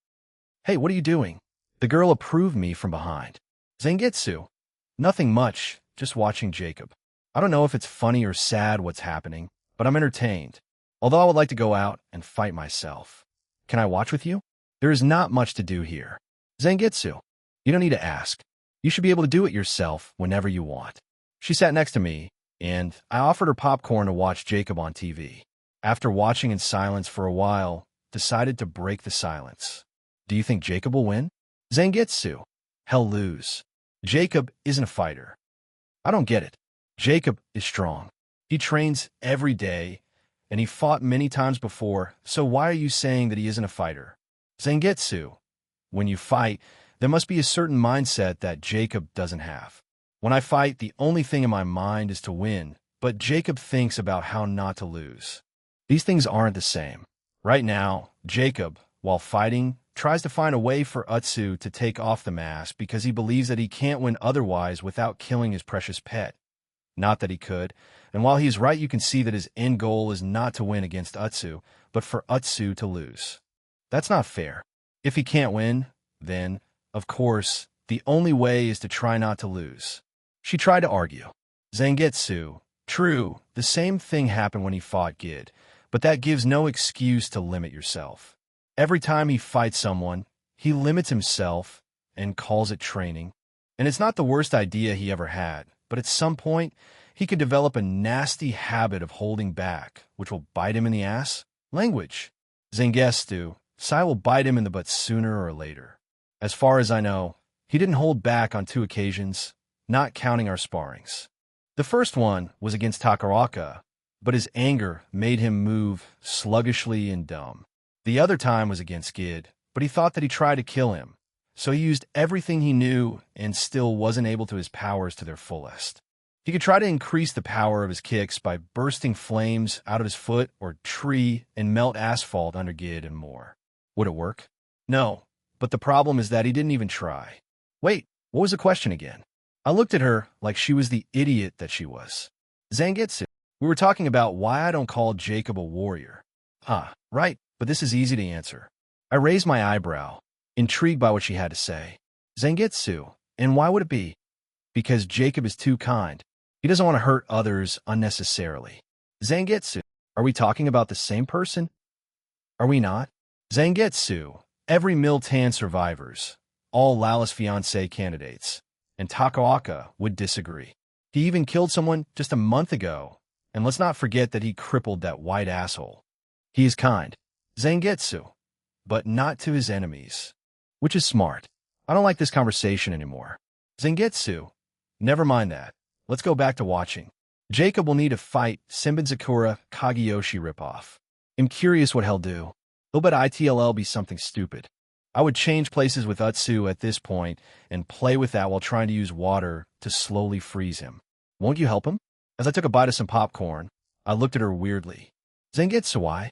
A: Hey, what are you doing? The girl approved me from behind. Zangetsu. Nothing much, just watching Jacob. I don't know if it's funny or sad what's happening, but I'm entertained. Although I would like to go out and fight myself. Can I watch with you? There is not much to do here. Zangetsu. You don't need to ask. You should be able to do it yourself whenever you want. She sat next to me, and I offered her popcorn to watch Jacob on TV. After watching in silence for a while, decided to break the silence. Do you think Jacob will win? Zangetsu. He'll lose. Jacob isn't a fighter. I don't get it. Jacob is strong. He trains every day, and he fought many times before, so why are you saying that he isn't a fighter? Zangetsu, when you fight, there must be a certain mindset that Jacob doesn't have. When I fight, the only thing in my mind is to win, but Jacob thinks about how not to lose. These things aren't the same. Right now, Jacob, while fighting, tries to find a way for Utsu to take off the mask because he believes that he can't win otherwise without killing his precious pet. Not that he could, and while he is right, you can see that his end goal is not to win against Utsu, but for Utsu to lose. That's not fair. If he can't win, then, of course, the only way is to try not to lose. She tried to argue. Zangetsu, true, the same thing happened when he fought Gid, but that gives no excuse to limit yourself. Every time he fights someone, he limits himself and calls it training. And it's not the worst idea he ever had, but at some point, he could develop a nasty habit of holding back, which will bite him in the ass. Language. Zangetsu, Sai will bite him in the butt sooner or later. As far as I know, he didn't hold back on 2 occasions, not counting our sparrings. The first one was against Takaraka, but his anger made him move sluggishly and dumb. The other time was against Gid, but he thought that he tried to kill him, so he used everything he knew and still wasn't able to his powers to their fullest. He could try to increase the power of his kicks by bursting flames out of his foot or tree and melt asphalt under Gid and more. Would it work? No, but the problem is that he didn't even try. Wait, what was the question again? I looked at her like she was the idiot that she was. Zangetsu, we were talking about why I don't call Jacob a warrior. Right, but this is easy to answer. I raised my eyebrow, intrigued by what she had to say. Zangetsu, and why would it be? Because Jacob is too kind. He doesn't want to hurt others unnecessarily. Zangetsu, are we talking about the same person? Are we not? Zangetsu, every Miltan survivors, all Lala's fiancé candidates, and Takaoka would disagree. He even killed someone just a month ago, and let's not forget that he crippled that white asshole. He is kind. Zangetsu, but not to his enemies, which is smart. I don't like this conversation anymore. Zangetsu, never mind that. Let's go back to watching. Jacob will need to fight Senbenzakura Kageyoshi ripoff. I'm curious what he'll do. He'll bet ITLL be something stupid. I would change places with Utsu at this point and play with that while trying to use water to slowly freeze him. Won't you help him? As I took a bite of some popcorn, I looked at her weirdly. Zangetsu, why?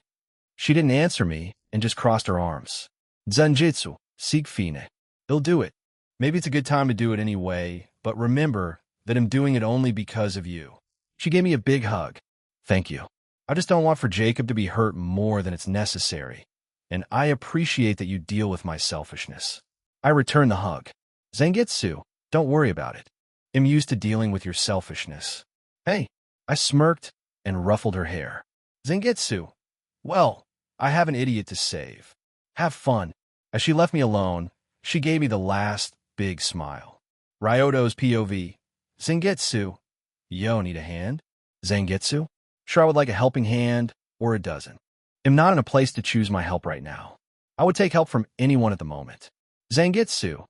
A: She didn't answer me and just crossed her arms. Zanjitsu, Sigfine. He'll do it. Maybe it's a good time to do it anyway, but remember that I'm doing it only because of you. She gave me a big hug. Thank you. I just don't want for Jacob to be hurt more than it's necessary, and I appreciate that you deal with my selfishness. I returned the hug. Zangetsu, don't worry about it. I'm used to dealing with your selfishness. Hey, I smirked and ruffled her hair. Zangetsu, well, I have an idiot to save. Have fun. As she left me alone, she gave me the last big smile. Ryoto's POV. Zangetsu, yo, need a hand? Zangetsu? Sure, I would like a helping hand or a dozen. I'm not in a place to choose my help right now. I would take help from anyone at the moment. Zangetsu,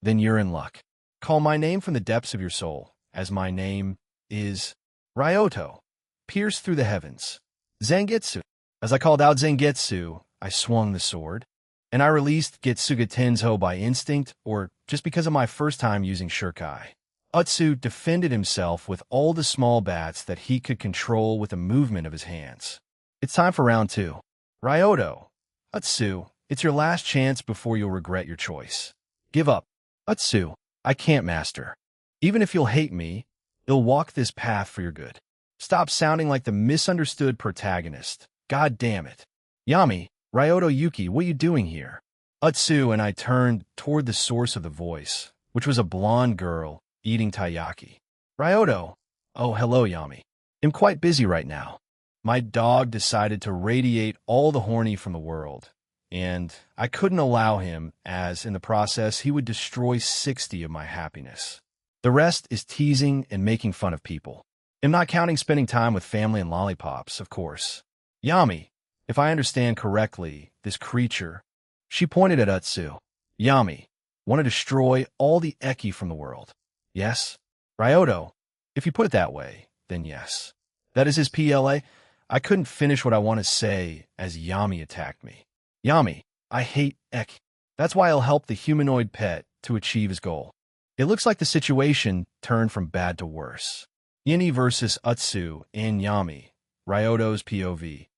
A: then you're in luck. Call my name from the depths of your soul, as my name is Ryoto. Pierce through the heavens. Zangetsu. As I called out Zangetsu, I swung the sword, and I released Getsuga Tenzo by instinct or just because of my first time using Shurkai. Utsu defended himself with all the small bats that he could control with a movement of his hands. It's time for round 2. Ryoto. Utsu, it's your last chance before you'll regret your choice. Give up. Utsu, I can't, master. Even if you'll hate me, you'll walk this path for your good. Stop sounding like the misunderstood protagonist. God damn it. Yami, Ryoto Yuki, what are you doing here? Utsu and I turned toward the source of the voice, which was a blonde girl eating taiyaki. Ryoto. Oh, hello, Yami. I'm quite busy right now. My dog decided to radiate all the horny from the world, and I couldn't allow him, as in the process he would destroy 60 of my happiness. The rest is teasing and making fun of people. I'm not counting spending time with family and lollipops, of course. Yami, if I understand correctly, this creature, she pointed at Utsu. Yami, want to destroy all the Eki from the world. Yes? Ryoto, if you put it that way, then yes. That is his PLA. I couldn't finish what I want to say as Yami attacked me. Yami, I hate Ek. That's why I'll help the humanoid pet to achieve his goal. It looks like the situation turned from bad to worse. Yini versus Utsu in Yami, Ryoto's POV.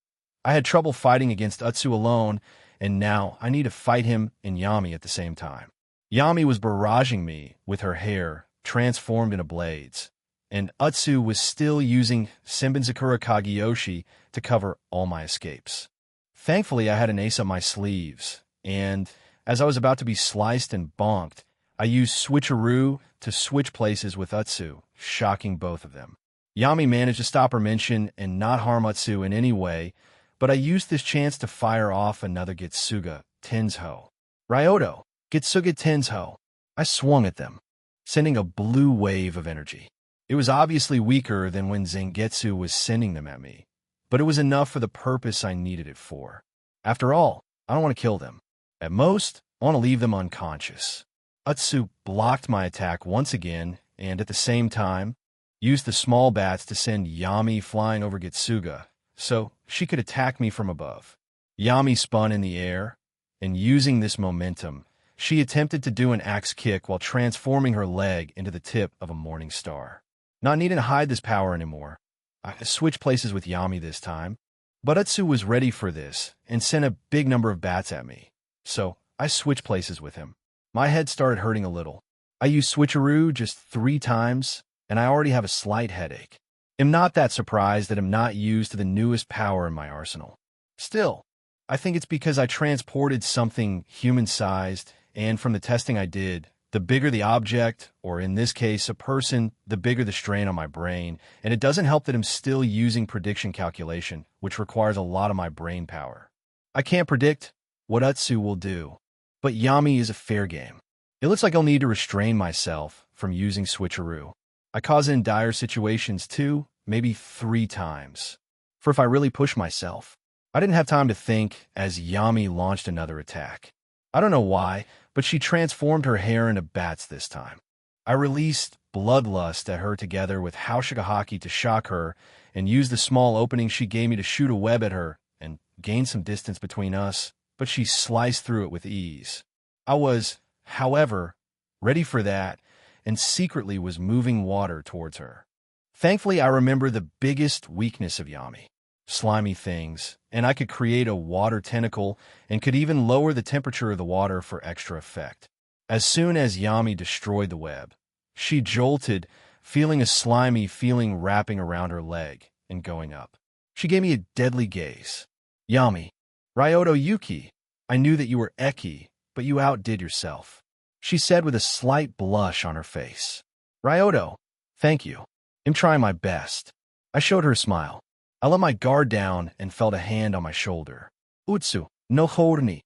A: I had trouble fighting against Utsu alone, and now I need to fight him and Yami at the same time. Yami was barraging me with her hair transformed into blades, and Utsu was still using Senbonzakura Kageyoshi to cover all my escapes. Thankfully, I had an ace up my sleeves, and as I was about to be sliced and bonked, I used Switcheroo to switch places with Utsu, shocking both of them. Yami managed to stop her mention and not harm Utsu in any way, but I used this chance to fire off another Getsuga Tensho. Ryoto, Getsuga Tensho. I swung at them, sending a blue wave of energy. It was obviously weaker than when Zangetsu was sending them at me, but it was enough for the purpose I needed it for. After all, I don't want to kill them. At most, I want to leave them unconscious. Utsu blocked my attack once again, and at the same time, used the small bats to send Yami flying over Getsuga, so she could attack me from above. Yami spun in the air, and using this momentum, she attempted to do an axe kick while transforming her leg into the tip of a morning star. Not needing to hide this power anymore, I switched places with Yami this time, but Utsu was ready for this and sent a big number of bats at me, so I switched places with him. My head started hurting a little. I used Switcheroo just 3 times, and I already have a slight headache. I'm not that surprised that I'm not used to the newest power in my arsenal. Still, I think it's because I transported something human-sized, and from the testing I did, the bigger the object, or in this case, a person, the bigger the strain on my brain, and it doesn't help that I'm still using prediction calculation, which requires a lot of my brain power. I can't predict what Utsu will do, but Yami is a fair game. It looks like I'll need to restrain myself from using Switcheroo. I cause it in dire situations 2, maybe 3 times. For if I really push myself, I didn't have time to think as Yami launched another attack. I don't know why, but she transformed her hair into bats this time. I released Bloodlust at her together with Haushigahaki to shock her, and used the small opening she gave me to shoot a web at her and gain some distance between us, but she sliced through it with ease. I was, however, ready for that, and secretly was moving water towards her. Thankfully, I remember the biggest weakness of Yami, slimy things, and I could create a water tentacle and could even lower the temperature of the water for extra effect. As soon as Yami destroyed the web, she jolted, feeling a slimy feeling wrapping around her leg and going up. She gave me a deadly gaze. Yami, Ryoto Yuki, I knew that you were Eki, but you outdid yourself, she said with a slight blush on her face. Ryoto, thank you. I'm trying my best. I showed her a smile. I let my guard down and felt a hand on my shoulder. Utsu, no hold me.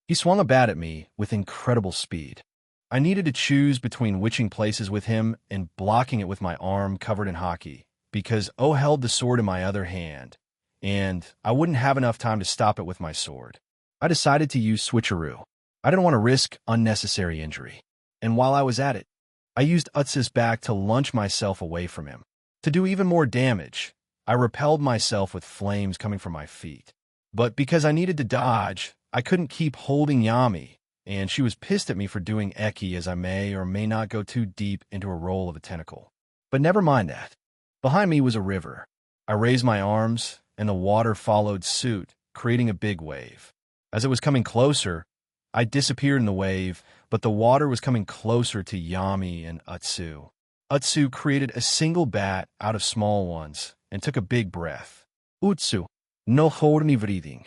A: He swung a bat at me with incredible speed. I needed to choose between witching places with him and blocking it with my arm covered in haki, because O held the sword in my other hand, and I wouldn't have enough time to stop it with my sword. I decided to use Switcheroo. I didn't want to risk unnecessary injury. And while I was at it, I used Utsu's back to launch myself away from him. To do even more damage, I repelled myself with flames coming from my feet. But because I needed to dodge, I couldn't keep holding Yami, and she was pissed at me for doing Eki as I may or may not go too deep into a role of a tentacle. But never mind that. Behind me was a river. I raised my arms, and the water followed suit, creating a big wave. As it was coming closer, I disappeared in the wave, but the water was coming closer to Yami and Utsu. Utsu created a single bat out of small ones and took a big breath. Utsu, no hold any breathing.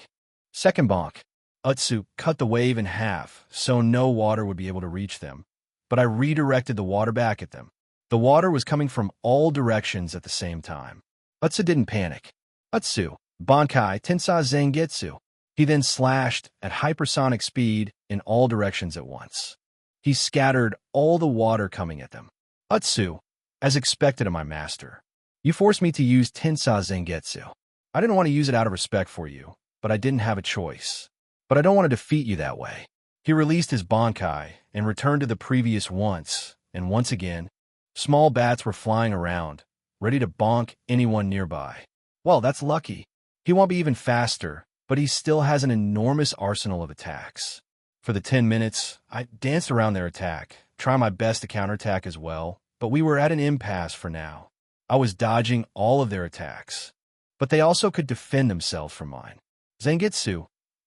A: Second bonk. Utsu cut the wave in half so no water would be able to reach them, but I redirected the water back at them. The water was coming from all directions at the same time. Utsu didn't panic. Utsu, Bankai Tensai Zangetsu. He then slashed at hypersonic speed in all directions at once. He scattered all the water coming at them. Utsu, as expected of my master, you forced me to use Tensai Zangetsu. I didn't want to use it out of respect for you, but I didn't have a choice. But I don't want to defeat you that way. He released his Bankai and returned to the previous once, and once again, small bats were flying around, ready to bonk anyone nearby. Well, that's lucky. He won't be even faster, but he still has an enormous arsenal of attacks. For the 10 minutes, I danced around their attack, trying my best to counterattack as well, but we were at an impasse for now. I was dodging all of their attacks, but they also could defend themselves from mine. Zangetsu,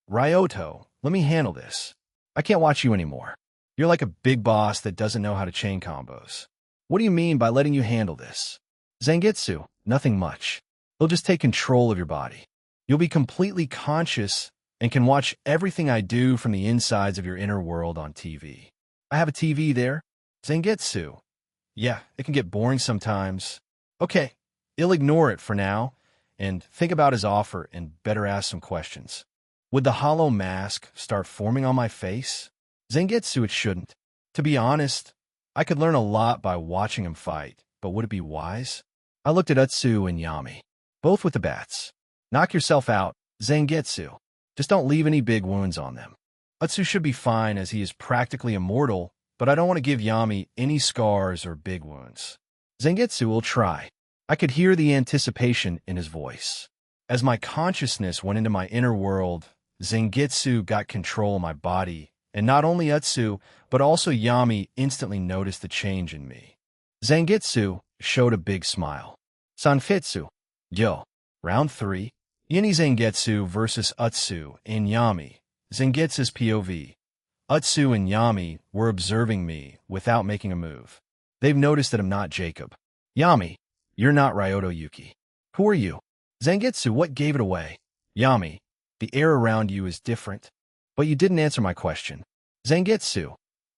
A: Ryoto, let me handle this. I can't watch you anymore. You're like a big boss that doesn't know how to chain combos. What do you mean by letting you handle this? Zangetsu, nothing much. He'll just take control of your body. You'll be completely conscious and can watch everything I do from the insides of your inner world on TV. I have a TV there? Zangetsu. Yeah, it can get boring sometimes. Okay, he'll ignore it for now and think about his offer and better ask some questions. Would the hollow mask start forming on my face? Zangetsu, it shouldn't. To be honest, I could learn a lot by watching him fight, but would it be wise? I looked at Utsu and Yami, both with the bats. Knock yourself out, Zangetsu. Just don't leave any big wounds on them. Utsu should be fine as he is practically immortal, but I don't want to give Yami any scars or big wounds. Zangetsu will try. I could hear the anticipation in his voice. As my consciousness went into my inner world, Zangetsu got control of my body, and not only Utsu, but also Yami instantly noticed the change in me. Zangetsu showed a big smile. Sanfetsu. Yo. Round 3. Yini Zangetsu versus Utsu and Yami. Zangetsu's POV. Utsu and Yami were observing me without making a move. They've noticed that I'm not Jacob. Yami, you're not Ryoto Yuki. Who are you? Zangetsu, what gave it away? Yami, the air around you is different. But you didn't answer my question. Zangetsu,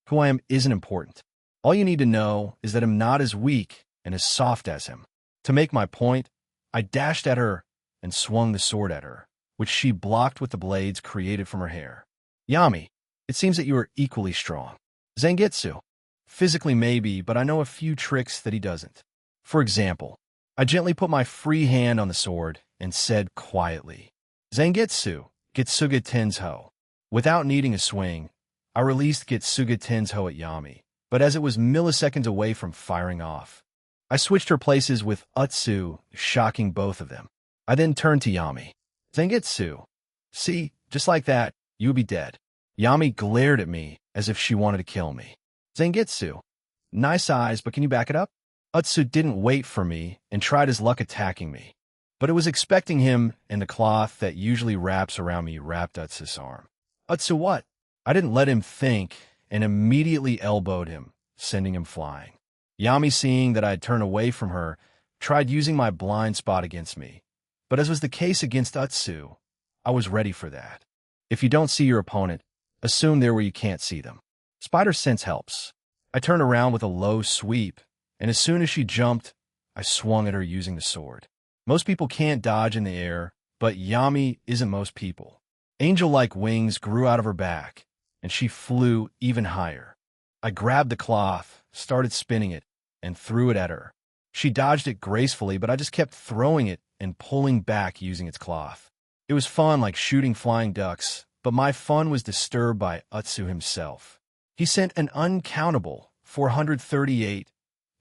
A: who I am isn't important. All you need to know is that I'm not as weak and as soft as him. To make my point, I dashed at her and swung the sword at her, which she blocked with the blades created from her hair. Yami, it seems that you are equally strong. Zangetsu, physically maybe, but I know a few tricks that he doesn't. For example, I gently put my free hand on the sword and said quietly, Zangetsu, Getsuga Tensho. Without needing a swing, I released Getsuga Tensho at Yami, but as it was milliseconds away from firing off, I switched her places with Utsu, shocking both of them. I then turned to Yami. Zangetsu. See, just like that, you would be dead. Yami glared at me as if she wanted to kill me. Zangetsu. Nice eyes, but can you back it up? Utsu didn't wait for me and tried his luck attacking me. But it was expecting him, and the cloth that usually wraps around me wrapped Utsu's arm. Utsu what? I didn't let him think and immediately elbowed him, sending him flying. Yami, seeing that I had turned away from her, tried using my blind spot against me. But as was the case against Utsu, I was ready for that. If you don't see your opponent, assume they're where you can't see them. Spider sense helps. I turned around with a low sweep, and as soon as she jumped, I swung at her using the sword. Most people can't dodge in the air, but Yami isn't most people. Angel-like wings grew out of her back, and she flew even higher. I grabbed the cloth, started spinning it, and threw it at her. She dodged it gracefully, but I just kept throwing it and pulling back using its cloth. It was fun, like shooting flying ducks, but my fun was disturbed by Utsu himself. He sent an uncountable 438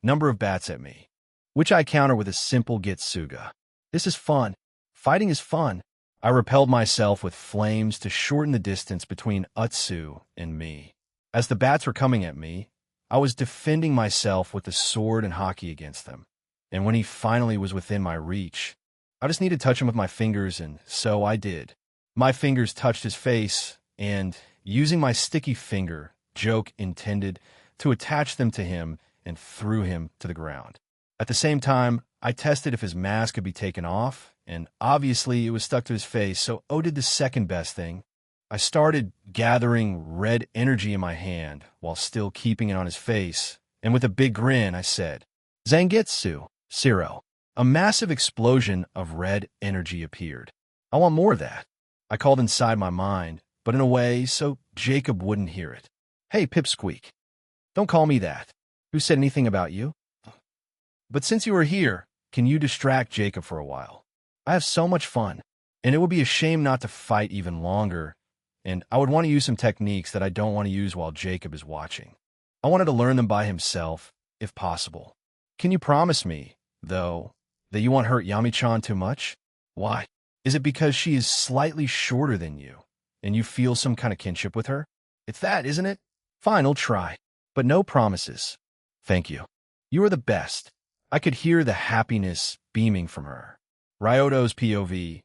A: number of bats at me, which I counter with a simple Getsuga. This is fun. Fighting is fun. I repelled myself with flames to shorten the distance between Utsu and me. As the bats were coming at me, I was defending myself with the sword and hockey against them. And when he finally was within my reach, I just needed to touch him with my fingers, and so I did. My fingers touched his face, and, using my sticky finger, joke intended, to attach them to him and threw him to the ground. At the same time, I tested if his mask could be taken off, and obviously it was stuck to his face, so O did the second best thing. I started gathering red energy in my hand while still keeping it on his face, and with a big grin, I said, Zangetsu, Zero. A massive explosion of red energy appeared. I want more of that. I called inside my mind, but in a way so Jacob wouldn't hear it. Hey, Pipsqueak. Don't call me that. Who said anything about you? But since you are here, can you distract Jacob for a while? I have so much fun, and it would be a shame not to fight even longer, and I would want to use some techniques that I don't want to use while Jacob is watching. I wanted to learn them by himself, if possible. Can you promise me though, that you won't hurt Yami-chan too much? Why? Is it because she is slightly shorter than you, and you feel some kind of kinship with her? It's that, isn't it? Fine, I'll try. But no promises. Thank you. You are the best. I could hear the happiness beaming from her. Ryoto's POV.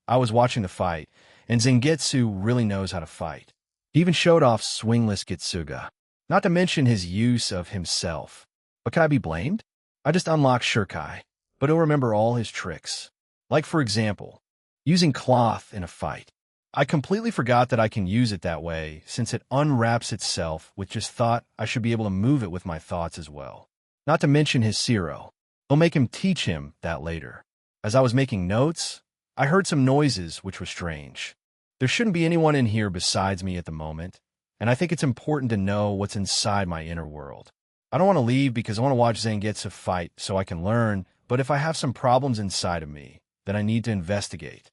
A: I was watching the fight, and Zangetsu really knows how to fight. He even showed off swingless Getsuga, not to mention his use of himself. But could I be blamed? I just unlocked Shirkai, but he'll remember all his tricks. Like, for example, using cloth in a fight. I completely forgot that I can use it that way since it unwraps itself with just thought I should be able to move it with my thoughts as well. Not to mention his Zero. I'll make him teach him that later. As I was making notes, I heard some noises which was strange. There shouldn't be anyone in here besides me at the moment, and I think it's important to know what's inside my inner world. I don't want to leave because I want to watch Zangetsu fight so I can learn, but if I have some problems inside of me, then I need to investigate.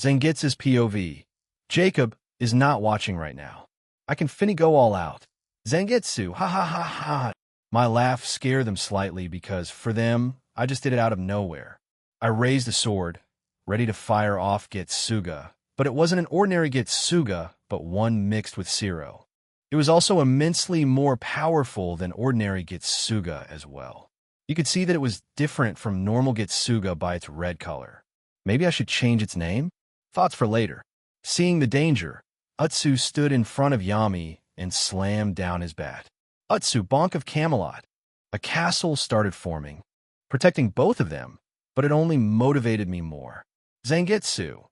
A: Zangetsu's POV. Jacob is not watching right now. I can finna go all out. Zangetsu, ha ha ha ha. My laugh scared them slightly because, for them, I just did it out of nowhere. I raised the sword, ready to fire off Getsuga, but it wasn't an ordinary Getsuga, but one mixed with Zero. It was also immensely more powerful than ordinary Getsuga as well. You could see that it was different from normal Getsuga by its red color. Maybe I should change its name? Thoughts for later. Seeing the danger, Utsu stood in front of Yami and slammed down his bat. Utsu, Bonk of Camelot. A castle started forming, protecting both of them, but it only motivated me more. Zangetsu,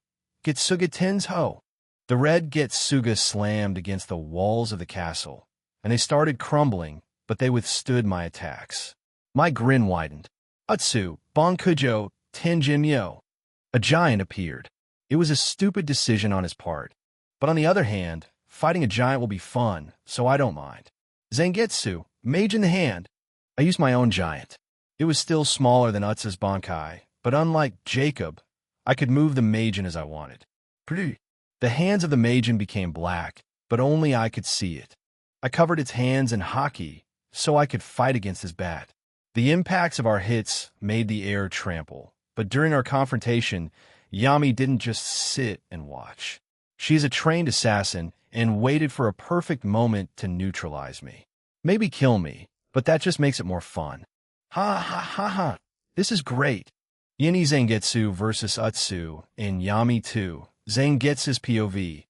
A: Getsuga Tensho. The red Getsuga slammed against the walls of the castle, and they started crumbling, but they withstood my attacks. My grin widened. Utsu, Bonkujo, Tenjimyo. A giant appeared. It was a stupid decision on his part, but on the other hand, fighting a giant will be fun, so I don't mind. Zangetsu, mage in the hand. I used my own giant. It was still smaller than Utsu's Bankai, but unlike Jacob, I could move the Majin as I wanted. The hands of the Majin became black, but only I could see it. I covered its hands in haki, so I could fight against his bat. The impacts of our hits made the air trample, but during our confrontation, Yami didn't just sit and watch. She's a trained assassin and waited for a perfect moment to neutralize me. Maybe kill me, but that just makes it more fun. Ha ha ha ha. This is great. Yini Zangetsu versus Utsu in Yami 2. Zangetsu's POV.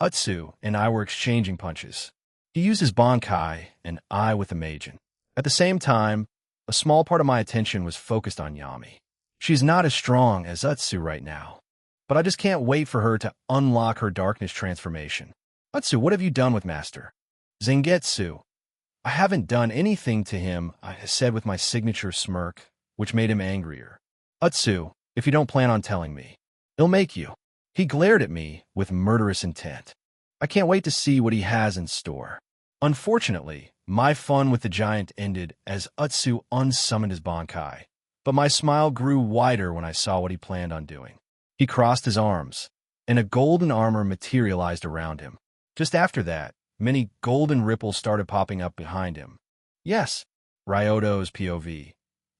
A: Utsu and I were exchanging punches. He used his Bankai and I with the Majin. At the same time, a small part of my attention was focused on Yami. She's not as strong as Utsu right now, but I just can't wait for her to unlock her darkness transformation. Utsu, what have you done with Master? Zangetsu. I haven't done anything to him, I said with my signature smirk, which made him angrier. Utsu, if you don't plan on telling me, he'll make you. He glared at me with murderous intent. I can't wait to see what he has in store. Unfortunately, my fun with the giant ended as Utsu unsummoned his Bankai, but my smile grew wider when I saw what he planned on doing. He crossed his arms, and a golden armor materialized around him. Just after that, many golden ripples started popping up behind him. Yes, Ryoto's POV.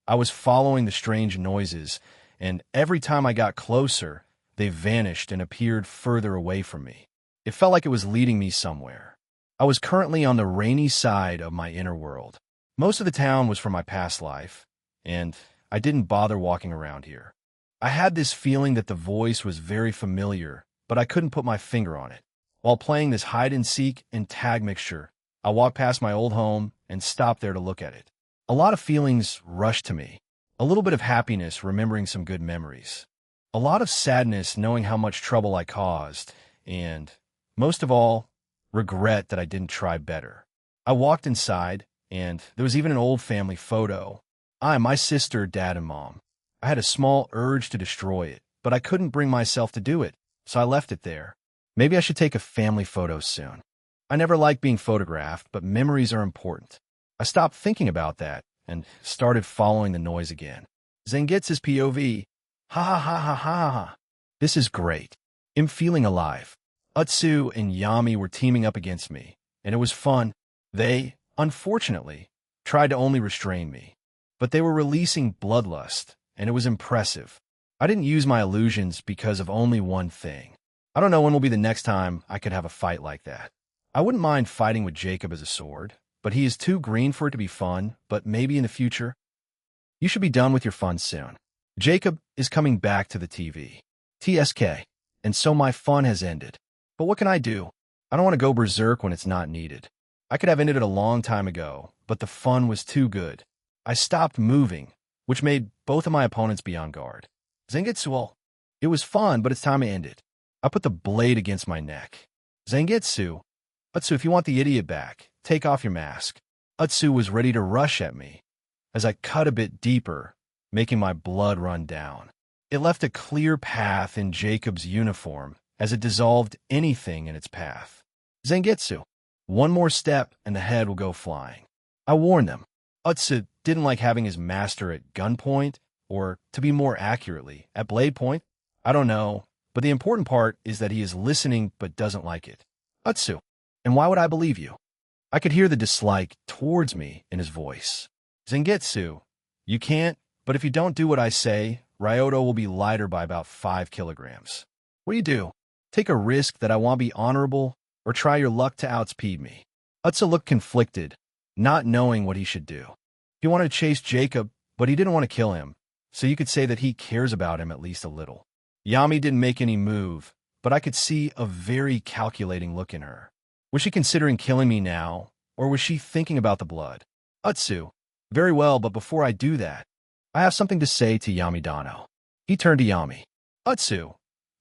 A: I was following the strange noises, and every time I got closer, they vanished and appeared further away from me. It felt like it was leading me somewhere. I was currently on the rainy side of my inner world. Most of the town was from my past life, and I didn't bother walking around here. I had this feeling that the voice was very familiar, but I couldn't put my finger on it. While playing this hide-and-seek and tag mixture, I walked past my old home and stopped there to look at it. A lot of feelings rushed to me. A little bit of happiness remembering some good memories. A lot of sadness knowing how much trouble I caused, and, most of all, regret that I didn't try better. I walked inside, and there was even an old family photo. My sister, dad, and mom. I had a small urge to destroy it, but I couldn't bring myself to do it, so I left it there. Maybe I should take a family photo soon. I never liked being photographed, but memories are important. I stopped thinking about that and started following the noise again. Zangetsu's POV. Ha ha ha ha ha ha. This is great. I'm feeling alive. Utsu and Yami were teaming up against me, and it was fun. They, unfortunately, tried to only restrain me, but they were releasing bloodlust, and it was impressive. I didn't use my illusions because of only one thing. I don't know when will be the next time I could have a fight like that. I wouldn't mind fighting with Jacob as a sword, but he is too green for it to be fun, but maybe in the future. You should be done with your fun soon. Jacob is coming back to the TV. TSK. And so my fun has ended. But what can I do? I don't want to go berserk when it's not needed. I could have ended it a long time ago, but the fun was too good. I stopped moving, which made both of my opponents be on guard. Zangetsu. It was fun, but it's time to end it. I put the blade against my neck. Zangetsu. Utsu, if you want the idiot back, take off your mask. Utsu was ready to rush at me as I cut a bit deeper, making my blood run down. It left a clear path in Jacob's uniform as it dissolved anything in its path. Zangetsu. One more step and the head will go flying. I warned them. Utsu didn't like having his master at gunpoint, or, to be more accurately, at blade point. I don't know, but the important part is that he is listening but doesn't like it. Utsu. And why would I believe you? I could hear the dislike towards me in his voice. Zangetsu. You can't, but if you don't do what I say, Ryoto will be lighter by about 5 kilograms. What do you do? Take a risk that I want to be honorable, or try your luck to outspeed me? Utsu looked conflicted, not knowing what he should do. He wanted to chase Jacob, but he didn't want to kill him, so you could say that he cares about him at least a little. Yami didn't make any move, but I could see a very calculating look in her. Was she considering killing me now, or was she thinking about the blood? Utsu. Very well, but before I do that, I have something to say to Yami Dano. He turned to Yami. Utsu.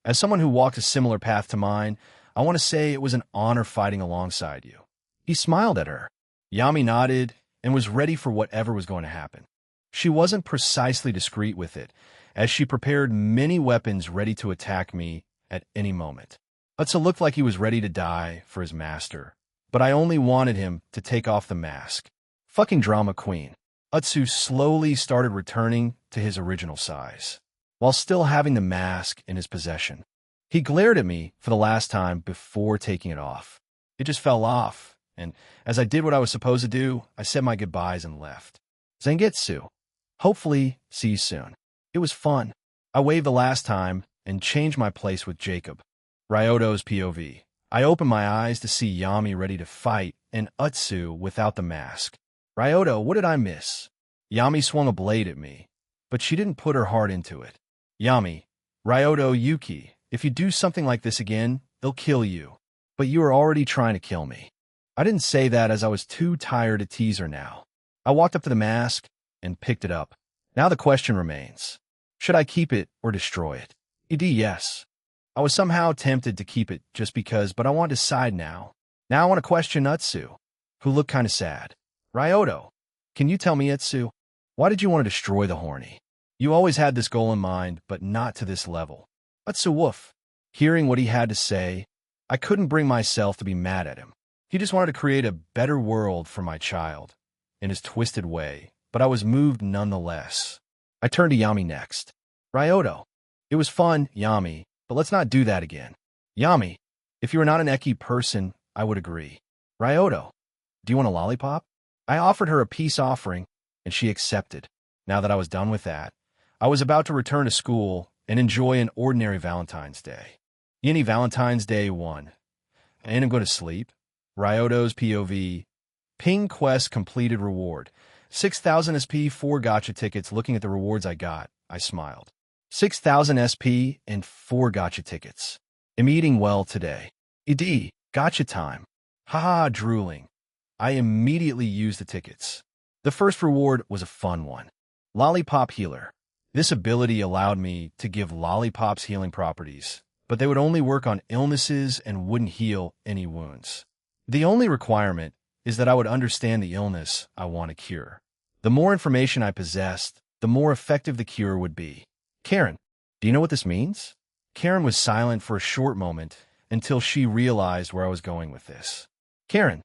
A: As someone who walked a similar path to mine, I want to say it was an honor fighting alongside you. He smiled at her. Yami nodded and was ready for whatever was going to happen. She wasn't precisely discreet with it, as she prepared many weapons ready to attack me at any moment. Utsu looked like he was ready to die for his master, but I only wanted him to take off the mask. Fucking drama queen. Utsu slowly started returning to his original size, while still having the mask in his possession. He glared at me for the last time before taking it off. It just fell off, and as I did what I was supposed to do, I said my goodbyes and left. Zangetsu. Hopefully, see you soon. It was fun. I waved the last time and changed my place with Jacob. Ryoto's POV. I opened my eyes to see Yami ready to fight and Utsu without the mask. Ryoto, what did I miss? Yami swung a blade at me, but she didn't put her heart into it. Yami. Ryoto Yuki, if you do something like this again, they'll kill you. But you are already trying to kill me. I didn't say that as I was too tired to tease her now. I walked up to the mask and picked it up. Now the question remains. Should I keep it or destroy it? Yes. I was somehow tempted to keep it just because, but I want to decide now. Now I want to question Utsu, who looked kind of sad. Ryoto, can you tell me, Utsu, why did you want to destroy the horny? You always had this goal in mind, but not to this level. Utsu woof. Hearing what he had to say, I couldn't bring myself to be mad at him. He just wanted to create a better world for my child, in his twisted way, but I was moved nonetheless. I turned to Yami next. Ryoto. It was fun, Yami, but let's not do that again. Yami, if you were not an Eki person, I would agree. Ryoto. Do you want a lollipop? I offered her a peace offering, and she accepted. Now that I was done with that, I was about to return to school and enjoy an ordinary Valentine's Day. Yini Valentine's Day 1. And I'm going to sleep. Ryoto's POV. Ping quest completed reward. 6,000 SP, 4 gacha tickets. Looking at the rewards I got, I smiled. 6,000 SP and 4 gacha tickets. I'm eating well today. Gacha time. Haha, drooling. I immediately used the tickets. The first reward was a fun one. Lollipop Healer. This ability allowed me to give lollipops healing properties, but they would only work on illnesses and wouldn't heal any wounds. The only requirement is that I would understand the illness I want to cure. The more information I possessed, the more effective the cure would be. Karen, do you know what this means? Karen was silent for a short moment until she realized where I was going with this. Karen,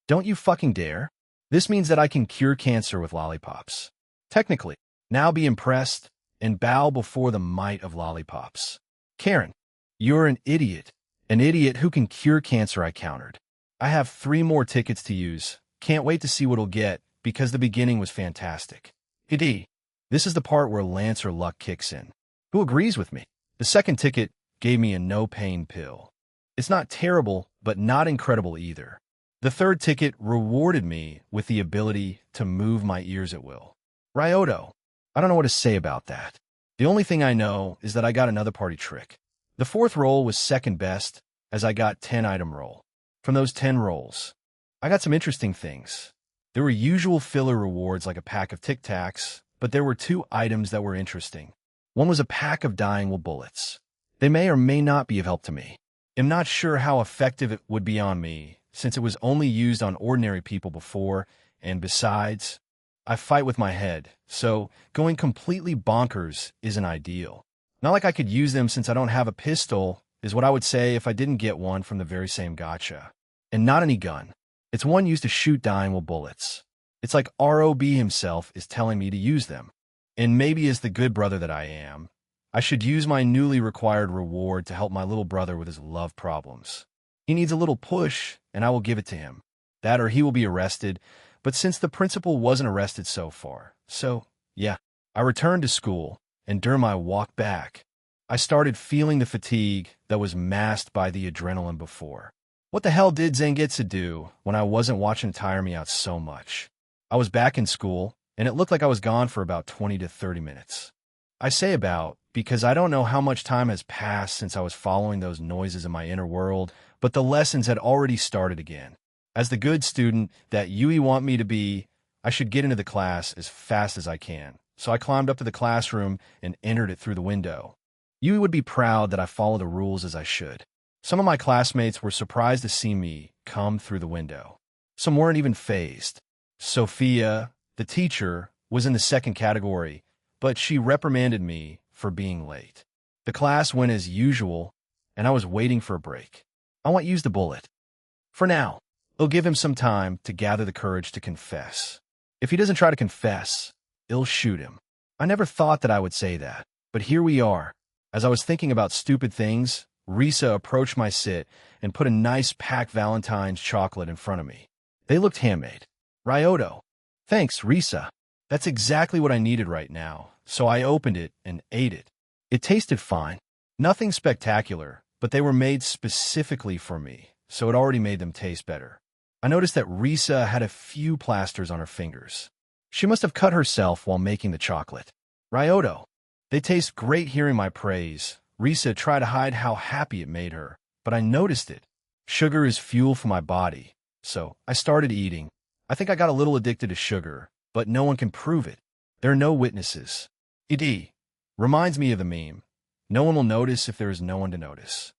A: don't you fucking dare. This means that I can cure cancer with lollipops. Technically, now be impressed and bow before the might of lollipops. Karen, you're an idiot. An idiot who can cure cancer, I countered. I have 3 more tickets to use. Can't wait to see what'll get, because the beginning was fantastic. This is the part where Lancer luck kicks in. Who agrees with me? The second ticket gave me a no-pain pill. It's not terrible, but not incredible either. The third ticket rewarded me with the ability to move my ears at will. Ryoto. I don't know what to say about that. The only thing I know is that I got another party trick. The fourth roll was second best, as I got 10-item roll. From those 10 rolls, I got some interesting things. There were usual filler rewards like a pack of Tic Tacs, but there were 2 items that were interesting. One was a pack of dying will bullets. They may or may not be of help to me. I'm not sure how effective it would be on me, since it was only used on ordinary people before, and besides, I fight with my head, so going completely bonkers isn't ideal. Not like I could use them since I don't have a pistol, is what I would say if I didn't get one from the very same gacha. And not any gun. It's one used to shoot dying will bullets. It's like ROB himself is telling me to use them. And maybe as the good brother that I am, I should use my newly required reward to help my little brother with his love problems. He needs a little push, and I will give it to him. That or he will be arrested, but since the principal wasn't arrested so far, yeah. I returned to school, and during my walk back, I started feeling the fatigue that was masked by the adrenaline before. What the hell did Zangetsu do when I wasn't watching it tire me out so much? I was back in school, and it looked like I was gone for about 20 to 30 minutes. I say about because I don't know how much time has passed since I was following those noises in my inner world, but the lessons had already started again. As the good student that Yui want me to be, I should get into the class as fast as I can. So I climbed up to the classroom and entered it through the window. Yui would be proud that I follow the rules as I should. Some of my classmates were surprised to see me come through the window. Some weren't even fazed. Sophia, the teacher, was in the second category, but she reprimanded me for being late. The class went as usual, and I was waiting for a break. I won't use the bullet. For now, it'll give him some time to gather the courage to confess. If he doesn't try to confess, it'll shoot him. I never thought that I would say that, but here we are. As I was thinking about stupid things, Risa approached my sit and put a nice packed Valentine's chocolate in front of me. They looked handmade. Ryoto. Thanks, Risa. That's exactly what I needed right now, so I opened it and ate it. It tasted fine. Nothing spectacular, but they were made specifically for me, so it already made them taste better. I noticed that Risa had a few plasters on her fingers. She must have cut herself while making the chocolate. Ryoto. They taste great hearing my praise. Risa tried to hide how happy it made her, but I noticed it. Sugar is fuel for my body, so I started eating. I think I got a little addicted to sugar, but no one can prove it. There are no witnesses. ED. Reminds me of the meme. No one will notice if there is no one to notice.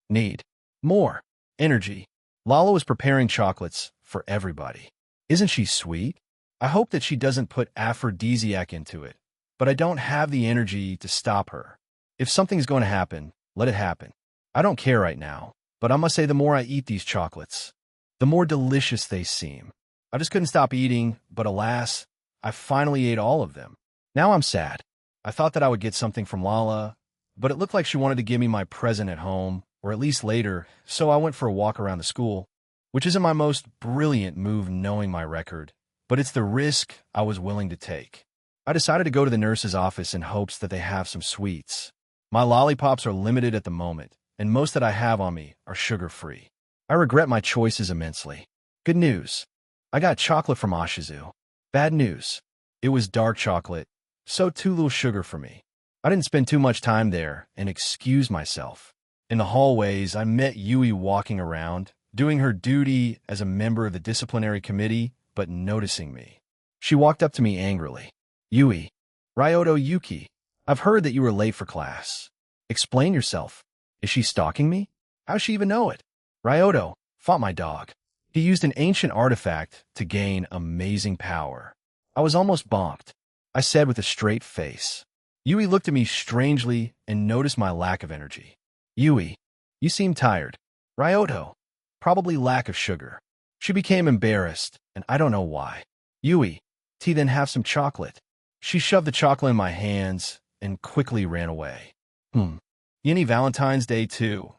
A: Need. More. Energy. Lala is preparing chocolates for everybody. Isn't she sweet? I hope that she doesn't put aphrodisiac into it, but I don't have the energy to stop her. If something's going to happen, let it happen. I don't care right now, but I must say the more I eat these chocolates, the more delicious they seem. I just couldn't stop eating, but alas, I finally ate all of them. Now I'm sad. I thought that I would get something from Lala, but it looked like she wanted to give me my present at home, or at least later, so I went for a walk around the school, which isn't my most brilliant move knowing my record, but it's the risk I was willing to take. I decided to go to the nurse's office in hopes that they have some sweets. My lollipops are limited at the moment, and most that I have on me are sugar-free. I regret my choices immensely. Good news. I got chocolate from Ashizu. Bad news. It was dark chocolate, so too little sugar for me. I didn't spend too much time there and excused myself. In the hallways, I met Yui walking around, doing her duty as a member of the disciplinary committee, but noticing me. She walked up to me angrily. Yui. Ryoto Yuki. I've heard that you were late for class. Explain yourself. Is she stalking me? How's she even know it? Ryoto fought my dog. He used an ancient artifact to gain amazing power. I was almost bonked. I said with a straight face. Yui looked at me strangely and noticed my lack of energy. Yui, you seem tired. Ryoto, probably lack of sugar. She became embarrassed, and I don't know why. Yui, then have some chocolate. She shoved the chocolate in my hands and quickly ran away. Yini Valentine's Day too.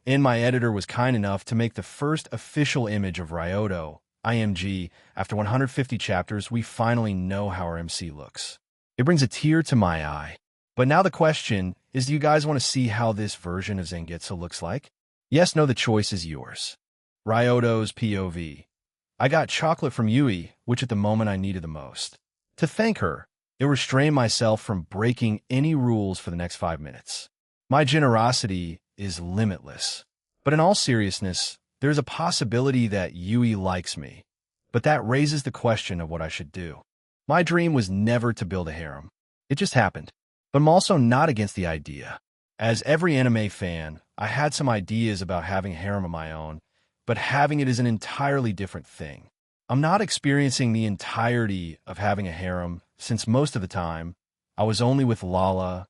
A: And my editor was kind enough to make the first official image of Ryoto, IMG. After 150 chapters, we finally know how our MC looks. It brings a tear to my eye. But now the question is, do you guys want to see how this version of Zangetsu looks like? Yes, no, the choice is yours. Ryoto's POV. I got chocolate from Yui, which at the moment I needed the most. To thank her, I restrained myself from breaking any rules for the next 5 minutes. My generosity is limitless. But in all seriousness, there's a possibility that Yui likes me. But that raises the question of what I should do. My dream was never to build a harem. It just happened. But I'm also not against the idea. As every anime fan, I had some ideas about having a harem of my own, but having it is an entirely different thing. I'm not experiencing the entirety of having a harem, since most of the time, I was only with Lala,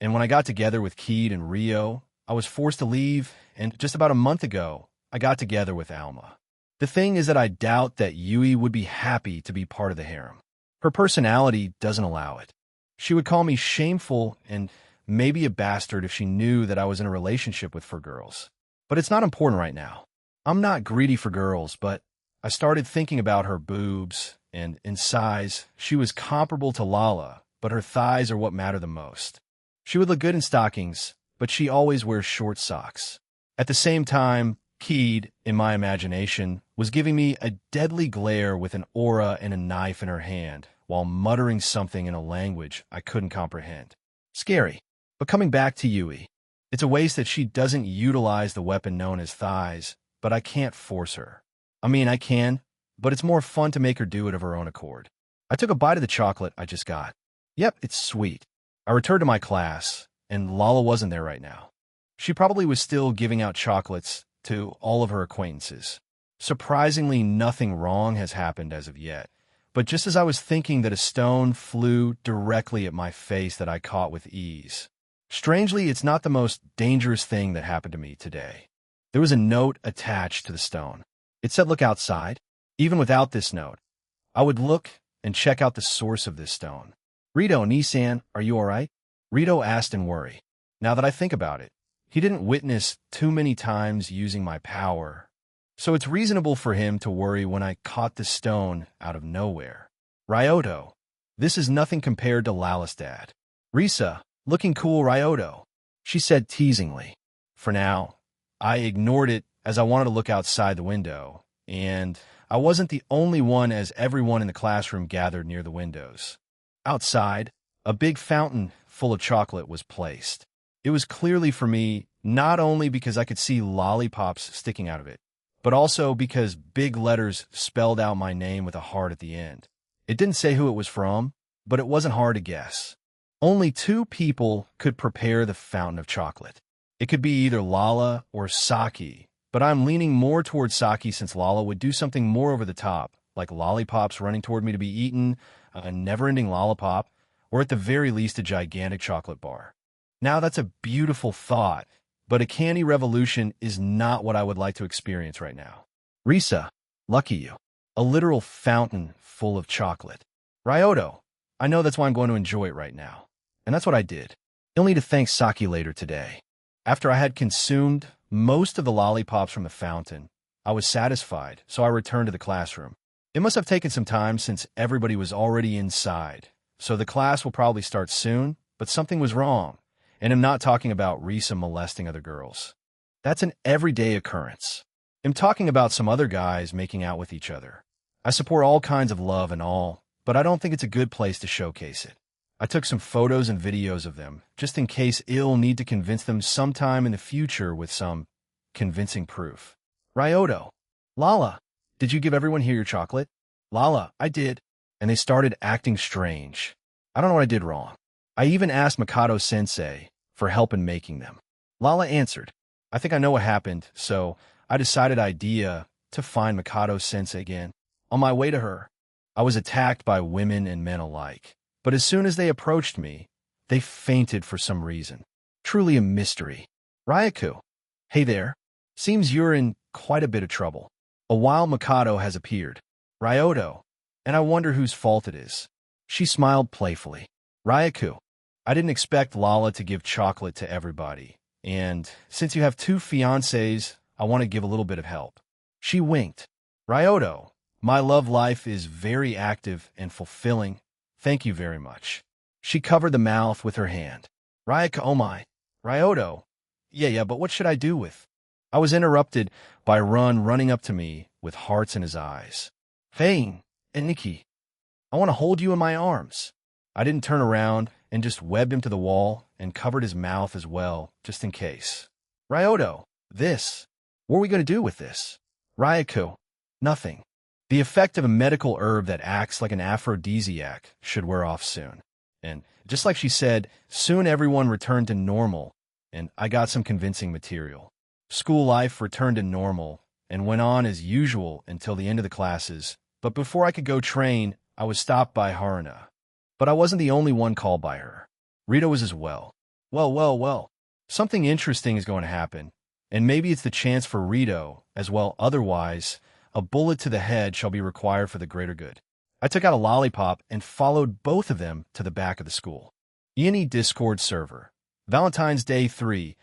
A: and when I got together with Keed and Rio, I was forced to leave, and just about a month ago, I got together with Alma. The thing is that I doubt that Yui would be happy to be part of the harem. Her personality doesn't allow it. She would call me shameful and maybe a bastard if she knew that I was in a relationship with 4 girls. But it's not important right now. I'm not greedy for girls, but I started thinking about her boobs, and in size, she was comparable to Lala, but her thighs are what matter the most. She would look good in stockings, but she always wears short socks. At the same time, Keed, in my imagination, was giving me a deadly glare with an aura and a knife in her hand, while muttering something in a language I couldn't comprehend. Scary. But coming back to Yui, it's a waste that she doesn't utilize the weapon known as thighs, but I can't force her. I mean, I can, but it's more fun to make her do it of her own accord. I took a bite of the chocolate I just got. Yep, it's sweet. I returned to my class, and Lala wasn't there right now. She probably was still giving out chocolates to all of her acquaintances. Surprisingly, nothing wrong has happened as of yet, but just as I was thinking that a stone flew directly at my face that I caught with ease. Strangely, it's not the most dangerous thing that happened to me today. There was a note attached to the stone. It said, "Look outside." Even without this note, I would look and check out the source of this stone. "Rito, Nissan, are you all right?" Rito asked in worry. Now that I think about it, he didn't witness too many times using my power, so it's reasonable for him to worry when I caught the stone out of nowhere. Ryoto, this is nothing compared to Lala's dad. Risa, looking cool, Ryoto, she said teasingly. For now, I ignored it as I wanted to look outside the window, and I wasn't the only one as everyone in the classroom gathered near the windows. Outside, a big fountain full of chocolate was placed. It was clearly for me, not only because I could see lollipops sticking out of it, but also because big letters spelled out my name with a heart at the end. It didn't say who it was from, but it wasn't hard to guess. Only 2 people could prepare the fountain of chocolate. It could be either Lala or Saki, but I'm leaning more towards Saki since Lala would do something more over the top, like lollipops running toward me to be eaten, a never-ending lollipop, or at the very least a gigantic chocolate bar. Now that's a beautiful thought, but a candy revolution is not what I would like to experience right now. Risa, lucky you. A literal fountain full of chocolate. Ryoto, I know that's why I'm going to enjoy it right now. And that's what I did. You'll need to thank Saki later today. After I had consumed most of the lollipops from the fountain, I was satisfied, so I returned to the classroom. It must have taken some time since everybody was already inside, so the class will probably start soon, but something was wrong. And I'm not talking about Risa molesting other girls. That's an everyday occurrence. I'm talking about some other guys making out with each other. I support all kinds of love and all, but I don't think it's a good place to showcase it. I took some photos and videos of them, just in case I'll need to convince them sometime in the future with some convincing proof. Ryoto, Lala, did you give everyone here your chocolate? Lala, I did. And they started acting strange. I don't know what I did wrong. I even asked Makoto-sensei for help in making them. Lala answered, I think I know what happened, so I decided to find Makoto-sensei again. On my way to her, I was attacked by women and men alike. But as soon as they approached me, they fainted for some reason. Truly a mystery. Ryaku, hey there. Seems you're in quite a bit of trouble. A wild Makoto has appeared. Ryoto, and I wonder whose fault it is. She smiled playfully. Ryaku, I didn't expect Lala to give chocolate to everybody, and since you have 2 fiancés, I want to give a little bit of help. She winked. Ryoto, my love life is very active and fulfilling. Thank you very much. She covered the mouth with her hand. Ryaka, oh my. Ryoto. Yeah, but what should I do with? I was interrupted by Run running up to me with hearts in his eyes. Fane, and Nikki, I want to hold you in my arms. I didn't turn around and just webbed him to the wall and covered his mouth as well, just in case. Ryoto, this. What are we going to do with this? Ryaku, nothing. The effect of a medical herb that acts like an aphrodisiac should wear off soon. And just like she said, soon everyone returned to normal, and I got some convincing material. School life returned to normal and went on as usual until the end of the classes, but before I could go train, I was stopped by Haruna. But I wasn't the only one called by her. Rito was as well. Well. Something interesting is going to happen, and maybe it's the chance for Rito as well. Otherwise, a bullet to the head shall be required for the greater good. I took out a lollipop and followed both of them to the back of the school. E&E Discord server. Valentine's Day 3.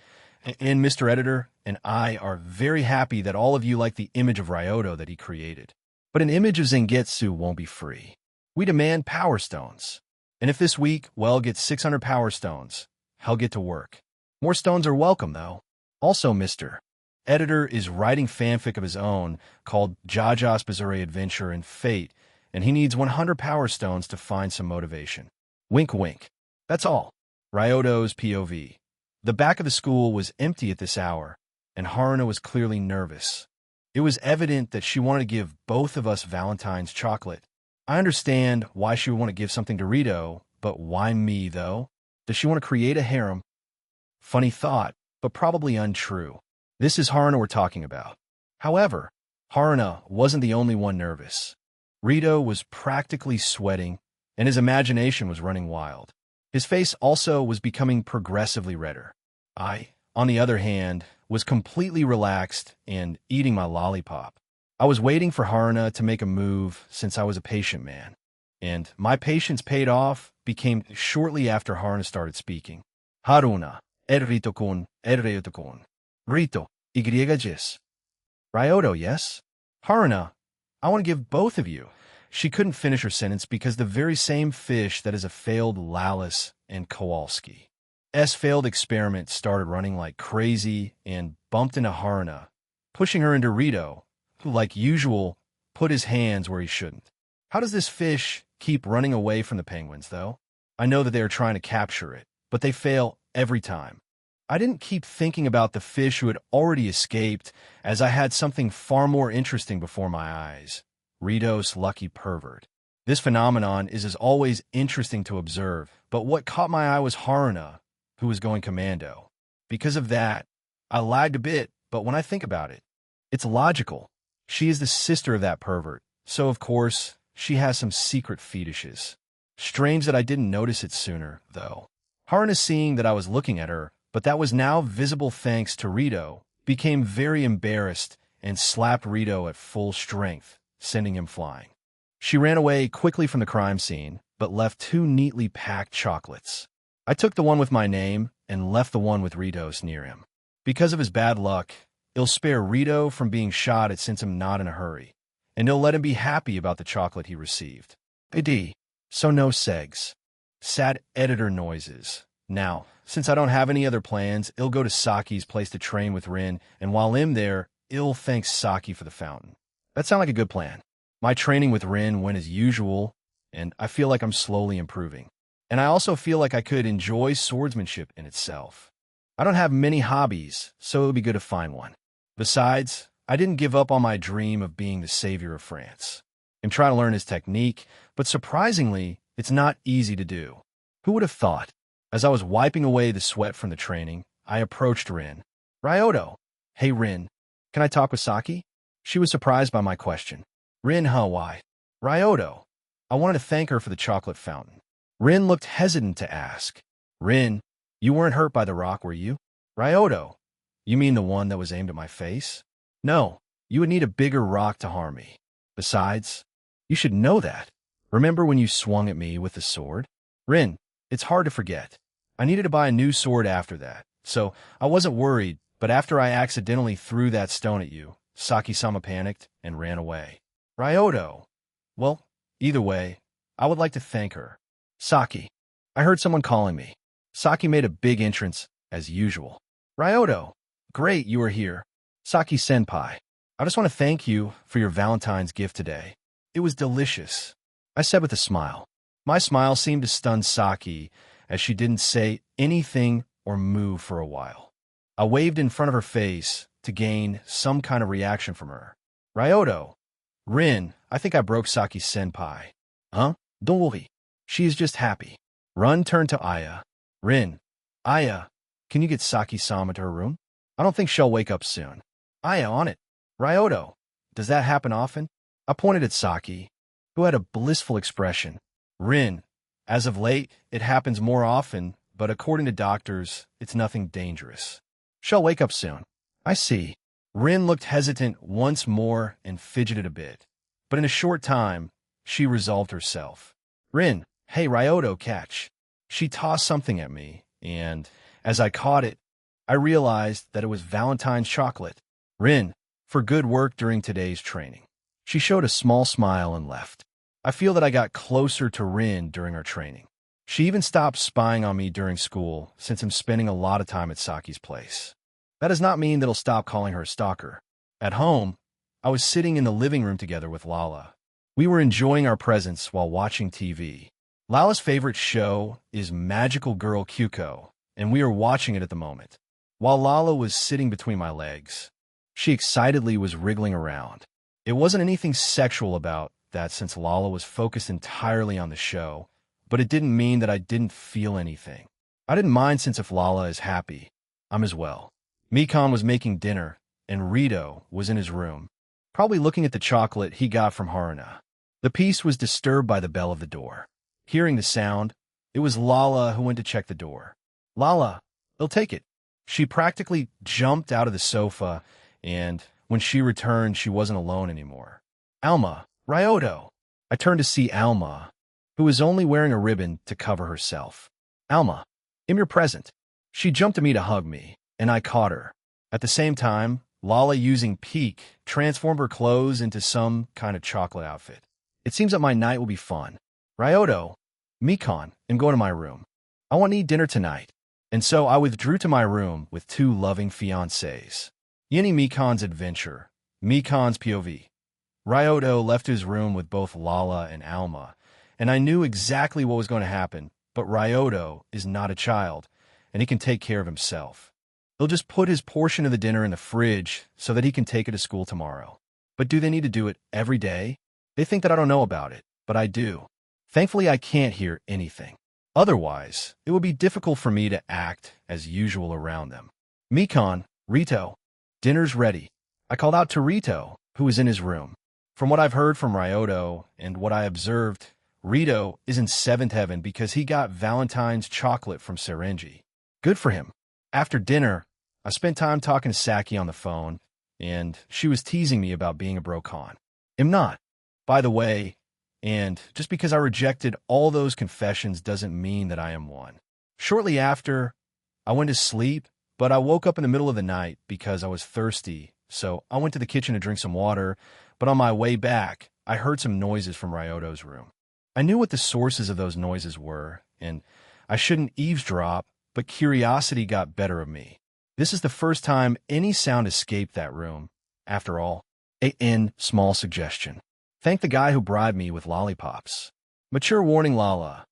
A: And Mr. Editor and I are very happy that all of you like the image of Ryoto that he created. But an image of Zangetsu won't be free. We demand Power Stones. And if this week, Well gets 600 Power Stones, he'll get to work. More stones are welcome, though. Also, Mr. Editor is writing fanfic of his own called Jaja's Bizarre Adventure and Fate, and he needs 100 Power Stones to find some motivation. Wink, wink. That's all. Ryoto's POV. The back of the school was empty at this hour, and Haruna was clearly nervous. It was evident that she wanted to give both of us Valentine's chocolate. I understand why she would want to give something to Rito, but why me, though? Does she want to create a harem? Funny thought, but probably untrue. This is Haruna we're talking about. However, Haruna wasn't the only one nervous. Rito was practically sweating, and his imagination was running wild. His face also was becoming progressively redder. I, on the other hand, was completely relaxed and eating my lollipop. I was waiting for Haruna to make a move since I was a patient man. And my patience paid off became shortly after Haruna started speaking. Haruna, Rito-kun, Rito-kun. Rito, Igriegajis. Ryoto, yes? Haruna, I want to give both of you. She couldn't finish her sentence because the very same fish that is a failed Lallis and Kowalski's failed experiment started running like crazy and bumped into Haruna, pushing her into Rito, who, like usual, put his hands where he shouldn't. How does this fish keep running away from the penguins, though? I know that they are trying to capture it, but they fail every time. I didn't keep thinking about the fish who had already escaped, as I had something far more interesting before my eyes. Rito's lucky pervert. This phenomenon is as always interesting to observe, but what caught my eye was Haruna, who was going commando. Because of that, I lagged a bit, but when I think about it, it's logical. She is the sister of that pervert, so of course, she has some secret fetishes. Strange that I didn't notice it sooner, though. Haruna, seeing that I was looking at her, but that was now visible thanks to Rito, became very embarrassed and slapped Rito at full strength, sending him flying. She ran away quickly from the crime scene, but left 2 neatly packed chocolates. I took the one with my name and left the one with Rito's near him. Because of his bad luck, it'll spare Rito from being shot at since I'm not in a hurry, and it'll let him be happy about the chocolate he received. PD, so no segs. Sad editor noises. Now, since I don't have any other plans, I'll go to Saki's place to train with Rin, and while I'm there, I'll thank Saki for the fountain. That sounds like a good plan. My training with Rin went as usual, and I feel like I'm slowly improving. And I also feel like I could enjoy swordsmanship in itself. I don't have many hobbies, so it would be good to find one. Besides, I didn't give up on my dream of being the savior of France. I'm trying to learn his technique, but surprisingly, it's not easy to do. Who would have thought? As I was wiping away the sweat from the training, I approached Rin. Ryoto. Hey Rin, can I talk with Saki? She was surprised by my question. Rin, huh, why? Ryoto. I wanted to thank her for the chocolate fountain. Rin looked hesitant to ask. Rin, you weren't hurt by the rock, were you? Ryoto. You mean the one that was aimed at my face? No, you would need a bigger rock to harm me. Besides, you should know that. Remember when you swung at me with the sword? Rin, it's hard to forget. I needed to buy a new sword after that, so I wasn't worried, but after I accidentally threw that stone at you, Saki-sama panicked and ran away. Ryoto. Well, either way, I would like to thank her. Saki. I heard someone calling me. Saki made a big entrance, as usual. Ryoto, great you are here. Saki-senpai, I just want to thank you for your Valentine's gift today. It was delicious, I said with a smile. My smile seemed to stun Saki, as she didn't say anything or move for a while. I waved in front of her face to gain some kind of reaction from her. Ryoto, Rin, I think I broke Saki-senpai. Huh? Don't worry. She is just happy. Run turned to Aya. Rin, Aya, can you get Saki-sama to her room? I don't think she'll wake up soon. Aya, on it. Ryoto, does that happen often? I pointed at Saki, who had a blissful expression. Rin, as of late, it happens more often, but according to doctors, it's nothing dangerous. She'll wake up soon. I see. Rin looked hesitant once more and fidgeted a bit, but in a short time, she resolved herself. Rin, hey Ryoto, catch. She tossed something at me, and as I caught it, I realized that it was Valentine's chocolate. Rin, for good work during today's training. She showed a small smile and left. I feel that I got closer to Rin during our training. She even stopped spying on me during school, since I'm spending a lot of time at Saki's place. That does not mean that I'll stop calling her a stalker. At home, I was sitting in the living room together with Lala. We were enjoying our presents while watching TV. Lala's favorite show is Magical Girl Kyuko, and we are watching it at the moment. While Lala was sitting between my legs, she excitedly was wriggling around. It wasn't anything sexual about that since Lala was focused entirely on the show, but it didn't mean that I didn't feel anything. I didn't mind since if Lala is happy, I'm as well. Mikan was making dinner, and Rito was in his room, probably looking at the chocolate he got from Haruna. The peace was disturbed by the bell of the door. Hearing the sound, it was Lala who went to check the door. Lala, they'll take it. She practically jumped out of the sofa, and when she returned, she wasn't alone anymore. Alma, Ryoto. I turned to see Alma, who was only wearing a ribbon to cover herself. Alma, I'm your present. She jumped to me to hug me, and I caught her. At the same time, Lala, using Peek, transformed her clothes into some kind of chocolate outfit. It seems that my night will be fun. Ryoto, Mikan, I'm going to my room. I want to eat dinner tonight. And so I withdrew to my room with two loving fiancés. Yini Mikan's adventure, Mikan's POV. Ryoto left his room with both Lala and Alma, and I knew exactly what was going to happen, but Ryoto is not a child, and he can take care of himself. He'll just put his portion of the dinner in the fridge so that he can take it to school tomorrow. But do they need to do it every day? They think that I don't know about it, but I do. Thankfully, I can't hear anything. Otherwise, it would be difficult for me to act as usual around them. Mikan, Rito, dinner's ready. I called out to Rito, who was in his room. From what I've heard from Ryoto and what I observed, Rito is in seventh heaven because he got Valentine's chocolate from Serenji. Good for him. After dinner, I spent time talking to Saki on the phone, and she was teasing me about being a brocon. I'm not, by the way, and just because I rejected all those confessions doesn't mean that I am one. Shortly after, I went to sleep, but I woke up in the middle of the night because I was thirsty, so I went to the kitchen to drink some water, but on my way back, I heard some noises from Ryoto's room. I knew what the sources of those noises were, and I shouldn't eavesdrop, but curiosity got better of me. This is the first time any sound escaped that room. After all, small suggestion. Thank the guy who bribed me with lollipops. Mature warning Lala.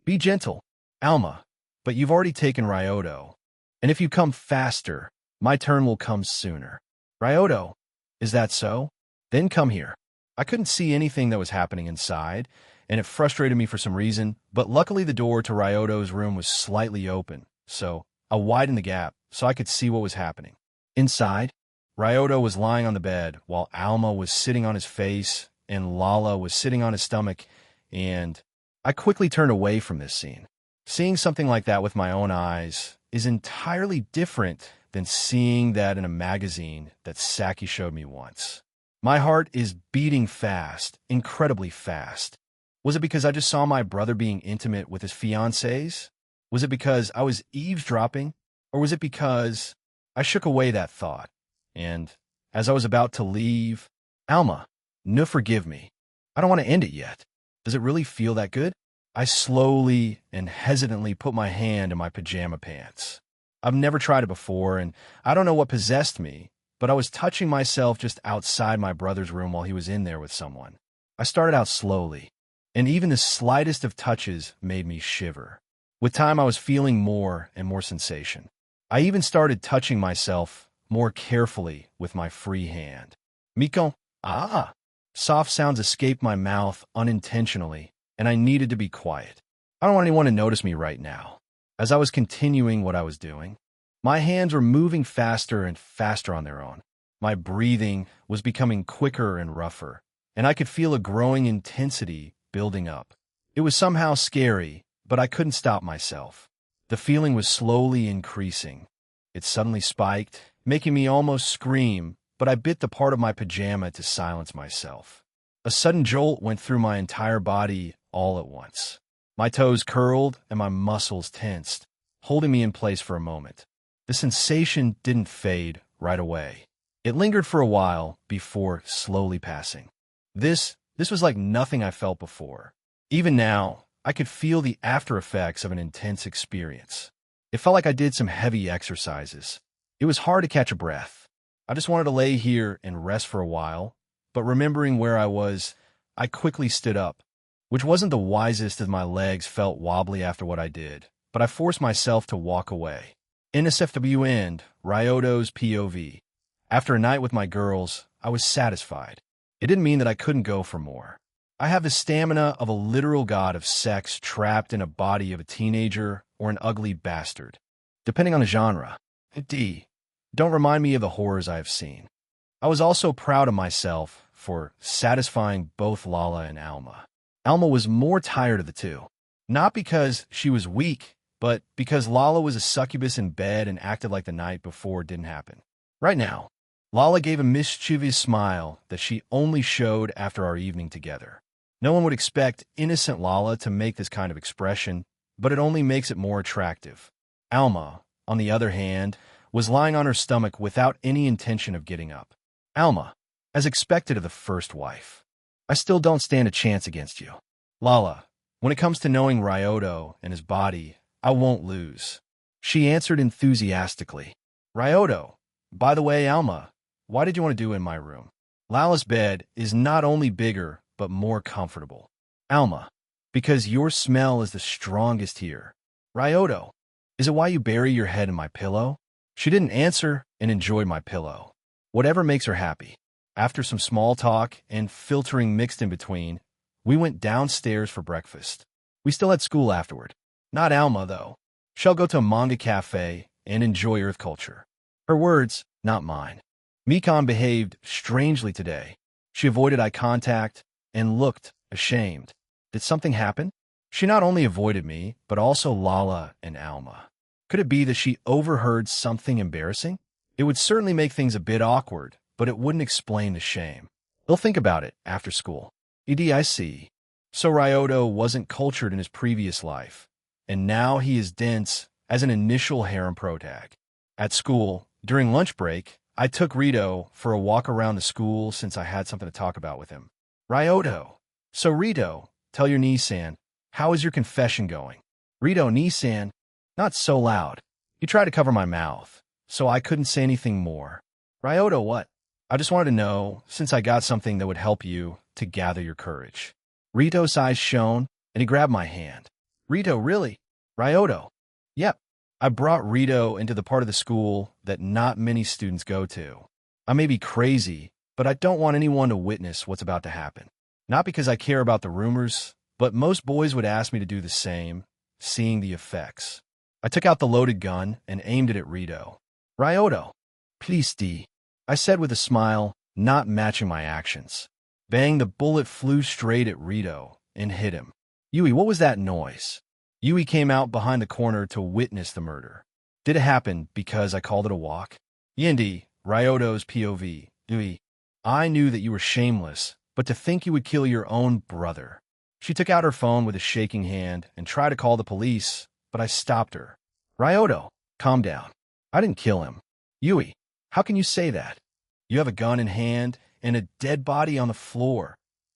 A: Be gentle, Alma, but you've already taken Ryoto. And if you come faster, my turn will come sooner. Ryoto, is that so? Then come here. I couldn't see anything that was happening inside, and it frustrated me for some reason, but luckily the door to Ryoto's room was slightly open, so I widened the gap so I could see what was happening. Inside, Ryoto was lying on the bed while Alma was sitting on his face and Lala was sitting on his stomach, and I quickly turned away from this scene. Seeing something like that with my own eyes is entirely different than seeing that in a magazine that Saki showed me once. My heart is beating fast, incredibly fast. Was it because I just saw my brother being intimate with his fiancées? Was it because I was eavesdropping? Or was it because I shook away that thought? And as I was about to leave, Alma, no forgive me. I don't want to end it yet. Does it really feel that good? I slowly and hesitantly put my hand in my pajama pants. I've never tried it before, and I don't know what possessed me, but I was touching myself just outside my brother's room while he was in there with someone. I started out slowly, and even the slightest of touches made me shiver. With time, I was feeling more and more sensation. I even started touching myself more carefully with my free hand. Miko, ah! Soft sounds escaped my mouth unintentionally, and I needed to be quiet. I don't want anyone to notice me right now. As I was continuing what I was doing, my hands were moving faster and faster on their own. My breathing was becoming quicker and rougher, and I could feel a growing intensity building up. It was somehow scary, but I couldn't stop myself. The feeling was slowly increasing. It suddenly spiked, making me almost scream, but I bit the part of my pajama to silence myself. A sudden jolt went through my entire body all at once. My toes curled and my muscles tensed, holding me in place for a moment. The sensation didn't fade right away. It lingered for a while before slowly passing. This was like nothing I felt before. Even now, I could feel the after effects of an intense experience. It felt like I did some heavy exercises. It was hard to catch a breath. I just wanted to lay here and rest for a while, but remembering where I was, I quickly stood up, which wasn't the wisest as my legs felt wobbly after what I did, but I forced myself to walk away. NSFW end, Ryoto's POV. After a night with my girls, I was satisfied. It didn't mean that I couldn't go for more. I have the stamina of a literal god of sex trapped in a body of a teenager or an ugly bastard, depending on the genre. D. Don't remind me of the horrors I have seen. I was also proud of myself for satisfying both Lala and Alma. Alma was more tired of the two. Not because she was weak, but because Lala was a succubus in bed and acted like the night before didn't happen. Right now, Lala gave a mischievous smile that she only showed after our evening together. No one would expect innocent Lala to make this kind of expression, but it only makes it more attractive. Alma, on the other hand, was lying on her stomach without any intention of getting up. Alma, as expected of the first wife. I still don't stand a chance against you. Lala, when it comes to knowing Ryoto and his body, I won't lose. She answered enthusiastically. Ryoto, by the way, Alma, why did you want to do in my room? Lala's bed is not only bigger, but more comfortable. Alma, because your smell is the strongest here. Ryoto, is it why you bury your head in my pillow? She didn't answer and enjoyed my pillow. Whatever makes her happy. After some small talk and filtering mixed in between, we went downstairs for breakfast. We still had school afterward. Not Alma, though. She'll go to a manga cafe and enjoy earth culture. Her words, not mine. Mikon behaved strangely today. She avoided eye contact and looked ashamed. Did something happen? She not only avoided me, but also Lala and Alma. Could it be that she overheard something embarrassing? It would certainly make things a bit awkward, but it wouldn't explain the shame. They'll think about it after school. I see. So Ryoto wasn't cultured in his previous life, and now he is dense as an initial harem protag. At school, during lunch break, I took Rito for a walk around the school since I had something to talk about with him. Ryoto. So Rito, tell your Nissan, how is your confession going? Rito, Nissan, not so loud. He tried to cover my mouth, so I couldn't say anything more. Ryoto, what? I just wanted to know, since I got something that would help you to gather your courage. Rito's eyes shone, and he grabbed my hand. Rito, really? Ryoto. Yep. I brought Rito into the part of the school that not many students go to. I may be crazy, but I don't want anyone to witness what's about to happen. Not because I care about the rumors, but most boys would ask me to do the same, seeing the effects. I took out the loaded gun and aimed it at Rito. Ryoto. Please, D. I said with a smile, not matching my actions. Bang, the bullet flew straight at Rito and hit him. Yui, what was that noise? Yui came out behind the corner to witness the murder. Did it happen because I called it a walk? Yindi, Ryoto's POV. Yui, I knew that you were shameless, but to think you would kill your own brother. She took out her phone with a shaking hand and tried to call the police, but I stopped her. Ryoto, calm down. I didn't kill him. Yui, how can you say that? You have a gun in hand and a dead body on the floor.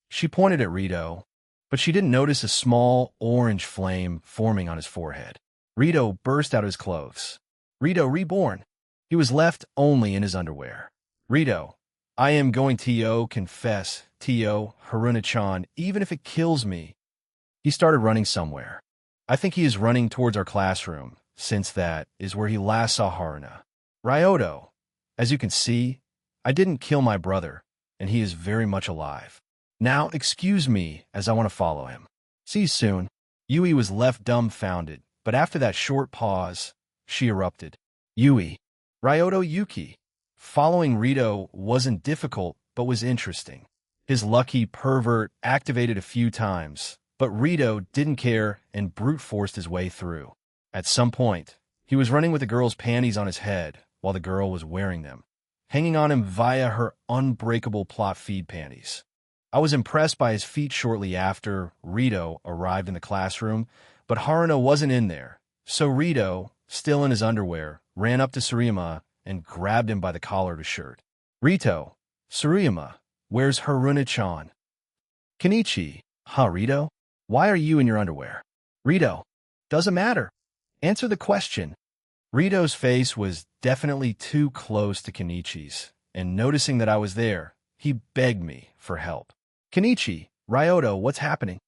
A: She pointed at Rito. but she didn't notice a small orange flame forming on his forehead. Rito burst out of his clothes. Rito reborn. He was left only in his underwear. Rito, I am going to confess, Haruna-chan, even if it kills me. He started running somewhere. I think he is running towards our classroom, since that is where he last saw Haruna. Ryoto, as you can see, I didn't kill my brother, and he is very much alive. Now, excuse me, as I want to follow him. See you soon. Yui was left dumbfounded, but after that short pause, she erupted. Yui. Ryoto Yuki. Following Rito wasn't difficult, but was interesting. His lucky pervert activated a few times, but Rito didn't care and brute-forced his way through. At some point, he was running with the girl's panties on his head while the girl was wearing them, hanging on him via her unbreakable plot feed panties. I was impressed by his feat shortly after Rito arrived in the classroom, but Haruna wasn't in there, so Rito, still in his underwear, ran up to Tsuruyama and grabbed him by the collar of his shirt. Rito, Tsuruyama, where's Haruna-chan? Kenichi, huh, Rito? Why are you in your underwear? Rito, doesn't matter. Answer the question. Rito's face was definitely too close to Kenichi's, and noticing that I was there, he begged me for help. Kenichi, Ryoto, what's happening?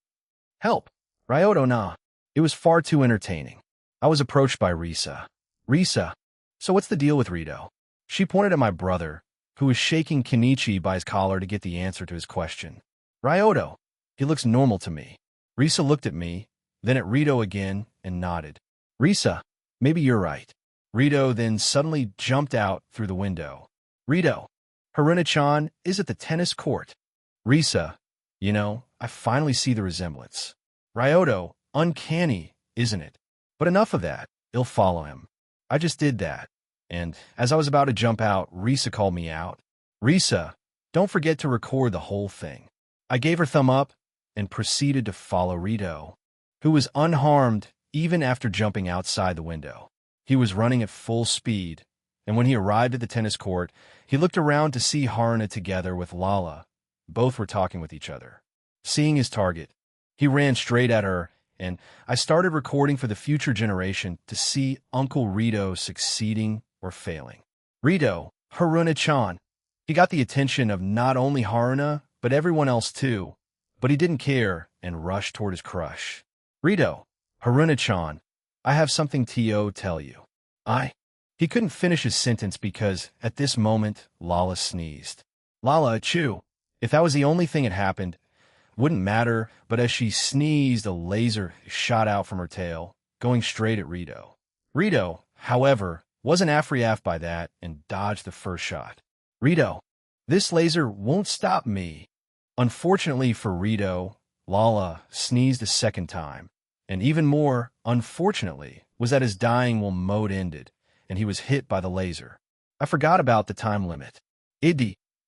A: Help. Ryoto, nah. It was far too entertaining. I was approached by Risa. Risa, so what's the deal with Rito? She pointed at my brother, who was shaking Kenichi by his collar to get the answer to his question. Ryoto, he looks normal to me. Risa looked at me, then at Rito again, and nodded. Risa, maybe you're right. Rito then suddenly jumped out through the window. Rito, Haruna-chan is at the tennis court. Risa, I finally see the resemblance. Ryoto, uncanny, isn't it? But enough of that. I'll follow him. I just did that. And as I was about to jump out, Risa called me out. Risa, don't forget to record the whole thing. I gave her thumb up and proceeded to follow Rito, who was unharmed even after jumping outside the window. He was running at full speed, and when he arrived at the tennis court, he looked around to see Haruna together with Lala. Both were talking with each other. Seeing his target, he ran straight at her, and I started recording for the future generation to see Uncle Rito succeeding or failing. Rito, Haruna-chan. He got the attention of not only Haruna, but everyone else too, but he didn't care and rushed toward his crush. Rito, Haruna-chan, I have something to tell you. He couldn't finish his sentence because, at this moment, Lala sneezed. Lala, achoo. If that was the only thing that happened, wouldn't matter, but as she sneezed, a laser shot out from her tail, going straight at Rito. Rito, however, wasn't after by that and dodged the first shot. Rito, this laser won't stop me. Unfortunately for Rito, Lala sneezed a second time, and even more, unfortunately, was that his dying mode ended, and he was hit by the laser. I forgot about the time limit.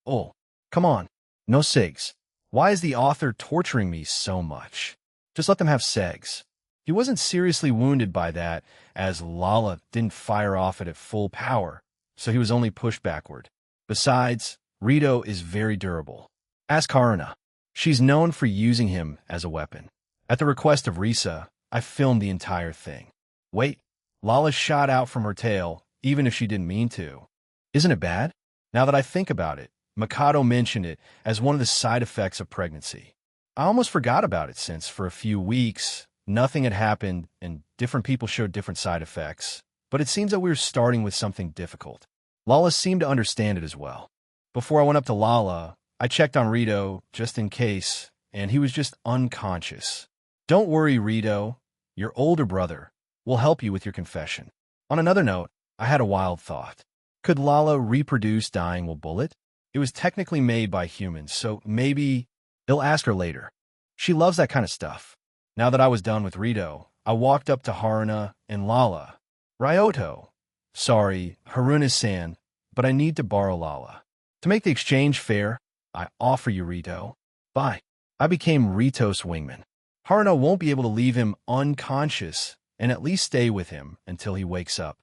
A: Oh, come on. No segs. Why is the author torturing me so much? Just let them have segs. He wasn't seriously wounded by that, as Lala didn't fire off it at full power, so he was only pushed backward. Besides, Rito is very durable. Ask Haruna. She's known for using him as a weapon. At the request of Risa, I filmed the entire thing. Wait, Lala shot out from her tail, even if she didn't mean to. Isn't it bad? Now that I think about it, Mikado mentioned it as one of the side effects of pregnancy. I almost forgot about it since, for a few weeks, nothing had happened and different people showed different side effects, but it seems that we were starting with something difficult. Lala seemed to understand it as well. Before I went up to Lala, I checked on Rito just in case, and he was just unconscious. Don't worry, Rito. Your older brother will help you with your confession. On another note, I had a wild thought. Could Lala reproduce dying with bullet? It was technically made by humans, so maybe I'll ask her later. She loves that kind of stuff. Now that I was done with Rito, I walked up to Haruna and Lala. Ryoto. Sorry, Haruna-san, but I need to borrow Lala. To make the exchange fair, I offer you Rito. Bye. I became Rito's wingman. Haruna won't be able to leave him unconscious and at least stay with him until he wakes up.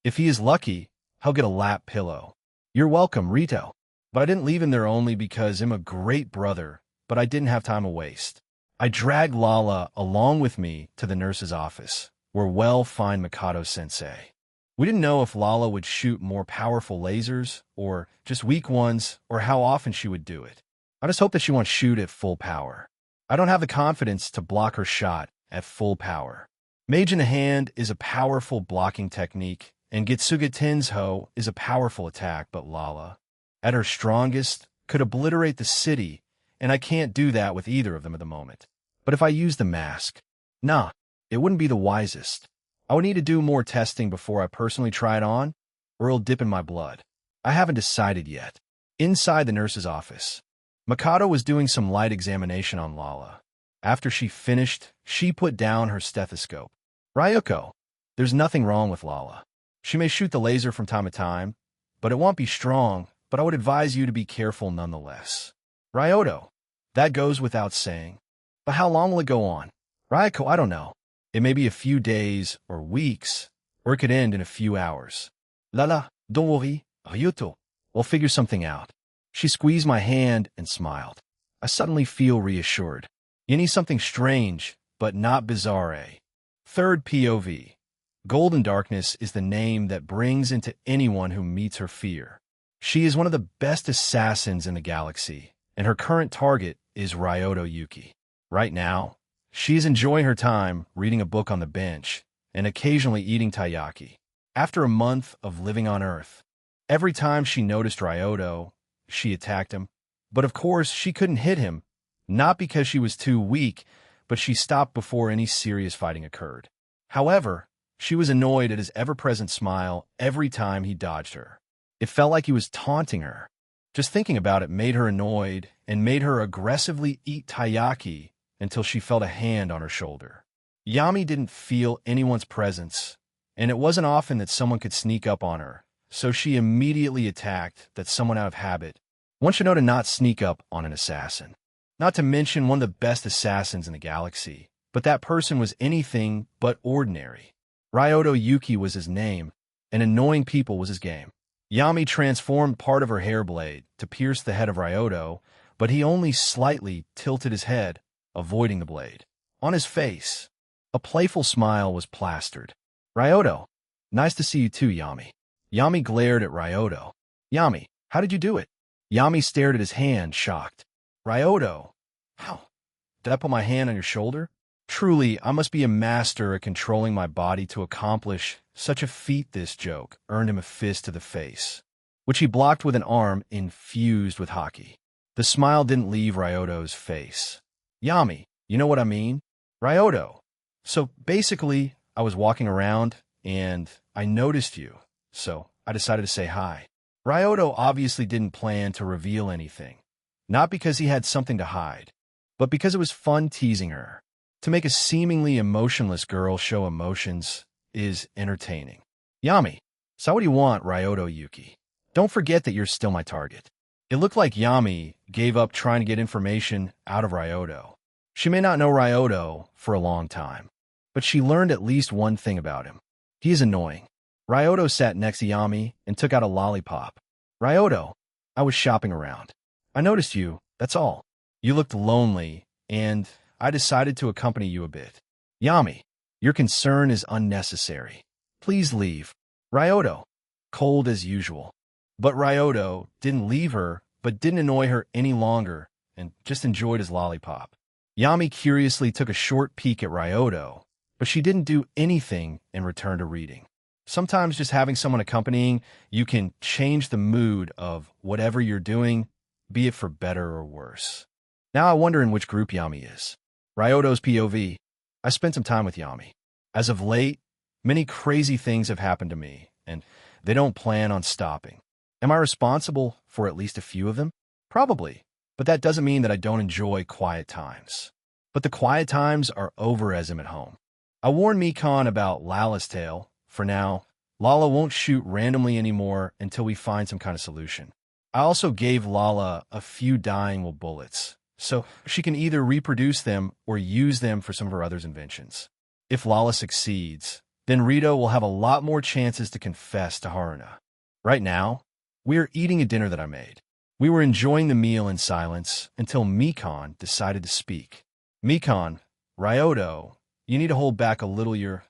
A: If he is lucky, he'll get a lap pillow. You're welcome, Rito. But I didn't leave him there only because I'm a great brother, but I didn't have time to waste. I dragged Lala along with me to the nurse's office, where find Mikado-sensei. We didn't know if Lala would shoot more powerful lasers, or just weak ones, or how often she would do it. I just hope that she won't shoot at full power. I don't have the confidence to block her shot at full power. Mage in the Hand is a powerful blocking technique, and Getsuga Tensho is a powerful attack, but Lala, at her strongest, could obliterate the city, and I can't do that with either of them at the moment. But if I use the mask, nah, it wouldn't be the wisest. I would need to do more testing before I personally try it on, or it'll dip in my blood. I haven't decided yet. Inside the nurse's office, Mikado was doing some light examination on Lala. After she finished, she put down her stethoscope. Ryoko, there's nothing wrong with Lala. She may shoot the laser from time to time, but it won't be strong, but I would advise you to be careful nonetheless. Ryoto, that goes without saying. But how long will it go on? Ryoko, I don't know. It may be a few days or weeks, or it could end in a few hours. Lala, don't worry, Ryoto. We'll figure something out. She squeezed my hand and smiled. I suddenly feel reassured. You need something strange, but not bizarre. Third POV. Golden Darkness is the name that brings into anyone who meets her fear. She is one of the best assassins in the galaxy, and her current target is Ryoto Yuki. Right now, she is enjoying her time reading a book on the bench and occasionally eating taiyaki. After a month of living on Earth, every time she noticed Ryoto, she attacked him. But of course, she couldn't hit him, not because she was too weak, but she stopped before any serious fighting occurred. However, she was annoyed at his ever-present smile every time he dodged her. It felt like he was taunting her. Just thinking about it made her annoyed and made her aggressively eat taiyaki until she felt a hand on her shoulder. Yami didn't feel anyone's presence, and it wasn't often that someone could sneak up on her, so she immediately attacked that someone out of habit. One should know to not sneak up on an assassin. Not to mention one of the best assassins in the galaxy, but that person was anything but ordinary. Ryoto Yuki was his name, and annoying people was his game. Yami transformed part of her hair blade to pierce the head of Ryoto, but he only slightly tilted his head, avoiding the blade. On his face, a playful smile was plastered. Ryoto, nice to see you too, Yami. Yami glared at Ryoto. Yami, how did you do it? Yami stared at his hand, shocked. Ryoto, how? Did I put my hand on your shoulder? Truly, I must be a master at controlling my body to accomplish such a feat. This joke earned him a fist to the face, which he blocked with an arm infused with hockey. The smile didn't leave Ryoto's face. Yami, you know what I mean? Ryoto. So basically, I was walking around and I noticed you, so I decided to say hi. Ryoto obviously didn't plan to reveal anything, not because he had something to hide, but because it was fun teasing her. To make a seemingly emotionless girl show emotions is entertaining. Yami, so what do you want, Ryoto Yuki? Don't forget that you're still my target. It looked like Yami gave up trying to get information out of Ryoto. She may not know Ryoto for a long time, but she learned at least one thing about him. He is annoying. Ryoto sat next to Yami and took out a lollipop. Ryoto, I was shopping around. I noticed you, that's all. You looked lonely, and I decided to accompany you a bit. Yami, your concern is unnecessary. Please leave. Ryoto, cold as usual. But Ryoto didn't leave her, but didn't annoy her any longer, and just enjoyed his lollipop. Yami curiously took a short peek at Ryoto, but she didn't do anything and returned to reading. Sometimes just having someone accompanying you can change the mood of whatever you're doing, be it for better or worse. Now I wonder in which group Yami is. Ryoto's POV. I spent some time with Yami. As of late, many crazy things have happened to me, and they don't plan on stopping. Am I responsible for at least a few of them? Probably, but that doesn't mean that I don't enjoy quiet times. But the quiet times are over as I'm at home. I warned Mikan about Lala's tale. For now, Lala won't shoot randomly anymore until we find some kind of solution. I also gave Lala a few dying bullets, so she can either reproduce them or use them for some of her other inventions. If Lala succeeds, then Rito will have a lot more chances to confess to Haruna. Right now, we are eating a dinner that I made. We were enjoying the meal in silence until Mikan decided to speak. Mikan, Ryoto, you need to hold back a little your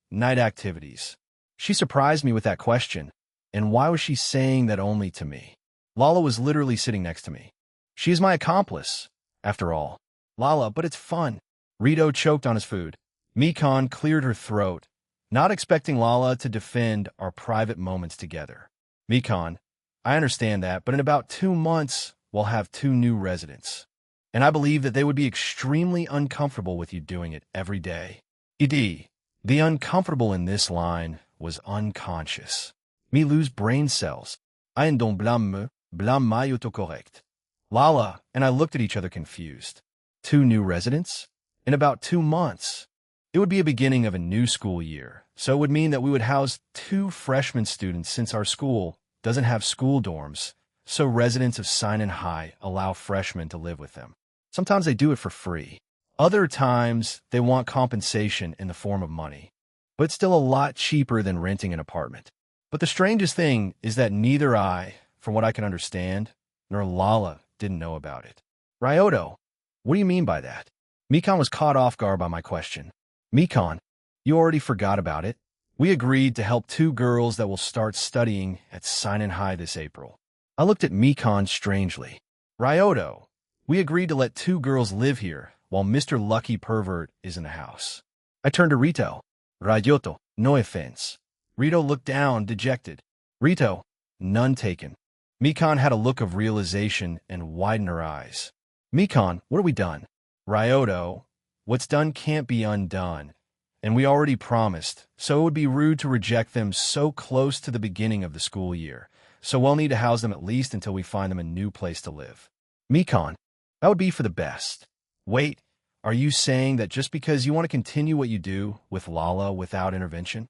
A: night activities. She surprised me with that question. And why was she saying that only to me? Lala was literally sitting next to me. She is my accomplice, after all. Lala, but it's fun. Rito choked on his food. Mikan cleared her throat, not expecting Lala to defend our private moments together. Mikan, I understand that, but in about 2 months, we'll have 2 new residents. And I believe that they would be extremely uncomfortable with you doing it every day. ED. The uncomfortable in this line was unconscious. Me lose brain cells. I don't blâme my autocorrect. Lala and I looked at each other confused. 2 new residents? In about 2 months. It would be a beginning of a new school year, so it would mean that we would house 2 freshman students since our school doesn't have school dorms, so residents of Seinen High allow freshmen to live with them. Sometimes they do it for free. Other times, they want compensation in the form of money. But it's still a lot cheaper than renting an apartment. But the strangest thing is that neither I, from what I can understand, nor Lala didn't know about it. Ryoto, what do you mean by that? Mikan was caught off guard by my question. Mikan, you already forgot about it. We agreed to help 2 girls that will start studying at Seinen High this April. I looked at Mikan strangely. Ryoto, we agreed to let 2 girls live here while Mr. Lucky Pervert is in the house. I turned to Rito. Ryoto, no offense. Rito looked down, dejected. Rito, none taken. Mikan had a look of realization and widened her eyes. Mikan, what have we done? Ryoto, what's done can't be undone. And we already promised, so it would be rude to reject them so close to the beginning of the school year. So we'll need to house them at least until we find them a new place to live. Mikan, that would be for the best. Wait, are you saying that just because you want to continue what you do with Lala without intervention?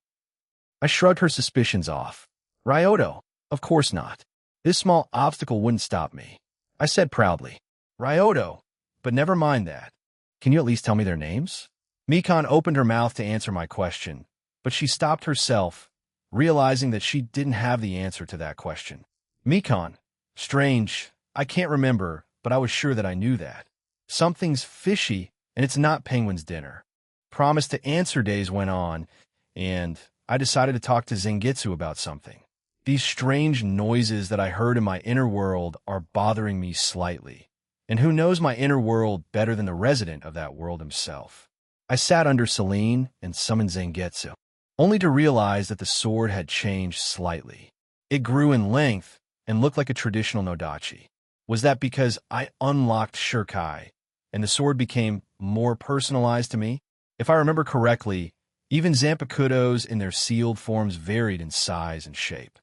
A: I shrugged her suspicions off. Ryoto, of course not. This small obstacle wouldn't stop me. I said proudly. Ryoto, but never mind that. Can you at least tell me their names? Mikan opened her mouth to answer my question, but she stopped herself, realizing that she didn't have the answer to that question. Mikan, strange, I can't remember, but I was sure that I knew that. Something's fishy, and it's not Penguin's dinner. Promise to answer days went on, and I decided to talk to Zangetsu about something. These strange noises that I heard in my inner world are bothering me slightly. And who knows my inner world better than the resident of that world himself? I sat under Celine and summoned Zangetsu, only to realize that the sword had changed slightly. It grew in length and looked like a traditional Nodachi. Was that because I unlocked Shirkai, and the sword became more personalized to me? If I remember correctly, even Zanpakutos in their sealed forms varied in size and shape.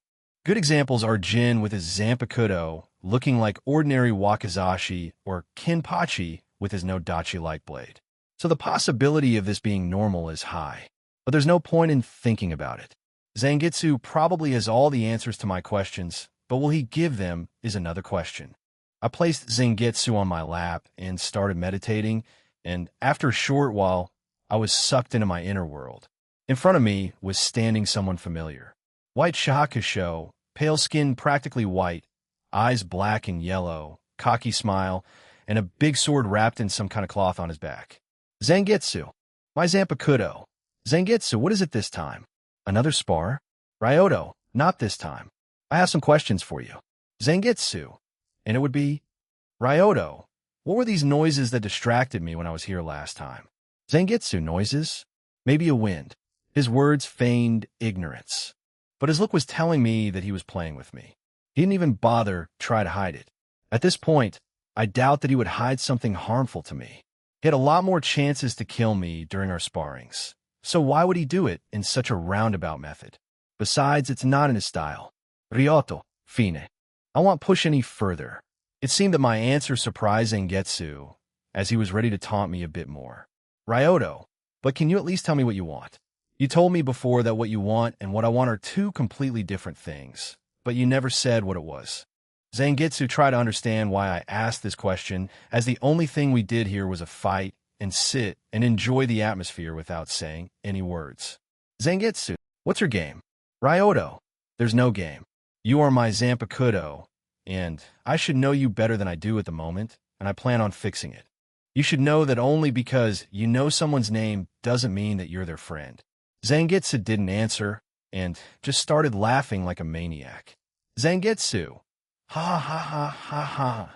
A: Good examples are Jin with his Zanpakuto looking like ordinary Wakizashi or Kinpachi with his Nodachi-like blade. So the possibility of this being normal is high, but there's no point in thinking about it. Zangetsu probably has all the answers to my questions, but will he give them is another question. I placed Zangetsu on my lap and started meditating, and after a short while, I was sucked into my inner world. In front of me was standing someone familiar. White shakusho, pale skin practically white, eyes black and yellow, cocky smile, and a big sword wrapped in some kind of cloth on his back. Zangetsu, my Zanpakuto. Zangetsu, what is it this time? Another spar? Ryoto, not this time. I have some questions for you. Zangetsu, and it would be, Ryoto, what were these noises that distracted me when I was here last time? Zangetsu, noises? Maybe a wind. His words feigned ignorance. But his look was telling me that he was playing with me. He didn't even bother try to hide it. At this point, I doubt that he would hide something harmful to me. He had a lot more chances to kill me during our sparrings. So why would he do it in such a roundabout method? Besides, it's not in his style. Ryoto, fine. I won't push any further. It seemed that my answer surprised Zangetsu, as he was ready to taunt me a bit more. Ryoto, but can you at least tell me what you want? You told me before that what you want and what I want are 2 completely different things, but you never said what it was. Zangetsu tried to understand why I asked this question, as the only thing we did here was a fight and sit and enjoy the atmosphere without saying any words. Zangetsu, what's your game? Ryoto, there's no game. You are my Zanpakuto, and I should know you better than I do at the moment, and I plan on fixing it. You should know that only because you know someone's name doesn't mean that you're their friend. Zangetsu didn't answer and just started laughing like a maniac. Zangetsu. Ha ha ha ha ha.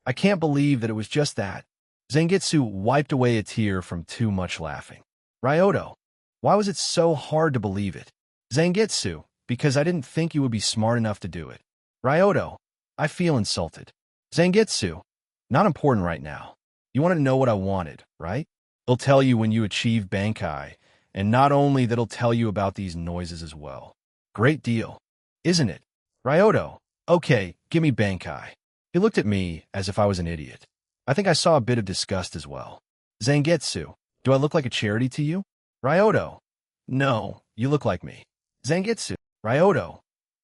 A: I can't believe that it was just that. Zangetsu wiped away a tear from too much laughing. Ryoto. Why was it so hard to believe it? Zangetsu. Because I didn't think you would be smart enough to do it. Ryoto. I feel insulted. Zangetsu. Not important right now. You want to know what I wanted, right? It'll tell you when you achieve Bankai, and not only that it'll tell you about these noises as well. Great deal, isn't it? Ryoto. Okay, give me Bankai. He looked at me as if I was an idiot. I think I saw a bit of disgust as well. Zangetsu. Do I look like a charity to you? Ryoto. No, you look like me. Zangetsu. Ryoto.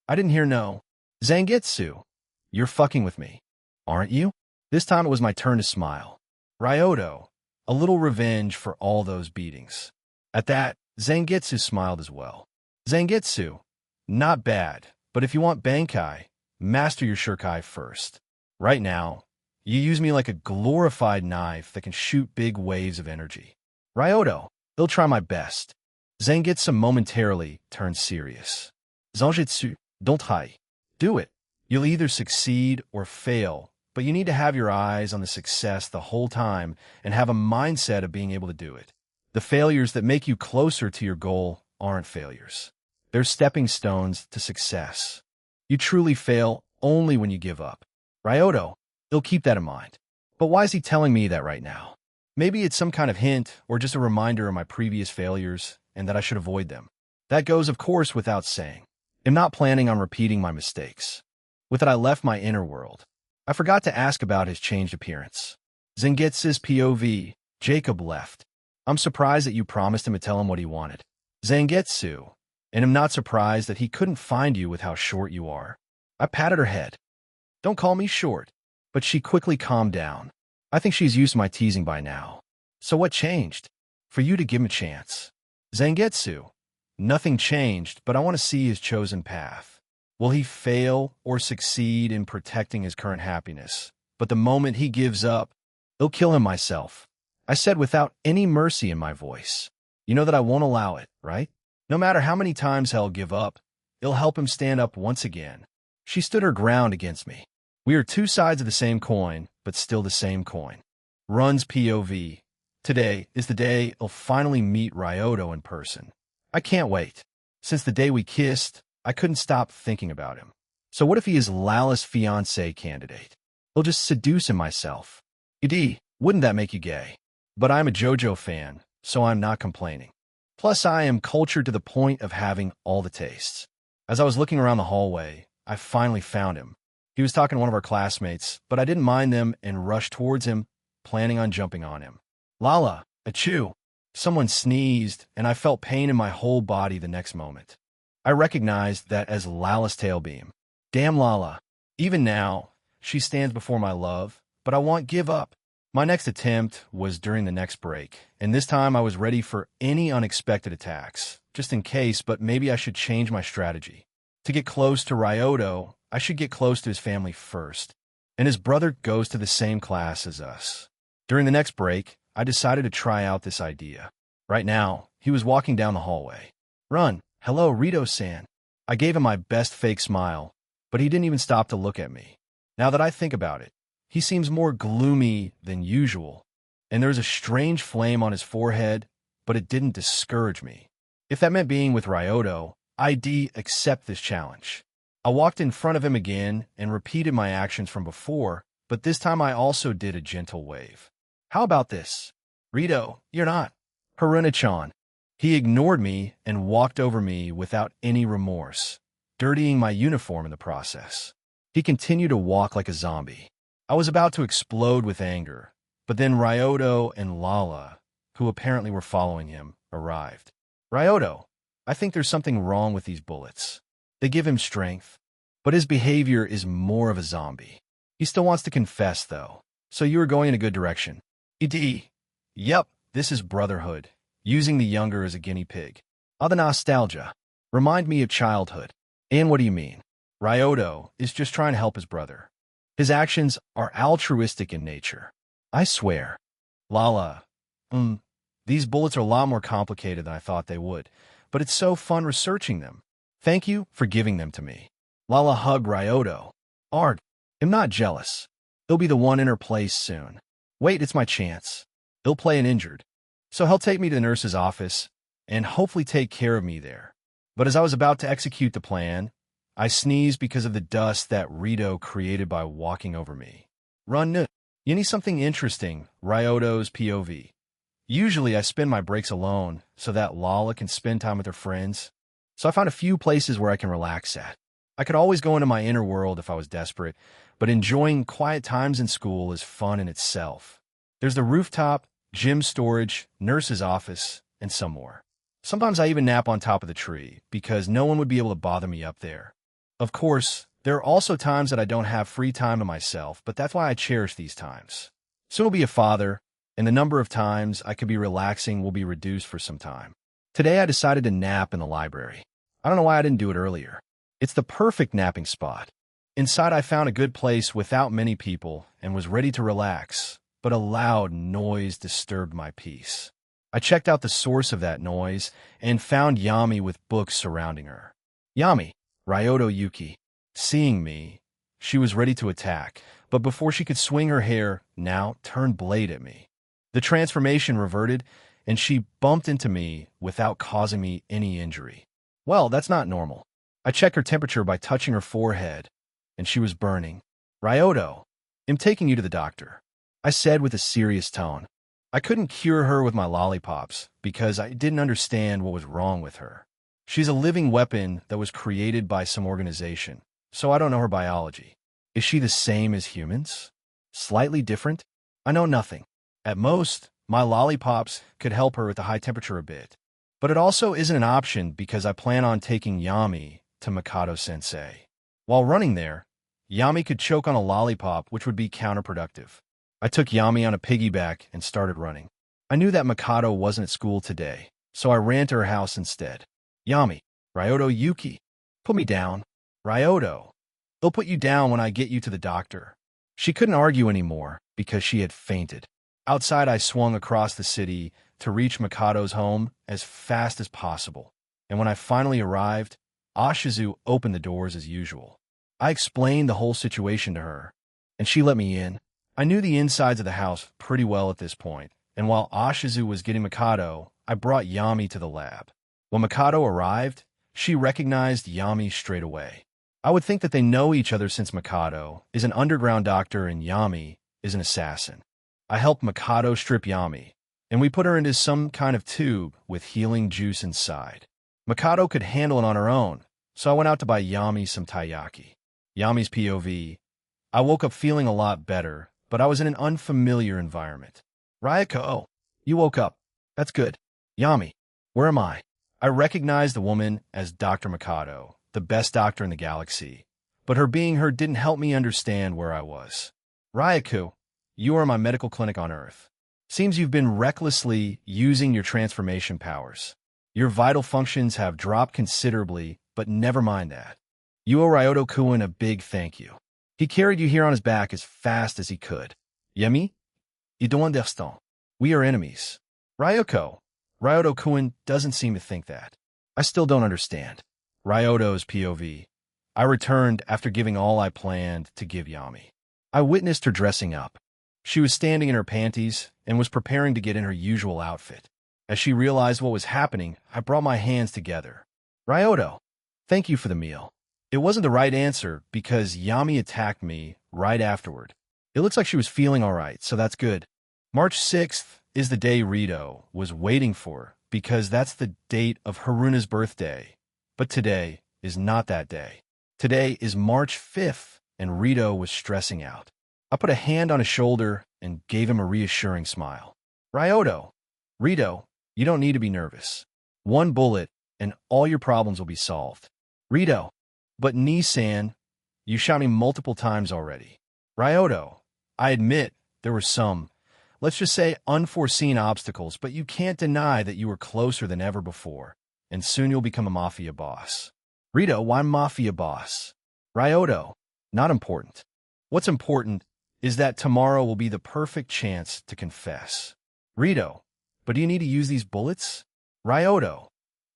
A: I didn't hear no. Zangetsu. You're fucking with me, aren't you? This time it was my turn to smile. Ryoto. A little revenge for all those beatings. At that, Zangetsu smiled as well. Zangetsu. Not bad, but if you want Bankai, master your Shurkai first. Right now, you use me like a glorified knife that can shoot big waves of energy. Ryoto. I'll try my best. Zangetsu momentarily turned serious. Zangetsu. Don't hide. Do it. You'll either succeed or fail, but you need to have your eyes on the success the whole time and have a mindset of being able to do it. The failures that make you closer to your goal aren't failures. They're stepping stones to success. You truly fail only when you give up. Ryoto, he'll keep that in mind. But why is he telling me that right now? Maybe it's some kind of hint or just a reminder of my previous failures and that I should avoid them. That goes, of course, without saying. I'm not planning on repeating my mistakes. With it, I left my inner world. I forgot to ask about his changed appearance. Zangetsu's POV. Jacob left. I'm surprised that you promised him to tell him what he wanted. Zangetsu. And I'm not surprised that he couldn't find you with how short you are. I patted her head. Don't call me short. But she quickly calmed down. I think she's used to my teasing by now. So what changed? For you to give him a chance. Zangetsu. Nothing changed, but I want to see his chosen path. Will he fail or succeed in protecting his current happiness? But the moment he gives up, I'll kill him myself. I said without any mercy in my voice. You know that I won't allow it, right? No matter how many times he'll give up, it'll help him stand up once again. She stood her ground against me. We are two sides of the same coin, but still the same coin. Run's POV. Today is the day I'll finally meet Ryoto in person. I can't wait. Since the day we kissed, I couldn't stop thinking about him. So what if he is Lala's fiancé candidate? I'll just seduce him myself. Wouldn't that make you gay? But I'm a JoJo fan, so I'm not complaining. Plus, I am cultured to the point of having all the tastes. As I was looking around the hallway, I finally found him. He was talking to one of our classmates, but I didn't mind them and rushed towards him, planning on jumping on him. Lala, achoo. Someone sneezed, and I felt pain in my whole body the next moment. I recognized that as Lala's tailbeam. Damn Lala. Even now, she stands before my love, but I won't give up. My next attempt was during the next break, and this time I was ready for any unexpected attacks, just in case, but maybe I should change my strategy. To get close to Ryoto, I should get close to his family first, and his brother goes to the same class as us. During the next break, I decided to try out this idea. Right now, he was walking down the hallway. Run, hello, Rito-san. I gave him my best fake smile, but he didn't even stop to look at me. Now that I think about it, he seems more gloomy than usual, and there's a strange flame on his forehead, but it didn't discourage me. If that meant being with Ryoto, I'd accept this challenge. I walked in front of him again and repeated my actions from before, but this time I also did a gentle wave. How about this? Rito, you're not. Haruna-chan. He ignored me and walked over me without any remorse, dirtying my uniform in the process. He continued to walk like a zombie. I was about to explode with anger, but then Ryoto and Lala, who apparently were following him, arrived. Ryoto, I think there's something wrong with these bullets. They give him strength, but his behavior is more of a zombie. He still wants to confess, though, so you are going in a good direction. Yep, this is brotherhood, using the younger as a guinea pig. The nostalgia. Remind me of childhood. And what do you mean? Ryoto is just trying to help his brother. His actions are altruistic in nature. I swear. Lala, these bullets are a lot more complicated than I thought they would, but it's so fun researching them. Thank you for giving them to me. Lala hugged Ryoto. Ard, I'm not jealous. He'll be the one in her place soon. Wait, it's my chance. He'll play an injured. So he'll take me to the nurse's office and hopefully take care of me there. But as I was about to execute the plan, I sneezed because of the dust that Rito created by walking over me. Run, you need something interesting, Ryoto's POV. Usually I spend my breaks alone so that Lala can spend time with her friends. So I found a few places where I can relax at. I could always go into my inner world if I was desperate, but enjoying quiet times in school is fun in itself. There's the rooftop, gym storage, nurse's office, and some more. Sometimes I even nap on top of the tree because no one would be able to bother me up there. Of course, there are also times that I don't have free time to myself, but that's why I cherish these times. Soon I'll be a father, and the number of times I could be relaxing will be reduced for some time. Today I decided to nap in the library. I don't know why I didn't do it earlier. It's the perfect napping spot. Inside I found a good place without many people and was ready to relax, but a loud noise disturbed my peace. I checked out the source of that noise and found Yami with books surrounding her. Yami, Ryoto Yuki. Seeing me, she was ready to attack, but before she could swing her hair, now turned blade at me. The transformation reverted, and she bumped into me without causing me any injury. Well, that's not normal. I checked her temperature by touching her forehead, and she was burning. Ryoto, I'm taking you to the doctor, I said with a serious tone. I couldn't cure her with my lollipops because I didn't understand what was wrong with her. She's a living weapon that was created by some organization, so I don't know her biology. Is she the same as humans? Slightly different? I know nothing. At most, my lollipops could help her with the high temperature a bit. But it also isn't an option because I plan on taking Yami to Mikado-sensei. While running there, Yami could choke on a lollipop, which would be counterproductive. I took Yami on a piggyback and started running. I knew that Mikado wasn't at school today, so I ran to her house instead. Yami, Ryoto Yuki, put me down. Ryoto, they'll put you down when I get you to the doctor. She couldn't argue anymore because she had fainted. Outside, I swung across the city to reach Mikado's home as fast as possible. And when I finally arrived, Ashizu opened the doors as usual. I explained the whole situation to her, and she let me in. I knew the insides of the house pretty well at this point, and while Ashizu was getting Mikado, I brought Yami to the lab. When Mikado arrived, she recognized Yami straight away. I would think that they know each other since Mikado is an underground doctor and Yami is an assassin. I helped Mikado strip Yami, and we put her into some kind of tube with healing juice inside. Mikado could handle it on her own, so I went out to buy Yami some taiyaki. Yami's POV. I woke up feeling a lot better, but I was in an unfamiliar environment. Ryako, you woke up. That's good. Yami, where am I? I recognized the woman as Dr. Mikado, the best doctor in the galaxy, but her being her didn't help me understand where I was. Ryako, you are my medical clinic on Earth. Seems you've been recklessly using your transformation powers. Your vital functions have dropped considerably, but never mind that. You owe Ryoto-kun a big thank you. He carried you here on his back as fast as he could. Yemi? You don't understand. We are enemies. Ryoto-kun doesn't seem to think that. I still don't understand. Ryoto's POV. I returned after giving all I planned to give Yami. I witnessed her dressing up. She was standing in her panties and was preparing to get in her usual outfit. As she realized what was happening, I brought my hands together. Ryoto, thank you for the meal. It wasn't the right answer because Yami attacked me right afterward. It looks like she was feeling all right, so that's good. March 6th is the day Rito was waiting for because that's the date of Haruna's birthday. But today is not that day. Today is March 5th, and Rito was stressing out. I put a hand on his shoulder and gave him a reassuring smile. Ryoto, Rito, you don't need to be nervous. One bullet, and all your problems will be solved. Rito, but Nissan, you shot me multiple times already. Ryoto, I admit there were some, let's just say, unforeseen obstacles, but you can't deny that you were closer than ever before, and soon you'll become a mafia boss. Rito, why mafia boss? Ryoto, not important. What's important is that tomorrow will be the perfect chance to confess. Rito, but do you need to use these bullets? Ryoto,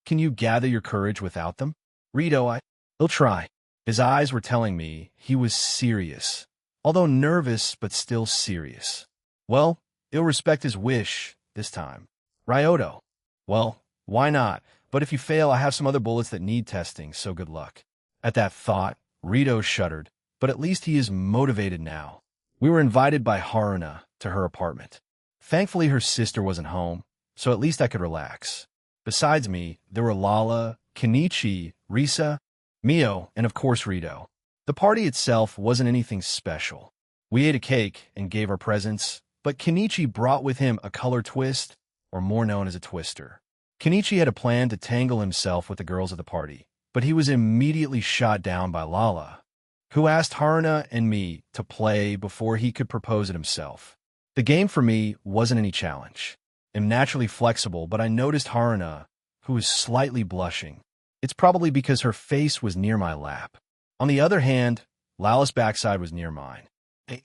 A: can you gather your courage without them? Rito, he'll try. His eyes were telling me he was serious, although nervous but still serious. Well, he'll respect his wish this time. Ryoto, well, why not? But if you fail, I have some other bullets that need testing, so good luck. At that thought, Rito shuddered, but at least he is motivated now. We were invited by Haruna to her apartment. Thankfully, her sister wasn't home, so at least I could relax. Besides me, there were Lala, Kenichi, Risa, Mio, and of course Rito. The party itself wasn't anything special. We ate a cake and gave our presents, but Kenichi brought with him a color twist, or more known as a twister. Kenichi had a plan to tangle himself with the girls at the party, but he was immediately shot down by Lala, who asked Haruna and me to play before he could propose it himself. The game for me wasn't any challenge. I'm naturally flexible, but I noticed Haruna, who was slightly blushing. It's probably because her face was near my lap. On the other hand, Lala's backside was near mine.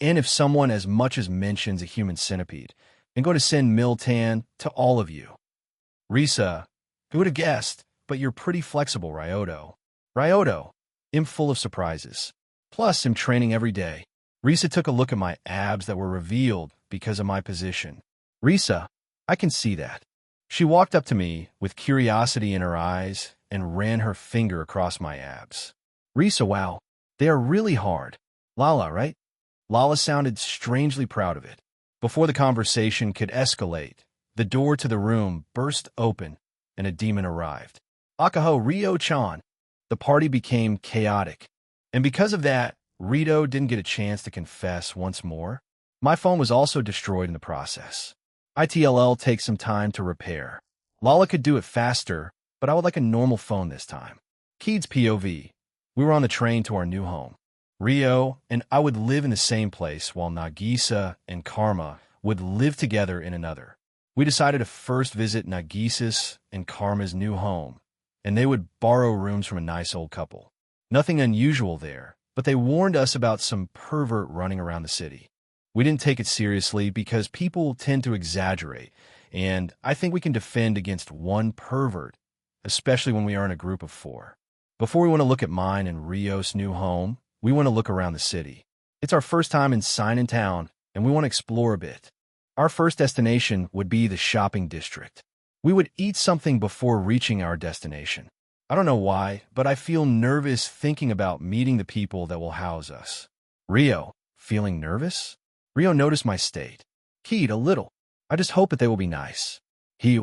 A: And if someone as much as mentions a human centipede, I'm going to send Miltan to all of you. Risa, who would have guessed, but you're pretty flexible, Ryoto. Ryoto, I'm full of surprises. Plus, I'm training every day. Risa took a look at my abs that were revealed because of my position. Risa, I can see that. She walked up to me with curiosity in her eyes and ran her finger across my abs. Risa, wow, they are really hard. Lala, right? Lala sounded strangely proud of it. Before the conversation could escalate, the door to the room burst open and a demon arrived. Akaho Ryo-chan. The party became chaotic. And because of that, Rito didn't get a chance to confess once more. My phone was also destroyed in the process. ITLL takes some time to repair. Lala could do it faster, but I would like a normal phone this time. Keed's POV. We were on the train to our new home. Rio and I would live in the same place, while Nagisa and Karma would live together in another. We decided to first visit Nagisa's and Karma's new home, and they would borrow rooms from a nice old couple. Nothing unusual there, but they warned us about some pervert running around the city. We didn't take it seriously because people tend to exaggerate, and I think we can defend against one pervert, especially when we are in a group of 4. Before we want to look at mine and Rio's new home, we want to look around the city. It's our first time in Seinen Town, and we want to explore a bit. Our first destination would be the shopping district. We would eat something before reaching our destination. I don't know why, but I feel nervous thinking about meeting the people that will house us. Rio, feeling nervous? Rio noticed my state. Keed, a little. I just hope that they will be nice. He,